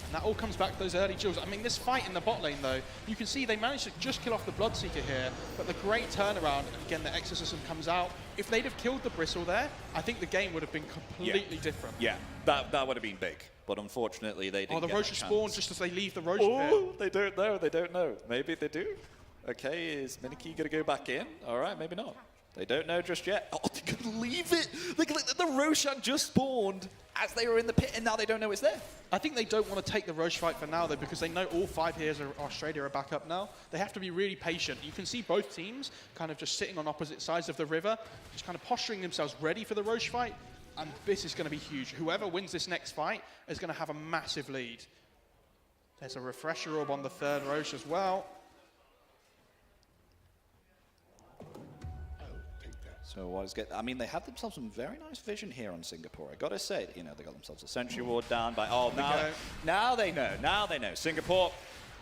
And that all comes back to those early duels. I mean, this fight in the bot lane, though, you can see they managed to just kill off the Bloodseeker here, but the great turnaround, and again, the Exorcism comes out. If they'd have killed the Bristle there, I think the game would have been completely different. Yeah, that would have been big, but unfortunately they didn't. Oh, the Rosh spawn just as they leave the Rosh pit. They don't know. Maybe they do. Okay, is Miniki going to go back in? All right, maybe not. They don't know just yet. Oh, they're going to leave it. The Roshan just spawned as they were in the pit, and now they don't know it's there. I think they don't want to take the Rosh fight for now, though, because they know all 5 heroes of Australia are back up now. They have to be really patient. You can see both teams kind of just sitting on opposite sides of the river, just kind of posturing themselves ready for the Rosh fight, and this is going to be huge. Whoever wins this next fight is going to have a massive lead. There's a refresher orb on the 3rd Rosh as well. So I mean, they had themselves some very nice vision here on Singapore. I gotta say, you know, they got themselves a Sentry Ward down by. Oh, now they know. Now they know. Singapore,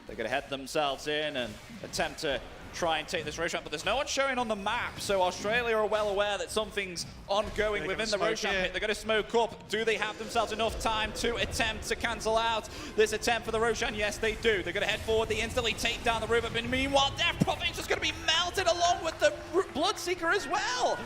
they're gonna head themselves in and attempt to try and take this Roshan, but there's no one showing on the map. So Australia are well aware that something's ongoing within the Roshan pit. They're going to smoke up. Do they have themselves enough time to attempt to cancel out this attempt for the Roshan? Yes, they do. They're going to head forward. They instantly take down the Rubik. But meanwhile, Death Prophet's just going to be melted along with the Bloodseeker as well.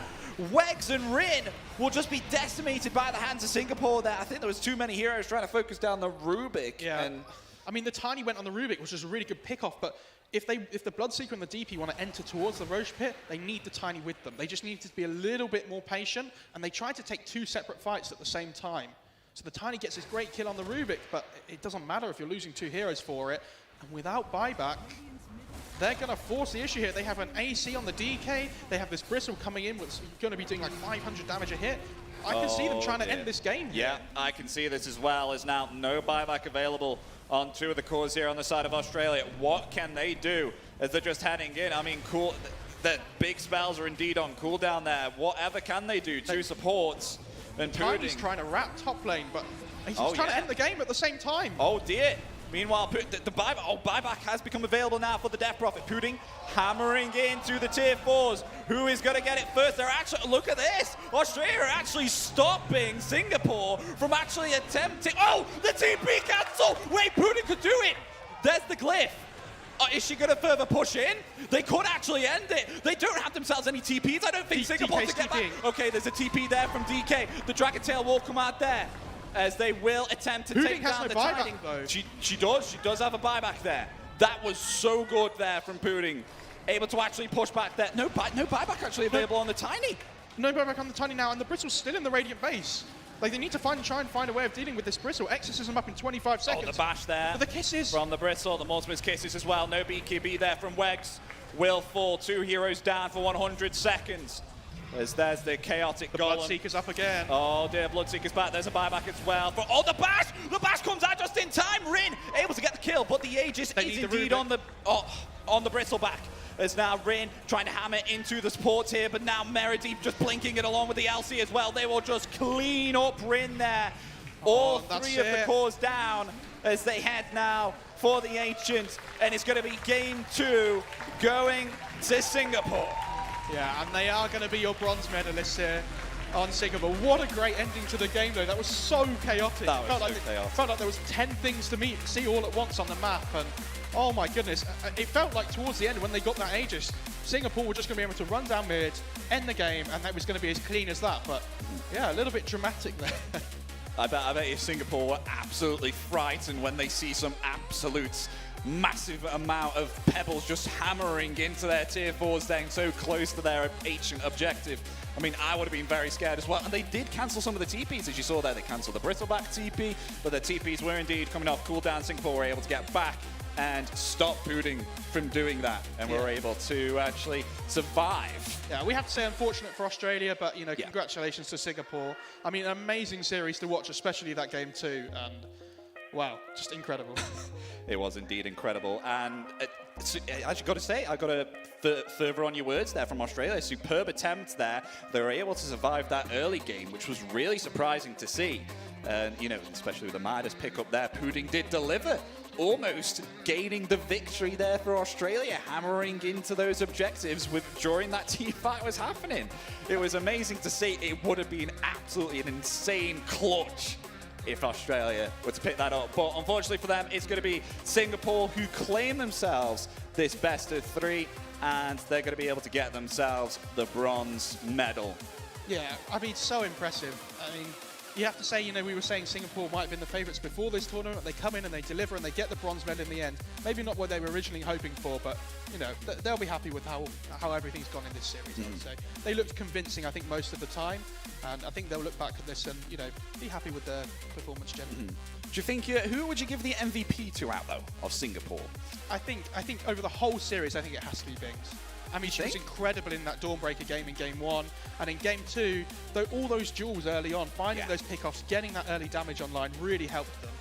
Wegs and Rin will just be decimated by the hands of Singapore there. I think there was too many heroes trying to focus down the Rubik. Yeah. And I mean, the Tiny went on the Rubik, which was a really good pick-off, but if the Bloodseeker and the DP want to enter towards the Rosh pit, they need the Tiny with them. They just need to be a little bit more patient, and they tried to take 2 separate fights at the same time. So the Tiny gets this great kill on the Rubik, but it doesn't matter if you're losing 2 heroes for it. And without buyback, they're going to force the issue here. They have an AC on the DK. They have this Bristle coming in, which is going to be doing like 500 damage a hit. I can see them trying to end this game here. Yeah, I can see this as well. There's now no buyback available on 2 of the cores here on the side of Australia. What can they do as they're just heading in? I mean, the big spells are indeed on cooldown there. Whatever can they do? 2 supports and Tiny's trying to wrap top lane, but he's just trying to end the game at the same time. Oh dear. Meanwhile, the buyback has become available now for the Death Prophet. Pudding hammering into the tier 4s. Who is going to get it first? They're actually, look at this. Australia are actually stopping Singapore from actually attempting. Oh, the TP cancel. Wait, Pudding could do it. There's the glyph. Is she going to further push in? They could actually end it. They don't have themselves any TPs. I don't think Singapore to get back. Okay, there's a TP there from DK. The Dragon Tail will come out there as they will attempt to take down the Tiding. She does have a buyback there. That was so good there from Pudding. Able to actually push back there. No buyback actually available on the Tiny. No buyback on the Tiny now, and the Bristle's still in the Radiant base. Like, they need to try and find a way of dealing with this Bristle. Exorcism up in 25 seconds. Oh, the bash there. But the kisses. From the Bristle, the multiple kisses as well. No BKB there from Wegs. Will fall. 2 heroes down for 100 seconds. As there's the chaotic golem. Bloodseeker's up again. Oh dear, Bloodseeker's back. There's a buyback as well. Oh, the bash! The bash comes out just in time. Rin able to get the kill, but the Aegis is indeed on the Bristleback. As now Rin trying to hammer into the supports here, but now Merideep just blinking it along with the LC as well. They will just clean up Rin there. All 3 of the cores down as they head now for the Ancient, and it's going to be game 2 going to Singapore. Yeah, and they are going to be your bronze medalists here on Singapore. What a great ending to the game, though. That was so chaotic. That was so chaotic. Felt like there was 10 things to see all at once on the map, and oh my goodness, it felt like towards the end when they got that Aegis, Singapore were just going to be able to run down mid, end the game, and that was going to be as clean as that. But yeah, a little bit dramatic there. I bet if Singapore were absolutely frightened when they see some absolute massive amount of pebbles just hammering into their tier 4s, staying so close to their ancient objective. I mean, I would have been very scared as well. And they did cancel some of the TPs, as you saw there. They cancelled the Bristleback TP, but the TPs were indeed coming off cooldown. Singapore were able to get back and stop Pudding from doing that, and were able to actually survive. Yeah, we have to say unfortunate for Australia, but you know, congratulations to Singapore. I mean, an amazing series to watch, especially that game too, and wow, just incredible. It was indeed incredible, and I got to say, I got to further on your words there from Australia. A superb attempt there. They were able to survive that early game, which was really surprising to see. And you know, especially with the Midas pick up there, Pudding did deliver, almost gaining the victory there for Australia, hammering into those objectives during that team fight was happening. It was amazing to see. It would have been absolutely an insane clutch if Australia were to pick that up. But unfortunately for them, it's going to be Singapore who claim themselves this best of 3, and they're going to be able to get themselves the bronze medal. Yeah, I mean, so impressive. I mean, you have to say, you know, we were saying Singapore might have been the favourites before this tournament. They come in and they deliver and they get the bronze medal in the end. Maybe not what they were originally hoping for, but, you know, they'll be happy with how everything's gone in this series, I would say. They looked convincing, I think, most of the time. And I think they'll look back at this and, you know, be happy with their performance generally. Do you think, who would you give the MVP to out, though, of Singapore? I think over the whole series, I think it has to be Bings. I mean, she was incredible in that Dawnbreaker game in Game 1. And in Game 2, though, all those duels early on, finding those pickoffs, getting that early damage online really helped them.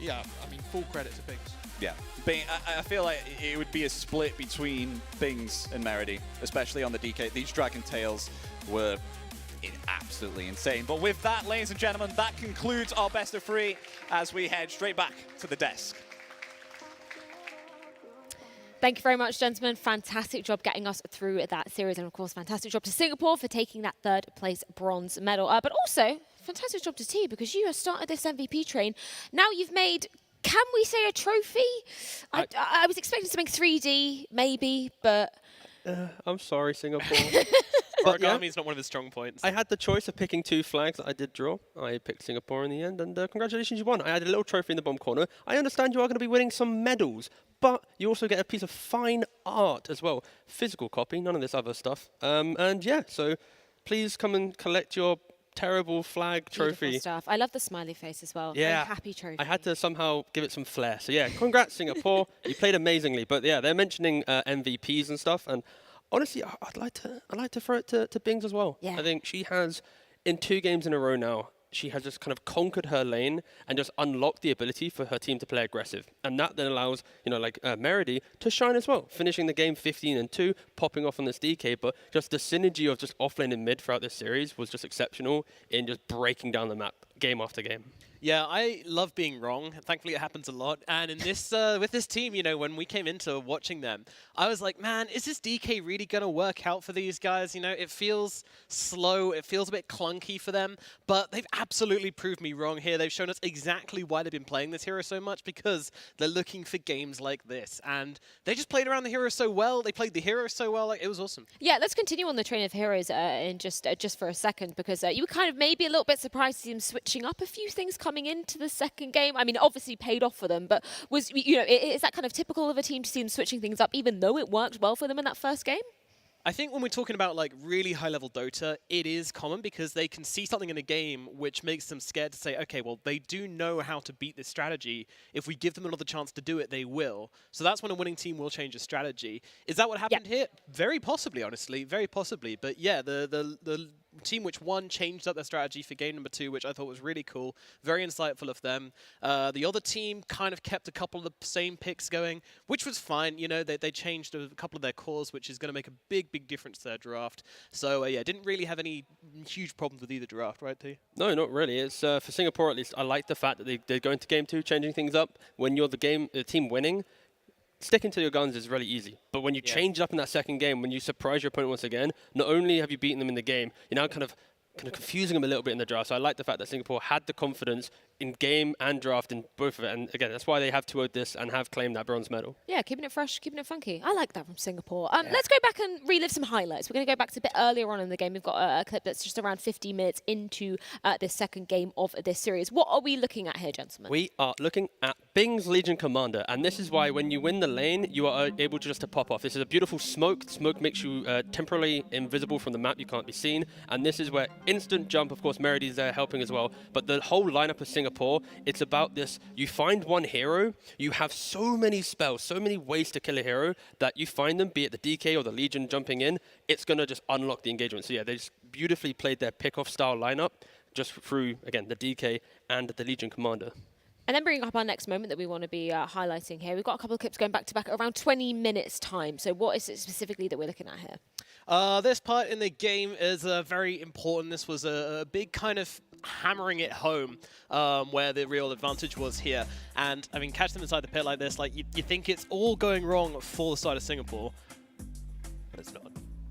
Yeah, I mean, full credit to Bings. Yeah, I feel like it would be a split between Bings and Meredy, especially on the DK. These Dragon Tails were absolutely insane. But with that, ladies and gentlemen, that concludes our best of 3 as we head straight back to the desk. Thank you very much, gentlemen. Fantastic job getting us through that series. And, of course, fantastic job to Singapore for taking that 3rd place bronze medal. But also, fantastic job to T, because you have started this MVP train. Now you've made, can we say a trophy? I was expecting something 3D, maybe, but... I'm sorry, Singapore. Origami is not one of his strong points. I had the choice of picking 2 flags that I did draw. I picked Singapore in the end, and congratulations, you won. I had a little trophy in the bottom corner. I understand you are going to be winning some medals, but you also get a piece of fine art as well. Physical copy, none of this other stuff. And yeah, so please come and collect your terrible flag trophy. Beautiful stuff. I love the smiley face as well. Yeah, very happy trophy. I had to somehow give it some flair. So yeah, congrats Singapore. You played amazingly. But yeah, they're mentioning MVPs and stuff, and honestly, I'd like to throw it to Bings as well. Yeah. I think she has, in 2 games in a row now, she has just kind of conquered her lane and just unlocked the ability for her team to play aggressive. And that then allows, you know, like Meredy to shine as well, finishing the game 15-2, popping off on this DK. But just the synergy of just offlane and mid throughout this series was just exceptional in just breaking down the map game after game. Yeah, I love being wrong. Thankfully, it happens a lot. And in this, with this team, you know, when we came into watching them, I was like, man, is this DK really going to work out for these guys? You know, it feels slow. It feels a bit clunky for them. But they've absolutely proved me wrong here. They've shown us exactly why they've been playing this hero so much, because they're looking for games like this. And they just played around the hero so well. They played the hero so well. Like, it was awesome. Yeah, let's continue on the train of heroes in just for a second, because you were kind of maybe a little bit surprised to see them switching up a few things coming into the second game. I mean, obviously paid off for them, but was, you know, is that kind of typical of a team to see them switching things up, even though it worked well for them in that first game? I think when we're talking about like really high-level Dota, it is common because they can see something in a game which makes them scared to say, okay, well, they do know how to beat this strategy. If we give them another chance to do it, they will. So that's when a winning team will change a strategy. Is that what happened here? Very possibly, honestly. Very possibly. But yeah, the team which won changed up their strategy for game number 2, which I thought was really cool. Very insightful of them. The other team kind of kept a couple of the same picks going, which was fine. You know, they changed a couple of their cores, which is going to make a big difference to their draft. So yeah, didn't really have any huge problems with either draft, right, T? No, not really. It's for Singapore at least. I like the fact that they're going to game 2, changing things up. When you're the team winning, sticking to your guns is really easy. But when you change it up in that second game, when you surprise your opponent once again, not only have you beaten them in the game, you're now kind of confusing them a little bit in the draft. So I like the fact that Singapore had the confidence in game and draft in both of it. And again, that's why they have 2-0'd this and have claimed that bronze medal. Yeah, keeping it fresh, keeping it funky. I like that from Singapore. Let's go back and relive some highlights. We're going to go back to a bit earlier on in the game. We've got a clip that's just around 50 minutes into this second game of this series. What are we looking at here, gentlemen? We are looking at Bing's Legion Commander. And this is why when you win the lane, you are able to just to pop off. This is a beautiful smoke. Smoke makes you temporarily invisible from the map. You can't be seen. And this is where instant jump, of course, Meridy's there helping as well. But the whole lineup of Singapore, it's about this. You find one hero, you have so many spells, so many ways to kill a hero that you find them, be it the DK or the Legion jumping in, it's going to just unlock the engagement. So yeah, they just beautifully played their pick-off style lineup just through, again, the DK and the Legion Commander. And then bringing up our next moment that we want to be highlighting here. We've got a couple of clips going back to back around 20 minutes time. So what is it specifically that we're looking at here? This part in the game is very important. This was a big kind of hammering it home where the real advantage was here. And I mean, catch them inside the pit like this, like you think it's all going wrong for the side of Singapore, but it's not.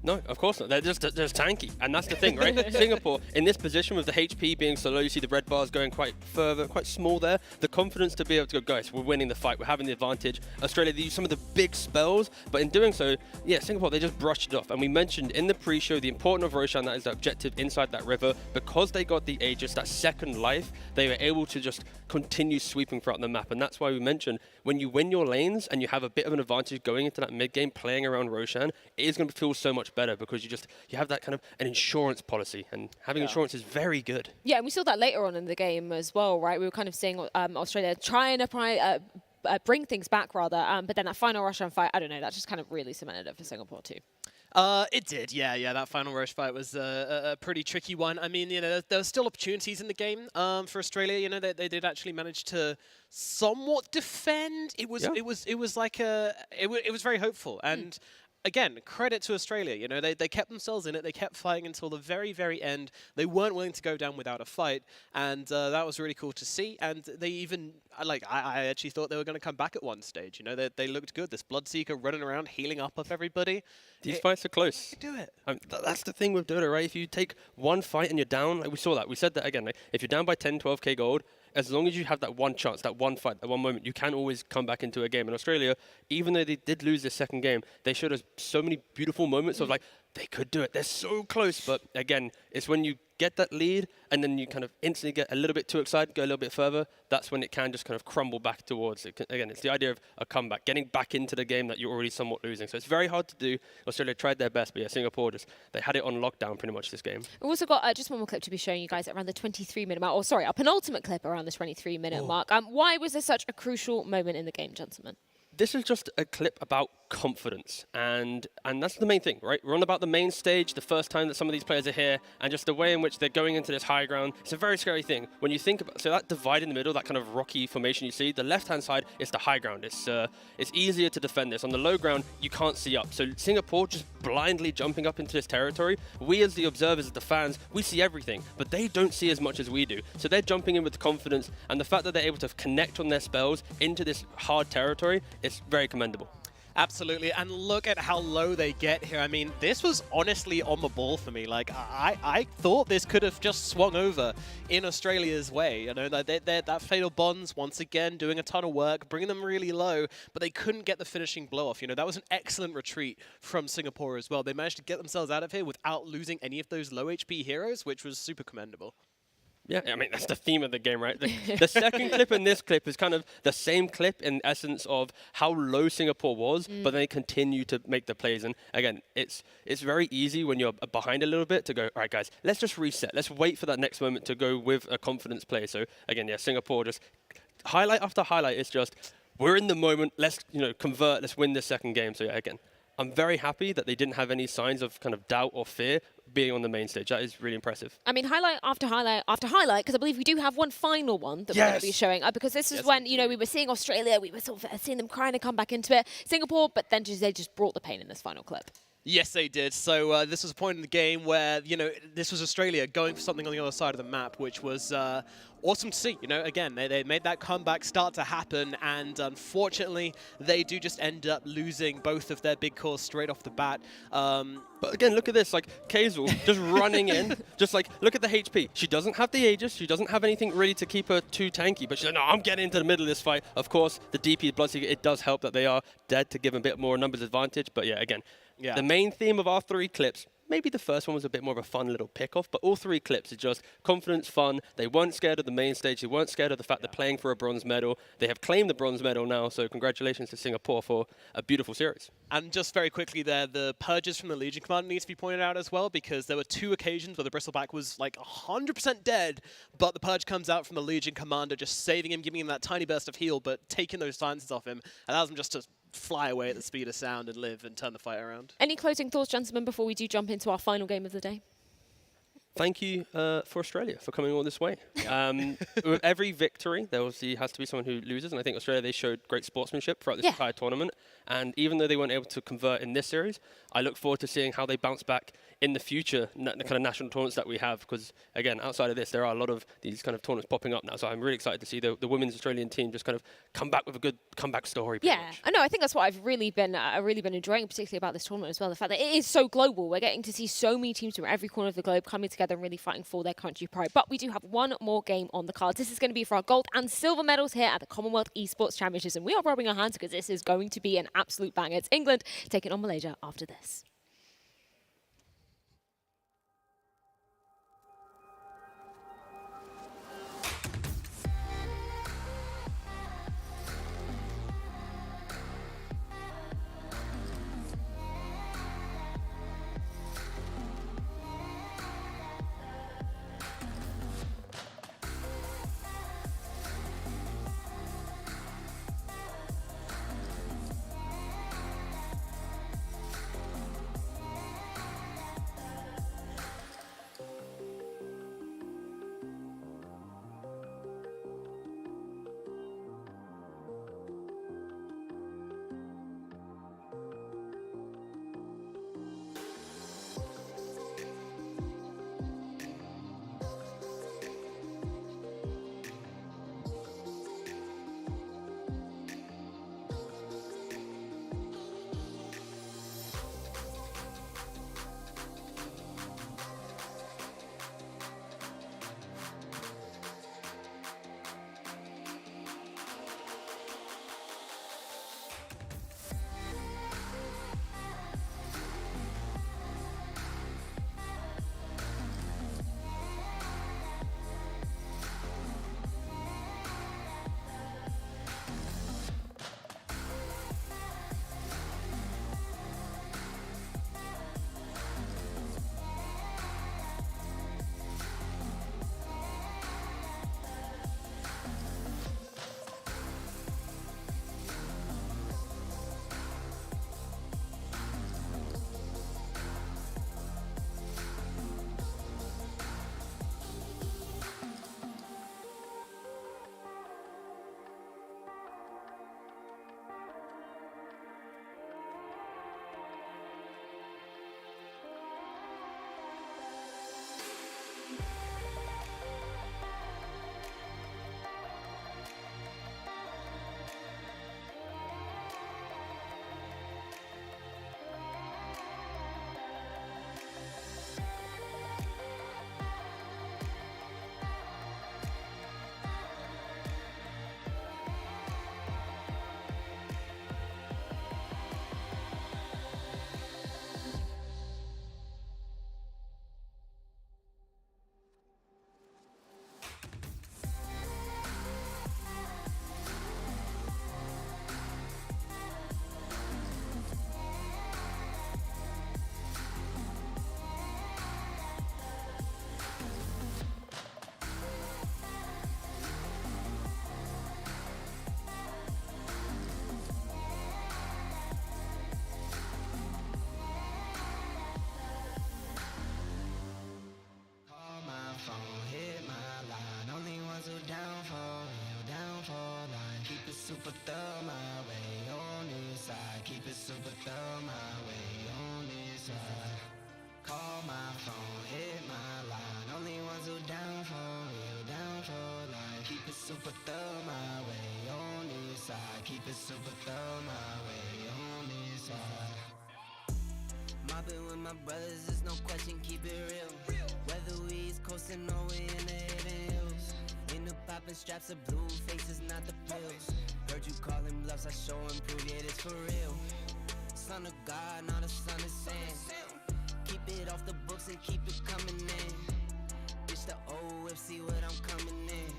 No, of course not. They're just tanky. And that's the thing, right? Singapore, in this position with the HP being so low, you see the red bars going quite further, quite small there. The confidence to be able to go, guys, we're winning the fight. We're having the advantage. Australia, they use some of the big spells. But in doing so, yeah, Singapore, they just brushed it off. And we mentioned in the pre-show the importance of Roshan, that is the objective inside that river. Because they got the Aegis, that second life, they were able to just continue sweeping throughout the map. And that's why we mentioned when you win your lanes and you have a bit of an advantage going into that mid-game playing around Roshan, it is going to feel so much better because you have that kind of an insurance policy, and having insurance is very good. Yeah, and we saw that later on in the game as well, right? We were kind of seeing Australia trying to bring things back rather, but then that final Russian fight, I don't know, that just kind of really cemented it for Singapore too. It did, yeah. That final rush fight was a pretty tricky one. I mean, you know, there were still opportunities in the game for Australia. You know, they did actually manage to somewhat defend. It was like it was very hopeful. And again, credit to Australia. You know, they kept themselves in it. They kept fighting until the very, very end. They weren't willing to go down without a fight, and that was really cool to see. And they even, I actually thought they were going to come back at one stage. You know, they looked good. This Bloodseeker running around, healing up everybody. These fights are close. You do it. That's the thing with Dota, right? If you take one fight and you're down, like we saw that. We said that again. Like, if you're down by 10, 12k gold, as long as you have that one chance, that one fight, that one moment, you can always come back into a game. In Australia, even though they did lose their second game, they showed us so many beautiful moments of like, they could do it. They're so close. But again, it's when you get that lead and then you kind of instantly get a little bit too excited, go a little bit further, that's when it can just kind of crumble back towards it. Again, it's the idea of a comeback, getting back into the game that you're already somewhat losing. So it's very hard to do. Australia tried their best, but yeah, Singapore they had it on lockdown pretty much this game. We've also got just one more clip to be showing you guys at around the 23-minute mark, or sorry, a penultimate clip around the 23-minute mark. Why was this such a crucial moment in the game, gentlemen? this is just a clip about confidence, and that's the main thing, right? We're on about the main stage, the first time that some of these players are here, and just the way in which they're going into this high ground. It's a very scary thing. When you think about, so that divide in the middle, that kind of rocky formation you see, the left-hand side is the high ground. It's easier to defend this. On the low ground, you can't see up. So Singapore just blindly jumping up into this territory. We as the observers, as the fans, we see everything, but they don't see as much as we do. So they're jumping in with confidence, and the fact that they're able to connect on their spells into this hard territory, it's very commendable. Absolutely, and look at how low they get here. I mean, this was honestly on the ball for me. Like, I thought this could have just swung over in Australia's way. You know, that Fatal Bonds, once again, doing a ton of work, bringing them really low, but they couldn't get the finishing blow-off. You know, that was an excellent retreat from Singapore as well. They managed to get themselves out of here without losing any of those low HP heroes, which was super commendable. Yeah, I mean, that's the theme of the game, right? The second clip and this clip is kind of the same clip in essence of how low Singapore was, but they continue to make the plays. And again, it's very easy when you're behind a little bit to go, all right, guys, let's just reset. Let's wait for that next moment to go with a confidence play. So again, yeah, Singapore just highlight after highlight. It's just, we're in the moment. Let's, convert. Let's win this second game. So yeah, again, I'm very happy that they didn't have any signs of kind of doubt or fear being on the main stage. That is really impressive. I mean, highlight after highlight after highlight, because I believe we do have one final one that we're going to be showing. Because this is when, we were seeing Australia, we were sort of seeing them crying to come back into it. Singapore, but then they just brought the pain in this final clip. Yes, they did. So this was a point in the game where, this was Australia going for something on the other side of the map, which was awesome to see. Again, they made that comeback start to happen, and unfortunately, they do just end up losing both of their big cores straight off the bat. But again, look at this, like Kazel just running in, just like, look at the HP. She doesn't have the Aegis, she doesn't have anything really to keep her too tanky, but she's like, no, I'm getting into the middle of this fight. Of course, the DP Bloodseeker, it does help that they are dead to give them a bit more numbers advantage, but yeah, again, the main theme of our three clips, maybe the first one was a bit more of a fun little pick-off, but all three clips are just confidence, fun. They weren't scared of the main stage. They weren't scared of the fact they're playing for a bronze medal. They have claimed the bronze medal now, so congratulations to Singapore for a beautiful series. And just very quickly there, the purges from the Legion Commander needs to be pointed out as well, because there were 2 occasions where the Bristleback was like 100% dead, but the purge comes out from the Legion Commander, just saving him, giving him that tiny burst of heal, but taking those silences off him, allows him just to fly away at the speed of sound and live and turn the fight around. Any closing thoughts, gentlemen, before we do jump into our final game of the day? Thank you for Australia for coming all this way. With every victory, there obviously has to be someone who loses, and I think Australia, they showed great sportsmanship throughout this entire tournament. And even though they weren't able to convert in this series, I look forward to seeing how they bounce back in the future, the kind of national tournaments that we have. Because again, outside of this, there are a lot of these kind of tournaments popping up now. So I'm really excited to see the women's Australian team just kind of come back with a good comeback story. Yeah, I know. I think that's what I've really been enjoying, particularly about this tournament as well. The fact that it is so global. We're getting to see so many teams from every corner of the globe coming together and really fighting for their country pride. But we do have one more game on the cards. This is going to be for our gold and silver medals here at the Commonwealth Esports Championships, and we are rubbing our hands because this is going to be an absolute banger. It's England taking on Malaysia after this. keep it super thorough my way on this side. Call my phone, hit my line. Only ones who down for real, down for life. Keep it super thorough my way on this side. Keep it super thorough my way on this side. Mobbing with my brothers, there's no question, keep it real. Whether we East coastin' or we in the hidden hills. In the poppin' straps of blue faces, not the pills. Heard you callin' bluffs, I show and prove it, it's for real. Son of God, not a son of sand. Keep it off the books and keep it coming in. Bitch, the old whip, see what I'm coming in.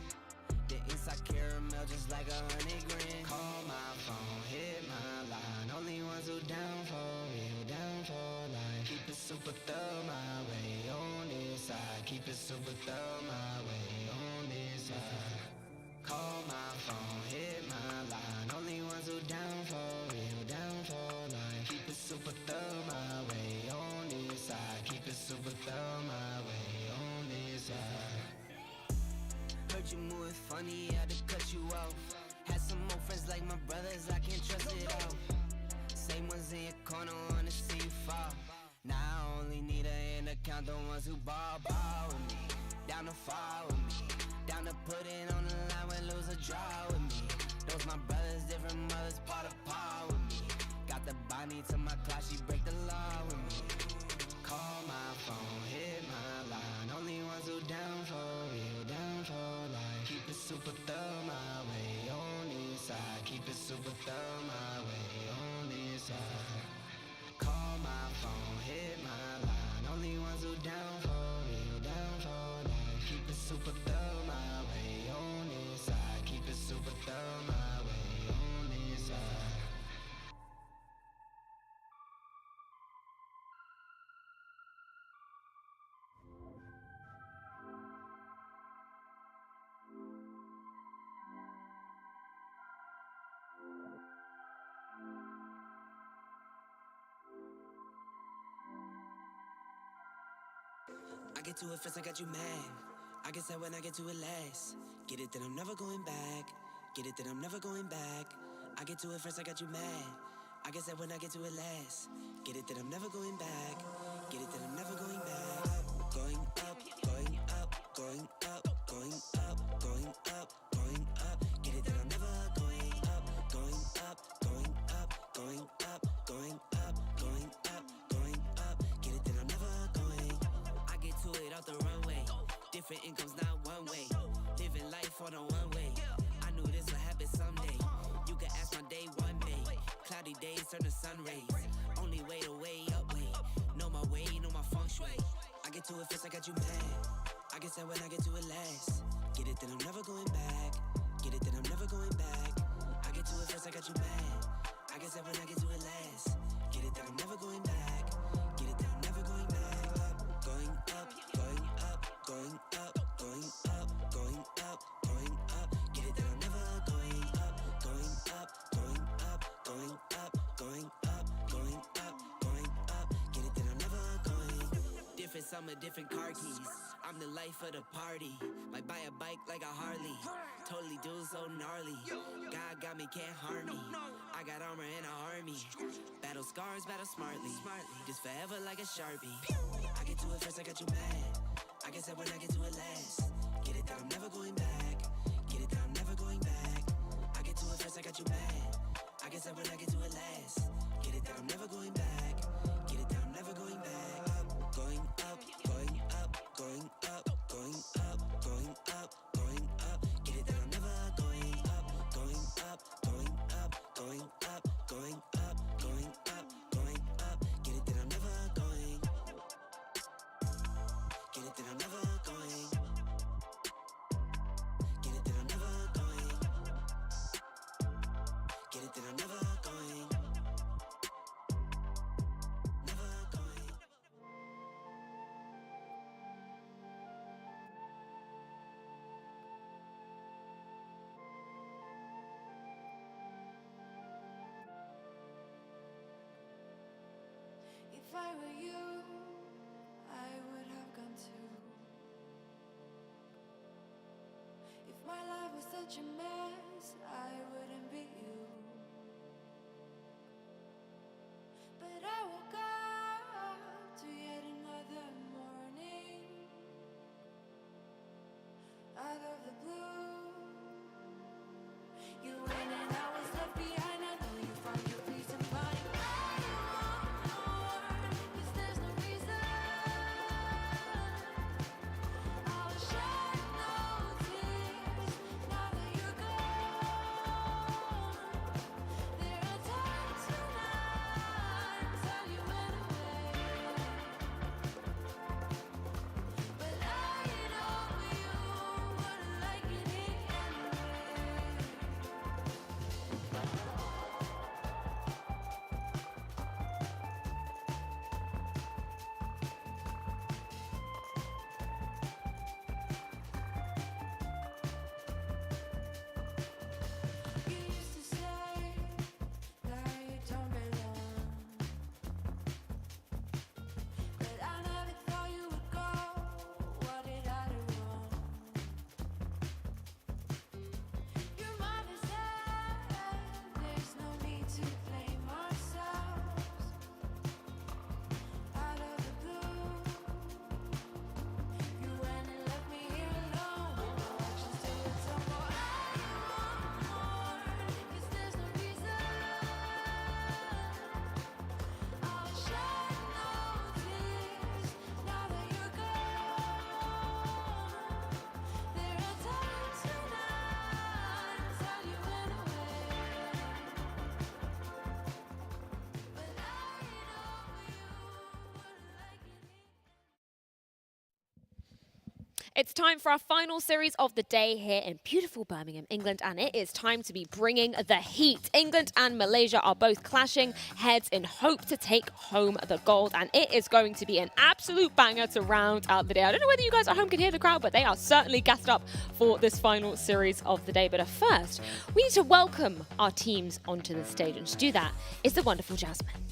The inside caramel just like 100 grand. Call my phone, hit my line. Only ones who down for real, down for life. Keep it super thorough my way on this side. Keep it super thorough my way on this side. Call my phone, hit my line. Only ones who down for real, down for life. Keep it super thorough my way on this side. Keep it super thorough my way on this side. Heard you moving funny, had to cut you off. Had some more friends like my brothers, I can't trust it all. Same ones in your corner, wanna see you fall. Now I only need a hand to count the ones who ball with me. Down to fall with me. Down to put it on the line when lose or draw with me. Those my brothers, different mothers, part of par with me. Got the Bonnie to my class, she break the law with me. Call my phone, hit my line. Only ones who down for real, down for life. Keep it super thorough my way on this side. Keep it super thorough my way on this side. Call my phone, hit my line. Only ones who down for real, down for life. Keep it super thorough my way on this side. Keep it super thorough my way on this side. I get to it first, I got you mad. I guess that when I get to it last. Get it that I'm never going back. Get it that I'm never going back. I get to it first, I got you mad. I guess that when I get to it last. Get it that I'm never going back. Get it that I'm never going back. Going up, going up, going up, going up, going up, going up. Get it that I'm never going up, going up, going up, going up, going up, going up, going up. Get it that I'm never going. I get to it off the runway. Different incomes, not one way. Living life on a one way. I knew this would happen someday. You could ask my day one day. Cloudy days turn to sun rays. Only way to way up way. Know my way, know my feng shui. I get to it first, I got you mad. I guess that when I get to it last. Get it that I'm never going back. Get it that I'm never going back. I get to it first, I got you mad. I guess that when I get to it last. Get it that I'm never going back. Get it that I'm never going back. Going up, going up, going up, going up, going up, going up. Get it that I'm never going up, going up, going up, going up, going up, going up, going up. Get it that I'm never going. Different summer, different car keys. I'm the life of the party. Might buy a bike like a Harley. Totally do so gnarly. God got me, can't harm me. I got armor and an army. Battle scars, battle smartly. Just forever like a Sharpie. I get to it first, I got you mad. I guess that when I get to it last. Get it that I'm never going back. Get it that I'm never going back. I get to it first, I got you mad. I guess that when I get to it last. Get it that I'm never going back. Get it that I'm never going back. Going up, going up, going up, going up, going up, going up. Get it that I'm never going up, going up, going up, going up, going up, going up, going up. Get it that I'm never going. Get it that I'm never going. Get it that I'm never going. Get it that I'm never going. Never going. If I were you, I would have gone too. If my life was such a mess, I wouldn't be you. You went and I was left behind. I know you found your peace of mind. Why you want more? 'Cause there's no reason. I'll shed no tears now that you're gone. There are times when I tell you went away, but I know you wouldn't like it anyway. You used to say that you don't belong, but I never thought you would go. What did I do wrong? Your mother said there's no need to blame ourselves. Out of the blue, you went and left me here alone. My actions do it some more. I want more, 'cause there's no reason. I'll shed no tears now that you're gone. There are times when I tell you went away, but I know you wouldn't like it. It's time for our final series of the day here in beautiful Birmingham, England, and it is time to be bringing the heat. England and Malaysia are both clashing heads in hope to take home the gold, and it is going to be an absolute banger to round out the day. I don't know whether you guys at home can hear the crowd, but they are certainly gassed up for this final series of the day. But first, we need to welcome our teams onto the stage, and to do that is the wonderful Jasmine.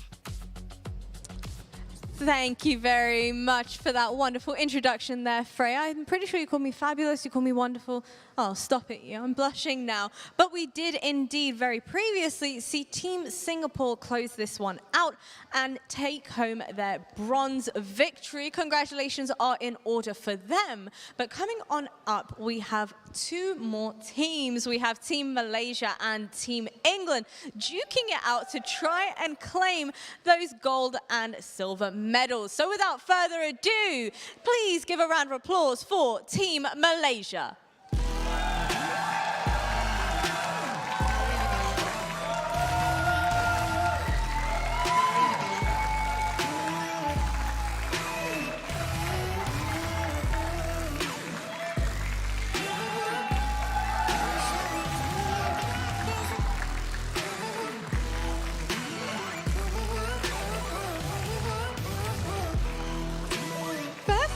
Thank you very much for that wonderful introduction there, Freya. I'm pretty sure you called me fabulous, you called me wonderful. Oh, stop it, you. I'm blushing now. But we did indeed very previously see Team Singapore close this one out and take home their bronze victory. Congratulations are in order for them. But coming on up, we have two more teams. We have Team Malaysia and Team England duking it out to try and claim those gold and silver medals. So without further ado, please give a round of applause for Team Malaysia.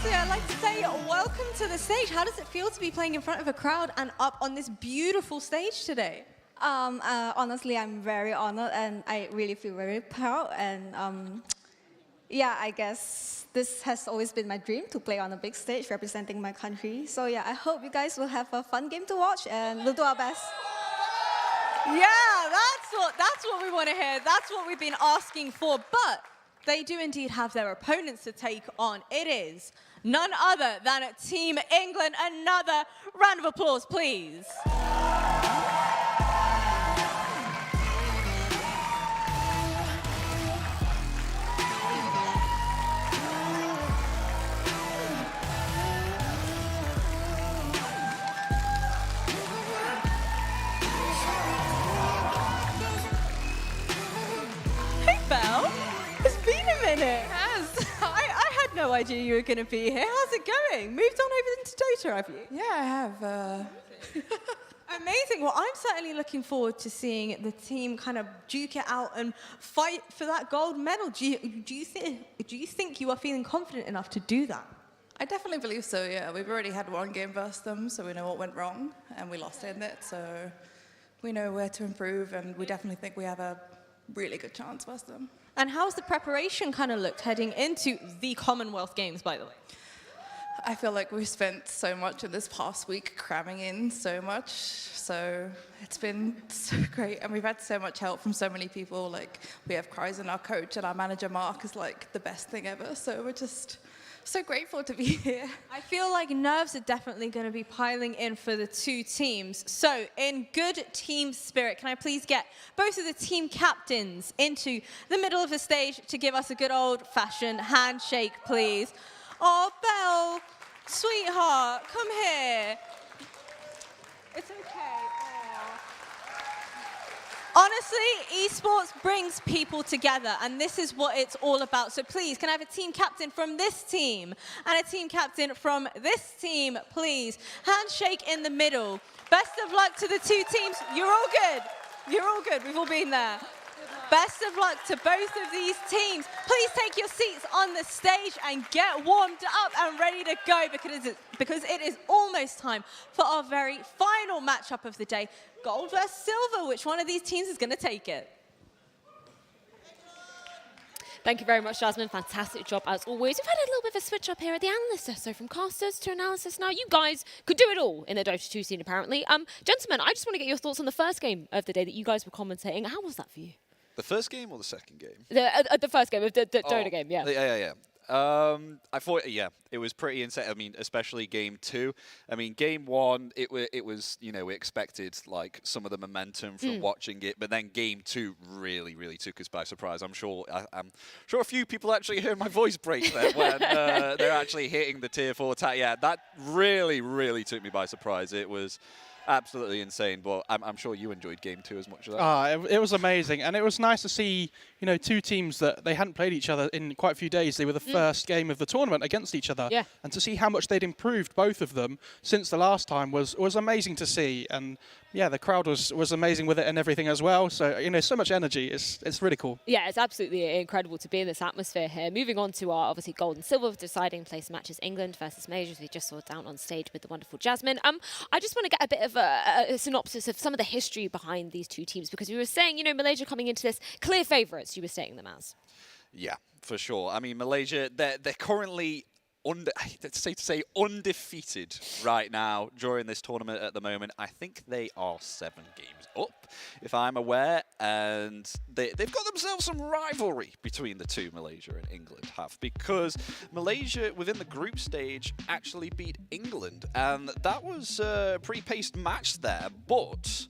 I'd like to say welcome to the stage. How does it feel to be playing in front of a crowd and up on this beautiful stage today? Honestly, I'm very honored and I really feel very proud. And yeah, I guess this has always been my dream to play on a big stage representing my country. So yeah, I hope you guys will have a fun game to watch and we'll do our best. Yeah, that's what we want to hear. That's what we've been asking for. But they do indeed have their opponents to take on. It is none other than Team England. Another round of applause, please. Hey, Belle. It's been a minute. Yes. I had no idea you were going to be here. How's it going? Moved on over into Dota, have you? Yeah, I have. Amazing. Well, I'm certainly looking forward to seeing the team kind of duke it out and fight for that gold medal. Do you think you are feeling confident enough to do that? I definitely believe so, yeah. We've already had one game versus them, so we know what went wrong, and we lost in it, so we know where to improve, and we definitely think we have a really good chance versus them. And how's the preparation kind of looked heading into the Commonwealth Games, by the way? I feel like we've spent so much in this past week cramming in so much, so it's been so great, and we've had so much help from so many people. Like, we have Kryzen, our coach, and our manager Mark is like the best thing ever, so we're just So grateful to be here. I feel like nerves are definitely going to be piling in for the two teams. So, in good team spirit, can I please get both of the team captains into the middle of the stage to give us a good old-fashioned handshake, please? Oh, Belle, sweetheart, come here. It's okay. Honestly, esports brings people together, and this is what it's all about. So please, can I have a team captain from this team and a team captain from this team, please? Handshake in the middle. Best of luck to the two teams. You're all good. You're all good. We've all been there. Best of luck to both of these teams. Please take your seats on the stage and get warmed up and ready to go because it is almost time for our very final matchup of the day. Gold versus silver. Which one of these teams is going to take it? Thank you very much, Jasmine. Fantastic job as always. We've had a little bit of a switch up here at the analyst desk, so from casters to analysis now. You guys could do it all in the Dota 2 scene, apparently. Gentlemen, I just want to get your thoughts on the first game of the day that you guys were commentating. How was that for you? The first game or the second game? The first game of the Dota game, yeah. Yeah. I thought, yeah, it was pretty insane. I mean, especially game 2. I mean, game 1, it was, you know, we expected like some of the momentum from watching it, but then game 2 really, really took us by surprise. I'm sure a few people actually heard my voice break there when they're actually hitting the tier 4 tag. Yeah, that really, really took me by surprise. It was absolutely insane, but I'm sure you enjoyed game 2 as much as that. It was amazing, and it was nice to see, you know, two teams that they hadn't played each other in quite a few days. They were the first game of the tournament against each other, and to see how much they'd improved, both of them, since the last time was amazing to see. And yeah, the crowd was amazing with it and everything as well. So, you know, so much energy. It's really cool. Yeah, it's absolutely incredible to be in this atmosphere here. Moving on to our, obviously, gold and silver deciding place matches, England versus Malaysia, as we just saw down on stage with the wonderful Jasmine. I just want to get a bit of a synopsis of some of the history behind these two teams, because we were saying, you know, Malaysia coming into this, clear favourites, you were stating them as. Yeah, for sure. I mean, Malaysia, they're currently it's safe to say undefeated right now during this tournament at the moment. I think they are 7 games up, if I'm aware, and they've got themselves some rivalry between the two, Malaysia and England have, because Malaysia within the group stage actually beat England, and that was a pretty paced match there, but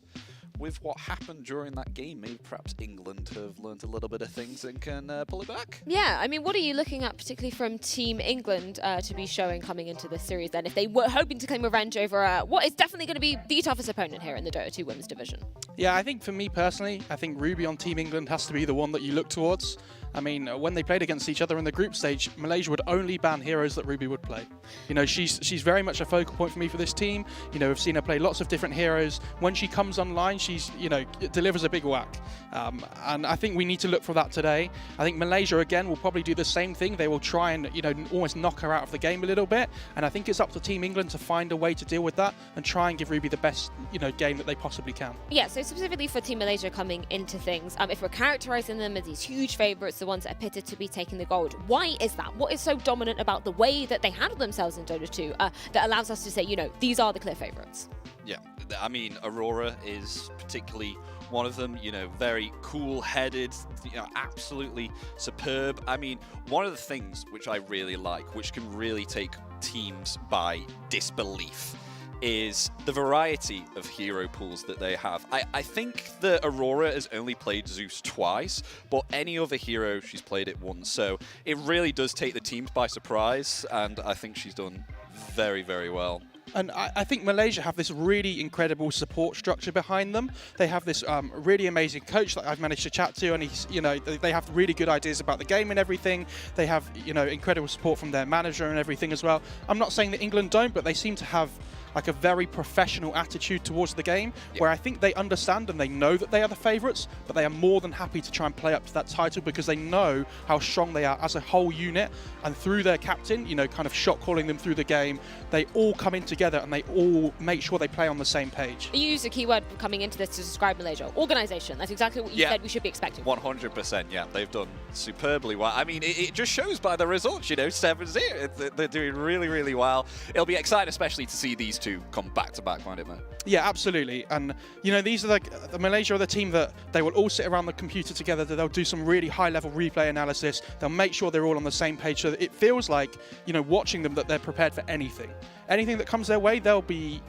with what happened during that game, maybe perhaps England have learned a little bit of things and can pull it back. Yeah, I mean, what are you looking at particularly from Team England to be showing coming into this series then, if they were hoping to claim revenge over what is definitely going to be the toughest opponent here in the Dota 2 Women's Division? Yeah, I think for me personally, I think Ruby on Team England has to be the one that you look towards. I mean, when they played against each other in the group stage, Malaysia would only ban heroes that Ruby would play. You know, she's very much a focal point for me for this team. You know, we've seen her play lots of different heroes. When she comes online, she's, you know, delivers a big whack. And I think we need to look for that today. I think Malaysia, again, will probably do the same thing. They will try and, you know, almost knock her out of the game a little bit. And I think it's up to Team England to find a way to deal with that and try and give Ruby the best, you know, game that they possibly can. Yeah, so specifically for Team Malaysia coming into things, if we're characterising them as these huge favourites, the ones that are pitted to be taking the gold, why is that? What is so dominant about the way that they handle themselves in Dota 2 that allows us to say, you know, these are the clear favourites? Yeah, I mean, Aurora is particularly one of them, you know, very cool-headed, you know, absolutely superb. I mean, one of the things which I really like, which can really take teams by disbelief, is the variety of hero pools that they have. I think that Aurora has only played Zeus twice, but any other hero, she's played it once. So it really does take the teams by surprise, and I think she's done very, very well. And I think Malaysia have this really incredible support structure behind them. They have this really amazing coach that I've managed to chat to, and he's, you know, they have really good ideas about the game and everything. They have, you know, incredible support from their manager and everything as well. I'm not saying that England don't, but they seem to have like a very professional attitude towards the game, where I think they understand and they know that they are the favourites, but they are more than happy to try and play up to that title because they know how strong they are as a whole unit. And through their captain, you know, kind of shot calling them through the game, they all come in together and they all make sure they play on the same page. You used a keyword coming into this to describe Malaysia. Organisation. That's exactly what you said we should be expecting. 100%, yeah. They've done superbly well. I mean, it just shows by the results, 7-0. They're doing really, really well. It'll be exciting, especially to see these two come back-to-back, won't it, man? Yeah, absolutely. And, these are the Malaysia are the team that they will all sit around the computer together, that they'll do some really high-level replay analysis. They'll make sure they're all on the same page so that it feels like, watching them, that they're prepared for anything. Anything that comes their way, they'll be,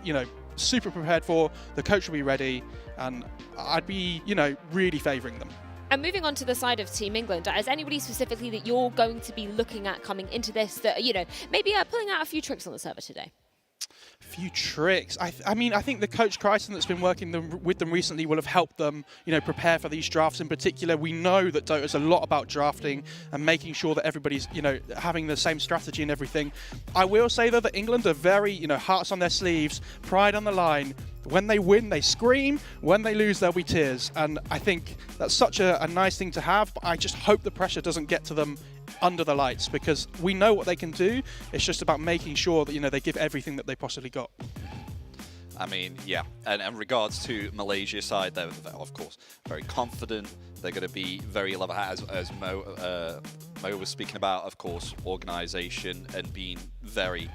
super prepared for. The coach will be ready. And I'd be, really favouring them. And moving on to the side of Team England, is anybody specifically that you're going to be looking at coming into this that, maybe pulling out a few tricks on the server today? Few tricks. I think the coach Kryson that's been working with them recently will have helped them, prepare for these drafts in particular. We know that Dota's a lot about drafting and making sure that everybody's, having the same strategy and everything. I will say though that England are very, hearts on their sleeves, pride on the line. When they win, they scream. When they lose, there'll be tears. And I think that's such a nice thing to have. But I just hope the pressure doesn't get to them under the lights, because we know what they can do. It's just about making sure that they give everything that they possibly got. I mean, yeah. And in regards to Malaysia's side, they're of course very confident. They're going to be very level, as Mo was speaking about, of course, organisation and being very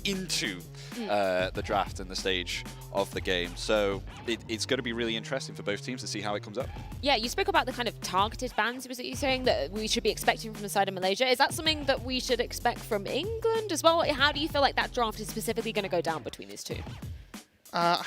into the draft and the stage of the game. So it's going to be really interesting for both teams to see how it comes up. Yeah, you spoke about the kind of targeted bans, was it you saying, that we should be expecting from the side of Malaysia? Is that something that we should expect from England as well? How do you feel like that draft is specifically going to go down between these two? I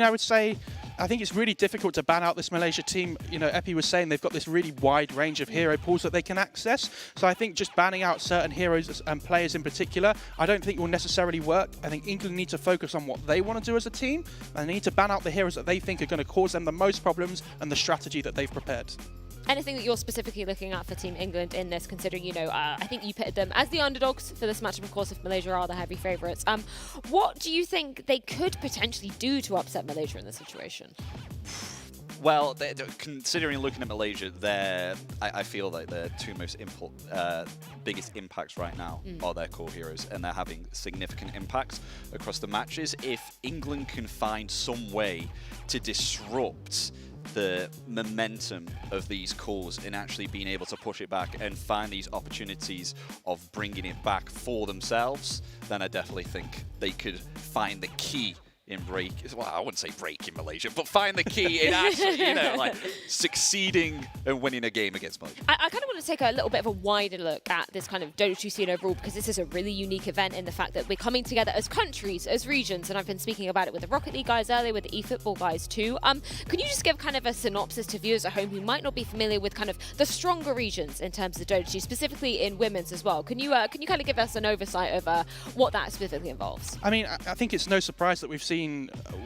would say, I think it's really difficult to ban out this Malaysia team. Epi was saying they've got this really wide range of hero pools that they can access. So I think just banning out certain heroes and players in particular, I don't think will necessarily work. I think England need to focus on what they want to do as a team, and they need to ban out the heroes that they think are going to cause them the most problems and the strategy that they've prepared. Anything that you're specifically looking at for Team England in this, considering, I think you pitted them as the underdogs for this matchup, of course, if Malaysia are the heavy favourites. What do you think they could potentially do to upset Malaysia in this situation? Well, considering looking at Malaysia, I feel like their two most biggest impacts right now are their core heroes, and they're having significant impacts across the matches. If England can find some way to disrupt the momentum of these calls and actually being able to push it back and find these opportunities of bringing it back for themselves, then I definitely think they could find the key in I wouldn't say breaking Malaysia, but find the key in actually, succeeding and winning a game against Malaysia. I kind of want to take a little bit of a wider look at this kind of Dota 2 scene overall, because this is a really unique event in the fact that we're coming together as countries, as regions, and I've been speaking about it with the Rocket League guys earlier, with the eFootball guys too. Can you just give kind of a synopsis to viewers at home who might not be familiar with kind of the stronger regions in terms of Dota 2, specifically in women's as well? Can you kind of give us an oversight of what that specifically involves? I mean, I think it's no surprise that we've seen,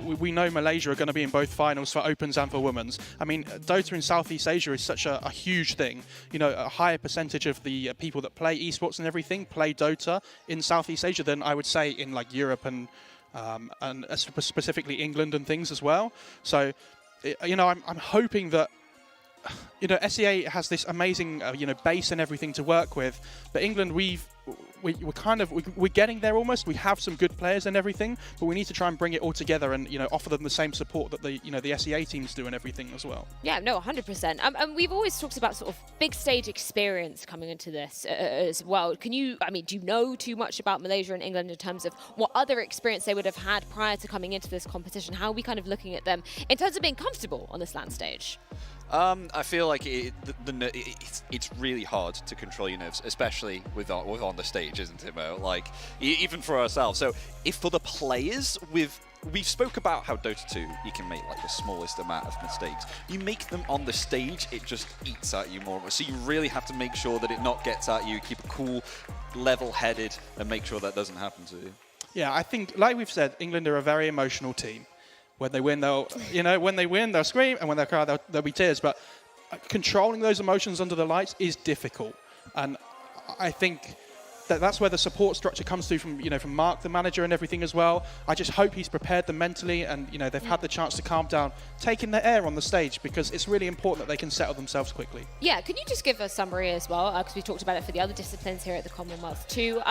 we know Malaysia are going to be in both finals for Opens and for Women's. I mean, Dota in Southeast Asia is such a huge thing. A higher percentage of the people that play esports and everything play Dota in Southeast Asia than I would say in like Europe and specifically England and things as well. So, I'm hoping that SEA has this amazing base and everything to work with, but England we're getting there almost. We have some good players and everything, but we need to try and bring it all together and offer them the same support that the SEA teams do and everything as well. Yeah, no, 100%. And we've always talked about sort of big stage experience coming into this as well. Do you know too much about Malaysia and England in terms of what other experience they would have had prior to coming into this competition? How are we kind of looking at them in terms of being comfortable on this land stage? I feel like it's really hard to control your nerves, especially with on the stage, isn't it, Mo? Like, even for ourselves. So, if for the players, we've spoke about how Dota 2, you can make like the smallest amount of mistakes. You make them on the stage, it just eats at you more. So you really have to make sure that it not gets at you, keep it cool, level-headed, and make sure that doesn't happen to you. Yeah, I think, like we've said, England are a very emotional team. When they win, they'll scream, and when they cry, there'll be tears. But controlling those emotions under the lights is difficult, and I think that's where the support structure comes through from, from Mark, the manager, and everything as well. I just hope he's prepared them mentally, and they've had the chance to calm down, taking their air on the stage, because it's really important that they can settle themselves quickly. Yeah, can you just give a summary as well, because we talked about it for the other disciplines here at the Commonwealth too.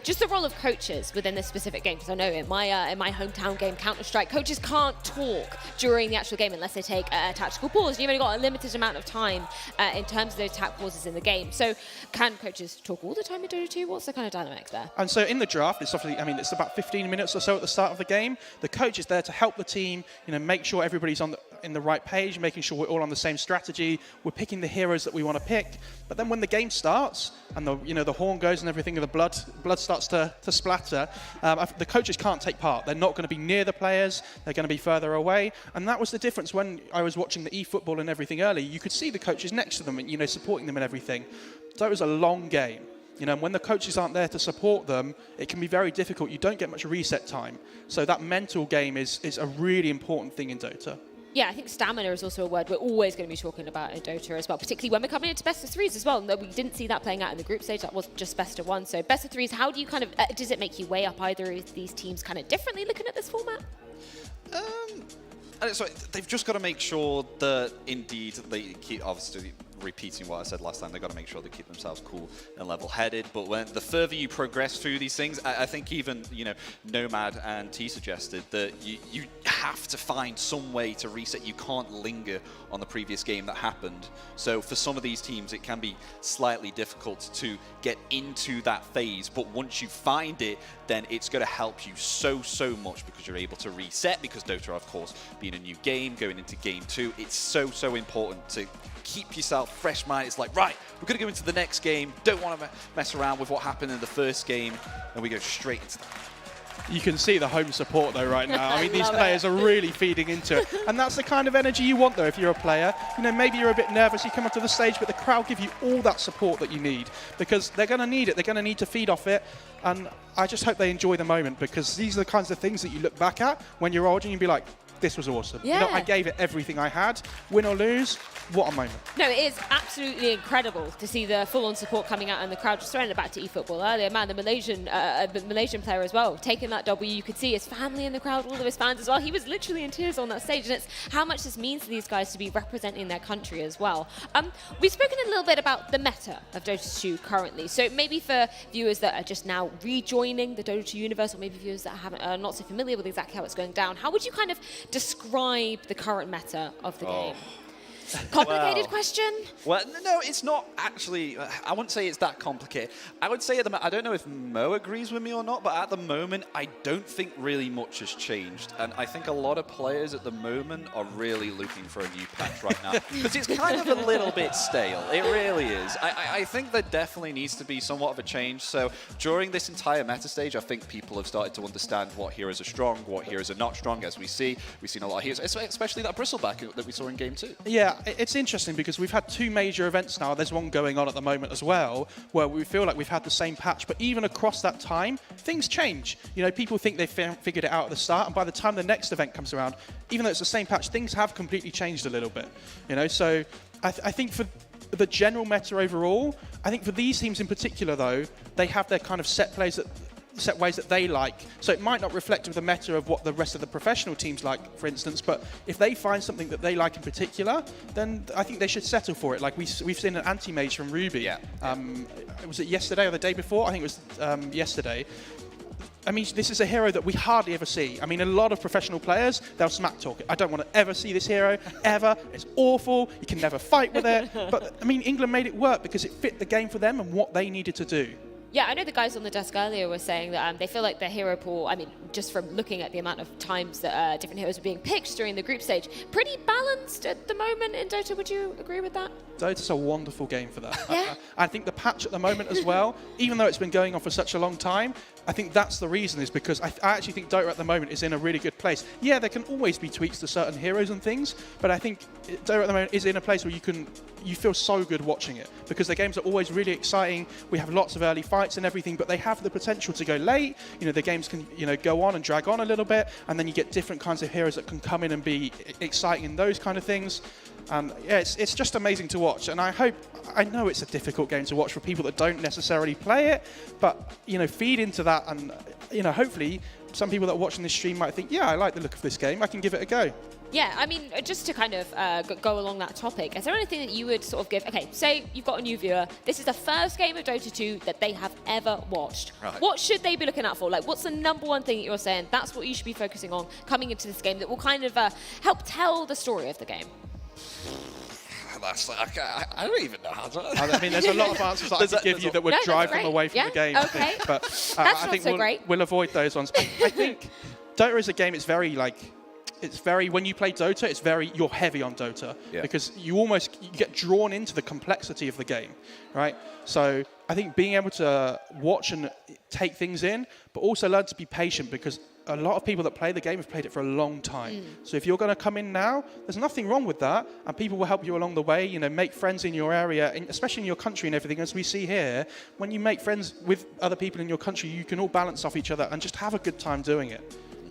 Just the role of coaches within this specific game, because I know in my hometown game, Counter-Strike, coaches can't talk during the actual game unless they take a tactical pause. You've only got a limited amount of time in terms of those tac pauses in the game. So can coaches talk all the time in Dota 2? What's the kind of dynamic there? And so in the draft, it's obviously, it's about 15 minutes or so at the start of the game. The coach is there to help the team, make sure everybody's in the right page, making sure we're all on the same strategy. We're picking the heroes that we want to pick. But then when the game starts and the horn goes and everything, and the blood starts to splatter, the coaches can't take part. They're not going to be near the players. They're going to be further away. And that was the difference when I was watching the eFootball and everything early. You could see the coaches next to them and supporting them and everything. So it was a long game. And when the coaches aren't there to support them, it can be very difficult. You don't get much reset time. So that mental game is a really important thing in Dota. Yeah, I think stamina is also a word we're always going to be talking about in Dota as well, particularly when we're coming into best of threes as well. And we didn't see that playing out in the group stage. That was just best of one. So best of threes, how do you does it make you weigh up either of these teams kind of differently looking at this format? So they've just got to make sure that indeed they keep, obviously repeating what I said last time, they've got to make sure they keep themselves cool and level-headed. But the further you progress through these things, I think even Nomad and T suggested that you have to find some way to reset. You can't linger on the previous game that happened. So for some of these teams, it can be slightly difficult to get into that phase. But once you find it, then it's going to help you so much, because you're able to reset. Because Dota, of course, being a new game, going into game 2, it's so important to keep yourself fresh mind. It's like, right, we're going to go into the next game. Don't want to mess around with what happened in the first game, and we go straight into that. You can see the home support though right now. These players are really feeding into it. And that's the kind of energy you want though if you're a player. Maybe you're a bit nervous, you come up to the stage, but the crowd give you all that support that you need, because they're going to need it. They're going to need to feed off it. And I just hope they enjoy the moment, because these are the kinds of things that you look back at when you're old and you'll be like, this was awesome. Yeah. I gave it everything I had. Win or lose, what a moment. No, it is absolutely incredible to see the full-on support coming out and the crowd. Just throwing it back to eFootball earlier, man, the Malaysian player as well, taking that W. You could see his family in the crowd, all of his fans as well. He was literally in tears on that stage, and it's how much this means to these guys to be representing their country as well. We've spoken a little bit about the meta of Dota 2 currently, so maybe for viewers that are just now rejoining the Dota 2 universe, or maybe viewers that are not so familiar with exactly how it's going down, how would you kind of describe the current meta of the game? Complicated question? Well, no, it's not actually. I wouldn't say it's that complicated. I would say I don't know if Mo agrees with me or not, but at the moment, I don't think really much has changed. And I think a lot of players at the moment are really looking for a new patch right now, because it's kind of a little bit stale. It really is. I think there definitely needs to be somewhat of a change. So during this entire meta stage, I think people have started to understand what heroes are strong, what heroes are not strong, as we've seen a lot of heroes, especially that Bristleback that we saw in Game 2. Yeah. It's interesting because we've had 2 major events now. There's one going on at the moment as well, where we feel like we've had the same patch, but even across that time, things change. People think they've figured it out at the start, and by the time the next event comes around, even though it's the same patch, things have completely changed a little bit. So I think for the general meta overall, I think for these teams in particular though, they have their kind of set ways that they like. So it might not reflect with the meta of what the rest of the professional teams like, for instance, but if they find something that they like in particular, then I think they should settle for it. Like we've seen an anti-mage from Ruby. Yeah. Was it yesterday or the day before? I think it was yesterday. This is a hero that we hardly ever see. A lot of professional players, they'll smack talk it. I don't want to ever see this hero, ever. It's awful. You can never fight with it. But, England made it work because it fit the game for them and what they needed to do. Yeah, I know the guys on the desk earlier were saying that they feel like the hero pool, just from looking at the amount of times that different heroes are being picked during the group stage, pretty balanced at the moment in Dota. Would you agree with that? Dota's a wonderful game for that. Yeah. I think the patch at the moment as well, even though it's been going on for such a long time, I think that's the reason, is because I actually think Dota at the moment is in a really good place. Yeah, there can always be tweaks to certain heroes and things, but I think Dota at the moment is in a place where you feel so good watching it, because the games are always really exciting. We have lots of early fights and everything, but they have the potential to go late. The games can go on and drag on a little bit, and then you get different kinds of heroes that can come in and be exciting and those kind of things. And yeah, it's just amazing to watch. And I know it's a difficult game to watch for people that don't necessarily play it, but feed into that, and hopefully some people that are watching this stream might think, yeah, I like the look of this game, I can give it a go. Yeah, I mean, just to kind of go along that topic, is there anything that you would sort of give? Okay, say you've got a new viewer. This is the first game of Dota 2 that they have ever watched. Right. What should they be looking out for? Like, what's the #1 thing that you're saying? That's what you should be focusing on coming into this game that will kind of help tell the story of the game. I don't even know how to. I mean, there's a lot of answers that I could give you that would drive them away from the game. Okay. I think, but That's I think not so great. we'll avoid those ones. I think Dota is a game. It's very when you play Dota, you're heavy on Dota because you get drawn into the complexity of the game, right? So I think being able to watch and take things in, but also learn to be patient, because a lot of people that play the game have played it for a long time. So if you're going to come in now, there's nothing wrong with that, and people will help you along the way. Make friends in your area, especially in your country and everything. As we see here, when you make friends with other people in your country, you can all balance off each other and just have a good time doing it.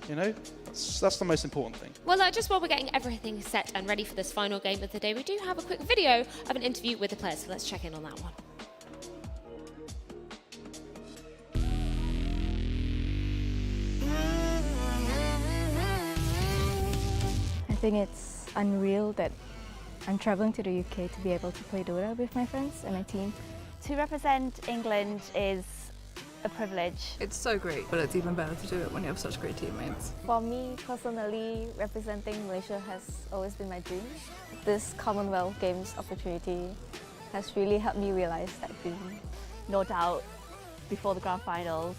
That's the most important thing. Well, just while we're getting everything set and ready for this final game of the day, we do have a quick video of an interview with the players, so let's check in on that one. I think it's unreal that I'm traveling to the UK to be able to play Dota with my friends and my team. To represent England is a privilege. It's so great, but it's even better to do it when you have such great teammates. For me personally, representing Malaysia has always been my dream. This Commonwealth Games opportunity has really helped me realize that dream. No doubt, before the grand finals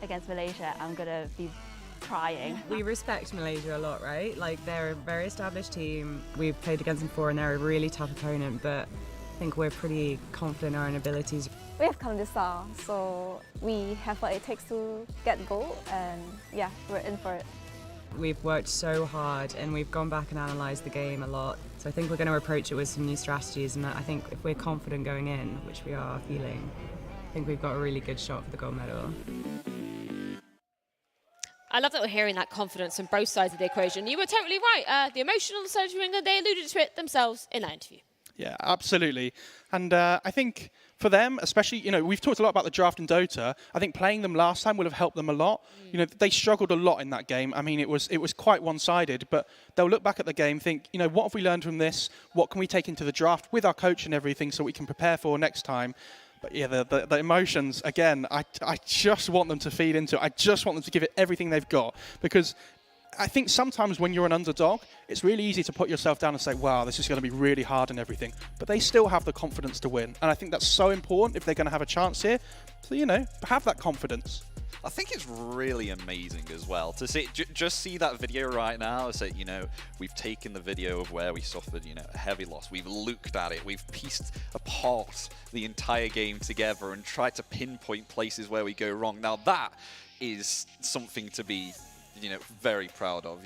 against Malaysia, I'm gonna be crying. We respect Malaysia a lot, right? Like, they're a very established team. We've played against them before and they're a really tough opponent, but I think we're pretty confident in our own abilities. We have come this far, so we have what it takes to get the goal, and yeah, we're in for it. We've worked so hard and we've gone back and analysed the game a lot. So I think we're going to approach it with some new strategies, and I think if we're confident going in, which we are feeling, I think we've got a really good shot for the gold medal. I love that we're hearing that confidence from both sides of the equation. You were totally right. The emotional side of England, they alluded to it themselves in that interview. Yeah, absolutely. And I think for them, especially, we've talked a lot about the draft in Dota. I think playing them last time will have helped them a lot. They struggled a lot in that game. I mean, it was quite one-sided, but they'll look back at the game, think, what have we learned from this? What can we take into the draft with our coach and everything so we can prepare for next time? But yeah, the emotions, again, I just want them to feed into it. I just want them to give it everything they've got, because I think sometimes when you're an underdog, it's really easy to put yourself down and say, wow, this is going to be really hard and everything. But they still have the confidence to win. And I think that's so important if they're going to have a chance here. So, have that confidence. I think it's really amazing as well to see, just see that video right now. So, we've taken the video of where we suffered, a heavy loss. We've looked at it. We've pieced apart the entire game together and tried to pinpoint places where we go wrong. Now, that is something to be very proud of,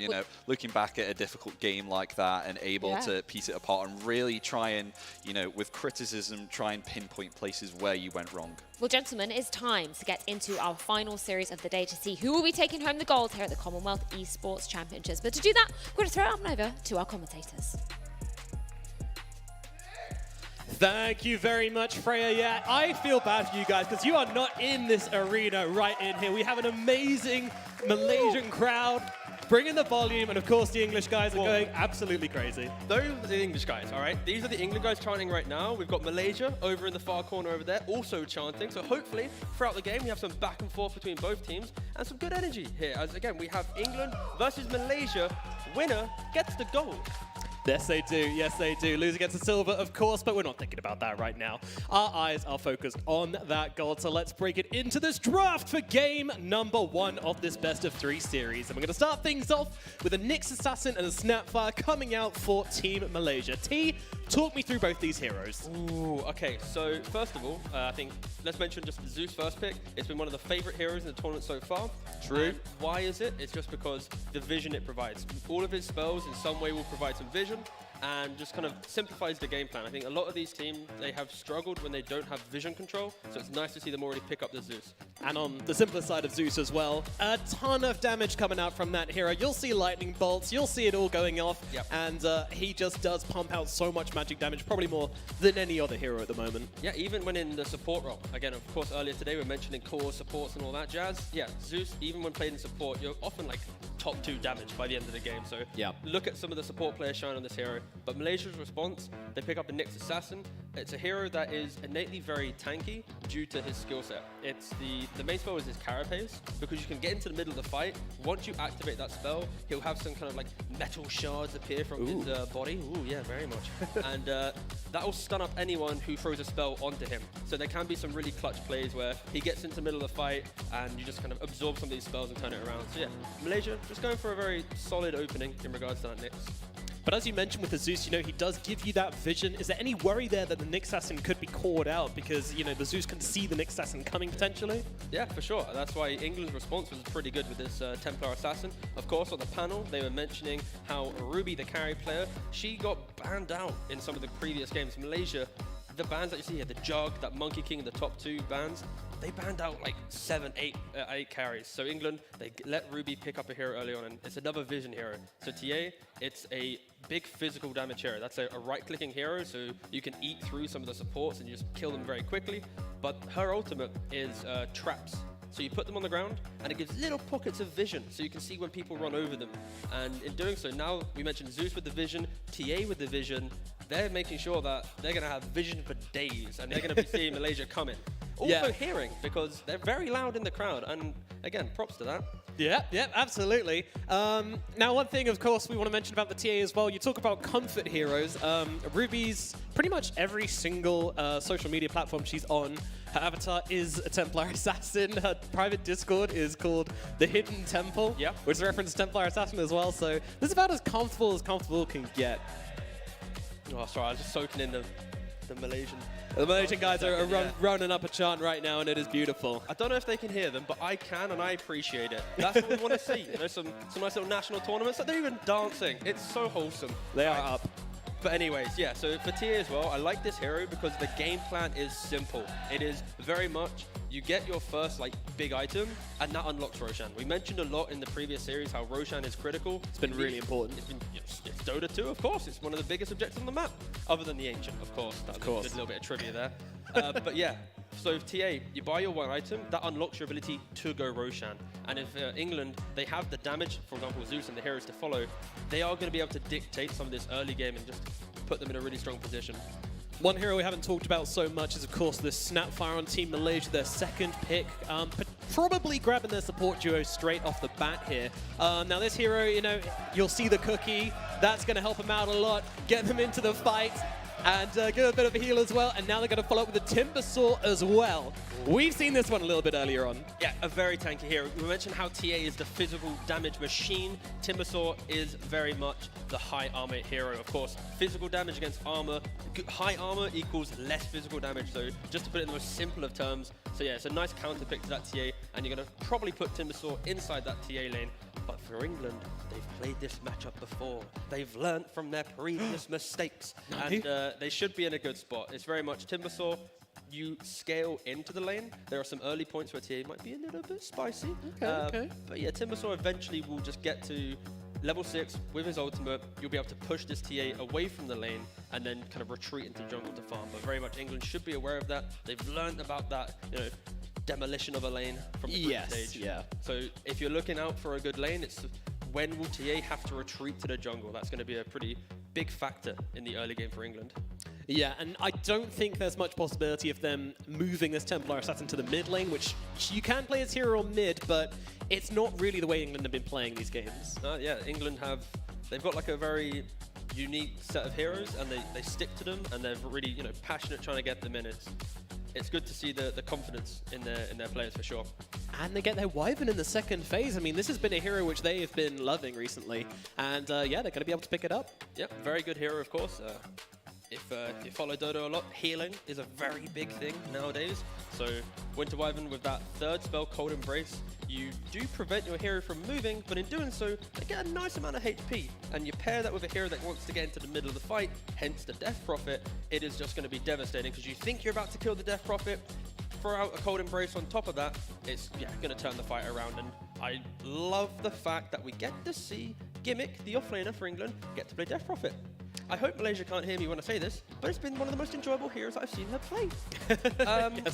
looking back at a difficult game like that and able to piece it apart and really try and, with criticism, try and pinpoint places where you went wrong. Well, gentlemen, it's time to get into our final series of the day to see who will be taking home the gold here at the Commonwealth Esports Championships. But to do that, we're going to throw it up and over to our commentators. Thank you very much, Freya. Yeah, I feel bad for you guys because you are not in this arena right in here. We have an amazing Malaysian crowd bringing the volume, and of course the English guys are going absolutely crazy. Those are the English guys, all right? These are the England guys chanting right now. We've got Malaysia over in the far corner over there also chanting. So hopefully throughout the game we have some back and forth between both teams and some good energy here. As again, we have England versus Malaysia. Winner gets the gold. Yes, they do. Yes, they do. Loser gets a silver, of course, but we're not thinking about that right now. Our eyes are focused on that gold, so let's break it into this draft for game #1 of this best-of-3 series. And we're going to start things off with a Nyx Assassin and a Snapfire coming out for Team Malaysia. T, talk me through both these heroes. Ooh, okay. So, first of all, I think let's mention just Zeus first pick. It's been one of the favorite heroes in the tournament so far. True. And why is it? It's just because the vision it provides. All of his spells in some way will provide some vision. and just kind of simplifies the game plan. I think a lot of these teams, they have struggled when they don't have vision control, so it's nice to see them already pick up the Zeus. And on the simpler side of Zeus as well, a ton of damage coming out from that hero. You'll see lightning bolts, you'll see it all going off, and he just does pump out so much magic damage, probably more than any other hero at the moment. Yeah, even when in the support role. Again, of course, earlier today we were mentioning core supports and all that jazz. Yeah, Zeus, even when played in support, you're often like top 2 damage by the end of the game. So look at some of the support players showing on this hero. But Malaysia's response, they pick up a Nyx Assassin. It's a hero that is innately very tanky due to his skill set. It's the main spell is his Carapace, because you can get into the middle of the fight. Once you activate that spell, he'll have some kind of like metal shards appear from his body. Ooh, yeah, very much. And that will stun up anyone who throws a spell onto him. So there can be some really clutch plays where he gets into the middle of the fight and you just kind of absorb some of these spells and turn it around. So yeah, Malaysia just going for a very solid opening in regards to that Nyx. But as you mentioned with the Zeus, you know, he does give you that vision. Is there any worry there that the Nyx Assassin could be caught out because, you know, the Zeus can see the Nyx Assassin coming potentially? Yeah, for sure. That's why England's response was pretty good with this Templar Assassin. Of course, on the panel, they were mentioning how Ruby, the carry player, she got banned out in some of the previous games. Malaysia, the bans that you see here, the Jug, that Monkey King, the top 2 bans, they banned out like 7, 8 carries. So England, they let Ruby pick up a hero early on, and it's another vision hero. So TA, it's a big physical damage hero. That's a right-clicking hero, so you can eat through some of the supports and you just kill them very quickly. But her ultimate is traps. So you put them on the ground, and it gives little pockets of vision, so you can see when people run over them. And in doing so, now we mentioned Zeus with the vision, TA with the vision. They're making sure that they're going to have vision for days, and they're going to be seeing Malaysia coming. Also hearing, because they're very loud in the crowd, and again, props to that. Yeah, absolutely. Now, one thing, of course, we want to mention about the TA as well, you talk about comfort heroes. Ruby's pretty much every single social media platform she's on, her avatar is a Templar Assassin. Her private Discord is called The Hidden Temple, which is a reference to Templar Assassin as well. So this is about as comfortable can get. Oh, sorry, I was just soaking in the Malaysian. The Malaysian guys are running up a chant right now, and it is beautiful. I don't know if they can hear them, but I can, and I appreciate it. That's what we want to see. You know, some nice little national tournaments. Like, they're even dancing. It's so wholesome. They are up. But anyways, yeah, so for TA as well, I like this hero because the game plan is simple. It is very much, you get your first like big item, and that unlocks Roshan. We mentioned a lot in the previous series how Roshan is critical. It's been really important. It's Dota 2, of course. It's one of the biggest objectives on the map, other than the Ancient, of course. That's a little bit of trivia there. But yeah, so if TA, you buy your one item, that unlocks your ability to go Roshan. And if England, they have the damage, for example, Zeus and the heroes to follow, they are going to be able to dictate some of this early game and just put them in a really strong position. One hero we haven't talked about so much is, of course, the Snapfire on Team Malaysia, their second pick. Probably grabbing their support duo straight off the bat here. Now, this hero, you know, you'll see the cookie. That's going to help them out a lot, get them into the fight, and give a bit of a heal as well. And now they're going to follow up with the Timber Saw as well. We've seen this one a little bit earlier on. Yeah, a very tanky hero. We mentioned how TA is the physical damage machine. Timber Saw is very much the high armor hero. Of course, physical damage against armor. High armor equals less physical damage. So just to put it in the most simple of terms. So yeah, it's a nice counter pick to that TA. And you're going to probably put Timber Saw inside that TA lane. But for England, they've played this matchup before. They've learned from their previous mistakes. And they should be in a good spot. It's very much Timber Saw. You scale into the lane. There are some early points where TA might be a little bit spicy. Okay. But yeah, Timber Saw eventually will just get to level 6 with his ultimate. You'll be able to push this TA away from the lane and then kind of retreat into jungle to farm. But very much England should be aware of that. They've learned about that, you know, demolition of a lane from the group stage. Yeah. So if you're looking out for a good lane, it's when will TA have to retreat to the jungle? That's going to be a pretty big factor in the early game for England. Yeah, and I don't think there's much possibility of them moving this Templar Assassin to the mid lane, which you can play as hero on mid, but it's not really the way England have been playing these games. Yeah, England they've got like a very unique set of heroes, and they stick to them, and they're really, you know, passionate trying to get them in. It's good to see the confidence in their players for sure. And they get their Wyvern in the second phase. I mean, this has been a hero which they have been loving recently, and yeah, they're going to be able to pick it up. Yeah, very good hero, of course. if you follow Dota a lot, healing is a very big thing nowadays. So Winter Wyvern with that third spell, Cold Embrace, you do prevent your hero from moving, but in doing so, they get a nice amount of HP. And you pair that with a hero that wants to get into the middle of the fight, hence the Death Prophet, it is just going to be devastating because you think you're about to kill the Death Prophet, throw out a Cold Embrace on top of that, it's going to turn the fight around. And I love the fact that we get to see Gimmick, the offlaner for England, get to play Death Prophet. I hope Malaysia can't hear me when I say this, but it's been one of the most enjoyable heroes that I've seen her play.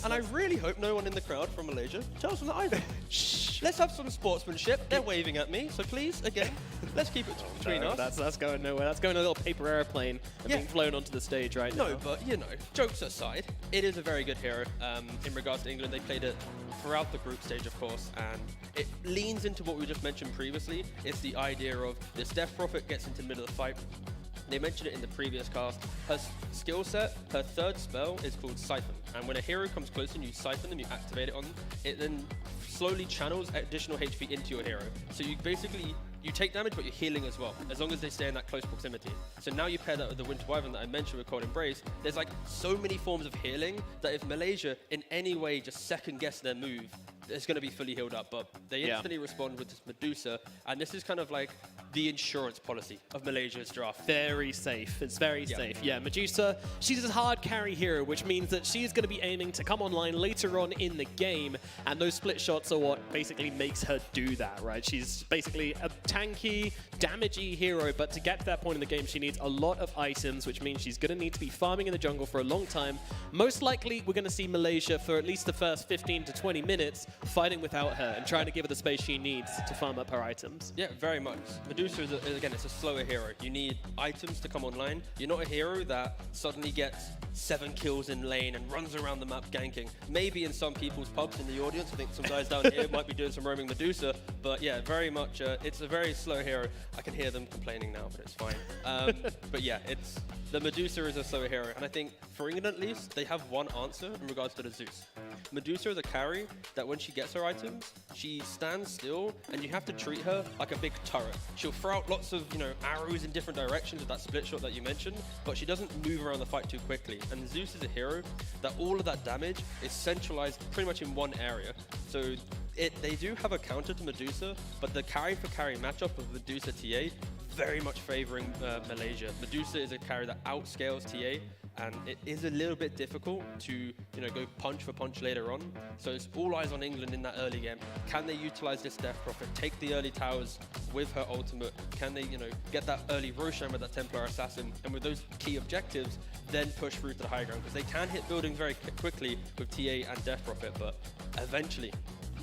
And I really hope no one in the crowd from Malaysia tells them that either. Shh. Let's have some sportsmanship. They're waving at me, so please, again, let's keep it between us. That's going nowhere. That's going a little paper airplane and being flown onto the stage right now. No, but, you know, jokes aside, it is a very good hero. In regards to England, they played it throughout the group stage, of course, and it leans into what we just mentioned previously. It's the idea of this Death Prophet gets into the middle of the fight. They mentioned it in the previous cast. Her skill set, her third spell is called Siphon. And when a hero comes close and you siphon them, you activate it on them, it then slowly channels additional HP into your hero. So you basically, you take damage, but you're healing as well, as long as they stay in that close proximity. So now you pair that with the Winter Wyvern that I mentioned with Cold Embrace, there's like so many forms of healing that if Malaysia in any way just second guess their move, it's going to be fully healed up, but they instantly respond with this Medusa, and this is kind of like the insurance policy of Malaysia's draft. Very safe. It's very safe. Yeah, Medusa, she's a hard carry hero, which means that she's going to be aiming to come online later on in the game, and those split shots are what basically makes her do that, right? She's basically a tanky, damagey hero, but to get to that point in the game, she needs a lot of items, which means she's going to need to be farming in the jungle for a long time. Most likely, we're going to see Malaysia for at least the first 15 to 20 minutes fighting without her and trying to give her the space she needs to farm up her items. Yeah, very much. Medusa is, again, it's a slower hero. You need items to come online. You're not a hero that suddenly gets 7 kills in lane and runs around the map ganking. Maybe in some people's pubs in the audience, I think some guys down here might be doing some roaming Medusa, but yeah, very much, it's a very slow hero. I can hear them complaining now, but it's fine. But yeah, the Medusa is a slower hero, and I think for England at least, they have one answer in regards to the Zeus. Medusa is a carry that when she gets her items, she stands still, and you have to treat her like a big turret. She'll throw out lots of, arrows in different directions with that split shot that you mentioned, but she doesn't move around the fight too quickly. And Zeus is a hero that all of that damage is centralized pretty much in one area. So they do have a counter to Medusa, but the carry for carry matchup of Medusa TA very much favoring Malaysia. Medusa is a carry that outscales TA, and it is a little bit difficult to go punch for punch later on. So it's all eyes on England in that early game. Can they utilize this Death Prophet, take the early towers with her ultimate? Can they get that early Roshan with that Templar Assassin, and with those key objectives then push through to the high ground? Because they can hit building very quickly with TA and Death Prophet, but eventually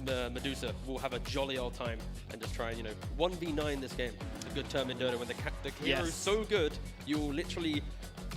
Medusa will have a jolly old time and just try and 1v9 this game. It's a good term in Dota when the hero is so good you will literally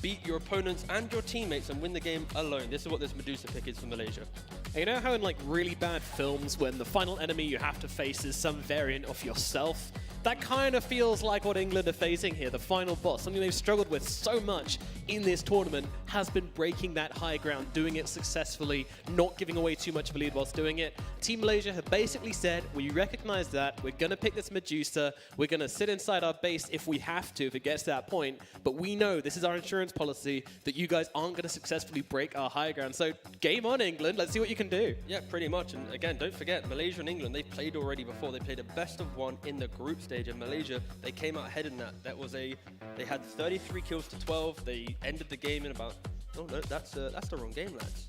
beat your opponents and your teammates and win the game alone. This is what this Medusa pick is for Malaysia. And you know how in like really bad films when the final enemy you have to face is some variant of yourself? That kind of feels like what England are facing here. The final boss, something they've struggled with so much in this tournament, has been breaking that high ground, doing it successfully, not giving away too much of a lead whilst doing it. Team Malaysia have basically said, we recognize that, we're going to pick this Medusa, we're going to sit inside our base if we have to, if it gets to that point, but we know this is our insurance policy that you guys aren't going to successfully break our high ground. So game on, England. Let's see what you can do. Yeah, pretty much. And again, don't forget, Malaysia and England, they've played already before. They played a best of 1 in the group stage. In Malaysia, they came out ahead in that. They had 33 kills to 12. They ended the game in about, oh no, that's the wrong game, lads.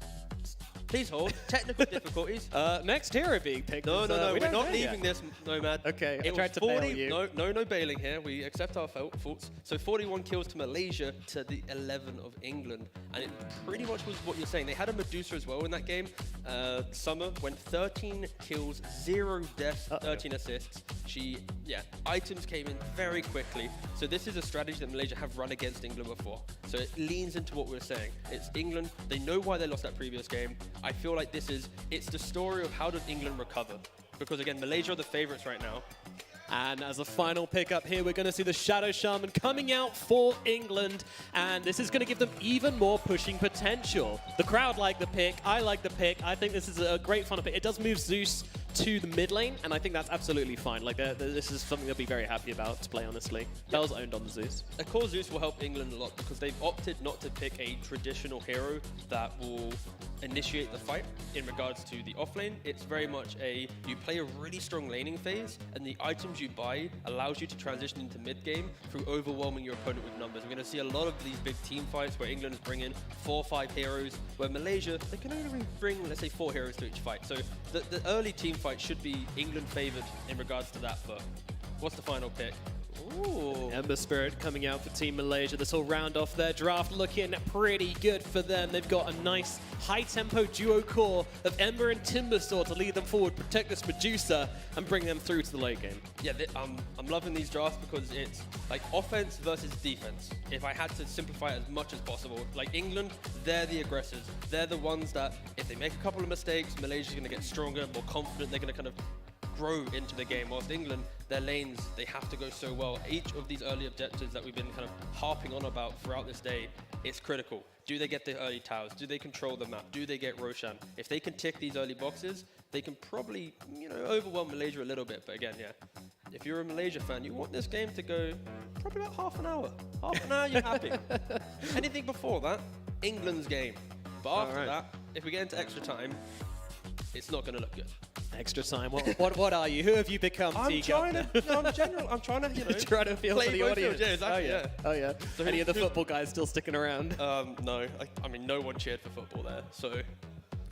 Please hold. Technical difficulties. Next hero being picked. No, we're not leaving this, Nomad. Okay, I tried to 40, bail you. No bailing here. We accept our faults. So 41 kills to Malaysia to the 11 of England. And it pretty much was what you're saying. They had a Medusa as well in that game. Summer went 13 kills, 0 deaths, 13 assists. Items came in very quickly. So this is a strategy that Malaysia have run against England before. So it leans into what we're saying. It's England. They know why they lost that previous game. I feel like it's the story of how did England recover. Because again, Malaysia are the favorites right now. And as a final pickup here, we're going to see the Shadow Shaman coming out for England. And this is going to give them even more pushing potential. The crowd like the pick. I like the pick. I think this is a great fun pick. It does move Zeus to the mid lane, and I think that's absolutely fine. Like, this is something they'll be very happy about to play, honestly. That was owned on the Zeus. A core Zeus will help England a lot because they've opted not to pick a traditional hero that will initiate the fight in regards to the offlane. It's very much you play a really strong laning phase, and the items you buy allows you to transition into mid game through overwhelming your opponent with numbers. We're going to see a lot of these big team fights where England is bringing 4 or 5 heroes, where Malaysia, they can only bring, let's say, 4 heroes to each fight. So the early team fight should be England favored in regards to that, but what's the final pick? Ooh. Ember Spirit coming out for Team Malaysia. This will round off their draft, looking pretty good for them. They've got a nice high-tempo duo core of Ember and Timbersaw to lead them forward, protect this Medusa, and bring them through to the late game. Yeah, I'm loving these drafts because it's like offense versus defense. If I had to simplify it as much as possible, like England, they're the aggressors. They're the ones that, if they make a couple of mistakes, Malaysia's going to get stronger, more confident. They're going to kind of grow into the game, whilst England, their lanes, they have to go so well. Each of these early objectives that we've been kind of harping on about throughout this day, it's critical. Do they get the early towers? Do they control the map? Do they get Roshan? If they can tick these early boxes, they can probably, overwhelm Malaysia a little bit. But again, yeah, if you're a Malaysia fan, you want this game to go probably about half an hour. Half an hour, you're happy. Anything before that, England's game. But after that, if we get into extra time, it's not going to look good. Extra time. What are you? Who have you become? I'm trying to trying to feel play for the both audience. fields, yeah, exactly, yeah. Oh yeah. So any of the football guys still sticking around? No. I mean, no one cheered for football there, so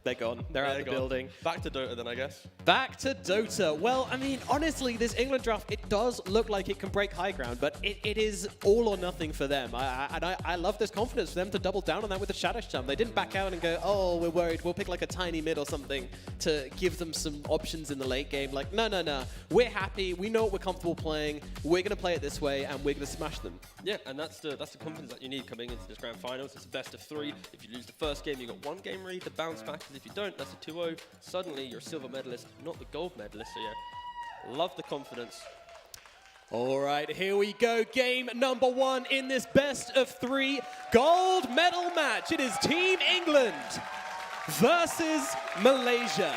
they're gone. They're out of the building. Back to Dota then, I guess. Back to Dota. Well, I mean, honestly, this England draft, it does look like it can break high ground, but it is all or nothing for them. I love this confidence for them to double down on that with the Shadow Jump. They didn't back out and go, oh, we're worried. We'll pick like a tiny mid or something to give them some options in the late game. Like, no. We're happy. We know what we're comfortable playing. We're going to play it this way, and we're going to smash them. Yeah, and that's the confidence that you need coming into this grand finals. It's a best of 3. If you lose the first game, you've got 1 game ready to bounce back. And if you don't, that's a 2-0. Suddenly, you're a silver medalist, not the gold medalist. So yeah, love the confidence. All right, here we go. Game number 1 in this best of 3 gold medal match. It is Team England versus Malaysia.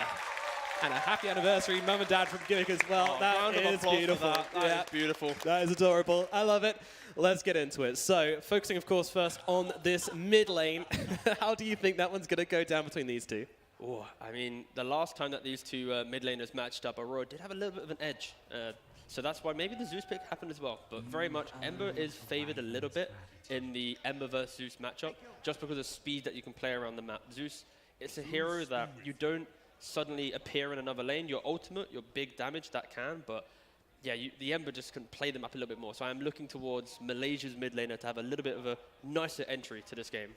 And a happy anniversary, Mum and Dad from Gimmick as well. That is beautiful. That is beautiful. That is adorable. I love it. Let's get into it. So, focusing, of course, first on this mid lane. How do you think that one's going to go down between these two? Oh, I mean, the last time that these two mid laners matched up, Aurora did have a little bit of an edge. So that's why maybe the Zeus pick happened as well. But very much, Ember is favored a little bit in the Ember versus Zeus matchup, just because of speed that you can play around the map. Zeus, it's a hero that you don't suddenly appear in another lane. Your ultimate, your big damage, that can, but yeah, the Ember just can play them up a little bit more. So I'm looking towards Malaysia's mid laner to have a little bit of a nicer entry to this game.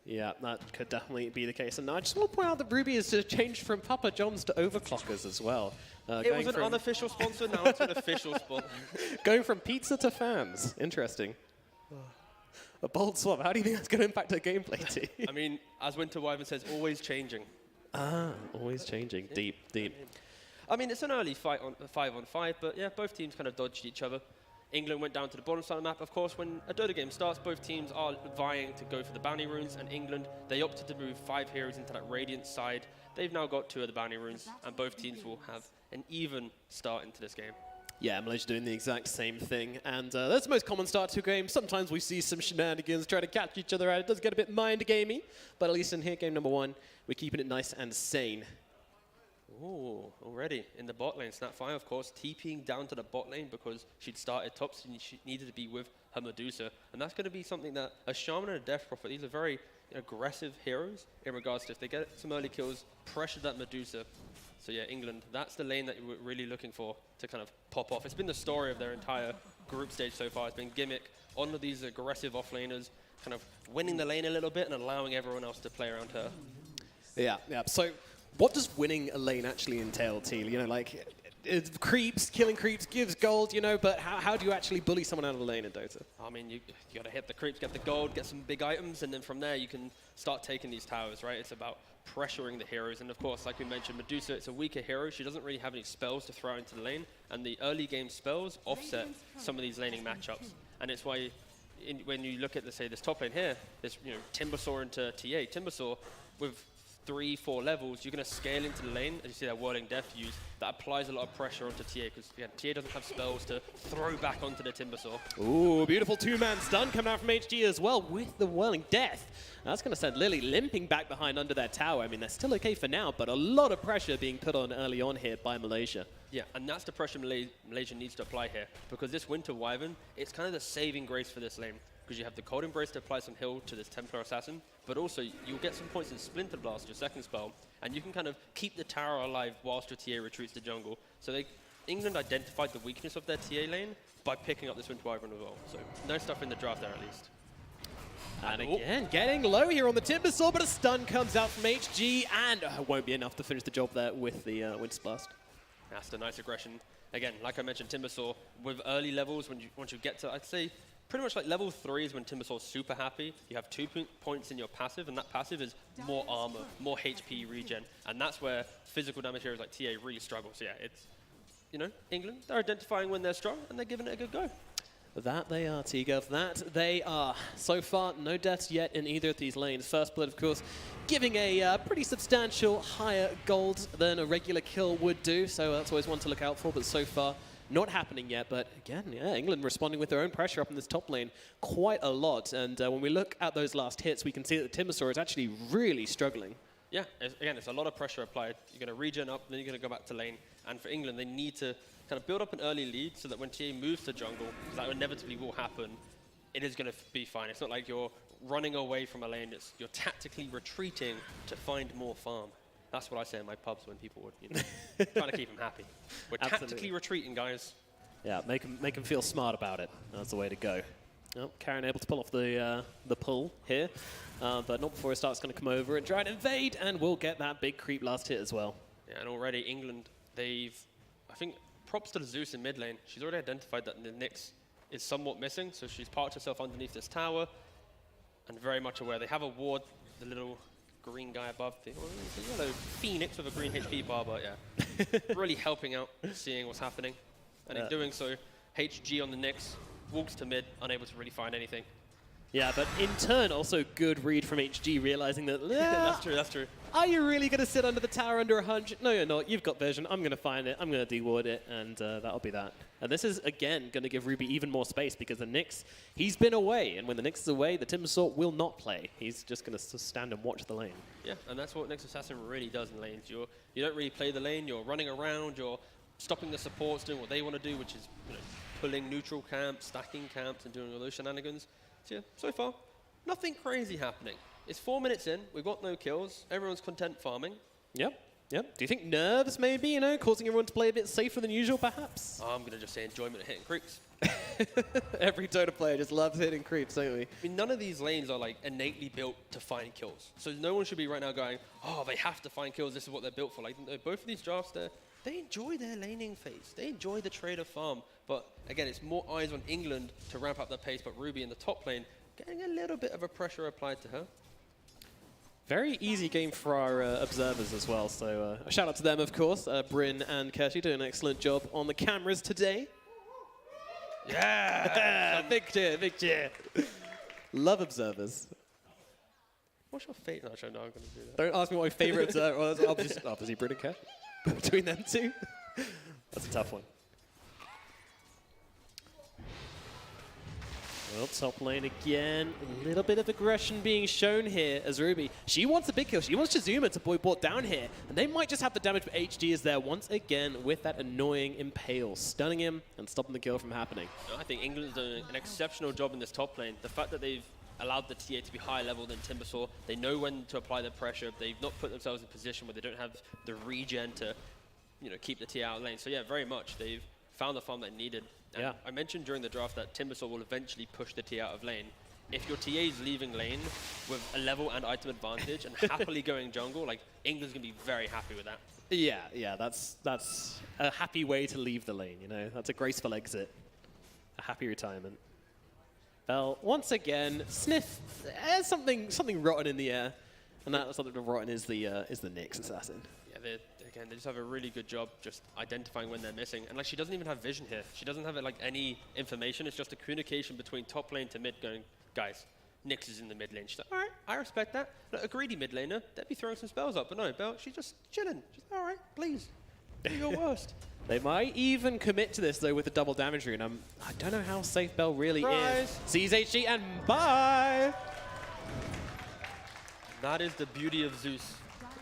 Yeah, that could definitely be the case. And I just want to point out that Ruby has changed from Papa John's to Overclockers as well. It was an unofficial sponsor, now it's an official sponsor. Going from pizza to fans. Interesting. A bold swap. How do you think that's going to impact her gameplay, T? I mean, as Winter Wyvern says, always changing. Always changing. Deep. I mean, it's an early fight on 5-on-5, but yeah, both teams kind of dodged each other. England went down to the bottom side of the map. Of course, when a Dota game starts, both teams are vying to go for the bounty runes, and England, they opted to move 5 heroes into that Radiant side. They've now got 2 of the bounty runes, and both teams will have an even start into this game. Yeah, Malaysia doing the exact same thing, and that's the most common start to a game. Sometimes we see some shenanigans try to catch each other out. It does get a bit mind-gamey, but at least in here, game number 1, we're keeping it nice and sane. Oh, already in the bot lane. Snapfire, of course, TPing down to the bot lane because she'd started top, so she needed to be with her Medusa. And that's going to be something that a Shaman and a Death Prophet, these are very aggressive heroes in regards to if they get some early kills, pressure that Medusa. So yeah, England, that's the lane that we're really looking for to kind of pop off. It's been the story of their entire group stage so far. It's been Gimmick on these aggressive offlaners, kind of winning the lane a little bit and allowing everyone else to play around her. Yeah. So what does winning a lane actually entail, Teal? Creeps, killing creeps gives gold, but how do you actually bully someone out of the lane in Dota? I mean, you got to hit the creeps, get the gold, get some big items, and then from there you can start taking these towers, right? It's about pressuring the heroes. And of course, like we mentioned, Medusa, it's a weaker hero. She doesn't really have any spells to throw into the lane, and the early game spells offset some of these laning matchups. And it's why when you look at, let's say, this top lane here, this Timbersaw into TA, Timbersaw with 3, 4 levels, you're going to scale into the lane, as you see that Whirling Death use, that applies a lot of pressure onto TA, because TA doesn't have spells to throw back onto the Timbersaw. Ooh, beautiful two-man stun coming out from HG as well with the Whirling Death. That's going to send Lily limping back behind under their tower. I mean, they're still okay for now, but a lot of pressure being put on early on here by Malaysia. Yeah, and that's the pressure Malaysia needs to apply here, because this Winter Wyvern, it's kind of the saving grace for this lane, because you have the Cold Embrace to apply some heal to this Templar Assassin, but also you'll get some points in Splinter Blast, your second spell, and you can kind of keep the tower alive whilst your TA retreats to jungle. So England identified the weakness of their TA lane by picking up this Winter Wyvern as well. So nice stuff in the draft there at least. And again, getting low here on the Timbersaw, but a stun comes out from HG, and won't be enough to finish the job there with the Winter Blast. That's the nice aggression. Again, like I mentioned, Timbersaw, with early levels, once you get to, I'd say, pretty much like level 3 is when Timbersaw's super happy. You have 2 points in your passive, and that passive is more armor, more HP regen, and that's where physical damage heroes like TA really struggle. So yeah, it's, you know, England, they're identifying when they're strong, and they're giving it a good go. That they are, T-Gov, that they are. So far, no deaths yet in either of these lanes. First blood, of course, giving a pretty substantial higher gold than a regular kill would do, so that's always one to look out for, but so far, not happening yet. But again, yeah, England responding with their own pressure up in this top lane quite a lot, and when we look at those last hits, we can see that the Timbersaw is actually really struggling. Yeah, again, it's a lot of pressure applied. You're going to regen up, then you're going to go back to lane, and for England, they need to kind of build up an early lead so that when TA moves to jungle, because that inevitably will happen, it is going to be fine. It's not like you're running away from a lane, you're tactically retreating to find more farm. That's what I say in my pubs when people would, you know, trying to keep them happy. We're tactically retreating, guys. Yeah, make them feel smart about it. That's the way to go. Oh, Karen able to pull off the pull here, but not before it starts going to come over and try and invade, and we'll get that big creep last hit as well. Yeah, and already England, I think, props to the Zeus in mid lane. She's already identified that the Nyx is somewhat missing, so she's parked herself underneath this tower, and very much aware. They have a ward, the little green guy above, the yellow phoenix with a green HP bar, but yeah, really helping out, seeing what's happening. And in doing so, HG on the Nyx walks to mid, unable to really find anything. Yeah, but in turn, also good read from HG, realizing that, that's true. Are you really going to sit under the tower under a hunch? No, you're not. You've got vision. I'm going to find it. I'm going to deward it, and that'll be that. And this is, again, going to give Ruby even more space, because the Nyx, he's been away, and when the Nyx is away, the Timbersaw will not play. He's just going to stand and watch the lane. Yeah, and that's what Nyx Assassin really does in lanes. You don't really play the lane. You're running around. You're stopping the supports, doing what they want to do, which is, you know, pulling neutral camps, stacking camps, and doing all those shenanigans. So yeah, so far, nothing crazy happening. It's 4 minutes in, we've got no kills, everyone's content farming. Yep. Do you think nerves maybe, you know, causing everyone to play a bit safer than usual perhaps? I'm going to just say enjoyment of hitting creeps. Every Dota player just loves hitting creeps, don't we? I mean, none of these lanes are like innately built to find kills. So no one should be right now going, oh, they have to find kills, this is what they're built for. Like, both of these drafts, they enjoy their laning phase. They enjoy the trade of farm. But again, it's more eyes on England to ramp up their pace, but Ruby in the top lane, getting a little bit of a pressure applied to her. Very easy game for our observers as well, so a shout out to them, of course. Bryn and Kershi doing an excellent job on the cameras today. Yeah! Big cheer, big cheer. Love observers. What's your favorite? No, I'm going to do that. Don't ask me what my favorite observer was. Obviously Bryn and Kershi. Between them two. That's a tough one. Well, top lane again. A little bit of aggression being shown here as Ruby. She wants a big kill. She wants Chizuma to be brought down here. And they might just have the damage, but HG is there once again with that annoying Impale, stunning him and stopping the kill from happening. No, I think England's done an exceptional job in this top lane. The fact that they've allowed the TA to be higher level than Timbersaw, they know when to apply their pressure. They've not put themselves in a position where they don't have the regen to, you know, keep the TA out of lane. So yeah, very much. They've found the farm they needed. And yeah. I mentioned during the draft that Timbersaw will eventually push the TA out of lane. If your TA is leaving lane with a level and item advantage and happily going jungle, like, England's going to be very happy with that. Yeah, that's a happy way to leave the lane, you know. That's a graceful exit. A happy retirement. Well, once again, sniff, there's something rotten in the air. And that something rotten is the Nyx Assassin. Yeah, again, they just have a really good job just identifying when they're missing. And like, she doesn't even have vision here. She doesn't have like any information. It's just a communication between top lane to mid going, guys, Nyx is in the mid lane. She's like, all right, I respect that. Look, a greedy mid laner, they'd be throwing some spells up. But no, Belle, she's just chilling. She's like, all right, please, do your worst. They might even commit to this, though, with the double damage rune. I don't know how safe Belle really is. Sees HG and bye! That is the beauty of Zeus.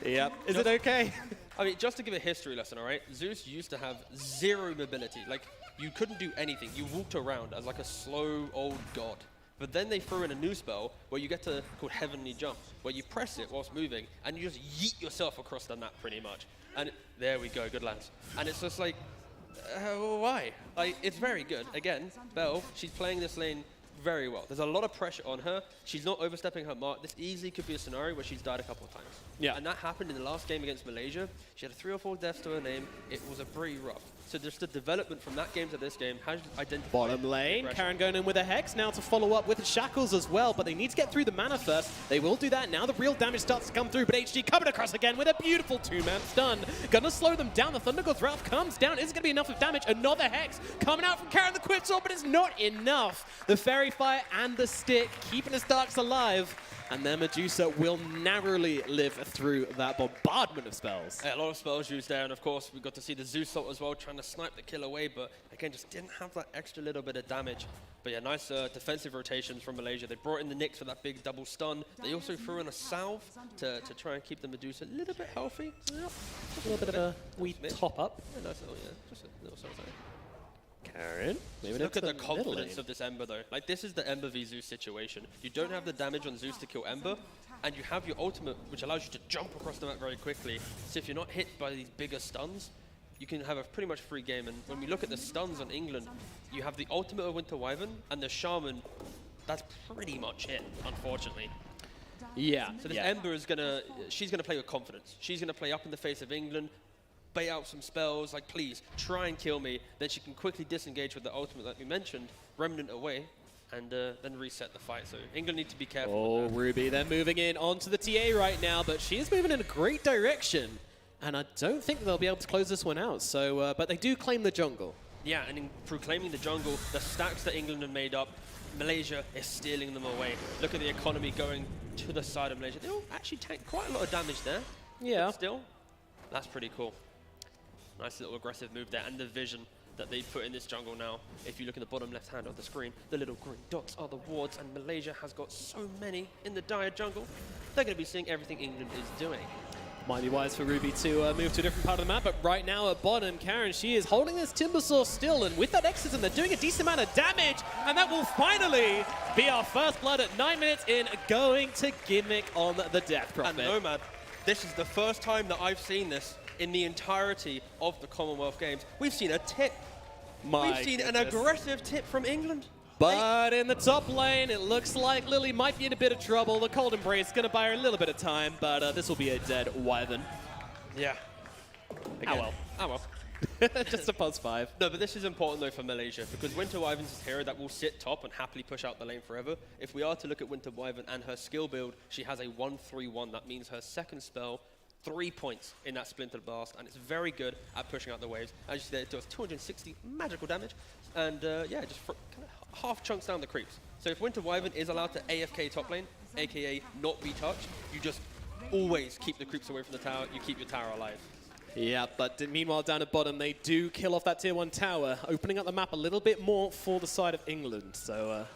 Yep. Is it okay? I mean, just to give a history lesson, all right? Zeus used to have 0 mobility. Like, you couldn't do anything. You walked around as like a slow old god. But then they threw in a new spell where you get to, called Heavenly Jump, where you press it whilst moving, and you just yeet yourself across the map pretty much. And there we go, good lands. And it's just like, why? Like, it's very good. Again, Belle, she's playing this lane very well. There's a lot of pressure on her. She's not overstepping her mark. This easily could be a scenario where she's died a couple of times. Yeah. And that happened in the last game against Malaysia. She had 3 or 4 deaths to her name. It was a pretty rough. So just the development from that game to this game has identified. Bottom lane, Karen going in with a Hex now to follow up with the Shackles as well, but they need to get through the mana first. They will do that. Now the real damage starts to come through, but HG coming across again with a beautiful 2-man stun. Gonna slow them down. The Thundergod Wrath comes down. Isn't gonna be enough of damage. Another Hex coming out from Karen the Quipsword, but it's not enough. The Fairy Fire and the Stick keeping his Darks alive. And then Medusa will narrowly live through that bombardment of spells. Yeah, a lot of spells used there, and of course we got to see the Zeus ult as well, trying to snipe the kill away, but again, just didn't have that extra little bit of damage. But yeah, nice defensive rotations from Malaysia. They brought in the Nyx for that big double stun. They also threw in a salve to try and keep the Medusa a little bit healthy. Yeah, a little bit of a wee top up. Yeah, nice little, yeah, just a little something. Karen, maybe look at the confidence of this Ember though. Like, this is the Ember v Zeus situation. You don't have the damage on Zeus to kill Ember, and you have your ultimate, which allows you to jump across the map very quickly. So if you're not hit by these bigger stuns, you can have a pretty much free game. And when we look at the stuns on England, you have the ultimate of Winter Wyvern and the Shaman. That's pretty much it, unfortunately. Yeah. So this Ember is she's gonna play with confidence. She's gonna play up in the face of England, bait out some spells, like, please, try and kill me. Then she can quickly disengage with the ultimate that we mentioned, Remnant away, and then reset the fight. So England need to be careful. Oh, Ruby, they're moving in onto the TA right now, but she is moving in a great direction. And I don't think they'll be able to close this one out. So, but they do claim the jungle. Yeah, and through claiming the jungle, the stacks that England have made up, Malaysia is stealing them away. Look at the economy going to the side of Malaysia. They'll actually take quite a lot of damage there. Yeah. But still, that's pretty cool. Nice little aggressive move there, and the vision that they put in this jungle now. If you look at the bottom left hand of the screen, the little green dots are the wards, and Malaysia has got so many in the dire jungle. They're going to be seeing everything England is doing. Might be wise for Ruby to move to a different part of the map, but right now at bottom, Karen, she is holding this Timbersaw still, and with that Exorcism, they're doing a decent amount of damage, and that will finally be our first blood at 9 minutes in, going to Gimmick on the Death Prophet. And Nomad, this is the first time that I've seen this in the entirety of the Commonwealth Games. We've seen a tip. We've seen an aggressive tip from England. But in the top lane, it looks like Lily might be in a bit of trouble. The Cold Embrace is going to buy her a little bit of time, but this will be a dead Wyvern. Yeah. Again. Oh well. Just a +5. No, but this is important though for Malaysia, because Winter Wyvern's is a hero that will sit top and happily push out the lane forever. If we are to look at Winter Wyvern and her skill build, she has a 1-3-1. That means her second spell, 3 points in that Splintered Blast, and it's very good at pushing out the waves. As you see there, it does 260 magical damage, and yeah, just kind of half chunks down the creeps. So if Winter Wyvern is allowed to AFK top lane, aka not be touched, you just always keep the creeps away from the tower, you keep your tower alive. Yeah, but meanwhile down at bottom, they do kill off that tier 1 tower, opening up the map a little bit more for the side of England. So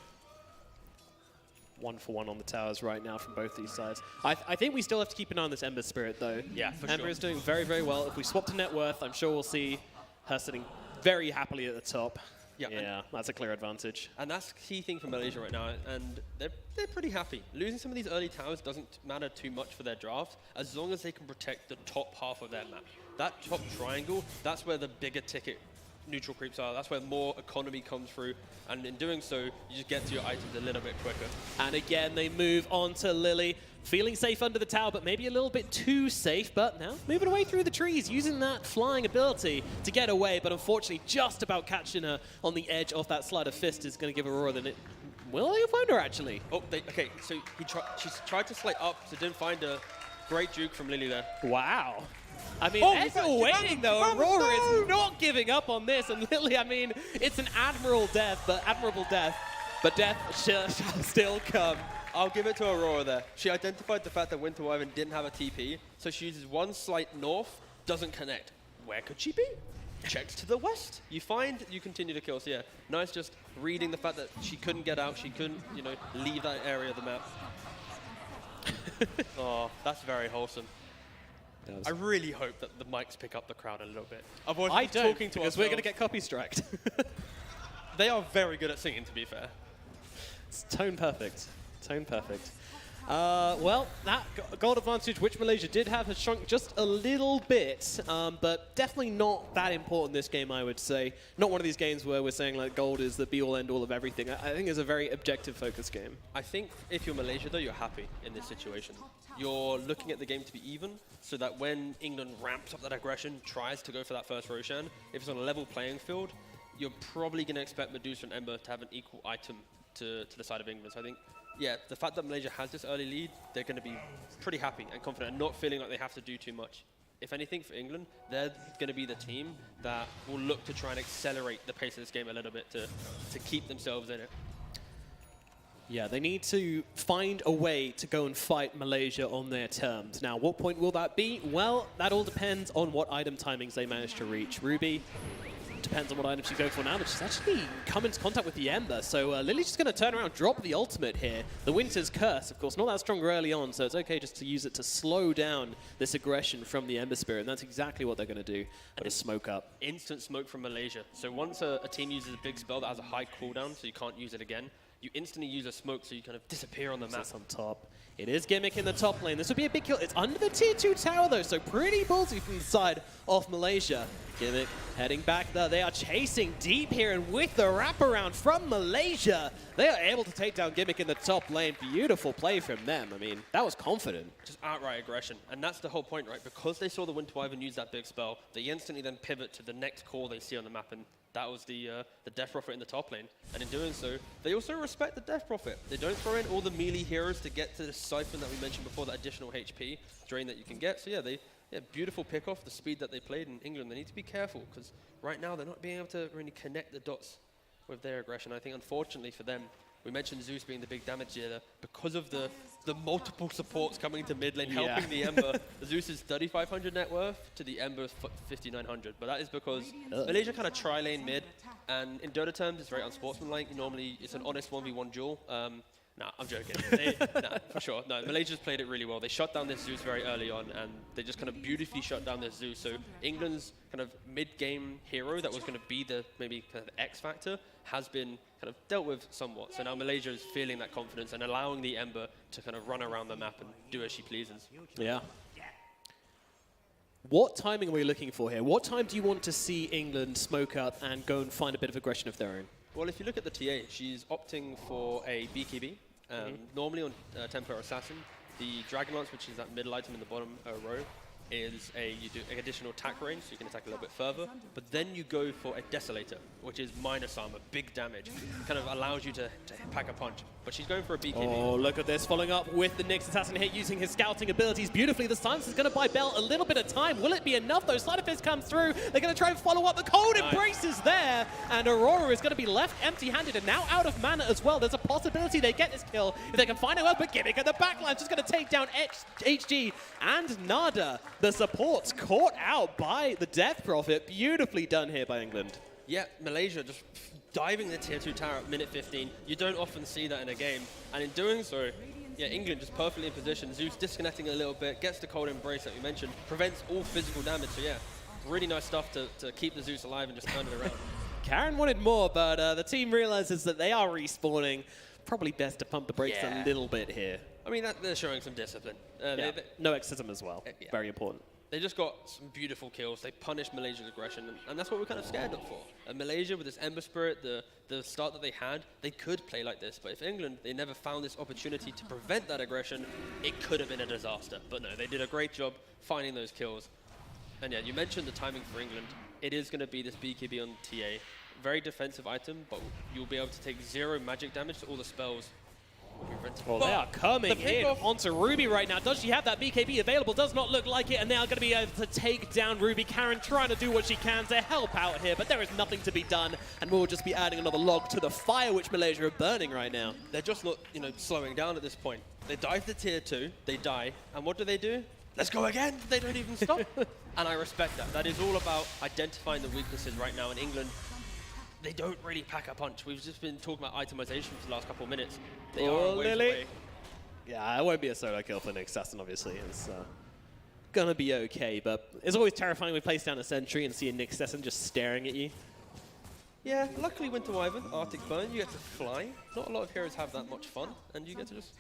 1-for-1 on the towers right now from both these sides. I think we still have to keep an eye on this Ember Spirit, though. Yeah, for Ember sure. is doing very, very well. If we swap to net worth, I'm sure we'll see her sitting very happily at the top. Yeah, that's a clear advantage. And that's the key thing for Malaysia right now, and they're pretty happy. Losing some of these early towers doesn't matter too much for their draft, as long as they can protect the top half of their map. That top triangle, that's where the bigger ticket neutral creeps are. That's where more economy comes through, and in doing so, you just get to your items a little bit quicker. And again, they move on to Lily, feeling safe under the tower, but maybe a little bit too safe, but now moving away through the trees, using that flying ability to get away, but unfortunately just about catching her on the edge of that Sleight of Fist is going to give Aurora the nit. Will they find her, actually? Oh, okay, so she's tried to slay up, so didn't find her. Great juke from Lily there. Wow. I mean, as you're waiting, though, Aurora is not giving up on this, and Lily, I mean, it's an admirable death, but death shall still come. I'll give it to Aurora there. She identified the fact that Winter Wyvern didn't have a TP, so she uses one slight north, doesn't connect. Where could she be? Checks to the west. You find, you continue to kill. So yeah, nice just reading the fact that she couldn't get out, she couldn't, you know, leave that area of the map. Oh, that's very wholesome. I really hope that the mics pick up the crowd a little bit. Otherwise, I don't, talking to because we're going to get copy striked. They are very good at singing, to be fair. It's tone perfect. Tone perfect. Well, that gold advantage, which Malaysia did have, has shrunk just a little bit, but definitely not that important this game, I would say. Not one of these games where we're saying like gold is the be-all, end-all of everything. I think it's a very objective-focused game. I think if you're Malaysia, though, you're happy in this situation. You're looking at the game to be even, so that when England ramps up that aggression, tries to go for that first Roshan, if it's on a level playing field, you're probably going to expect Medusa and Ember to have an equal item to the side of England. So I think, yeah, the fact that Malaysia has this early lead, they're going to be pretty happy and confident and not feeling like they have to do too much. If anything, for England, they're going to be the team that will look to try and accelerate the pace of this game a little bit to keep themselves in it. Yeah, they need to find a way to go and fight Malaysia on their terms. Now, what point will that be? Well, that all depends on what item timings they manage to reach. Ruby, depends on what item she goes for now, but she's actually come into contact with the Ember. So Lily's just going to turn around, drop the ultimate here. The Winter's Curse, of course, not that strong early on, so it's okay just to use it to slow down this aggression from the Ember Spirit, and that's exactly what they're going to do. But it's smoke up. Instant smoke from Malaysia. So once a team uses a big spell that has a high cooldown, so you can't use it again, you instantly use a smoke so you kind of disappear on the map. That's on top. It is Gimmick in the top lane. This would be a big kill. It's under the tier 2 tower though, so pretty ballsy from the side of Malaysia. Gimmick heading back there. They are chasing deep here, and with the wraparound from Malaysia, they are able to take down Gimmick in the top lane. Beautiful play from them. I mean, that was confident. Just outright aggression. And that's the whole point, right? Because they saw the Winter Wyvern use that big spell, they instantly then pivot to the next core they see on the map, and that was the Death Prophet in the top lane. And in doing so, they also respect the Death Prophet. They don't throw in all the melee heroes to get to the siphon that we mentioned before, that additional HP drain that you can get. So yeah, beautiful pick off, the speed that they played in England. They need to be careful, because right now they're not being able to really connect the dots with their aggression. I think unfortunately for them, we mentioned Zeus being the big damage dealer. Because of the multiple supports coming into mid lane, helping the Ember, Zeus is 3,500 net worth to the Ember's 5,900. But that is because Malaysia kind of tri-lane mid, and in Dota terms, it's very unsportsmanlike. Normally, it's an honest 1v1 duel. No, I'm joking. No, for sure. No, Malaysia's played it really well. They shut down this Zeus very early on, and they just kind of beautifully shut down this Zeus. So England's kind of mid-game hero that was going to be the maybe kind of X factor has been kind of dealt with somewhat. So now Malaysia is feeling that confidence and allowing the Ember to kind of run around the map and do as she pleases. Yeah. What timing are we looking for here? What time do you want to see England smoke up and go and find a bit of aggression of their own? Well, if you look at the TA, she's opting for a BKB. Normally on Templar Assassin, the Dragon Lance, which is that middle item in the bottom row, is you do an additional attack range, so you can attack a little bit further. But then you go for a Desolator, which is minus armor, big damage. Kind of allows you to pack a punch. But she's going for a BKB. Oh, look at this, following up with the Nyx Assassin hit, using his scouting abilities beautifully. The silence is going to buy Bell a little bit of time. Will it be enough, though? Sleight of Fist comes through. They're going to try and follow up. The cold embrace is there, and Aurora is going to be left empty-handed and now out of mana as well. There's a possibility they get this kill if they can find a way, but Gimmick at the backline just going to take down HG and Nada. The support's caught out by the Death Prophet. Beautifully done here by England. Yeah, Malaysia just diving the tier 2 tower at minute 15. You don't often see that in a game. And in doing so, yeah, England just perfectly in position. Zeus disconnecting a little bit, gets the cold embrace that we mentioned, prevents all physical damage. So yeah, really nice stuff to keep the Zeus alive and just turn it around. Karen wanted more, but the team realizes that they are respawning. Probably best to pump the brakes a little bit here. I mean, they're showing some discipline. No exism as well. Very important. They just got some beautiful kills. They punished Malaysia's aggression, and that's what we're kind of scared of for. And Malaysia, with this Ember Spirit, the start that they had, they could play like this. But if England, they never found this opportunity to prevent that aggression, it could have been a disaster. But no, they did a great job finding those kills. And yeah, you mentioned the timing for England. It is going to be this BKB on TA. Very defensive item, but you'll be able to take 0 magic damage to all the spells movement. Well, they are coming in onto Ruby right now. Does she have that BKB available? Does not look like it, and they are going to be able to take down Ruby. Karen trying to do what she can to help out here, but there is nothing to be done, and we'll just be adding another log to the fire which Malaysia are burning right now. They're just not, slowing down at this point. They dive to tier 2, they die, and what do? Let's go again. They don't even stop. And I respect that. That is all about identifying the weaknesses right now in England. They don't really pack a punch. We've just been talking about itemization for the last couple of minutes. They are a ways away. Yeah, it won't be a solo kill for Nick Sasson, obviously. It's gonna be okay, but it's always terrifying when we place down a sentry and see a Nick Sasson just staring at you. Yeah, luckily Winter Wyvern, Arctic Burn, you get to fly. Not a lot of heroes have that much fun, and you get to just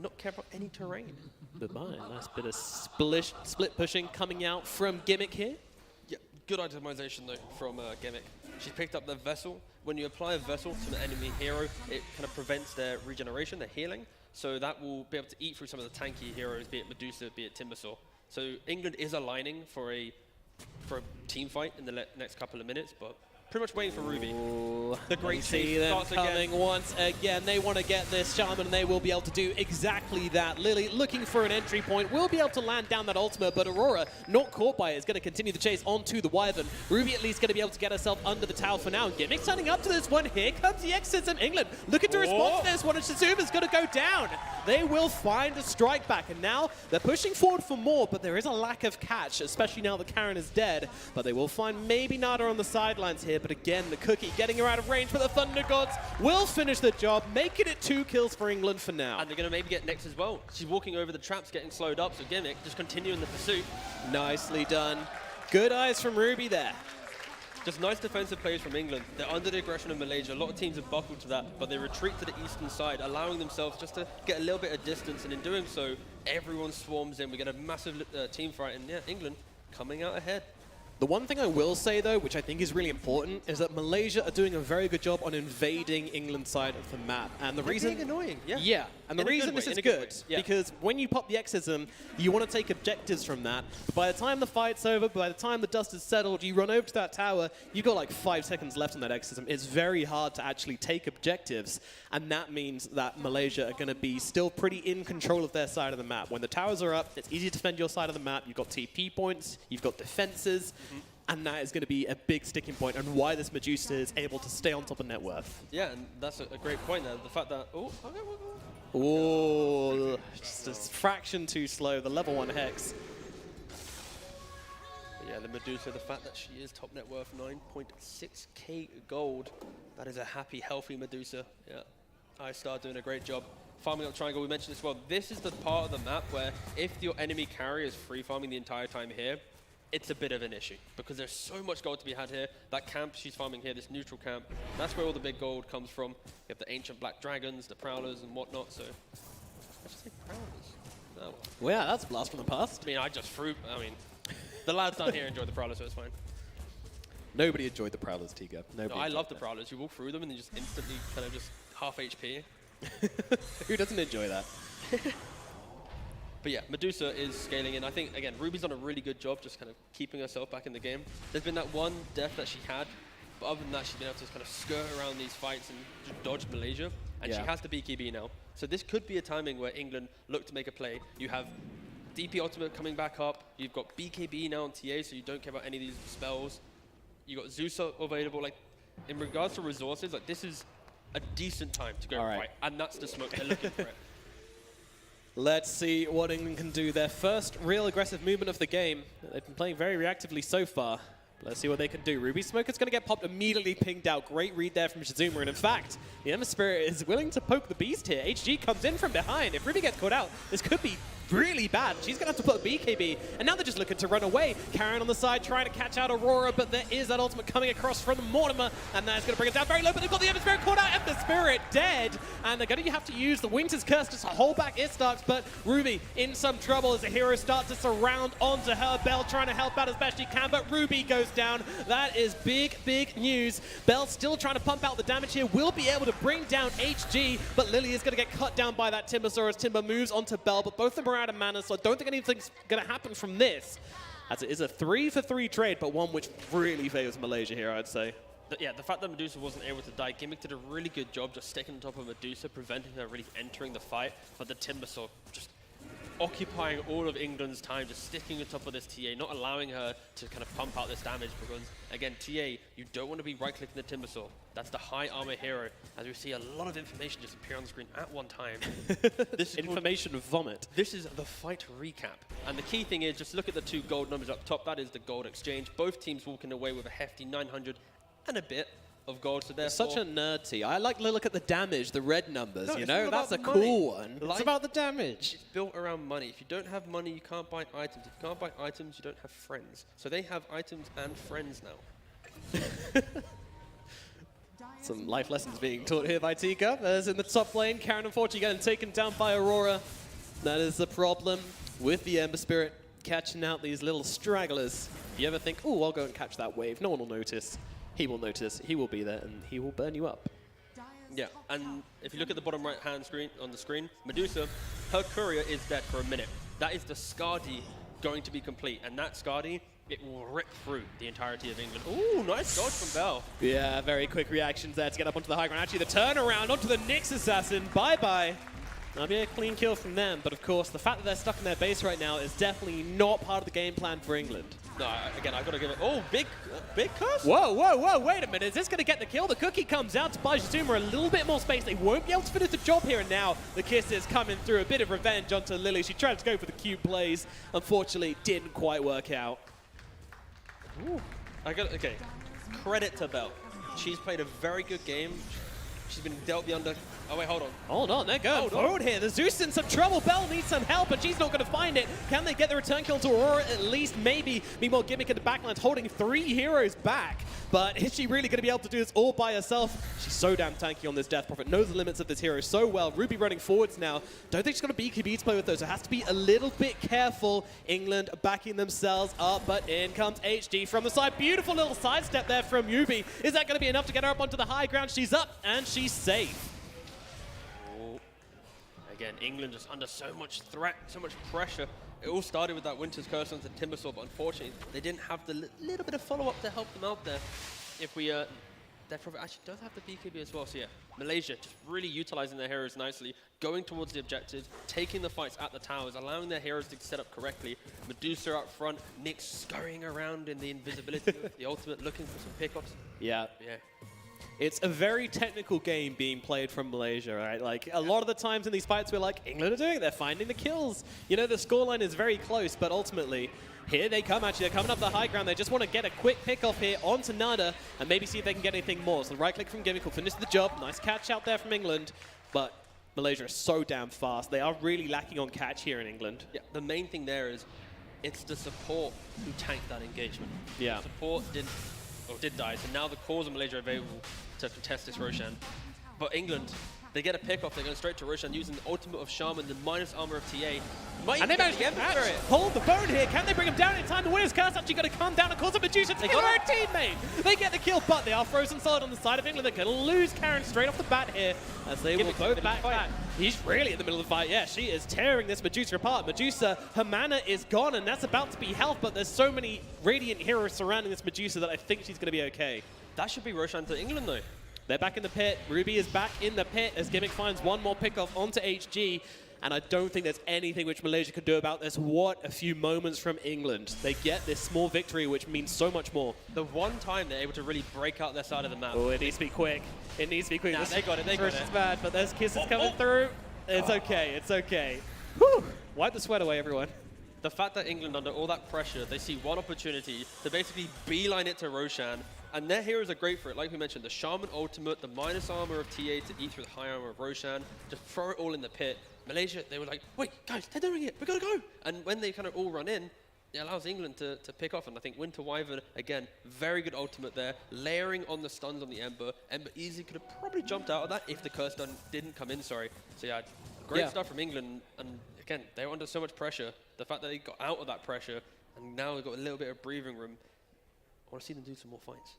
not care about any terrain. Goodbye. Nice bit of split pushing coming out from Gimmick here. Yeah, good itemization though from Gimmick. She picked up the Vessel. When you apply a Vessel to an enemy hero, it kind of prevents their regeneration, their healing. So that will be able to eat through some of the tanky heroes, be it Medusa, be it Timbersaw. So England is aligning for a team fight in the next couple of minutes, but pretty much waiting for Ruby. Ooh, the great see them starts coming again. once again. They want to get this Shaman, and they will be able to do exactly that. Lily looking for an entry point, will be able to land down that ultimate, but Aurora, not caught by it, is going to continue the chase onto the Wyvern. Ruby at least going to be able to get herself under the tower for now. Gimmick signing up to this one. Here comes the Exorcism England. Looking to respond to this one, and Shizuma's going to go down. They will find a strike back, and now they're pushing forward for more, but there is a lack of catch, especially now that Karen is dead. But they will find maybe Nada on the sidelines here, but again, the Cookie getting her out of range, but the Thunder Gods will finish the job, making it 2 kills for England for now. And they're going to maybe get Nyx as well. She's walking over the traps, getting slowed up, so Gimmick just continuing the pursuit. Nicely done. Good eyes from Ruby there. Just nice defensive plays from England. They're under the aggression of Malaysia. A lot of teams have buckled to that, but they retreat to the eastern side, allowing themselves just to get a little bit of distance, and in doing so, everyone swarms in. We get a massive team fight, and yeah, England coming out ahead. The one thing I will say, though, which I think is really important, is that Malaysia are doing a very good job on invading England's side of the map. And the reason... being annoying, yeah. Yeah, and the reason this is good, because when you pop the Exorcism, you want to take objectives from that. But by the time the fight's over, by the time the dust is settled, you run over to that tower, you've got like 5 seconds left on that Exorcism. It's very hard to actually take objectives, and that means that Malaysia are going to be still pretty in control of their side of the map. When the towers are up, it's easy to defend your side of the map. You've got TP points, you've got defenses, and that is going to be a big sticking point and why this Medusa is able to stay on top of net worth. Yeah, and that's a great point there. The fact that... Oh, okay, oh, just a fraction too slow. The level 1 Hex. Yeah, the Medusa, the fact that she is top net worth 9.6k gold. That is a happy, healthy Medusa. Yeah, iStar doing a great job. Farming up triangle, we mentioned as well. This is the part of the map where if your enemy carrier is free farming the entire time here, it's a bit of an issue because there's so much gold to be had here. That camp she's farming here, this neutral camp, that's where all the big gold comes from. You have the ancient black dragons, the prowlers and whatnot, so... I should say prowlers. Oh. Well, yeah, that's a blast from the past. I mean, the lads down here enjoy the prowlers, so it's fine. Nobody enjoyed the prowlers, Tiga. No, I love the prowlers. You walk through them and you just instantly kind of just half HP. Who doesn't enjoy that? But yeah, Medusa is scaling in. I think, again, Ruby's done a really good job just kind of keeping herself back in the game. There's been that one death that she had, but other than that, she's been able to kind of skirt around these fights and just dodge Malaysia. And she has the BKB now. So this could be a timing where England look to make a play. You have DP Ultimate coming back up. You've got BKB now on TA, so you don't care about any of these spells. You've got Zeus available. Like, in regards to resources, like this is a decent time to go and fight. And that's the smoke. They're looking for it. Let's see what England can do. Their first real aggressive movement of the game. They've been playing very reactively so far. Let's see what they can do. Ruby Smoker's going to get popped, immediately pinged out. Great read there from Shizuma. And in fact, the Emma Spirit is willing to poke the beast here. HG comes in from behind. If Ruby gets caught out, this could be really bad. She's going to have to put a BKB. And now they're just looking to run away. Karen on the side trying to catch out Aurora, but there is that ultimate coming across from Mortimer. And that's going to bring it down very low, but they've got the Emma Spirit caught out. Emma Spirit dead. And they're going to have to use the Winter's Curse just to hold back Istarks. But Ruby in some trouble as the heroes start to surround onto her. Belle trying to help out as best she can, but Ruby goes down. That is big, big news. Belle still trying to pump out the damage here. Will be able to bring down HG, but Lily is going to get cut down by that Timbersaw as Timber moves onto Belle, but both of them are out of mana, so I don't think anything's going to happen from this. As it is a 3-for-3 trade, but one which really favors Malaysia here, I'd say. the fact that Medusa wasn't able to die, Gimmick did a really good job just sticking on top of Medusa, preventing her really entering the fight, but the Timbersaw just occupying all of England's time, just sticking on top of this TA, not allowing her to kind of pump out this damage, because again, TA, you don't want to be right-clicking the Timbersaw. That's the high armor hero, as we see a lot of information just appear on the screen at one time. This is information vomit. This is the fight recap. And the key thing is, just look at the 2 gold numbers up top. That is the gold exchange. Both teams walking away with a hefty 900 and a bit of gold. So It's such a nerd tea. I like to look at the damage, the red numbers, No, you it's know? not That's a about the money. cool one. Life- It's about the damage. It's built around money. If you don't have money, you can't buy items. If you can't buy items, you don't have friends. So they have items and friends now. Some life lessons being taught here by Tika. As in the top lane, Karen unfortunately getting taken down by Aurora. That is the problem with the Ember Spirit, catching out these little stragglers. If you ever think, oh, I'll go and catch that wave, no one will notice. He will notice, he will be there, and he will burn you up. Yeah, and if you look at the bottom right-hand screen on the screen, Medusa, her courier is dead for a minute. That is the Skadi going to be complete, and that Skadi, it will rip through the entirety of England. Ooh, nice dodge from Bell. Yeah, very quick reactions there to get up onto the high ground. Actually, the turnaround onto the Nyx Assassin. Bye-bye. That'll be a clean kill from them, but of course, the fact that they're stuck in their base right now is definitely not part of the game plan for England. No, again, I've got to give it... Oh, big curse? Whoa, whoa, whoa, wait a minute. Is this going to get the kill? The cookie comes out to buy Zuma a little bit more space. They won't be able to finish the job here, and now the kiss is coming through. A bit of revenge onto Lily. She tried to go for the cube plays. Unfortunately, didn't quite work out. Ooh. Okay, credit to Bell. She's played a very good game. She's been dealt the under... Oh, wait, hold on. Hold on, they're going forward here. The Zeus in some trouble. Bell needs some help, but she's not going to find it. Can they get the return kill to Aurora at least? Maybe. Meanwhile, Gimmick in the backline holding 3 heroes back. But is she really going to be able to do this all by herself? She's so damn tanky on this Death Prophet. Knows the limits of this hero so well. Ruby running forwards now. Don't think she's going to BKB to play with those. So has to be a little bit careful. England backing themselves up, but in comes HD from the side. Beautiful little sidestep there from Yubi. Is that going to be enough to get her up onto the high ground? She's up and she's safe. Again, England just under so much threat, so much pressure. It all started with that Winter's Curse onto Timbersaw, but unfortunately, they didn't have the little bit of follow-up to help them out there. If we, Death Prophet actually does have the BKB as well, so yeah. Malaysia just really utilizing their heroes nicely, going towards the objectives, taking the fights at the towers, allowing their heroes to set up correctly. Medusa up front, Nick scurrying around in the invisibility of the ultimate, looking for some pickups. Yeah. Yeah. It's a very technical game being played from Malaysia, right? Like, a lot of the times in these fights, we're like, England are doing it. They're finding the kills. You know, the scoreline is very close, but ultimately, here they come, actually. They're coming up the high ground. They just want to get a quick pick-off here onto Nada and maybe see if they can get anything more. So the right-click from Gimmick will finish the job. Nice catch out there from England, but Malaysia is so damn fast. They are really lacking on catch here in England. Yeah, the main thing there is it's the support who tanked that engagement. Yeah. The support did die, so now the cores of Malaysia are available to contest this Roshan. But England, they get a pick-off, they're going straight to Roshan using the ultimate of Shaman, the minus armor of TA. And they managed to hold the phone here. Can they bring him down in time? The winner's curse actually going to come down and cause a Medusa to kill her teammate. They get the kill, but they are frozen solid on the side of England. They're going to lose Karen straight off the bat here as they will both back. He's really in the middle of the fight. Yeah, she is tearing this Medusa apart. Medusa, her mana is gone, and that's about to be health, but there's so many Radiant heroes surrounding this Medusa that I think she's going to be okay. That should be Roshan to England, though. They're back in the pit. Ruby is back in the pit as Gimmick finds one more pick-off onto HG. And I don't think there's anything which Malaysia could do about this. What a few moments from England. They get this small victory, which means so much more. The one time they're able to really break out their side of the map. Oh, it needs to be quick. It needs to be quick. Nah, they got it, they got it. It's bad, but there's kisses coming through. It's okay, it's okay. Whew. Wipe the sweat away, everyone. The fact that England, under all that pressure, they see one opportunity to basically beeline it to Roshan, and their heroes are great for it. Like we mentioned, the Shaman ultimate, the minus armor of TA to eat through the high armor of Roshan, just throw it all in the pit. Malaysia, they were like, wait, guys, they're doing it, we gotta go. And when they kind of all run in, it allows England to pick off, and I think Winter Wyvern, again, very good ultimate there, layering on the stuns on the Ember. Ember easily could have probably jumped out of that if the curse stun didn't come in, sorry. So yeah, great stuff from England, and again, they were under so much pressure. The fact that they got out of that pressure, and now they've got a little bit of breathing room, I want to see them do some more fights.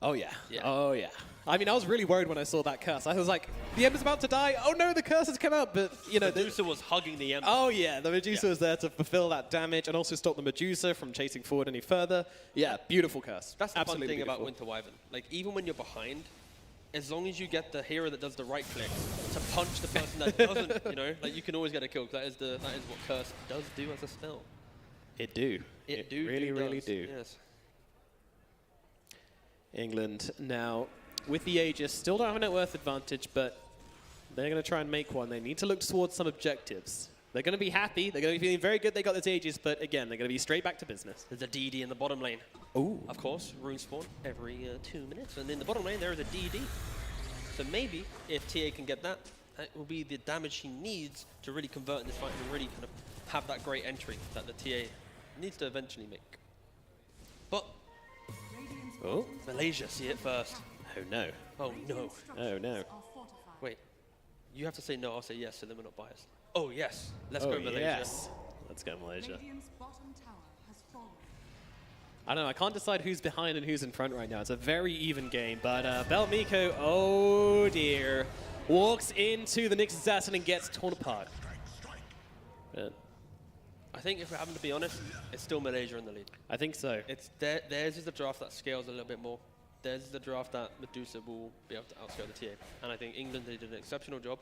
Oh yeah. Oh yeah. I mean, I was really worried when I saw that curse. I was like, the Ember's about to die. Oh no, the curse has come out. But you know, Medusa was hugging the Ember. Oh yeah, the Medusa was there to fulfill that damage and also stop the Medusa from chasing forward any further. Yeah, beautiful curse. That's the absolutely fun thing beautiful. about Winter Wyvern. Like, even when you're behind, as long as you get the hero that does the right click to punch the person that doesn't, you know, like you can always get a kill. That is what curse does do as a spell. It do. It really does. do. Yes. England now with the Aegis still don't have a net worth advantage, but they're going to try and make one. They need to look towards some objectives. They're going to be happy. They're going to be feeling very good they got this Aegis, but again, they're going to be straight back to business. There's a DD in the bottom lane. Ooh. Of course, rune spawn every 2 minutes. And in the bottom lane, there is a DD. So maybe if TA can get that, that will be the damage he needs to really convert in this fight and really kind of have that great entry that the TA needs to eventually make. But Malaysia see it first. Oh no. Oh no. Oh no. Wait, you have to say no, I'll say yes, so then we're not biased. Oh yes, let's go Malaysia. Yes. Let's go Malaysia. I don't know, I can't decide who's behind and who's in front right now. It's a very even game, but Belmiko, oh dear, walks into the Nyx Assassin and gets torn apart. But I think if we're having to be honest, it's still Malaysia in the lead. I think so. It's theirs is the draft that scales a little bit more. Theirs is the draft that Medusa will be able to outscale the TA. And I think England, they did an exceptional job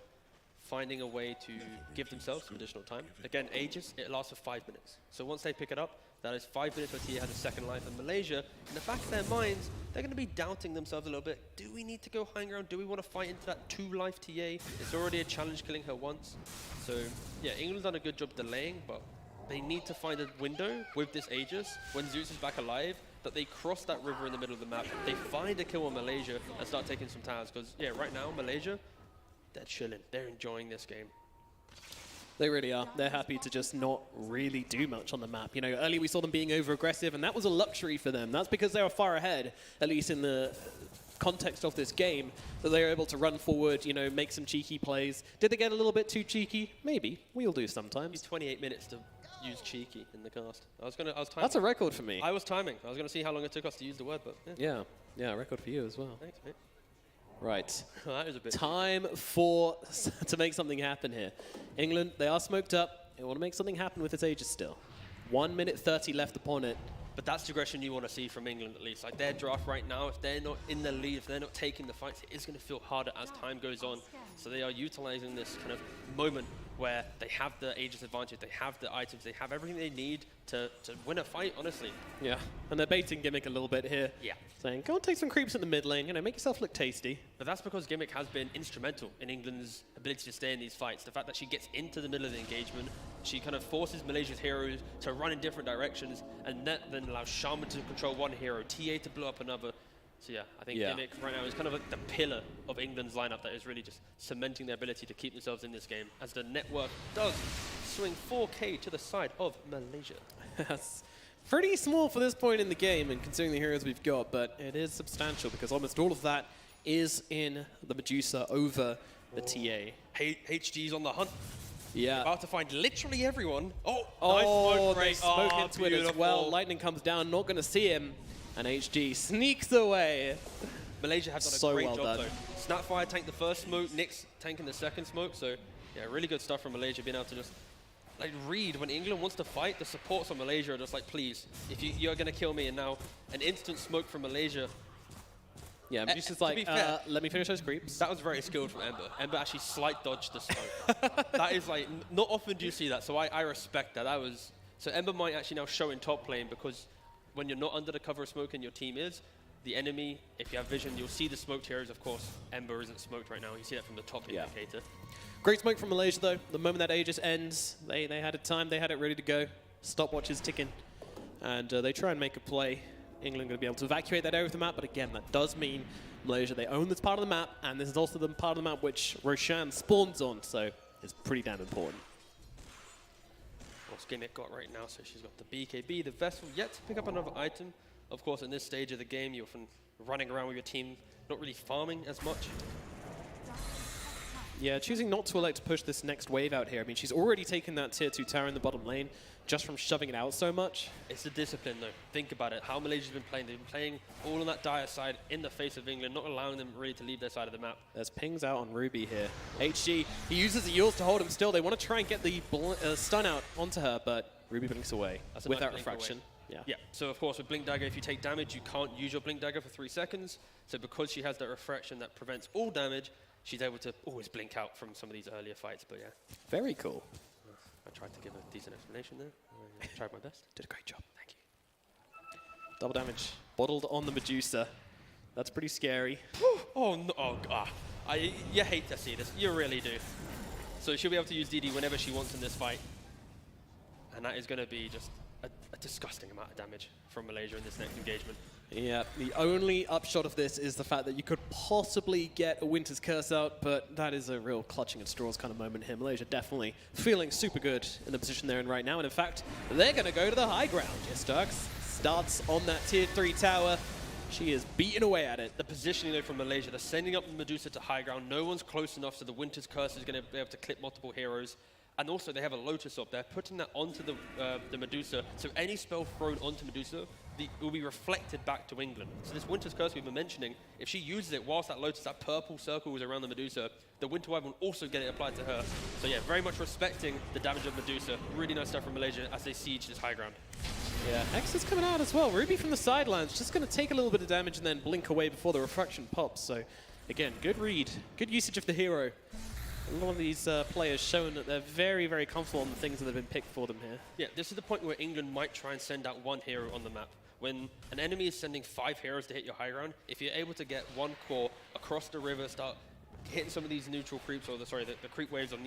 finding a way to give themselves some additional time. Again, Aegis, it lasts for 5 minutes. So once they pick it up, that is 5 minutes where TA has a second life. And Malaysia, in the back of their minds, they're going to be doubting themselves a little bit. Do we need to go high ground? Do we want to fight into that 2-life TA? It's already a challenge killing her once. So yeah, England's done a good job delaying, but they need to find a window with this Aegis when Zeus is back alive, that they cross that river in the middle of the map, they find a kill on Malaysia and start taking some towers. Because yeah, right now, Malaysia, they're chilling. They're enjoying this game. They really are. They're happy to just not really do much on the map. You know, earlier we saw them being over-aggressive, and that was a luxury for them. That's because they were far ahead, at least in the context of this game, that they were able to run forward, you know, make some cheeky plays. Did they get a little bit too cheeky? Maybe. We'll do sometimes. It's 28 minutes to use cheeky in the cast. I was timing. That's a record for me. I was timing. I was going to see how long it took us to use the word, but yeah. Yeah, a record for you as well. Thanks, mate. Right. That is a bit time to make something happen here. England, they are smoked up. They want to make something happen with its Aegis still. 1 minute 30 left upon it. But that's the aggression you want to see from England, at least. Like their draft right now, if they're not in the lead, if they're not taking the fights, it is going to feel harder as time goes on. So they are utilizing this kind of moment where they have the Aegis advantage, they have the items, they have everything they need to win a fight, honestly. Yeah, and they're baiting Gimmick a little bit here. Yeah. Saying, go and take some creeps in the mid lane, you know, make yourself look tasty. But that's because Gimmick has been instrumental in England's ability to stay in these fights. The fact that she gets into the middle of the engagement, she kind of forces Malaysia's heroes to run in different directions, and that then allows Shaman to control one hero, TA to blow up another. So yeah, I think Gimmick right now is kind of like the pillar of England's lineup that is really just cementing their ability to keep themselves in this game, as the network does swing 4K to the side of Malaysia. That's pretty small for this point in the game, and considering the heroes we've got, but it is substantial because almost all of that is in the Medusa over the TA. HG's on the hunt. Yeah. About to find literally everyone. Oh, oh, nice they smoke into it as well. Lightning comes down, not going to see him. And HG sneaks away. Malaysia have done a great job though. Snapfire tanked the first smoke, Nyx tanking the second smoke. So yeah, really good stuff from Malaysia, being able to just like read when England wants to fight. The supports on Malaysia are just like, please, if you're going to kill me, and now an instant smoke from Malaysia. Yeah, Medusa's like, let me finish those creeps. That was very skilled from Ember. Ember actually slight dodged the smoke. That is like, not often do you see that. So I respect that. That was, so Ember might actually now show in top lane, because when you're not under the cover of smoke and your team is, the enemy, if you have vision, you'll see the smoked heroes. Of course, Ember isn't smoked right now. You see that from the top indicator. Great smoke from Malaysia, though. The moment that Aegis ends, they had it timed, they had it ready to go. Stopwatch is ticking. And they try and make a play. England going to be able to evacuate that area of the map, but again, that does mean Malaysia, they own this part of the map, and this is also the part of the map which Roshan spawns on, so it's pretty damn important. What's Gimmick got right now? So she's got the BKB, the Vessel, yet to pick up another item. Of course, in this stage of the game, you're often running around with your team, not really farming as much. Yeah, choosing not to elect to push this next wave out here. I mean, she's already taken that tier 2 tower in the bottom lane just from shoving it out so much. It's the discipline, though. Think about it. How Malaysia's been playing. They've been playing all on that dire side in the face of England, not allowing them really to leave their side of the map. There's pings out on Ruby here. HG, he uses the Eels to hold him still. They want to try and get the stun out onto her, but Ruby blinks away with that refraction. Yeah. So of course with Blink Dagger, if you take damage, you can't use your Blink Dagger for 3 seconds. So because she has that refraction that prevents all damage, she's able to always blink out from some of these earlier fights. But yeah. Very cool. I tried to give a decent explanation there. I tried my best. Did a great job. Thank you. Double damage. Bottled on the Medusa. That's pretty scary. Oh, no. Oh, God. You hate to see this. You really do. So she'll be able to use DD whenever she wants in this fight. And that is going to be just a disgusting amount of damage from Malaysia in this next engagement. Yeah, the only upshot of this is the fact that you could possibly get a Winter's Curse out, but that is a real clutching at straws kind of moment here. Malaysia definitely feeling super good in the position they're in right now, and in fact, they're going to go to the high ground. Jess Starks starts on that tier 3 tower. She is beating away at it. The positioning though from Malaysia, they're sending up the Medusa to high ground. No one's close enough, so the Winter's Curse is going to be able to clip multiple heroes. And also they have a Lotus up there, putting that onto the Medusa, so any spell thrown onto Medusa will be reflected back to England. So this Winter's Curse we've been mentioning, if she uses it whilst that Lotus, that purple circle is around the Medusa, the Winter Wyvern will also get it applied to her. So yeah, very much respecting the damage of Medusa. Really nice stuff from Malaysia as they siege this high ground. Yeah, X is coming out as well. Ruby from the sidelines, just going to take a little bit of damage and then blink away before the refraction pops. So again, good read, good usage of the hero. A lot of these players showing that they're very, very comfortable on the things that have been picked for them here. Yeah, this is the point where England might try and send out one hero on the map. When an enemy is sending 5 heroes to hit your high ground, if you're able to get one core across the river, start hitting some of these neutral creeps, or the creep waves on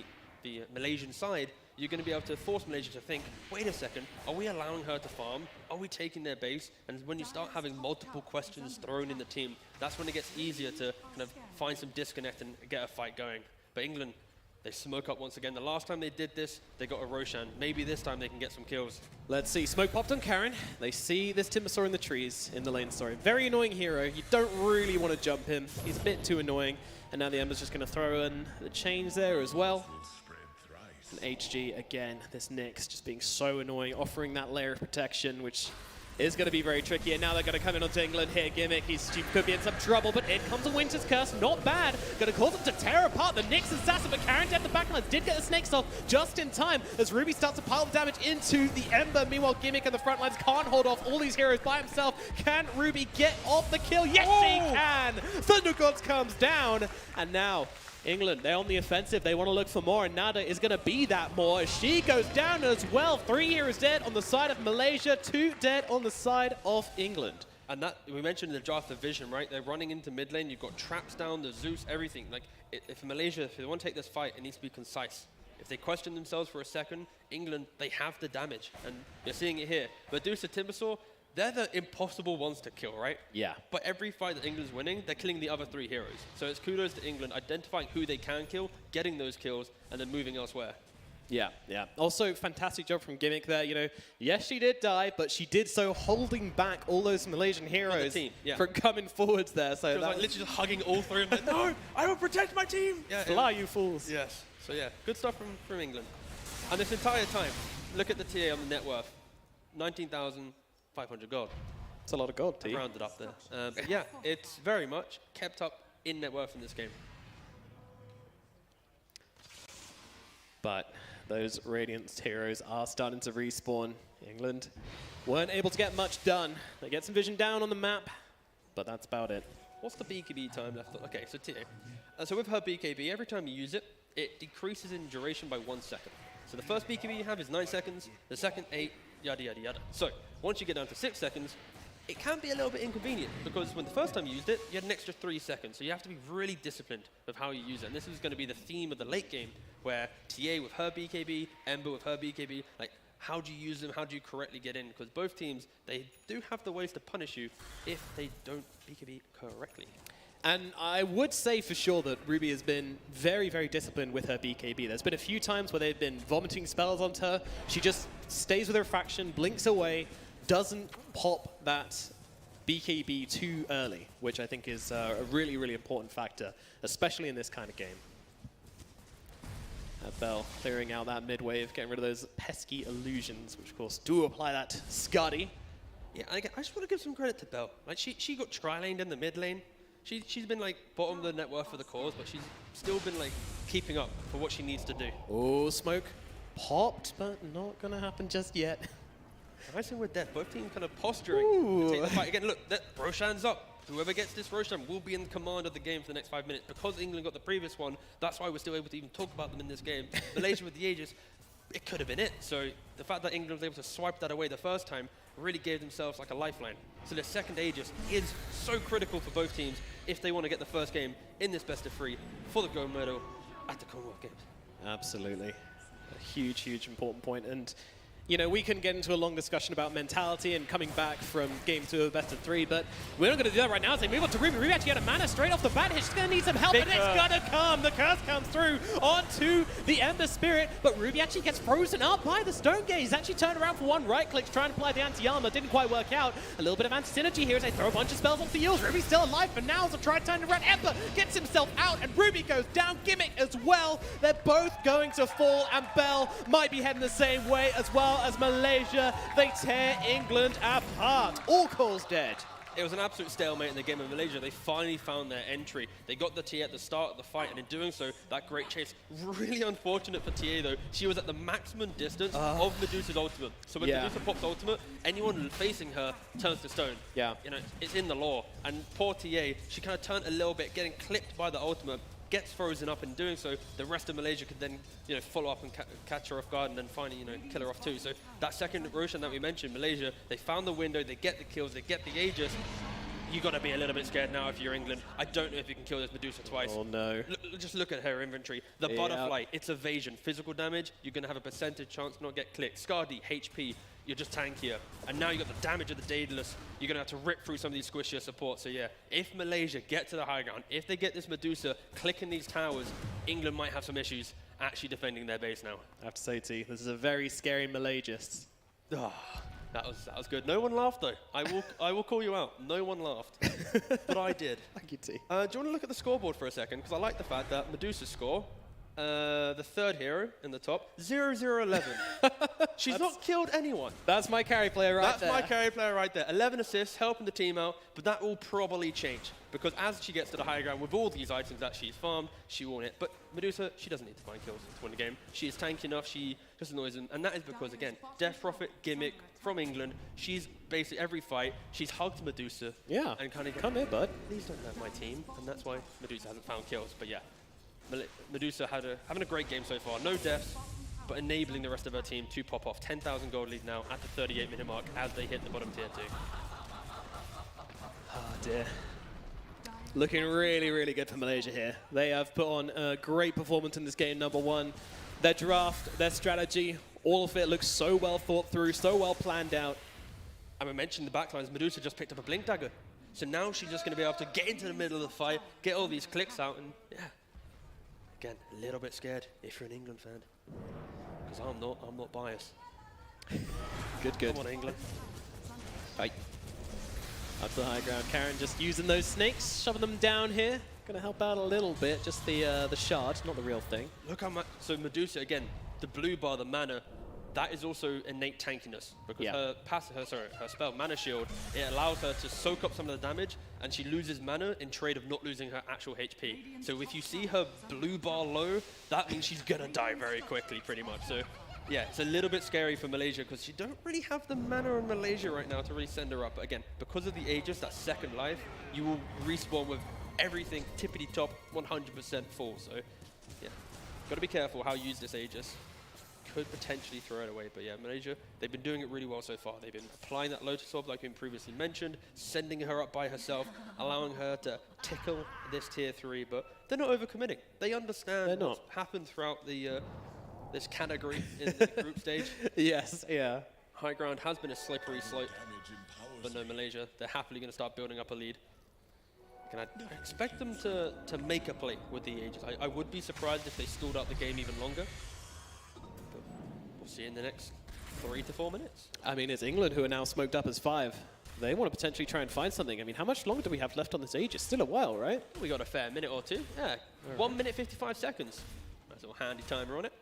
the Malaysian side, you're going to be able to force Malaysia to think, wait a second, are we allowing her to farm? Are we taking their base? And when you start having multiple questions thrown in the team, that's when it gets easier to kind of find some disconnect and get a fight going. But England, they smoke up once again. The last time they did this, they got a Roshan. Maybe this time they can get some kills. Let's see. Smoke popped on Karen. They see this Timbersaw in the trees in the lane. Sorry. Very annoying hero. You don't really want to jump him. He's a bit too annoying. And now the Ember's just going to throw in the chains there as well. And HG, again, this Nyx just being so annoying, offering that layer of protection, which is going to be very tricky, and now they're going to come in onto England here. Gimmick, she could be in some trouble, but in comes a Winter's Curse, not bad. Going to cause them to tear apart the Nyx assassin, but Karen dead the backlines, did get the snakes off just in time as Ruby starts to pile the damage into the Ember. Meanwhile, Gimmick and the front lines can't hold off all these heroes by himself. Can Ruby get off the kill? Yes, she can! Thunder Gods comes down, and now England, they're on the offensive. They want to look for more, and Nada is going to be that more as she goes down as well. 3 heroes dead on the side of Malaysia, 2 dead on the side of England. And that, we mentioned in the draft the vision, right? They're running into mid lane. You've got traps down, the Zeus, everything. Like, if Malaysia, if they want to take this fight, it needs to be concise. If they question themselves for a second, England, they have the damage. And you're seeing it here. Medusa, Timbersaw, they're the impossible ones to kill, right? Yeah. But every fight that England's winning, they're killing the other 3 heroes. So it's kudos to England identifying who they can kill, getting those kills, and then moving elsewhere. Yeah, yeah. Also, fantastic job from Gimmick there. You know, yes, she did die, but she did so holding back all those Malaysian heroes from coming forwards there. So she was like literally just hugging all 3 of them. Like, no, I will protect my team. Yeah, fly, you fools. Yes. So yeah, good stuff from England. And this entire time, look at the TA on the net worth, 19,500 gold. It's a lot of gold, T. Rounded up there. But yeah, it's very much kept up in net worth in this game. But those Radiant heroes are starting to respawn. England weren't able to get much done. They get some vision down on the map, but that's about it. What's the BKB time left? Okay, so TA. So with her BKB, every time you use it, it decreases in duration by 1 second. So the first BKB you have is 9 seconds, the second 8, yada, yada, yada. So once you get down to 6 seconds, it can be a little bit inconvenient because when the first time you used it, you had an extra 3 seconds. So you have to be really disciplined with how you use it. And this is going to be the theme of the late game where TA with her BKB, Ember with her BKB, like how do you use them? How do you correctly get in? Because both teams, they do have the ways to punish you if they don't BKB correctly. And I would say for sure that Ruby has been very, very disciplined with her BKB. There's been a few times where they've been vomiting spells onto her. She just stays with her fraction, blinks away, doesn't pop that BKB too early, which I think is a really, really important factor, especially in this kind of game. Bell clearing out that mid wave, getting rid of those pesky illusions, which of course do apply that to Scotty. Yeah, I just want to give some credit to Bell. Like she got tri-laned in the mid lane. She's been like bottom of the net worth for the cause, but she's still been like keeping up for what she needs to do. Oh, smoke popped, but not gonna happen just yet. I think we're dead. Both teams kind of posturing to take the fight. Again, look, Roshan's up. Whoever gets this Roshan will be in command of the game for the next 5 minutes. Because England got the previous one, that's why we're still able to even talk about them in this game. Malaysia with the Aegis, it could have been it. So the fact that England was able to swipe that away the first time really gave themselves like a lifeline. So the second Aegis is so critical for both teams if they want to get the first game in this best of 3 for the gold medal at the Commonwealth Games. Absolutely. A huge, huge important point. And you know, we can get into a long discussion about mentality and coming back from game 2 of best of 3, but we're not going to do that right now. As they move on to Ruby. Ruby actually got a mana straight off the bat. She's going to need some help, and it's going to come. The curse comes through onto the Ember Spirit, but Ruby actually gets frozen up by the Stone Gaze. Actually turned around for one right click, trying to apply the anti-armor. Didn't quite work out. A little bit of anti-synergy here as they throw a bunch of spells off the heels. Ruby's still alive, but now as a try to turn around, Ember gets himself out, and Ruby goes down. Gimmick as well. They're both going to fall, and Bell might be heading the same way as well as Malaysia. They tear England apart. All calls dead. It was an absolute stalemate in the game of Malaysia. They finally found their entry. They got the TA at the start of the fight, and in doing so, that great chase. Really unfortunate for TA though. She was at the maximum distance of Medusa's ultimate. So when Medusa pops ultimate, anyone facing her turns to stone. Yeah. You know, it's in the law. And poor TA, she kind of turned a little bit, getting clipped by the ultimate, gets frozen up. In doing so, the rest of Malaysia could then, you know, follow up and catch her off guard and then finally, you know, kill her off too. So that second Roshan that we mentioned, Malaysia, they found the window, they get the kills, they get the Aegis. You got to be a little bit scared now if you're England. I don't know if you can kill this Medusa twice. Oh no. Just look at her inventory. The butterfly, it's evasion. Physical damage, you're going to have a percentage chance to not get clicked. Scardy, HP, you're just tankier. And now you got the damage of the Daedalus. You're going to have to rip through some of these squishier supports. So yeah, if Malaysia get to the high ground, if they get this Medusa clicking these towers, England might have some issues actually defending their base now. I have to say, T, this is a very scary Malaysians. That was good. No one laughed though. I will call you out. No one laughed, but I did. Thank you, T. Do you want to look at the scoreboard for a second? Because I like the fact that Medusa's score, the third hero in the top, 0-0-11. She's not killed anyone. That's my carry player right there. That's my carry player right there. 11 assists, helping the team out, but that will probably change. Because as she gets to the high ground with all these items that she's farmed, she will win it. But Medusa, she doesn't need to find kills to win the game. She is tanky enough, she just annoys them. And that is because, again, Death Prophet, Gimmick from England, she's basically every fight, she's hugged Medusa. Yeah, and kind of come here, bud. Please don't let my team. And that's why Medusa hasn't found kills. But yeah, Medusa having a great game so far. No deaths, but enabling the rest of her team to pop off. 10,000 gold lead now at the 38-minute mark as they hit the bottom tier 2. Oh dear. Looking really, really good for Malaysia here. They have put on a great performance in this game, number 1. Their draft, their strategy, all of it looks so well thought through, so well planned out. And we mentioned the backlines, Medusa just picked up a Blink Dagger. So now she's just going to be able to get into the middle of the fight, get all these clicks out, and yeah. Again, a little bit scared if you're an England fan. Because I'm not biased. Good. Come on, England. Fight. Up to the high ground. Karen just using those snakes, shoving them down here. Going to help out a little bit, just the shard, not the real thing. Look how much, so Medusa, again, the blue bar, the mana, that is also innate tankiness. Because her spell, Mana Shield, it allows her to soak up some of the damage, and she loses mana in trade of not losing her actual HP. So if you see her blue bar low, that means she's going to die very quickly, pretty much. So yeah, it's a little bit scary for Malaysia because you don't really have the mana in Malaysia right now to really send her up. But again, because of the Aegis, that second life, you will respawn with everything tippity top 100% full. So yeah, got to be careful how you use this Aegis. Could potentially throw it away, but yeah, Malaysia, they've been doing it really well so far. They've been applying that Lotus Orb like we previously mentioned, sending her up by herself, allowing her to tickle this tier 3, but they're not overcommitting. They understand what's happened throughout the this category in the group stage. Yes, yeah. High ground has been a slippery slope, but no, Malaysia, they're happily going to start building up a lead. And I expect them to make a play with the Aegis. I would be surprised if they stalled out the game even longer. But we'll see in the next 3 to 4 minutes. I mean, it's England who are now smoked up as 5. They want to potentially try and find something. I mean, how much longer do we have left on this Aegis? Still a while, right? We got a fair minute or two. Yeah, 1 minute 55 seconds. Nice little handy timer on it.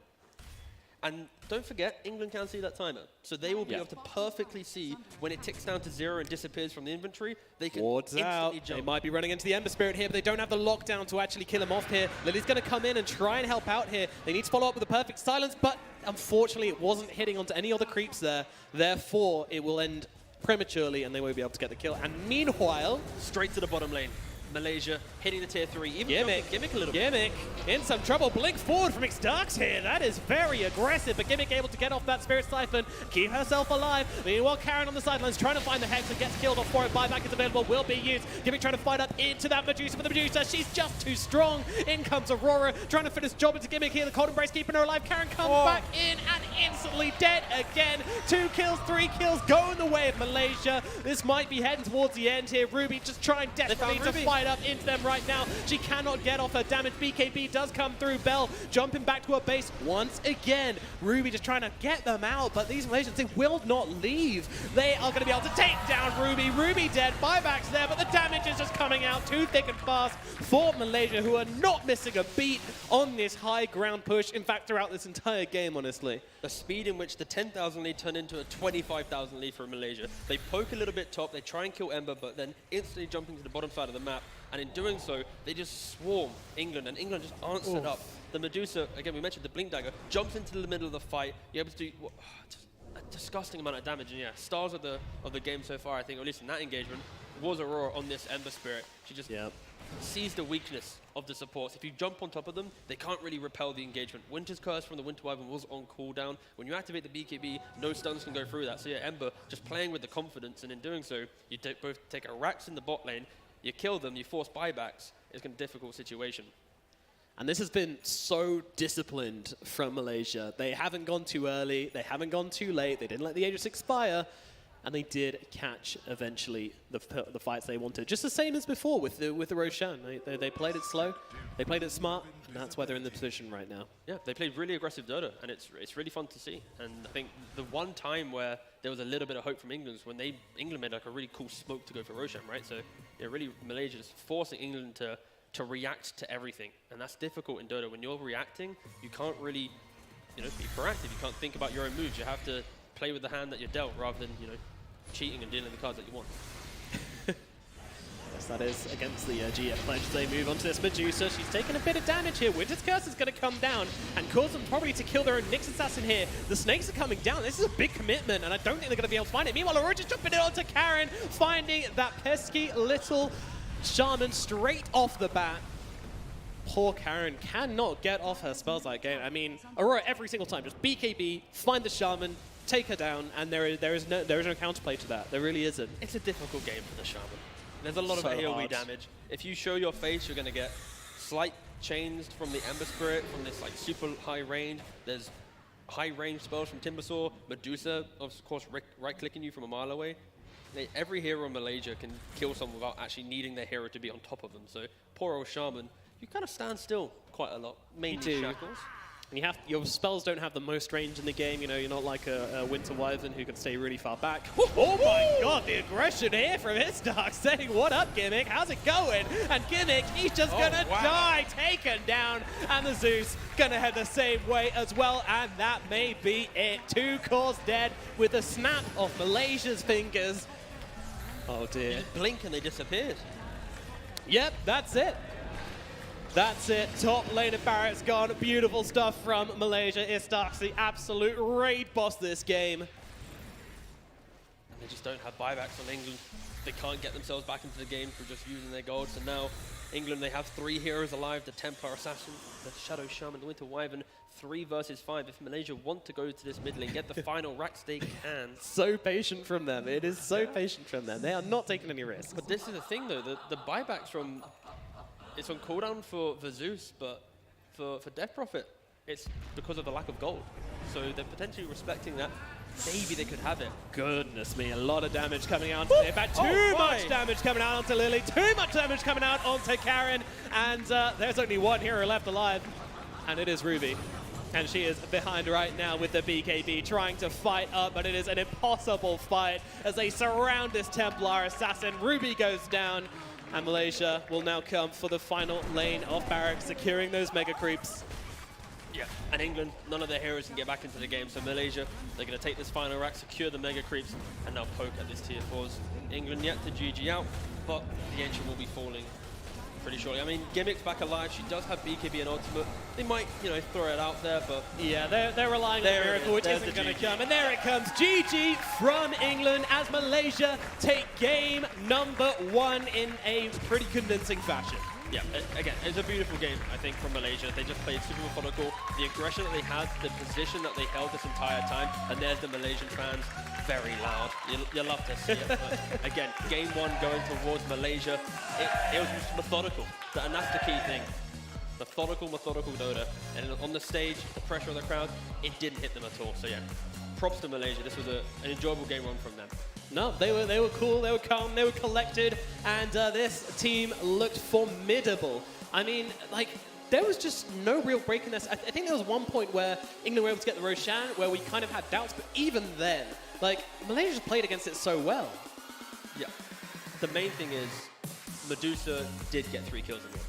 And don't forget, England can see that timer. So they will be able to perfectly see when it ticks down to 0 and disappears from the inventory. They can Wards out. instantly jump. They might be running into the Ember Spirit here, but they don't have the lockdown to actually kill him off here. Lily's going to come in and try and help out here. They need to follow up with a perfect silence, but unfortunately it wasn't hitting onto any other creeps there. Therefore, it will end prematurely and they won't be able to get the kill. And meanwhile, straight to the bottom lane. Malaysia hitting the tier 3. Even Gimmick a little bit. Gimmick in some trouble. Blink forward from Xdarks here. That is very aggressive, but Gimmick able to get off that Spirit Siphon, keep herself alive. Meanwhile, Karen on the sidelines trying to find the Hex and gets killed off for it. Buyback is available, will be used. Gimmick trying to fight up into that Medusa, but the Medusa, she's just too strong. In comes Aurora, trying to fit his job into Gimmick here. The Cold Embrace keeping her alive. Karen comes back in and instantly dead again. 2 kills, 3 kills, going the way of Malaysia. This might be heading towards the end here. Ruby just trying desperately to fight up into them right now. She cannot get off her damage. BKB does come through. Bell jumping back to her base once again. Ruby just trying to get them out, but these Malaysians, they will not leave. They are going to be able to take down Ruby. Ruby dead. Buyback's there, but the damage is just coming out too thick and fast for Malaysia, who are not missing a beat on this high ground push. In fact, throughout this entire game, honestly. The speed in which the 10,000 lead turned into a 25,000 lead for Malaysia. They poke a little bit top, they try and kill Ember, but then instantly jumping to the bottom side of the map. And in doing so, they just swarm England, and England just answered up. The Medusa, again, we mentioned the Blink Dagger, jumps into the middle of the fight. You're able to do just a disgusting amount of damage. And yeah, stars of the game so far, I think, or at least in that engagement, was Aurora on this Ember Spirit. She just sees the weakness of the supports. If you jump on top of them, they can't really repel the engagement. Winter's Curse from the Winter Wyvern was on cooldown. When you activate the BKB, no stuns can go through that. So yeah, Ember just playing with the confidence, and in doing so, you both take a Rax in the bot lane, you kill them, you force buybacks. It's a difficult situation. And this has been so disciplined from Malaysia. They haven't gone too early, they haven't gone too late, they didn't let the Aegis expire, and they did catch eventually the fights they wanted. Just the same as before with the Roshan. They played it slow, they played it smart, and that's why they're in the position right now. Yeah, they played really aggressive Dota, and it's really fun to see. And I think the one time where there was a little bit of hope from England was when England made like a really cool smoke to go for Roshan, right? So yeah, really Malaysia is forcing England to react to everything, and that's difficult in Dota. When you're reacting, you can't really, be proactive. You can't think about your own moves. You have to play with the hand that you're dealt, rather than cheating and dealing the cards that you want. Yes, that is against the GF pledge. They move on to this Medusa. She's taking a bit of damage here. Winter's Curse is going to come down and cause them probably to kill their own Nyx Assassin here. The snakes are coming down. This is a big commitment, and I don't think they're going to be able to find it. Meanwhile, Aurora just jumping it onto Karen, finding that pesky little Shaman straight off the bat. Poor Karen cannot get off her spells that game. I mean, Aurora every single time, just BKB, find the Shaman, take her down, and there is no counterplay to that. There really isn't. It's a difficult game for the Shaman. There's a lot of AoE damage. If you show your face, you're going to get slight changed from the Ember Spirit, from this like super high range. There's high range spells from Timbersaw. Medusa, of course, right-clicking you from a mile away. Every hero in Malaysia can kill someone without actually needing their hero to be on top of them. So poor old Shaman, you kind of stand still quite a lot. Mainly Shackles. And your spells don't have the most range in the game. You're not like a Winter Wyvern who can stay really far back. Oh my god, the aggression here from Xdarks saying, what up, Gimmick? How's it going? And Gimmick, he's just gonna die, taken down. And the Zeus gonna head the same way as well. And that may be it. 2 cores dead with a snap of Malaysia's fingers. Oh dear. You just blink and they disappeared. Yep, that's it. That's it. Top lane of Barrett's gone. Beautiful stuff from Malaysia. Xdarks, the absolute raid boss this game. And they just don't have buybacks on England. They can't get themselves back into the game through just using their gold. So now England, they have 3 heroes alive. The Templar Assassin, the Shadow Shaman, the Winter Wyvern. 3 versus 5. If Malaysia want to go to this mid lane, get the final Rax, they can. So patient from them. It is so patient from them. They are not taking any risks. But this is the thing, though. The buybacks from... It's on cooldown for Zeus, but for Death Prophet, it's because of the lack of gold. So they're potentially respecting that. Maybe they could have it. Goodness me, a lot of damage coming out. In fact, too much damage coming out onto Lily, too much damage coming out onto Karen, and there's only one hero left alive, and it is Ruby. And she is behind right now with the BKB, trying to fight up, but it is an impossible fight as they surround this Templar Assassin. Ruby goes down. And Malaysia will now come for the final lane of Barracks, securing those mega creeps. Yeah, and England, none of their heroes can get back into the game, so Malaysia, they're going to take this final rack, secure the mega creeps, and now poke at this tier 4s. England yet to GG out, but the Ancient will be falling pretty shortly. I mean, Gimmick's back alive, she does have BKB and ultimate. They might, you know, throw it out there, but... Yeah, they're relying on a miracle, which isn't going to come. And there it comes, GG from England as Malaysia take game number 1 in a pretty convincing fashion. Yeah, again, it's a beautiful game, I think, from Malaysia. They just played super methodical. The aggression that they had, the position that they held this entire time, and there's the Malaysian fans, very loud. You love to see it. But again, game 1 going towards Malaysia, it was just methodical, and that's the key thing. Methodical Dota. And on the stage, the pressure of the crowd, it didn't hit them at all. So yeah, props to Malaysia. This was an enjoyable game 1 from them. No, they were cool, they were calm, they were collected, and this team looked formidable. I mean, like, there was just no real break in this. I think there was one point where England were able to get the Roshan, where we kind of had doubts, but even then, like, Malaysia just played against it so well. Yeah. The main thing is, Medusa did get 3 kills in it.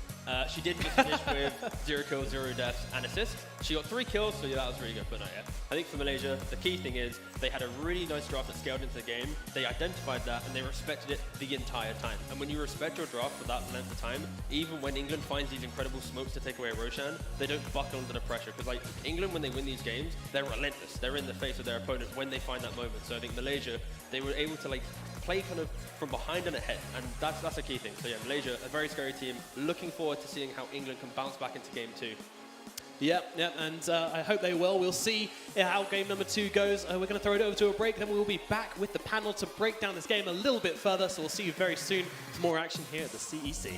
She didn't just finish with 0 kills, 0 deaths, and assists. She got 3 kills, so yeah, that was really good, but not yet. I think for Malaysia, the key thing is they had a really nice draft that scaled into the game. They identified that, and they respected it the entire time. And when you respect your draft for that length of time, even when England finds these incredible smokes to take away Roshan, they don't buckle under the pressure. Because like England, when they win these games, they're relentless. They're in the face of their opponents when they find that moment. So I think Malaysia, they were able to like play kind of from behind and ahead, and that's a key thing. So yeah, Malaysia, a very scary team. Looking forward to seeing how England can bounce back into game 2. Yep, and I hope they will. We'll see how game number 2 goes. We're going to throw it over to a break, then we'll be back with the panel to break down this game a little bit further, so we'll see you very soon for more action here at the CEC.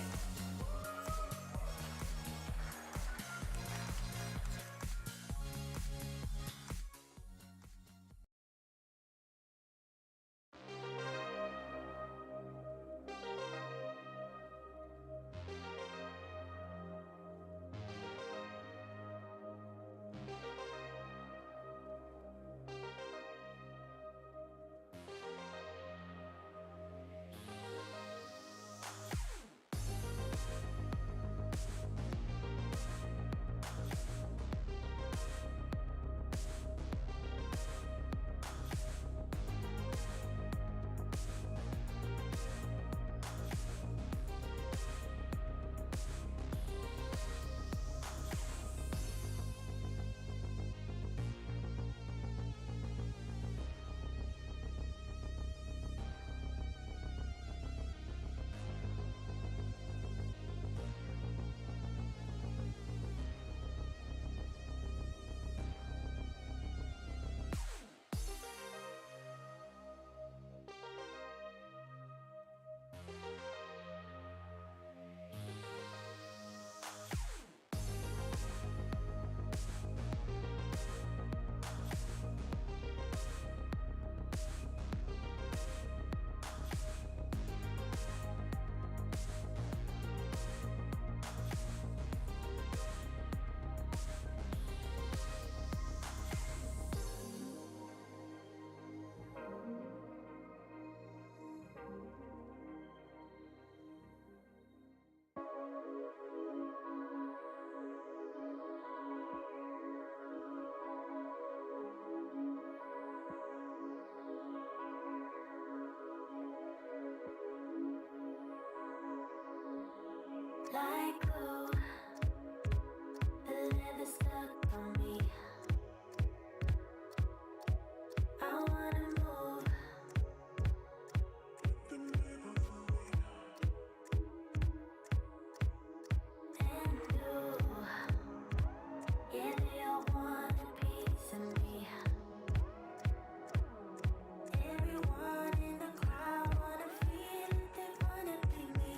Like glue, the leather stuck on me. I wanna move. And do. Yeah, they all want a piece of me. Everyone in the crowd wanna feel it, they wanna be me.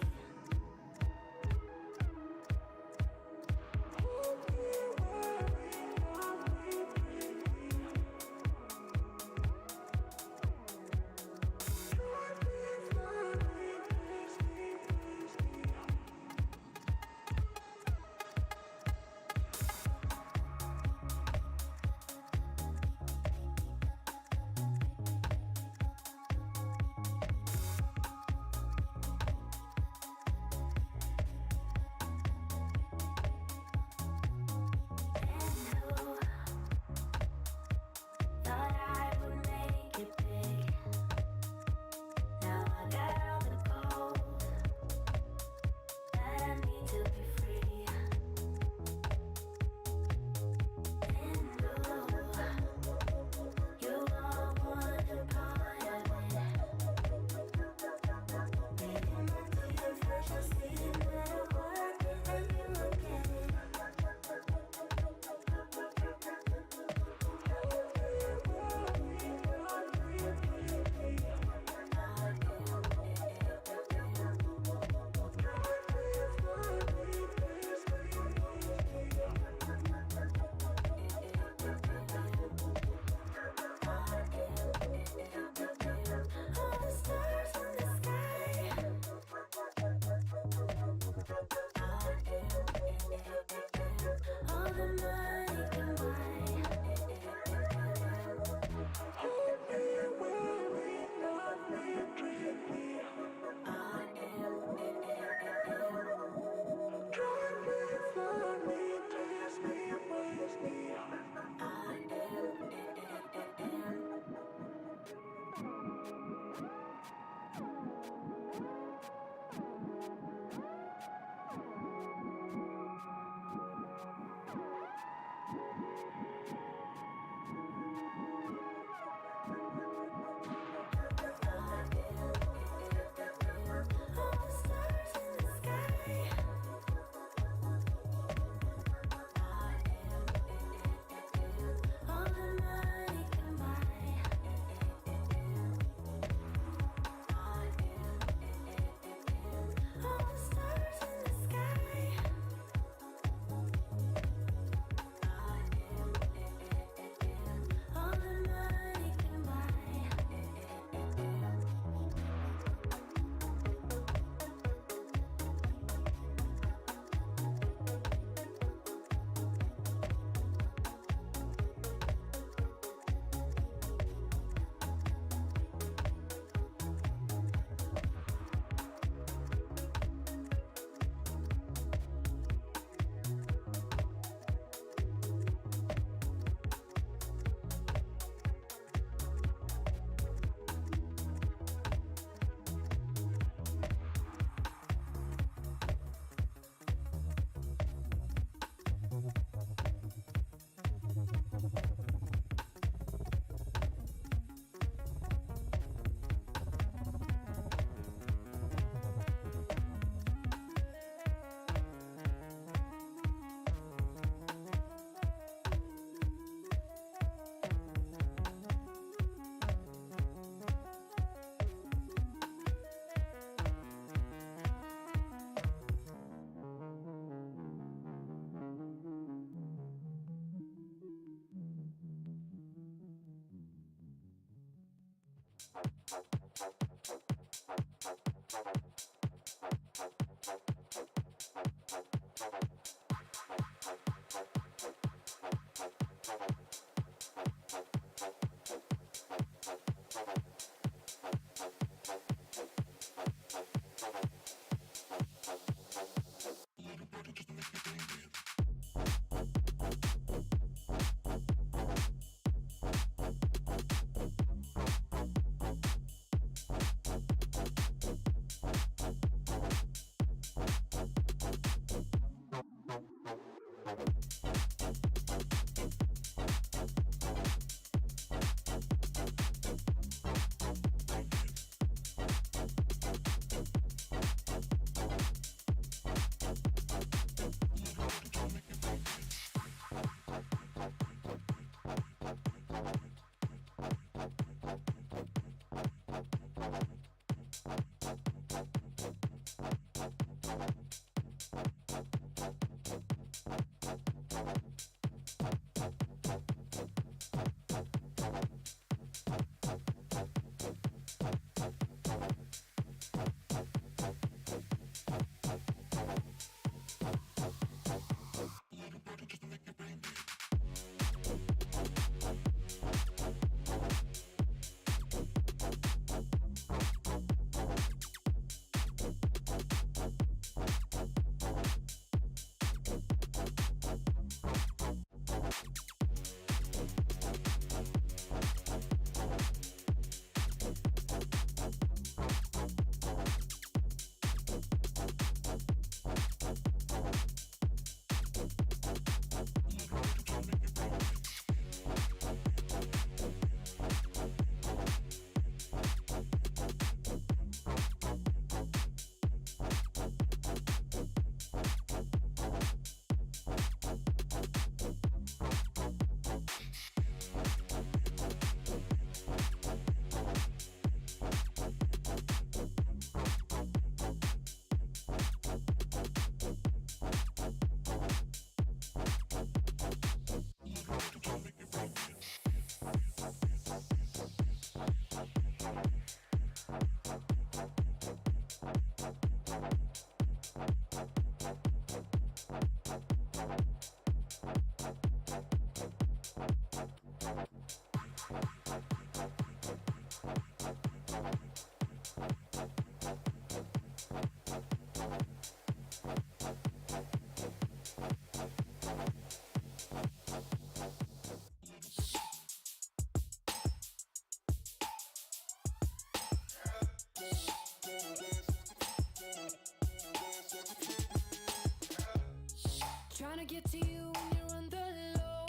Trying to get to you when you're on the low.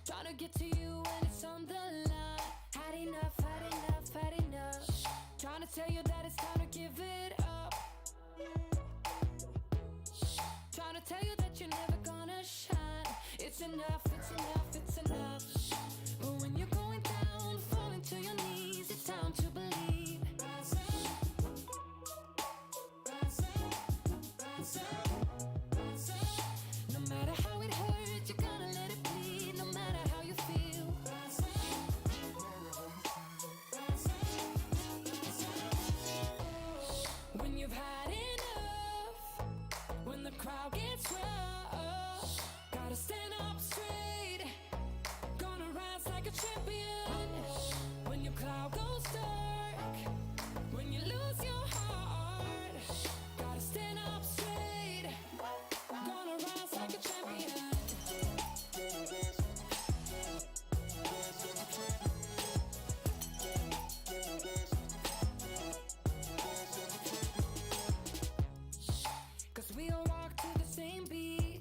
Trying to get to you when it's on the line. Had enough, had enough, had enough. Trying to tell you that it's time to give it up. Trying to tell you that you're never gonna shine. It's enough, it's enough, it's enough. But when you're going down, falling to your knees, it's time to believe. Rise up, rise up, rise up, rise up. No matter how it hurts, you're gonna let it bleed. No matter how you feel. Rise up, rise up, rise up. When you've had enough, when the crowd gets rough, gotta stand up straight, gonna rise like a champion. When your cloud goes dark, when you lose your heart, gotta stand up straight, gonna rise like a champion. Cause we all walk to the same beat,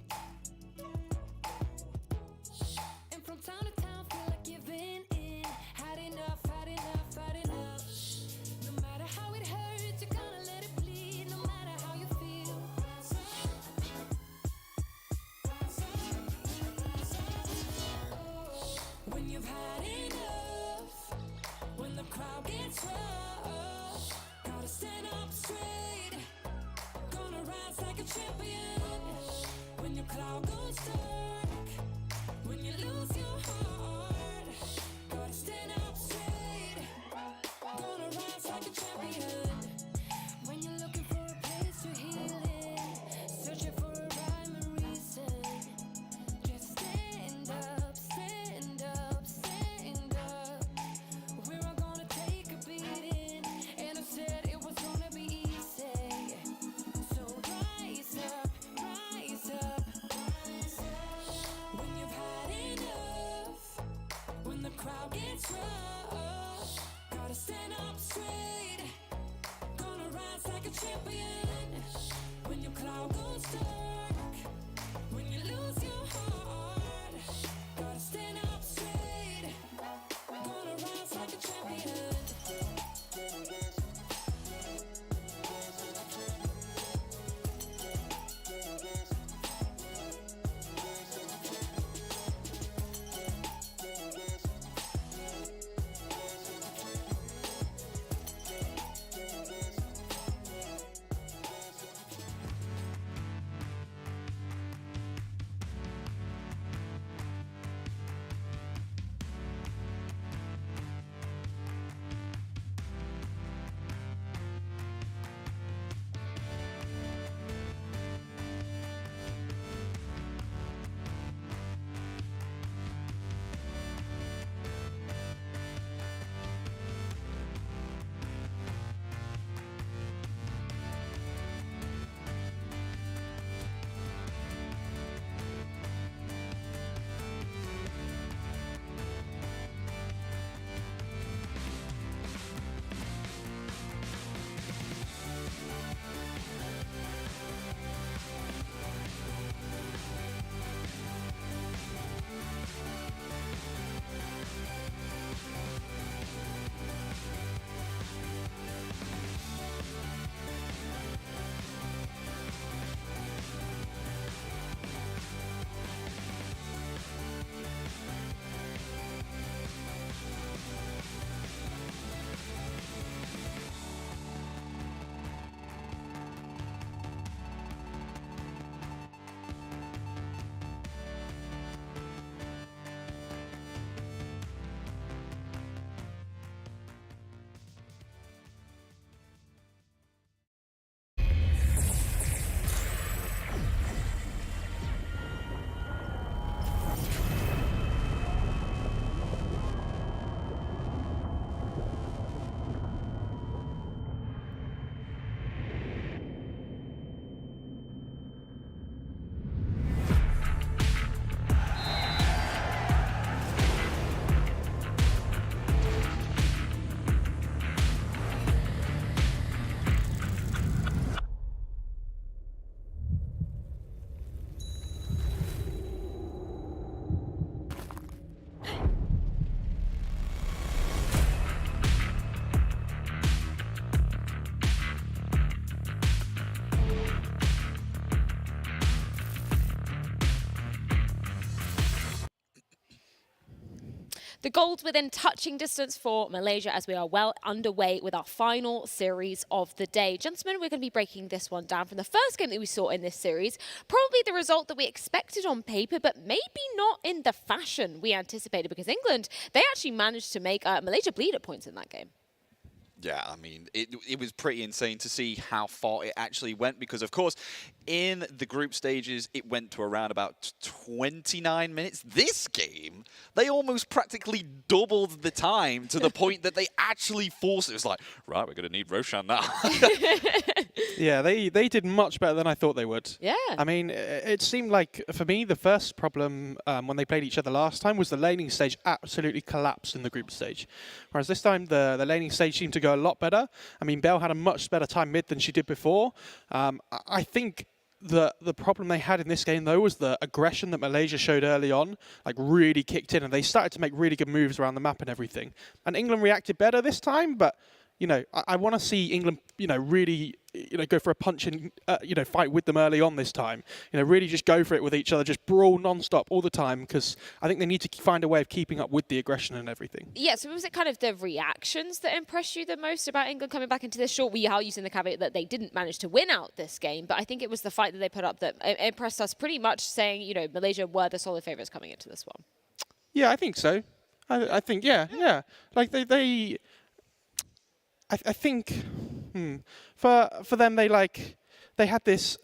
and from town to town feel like giving in. Had enough, had enough, had enough. No matter how it hurts, you're gonna let it bleed. No matter how you feel. Rise up, rise up, rise up. When you've had enough, when the crowd gets rough, gotta stand up straight, gonna rise like a champion. When your cloud goes dark, when you lose your heart, gotta stand up champion. When your cloud goes dark, when you lose your heart, gotta stand up straight. Gonna rise like a champion. The gold within touching distance for Malaysia as we are well underway with our final series of the day. Gentlemen, we're going to be breaking this one down from the first game that we saw in this series. Probably the result that we expected on paper, but maybe not in the fashion we anticipated, because England, they actually managed to make Malaysia bleed at points in that game. Yeah, I mean, it was pretty insane to see how far it actually went, because, of course, in the group stages, it went to around about 29 minutes. This game, they almost practically doubled the time to the point that they actually forced it. It was like, right, we're going to need Roshan now. Yeah, they did much better than I thought they would. Yeah. I mean, it seemed like, for me, the first problem when they played each other last time was the laning stage absolutely collapsed in the group stage. Whereas this time, the laning stage seemed to go a lot better. I mean, Belle had a much better time mid than she did before. I think the problem they had in this game, though, was the aggression that Malaysia showed early on, like, really kicked in, and they started to make really good moves around the map and everything. And England reacted better this time, but, you know, I want to see England, you know, really, you know, go for a punch and, you know, fight with them early on this time. You know, really just go for it with each other, just brawl non-stop all the time, because I think they need to find a way of keeping up with the aggression and everything. Yeah, so was it kind of the reactions that impressed you the most about England coming back into this? Sure, we are using the caveat that they didn't manage to win out this game, but I think it was the fight that they put up that impressed us, pretty much saying, you know, Malaysia were the solid favourites coming into this one. Yeah, I think so. I think, yeah. Like, I think for them, they had this,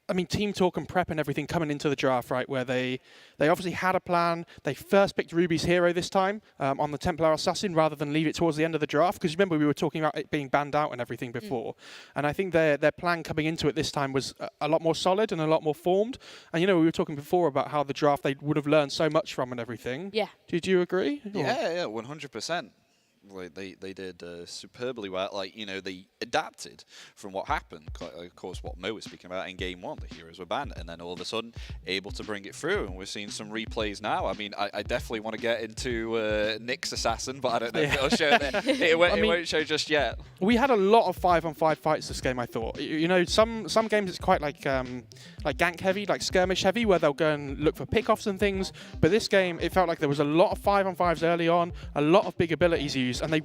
I mean, team talk and prep and everything coming into the draft, right, where they obviously had a plan. They first picked Ruby's hero this time on the Templar Assassin rather than leave it towards the end of the draft, because remember we were talking about it being banned out and everything before. And I think their plan coming into it this time was a lot more solid and a lot more formed. And, you know, we were talking before about how the draft they would have learned so much from and everything. Yeah. Did you agree? Yeah, 100%. Like they did superbly well. Like, you know, they adapted from what happened. Of course, what Mo was speaking about in game 1, the heroes were banned, and then all of a sudden able to bring it through, and we're seeing some replays now. I mean, I definitely want to get into Nick's assassin, but I don't know if it'll show there. It won't show just yet. We had a lot of 5-on-5 fights this game, I thought. You know, some games it's quite like gank heavy, like skirmish heavy, where they'll go and look for pickoffs and things. But this game, it felt like there was a lot of 5-on-5s early on, a lot of big abilities used, and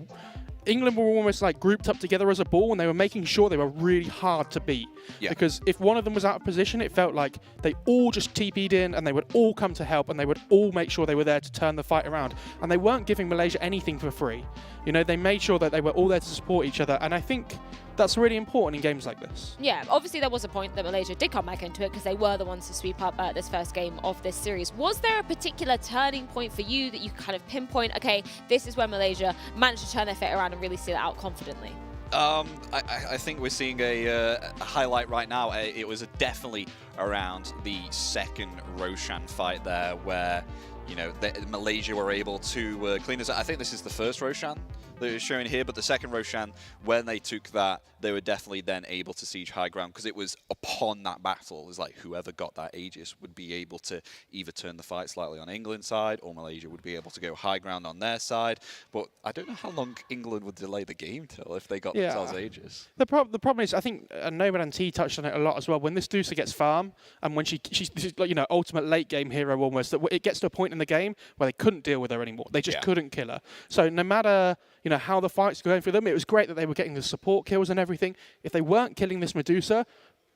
England were almost like grouped up together as a ball, and they were making sure they were really hard to beat. Yeah. Because if one of them was out of position, it felt like they all just TP'd in, and they would all come to help, and they would all make sure they were there to turn the fight around. And they weren't giving Malaysia anything for free. You know, they made sure that they were all there to support each other, and I think that's really important in games like this. Yeah, obviously there was a point that Malaysia did come back into it because they were the ones to sweep up this first game of this series. Was there a particular turning point for you that you kind of pinpoint, okay, this is where Malaysia managed to turn their fate around and really seal it out confidently? I think we're seeing a highlight right now. It was definitely around the second Roshan fight there where, you know, Malaysia were able to clean this up. I think this is the first Roshan that is showing here, but the second Roshan, when they took that, they were definitely then able to siege high ground because it was upon that battle. It was like whoever got that Aegis would be able to either turn the fight slightly on England's side or Malaysia would be able to go high ground on their side. But I don't know how long England would delay the game till if they got themselves Aegis. The problem is, I think Nomad and T touched on it a lot as well. When this Dusa gets farm, and when she's like, you know, ultimate late game hero almost, that it gets to a point in the game where they couldn't deal with her anymore. They just couldn't kill her. So no matter, you know, how the fight's going for them, it was great that they were getting the support kills and everything. If they weren't killing this Medusa,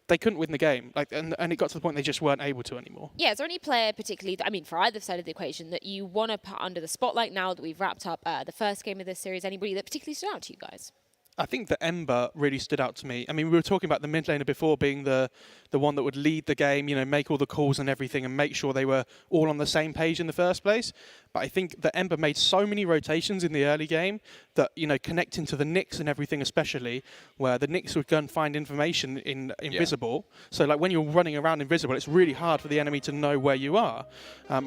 they couldn't win the game. Like, and it got to the point they just weren't able to anymore. Yeah, is there any player particularly, I mean, for either side of the equation, that you want to put under the spotlight now that we've wrapped up the first game of this series? Anybody that particularly stood out to you guys? I think the Ember really stood out to me. I mean, we were talking about the mid laner before being the one that would lead the game, you know, make all the calls and everything and make sure they were all on the same page in the first place. But I think the Ember made so many rotations in the early game that, you know, connecting to the Nyx and everything especially, where the Nyx would go and find information in invisible. So like when you're running around invisible, it's really hard for the enemy to know where you are.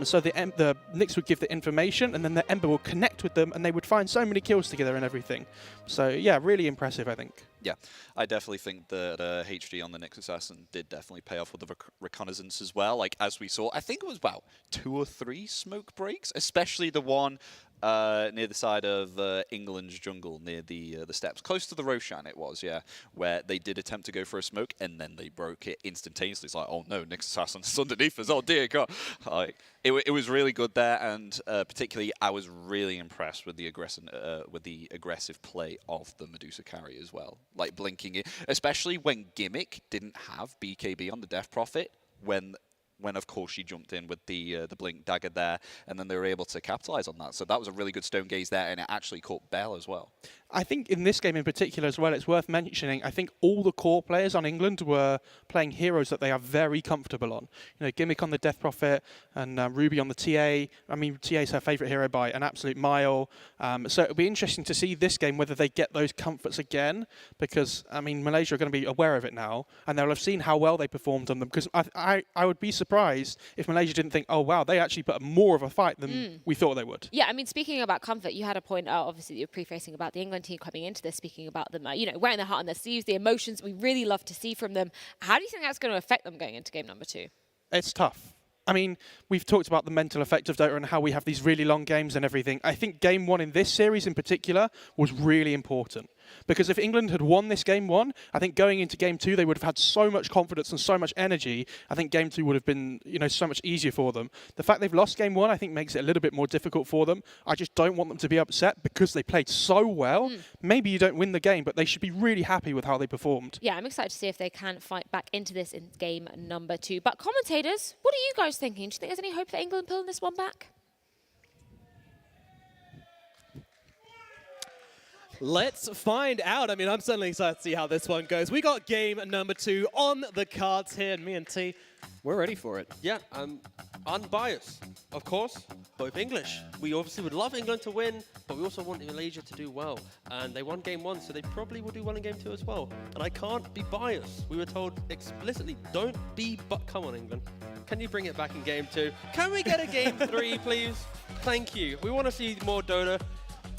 So the Nyx would give the information and then the Ember would connect with them and they would find so many kills together and everything. So yeah, really impressive, I think. Yeah, I definitely think that HD on the Nyx Assassin did definitely pay off with the reconnaissance as well. Like, as we saw, I think it was about 2 or 3 smoke breaks, especially the one near the side of England's jungle, near the steps, close to the Roshan it was, yeah, where they did attempt to go for a smoke, and then they broke it instantaneously. It's like, oh no, Nyx Assassin's underneath us, oh dear God. Like, it was really good there, and particularly I was really impressed with the aggressive play of the Medusa carry as well. Like blinking it, especially when Gimmick didn't have BKB on the Death Prophet, when of course she jumped in with the blink dagger there, and then they were able to capitalize on that. So that was a really good stone gaze there, and it actually caught Bell as well. I think in this game in particular as well, it's worth mentioning, I think all the core players on England were playing heroes that they are very comfortable on. You know, Gimmick on the Death Prophet and Ruby on the TA. I mean, TA is her favourite hero by an absolute mile. So it'll be interesting to see this game whether they get those comforts again, because, I mean, Malaysia are going to be aware of it now, and they'll have seen how well they performed on them, because I would be surprised if Malaysia didn't think, oh wow, they actually put up more of a fight than we thought they would. Yeah, I mean, speaking about comfort, you had a point, obviously, that you were prefacing about the England team coming into this, speaking about them, you know, wearing their heart on their sleeves, the emotions we really love to see from them. How do you think that's going to affect them going into game number 2? It's tough. I mean, we've talked about the mental effect of Dota and how we have these really long games and everything. I think game 1 in this series in particular was really important. Because if England had won this game 1, I think going into game 2, they would have had so much confidence and so much energy. I think game 2 would have been, you know, so much easier for them. The fact they've lost game 1, I think, makes it a little bit more difficult for them. I just don't want them to be upset because they played so well. Maybe you don't win the game, but they should be really happy with how they performed. Yeah, I'm excited to see if they can fight back into this in game number 2. But commentators, what are you guys thinking? Do you think there's any hope for England pulling this one back? Let's find out. I mean, I'm certainly excited to see how this one goes. We got game number 2 on the cards here, and me and T, we're ready for it. Yeah, unbiased, of course, both English. We obviously would love England to win, but we also want Malaysia to do well. And they won game 1, so they probably will do well in game 2 as well. And I can't be biased. We were told explicitly, don't be, but come on, England. Can you bring it back in game 2? Can we get a game 3, please? Thank you. We want to see more Dota.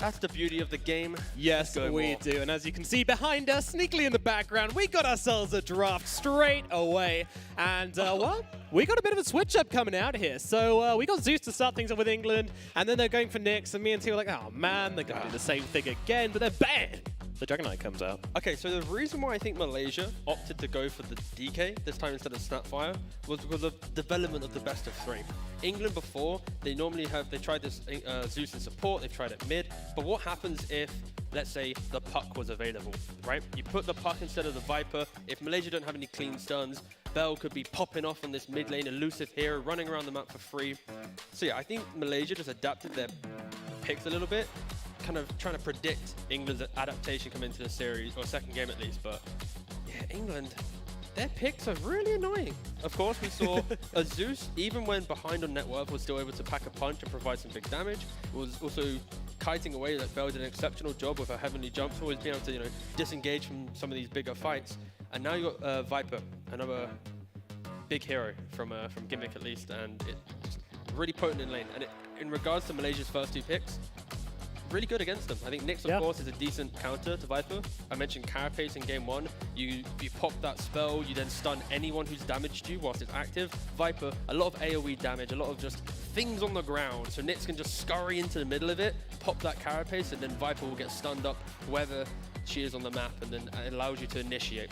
That's the beauty of the game. Yes, we do. And as you can see behind us, sneakily in the background, we got ourselves a draft straight away. And, well, we got a bit of a switch-up coming out here. So we got Zeus to start things up with England, and then they're going for Nyx, and me and T were like, oh, man, they're going to do the same thing again. But then, bang! The Dragon Knight comes out. Okay, so the reason why I think Malaysia opted to go for the DK this time instead of Snapfire was because of development of the best of 3. England before, they normally they tried this Zeus in support, they've tried it mid, but what happens if, let's say, the puck was available, right? You put the puck instead of the Viper. If Malaysia don't have any clean stuns, Bell could be popping off on this mid lane, elusive hero, running around the map for free. So yeah, I think Malaysia just adapted their picks a little bit, kind of trying to predict England's adaptation coming into the series, or second game at least, but yeah, England, their picks are really annoying. Of course, we saw a Zeus, even when behind on net worth, was still able to pack a punch and provide some big damage. It was also kiting away that Bell did an exceptional job with her heavenly jumps, always being able to, disengage from some of these bigger fights. And now you got Viper, another big hero from Gimmick at least, and it's really potent in lane. And in regards to Malaysia's first 2 picks, really good against them. I think Nyx, of course, is a decent counter to Viper. I mentioned Carapace in game 1. You pop that spell, you then stun anyone who's damaged you whilst it's active. Viper, a lot of AoE damage, a lot of just things on the ground. So Nyx can just scurry into the middle of it, pop that Carapace, and then Viper will get stunned up wherever she is on the map, and then it allows you to initiate.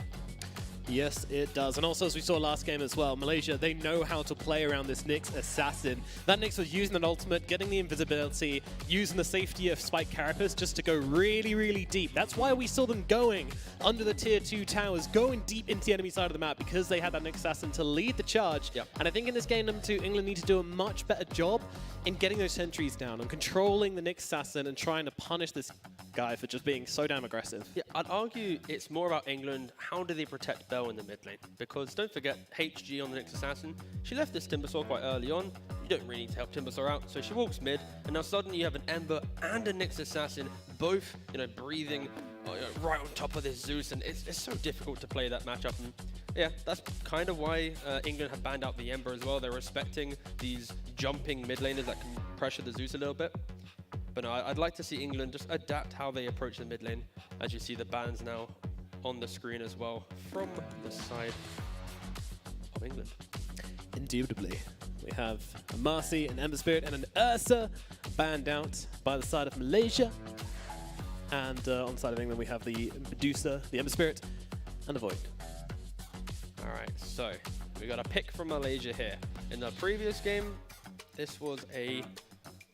Yes, it does. And also, as we saw last game as well, Malaysia, they know how to play around this Nyx assassin. That Nyx was using an ultimate, getting the invisibility, using the safety of Spike Carapace just to go really, really deep. That's why we saw them going under the tier 2 towers, going deep into the enemy side of the map, because they had that Nyx assassin to lead the charge. Yep. And I think in this game, number 2, England need to do a much better job in getting those sentries down and controlling the Nyx assassin and trying to punish this guy for just being so damn aggressive. Yeah, I'd argue it's more about England. How do they protect Bell in the mid lane? Because don't forget, HG on the Nyx assassin, she left this Timbersaw quite early on. You don't really need to help Timbersaw out, so she walks mid, and now suddenly you have an Ember and a Nyx assassin, both, breathing right on top of this Zeus, and it's so difficult to play that matchup. And yeah, that's kind of why England have banned out the Ember as well. They're respecting these jumping mid laners that can pressure the Zeus a little bit. But no, I'd like to see England just adapt how they approach the mid lane, as you see the bans now on the screen as well from the side of England. Indubitably. We have a Marcy, an Ember Spirit, and an Ursa banned out by the side of Malaysia. And on the side of England, we have the Medusa, the Ember Spirit, and the Void. All right, so we got a pick from Malaysia here. In the previous game, this was a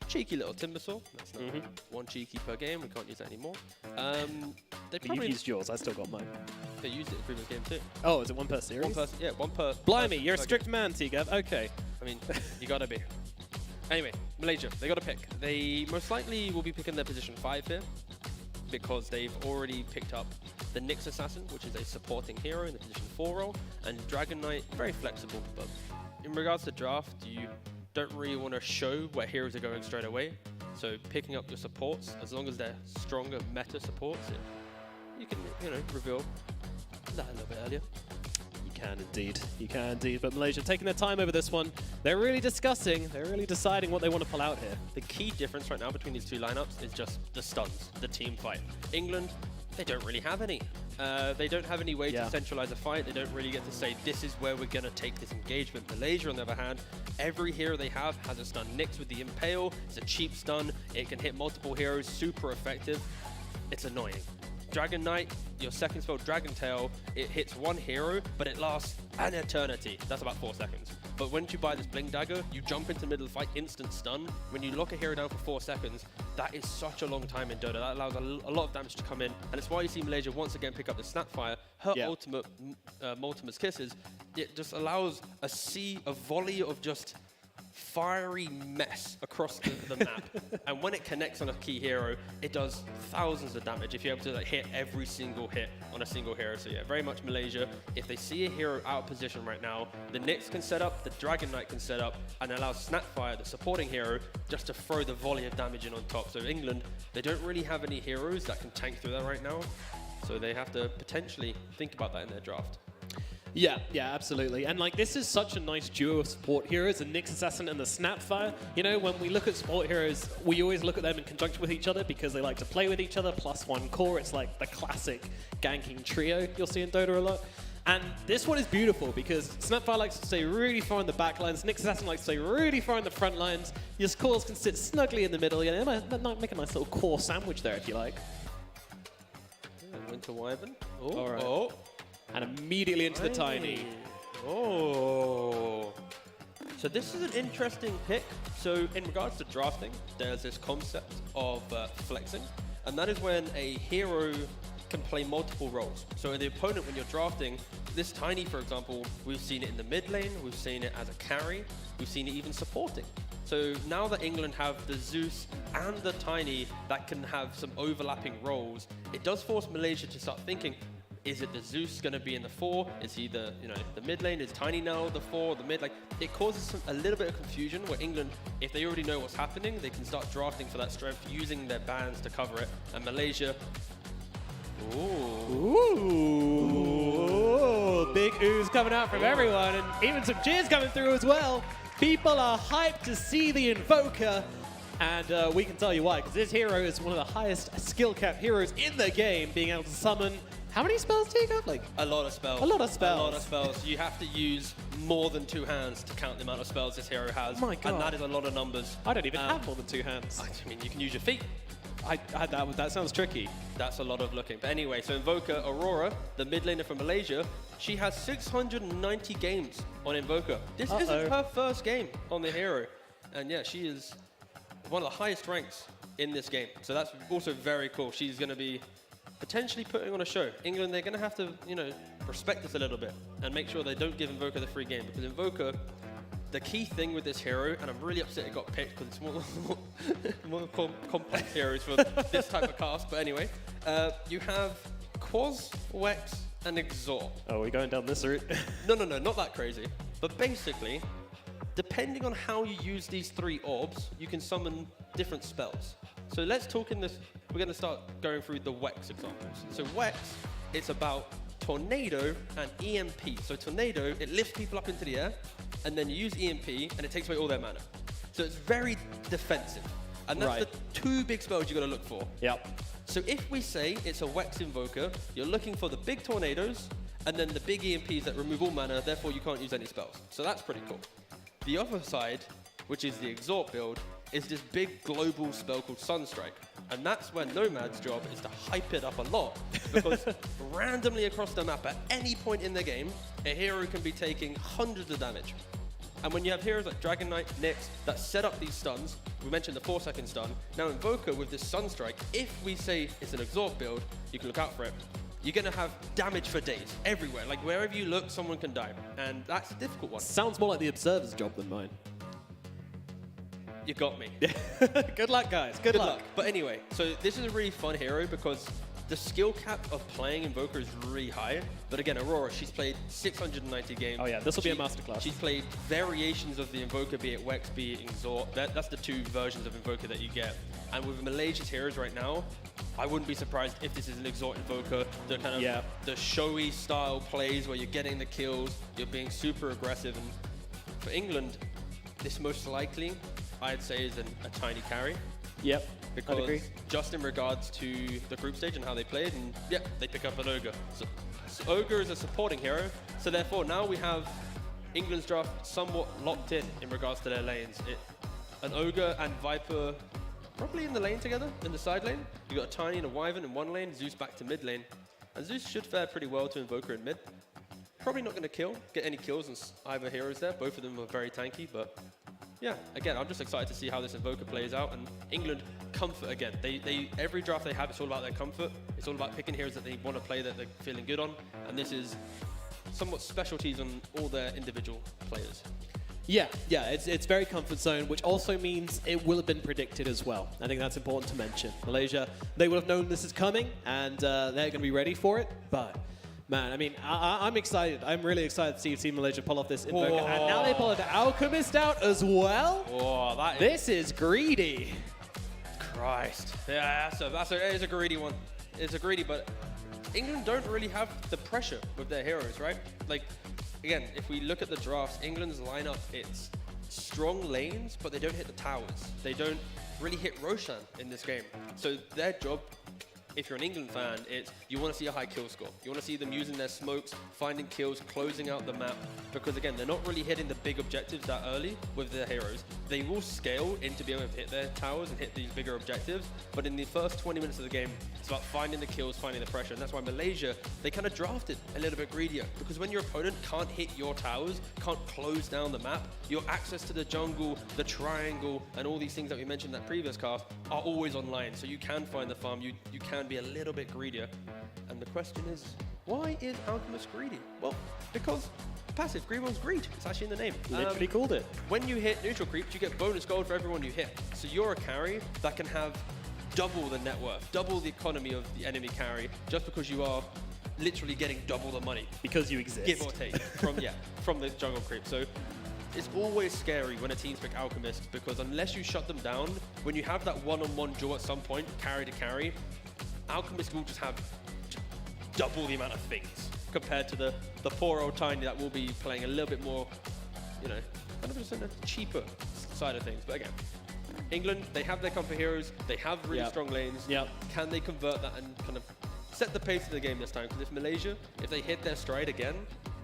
cheeky little Timbersaw. That's not one cheeky per game. We can't use that anymore. You've used yours. I still got mine. They used it in the previous game too. Oh, is it one per series? One per. Blimey, you're a strict man, T-Gav. Okay. I mean, you gotta be. Anyway, Malaysia, they got a pick. They most likely will be picking their position 5 here, because they've already picked up the Nyx Assassin, which is a supporting hero in the position 4 role, and Dragon Knight, very flexible. But in regards to draft, you don't really want to show where heroes are going straight away. So picking up your supports, as long as they're stronger meta supports, you can, reveal that a little bit earlier. You can indeed. You can indeed. But Malaysia taking their time over this one. They're really discussing, they're really deciding what they want to pull out here. The key difference right now between these 2 lineups is just the stuns, the team fight. England, they don't really have any. They don't have any way to centralize a fight. They don't really get to say, this is where we're going to take this engagement. Malaysia, on the other hand, every hero they have has a stun. Nyx with the Impale, it's a cheap stun. It can hit multiple heroes, super effective. It's annoying. Dragon Knight, your second spell, Dragon Tail, it hits one hero, but it lasts an eternity. That's about 4 seconds. But once you buy this Bling Dagger, you jump into the middle of the fight, instant stun. When you lock a hero down for 4 seconds, that is such a long time in Dota. That allows a lot of damage to come in. And it's why you see Malaysia once again pick up the Snapfire. Her ultimate, Multima's Kisses, it just allows a volley of just fiery mess across the map. And when it connects on a key hero, it does thousands of damage if you're able to hit every single hit on a single hero. So yeah, very much Malaysia. If they see a hero out of position right now, the Nyx can set up, the Dragon Knight can set up, and allow Snapfire, the supporting hero, just to throw the volley of damage in on top. So England, they don't really have any heroes that can tank through that right now. So they have to potentially think about that in their draft. Yeah, absolutely. And like this is such a nice duo of support heroes, the Nyx Assassin and the Snapfire. You know, when we look at support heroes, we always look at them in conjunction with each other because they like to play with each other, +1 core. It's like the classic ganking trio you'll see in Dota a lot. And this one is beautiful because Snapfire likes to stay really far in the back lines, Nyx Assassin likes to stay really far in the front lines. Your cores can sit snugly in the middle. You know, make a nice little core sandwich there if you like. Winter Wyvern. All right. And immediately into the Tiny. Oh. So this is an interesting pick. So in regards to drafting, there's this concept of flexing. And that is when a hero can play multiple roles. So the opponent, when you're drafting, this Tiny, for example, we've seen it in the mid lane, we've seen it as a carry, we've seen it even supporting. So now that England have the Zeus and the Tiny that can have some overlapping roles, it does force Malaysia to start thinking, is it the Zeus going to be in the 4? Is he the mid lane? Is Tiny now the 4, the mid? Like, it causes a little bit of confusion where England, if they already know what's happening, they can start drafting for that strength, using their bans to cover it. And Malaysia, Ooh, big oohs coming out from everyone, and even some cheers coming through as well. People are hyped to see the Invoker, and we can tell you why, because this hero is one of the highest skill cap heroes in the game, being able to summon. How many spells do you got? Like a lot of spells. A lot of spells. A lot of spells. You have to use more than 2 hands to count the amount of spells this hero has. My God. And that is a lot of numbers. I don't even have more than 2 hands. I mean, you can use your feet. That sounds tricky. That's a lot of looking. But anyway, so Invoker Aurora, the mid laner from Malaysia, she has 690 games on Invoker. This isn't her first game on the hero. And yeah, she is one of the highest ranks in this game. So that's also very cool. She's going to be potentially putting on a show. England, they're going to have to, respect this a little bit and make sure they don't give Invoker the free game, because Invoker, the key thing with this hero, and I'm really upset it got picked because it's more complex heroes for this type of cast, but anyway, you have Quaz, Wex, and Exort. Oh, are we going down this route? No, not that crazy. But basically, depending on how you use these 3 orbs, you can summon different spells. So let's talk in this, we're going to start going through the Wex examples. So Wex, it's about Tornado and EMP. So Tornado, it lifts people up into the air, and then you use EMP, and it takes away all their mana. So it's very defensive. And that's the 2 big spells you're going to look for. Yep. So if we say it's a Wex Invoker, you're looking for the big Tornadoes, and then the big EMPs that remove all mana, therefore you can't use any spells. So that's pretty cool. The other side, which is the Exort build, is this big global spell called Sunstrike. And that's where Nomad's job is to hype it up a lot, because randomly across the map at any point in the game, a hero can be taking hundreds of damage. And when you have heroes like Dragon Knight, Nyx, that set up these stuns, we mentioned the 4-second stun, now Invoker with this Sunstrike, if we say it's an Exort build, you can look out for it, you're going to have damage for days, everywhere. Like wherever you look, someone can die. And that's a difficult one. Sounds more like the Observer's job than mine. You got me. Good luck, guys. Good luck. But anyway, so this is a really fun hero because the skill cap of playing Invoker is really high. But again, Aurora, she's played 690 games. Oh yeah, this will be a masterclass. She's played variations of the Invoker, be it Wex, be it Exort. That's the 2 versions of Invoker that you get. And with Malaysia's heroes right now, I wouldn't be surprised if this is an Exort Invoker. The kind of the showy style plays where you're getting the kills, you're being super aggressive. And for England, this most likely, I'd say, is a Tiny carry. Yep, because I'd agree. Just in regards to the group stage and how they played, and they pick up an Ogre. So Ogre is a supporting hero, so therefore now we have England's draft somewhat locked in regards to their lanes. An Ogre and Viper probably in the lane together, in the side lane. You got a Tiny and a Wyvern in one lane, Zeus back to mid lane. And Zeus should fare pretty well to Invoker in mid. Probably not going to get any kills on either heroes there. Both of them are very tanky, but yeah, again, I'm just excited to see how this Invoker plays out. And England, comfort again. Every draft they have, it's all about their comfort. It's all about picking heroes that they want to play, that they're feeling good on. And this is somewhat specialties on all their individual players. Yeah, it's very comfort zone, which also means it will have been predicted as well. I think that's important to mention. Malaysia, they will have known this is coming, and they're going to be ready for it. But man, I mean, I'm excited. I'm really excited to see Malaysia pull off this Invoker. Whoa. And now they pull an Alchemist out as well. Whoa, This is greedy. Christ. Yeah, it is a greedy one. It's a greedy, but England don't really have the pressure with their heroes, right? Like, again, if we look at the drafts, England's lineup, it's strong lanes, but they don't hit the towers. They don't really hit Roshan in this game. So their job, if you're an England fan, it's you want to see a high kill score. You want to see them using their smokes, finding kills, closing out the map. Because again, they're not really hitting the big objectives that early with their heroes. They will scale in to be able to hit their towers and hit these bigger objectives. But in the first 20 minutes of the game, it's about finding the kills, finding the pressure. And that's why Malaysia, they kind of drafted a little bit greedier. Because when your opponent can't hit your towers, can't close down the map, your access to the jungle, the triangle, and all these things that we mentioned in that previous cast are always online. So you can find the farm, you can be a little bit greedier. And the question is, why is Alchemist greedy? Well, because passive, Green One's greed. It's actually in the name. Literally called it. When you hit neutral creeps, you get bonus gold for everyone you hit. So you're a carry that can have double the net worth, double the economy of the enemy carry, just because you are literally getting double the money. Because you exist. Give or take from the jungle creep. So it's always scary when a team pick Alchemist, because unless you shut them down, when you have that one-on-one duel at some point, carry to carry, Alchemist will just have double the amount of things compared to the poor old Tiny that will be playing a little bit more, you know, kind of just in a cheaper side of things. But again, England, they have their comfort heroes, they have really strong lanes. Can they convert that and kind of set the pace of the game this time? Because if Malaysia, if they hit their stride again,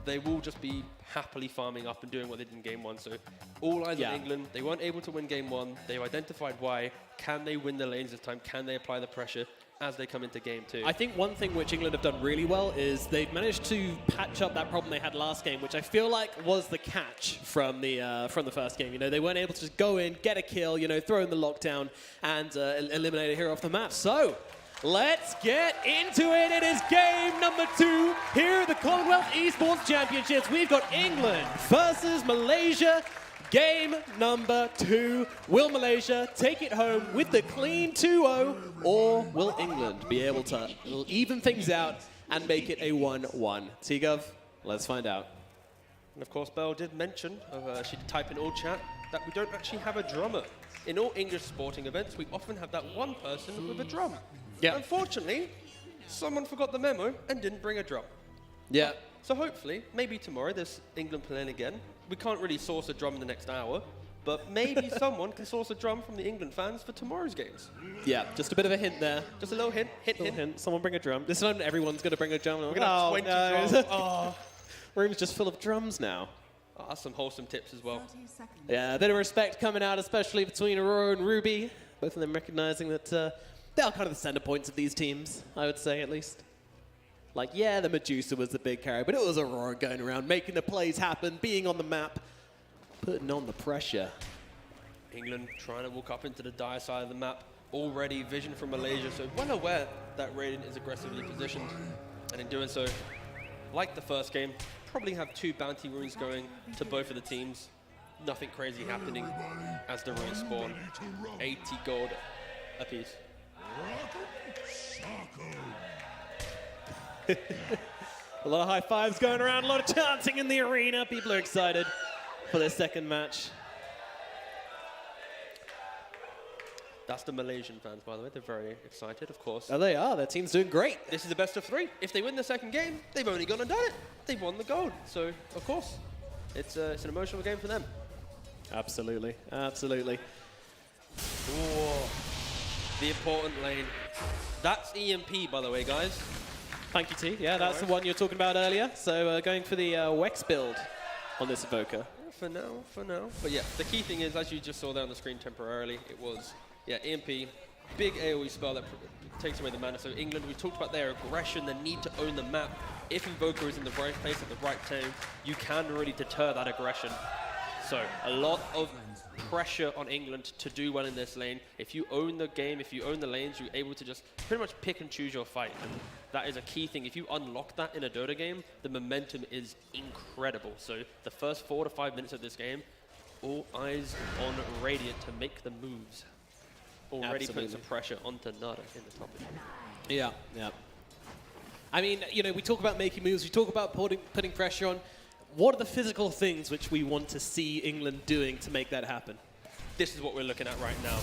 they will just be happily farming up and doing what they did in game one. So all eyes on England. They weren't able to win game one. They've identified why. Can they win the lanes this time? Can they apply the pressure as they come into game two? I think one thing which England have done really well is they've managed to patch up that problem they had last game, which I feel like was the catch from the first game. You know, they weren't able to just go in, get a kill, you know, throw in the lockdown and eliminate a hero off the map. So let's get into it. It is game number 2 here at the Commonwealth Esports Championships. We've got England versus Malaysia. Game number 2. Will Malaysia take it home with the clean 2-0, or will England be able to even things out and make it a 1-1? T-Gov, let's find out. And of course, Belle did mention, she did type in all chat, that we don't actually have a drummer. In all English sporting events, we often have that one person with a drum. Yeah. Unfortunately, someone forgot the memo and didn't bring a drum. Yeah. So hopefully, maybe tomorrow, there's England playing again. We can't really source a drum in the next hour, but maybe someone can source a drum from the England fans for tomorrow's games. Yeah, just a bit of a hint there. Just a little hint, hint. Someone bring a drum. This time everyone's going to bring a drum. We're going to have 20 drums. Oh. Room's just full of drums now. Oh, that's some wholesome tips as well. Yeah, a bit of respect coming out, especially between Aurora and Ruby. Both of them recognizing that they are kind of the center points of these teams, I would say, at least. Like, yeah, the Medusa was the big carry, but it was Aurora going around, making the plays happen, being on the map, putting on the pressure. England trying to walk up into the dire side of the map. Already vision from Malaysia, so well aware that Radiant is aggressively positioned. And in doing so, like the first game, probably have 2 bounty runes going to both of the teams. Nothing crazy happening as the runes spawn. 80 gold apiece. A lot of high fives going around, a lot of chanting in the arena. People are excited for their second match. That's the Malaysian fans, by the way. They're very excited, of course. Oh, they are. Their team's doing great. This is the best of 3. If they win the second game, they've only gone and done it. They've won the gold. So, of course, it's an emotional game for them. Absolutely. Absolutely. Whoa. The important lane. That's EMP, by the way, guys. Thank you, T. Yeah, that's the one you were talking about earlier. So going for the Wex build on this evoker. For now. But yeah, the key thing is, as you just saw there on the screen temporarily, it was, EMP, big AoE spell that takes away the mana. So England, we talked about their aggression, the need to own the map. If Invoker is in the right place at the right time, you can really deter that aggression. So a lot of pressure on England to do well in this lane. If you own the game, if you own the lanes, you're able to just pretty much pick and choose your fight. And that is a key thing. If you unlock that in a Dota game, the momentum is incredible. So the first 4 to 5 minutes of this game, all eyes on Radiant to make the moves. Already putting some pressure onto Nada in the top lane. Yeah. I mean, you know, we talk about making moves, we talk about putting pressure on. What are the physical things which we want to see England doing to make that happen? This is what we're looking at right now.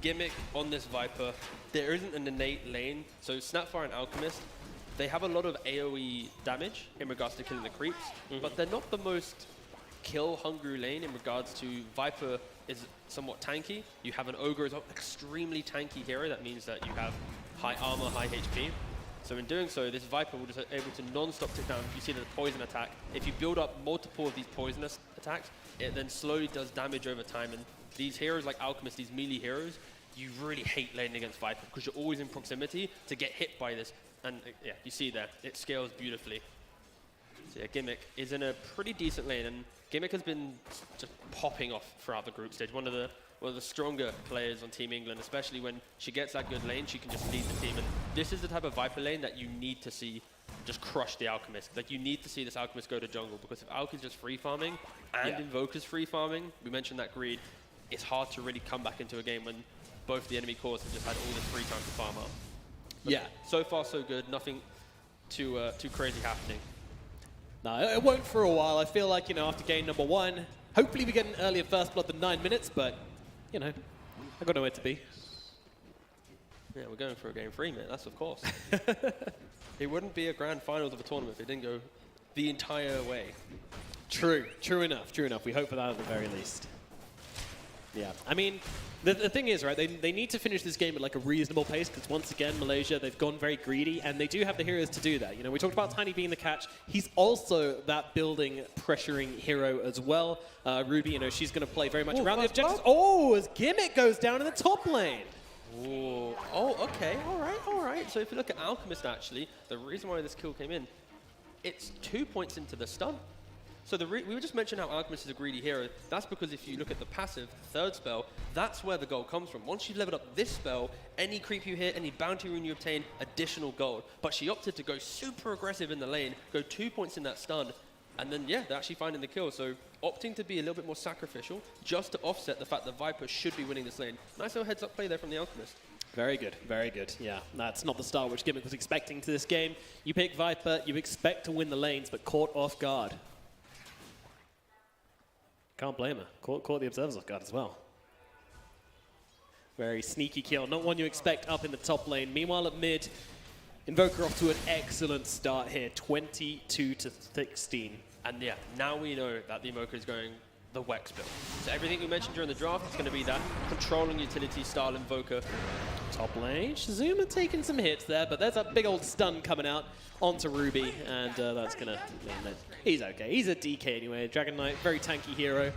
Gimmick on this Viper. There isn't an innate lane, so Snapfire and Alchemist, they have a lot of AoE damage in regards to killing the creeps, but they're not the most kill-hungry lane in regards to Viper is somewhat tanky. You have an Ogre as well, extremely tanky hero. That means that you have high armor, high HP. So in doing so, this Viper will just be able to non-stop tick down. You see the poison attack. If you build up multiple of these poisonous attacks, it then slowly does damage over time. And these heroes like Alchemist, these melee heroes, you really hate laning against Viper because you're always in proximity to get hit by this. And yeah, you see there, it scales beautifully. So yeah, Gimmick is in a pretty decent lane, and Gimmick has been just popping off throughout the group stage. One of the stronger players on Team England, especially when she gets that good lane, she can just lead the team. And this is the type of Viper lane that you need to see just crush the Alchemist. Like, you need to see this Alchemist go to jungle, because if Alk is just free farming and Invoker's free farming, we mentioned that greed, it's hard to really come back into a game when both the enemy cores have just had all this free time to farm up. But yeah. So far, so good. Nothing too crazy happening. No, it won't for a while. I feel like, you know, after game number 1, hopefully we get an earlier first blood than 9 minutes, but, you know, I got nowhere to be. Yeah, we're going for a game 3, man. That's of course. It wouldn't be a grand finals of a tournament if it didn't go the entire way. True enough. We hope for that at the very least. Yeah, I mean, the thing is, right, they need to finish this game at like a reasonable pace, because once again, Malaysia, they've gone very greedy, and they do have the heroes to do that. You know, we talked about Tiny being the catch. He's also that building, pressuring hero as well. Ruby, you know, she's going to play very much around the objectives. Oh, as Gimmick goes down in the top lane. Ooh. Oh, okay, all right. So if you look at Alchemist, actually, the reason why this kill came in, it's 2 points into the stun. So we were just mentioning how Alchemist is a greedy hero. That's because if you look at the passive, the third spell, that's where the gold comes from. Once you've leveled up this spell, any creep you hit, any bounty rune you obtain, additional gold. But she opted to go super aggressive in the lane, go 2 points in that stun, and then, yeah, they're actually finding the kill. So opting to be a little bit more sacrificial, just to offset the fact that Viper should be winning this lane. Nice little heads-up play there from the Alchemist. Very good, very good. Yeah, that's not the start which Gimmick was expecting to this game. You pick Viper, you expect to win the lanes, but caught off guard. Can't blame her. Caught the observers off guard as well. Very sneaky kill. Not one you expect up in the top lane. Meanwhile, at mid, Invoker off to an excellent start here. 22-16. And yeah, now we know that the Invoker is going the Wex build. So everything we mentioned during the draft is going to be that controlling utility style Invoker. Top lane, Shazuma taking some hits there, but there's a big old stun coming out onto Ruby, and that's going to... He's okay. He's a DK anyway. Dragon Knight, very tanky hero.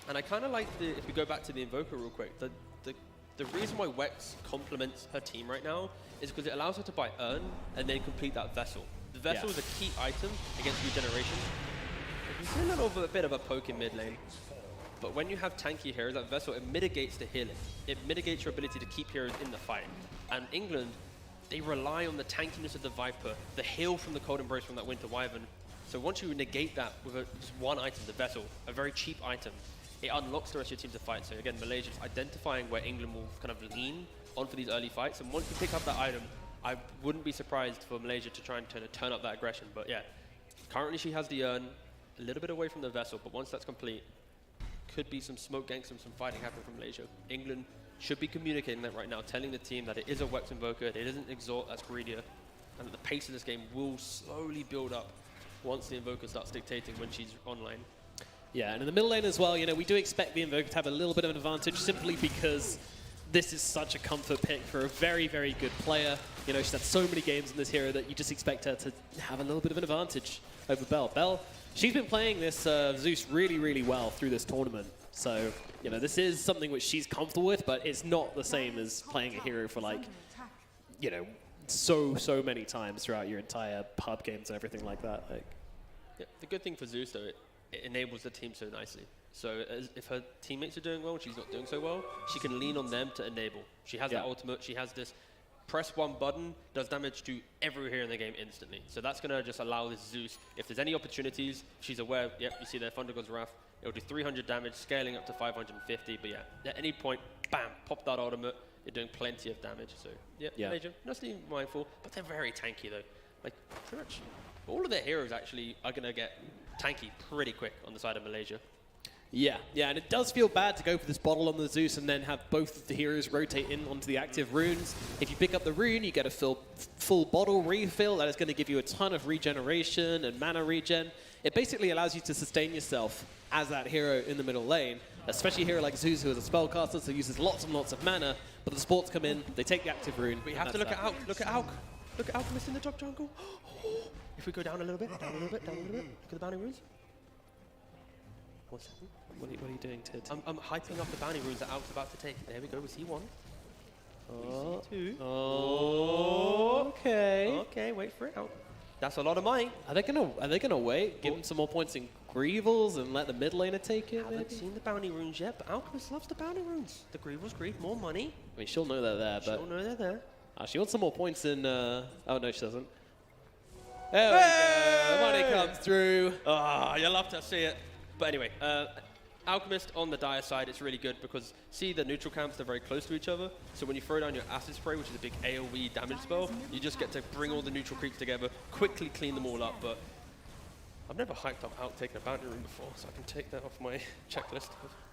And I kind of like if we go back to the Invoker real quick, the reason why Wex complements her team right now is because it allows her to buy Urn and then complete that Vessel. The Vessel is a key item against regeneration. You see a little bit of a poke in mid lane. But when you have tanky heroes, that Vessel, it mitigates the healing. It mitigates your ability to keep heroes in the fight. And England, they rely on the tankiness of the Viper, the heal from the Cold Embrace from that Winter Wyvern. So once you negate that with just one item, the Vessel, a very cheap item, it unlocks the rest of your team to fight. So again, Malaysia's identifying where England will kind of lean on for these early fights. And once you pick up that item, I wouldn't be surprised for Malaysia to try and turn up that aggression. But yeah, currently she has the Urn, a little bit away from the Vessel, but once that's complete, could be some smoke ganks and some fighting happening from Malaysia. England should be communicating that right now, telling the team that it is a Wex Invoker, it isn't Exalt that's greedier, and that the pace of this game will slowly build up once the Invoker starts dictating when she's online. Yeah, and in the middle lane as well, you know, we do expect the Invoker to have a little bit of an advantage simply because this is such a comfort pick for a very, very good player. You know, she's had so many games in this hero that you just expect her to have a little bit of an advantage over Belle. Belle, she's been playing this Zeus really, really well through this tournament. So, you know, this is something which she's comfortable with, but it's not the same as playing a hero for, like, you know, so many times throughout your entire pub games and everything like that. Like, yeah, the good thing for Zeus, though, it enables the team so nicely. So if her teammates are doing well and she's not doing so well, she can lean on them to enable. She has that ultimate, she has this press one button, does damage to every hero in the game instantly. So that's going to just allow this Zeus, if there's any opportunities, she's aware, yep, you see there, Thunder God's Wrath, it'll do 300 damage, scaling up to 550, but yeah, at any point, bam, pop that ultimate, you're doing plenty of damage. So yeah, Major, nicely mindful, but they're very tanky though. Like, pretty much all of their heroes actually are going to get tanky pretty quick on the side of Malaysia. Yeah, and it does feel bad to go for this bottle on the Zeus and then have both of the heroes rotate in onto the active runes. If you pick up the rune, you get a full bottle refill. That is going to give you a ton of regeneration and mana regen. It basically allows you to sustain yourself as that hero in the middle lane, especially a hero like Zeus, who is a spellcaster, so uses lots and lots of mana. But the supports come in, they take the active rune. We have to look at Alk. Look at Alk. Look at Alchemist in the top jungle. If we go down a little bit, look at the bounty runes. 1 second. What are you doing, Tid? I'm hyping up the bounty runes that Alk's about to take. There we go, we see 1. Oh. We see 2. Okay. Okay, wait for it. Alk. That's a lot of money. Are they gonna wait? Give him some more points in Greevils and let the mid laner take it? Haven't seen the bounty runes yet, but Alchemist loves the bounty runes. The Greevils grieve, more money. I mean, she'll know they're there, but... She'll know they're there. She wants some more points in... Oh, no, she doesn't. There we go. The money comes through. You love to see it. But anyway, Alchemist on the dire side, it's really good because, see, the neutral camps, they're very close to each other. So when you throw down your Acid Spray, which is a big AoE damage spell, you just get to bring all the neutral creeps together, quickly clean them all up. But I've never hyped up Alk taking a bounty rune before, so I can take that off my checklist.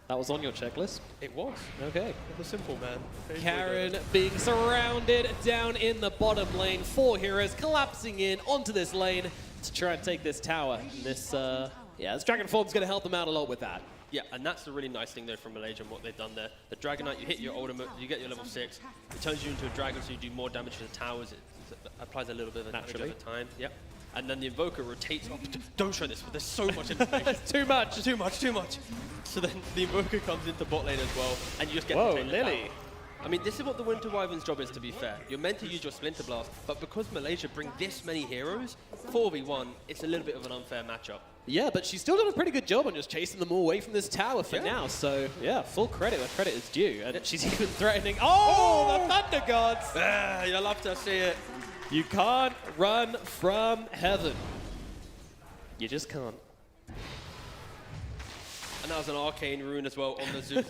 That was on your checklist? It was. Okay. The simple man. Karen being surrounded down in the bottom lane. 4 heroes collapsing in onto this lane to try and take this tower. And this, this Dragon Form's going to help them out a lot with that. Yeah, and that's the really nice thing, though, from Malaysia and what they've done there. The Dragonite, you hit your ultimate, you get your level 6. It turns you into a dragon, so you do more damage to the towers. It applies a little bit of damage over time. Yep. And then the Invoker rotates up. Don't show this, but there's so much information. Too much. Too much. So then the Invoker comes into bot lane as well, and you just get Whoa, to take Lily. Down. I mean, this is what the Winter Wyvern's job is, to be fair. You're meant to use your Splinter Blast, but because Malaysia bring this many heroes, 4v1, it's a little bit of an unfair matchup. Yeah, but she's still done a pretty good job on just chasing them all away from this tower for now. So, yeah, full credit where credit is due. And she's even threatening. Oh, the Thunder Gods! You'll love to see it. You can't run from heaven. You just can't. And that was an arcane rune as well on the Zeus.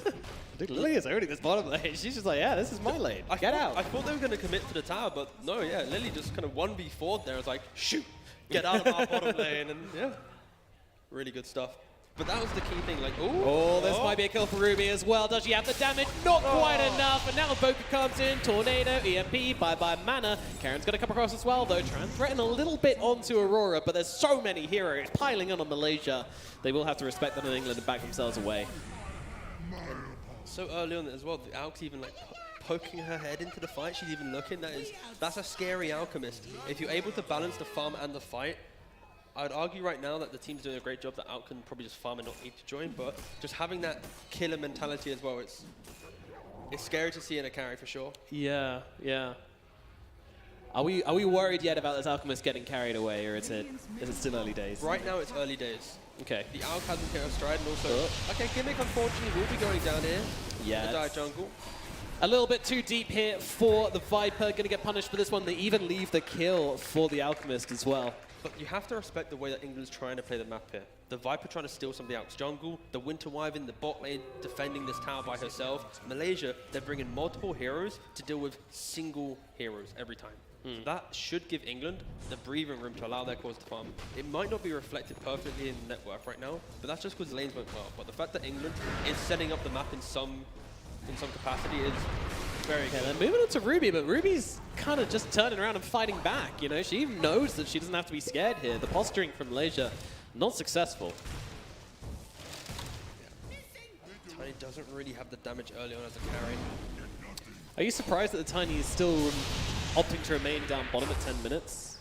Dude, Lily is owning this bottom lane. She's just like, yeah, this is my lane. Get out. I thought they were going to commit to the tower, but no, yeah, Lily just kind of 1v4'd there. It's like, shoot, get out of our bottom lane. And yeah, really good stuff. But that was the key thing, like, this might be a kill for Ruby as well. Does she have the damage? Not quite enough. And now Boka comes in. Tornado, EMP, bye-bye mana. Karen's going to come across as well, though. Try and threaten a little bit onto Aurora, but there's so many heroes piling on Malaysia. They will have to respect them in England and back themselves away. So early on as well, the Alk's even like poking her head into the fight. She's even looking. That's a scary Alchemist. If you're able to balance the farm and the fight, I'd argue right now that the team's doing a great job, that Alk can probably just farm and not need to join, but just having that killer mentality as well, it's scary to see in a carry for sure. Yeah. Are we worried yet about this Alchemist getting carried away, or is it still early days? Right now it's early days. Okay. The Alk hasn't hit her stride, and also okay, Gimmick unfortunately will be going down here. Yeah. The Dire Jungle. A little bit too deep here for the Viper. Going to get punished for this one. They even leave the kill for the Alchemist as well. But you have to respect the way that England's trying to play the map here. The Viper trying to steal some of the Alk's jungle, the Winter Wyvern, the bot lane defending this tower by herself. Malaysia, they're bringing multiple heroes to deal with single heroes every time. So that should give England the breathing room to allow their cause to farm. It might not be reflected perfectly in the net worth right now, but that's just because lanes went well. But the fact that England is setting up the map in some capacity is very good. They're moving on to Ruby, but Ruby's kind of just turning around and fighting back. You know, she even knows that she doesn't have to be scared here. The posturing from Malaysia, not successful. Tiny doesn't really have the damage early on as a carry. Are you surprised that the Tiny is still opting to remain down bottom at 10 minutes?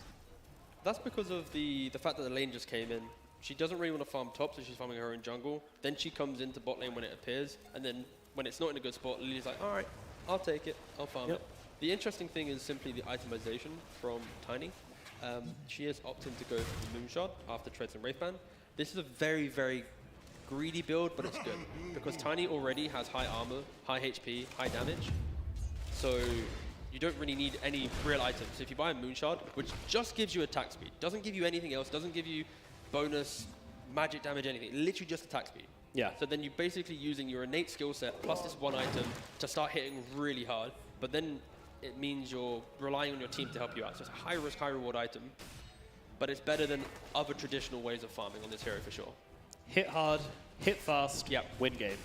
That's because of the fact that the lane just came in. She doesn't really want to farm top, so she's farming her own jungle. Then she comes into bot lane when it appears, and then when it's not in a good spot, Lily's like, all right, I'll take it, I'll farm it. The interesting thing is simply the itemization from Tiny. She is opting to go for the Moonshot after Treads and Wraithband. This is a very, very greedy build, but it's good, because Tiny already has high armor, high HP, high damage. So you don't really need any real items. So if you buy a Moonshot, which just gives you attack speed, doesn't give you anything else, doesn't give you bonus, magic damage, anything, literally just attack speed. Yeah. So then you're basically using your innate skill set plus this one item to start hitting really hard, but then it means you're relying on your team to help you out. So it's a high risk, high reward item, but it's better than other traditional ways of farming on this hero for sure. Hit hard, hit fast, win game.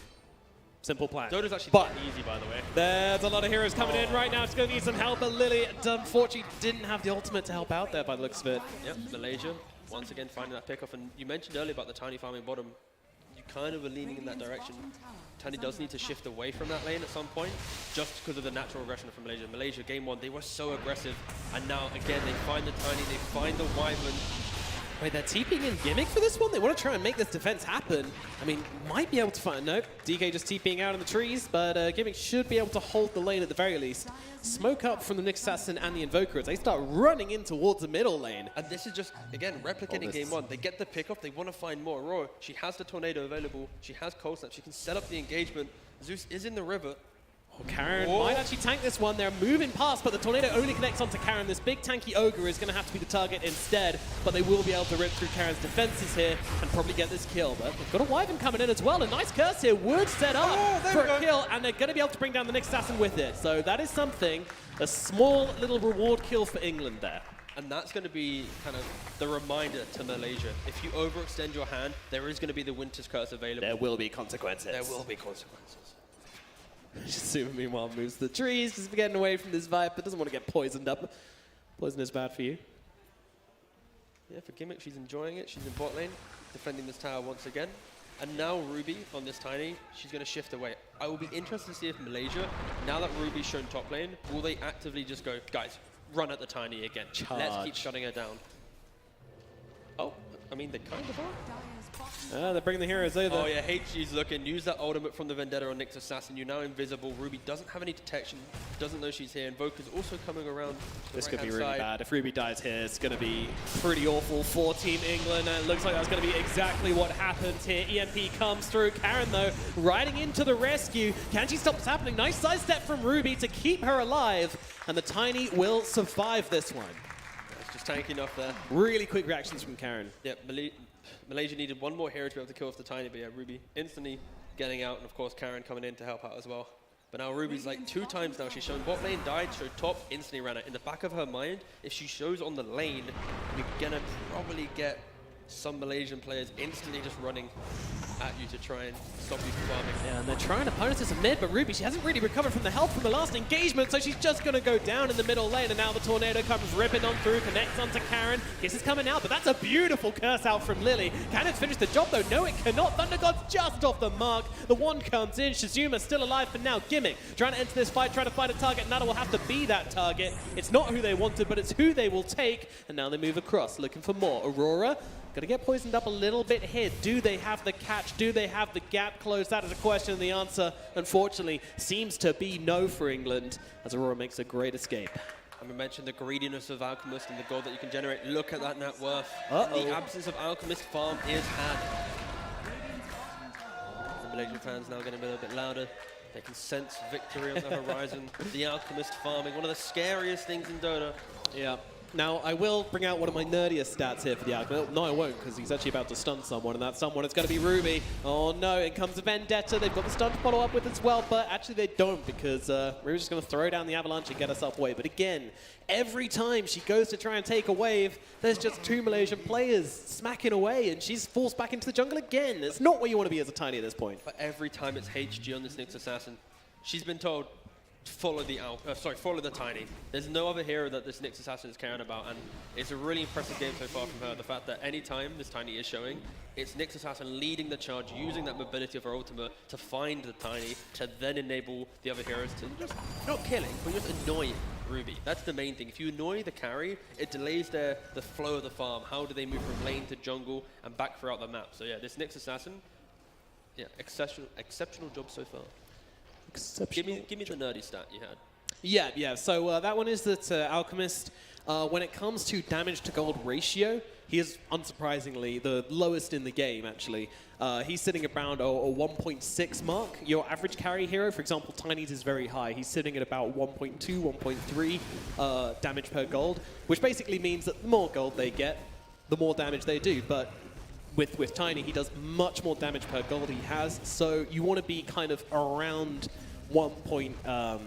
Simple plan. Dota's actually but easy, by the way. There's a lot of heroes coming in right now. It's going to need some help, but Lily, unfortunately, didn't have the ultimate to help out there by the looks of it. Yep, Malaysia, once again, finding that pickoff. And you mentioned earlier about the Tiny farming bottom. You kind of are leaning in that direction. Tiny does need to shift away from that lane at some point, just because of the natural aggression from Malaysia. Malaysia, game 1, they were so aggressive. And now, again, they find the Tiny, they find the Wyvern. Wait, they're TPing in Gimmick for this one? They want to try and make this defense happen. I mean, might be able to find... Nope, DK just TPing out in the trees, but Gimmick should be able to hold the lane at the very least. Smoke up from the Nyx Assassin and the Invoker as they start running in towards the middle lane. And this is just, again, replicating game 1. They get the pickoff, they want to find more. Aurora, she has the Tornado available, she has Cold Snap, she can set up the engagement. Zeus is in the river. Oh, Karen might actually tank this one. They're moving past, but the Tornado only connects onto Karen. This big tanky Ogre is going to have to be the target instead, but they will be able to rip through Karen's defenses here and probably get this kill. But they've got a Wyvern coming in as well. A nice curse here would set up for a kill, and they're going to be able to bring down the Nyx Assassin with it. So that is something, a small little reward kill for England there. And that's going to be kind of the reminder to Malaysia. If you overextend your hand, there is going to be the Winter's Curse available. There will be consequences. There will be consequences. Super, meanwhile, moves to the trees, just getting away from this Viper. Doesn't want to get poisoned up. Poison is bad for you. Yeah, for Gimmick, she's enjoying it. She's in bot lane, defending this tower once again. And now Ruby on this Tiny, she's going to shift away. I will be interested to see if Malaysia, now that Ruby's shown top lane, will they actively just go, guys, run at the Tiny again. Charge. Let's keep shutting her down. Oh, I mean, they kind of are. They're bringing the heroes over. Oh yeah, HG's looking. Use that ultimate from the Vendetta on Nyx Assassin. You're now invisible. Ruby doesn't have any detection. Doesn't know she's here. Invoker's also coming around. This could be really bad. If Ruby dies here, it's going to be pretty awful for Team England. And it looks like that's going to be exactly what happens here. EMP comes through. Karen, though, riding into the rescue. Can she stop what's happening? Nice sidestep from Ruby to keep her alive. And the Tiny will survive this one. It's just tanky enough there. Really quick reactions from Karen. Yep, Malaysia needed one more hero to be able to kill off the Tiny, but yeah, Ruby instantly getting out, and of course Karen coming in to help out as well. But now Ruby's like 2 times now. She's shown bot lane, died, showed top, instantly ran out. In the back of her mind, if she shows on the lane, you're gonna probably get some Malaysian players instantly just running at you to try and stop you from farming. Yeah, and they're trying to punish this mid, but Ruby, she hasn't really recovered from the health from the last engagement, so she's just going to go down in the middle lane, and now the Tornado comes ripping on through, connects onto Karen. Kisses coming out, but that's a beautiful curse out from Lily. Can it finish the job, though? No, it cannot. Thunder God's just off the mark. The wand comes in. Shizuma still alive for now. Gimmick trying to enter this fight, trying to find a target. Nada will have to be that target. It's not who they wanted, but it's who they will take, and now they move across, looking for more. Aurora going to get poisoned up a little bit here. Do they have the catch? Do they have the gap closed? That is a question, and the answer, unfortunately, seems to be no for England, as Aurora makes a great escape. And we mentioned the greediness of Alchemist and the gold that you can generate. Look at that net worth. Uh-oh. The absence of Alchemist farm is had. The Malaysian fans now getting a little bit louder. They can sense victory on the horizon. The Alchemist farming, one of the scariest things in Dota. Yeah. Now, I will bring out one of my nerdiest stats here for the Alchemist. No, I won't, because he's actually about to stun someone, and that someone is going to be Ruby. Oh no, in comes the Vendetta. They've got the stun to follow up with as well, but actually they don't, because Ruby's just going to throw down the Avalanche and get herself away. But again, every time she goes to try and take a wave, there's just 2 Malaysian players smacking away, and she's forced back into the jungle again. It's not where you want to be as a Tiny at this point. But every time it's HG on this Nyx Assassin, she's been told, follow the Tiny. There's no other hero that this Nyx Assassin is caring about, and it's a really impressive game so far from her. The fact that any time this Tiny is showing, it's Nyx Assassin leading the charge, using that mobility of her ultimate to find the Tiny, to then enable the other heroes to just, not killing, but just annoying Ruby. That's the main thing. If you annoy the carry, it delays the flow of the farm. How do they move from lane to jungle and back throughout the map? So yeah, this Nyx Assassin, yeah, exceptional job so far. Give me the nerdy stat you had. Yeah. So that one is that Alchemist, when it comes to damage to gold ratio, he is unsurprisingly the lowest in the game, actually. He's sitting around a 1.6 mark. Your average carry hero, for example, Tiny's is very high. He's sitting at about 1.2, 1.3 damage per gold, which basically means that the more gold they get, the more damage they do. But with Tiny, he does much more damage per gold he has, so you want to be kind of around 1.2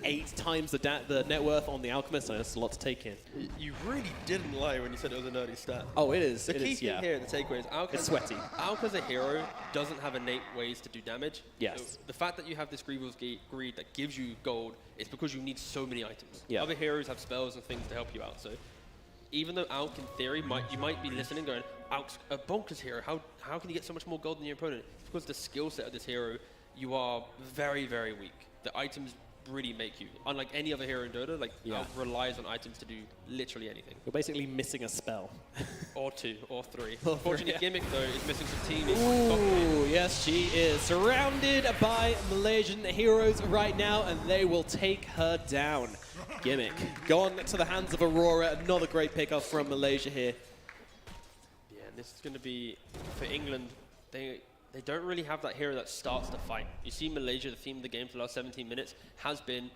8 times the net worth on the Alchemist, so that's a lot to take in. You really didn't lie when you said it was an early stat. Oh, it is. The it key is, thing yeah. here, the takeaway is Alk It's sweaty. Alk as a hero doesn't have innate ways to do damage. Yes. So the fact that you have this Grievous Greed that gives you gold is because you need so many items. Yeah. Other heroes have spells and things to help you out. So even though Alk, in theory, you might be listening going, Alk's a bonkers hero. How can you get so much more gold than your opponent? It's because the skill set of this hero, you are very, very weak. The items really make you. Unlike any other hero in Dota, like Alk relies on items to do literally anything. You're basically missing a spell. Or 2, or 3. Unfortunately, Gimmick, though, is missing some teaming. Ooh, yes, she is. Surrounded by Malaysian heroes right now, and they will take her down. Gimmick gone to the hands of Aurora. Another great pickup from Malaysia here. Yeah, and this is going to be, for England, they don't really have that hero that starts the fight. You see Malaysia, the theme of the game for the last 17 minutes, has been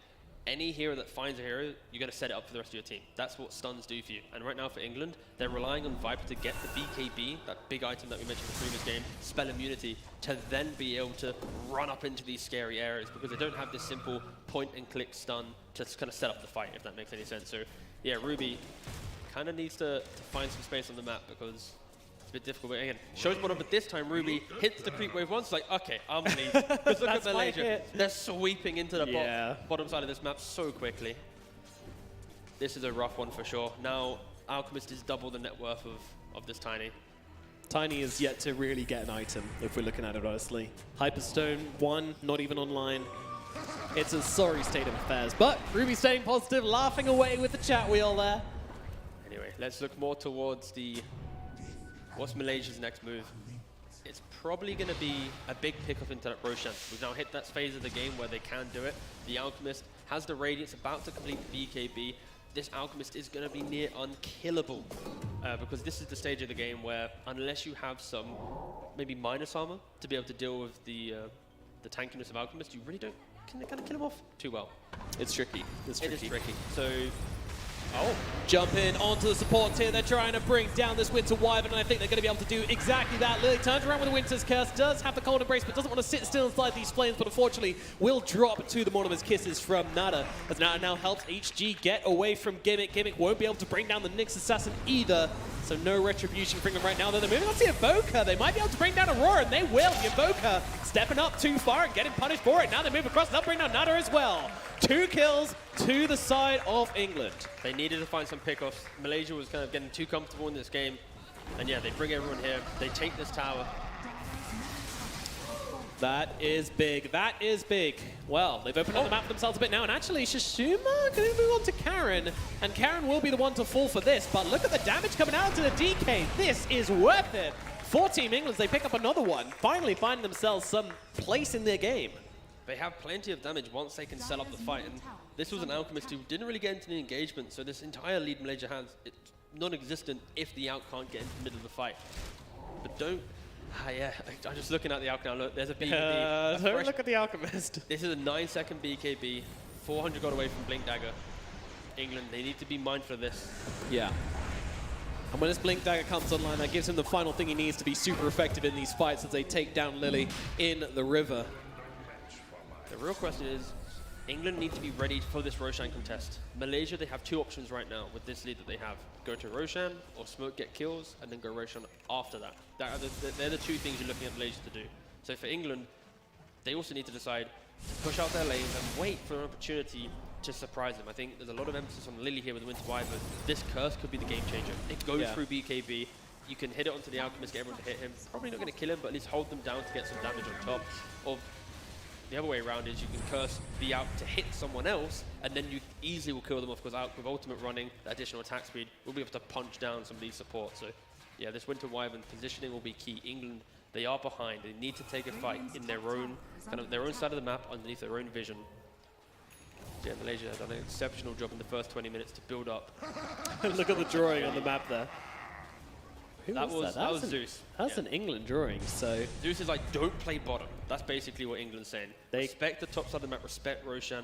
any hero that finds a hero, you're going to set it up for the rest of your team. That's what stuns do for you. And right now for England, they're relying on Viper to get the BKB, that big item that we mentioned in the previous game, spell immunity, to then be able to run up into these scary areas because they don't have this simple point and click stun to kind of set up the fight, if that makes any sense. So yeah, Ruby kind of needs to find some space on the map because it's a bit difficult, but again, shows bottom, but this time Ruby hits the creep wave once, like, okay, I'm gonna leave. Because look at Malaysia, they're sweeping into the bottom side of this map so quickly. This is a rough one for sure. Now, Alchemist is double the net worth of this Tiny. Tiny is yet to really get an item, if we're looking at it honestly. Hyperstone, 1, not even online. It's a sorry state of affairs, but Ruby staying positive, laughing away with the chat wheel there. Anyway, let's look more towards what's Malaysia's next move? It's probably going to be a big pickup into that Roshan. We've now hit that phase of the game where they can do it. The Alchemist has the Radiance, about to complete the BKB. This Alchemist is going to be near unkillable because this is the stage of the game where unless you have some maybe minus armor to be able to deal with the tankiness of Alchemist, you really don't kind of kill him off too well. It's tricky. It is tricky. So Jumping onto the supports here. They're trying to bring down this Winter Wyvern, and I think they're going to be able to do exactly that. Lily turns around with the Winter's Curse, does have the Cold Embrace, but doesn't want to sit still inside these flames, but unfortunately will drop to the Mortimer's Kisses from Nada, as Nada now helps HG get away from Gimmick. Gimmick won't be able to bring down the Nyx Assassin either, so no retribution for them right now. They're moving on to the Evoker. They might be able to bring down Aurora, and they will. The Evoker stepping up too far and getting punished for it. Now they move across, they'll bring down Nada as well. 2 kills to the side of England. They needed to find some pickoffs. Malaysia was kind of getting too comfortable in this game. And yeah, they bring everyone here. They take this tower. That is big. That is big. Well, they've opened up the map for themselves a bit now. And actually, Shishuma going to move on to Karen. And Karen will be the one to fall for this. But look at the damage coming out to the DK. This is worth it. For Team England, they pick up another one. Finally finding themselves some place in their game. They have plenty of damage once they can set up the fight. And this was an Alchemist who didn't really get into the engagement. So this entire lead Malaysia has, it's non-existent if the Alch can't get into the middle of the fight. But don't... yeah, I'm just looking at the Alch now. Look, there's a BKB. Don't look at the Alchemist. This is a 9-second BKB. 400 got away from Blink Dagger. England, they need to be mindful of this. Yeah. And when this Blink Dagger comes online, that gives him the final thing he needs to be super effective in these fights as they take down Lily in the river. The real question is, England need to be ready for this Roshan contest. Malaysia, they have 2 options right now with this lead that they have. Go to Roshan, or smoke, get kills, and then go Roshan after that. They're the 2 things you're looking at Malaysia to do. So for England, they also need to decide to push out their lanes and wait for an opportunity to surprise them. I think there's a lot of emphasis on Lily here with the Winter Wyvern. This curse could be the game changer. It goes through BKB. You can hit it onto the Alchemist, get everyone to hit him. Probably not going to kill him, but at least hold them down to get some damage on top. Or the other way around is you can curse the Alch to hit someone else, and then you easily will kill them off because Alch with ultimate running, the additional attack speed, will be able to punch down some of these supports. So yeah, this Winter Wyvern positioning will be key. England, they are behind. They need to take a fight in their own their own side of the map, underneath their own vision. Yeah, Malaysia has done an exceptional job in the first 20 minutes to build up. Look at the drawing on the map there. That was Zeus. That's an England drawing, so... Zeus is like, don't play bottom. That's basically what England's saying. They respect the top side of the map, respect Roshan.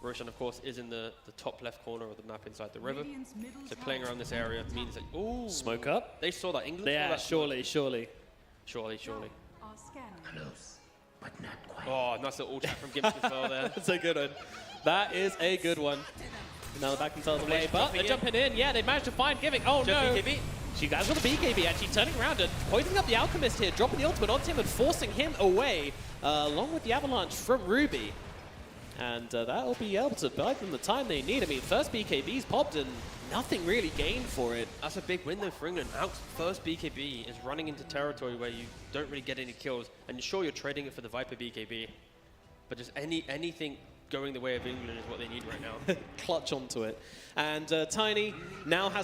Roshan, of course, is in the top left corner of the map inside the river. So playing around this area means that... Ooh! Smoke up? They saw that. England yeah, saw that. surely. Surely. Close, but not quite. Oh, nice little all chat from Gimmick as well there. That's a good one. That is a good one. Now the back themselves away, but they're jumping in. Yeah, they managed to find Giving. Oh no! BKB. She guys got the BKB actually turning around and poisoning up the Alchemist here, dropping the ultimate onto him and forcing him away, along with the Avalanche from Ruby. And that will be able to buy them the time they need. I mean, first BKB's popped and nothing really gained for it. That's a big win though for England. Alc's first BKB is running into territory where you don't really get any kills, and sure you're trading it for the Viper BKB, but just anything going the way of England is what they need right now. Clutch onto it. And Tiny now has